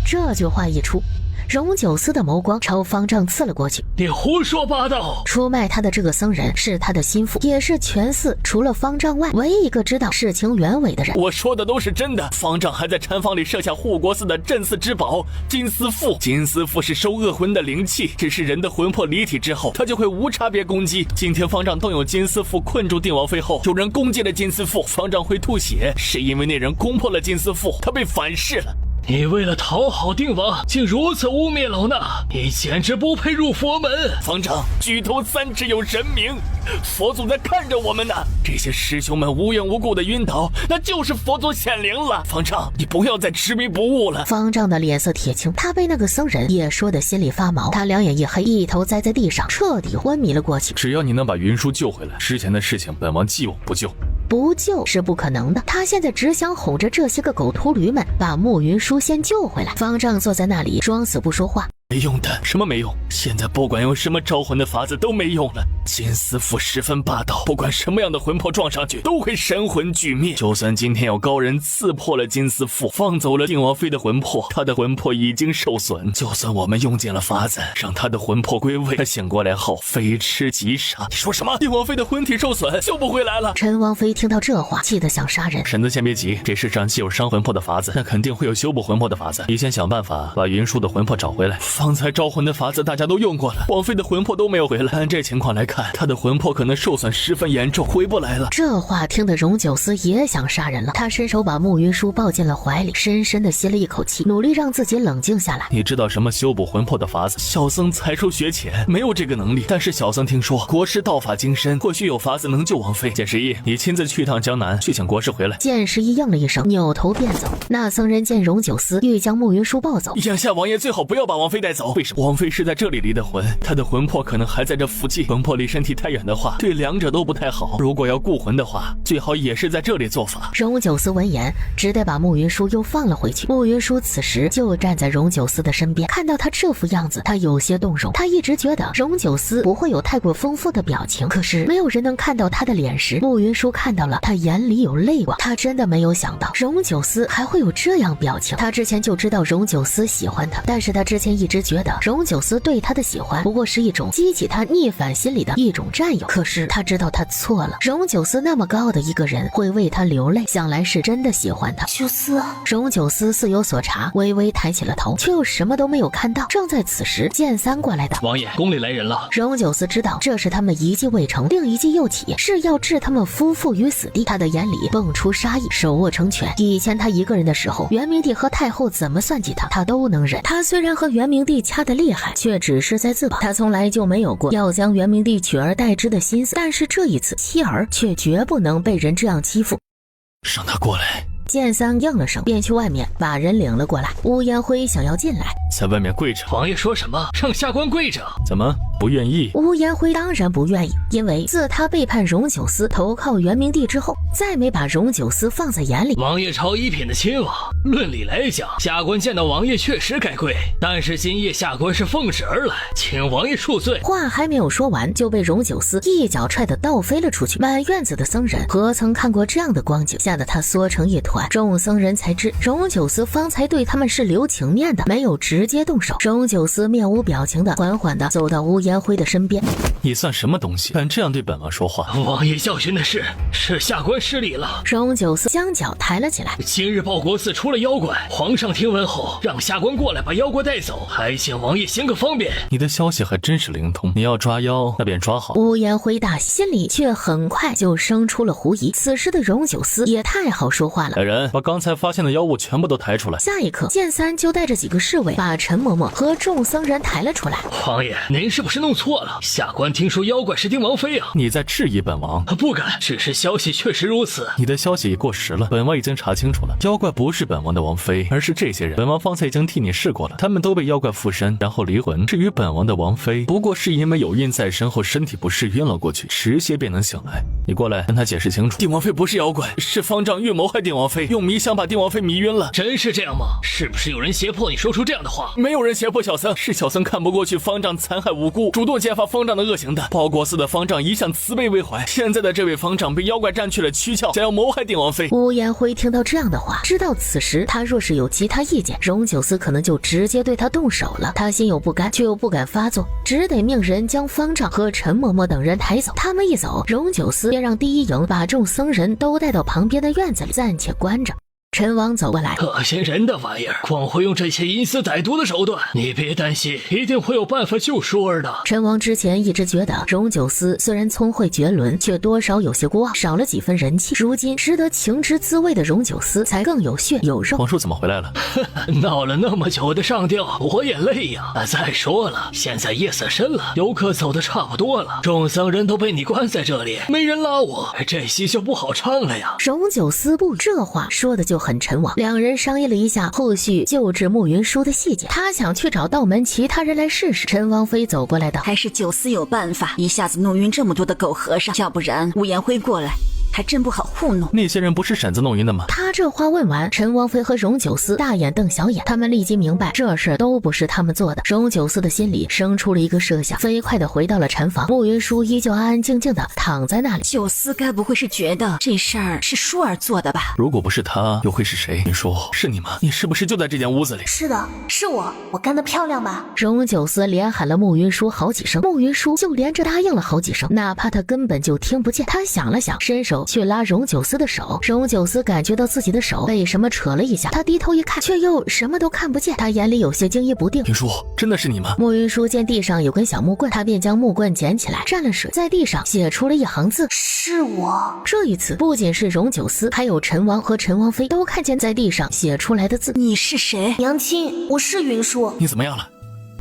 Speaker 1: 这句话一出，荣九思的眸光朝方丈刺了过去。
Speaker 4: 你胡说八道！
Speaker 1: 出卖他的这个僧人是他的心腹，也是全寺除了方丈外唯一一个知道事情原委的人。
Speaker 2: 我说的都是真的。方丈还在禅房里设下护国寺的镇寺之宝金丝缚。金丝缚是收恶魂的灵器，只是人的魂魄离体之后，它就会无差别攻击。今天方丈动用金丝缚困住定王妃后，有人攻击了金丝缚，方丈会吐血，是因为那人攻破了金丝缚，他被反噬了。
Speaker 4: 你为了讨好定王，竟如此污蔑老衲，你简直不配入佛门！
Speaker 2: 方丈，举头三尺有神明，佛祖在看着我们呢。这些师兄们无缘无故的晕倒，那就是佛祖显灵了。方丈，你不要再执迷不悟了。
Speaker 1: 方丈的脸色铁青，他被那个僧人也说得心里发毛。他两眼一黑，一头栽在地上，彻底昏迷了过去。
Speaker 2: 只要你能把云舒救回来，之前的事情本王既往不咎。
Speaker 1: 不救是不可能的，他现在只想哄着这些个狗秃驴们把慕云舒先救回来。方丈坐在那里装死不说话。
Speaker 2: 没用的，什么没用？现在不管用什么招魂的法子都没用了。金丝斧十分霸道，不管什么样的魂魄撞上去都会神魂俱灭。就算今天有高人刺破了金丝斧，放走了定王妃的魂魄，他的魂魄已经受损，就算我们用尽了法子让他的魂魄归位，他醒过来后非吃即杀。你说什么？定王妃的魂体受损，救不回来了？
Speaker 1: 陈王妃听到这话，气得想杀人。
Speaker 2: 婶子先别急，这世上既有伤魂魄的法子，那肯定会有修补魂魄的法子。你先想办法把云舒的魂魄找回来。方才招魂的法子大家都用过了，王妃的魂魄都没有回来。按这情况来看，她的魂魄可能受损十分严重，回不来了。
Speaker 1: 这话听得荣九思也想杀人了，他伸手把慕云舒抱进了怀里，深深地吸了一口气，努力让自己冷静下来。
Speaker 2: 你知道什么修补魂魄的法子？小僧才疏学浅，没有这个能力。但是小僧听说国师道法精深，或许有法子能救王妃。剑十一，你亲自去趟江南，去请国师回来。
Speaker 1: 剑十一应了一声，扭头便走。那僧人见荣九思欲将慕云舒抱走，
Speaker 2: 眼下王爷最好不要把王妃带走。为什么？王妃是在这里离的魂，她的魂魄可能还在这附近。魂魄离身体太远的话，对两者都不太好。如果要固魂的话，最好也是在这里做法。
Speaker 1: 荣九思闻言，只得把慕云舒又放了回去。慕云舒此时就站在荣九思的身边，看到他这副样子，他有些动容。他一直觉得荣九思不会有太过丰富的表情，可是没有人能看到他的脸时，慕云舒看到了，他眼里有泪光。他真的没有想到荣九思还会有这样表情。他之前就知道荣九思喜欢他，但是他之前一直觉得荣九思对他的喜欢不过是一种激起他逆反心理的一种占有。可是他知道他错了，荣九思那么高傲的一个人会为他流泪，想来是真的喜欢他。
Speaker 3: 九思，
Speaker 1: 荣九思似有所察，微微抬起了头，却又什么都没有看到。正在此时，剑三过来的。
Speaker 4: 王爷，宫里来人了。
Speaker 1: 荣九思知道这是他们一计未成，另一计又起，是要置他们夫妇于死地。他的眼里蹦出杀意，手握成拳。以前他一个人的时候，元明帝和太后怎么算计他，他都能忍。他虽然和元明帝掐得厉害，却只是在自保，他从来就没有过要将元明帝取而代之的心思。但是这一次，妻儿却绝不能被人这样欺负。
Speaker 2: 让他过来。
Speaker 1: 剑三应了声，便去外面把人领了过来。乌烟辉想要进来，
Speaker 2: 在外面跪着。
Speaker 4: 王爷说什么？让下官跪着？
Speaker 2: 怎么不愿意？
Speaker 1: 乌烟辉当然不愿意，因为自他背叛荣九思投靠元明帝之后，再没把荣九思放在眼里。
Speaker 4: 王爷朝一品的亲王，论理来讲，下官见到王爷确实该跪，但是今夜下官是奉旨而来，请王爷恕罪。
Speaker 1: 话还没有说完，就被荣九思一脚踹得倒飞了出去。满院子的僧人何曾看过这样的光景，吓得他缩成一团。众僧人才知荣九思方才对他们是留情面的，没有直接动手。荣九思面无表情的缓缓的走到乌烟辉的身边。
Speaker 2: 你算什么东西，敢这样对本王说话？
Speaker 4: 王爷教训的是下官失礼了。
Speaker 1: 荣九思将脚抬了起来。
Speaker 4: 今日报国寺出了妖怪，皇上听闻后让下官过来把妖怪带走，还请王爷行个方便。
Speaker 2: 你的消息还真是灵通，你要抓妖那便抓好。
Speaker 1: 乌烟辉大喜，心里却很快就生出了狐疑。此时的荣九思也太好说话了。
Speaker 2: 来人，把刚才发现的妖物全部都抬出来。
Speaker 1: 下一刻，剑三就带着几个侍卫把陈嬷嬷和众僧人抬了出来。
Speaker 4: 王爷，您是不是弄错了？下官听说妖怪是丁王妃啊！
Speaker 2: 你在质疑本王？
Speaker 4: 不敢，只是消息确实如此。
Speaker 2: 你的消息已过时了，本王已经查清楚了，妖怪不是本王的王妃，而是这些人。本王方才已经替你试过了，他们都被妖怪附身，然后离魂。至于本王的王妃，不过是因为有印在身后，身体不适晕了过去，迟些便能醒来。你过来跟他解释清楚。定王妃不是妖怪，是方丈欲谋害定王妃，用迷香把定王妃迷晕了。
Speaker 4: 真是这样吗？是不是有人胁迫你说出这样的话？
Speaker 2: 没有人胁迫小僧，是小僧看不过去方丈残害无辜，主动揭发方丈的恶行的。报国寺的方丈一向慈悲为怀，现在的这位方丈被妖怪占去了躯壳，想要谋害定王妃。
Speaker 1: 乌烟辉听到这样的话，知道此时他若是有其他意见，荣九思可能就直接对他动手了。他心有不甘，却又不敢发作，只得命人将方丈和陈嬷嬷等人抬走。他们一走，荣九思便让第一营把众僧人都带到旁边的院子里，暂且关着。陈王走过来，
Speaker 4: 恶心人的玩意儿，光会用这些阴私歹毒的手段，你别担心，一定会有办法救舒儿的。
Speaker 1: 陈王之前一直觉得荣九思虽然聪慧绝伦，却多少有些孤傲，少了几分人气。如今识得情之滋味的荣九思才更有血有肉。
Speaker 2: 皇叔怎么回来了？
Speaker 4: 闹了那么久的上吊，我也累呀。再说了，现在夜色深了，游客走的差不多了，众僧人都被你关在这里，没人拉我，这戏就不好唱了呀。
Speaker 1: 荣九思不，这话说的就很陈王。两人商议了一下后续救治慕云舒的细节，他想去找道门其他人来试试。陈王妃走过来道：
Speaker 5: 还是九思有办法，一下子弄晕这么多的狗和尚，要不然乌延辉过来，还真不好糊弄。
Speaker 2: 那些人不是婶子弄晕的吗？
Speaker 1: 他这话问完，陈王妃和荣九思大眼瞪小眼，他们立即明白这事都不是他们做的。荣九思的心里生出了一个设想，飞快地回到了禅房。慕云舒依旧安安静静地躺在那里。
Speaker 5: 九思该不会是觉得这事儿是舒儿做的吧？
Speaker 2: 如果不是他，又会是谁？你说是你吗？你是不是就在这间屋子里？
Speaker 3: 是的，是我干得漂亮吧？
Speaker 1: 荣九思连喊了慕云舒好几声，慕云舒就连着答应了好几声，哪怕他根本就听不见。他想了想，伸手去拉荣九思的手。荣九思感觉到自己的手被什么扯了一下，他低头一看，却又什么都看不见，他眼里有些惊疑不定。
Speaker 2: 云舒，真的是你吗？
Speaker 1: 慕云舒见地上有根小木棍，他便将木棍捡起来，蘸了水，在地上写出了一行字：
Speaker 3: 是我。
Speaker 1: 这一次，不仅是荣九思，还有陈王和陈王妃都看见在地上写出来的字。
Speaker 5: 你是谁？
Speaker 3: 娘亲，我是云舒。
Speaker 2: 你怎么样了？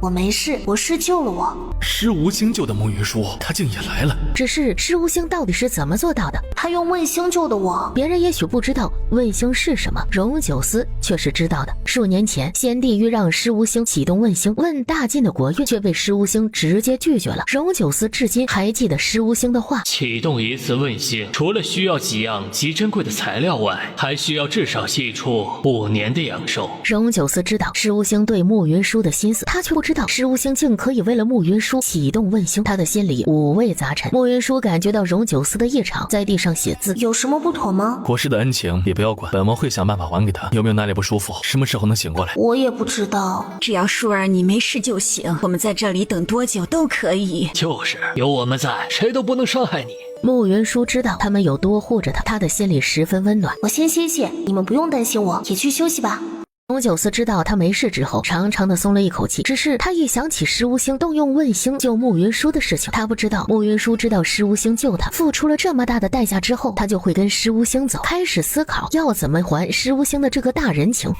Speaker 3: 我没事，我师救了我。
Speaker 2: 施无星救的慕云舒，他竟也来了。
Speaker 1: 只是施无星到底是怎么做到的？
Speaker 3: 他用问星救的我。
Speaker 1: 别人也许不知道问星是什么，荣九思却是知道的。数年前，先帝欲让施无星启动问星，问大晋的国运，却被施无星直接拒绝了。荣九思至今还记得施无星的话：
Speaker 4: 启动一次问星，除了需要几样极珍贵的材料外，还需要至少系出5年的阳寿。
Speaker 1: 荣九思知道施无星对慕云舒的心思，他却不知道施无星竟可以为了慕云舒启动问星，他的心里五味杂陈。慕云舒感觉到荣九思的异常，在地上写字。
Speaker 3: 有什么不妥吗？
Speaker 2: 国师的恩情也不要管，本王会想办法还给他。有没有哪里不舒服？什么时候能醒过来？
Speaker 3: 我也不知道。
Speaker 5: 只要舒儿你没事就行，我们在这里等多久都可以。
Speaker 4: 就是有我们在，谁都不能伤害你。
Speaker 1: 慕云舒知道他们有多护着他，他的心里十分温暖。
Speaker 3: 我先歇歇，你们不用担心我，也去休息吧。
Speaker 1: 荣九思知道他没事之后，长长的松了一口气。只是他一想起施无星动用问星救慕云舒的事情，他不知道慕云舒知道施无星救他，付出了这么大的代价之后，他就会跟施无星走，开始思考要怎么还施无星的这个大人情。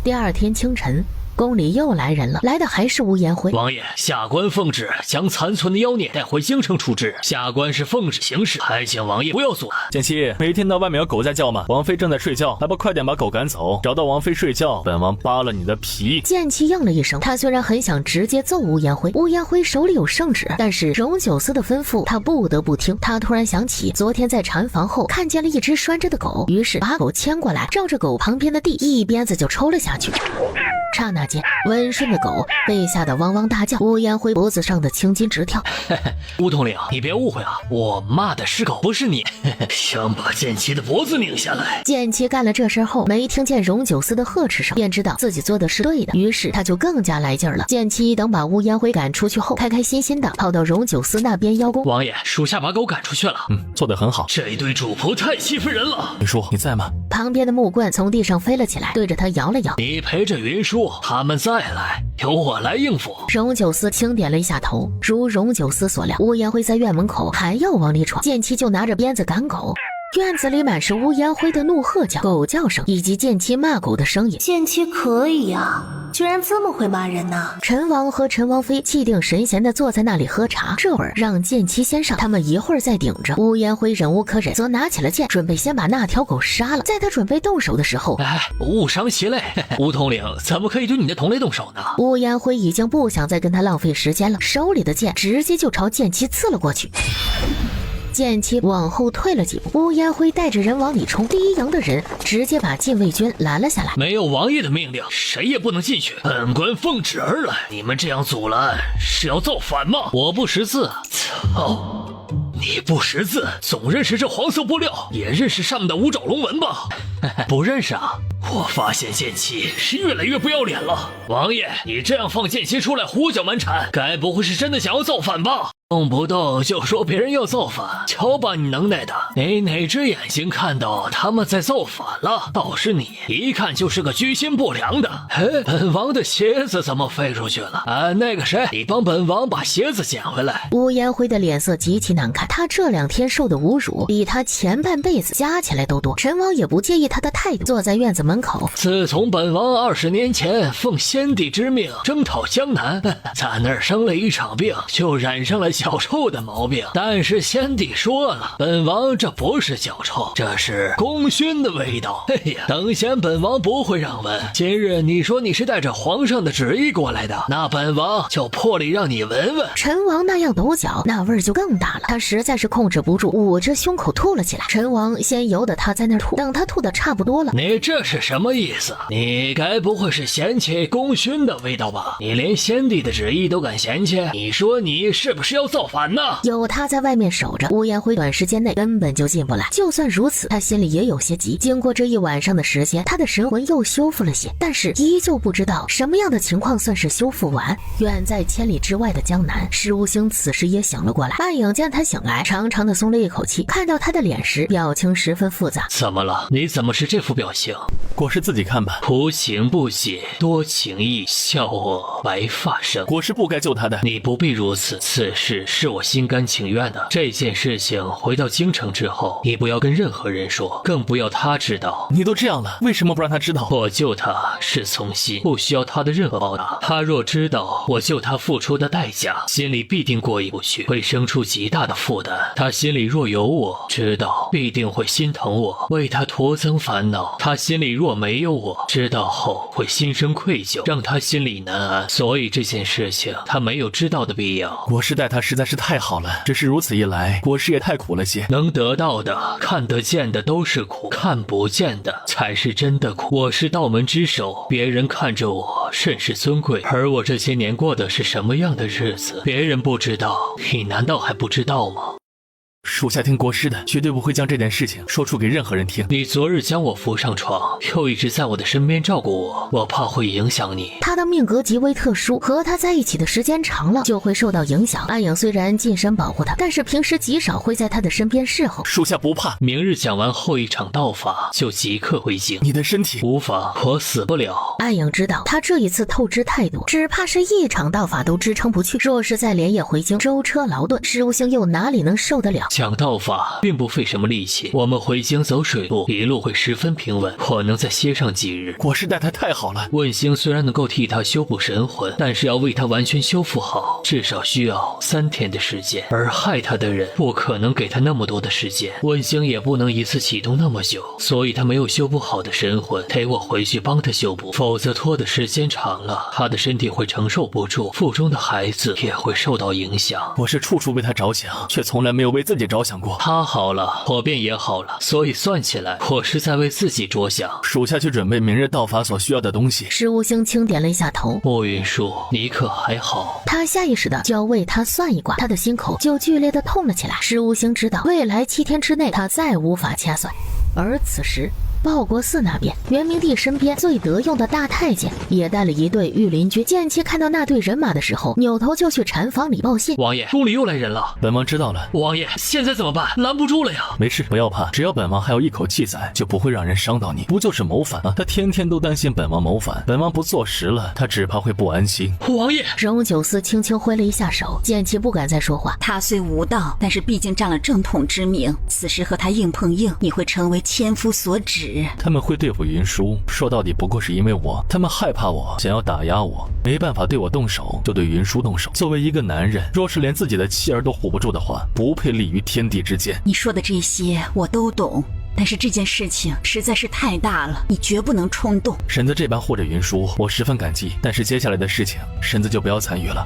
Speaker 1: 第二天清晨，宫里又来人了，来的还是乌延辉。
Speaker 4: 王爷，下官奉旨将残存的妖孽带回京城处置。下官是奉旨行事，还请王爷不要阻拦。
Speaker 2: 简七，没听到外面有狗在叫吗？王妃正在睡觉，还不快点把狗赶走？找到王妃睡觉，本王扒了你的皮。
Speaker 1: 剑气应了一声，他虽然很想直接揍乌延辉，乌延辉手里有圣旨，但是荣九思的吩咐他不得不听。他突然想起昨天在禅房后看见了一只拴着的狗，于是把狗牵过来，照着狗旁边的地一鞭子就抽了下去。刹那间，温顺的狗被吓得汪汪大叫，乌延辉脖子上的青筋直跳。
Speaker 4: 乌统领，你别误会啊，我骂的是狗，不是你。想把剑七的脖子拧下来。
Speaker 1: 剑七干了这事后，没听见荣九思的呵斥声，便知道自己做的是对的，于是他就更加来劲儿了。剑七等把乌延辉赶出去后，开开心心的跑到荣九思那边邀功。
Speaker 4: 王爷，属下把狗赶出去了。
Speaker 2: 做得很好。
Speaker 4: 这一堆主仆太欺负人了。
Speaker 2: 云舒，你在吗？
Speaker 1: 旁边的木棍从地上飞了起来，对着他摇了摇。
Speaker 4: 你陪着云舒，他们再来，由我来应付。
Speaker 1: 荣九思轻点了一下头，如荣九思所料，乌延辉在院门口还要往里闯，剑七就拿着鞭子赶狗。院子里满是乌延辉的怒喝叫、狗叫声以及剑七骂狗的声音。
Speaker 3: 剑七可以呀，居然这么会骂人呢！
Speaker 1: 陈王和陈王妃气定神闲地坐在那里喝茶，这会儿让剑七先上，他们一会儿再顶着。乌延辉忍无可忍，则拿起了剑，准备先把那条狗杀了。在他准备动手的时候，
Speaker 4: 误伤其类。乌统领怎么可以对你的同类动手呢？
Speaker 1: 乌延辉已经不想再跟他浪费时间了，手里的剑直接就朝剑七刺了过去。剑七往后退了几步，乌延辉带着人往里冲，第一营的人直接把禁卫军拦了下来。
Speaker 4: 没有王爷的命令，谁也不能进去。本官奉旨而来，你们这样阻拦是要造反吗？我不识字，操！你不识字，总认识这黄色布料，也认识上面的五爪龙纹吧？不认识啊。我发现剑七是越来越不要脸了。王爷，你这样放剑七出来胡搅蛮缠，该不会是真的想要造反吧？动不动就说别人要造反，瞧把你能耐的！你哪只眼睛看到他们在造反了？倒是你，一看就是个居心不良的。本王的鞋子怎么飞出去了？那个谁，你帮本王把鞋子捡回来。
Speaker 1: 乌延辉的脸色极其难看，他这2天受的侮辱比他前半辈子加起来都多。陈王也不介意他的态度，坐在院子门口。
Speaker 4: 自从本王20年前奉先帝之命征讨江南，在那儿生了一场病，就染上了脚臭的毛病，但是先帝说了，本王这不是脚臭，这是功勋的味道。嘿呀，等闲本王不会让闻。今日你说你是带着皇上的旨意过来的，那本王就破例让你闻闻。
Speaker 1: 陈王那样抖脚，那味儿就更大了。他实在是控制不住，捂着胸口吐了起来。陈王先由得他在那儿吐，等他吐的差不多了，
Speaker 4: 你这是什么意思？你该不会是嫌弃功勋的味道吧？你连先帝的旨意都敢嫌弃？你说你是不是要造反呢？
Speaker 1: 有他在外面守着，乌烟灰短时间内根本就进不来。就算如此，他心里也有些急。经过这一晚上的时间，他的神魂又修复了些，但是依旧不知道什么样的情况算是修复完。远在千里之外的江南，石无星此时也醒了过来。暗影见他醒来，长长的松了一口气，看到他的脸时，表情十分复杂。
Speaker 4: 怎么了？你怎么是这副表情？
Speaker 2: 国师自己看吧。
Speaker 4: 图情不喜，多情意，笑我白发生。
Speaker 2: 国师不该救他的。
Speaker 4: 你不必如此，此事是我心甘情愿的。这件事情回到京城之后，你不要跟任何人说，更不要他知道。
Speaker 2: 你都这样了，为什么不让他知道？
Speaker 4: 我救他是从心，不需要他的任何报答。他若知道我救他付出的代价，心里必定过意不去，会生出极大的负担。他心里若有我，知道必定会心疼我，为他徒增烦恼。他心里若没有我，知道后会心生愧疚，让他心里难安。所以这件事情他没有知道的必要。
Speaker 2: 国师待他实在是太好了，只是如此一来，国师也太苦了些。
Speaker 4: 能得到的、看得见的都是苦，看不见的才是真的苦。我是道门之首，别人看着我甚是尊贵，而我这些年过的是什么样的日子，别人不知道，你难道还不知道吗？
Speaker 2: 属下听国师的，绝对不会将这件事情说出给任何人听。
Speaker 4: 你昨日将我扶上床，又一直在我的身边照顾我，我怕会影响你。
Speaker 1: 他的命格极为特殊，和他在一起的时间长了就会受到影响。暗影虽然近身保护他，但是平时极少会在他的身边侍候。
Speaker 2: 属下不怕。
Speaker 4: 明日讲完后一场道法，就即刻回京。
Speaker 2: 你的身体
Speaker 4: 无妨，我死不了。
Speaker 1: 暗影知道他这一次透支太多，只怕是一场道法都支撑不去。若是再连夜回京，舟车劳顿，石无星又哪里能受得了？
Speaker 4: 讲道法并不费什么力气，我们回京走水路，一路会十分平稳，我能再歇上几日。
Speaker 2: 国师待他太好了。
Speaker 4: 问星虽然能够替他修补神魂，但是要为他完全修复好，至少需要3天的时间，而害他的人不可能给他那么多的时间，问星也不能一次启动那么久，所以他没有修补好的神魂，得我回去帮他修补，否则拖的时间长了，他的身体会承受不住，腹中的孩子也会受到影响。
Speaker 2: 我是处处为他着想，却从来没有为自己着想过。
Speaker 4: 他好了，我便也好了，所以算起来，我是在为自己着想。
Speaker 2: 属下去准备明日道法所需要的东西。
Speaker 1: 石无星轻点了一下头。
Speaker 4: 莫云舒，你可还好？
Speaker 1: 他下意识的就要为他算一卦，他的心口就剧烈的痛了起来。石无星知道，未来7天之内，他再无法掐算。而此时，报国寺那边，元明帝身边最得用的大太监也带了一队御林军。剑妻看到那队人马的时候，扭头就去禅房里报信。
Speaker 4: 王爷，宫里又来人了。
Speaker 2: 本王知道了。
Speaker 4: 王爷，现在怎么办？拦不住了呀。
Speaker 2: 没事，不要怕，只要本王还有一口气在，就不会让人伤到你。不就是谋反吗？他天天都担心本王谋反，本王不坐实了，他只怕会不安心。
Speaker 4: 王爷，
Speaker 1: 荣九思轻轻挥了一下手，剑妻不敢再说话。
Speaker 5: 他虽无道，但是毕竟仗了正统之名，此时和他硬碰硬，你会成为千夫所指。
Speaker 2: 他们会对付云舒，说到底不过是因为我，他们害怕我，想要打压我，没办法对我动手，就对云舒动手。作为一个男人，若是连自己的妻儿都护不住的话，不配立于天地之间。
Speaker 5: 你说的这些我都懂，但是这件事情实在是太大了，你绝不能冲动。
Speaker 2: 婶子这般护着云舒，我十分感激，但是接下来的事情，婶子就不要参与了。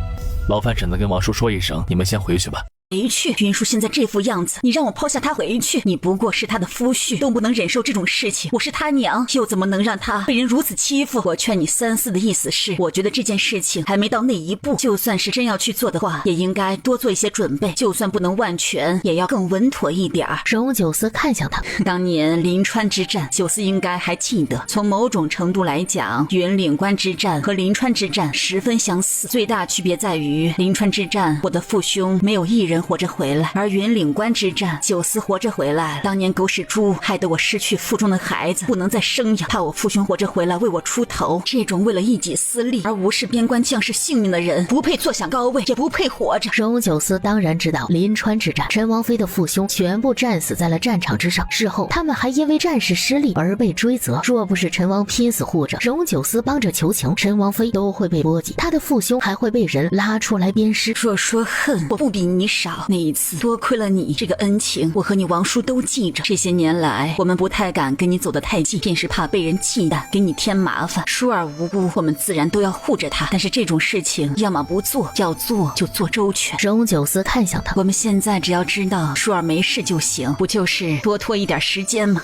Speaker 2: 劳烦婶子跟王叔说一声，你们先回去吧。
Speaker 5: 回去，云舒现在这副样子，你让我抛下他回去，你不过是他的夫婿，都不能忍受这种事情。我是他娘，又怎么能让他被人如此欺负？我劝你3思的意思是，我觉得这件事情还没到那一步，就算是真要去做的话，也应该多做一些准备，就算不能万全，也要更稳妥一点儿。
Speaker 1: 荣九思看向他，
Speaker 5: 当年临川之战，九思应该还记得。从某种程度来讲，云岭关之战和临川之战十分相似，最大区别在于临川之战，我的父兄没有一人人活着回来，而云岭关之战，九思活着回来了。当年狗屎猪害得我失去腹中的孩子，不能再生养，怕我父兄活着回来为我出头。这种为了一己私利而无视边关将士性命的人，不配坐享高位，也不配活着。
Speaker 1: 荣九思当然知道临川之战，陈王妃的父兄全部战死在了战场之上，事后他们还因为战事失利而被追责。若不是陈王拼死护着，荣九思帮着求情，陈王妃都会被波及，他的父兄还会被人拉出来鞭尸。
Speaker 5: 若说恨，我不比你少。那一次多亏了你，这个恩情我和你王叔都记着。这些年来，我们不太敢跟你走得太近，便是怕被人忌惮，给你添麻烦。舒儿无辜，我们自然都要护着他。但是这种事情，要么不做，要做就做周全。
Speaker 1: 荣九思看向他，
Speaker 5: 我们现在只要知道舒儿没事就行，不就是多拖一点时间吗？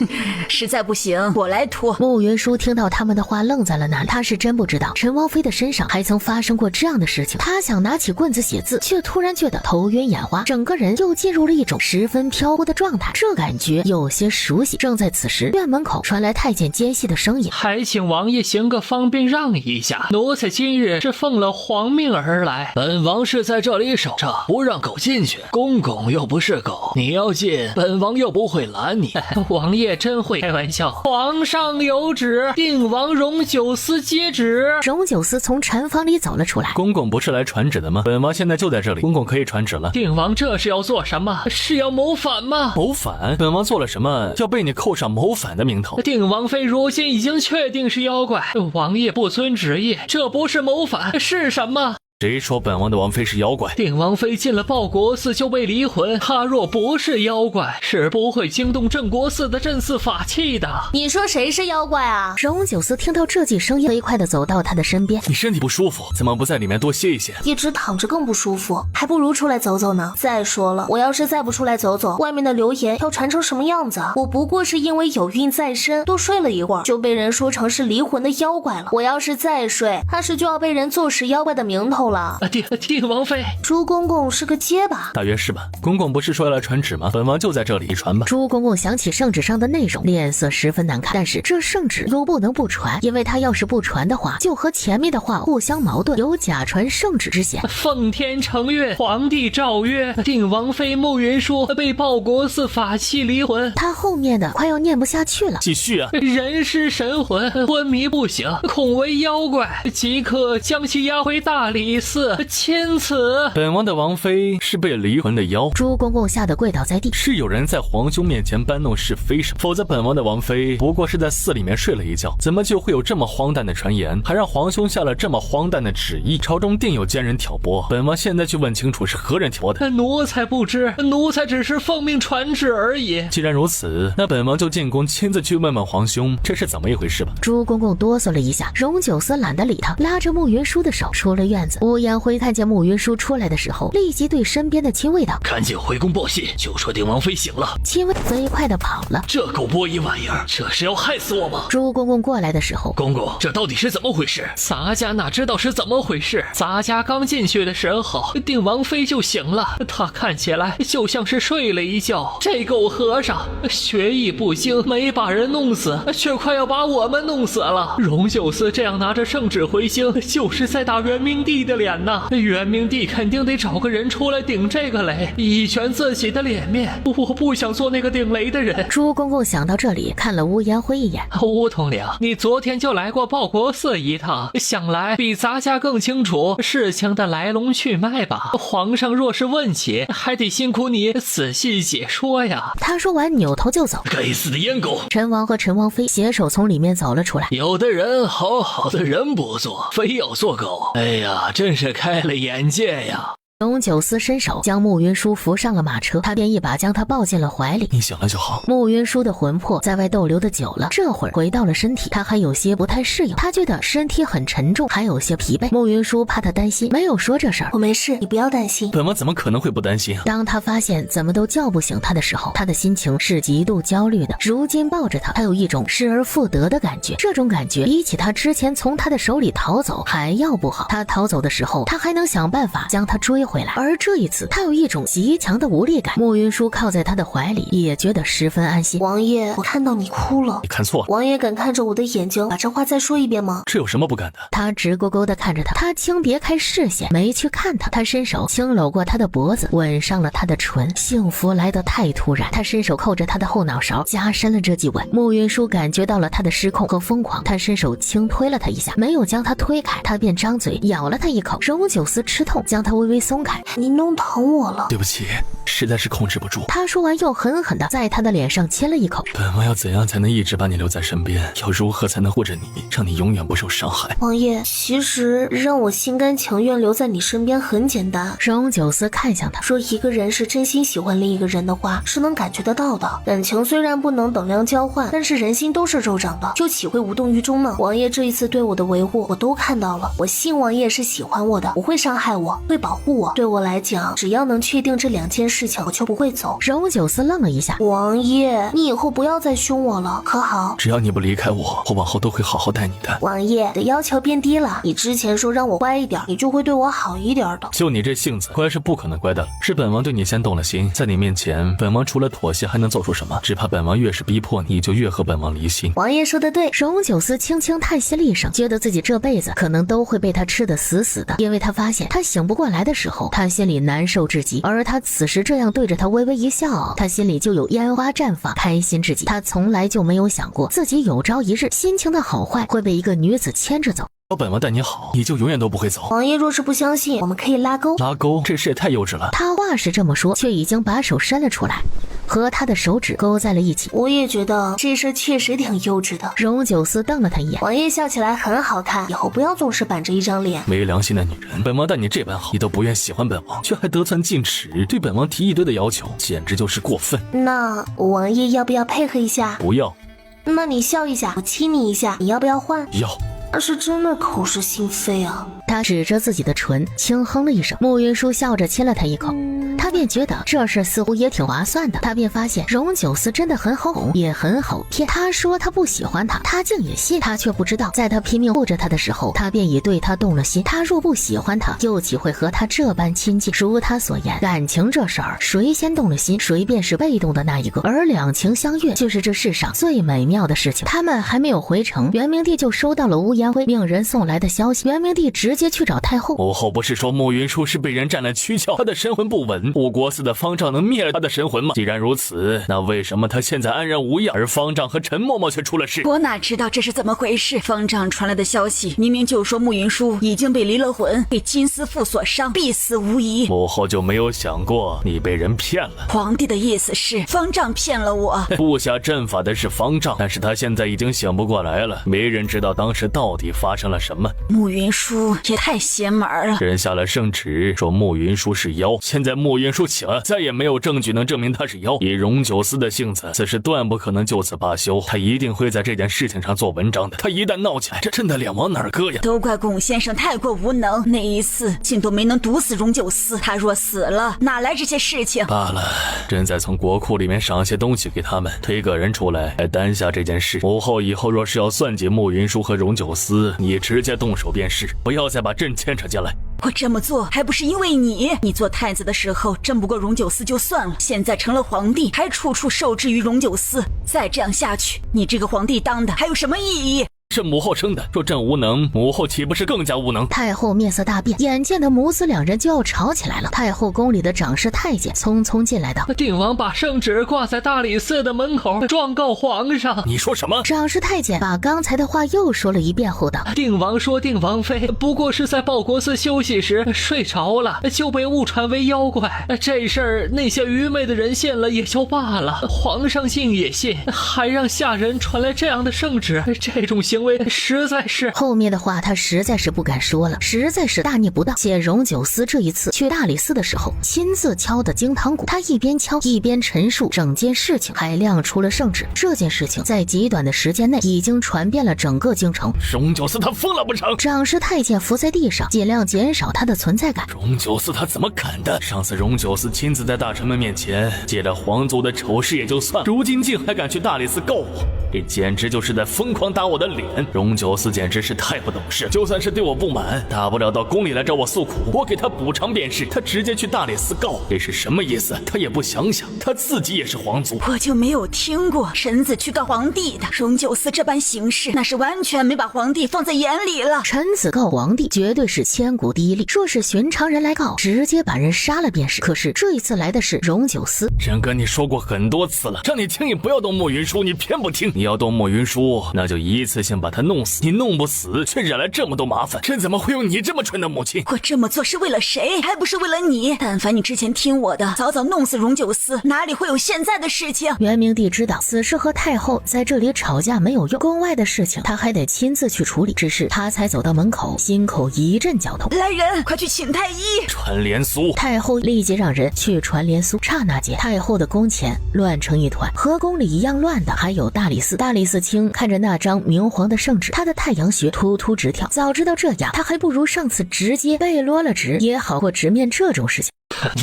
Speaker 5: 实在不行，我来拖。
Speaker 1: 慕云舒听到他们的话，愣在了那里。他是真不知道陈王妃的身上还曾发生过这样的事情。他想拿起棍子写字，却突然觉得头晕眼花，整个人又进入了一种十分飘忽的状态。这感觉有些熟悉。正在此时，院门口传来太监奸细的声音：“
Speaker 4: 还请王爷行个方便让一下，奴才今日是奉了皇命而来，本王是在这里守着，不让狗进去。公公又不是狗，你要进，本王又不会拦你。王爷真会开玩笑。皇上有旨，定王荣九思接旨。”
Speaker 1: 荣九思从禅房里走了出来：“
Speaker 2: 公公不是来传旨的吗？本王现在就在这里，公公可以传旨了。”
Speaker 4: 定王这是要做什么？是要谋反吗？
Speaker 2: 谋反？本王做了什么要被你扣上谋反的名头？
Speaker 4: 定王妃如今已经确定是妖怪，王爷不遵旨意，这不是谋反是什么？
Speaker 2: 谁说本王的王妃是妖怪？
Speaker 4: 定王妃进了报国寺就被离魂，她若不是妖怪，是不会惊动镇国寺的镇寺法器的。
Speaker 3: 你说谁是妖怪啊？
Speaker 1: 荣九思听到这句声音，飞快地走到他的身边：“
Speaker 2: 你身体不舒服，怎么不在里面多歇一歇？
Speaker 3: 一直躺着更不舒服，还不如出来走走呢。再说了，我要是再不出来走走，外面的流言要传成什么样子？我不过是因为有孕在身，多睡了一会儿，就被人说成是离魂的妖怪了。我要是再睡，怕是就要被人坐实妖怪的名头了。
Speaker 4: 定王妃，
Speaker 3: 朱公公是个结巴，
Speaker 2: 大约是吧。公公不是说要来传旨吗？本王就在这里，传吧。
Speaker 1: 朱公公想起圣旨上的内容，脸色十分难看。但是这圣旨又不能不传，因为他要是不传的话，就和前面的话互相矛盾，有假传圣旨之嫌。
Speaker 4: 奉天承运，皇帝诏曰：定王妃慕云舒被报国寺法器离魂。
Speaker 1: 他后面的快要念不下去了。
Speaker 2: 继续啊！
Speaker 4: 人失神魂，昏迷不醒，恐为妖怪，即刻将其押回大理寺。钦此。
Speaker 2: 本王的王妃是被离魂的妖。
Speaker 1: 朱公公吓得跪倒在地。
Speaker 2: 是有人在皇兄面前搬弄是非什么？否则本王的王妃不过是在寺里面睡了一觉，怎么就会有这么荒诞的传言，还让皇兄下了这么荒诞的旨意？朝中定有奸人挑拨，本王现在去问清楚是何人挑拨的。
Speaker 4: 奴才不知，奴才只是奉命传旨而已。
Speaker 2: 既然如此，那本王就进宫亲自去问问皇兄，这是怎么一回事吧。
Speaker 1: 朱公公哆嗦了一下，荣九思懒得理他，拉着慕云舒的手出了院子。乌烟辉看见慕云舒出来的时候，立即对身边的亲卫道：
Speaker 4: 赶紧回宫报信，就说定王妃醒了。
Speaker 1: 亲卫飞快地跑了。
Speaker 4: 这狗波一玩意儿，这是要害死我吗？
Speaker 1: 朱公公过来的时候，
Speaker 4: 公公，这到底是怎么回事？咱家哪知道是怎么回事？咱家刚进去的时候，定王妃就醒了，她看起来就像是睡了一觉。这狗和尚学艺不精，没把人弄死，却快要把我们弄死了。荣九思这样拿着圣旨回京，就是在打元明帝的脸呐！元明帝肯定得找个人出来顶这个雷，以全自己的脸面。我不想做那个顶雷的人。
Speaker 1: 朱公公想到这里，看了乌延辉一眼：
Speaker 4: 乌统领，你昨天就来过报国寺一趟，想来比咱家更清楚事情的来龙去脉吧？皇上若是问起，还得辛苦你仔细解说呀。
Speaker 1: 他说完扭头就走。
Speaker 4: 该死的阉狗！
Speaker 1: 陈王和陈王妃携手从里面走了出来。
Speaker 4: 有的人好好的人不做，非要做狗，哎呀，真是开了眼界呀。
Speaker 1: 荣九思伸手将慕云舒扶上了马车，他便一把将他抱进了怀里。
Speaker 2: 你醒了就好。
Speaker 1: 慕云舒的魂魄在外逗留的久了，这会儿回到了身体，他还有些不太适应，他觉得身体很沉重，还有些疲惫。慕云舒怕他担心，没有说这事儿。
Speaker 3: 我没事，你不要担心。
Speaker 2: 本王怎么可能会不担心啊？
Speaker 1: 当他发现怎么都叫不醒他的时候，他的心情是极度焦虑的。如今抱着他，他有一种失而复得的感觉，这种感觉比起他之前从他的手里逃走还要不好。他逃走的时候，他还能想办法将他追回来。而这一次，他有一种极强的无力感。慕云舒靠在他的怀里，也觉得十分安心。
Speaker 3: 王爷，我看到你哭了。
Speaker 2: 你看错了。
Speaker 3: 王爷敢看着我的眼睛，把这话再说一遍吗？
Speaker 2: 这有什么不敢的？
Speaker 1: 他直勾勾地看着他，他轻别开视线，没去看他。他伸手轻搂过他的脖子，吻上了他的唇。幸福来得太突然，他伸手扣着他的后脑勺，加深了这记吻。慕云舒感觉到了他的失控和疯狂，他伸手轻推了他一下，没有将他推开，他便张嘴咬了他一口。荣九思吃痛，将他微微松开。
Speaker 3: 你弄疼我了。
Speaker 2: 对不起，实在是控制不住。
Speaker 1: 他说完又狠狠地在他的脸上亲了一口。
Speaker 2: 本王要怎样才能一直把你留在身边？要如何才能护着你，让你永远不受伤害？
Speaker 3: 王爷，其实让我心甘情愿留在你身边很简单。
Speaker 1: 荣九思看向他，
Speaker 3: 说一个人是真心喜欢另一个人的话，是能感觉得到的。感情虽然不能等量交换，但是人心都是肉长的，又岂会无动于衷呢？王爷这一次对我的维护，我都看到了。我信王爷是喜欢我的，不会伤害我，会保护我。对我来讲，只要能确定这2件事情，我就不会走。
Speaker 1: 荣九思愣了一下，
Speaker 3: 王爷，你以后不要再凶我了，可好？
Speaker 2: 只要你不离开我，我往后都会好好待你的。
Speaker 3: 王爷的要求变低了，你之前说让我乖一点，你就会对我好一点的。
Speaker 2: 就你这性子，乖是不可能乖的了。是本王对你先动了心，在你面前，本王除了妥协还能做出什么？只怕本王越是逼迫你，就越和本王离心。
Speaker 3: 王爷说的对。
Speaker 1: 荣九思轻轻叹息了一声，觉得自己这辈子可能都会被他吃得死死的，因为他发现他醒不过来的时候，他心里难受至极，而他此时这样对着他微微一笑，他心里就有烟花绽放，开心至极。他从来就没有想过自己有朝一日心情的好坏会被一个女子牵着走。
Speaker 2: 要本王待你好，你就永远都不会走。
Speaker 3: 王爷若是不相信，我们可以拉钩。
Speaker 2: 拉钩？这事也太幼稚了。
Speaker 1: 他话是这么说，却已经把手伸了出来，和他的手指勾在了一起。
Speaker 3: 我也觉得这事确实挺幼稚的。
Speaker 1: 荣九思瞪了他一眼，
Speaker 3: 王爷笑起来很好看，以后不要总是板着一张脸。
Speaker 2: 没良心的女人，本王待你这般好，你都不愿喜欢本王，却还得寸进尺，对本王提一堆的要求，简直就是过分。
Speaker 3: 那王爷要不要配合一下？
Speaker 2: 不要。
Speaker 3: 那你笑一下，我亲你一下，你要不要换？
Speaker 2: 要。
Speaker 3: 那是真的口是心非啊。
Speaker 1: 他指着自己的唇轻哼了一声，慕云舒笑着亲了他一口，他便觉得这事似乎也挺划算的。他便发现荣九思真的很好哄，也很好骗。他说他不喜欢他，他竟也信。他却不知道，在他拼命护着他的时候，他便已对他动了心。他若不喜欢他，又岂会和他这般亲近？如他所言，感情这事儿，谁先动了心，谁便是被动的那一个。而两情相悦，就是这世上最美妙的事情。他们还没有回城，元明帝就收到了乌延辉命人送来的消息。元明帝直接去找太后。
Speaker 2: 母后不是说慕云舒是被人占了躯壳，他的神魂不稳，护国寺的方丈能灭了他的神魂吗？既然如此，那为什么他现在安然无恙，而方丈和陈嬷嬷却出了事？
Speaker 5: 我哪知道这是怎么回事？方丈传来的消息明明就说慕云舒已经被离了魂，被金丝妇所伤，必死无疑。
Speaker 2: 母后就没有想过你被人骗了？
Speaker 5: 皇帝的意思是方丈骗了我。
Speaker 2: 布下阵法的是方丈，但是他现在已经醒不过来了，没人知道当时到底发生了什么。
Speaker 5: 慕云舒也太邪门了，
Speaker 2: 人下了圣旨说慕云舒是妖，现在慕云舒醒了，再也没有证据能证明他是妖。以荣九思的性子，此事断不可能就此罢休，他一定会在这件事情上做文章的。他一旦闹起来，这朕的脸往哪儿搁呀？
Speaker 5: 都怪龚先生太过无能，那一次竟都没能毒死荣九思，他若死了，哪来这些事情？
Speaker 2: 罢了，朕再从国库里面赏些东西给他们，推个人出来来担下这件事。母后以后若是要算计慕云舒和荣九思，你直接动手便是，不要再把朕牵扯进来。
Speaker 5: 我这么做还不是因为你做太子的时候争不过荣九思就算了，现在成了皇帝还处处受制于荣九思，再这样下去，你这个皇帝当的还有什么意义？
Speaker 2: 是母后生的，若朕无能，母后岂不是更加无能？
Speaker 1: 太后面色大变，眼见的母子两人就要吵起来了。太后宫里的长侍太监匆匆进来道：
Speaker 4: 定王把圣旨挂在大理寺的门口，状告皇上。
Speaker 2: 你说什么？
Speaker 1: 长侍太监把刚才的话又说了一遍后道：
Speaker 4: 定王说定王妃不过是在报国寺休息时睡着了，就被误传为妖怪。这事儿那些愚昧的人信了也就罢了，皇上信也信，还让下人传来这样的圣旨，这种行为实在是……
Speaker 1: 后面的话他实在是不敢说了，实在是大逆不道。且荣九思这一次去大理寺的时候，亲自敲的惊堂鼓，他一边敲一边陈述整件事情，还亮出了圣旨。这件事情在极短的时间内已经传遍了整个京城。
Speaker 2: 荣九思他疯了不成？
Speaker 1: 长侍太监伏在地上，尽量减少他的存在感。
Speaker 2: 荣九思他怎么敢的？上次荣九思亲自在大臣们面前借了皇族的丑事也就算了，如今竟还敢去大理寺告我，这简直就是在疯狂打我的脸。人。荣九思简直是太不懂事，就算是对我不满，大不了到宫里来找我诉苦，我给他补偿便是。他直接去大理寺告，这是什么意思？他也不想想，他自己也是皇族。
Speaker 5: 我就没有听过臣子去告皇帝的。荣九思这般行事，那是完全没把皇帝放在眼里了。
Speaker 1: 臣子告皇帝绝对是千古第一例，若是寻常人来告，直接把人杀了便是。可是这一次来的是荣九思。
Speaker 2: 朕跟你说过很多次了，让你轻易不要动慕云舒，你偏不听。你要动慕云舒，那就一次性把他弄死。你弄不死，却惹来这么多麻烦。朕怎么会有你这么蠢的母亲？
Speaker 5: 我这么做是为了谁？还不是为了你。但凡你之前听我的，早早弄死荣九思，哪里会有现在的事情？
Speaker 1: 元明帝知道此事和太后在这里吵架没有用，宫外的事情他还得亲自去处理。只是他才走到门口，心口一阵绞痛。
Speaker 5: 来人，快去请太医！
Speaker 2: 传连苏。
Speaker 1: 太后立即让人去传连苏。刹那间，太后的宫前乱成一团，和宫里一样乱的还有大理寺。大理寺卿看着那张明黄的圣旨，他的太阳穴突突直跳。早知道这样，他还不如上次直接被落了职，也好过直面这种事情。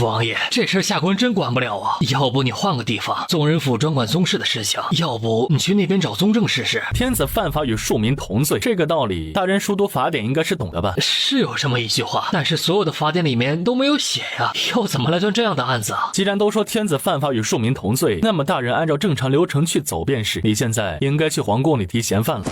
Speaker 4: 王爷，这事下官真管不了啊！要不你换个地方，宗人府专管宗室的事情，要不你去那边找宗正试试。
Speaker 2: 天子犯法与庶民同罪，这个道理大人熟读法典应该是懂的吧？
Speaker 4: 是有这么一句话，但是所有的法典里面都没有写呀，要怎么来断这样的案子啊？
Speaker 2: 既然都说天子犯法与庶民同罪，那么大人按照正常流程去走便是。你现在应该去皇宫里提嫌犯了。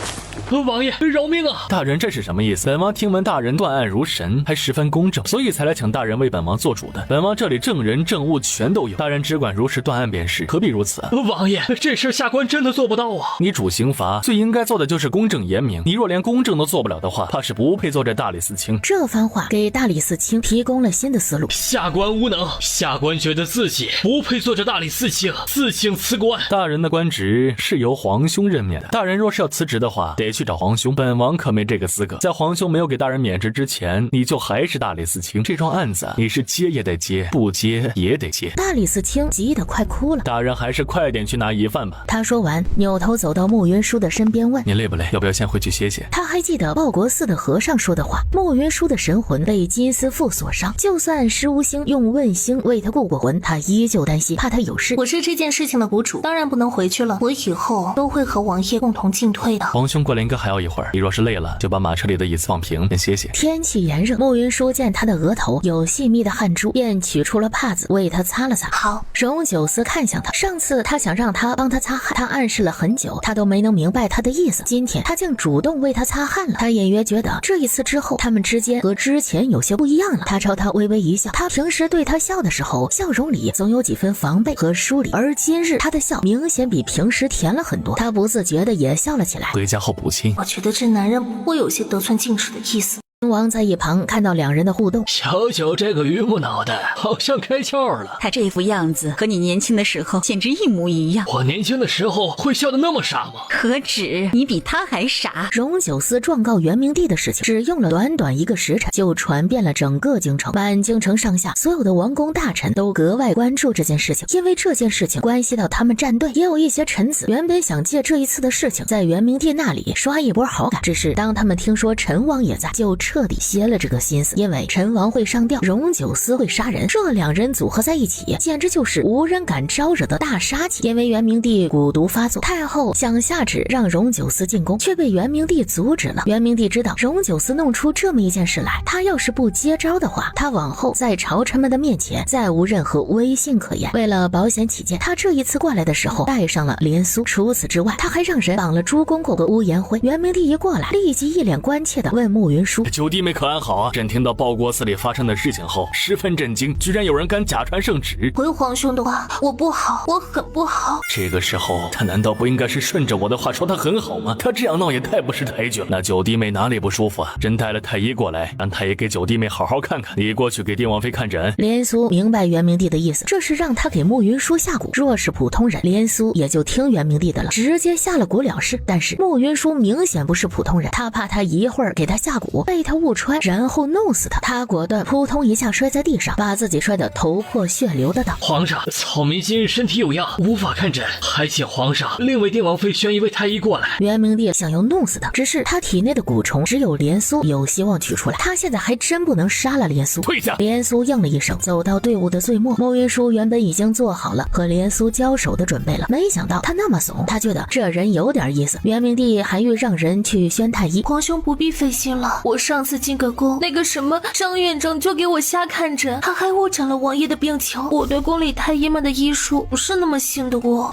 Speaker 4: 王爷饶命啊！
Speaker 2: 大人这是什么意思？本王听闻大人断案如神，还十分公正，所以才来请大人为本王做主的。本王这里证人证物全都有，大人只管如实断案便是，何必如此啊？
Speaker 4: 王爷，这事下官真的做不到啊！
Speaker 2: 你主刑罚最应该做的就是公正严明，你若连公正都做不了的话，怕是不配做这大理寺卿。
Speaker 1: 这番话给大理寺卿提供了新的思路。
Speaker 4: 下官无能，下官觉得自己不配做这大理寺卿，自请辞官。
Speaker 2: 大人的官职是由皇兄任免的，大人若是要辞职的话，得去找皇兄，本王可没这个资格。在皇兄没有给大人免职之前，你就还是大理寺卿，这桩案子你是接也得接，不接也得接。
Speaker 1: 大理寺卿急得快哭了，
Speaker 2: 大人还是快点去拿疑犯吧。
Speaker 1: 他说完，扭头走到慕云舒的身边问：
Speaker 2: 你累不累？要不要先回去歇歇？
Speaker 1: 他还记得报国寺的和尚说的话，慕云舒的神魂被金丝缚所伤，就算石无星用问星为他固过魂，他依旧担心，怕他有事。
Speaker 3: 我是这件事情的谷主，当然不能回去了，我以后都会和王爷共同进退的。
Speaker 2: 皇兄过来应该还要一会儿，你若是累了，就把马车里的椅子放平，先歇歇。
Speaker 1: 天气炎热，慕云舒见他的额头有细密的汗珠，便取出了帕子为他擦了擦。
Speaker 3: 好。
Speaker 1: 荣九思看向他，上次他想让他帮他擦汗，他暗示了很久，他都没能明白他的意思。今天他竟主动为他擦汗了，他隐约觉得这一次之后，他们之间和之前有些不一样了。他朝他微微一笑，他平时对他笑的时候，笑容里总有几分防备和疏离，而今日他的笑明显比平时甜了很多，他不自觉的也笑了起来。
Speaker 2: 回家后补亲。
Speaker 3: 我觉得这男人不会有些得寸进尺的意思。
Speaker 1: 王在一旁看到两人的互动，
Speaker 4: 小九这个榆木脑袋好像开窍了。
Speaker 5: 他这副样子和你年轻的时候简直一模一样。
Speaker 4: 我年轻的时候会笑得那么傻吗？
Speaker 5: 何止，你比他还傻。
Speaker 1: 荣九思状告元明帝的事情，只用了短短1个时辰，就传遍了整个京城。满京城上下，所有的王公大臣都格外关注这件事情，因为这件事情关系到他们战队。也有一些臣子原本想借这一次的事情，在元明帝那里刷一波好感，只是当他们听说陈王也在，就彻底歇了这个心思。因为陈王会上吊，荣九思会杀人，这两人组合在一起，简直就是无人敢招惹的大杀器。因为元明帝蛊毒发作，太后想下旨让荣九思进宫，却被元明帝阻止了。元明帝知道荣九思弄出这么一件事来，他要是不接招的话，他往后在朝臣们的面前再无任何威信可言。为了保险起见，他这一次过来的时候带上了连苏，除此之外，他还让人绑了朱公公和乌延辉。元明帝一过来，立即一脸关切地问慕云舒：
Speaker 2: 九弟妹可安好啊？朕听到报国寺里发生的事情后十分震惊，居然有人敢假传圣旨。
Speaker 3: 回皇兄的话，我不好，我很不好。
Speaker 2: 这个时候他难道不应该是顺着我的话说他很好吗？他这样闹也太不识抬举了。那九弟妹哪里不舒服啊？朕带了太医过来，让太医给九弟妹好好看看。你过去给定王妃看诊。
Speaker 1: 连苏明白元明帝的意思，这是让他给慕云舒下蛊。若是普通人，连苏也就听元明帝的了，直接下了蛊了事。但是慕云舒明显不是普通人，他怕他一会儿给他下蛊，被他条误穿，然后弄死他。他果断扑通一下摔在地上，把自己摔得头破血流的道：
Speaker 4: 皇上，草民今日身体有恙，无法看诊，还请皇上另为定王妃选一位太医过来。
Speaker 1: 元明帝想要弄死他，只是他体内的蛊虫只有连苏有希望取出来，他现在还真不能杀了连苏。
Speaker 2: 退下！
Speaker 1: 连苏应了一声，走到队伍的最末。慕云舒原本已经做好了和连苏交手的准备了，没想到他那么怂，他觉得这人有点意思。元明帝还欲让人去宣太医，
Speaker 3: 皇兄不必费心了，我上次进个宫，那个什么张院长就给我瞎看诊，他还误诊了王爷的病情。我对宫里太医们的医术不是那么信得过。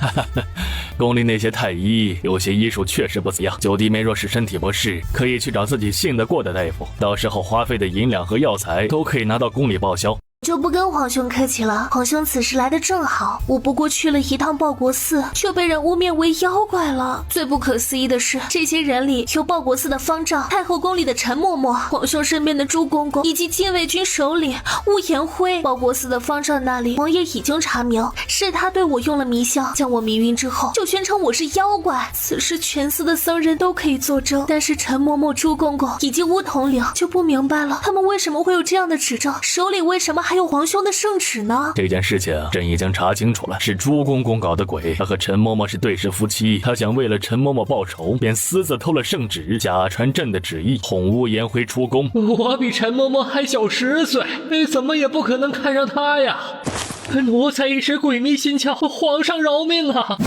Speaker 2: 宫里那些太医有些医术确实不怎样，九弟妹若是身体不适，可以去找自己信得过的大夫，到时候花费的银两和药材都可以拿到宫里报销。
Speaker 3: 就不跟皇兄客气了，皇兄此时来的正好，我不过去了一趟报国寺，却被人污蔑为妖怪了。最不可思议的是，这些人里有报国寺的方丈，太后宫里的陈嬷嬷，皇兄身边的朱公公，以及禁卫军首领乌延辉。报国寺的方丈那里，王爷已经查明，是他对我用了迷香，将我迷晕之后，就宣称我是妖怪。此时全寺的僧人都可以作证，但是陈嬷嬷、朱公公以及乌统领就不明白了，他们为什么会有这样的指证？首领为什么还有皇兄的圣旨呢？
Speaker 2: 这件事情朕已经查清楚了，是朱公公搞的鬼。他和陈嬷嬷是对视夫妻，他想为了陈嬷嬷报仇，便私自偷了圣旨，假传朕的旨意，哄乌延辉出宫。
Speaker 4: 我比陈嬷嬷还小10岁，怎么也不可能看上他呀！奴才一时鬼迷心窍，皇上饶命啊！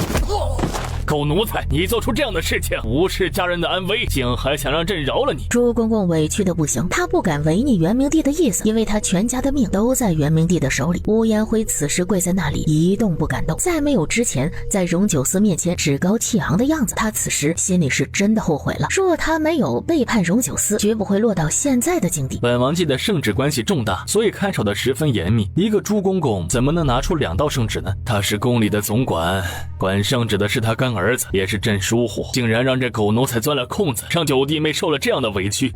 Speaker 2: 狗奴才，你做出这样的事情，无视家人的安危，竟还想让朕饶了你！
Speaker 1: 朱公公委屈的不行，他不敢违逆元明帝的意思，因为他全家的命都在元明帝的手里。乌延辉此时跪在那里，一动不敢动，再没有之前在荣九思面前趾高气昂的样子。他此时心里是真的后悔了，若他没有背叛荣九思，绝不会落到现在的境地。
Speaker 2: 本王记得圣旨关系重大，所以看守的十分严密。一个朱公公怎么能拿出2道圣旨呢？他是宫里的总管，管圣旨的是他干儿子，也是朕疏忽，竟然让这狗奴才钻了空子，让九弟妹受了这样的委屈。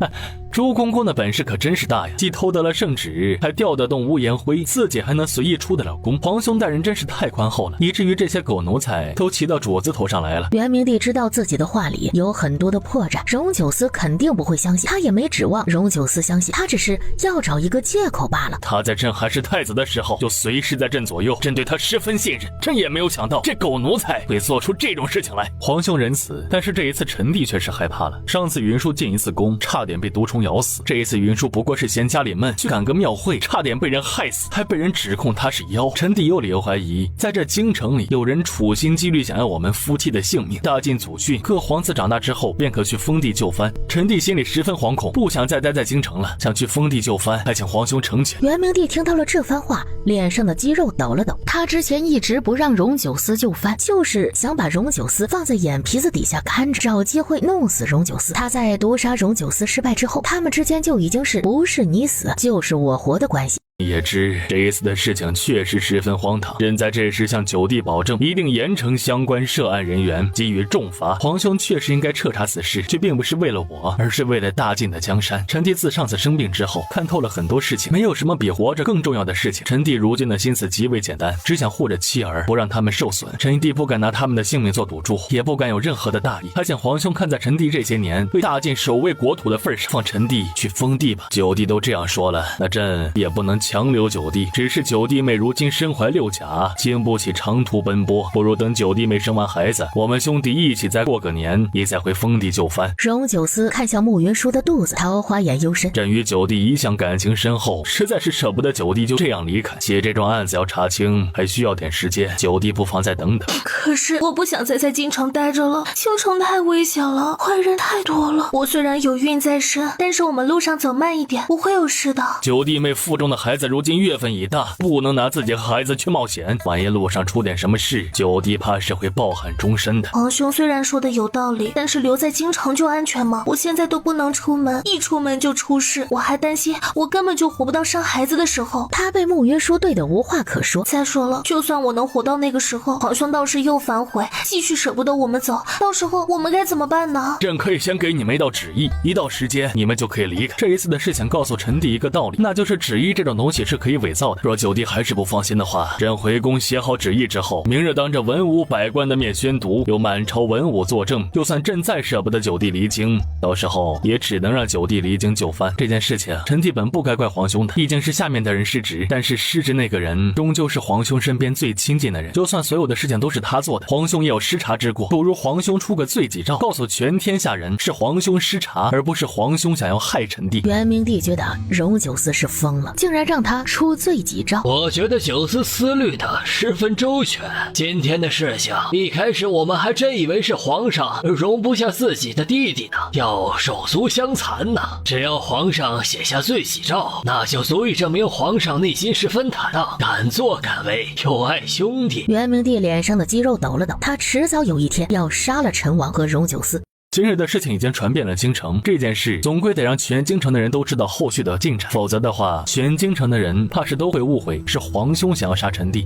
Speaker 2: 朱公公的本事可真是大呀，既偷得了圣旨，还调得动乌延辉，自己还能随意出得了宫。皇兄大人真是太宽厚了，以至于这些狗奴才都骑到主子头上来了。
Speaker 1: 元明帝知道自己的话里有很多的破绽，荣九思肯定不会相信，他也没指望荣九思相信，他只是要找一个借口罢了。
Speaker 2: 他在朕还是太子的时候就随时在朕左右，朕对他十分信任，朕也没有想到这狗奴才会做出这种事情来。皇兄仁慈，但是这一次臣弟却是害怕了。上次云舒进一次宫，差点被毒虫咬死，这一次云舒不过是嫌家里闷，去赶个庙会，差点被人害死，还被人指控他是妖。臣弟有理由怀疑，在这京城里有人处心积虑想要我们夫妻的性命。大晋祖训，各皇子长大之后便可去封地就藩。臣弟心里十分惶恐，不想再待在京城了，想去封地就藩，还请皇兄成全。
Speaker 1: 元明帝听到了这番话，脸上的肌肉抖了抖。他之前一直不让荣九思就藩，就是想把荣九思放在眼皮子底下看着，找机会弄死荣九思。他在毒杀荣九思失败之后，他们之间就已经是不是你死就是我活的关系。
Speaker 2: 也知这一次的事情确实十分荒唐，朕在这时向九弟保证，一定严惩相关涉案人员，给予重罚。皇兄确实应该彻查此事，却并不是为了我，而是为了大晋的江山。臣弟自上次生病之后，看透了很多事情，没有什么比活着更重要的事情。臣弟如今的心思极为简单，只想护着妻儿，不让他们受损。臣弟不敢拿他们的性命做赌注，也不敢有任何的大意。还请皇兄看在臣弟这些年为大晋守卫国土的份上，放臣弟去封地吧。九弟都这样说了，那朕也不能强留九弟，只是九弟妹如今身怀6甲，经不起长途奔波，不如等九弟妹生完孩子，我们兄弟一起再过个年，也再回封地就藩。
Speaker 1: 荣九思看向慕云舒的肚子，桃花眼幽深。
Speaker 2: 朕与九弟一向感情深厚，实在是舍不得九弟就这样离开，且这桩案子要查清，还需要点时间，九弟不妨再等等。
Speaker 3: 可是我不想再在京城待着了，京城太危险了，坏人太多了。我虽然有孕在身，但是我们路上走慢一点，不会有事的。
Speaker 2: 九弟妹腹中的孩子如今月份已大，不能拿自己和孩子去冒险，万一路上出点什么事，九弟怕是会抱憾终身的。
Speaker 3: 皇兄虽然说的有道理，但是留在京城就安全吗？我现在都不能出门，一出门就出事，我还担心我根本就活不到生孩子的时候。
Speaker 1: 他被慕云舒对得无话可说。
Speaker 3: 再说了，就算我能活到那个时候，皇兄倒是又反悔，继续舍不得我们走，到时候我们该怎么办呢？
Speaker 2: 朕可以先给你们一道旨意，一到时间你们就可以离开。这一次的事情告诉臣弟一个道理，那就是旨意这种东东西是可以伪造的。若九弟还是不放心的话，朕回宫写好旨意之后，明日当着文武百官的面宣读，有满朝文武作证，就算朕再舍不得九弟离京，到时候也只能让九弟离京就范。这件事情，臣弟本不该怪皇兄的，毕竟是下面的人失职，但是失职那个人终究是皇兄身边最亲近的人，就算所有的事情都是他做的，皇兄也有失察之过，不如皇兄出个罪己诏，告诉全天下人是皇兄失察，而不是皇兄想要害臣弟。
Speaker 1: 元明帝觉得荣九思是疯了，竟然让他出罪己诏。
Speaker 4: 我觉得九思思虑的十分周全。今天的事情，一开始我们还真以为是皇上容不下自己的弟弟呢，要手足相残呢。只要皇上写下罪己诏，那就足以证明皇上内心十分坦荡，敢作敢为，又爱兄弟。
Speaker 1: 元明帝脸上的肌肉抖了抖，他迟早有一天要杀了陈王和荣九思。
Speaker 2: 今日的事情已经传遍了京城，这件事总归得让全京城的人都知道后续的进展，否则的话，全京城的人怕是都会误会是皇兄想要杀臣弟。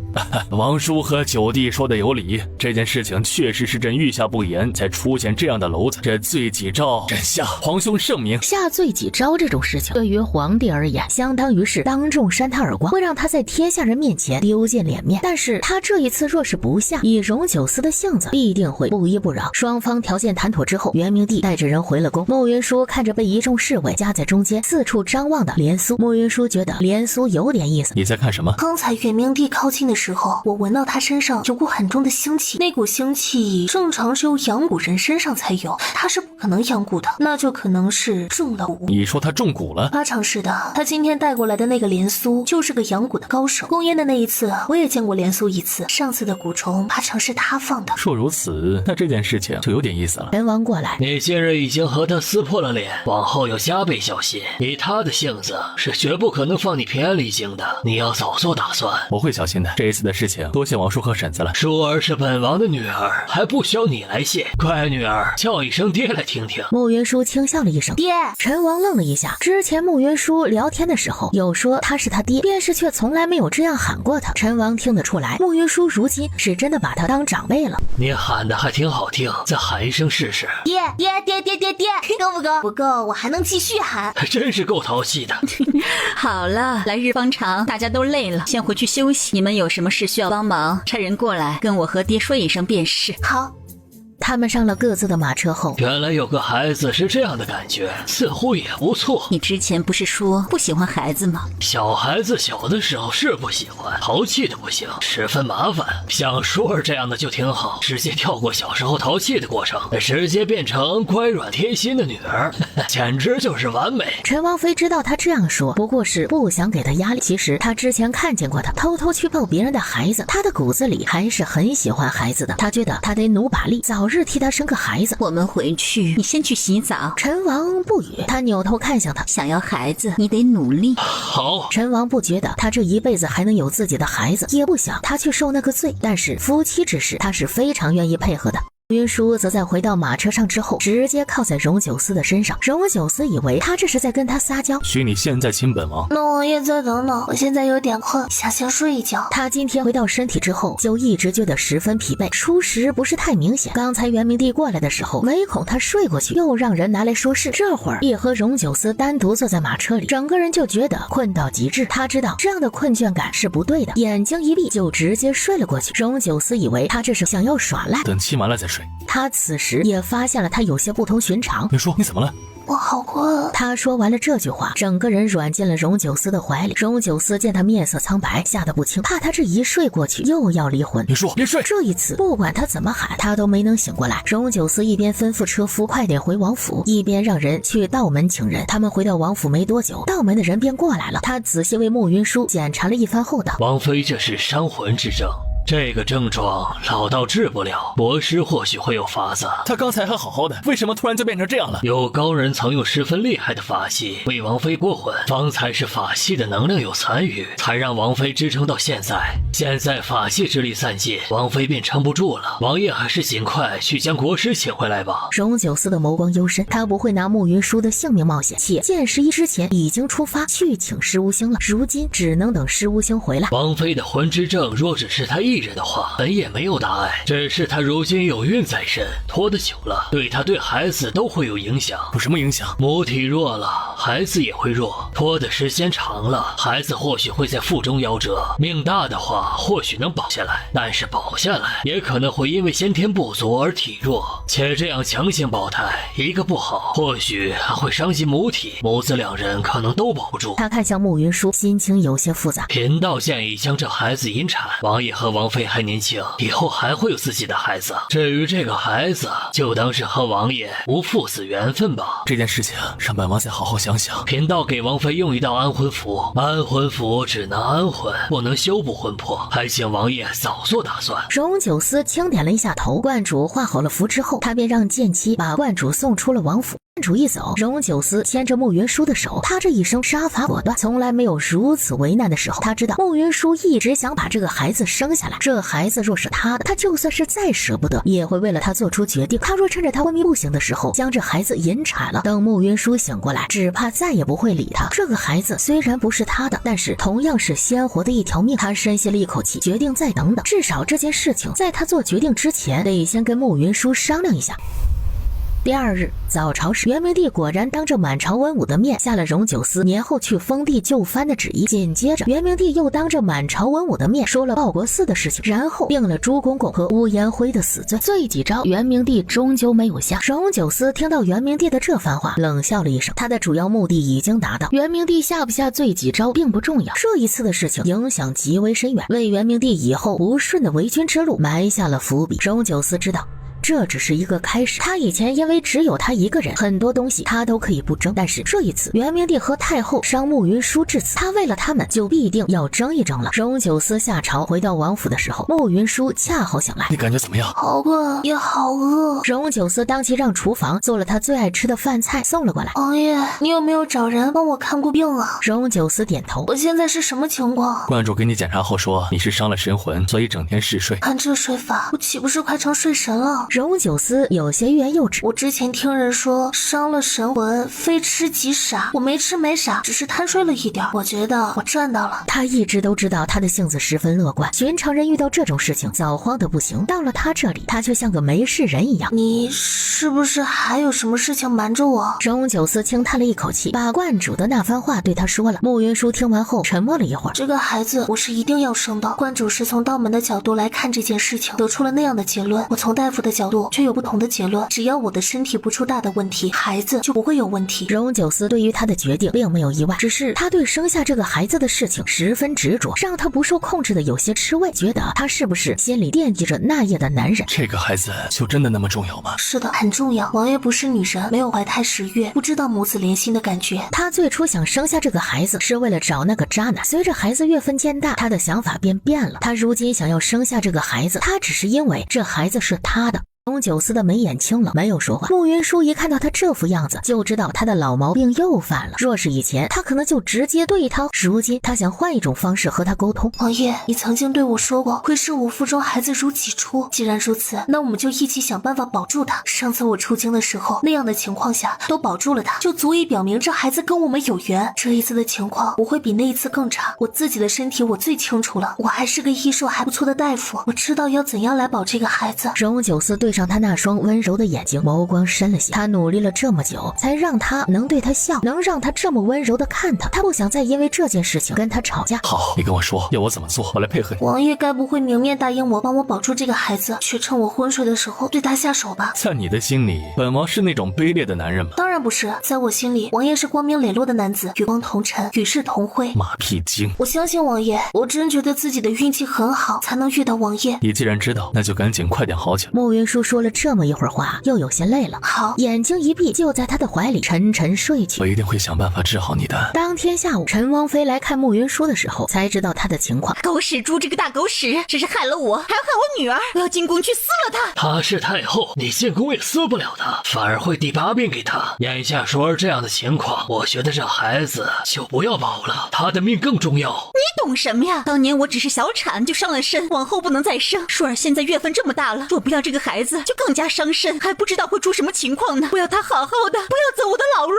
Speaker 2: 王叔和九弟说的有理，这件事情确实是朕御下不严，才出现这样的篓子。这罪己诏，朕下皇兄圣明。
Speaker 1: 下罪己诏这种事情，对于皇帝而言，相当于是当众扇他耳光，会让他在天下人面前丢尽脸面。但是他这一次若是不下，以荣九思的性子，必定会不依不饶。双方条件谈妥之后，元明帝带着人回了宫。穆云舒看着被一众侍卫夹在中间四处张望的连苏，穆云舒觉得连苏有点意思。
Speaker 2: 你在看什么？
Speaker 3: 刚才元明帝靠近的时候，我闻到他身上有股很重的腥气，那股腥气正常只有阳蛊人身上才有，他是不可能阳蛊的，那就可能是中了蛊。
Speaker 2: 你说他中蛊了？
Speaker 3: 八成是的，他今天带过来的那个连苏就是个阳蛊的高手。宫宴的那一次我也见过连苏一次，上次的蛊虫八成是他放的。
Speaker 2: 若如此，那这件事情就有点意思了。
Speaker 1: 陈王过来，
Speaker 4: 你今日已经和他撕破了脸，往后要加倍小心。以他的性子，是绝不可能放你平安离京的。你要早做打算。
Speaker 2: 我会小心的。这一次的事情，多谢王叔和婶子了。
Speaker 4: 舒儿是本王的女儿，还不需要你来谢。乖女儿，叫一声爹来听听。
Speaker 1: 穆云舒轻笑了一声，
Speaker 3: 爹。
Speaker 1: 陈王愣了一下，之前穆云舒聊天的时候有说他是他爹，便是却从来没有这样喊过他。陈王听得出来，穆云舒如今是真的把他当长辈了。
Speaker 4: 你喊的还挺好听，再喊一声试试。
Speaker 3: 爹爹爹爹爹爹，够不够？不够，我还能继续喊。
Speaker 4: 还真是够淘气的。
Speaker 5: 好了，来日方长，大家都累了，先回去休息。你们有什么事需要帮忙，差人过来跟我和爹说一声便是。
Speaker 3: 好。
Speaker 1: 他们上了各自的马车后，
Speaker 4: 原来有个孩子是这样的感觉，似乎也不错。
Speaker 5: 你之前不是说不喜欢孩子吗？
Speaker 4: 小孩子小的时候是不喜欢，淘气的不行，十分麻烦。像舒儿这样的就挺好，直接跳过小时候淘气的过程，直接变成乖软贴心的女儿，简直就是完美。
Speaker 1: 陈王妃知道他这样说，不过是不想给他压力。其实他之前看见过他偷偷去抱别人的孩子，他的骨子里还是很喜欢孩子的。他觉得他得努把力，早日替他生个孩子。
Speaker 5: 我们回去，你先去洗澡。
Speaker 1: 陈王不语，他扭头看向他，
Speaker 5: 想要孩子，你得努力。
Speaker 4: 好。
Speaker 1: 陈王不觉得他这一辈子还能有自己的孩子，也不想他去受那个罪，但是夫妻之事，他是非常愿意配合的。云舒则在回到马车上之后，直接靠在荣九思的身上。荣九思以为他这是在跟他撒娇。
Speaker 2: 许你现在亲本王。
Speaker 3: 那王爷再等等，我现在有点困，想先睡一觉。
Speaker 1: 他今天回到身体之后，就一直觉得十分疲惫，初时不是太明显。刚才元明帝过来的时候，唯恐他睡过去，又让人拿来说事。这会儿也和荣九思单独坐在马车里，整个人就觉得困到极致。他知道这样的困倦感是不对的，眼睛一闭就直接睡了过去。荣九思以为他这是想要耍赖，
Speaker 2: 等气完了再睡。
Speaker 1: 他此时也发现了他有些不同寻常。
Speaker 2: 云舒，你怎么了？
Speaker 3: 我好困。
Speaker 1: 他说完了这句话，整个人软进了荣九思的怀里。荣九思见他面色苍白，吓得不轻，怕他这一睡过去又要离婚。
Speaker 2: 云舒，别睡！
Speaker 1: 这一次不管他怎么喊，他都没能醒过来。荣九思一边吩咐车夫快点回王府，一边让人去道门请人。他们回到王府没多久，道门的人便过来了。他仔细为穆云舒检查了一番后道：
Speaker 4: 王妃，这是伤魂之症，这个症状老道治不了，国师或许会有法子。
Speaker 2: 他刚才还好好的，为什么突然就变成这样了？
Speaker 4: 有高人曾用十分厉害的法器为王妃过魂，方才是法器的能量有残余，才让王妃支撑到现在。现在法器之力散尽，王妃便撑不住了。王爷还是尽快去将国师请回来吧。
Speaker 1: 荣九思的眸光幽深，他不会拿穆云舒的性命冒险，且见十一之前已经出发去请施无星了，如今只能等施无星回来。
Speaker 4: 王妃的魂之症若只是他一立着的话，本也没有大碍，只是她如今有孕在身，拖得久了，对她对孩子都会有影响。
Speaker 2: 有什么影响？
Speaker 4: 母体弱了，孩子也会弱，拖的时间长了，孩子或许会在腹中夭折。命大的话，或许能保下来，但是保下来也可能会因为先天不足而体弱，且这样强行保胎，一个不好，或许还会伤及母体，母子两人可能都保不住。
Speaker 1: 他看向慕云舒，心情有些复杂。
Speaker 4: 贫道建议将这孩子引产，王爷和王妃还年轻，以后还会有自己的孩子。至于这个孩子，就当是和王爷无父子缘分吧。
Speaker 2: 这件事情让本王再好好想想。
Speaker 4: 贫道给王妃用一道安魂符，安魂符只能安魂，不能修补魂魄，还请王爷早做打算。
Speaker 1: 荣九思轻点了一下头，观主画好了符之后，他便让剑妻把观主送出了王府。观主一走，荣九思牵着慕云舒的手，他这一生杀伐果断，从来没有如此为难的时候。他知道慕云舒一直想把这个孩子生下来，这孩子若是他的，他就算是再舍不得，也会为了他做出决定。他若趁着他昏迷不醒的时候将这孩子引产了，等慕云舒醒过来，只怕再也不会理他。这个孩子虽然不是他的，但是同样是鲜活的一条命。他深吸了一口气，决定再等等，至少这件事情在他做决定之前，得先跟慕云舒商量一下。第二日早朝时，元明帝果然当着满朝文武的面下了荣九思年后去封地就藩的旨意。紧接着，元明帝又当着满朝文武的面说了报国寺的事情，然后定了朱公公和乌延辉的死罪。罪几招，元明帝终究没有下。荣九思听到元明帝的这番话，冷笑了一声。他的主要目的已经达到，元明帝下不下罪几招并不重要。这一次的事情影响极为深远，为元明帝以后不顺的为君之路埋下了伏笔。荣九思知道这只是一个开始，他以前因为只有他一个人，很多东西他都可以不争，但是这一次元明帝和太后伤慕云舒至此，他为了他们就必定要争一争了。荣九思下朝回到王府的时候，慕云舒恰好醒来。
Speaker 2: 你感觉怎么样？
Speaker 3: 好困也好饿。
Speaker 1: 荣九思当即让厨房做了他最爱吃的饭菜送了过来。
Speaker 3: 王爷，你有没有找人帮我看过病啊？
Speaker 1: 荣九思点头。
Speaker 3: 我现在是什么情况？
Speaker 2: 观主给你检查后说你是伤了神魂，所以整天嗜睡。
Speaker 3: 看这睡法，我岂不是快成睡神了？
Speaker 1: 荣九思有些欲言又止。
Speaker 3: 我之前听人说伤了神魂非吃即傻，我没吃没傻，只是贪睡了一点，我觉得我赚到了。
Speaker 1: 他一直都知道他的性子十分乐观，寻常人遇到这种事情早慌得不行，到了他这里他却像个没事人一样。
Speaker 3: 你是不是还有什么事情瞒着我？
Speaker 1: 荣九思轻叹了一口气，把观主的那番话对他说了。慕云舒听完后沉默了一会儿。
Speaker 3: 这个孩子我是一定要生的，观主是从道门的角度来看这件事情，得出了那样的结论，我从大夫的角度却有不同的结论，只要我的身体不出大的问题，孩子就不会有问题。荣九思对于他的决定并没有意外，只是他对生下这个孩子的事情十分执着，让他不受控制的有些吃味，觉得他是不是心里惦记着那夜的男人。
Speaker 2: 这个孩子就真的那么重要吗？
Speaker 3: 是的，很重要。王爷不是女人，没有怀胎10月，不知道母子连心的感觉。
Speaker 1: 他最初想生下这个孩子是为了找那个渣男，随着孩子月份渐大，他的想法便变了。他如今想要生下这个孩子，他只是因为这孩子是他的。荣九思的眉眼青了，没有说话。慕云舒一看到他这副样子，就知道他的老毛病又犯了。若是以前，他可能就直接对他，如今他想换一种方式和他沟通。
Speaker 3: 王爷，你曾经对我说过，会是我腹中孩子如己出。既然如此，那我们就一起想办法保住他。上次我出京的时候，那样的情况下都保住了他，就足以表明这孩子跟我们有缘。这一次的情况不会比那一次更差。我自己的身体我最清楚了，我还是个医术还不错的大夫，我知道要怎样来保这个孩子。
Speaker 1: 荣九思对上他那双温柔的眼睛，眸光深了些。他努力了这么久，才让他能对他笑，能让他这么温柔的看他。他不想再因为这件事情跟他吵架。
Speaker 2: 好，你跟我说要我怎么做，我来配合你。
Speaker 3: 王爷该不会明面答应我帮我保住这个孩子，却趁我昏睡的时候对他下手吧？
Speaker 2: 在你的心里，本王是那种卑劣的男人吗？
Speaker 3: 当然不是，在我心里，王爷是光明磊落的男子，与光同尘，与世同辉。
Speaker 2: 马屁精！
Speaker 3: 我相信王爷，我真觉得自己的运气很好，才能遇到王爷。
Speaker 2: 你既然知道，那就赶紧快点好起来。
Speaker 1: 慕云舒说了这么一会儿话，又有些累了。
Speaker 3: 好，
Speaker 1: 眼睛一闭，就在他的怀里沉沉睡去。
Speaker 2: 我一定会想办法治好你的。
Speaker 1: 当天下午，陈王妃来看慕云舒的时候，才知道他的情况。
Speaker 5: 狗屎猪这个大狗屎，真是害了我，还要害我女儿！我要进宫去撕了他！
Speaker 4: 她是太后，你进宫也撕不了她，反而会第8遍给她。眼下舒儿这样的情况，我觉得这孩子就不要保了，她的命更重要。
Speaker 5: 你懂什么呀？当年我只是小产就伤了身，往后不能再生。舒儿现在月份这么大了，若不要这个孩子，子就更加伤身，还不知道会出什么情况呢。我要他好好的，不要走我的老路。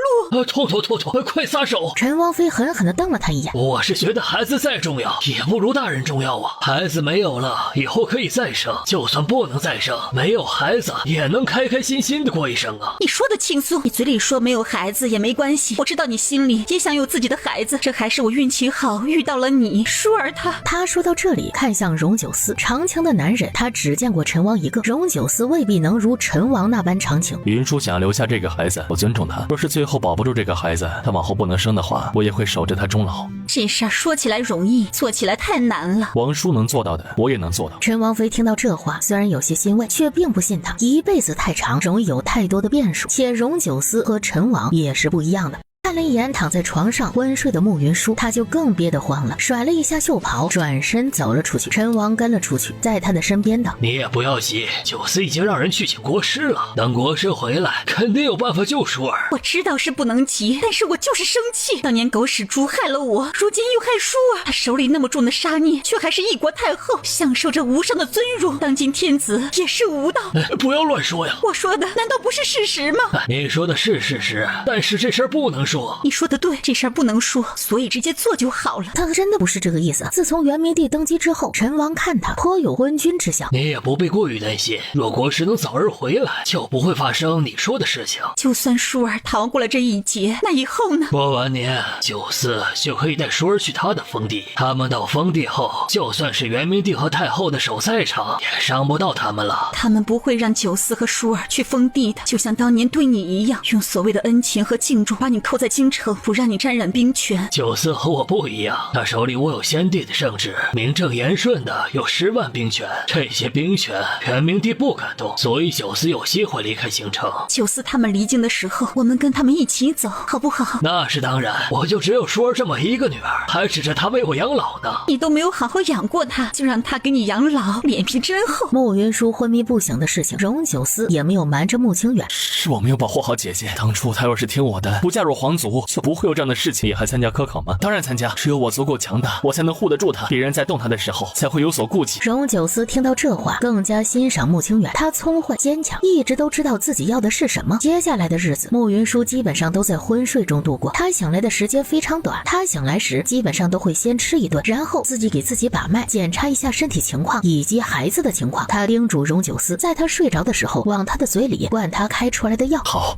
Speaker 4: 痛，快撒手！
Speaker 1: 陈王妃狠狠地瞪了他一眼。
Speaker 4: 我是觉得孩子再重要，也不如大人重要啊。孩子没有了，以后可以再生，就算不能再生，没有孩子也能开开心心的过一生啊。
Speaker 5: 你说的倾诉，你嘴里说没有孩子也没关系，我知道你心里也想有自己的孩子，这还是我运气好遇到了你，舒儿他。
Speaker 1: 他说到这里，看向荣九思，长情的男人，他只见过陈王一个，荣九思未必能如陈王那般长情。
Speaker 2: 云舒想留下这个孩子，我尊重他。若是最后保不住这个孩子，他往后不能生的话，我也会守着他终老。
Speaker 5: 这事儿说起来容易，做起来太难了。
Speaker 2: 王叔能做到的，我也能做到。
Speaker 1: 陈王妃听到这话，虽然有些欣慰，却并不信他。一辈子太长，容易有太多的变数，且荣九思和陈王也是不一样的。看了一眼躺在床上昏睡的慕云舒，他就更憋得慌了，甩了一下袖袍，转身走了出去。陈王跟了出去，在他的身边道：
Speaker 4: 你也不要急，九思已经让人去请国师了，等国师回来，肯定有办法救舒儿。
Speaker 5: 我知道是不能急，但是我就是生气。当年狗屎猪害了我，如今又害舒儿，他手里那么重的杀孽，却还是一国太后，享受着无上的尊荣。当今天子也是无道。
Speaker 4: 不要乱说呀！
Speaker 5: 我说的难道不是事实吗？
Speaker 4: 你说的是事实，但是这事儿不能说。
Speaker 5: 你说的对，这事儿不能说，所以直接做就好了。
Speaker 1: 他真的不是这个意思。自从元明帝登基之后，陈王看他颇有昏君之效。
Speaker 4: 你也不必过于担心，若国师能早日回来，就不会发生你说的事情。
Speaker 5: 就算舒儿逃过了这一劫，那以后呢？
Speaker 4: 过完年，九思就可以带舒儿去他的封地。他们到封地后，就算是元明帝和太后的手在场，也伤不到他们了。
Speaker 5: 他们不会让九思和舒儿去封地的，就像当年对你一样，用所谓的恩情和敬重把你扣在京城，不让你沾染兵权。
Speaker 4: 九思和我不一样，他手里握有先帝的圣旨，名正言顺的有10万兵权，这些兵权元明帝不敢动，所以九思有机会离开京城。
Speaker 5: 九思他们离京的时候，我们跟他们一起走，好不好？
Speaker 4: 那是当然，我就只有舒儿这么一个女儿，还指着她为我养老呢。
Speaker 5: 你都没有好好养过她，就让她给你养老，脸皮真厚。
Speaker 1: 慕云舒昏迷不醒的事情，荣九思也没有瞒着慕清远。
Speaker 2: 是我没有保护好姐姐，当初她若是听我的，不嫁入皇族，就不会有这样的事情。也还参加科考吗？当然参加，只有我足够强大，我才能护得住她，别人在动她的时候才会有所顾忌。
Speaker 1: 荣九思听到这话，更加欣赏慕清远，他聪慧坚强，一直都知道自己要的是什么。接下来的日子，慕云舒基本上都在昏睡中度过，他醒来的时间非常短，他醒来时基本上都会先吃一顿，然后自己给自己把脉，检查一下身体情况以及孩子的情况。他叮嘱荣九思，在他睡着的时候往他的嘴里灌他开出来的药。
Speaker 2: 好，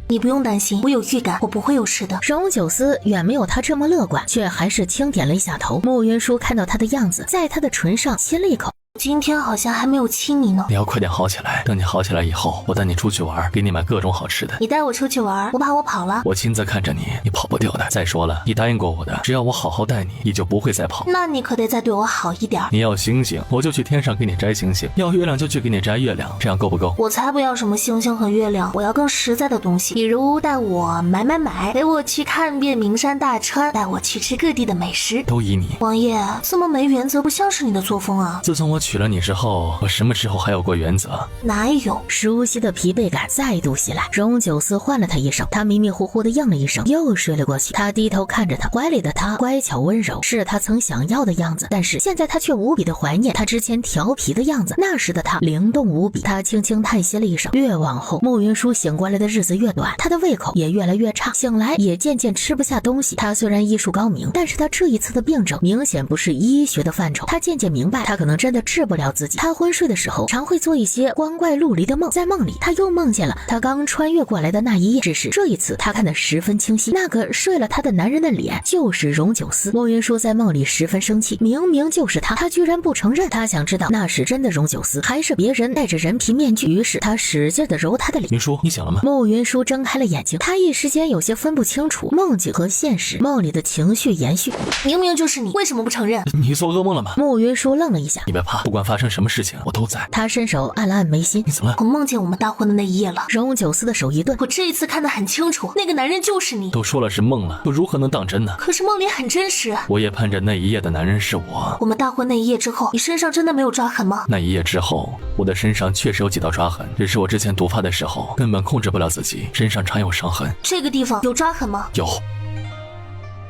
Speaker 3: 你不用担心，我有预感，我不会有事的。
Speaker 1: 荣九思远没有他这么乐观，却还是轻点了一下头。慕云舒看到他的样子，在他的唇上亲了一口。
Speaker 3: 今天好像还没有亲你呢。
Speaker 2: 你要快点好起来，等你好起来以后，我带你出去玩，给你买各种好吃的。
Speaker 3: 你带我出去玩，我怕我跑了。
Speaker 2: 我亲自看着你，你跑不掉的。再说了，你答应过我的，只要我好好带你，你就不会再跑。
Speaker 3: 那你可得再对我好一点。
Speaker 2: 你要星星，我就去天上给你摘星星；要月亮就去给你摘月亮，这样够不够？
Speaker 3: 我才不要什么星星和月亮，我要更实在的东西，比如带我买，陪我去看遍名山大川，带我去吃各地的美食。
Speaker 2: 都依你。
Speaker 3: 王爷，这么没原则不像是你的作风啊。
Speaker 2: 自从我娶了你之后，我什么时候还有过原则？
Speaker 3: 哪有？
Speaker 1: 熟悉的疲惫感再度袭来，荣九思唤了他一声，他迷迷糊糊的应了一声，又睡了过去。他低头看着他，怀里的他乖巧温柔，是他曾想要的样子，但是现在他却无比的怀念他之前调皮的样子。那时的他灵动无比。他轻轻叹息了一声。越往后，慕云舒醒过来的日子越短，他的胃口也越来越差，醒来也渐渐吃不下东西。他虽然医术高明，但是他这一次的病症明显不是医学的范畴。他渐渐明白，他可能真的治不了自己。他昏睡的时候常会做一些光怪陆离的梦，在梦里他又梦见了他刚穿越过来的那一夜，只是这一次他看得十分清晰，那个睡了他的男人的脸就是荣九思。慕云舒在梦里十分生气，明明就是他居然不承认。他想知道那是真的荣九思还是别人戴着人皮面具，于是他使劲地揉他的脸。
Speaker 2: 云舒，你醒了吗？
Speaker 1: 慕云舒睁开了眼睛，他一时间有些分不清楚梦境和现实，梦里的情绪延续。
Speaker 3: 明明就是你，为什么不承认？
Speaker 2: 你做噩梦了吗？
Speaker 1: 慕云舒愣了一下。
Speaker 2: 你别怕，不管发生什么事情我都在。
Speaker 1: 他伸手按了按眉心。
Speaker 2: 你怎么了？
Speaker 3: 我梦见我们大婚的那一夜了。
Speaker 1: 荣九思的手一顿，
Speaker 3: 我这一次看得很清楚，那个男人就是你。
Speaker 2: 都说了是梦了，又如何能当真呢？
Speaker 3: 可是梦里很真实。
Speaker 2: 我也盼着那一夜的男人是我。
Speaker 3: 我们大婚那一夜之后，你身上真的没有抓痕吗？
Speaker 2: 那一夜之后，我的身上确实有几道抓痕，只是我之前毒发的时候根本控制不了自己，身上常有伤痕。
Speaker 3: 这个地方有抓痕吗？
Speaker 2: 有。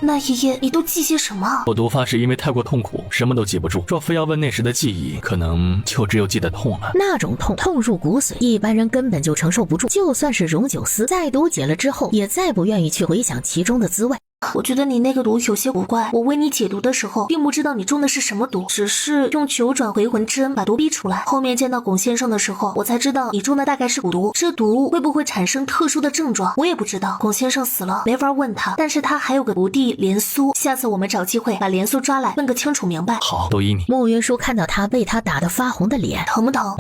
Speaker 3: 那爷爷，你都记些什么？
Speaker 2: 我毒发是因为太过痛苦，什么都记不住。若非要问那时的记忆，可能就只有记得痛了。
Speaker 1: 那种痛入骨髓，一般人根本就承受不住。就算是荣九思在毒解了之后，也再不愿意去回想其中的滋味。
Speaker 3: 我觉得你那个毒有些古怪，我为你解毒的时候，并不知道你中的是什么毒，只是用九转回魂针把毒逼出来。后面见到龚先生的时候，我才知道你中的大概是蛊毒，这毒会不会产生特殊的症状，我也不知道。龚先生死了，没法问他，但是他还有个徒弟连苏，下次我们找机会把连苏抓来，问个清楚明白。
Speaker 2: 好，都依你。
Speaker 1: 慕云舒看到他被他打得发红的脸，
Speaker 3: 疼不疼？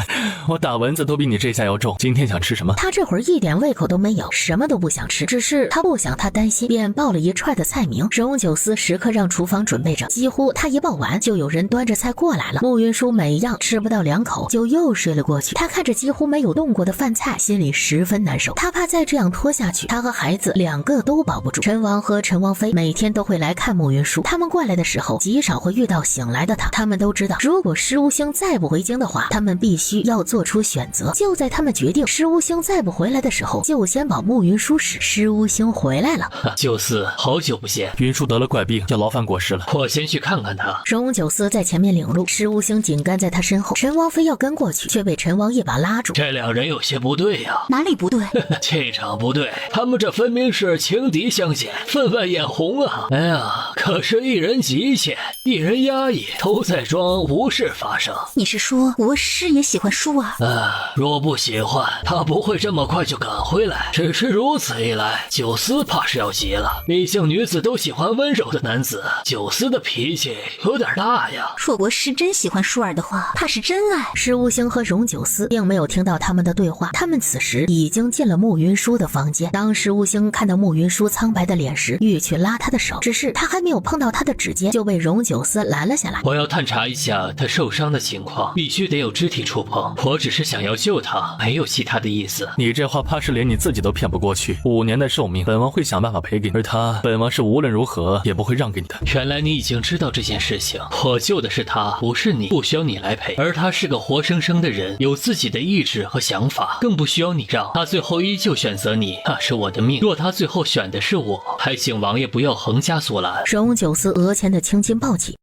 Speaker 2: 我打蚊子都比你这下要重。今天想吃什么？
Speaker 1: 他这会儿一点胃口都没有，什么都不想吃，只是他不想他担心，便报了一串的菜名。荣九思时刻让厨房准备着，几乎他一报完，就有人端着菜过来了。慕云舒每样吃不到2口，就又睡了过去。他看着几乎没有动过的饭菜，心里十分难受。他怕再这样拖下去，他和孩子2个都保不住。陈王和陈王妃每天都会来看慕云舒，他们过来的时候，极少会遇到醒来的他。他们都知道，如果施无星再不回京的话，他们必须要做出选择。就在他们决定施无星再不回来的时候，就先保慕云舒时，施无星回来了。
Speaker 4: 九思，好久不见。
Speaker 2: 云舒得了怪病，叫劳烦国师了。
Speaker 4: 我先去看看他。
Speaker 1: 荣九思在前面领路，施无星紧跟在他身后。陈王妃要跟过去，却被陈王一把拉住。
Speaker 4: 这2人有些不对呀。
Speaker 5: 哪里不对？
Speaker 4: 气场不对，他们这分明是情敌相见，分外眼红啊！哎呀，可是一人急切，一人压抑，都在装无事发生。
Speaker 5: 你是说国师也喜欢书啊？
Speaker 4: 若不喜欢，他不会这么快就赶回来。只是如此一来，九思怕是要急了。毕竟女子都喜欢温柔的男子，九思的脾气有点大呀。
Speaker 5: 若国师真喜欢舒儿的话，怕是真爱。
Speaker 1: 施无星和荣九思并没有听到他们的对话，他们此时已经进了慕云舒的房间。当施无星看到慕云舒苍白的脸时，欲去拉他的手，只是他还没有碰到他的指尖，就被荣九思拦了下来。
Speaker 4: 我要探查一下他受伤的情况，必须得有肢体触碰。我只是想要救他，没有其他的意思。
Speaker 2: 你这话怕是连你自己都骗不过去。5年的寿命，本王会想办法赔给你，而他，本王是无论如何也不会让给你的。
Speaker 4: 原来你已经知道这件事情，我救的是他，不是你，不需要你来赔。而他是个活生生的人，有自己的意志和想法，更不需要你让。他最后依旧选择你，那是我的命。若他最后选的是我，还请王爷不要横加阻拦。
Speaker 1: 荣九思额前的青筋暴起。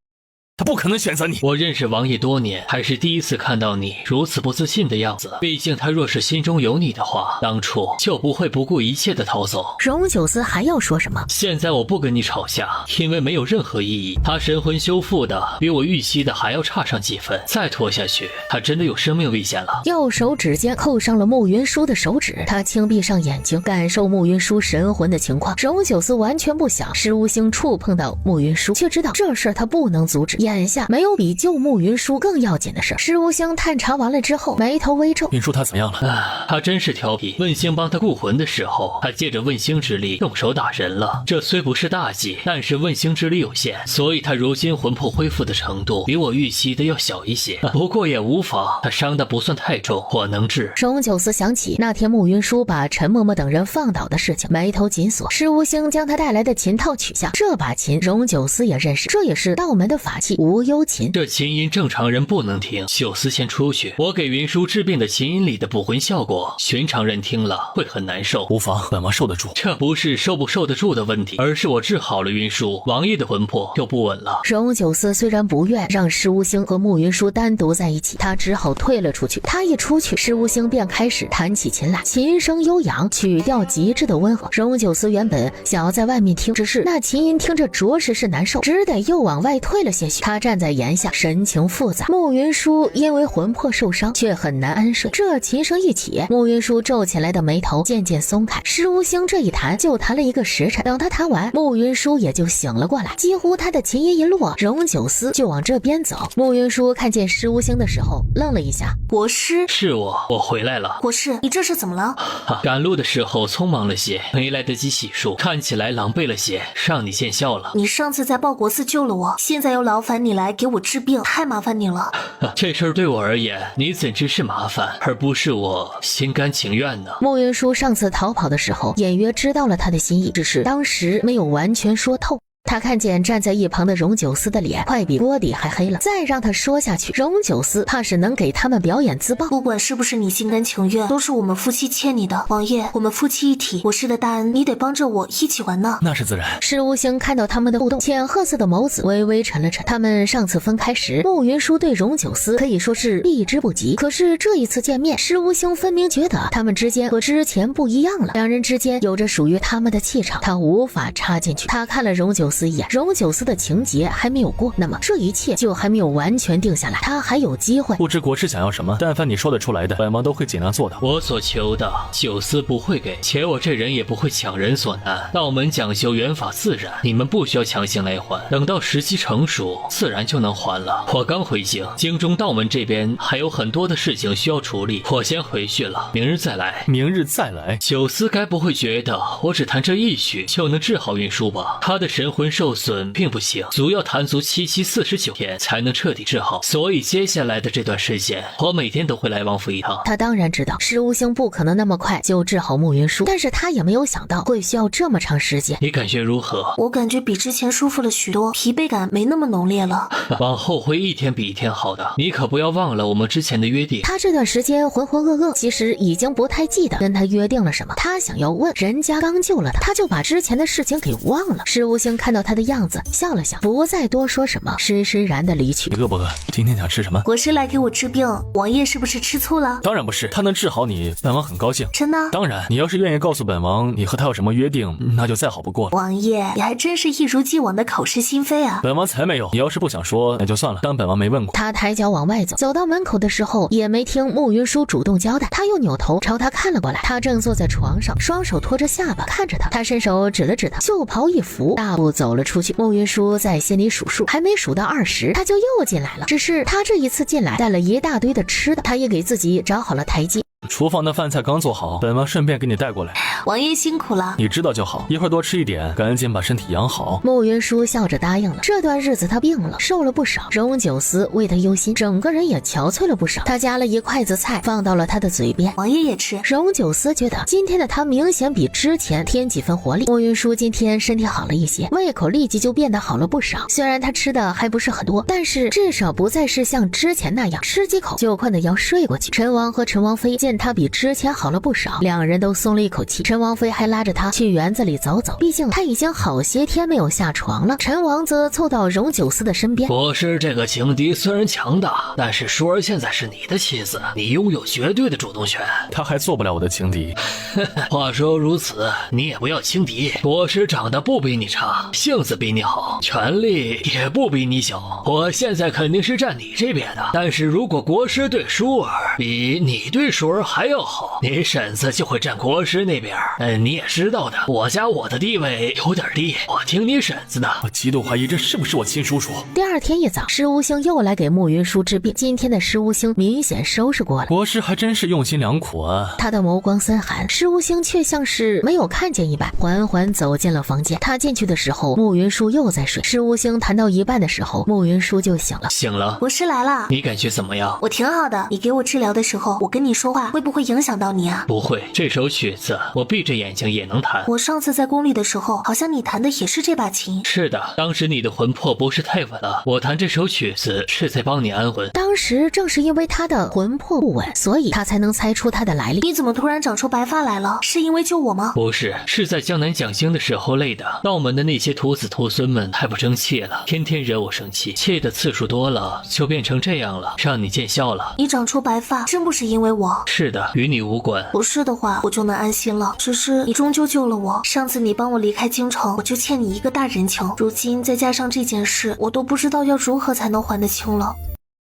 Speaker 2: 他不可能选择你。
Speaker 4: 我认识王爷多年，还是第一次看到你如此不自信的样子。毕竟他若是心中有你的话，当初就不会不顾一切的逃走。
Speaker 1: 荣九思还要说什么？
Speaker 4: 现在我不跟你吵架，因为没有任何意义。他神魂修复的比我预期的还要差上几分，再拖下去，他真的有生命危险了。
Speaker 1: 右手指尖扣上了慕云舒的手指，他轻闭上眼睛，感受慕云舒神魂的情况。荣九思完全不想施无星触碰到慕云舒，却知道这事他不能阻止。眼下没有比救慕云舒更要紧的事。施无星探查完了之后，眉头微皱。
Speaker 2: 云舒他怎么样了？
Speaker 4: 他真是调皮。问星帮他固魂的时候，他借着问星之力动手打人了。这虽不是大忌，但是问星之力有限，所以他如今魂魄恢复的程度比我预期的要小一些。不过也无妨，他伤的不算太重，我能治。
Speaker 1: 荣九思想起那天慕云舒把陈嬷嬷等人放倒的事情，眉头紧锁。施无星将他带来的琴套取下，这把琴荣九思也认识，这也是道门的法器无忧琴。
Speaker 4: 这琴音正常人不能听，九思先出去。我给云舒治病的琴音里的补魂效果，寻常人听了会很难受。
Speaker 2: 无妨，本王受得住。
Speaker 4: 这不是受不受得住的问题，而是我治好了云舒，王爷的魂魄就不稳了。
Speaker 1: 荣九思虽然不愿让施无星和慕云舒单独在一起，他只好退了出去。他一出去，施无星便开始弹起琴来，琴声悠扬，曲调极致的温和。荣九思原本想要在外面听，只是那琴音听着着实是难受，只得又往外退了些许。他站在檐下，神情复杂。慕云舒因为魂魄受伤，却很难安睡。这琴声一起，慕云舒皱起来的眉头渐渐松开。施无星这一弹就弹了1个时辰，等他弹完，慕云舒也就醒了过来。几乎他的琴音一落，荣九思就往这边走。慕云舒看见施无星的时候愣了一下。
Speaker 3: 国师，
Speaker 4: 是我回来了。
Speaker 3: 国师，你这是怎么了？
Speaker 4: 赶路的时候匆忙了些，没来得及洗漱，看起来狼狈了些，让你见笑了。
Speaker 3: 你上次在报国寺救了我，现在又劳烦你来给我治病，太麻烦你了。
Speaker 4: 这事儿对我而言，你怎知是麻烦，而不是我心甘情愿呢？
Speaker 1: 慕云舒上次逃跑的时候，隐约知道了他的心意，只是当时没有完全说透。他看见站在一旁的荣九思的脸快比锅底还黑了，再让他说下去，荣九思怕是能给他们表演自爆。
Speaker 3: 不管是不是你心甘情愿，都是我们夫妻欠你的。王爷，我们夫妻一体，我师的大恩你得帮着我一起完呢。
Speaker 6: 那是自然。
Speaker 1: 施无形看到他们的互动，浅褐色的眸子微微沉了沉。他们上次分开时，慕云舒对荣九思可以说是避之不及，可是这一次见面，施无形分明觉得他们之间和之前不一样了，两人之间有着属于他们的气场，他无法插进去。他看了荣九思一眼，荣九思的情节还没有过，那么这一切就还没有完全定下来，他还有机会。
Speaker 2: 不知国师想要什么，但凡你说得出来的，本王都会尽量做到。
Speaker 4: 我所求的，九思不会给，且我这人也不会强人所难。道门讲究缘法自然，你们不需要强行来还，等到时机成熟，自然就能还了。我刚回京，京中道门这边还有很多的事情需要处理，我先回去了，明日再来。
Speaker 2: 明日再来。
Speaker 4: 九思该不会觉得我只弹这一曲就能治好运输吧？他的神魂受损并不轻，足要弹足749天才能彻底治好，所以接下来的这段时间，我每天都会来王府一趟。
Speaker 1: 他当然知道施无形不可能那么快就治好慕云舒，但是他也没有想到会需要这么长时间。
Speaker 4: 你感觉如何？
Speaker 3: 我感觉比之前舒服了许多，疲惫感没那么浓烈了。
Speaker 4: 往后会一天比一天好的，你可不要忘了我们之前的约定。
Speaker 1: 他这段时间浑浑噩噩，其实已经不太记得跟他约定了什么。他想要问，人家刚救了他，他就把之前的事情给忘了。施无形看到他的样子，笑了笑，不再多说什么，施施然的离去。
Speaker 2: 你饿不饿？今天想吃什么？
Speaker 3: 国师来给我治病，王爷是不是吃醋了？
Speaker 2: 当然不是，他能治好你，本王很高兴。
Speaker 3: 真的？
Speaker 2: 当然，你要是愿意告诉本王你和他有什么约定，那就再好不过了。
Speaker 3: 王爷，你还真是一如既往的口是心非啊。
Speaker 2: 本王才没有，你要是不想说，那就算了，当本王没问过。
Speaker 1: 他抬脚往外走，走到门口的时候，也没听慕云舒主动交代，他又扭头朝他看了过来。他正坐在床上，双手托着下巴看着他，他伸手指了指他，袖袍一拂，大步走了出去。慕云舒在心里数数，还没数到20，他就又进来了。只是他这一次进来带了一大堆的吃的，他也给自己找好了台阶。
Speaker 2: 厨房的饭菜刚做好，本王顺便给你带过来。
Speaker 3: 王爷辛苦了，
Speaker 2: 你知道就好，一会儿多吃一点，赶紧把身体养好。
Speaker 1: 慕云舒笑着答应了。这段日子他病了，瘦了不少，荣九思为他忧心，整个人也憔悴了不少。他夹了一筷子菜放到了他的嘴边，
Speaker 3: 王爷也吃。
Speaker 1: 荣九思觉得今天的他明显比之前添几分活力。慕云舒今天身体好了一些，胃口立即就变得好了不少。虽然他吃的还不是很多，但是至少不再是像之前那样吃几口就困得要睡过去。陈王和陈王妃见他比之前好了不少，两人都松了一口气。陈王妃还拉着他去园子里走走，毕竟他已经好些天没有下床了。陈王则凑到荣九思的身边，
Speaker 4: 国师这个情敌虽然强大，但是舒儿现在是你的妻子，你拥有绝对的主动权。
Speaker 2: 他还做不了我的情敌。
Speaker 4: 话说如此，你也不要轻敌。国师长得不比你差，性子比你好，权力也不比你小。我现在肯定是站你这边的，但是如果国师对舒儿比你对舒儿还要好，你婶子就会站国师那边。你也知道的，我家我的地位有点低，我听你婶子的。
Speaker 2: 我极度怀疑这是不是我亲叔叔。
Speaker 1: 第二天一早，施无星又来给慕云舒治病。今天的施无星明显收拾过了，
Speaker 2: 国师还真是用心良苦啊。
Speaker 1: 他的眸光森寒，施无星却像是没有看见一般，缓缓走进了房间。他进去的时候，慕云舒又在睡。施无星谈到一半的时候，慕云舒就醒了。
Speaker 4: 醒了，
Speaker 3: 国师来了，
Speaker 4: 你感觉怎么样？
Speaker 3: 我挺好的。你给我治疗的时候，我跟你说话会不会影响到你啊？
Speaker 4: 不会，这首曲子我闭着眼睛也能弹。
Speaker 3: 我上次在宫里的时候，好像你弹的也是这把琴。
Speaker 4: 是的，当时你的魂魄不是太稳了，我弹这首曲子是在帮你安魂。
Speaker 1: 当时正是因为他的魂魄不稳，所以他才能猜出他的来历。
Speaker 3: 你怎么突然长出白发来了？是因为救我吗？
Speaker 4: 不是，是在江南讲经的时候累的。道门的那些徒子徒孙们太不争气了，天天惹我生气，气的次数多了，就变成这样了，让你见笑了。
Speaker 3: 你长出白发真不是因为我？
Speaker 4: 是的，与你无关。
Speaker 3: 不是的话，我就能安心了。只是你终究救了我，上次你帮我离开京城，我就欠你一个大人情。如今再加上这件事，我都不知道要如何才能还得清了。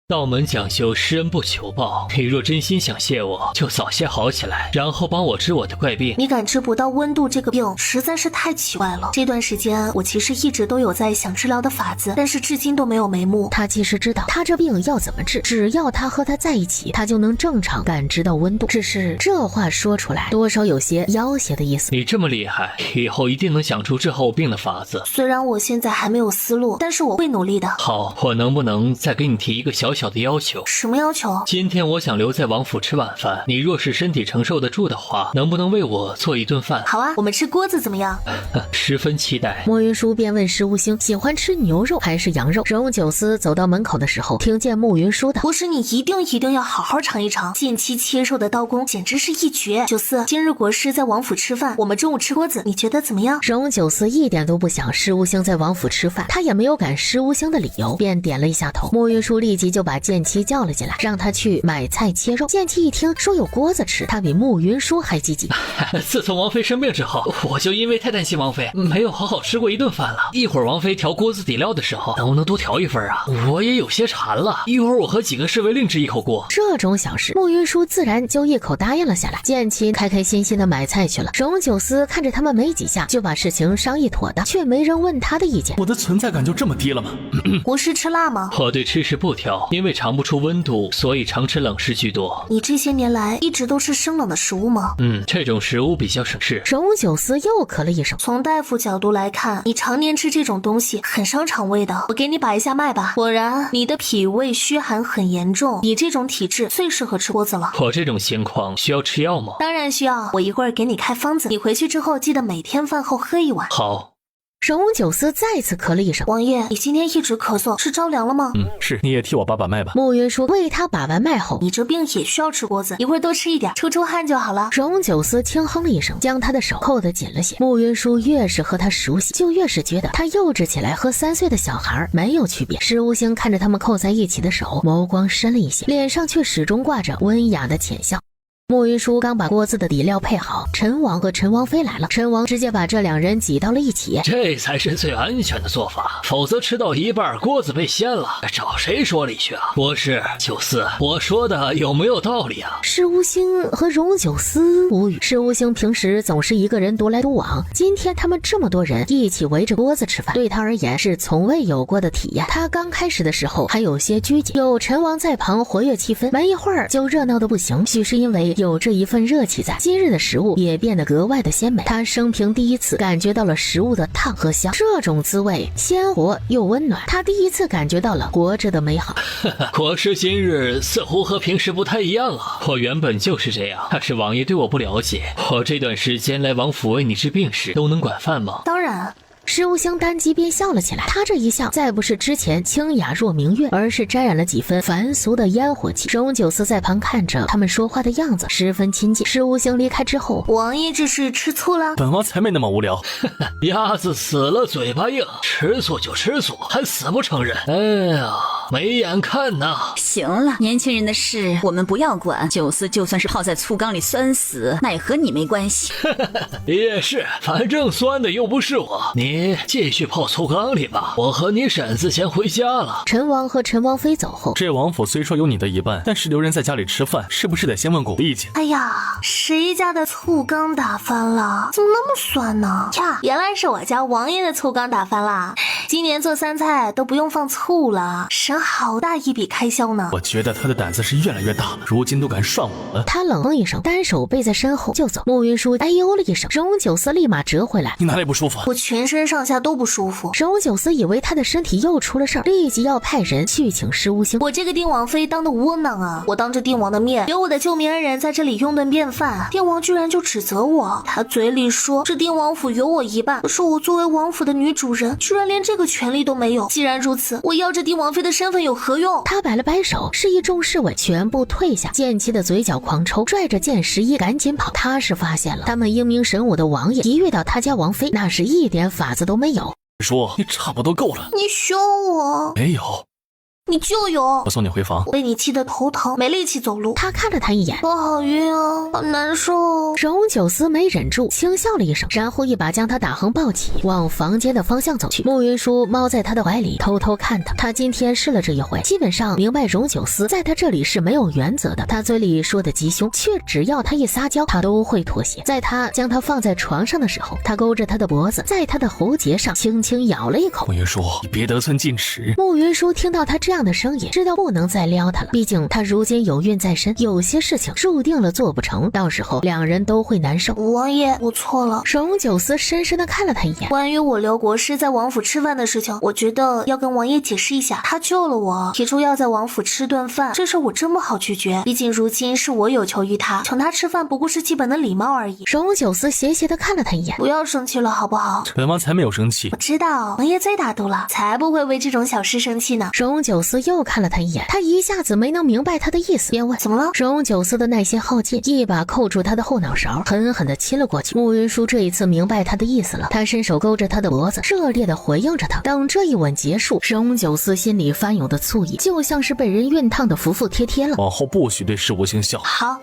Speaker 4: 道门讲究施恩不求报，你若真心想谢我，就早些好起来，然后帮我治我的怪病。
Speaker 3: 你感知不到温度这个病，实在是太奇怪了。这段时间我其实一直都有在想治疗的法子，但是至今都没有眉目。
Speaker 1: 他其实知道他这病要怎么治，只要他和他在一起，他就能正常感知到温度。只是这话说出来，多少有些要挟的意思。
Speaker 4: 你这么厉害，以后一定能想出治好我病的法子。
Speaker 3: 虽然我现在还没有思路，但是我会努力的。
Speaker 4: 好，我能不能再给你提一个小小的要求。
Speaker 3: 什么要求？
Speaker 4: 今天我想留在王府吃晚饭，你若是身体承受得住的话，能不能为我做一顿饭？
Speaker 3: 好啊，我们吃锅子怎么样？
Speaker 4: 十分期待。
Speaker 1: 莫云舒便问石无星喜欢吃牛肉还是羊肉。荣九思走到门口的时候，听见慕云舒的：“
Speaker 3: 不是，你一定要好好尝一尝，剑妻切肉的刀工简直是一绝。九思，今日国师在王府吃饭，我们中午吃锅子，你觉得怎么样？”
Speaker 1: 荣九思一点都不想石无星在王府吃饭，他也没有赶石无星的理由，便点了一下头。莫云舒立即就把剑妻叫了进来，让他去买菜切肉。剑妻一听说有锅子吃，他比慕云舒还积极。
Speaker 4: 自从王妃生病之后，我就因为太担心王妃，没有好好吃过一顿饭了。一会儿王妃调锅子底料的时候，能不能多调一份啊？我也有些馋了。一会儿我和几个侍卫另吃一口锅。
Speaker 1: 这种小事，慕云舒自然就一口答应了下来。剑妻开开心心的买菜去了。荣九思看着他们没几下就把事情商议妥当，却没人问他的意见。
Speaker 6: 我的存在感就这么低了吗？
Speaker 3: 国师吃辣吗？
Speaker 4: 我对吃食不挑，因为尝不出温度，所以常吃冷食居多。
Speaker 3: 你这些年来一直都吃生冷的食物吗？
Speaker 4: 这种食物比较省事。
Speaker 1: 荣九思又咳了一声。
Speaker 3: 从大夫角度来看，你常年吃这种东西很伤肠胃的。我给你把一下脉吧。果然，你的脾胃虚寒很严重，你这种体质最适合吃锅子了。
Speaker 4: 我这种情况需要吃药吗？
Speaker 3: 当然需要，我一会儿给你开方子，你回去之后记得每天饭后喝一碗。
Speaker 4: 好。
Speaker 1: 荣九思再次咳了一声。
Speaker 3: 王爷，你今天一直咳嗽，是着凉了吗？
Speaker 6: 是，你也替我把脉吧。
Speaker 1: 慕云舒为他把完脉后，
Speaker 3: 你这病也需要吃锅子，一会儿多吃一点，出汗就好了。
Speaker 1: 荣九思轻哼了一声，将他的手扣得紧了些。慕云舒越是和他熟悉，就越是觉得他幼稚起来和3岁的小孩没有区别。石无星看着他们扣在一起的手，眸光深了一些，脸上却始终挂着温雅的浅笑。慕云舒刚把锅子的底料配好，陈王和陈王妃来了，陈王直接把这两人挤到了一起。
Speaker 4: 这才是最安全的做法，否则吃到一半锅子被掀了，找谁说理去啊？国师，九思，我说的有没有道理啊？
Speaker 1: 石无星和荣九思无语。石无星平时总是一个人独来独往，今天他们这么多人一起围着锅子吃饭，对他而言是从未有过的体验。他刚开始的时候还有些拘谨，有陈王在旁活跃气氛，没一会儿就热闹的不行。许是因为有这一份热气在，今日的食物也变得格外的鲜美。他生平第一次感觉到了食物的烫和香，这种滋味鲜活又温暖。他第一次感觉到了活着的美好。
Speaker 4: 国师今日似乎和平时不太一样啊！我原本就是这样，但是王爷对我不了解。我这段时间来王府为你治病时，都能管饭吗？
Speaker 3: 当然。
Speaker 1: 石无星单机便笑了起来，他这一笑再不是之前清雅若明月，而是沾染了几分凡俗的烟火气。荣九思在旁看着他们说话的样子十分亲近。石无星离开之后，
Speaker 3: 王爷这是吃醋了？
Speaker 6: 本王才没那么无聊。
Speaker 4: 鸭子死了嘴巴硬，吃醋就吃醋，还死不承认。哎呀，没眼看呐！
Speaker 5: 行了，年轻人的事我们不要管。九思就算是泡在醋缸里酸死，那也和你没关系。
Speaker 4: 也是，反正酸的又不是我。你继续泡醋缸里吧，我和你婶子先回家了。
Speaker 1: 陈王和陈王妃走后，
Speaker 6: 这王府虽说有你的一半，但是留人在家里吃饭，是不是得先问过我的意见？
Speaker 3: 哎呀，谁家的醋缸打翻了？怎么那么酸呢？呀，原来是我家王爷的醋缸打翻了。今年做3菜都不用放醋了，省好大一笔开销呢。
Speaker 6: 我觉得他的胆子是越来越大了，如今都敢涮我了。
Speaker 1: 他冷哼一声，单手背在身后就走。慕云舒哎呦了一声，荣九思立马折回来。
Speaker 6: 你哪里不舒服？
Speaker 3: 我全身上下都不舒服。
Speaker 1: 荣九思以为他的身体又出了事儿，立即要派人去请石无星。
Speaker 3: 我这个定王妃当的窝囊啊！我当着定王的面，有我的救命恩人在这里用顿便饭，定王居然就指责我。他嘴里说这定王府有我一半，可是我作为王府的女主人，居然连这个权利都没有。既然如此，我要这定王妃的身份有何用？
Speaker 1: 他摆了摆手，示意众侍卫全部退下。剑妻的嘴角狂抽，拽着剑十一赶紧跑。他是发现了他们英明神武的王爷一遇到他家王妃，那是一点法子都没有。
Speaker 6: 说你差不多够了。
Speaker 3: 你凶我？
Speaker 6: 没有。
Speaker 3: 你就有。
Speaker 6: 我送你回房。
Speaker 3: 我被你气得头疼，没力气走路。
Speaker 1: 他看了他一眼，
Speaker 3: 我好晕啊，好难受。
Speaker 1: 荣九思没忍住，轻笑了一声，然后一把将他打横抱起，往房间的方向走去。慕云舒猫在他的怀里偷偷看他。他今天试了这一回，基本上明白荣九思在他这里是没有原则的。他嘴里说的吉凶，却只要他一撒娇，他都会妥协。在他将他放在床上的时候，他勾着他的脖子，在他的喉结上轻轻咬了一口。
Speaker 6: 慕云舒，你别得寸进尺。
Speaker 1: 慕云舒听到他这样样的声音，知道不能再撩他了。毕竟他如今有孕在身，有些事情注定了做不成，到时候两人都会难受。
Speaker 3: 王爷，我错了。
Speaker 1: 荣九思深深的看了他一眼。
Speaker 3: 关于我留国师在王府吃饭的事情，我觉得要跟王爷解释一下。他救了我，提出要在王府吃顿饭，这事我真不好拒绝。毕竟如今是我有求于他，请他吃饭不过是基本的礼貌而已。
Speaker 1: 荣九思斜斜的看了他一眼，
Speaker 3: 不要生气了好不好？
Speaker 2: 本王才没有生气。
Speaker 3: 我知道王爷最大度了，才不会为这种小事生气呢。
Speaker 1: 荣九思又看了他一眼，他一下子没能明白他的意思，便问
Speaker 3: 怎么了。
Speaker 1: 荣九思的耐心耗尽，一把扣住他的后脑勺，狠狠地亲了过去。慕云舒这一次明白他的意思了，他伸手勾着他的脖子，热烈地回应着他。等这一吻结束，荣九思心里翻涌的醋意就像是被人熨烫的服服帖帖了。
Speaker 2: 往后不许对事无性笑。
Speaker 3: 好。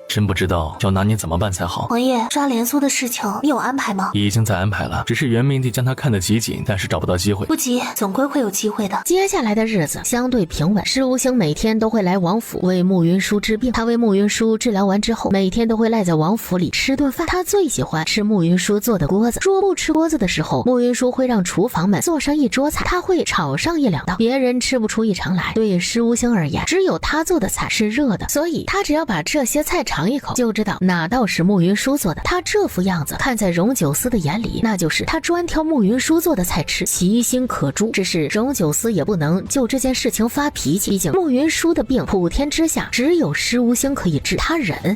Speaker 2: 真不知道要拿你怎么办才好。
Speaker 3: 王爷，抓连苏的事情你有安排吗？
Speaker 2: 已经在安排了，只是袁明帝将他看得极紧，但是找不到机会。
Speaker 3: 不急，总归会有机会的。
Speaker 1: 接下来的日子相对平稳，施无星每天都会来王府为慕云舒治病。他为慕云舒治疗完之后，每天都会赖在王府里吃顿饭。他最喜欢吃慕云舒做的锅子，若不吃锅子的时候，慕云舒会让厨房们做上一桌菜，他会炒上一两道，别人吃不出一尝来。对施无星而言，只有他做的菜是热的，所以他只要把这些菜尝一口，就知道哪道是慕云舒做的。他这副样子看在荣九思的眼里，那就是他专挑慕云舒做的菜吃，其心可诛。只是荣九思也不能就这件事情发脾气，毕竟慕云舒的病普天之下只有施无星可以治，他忍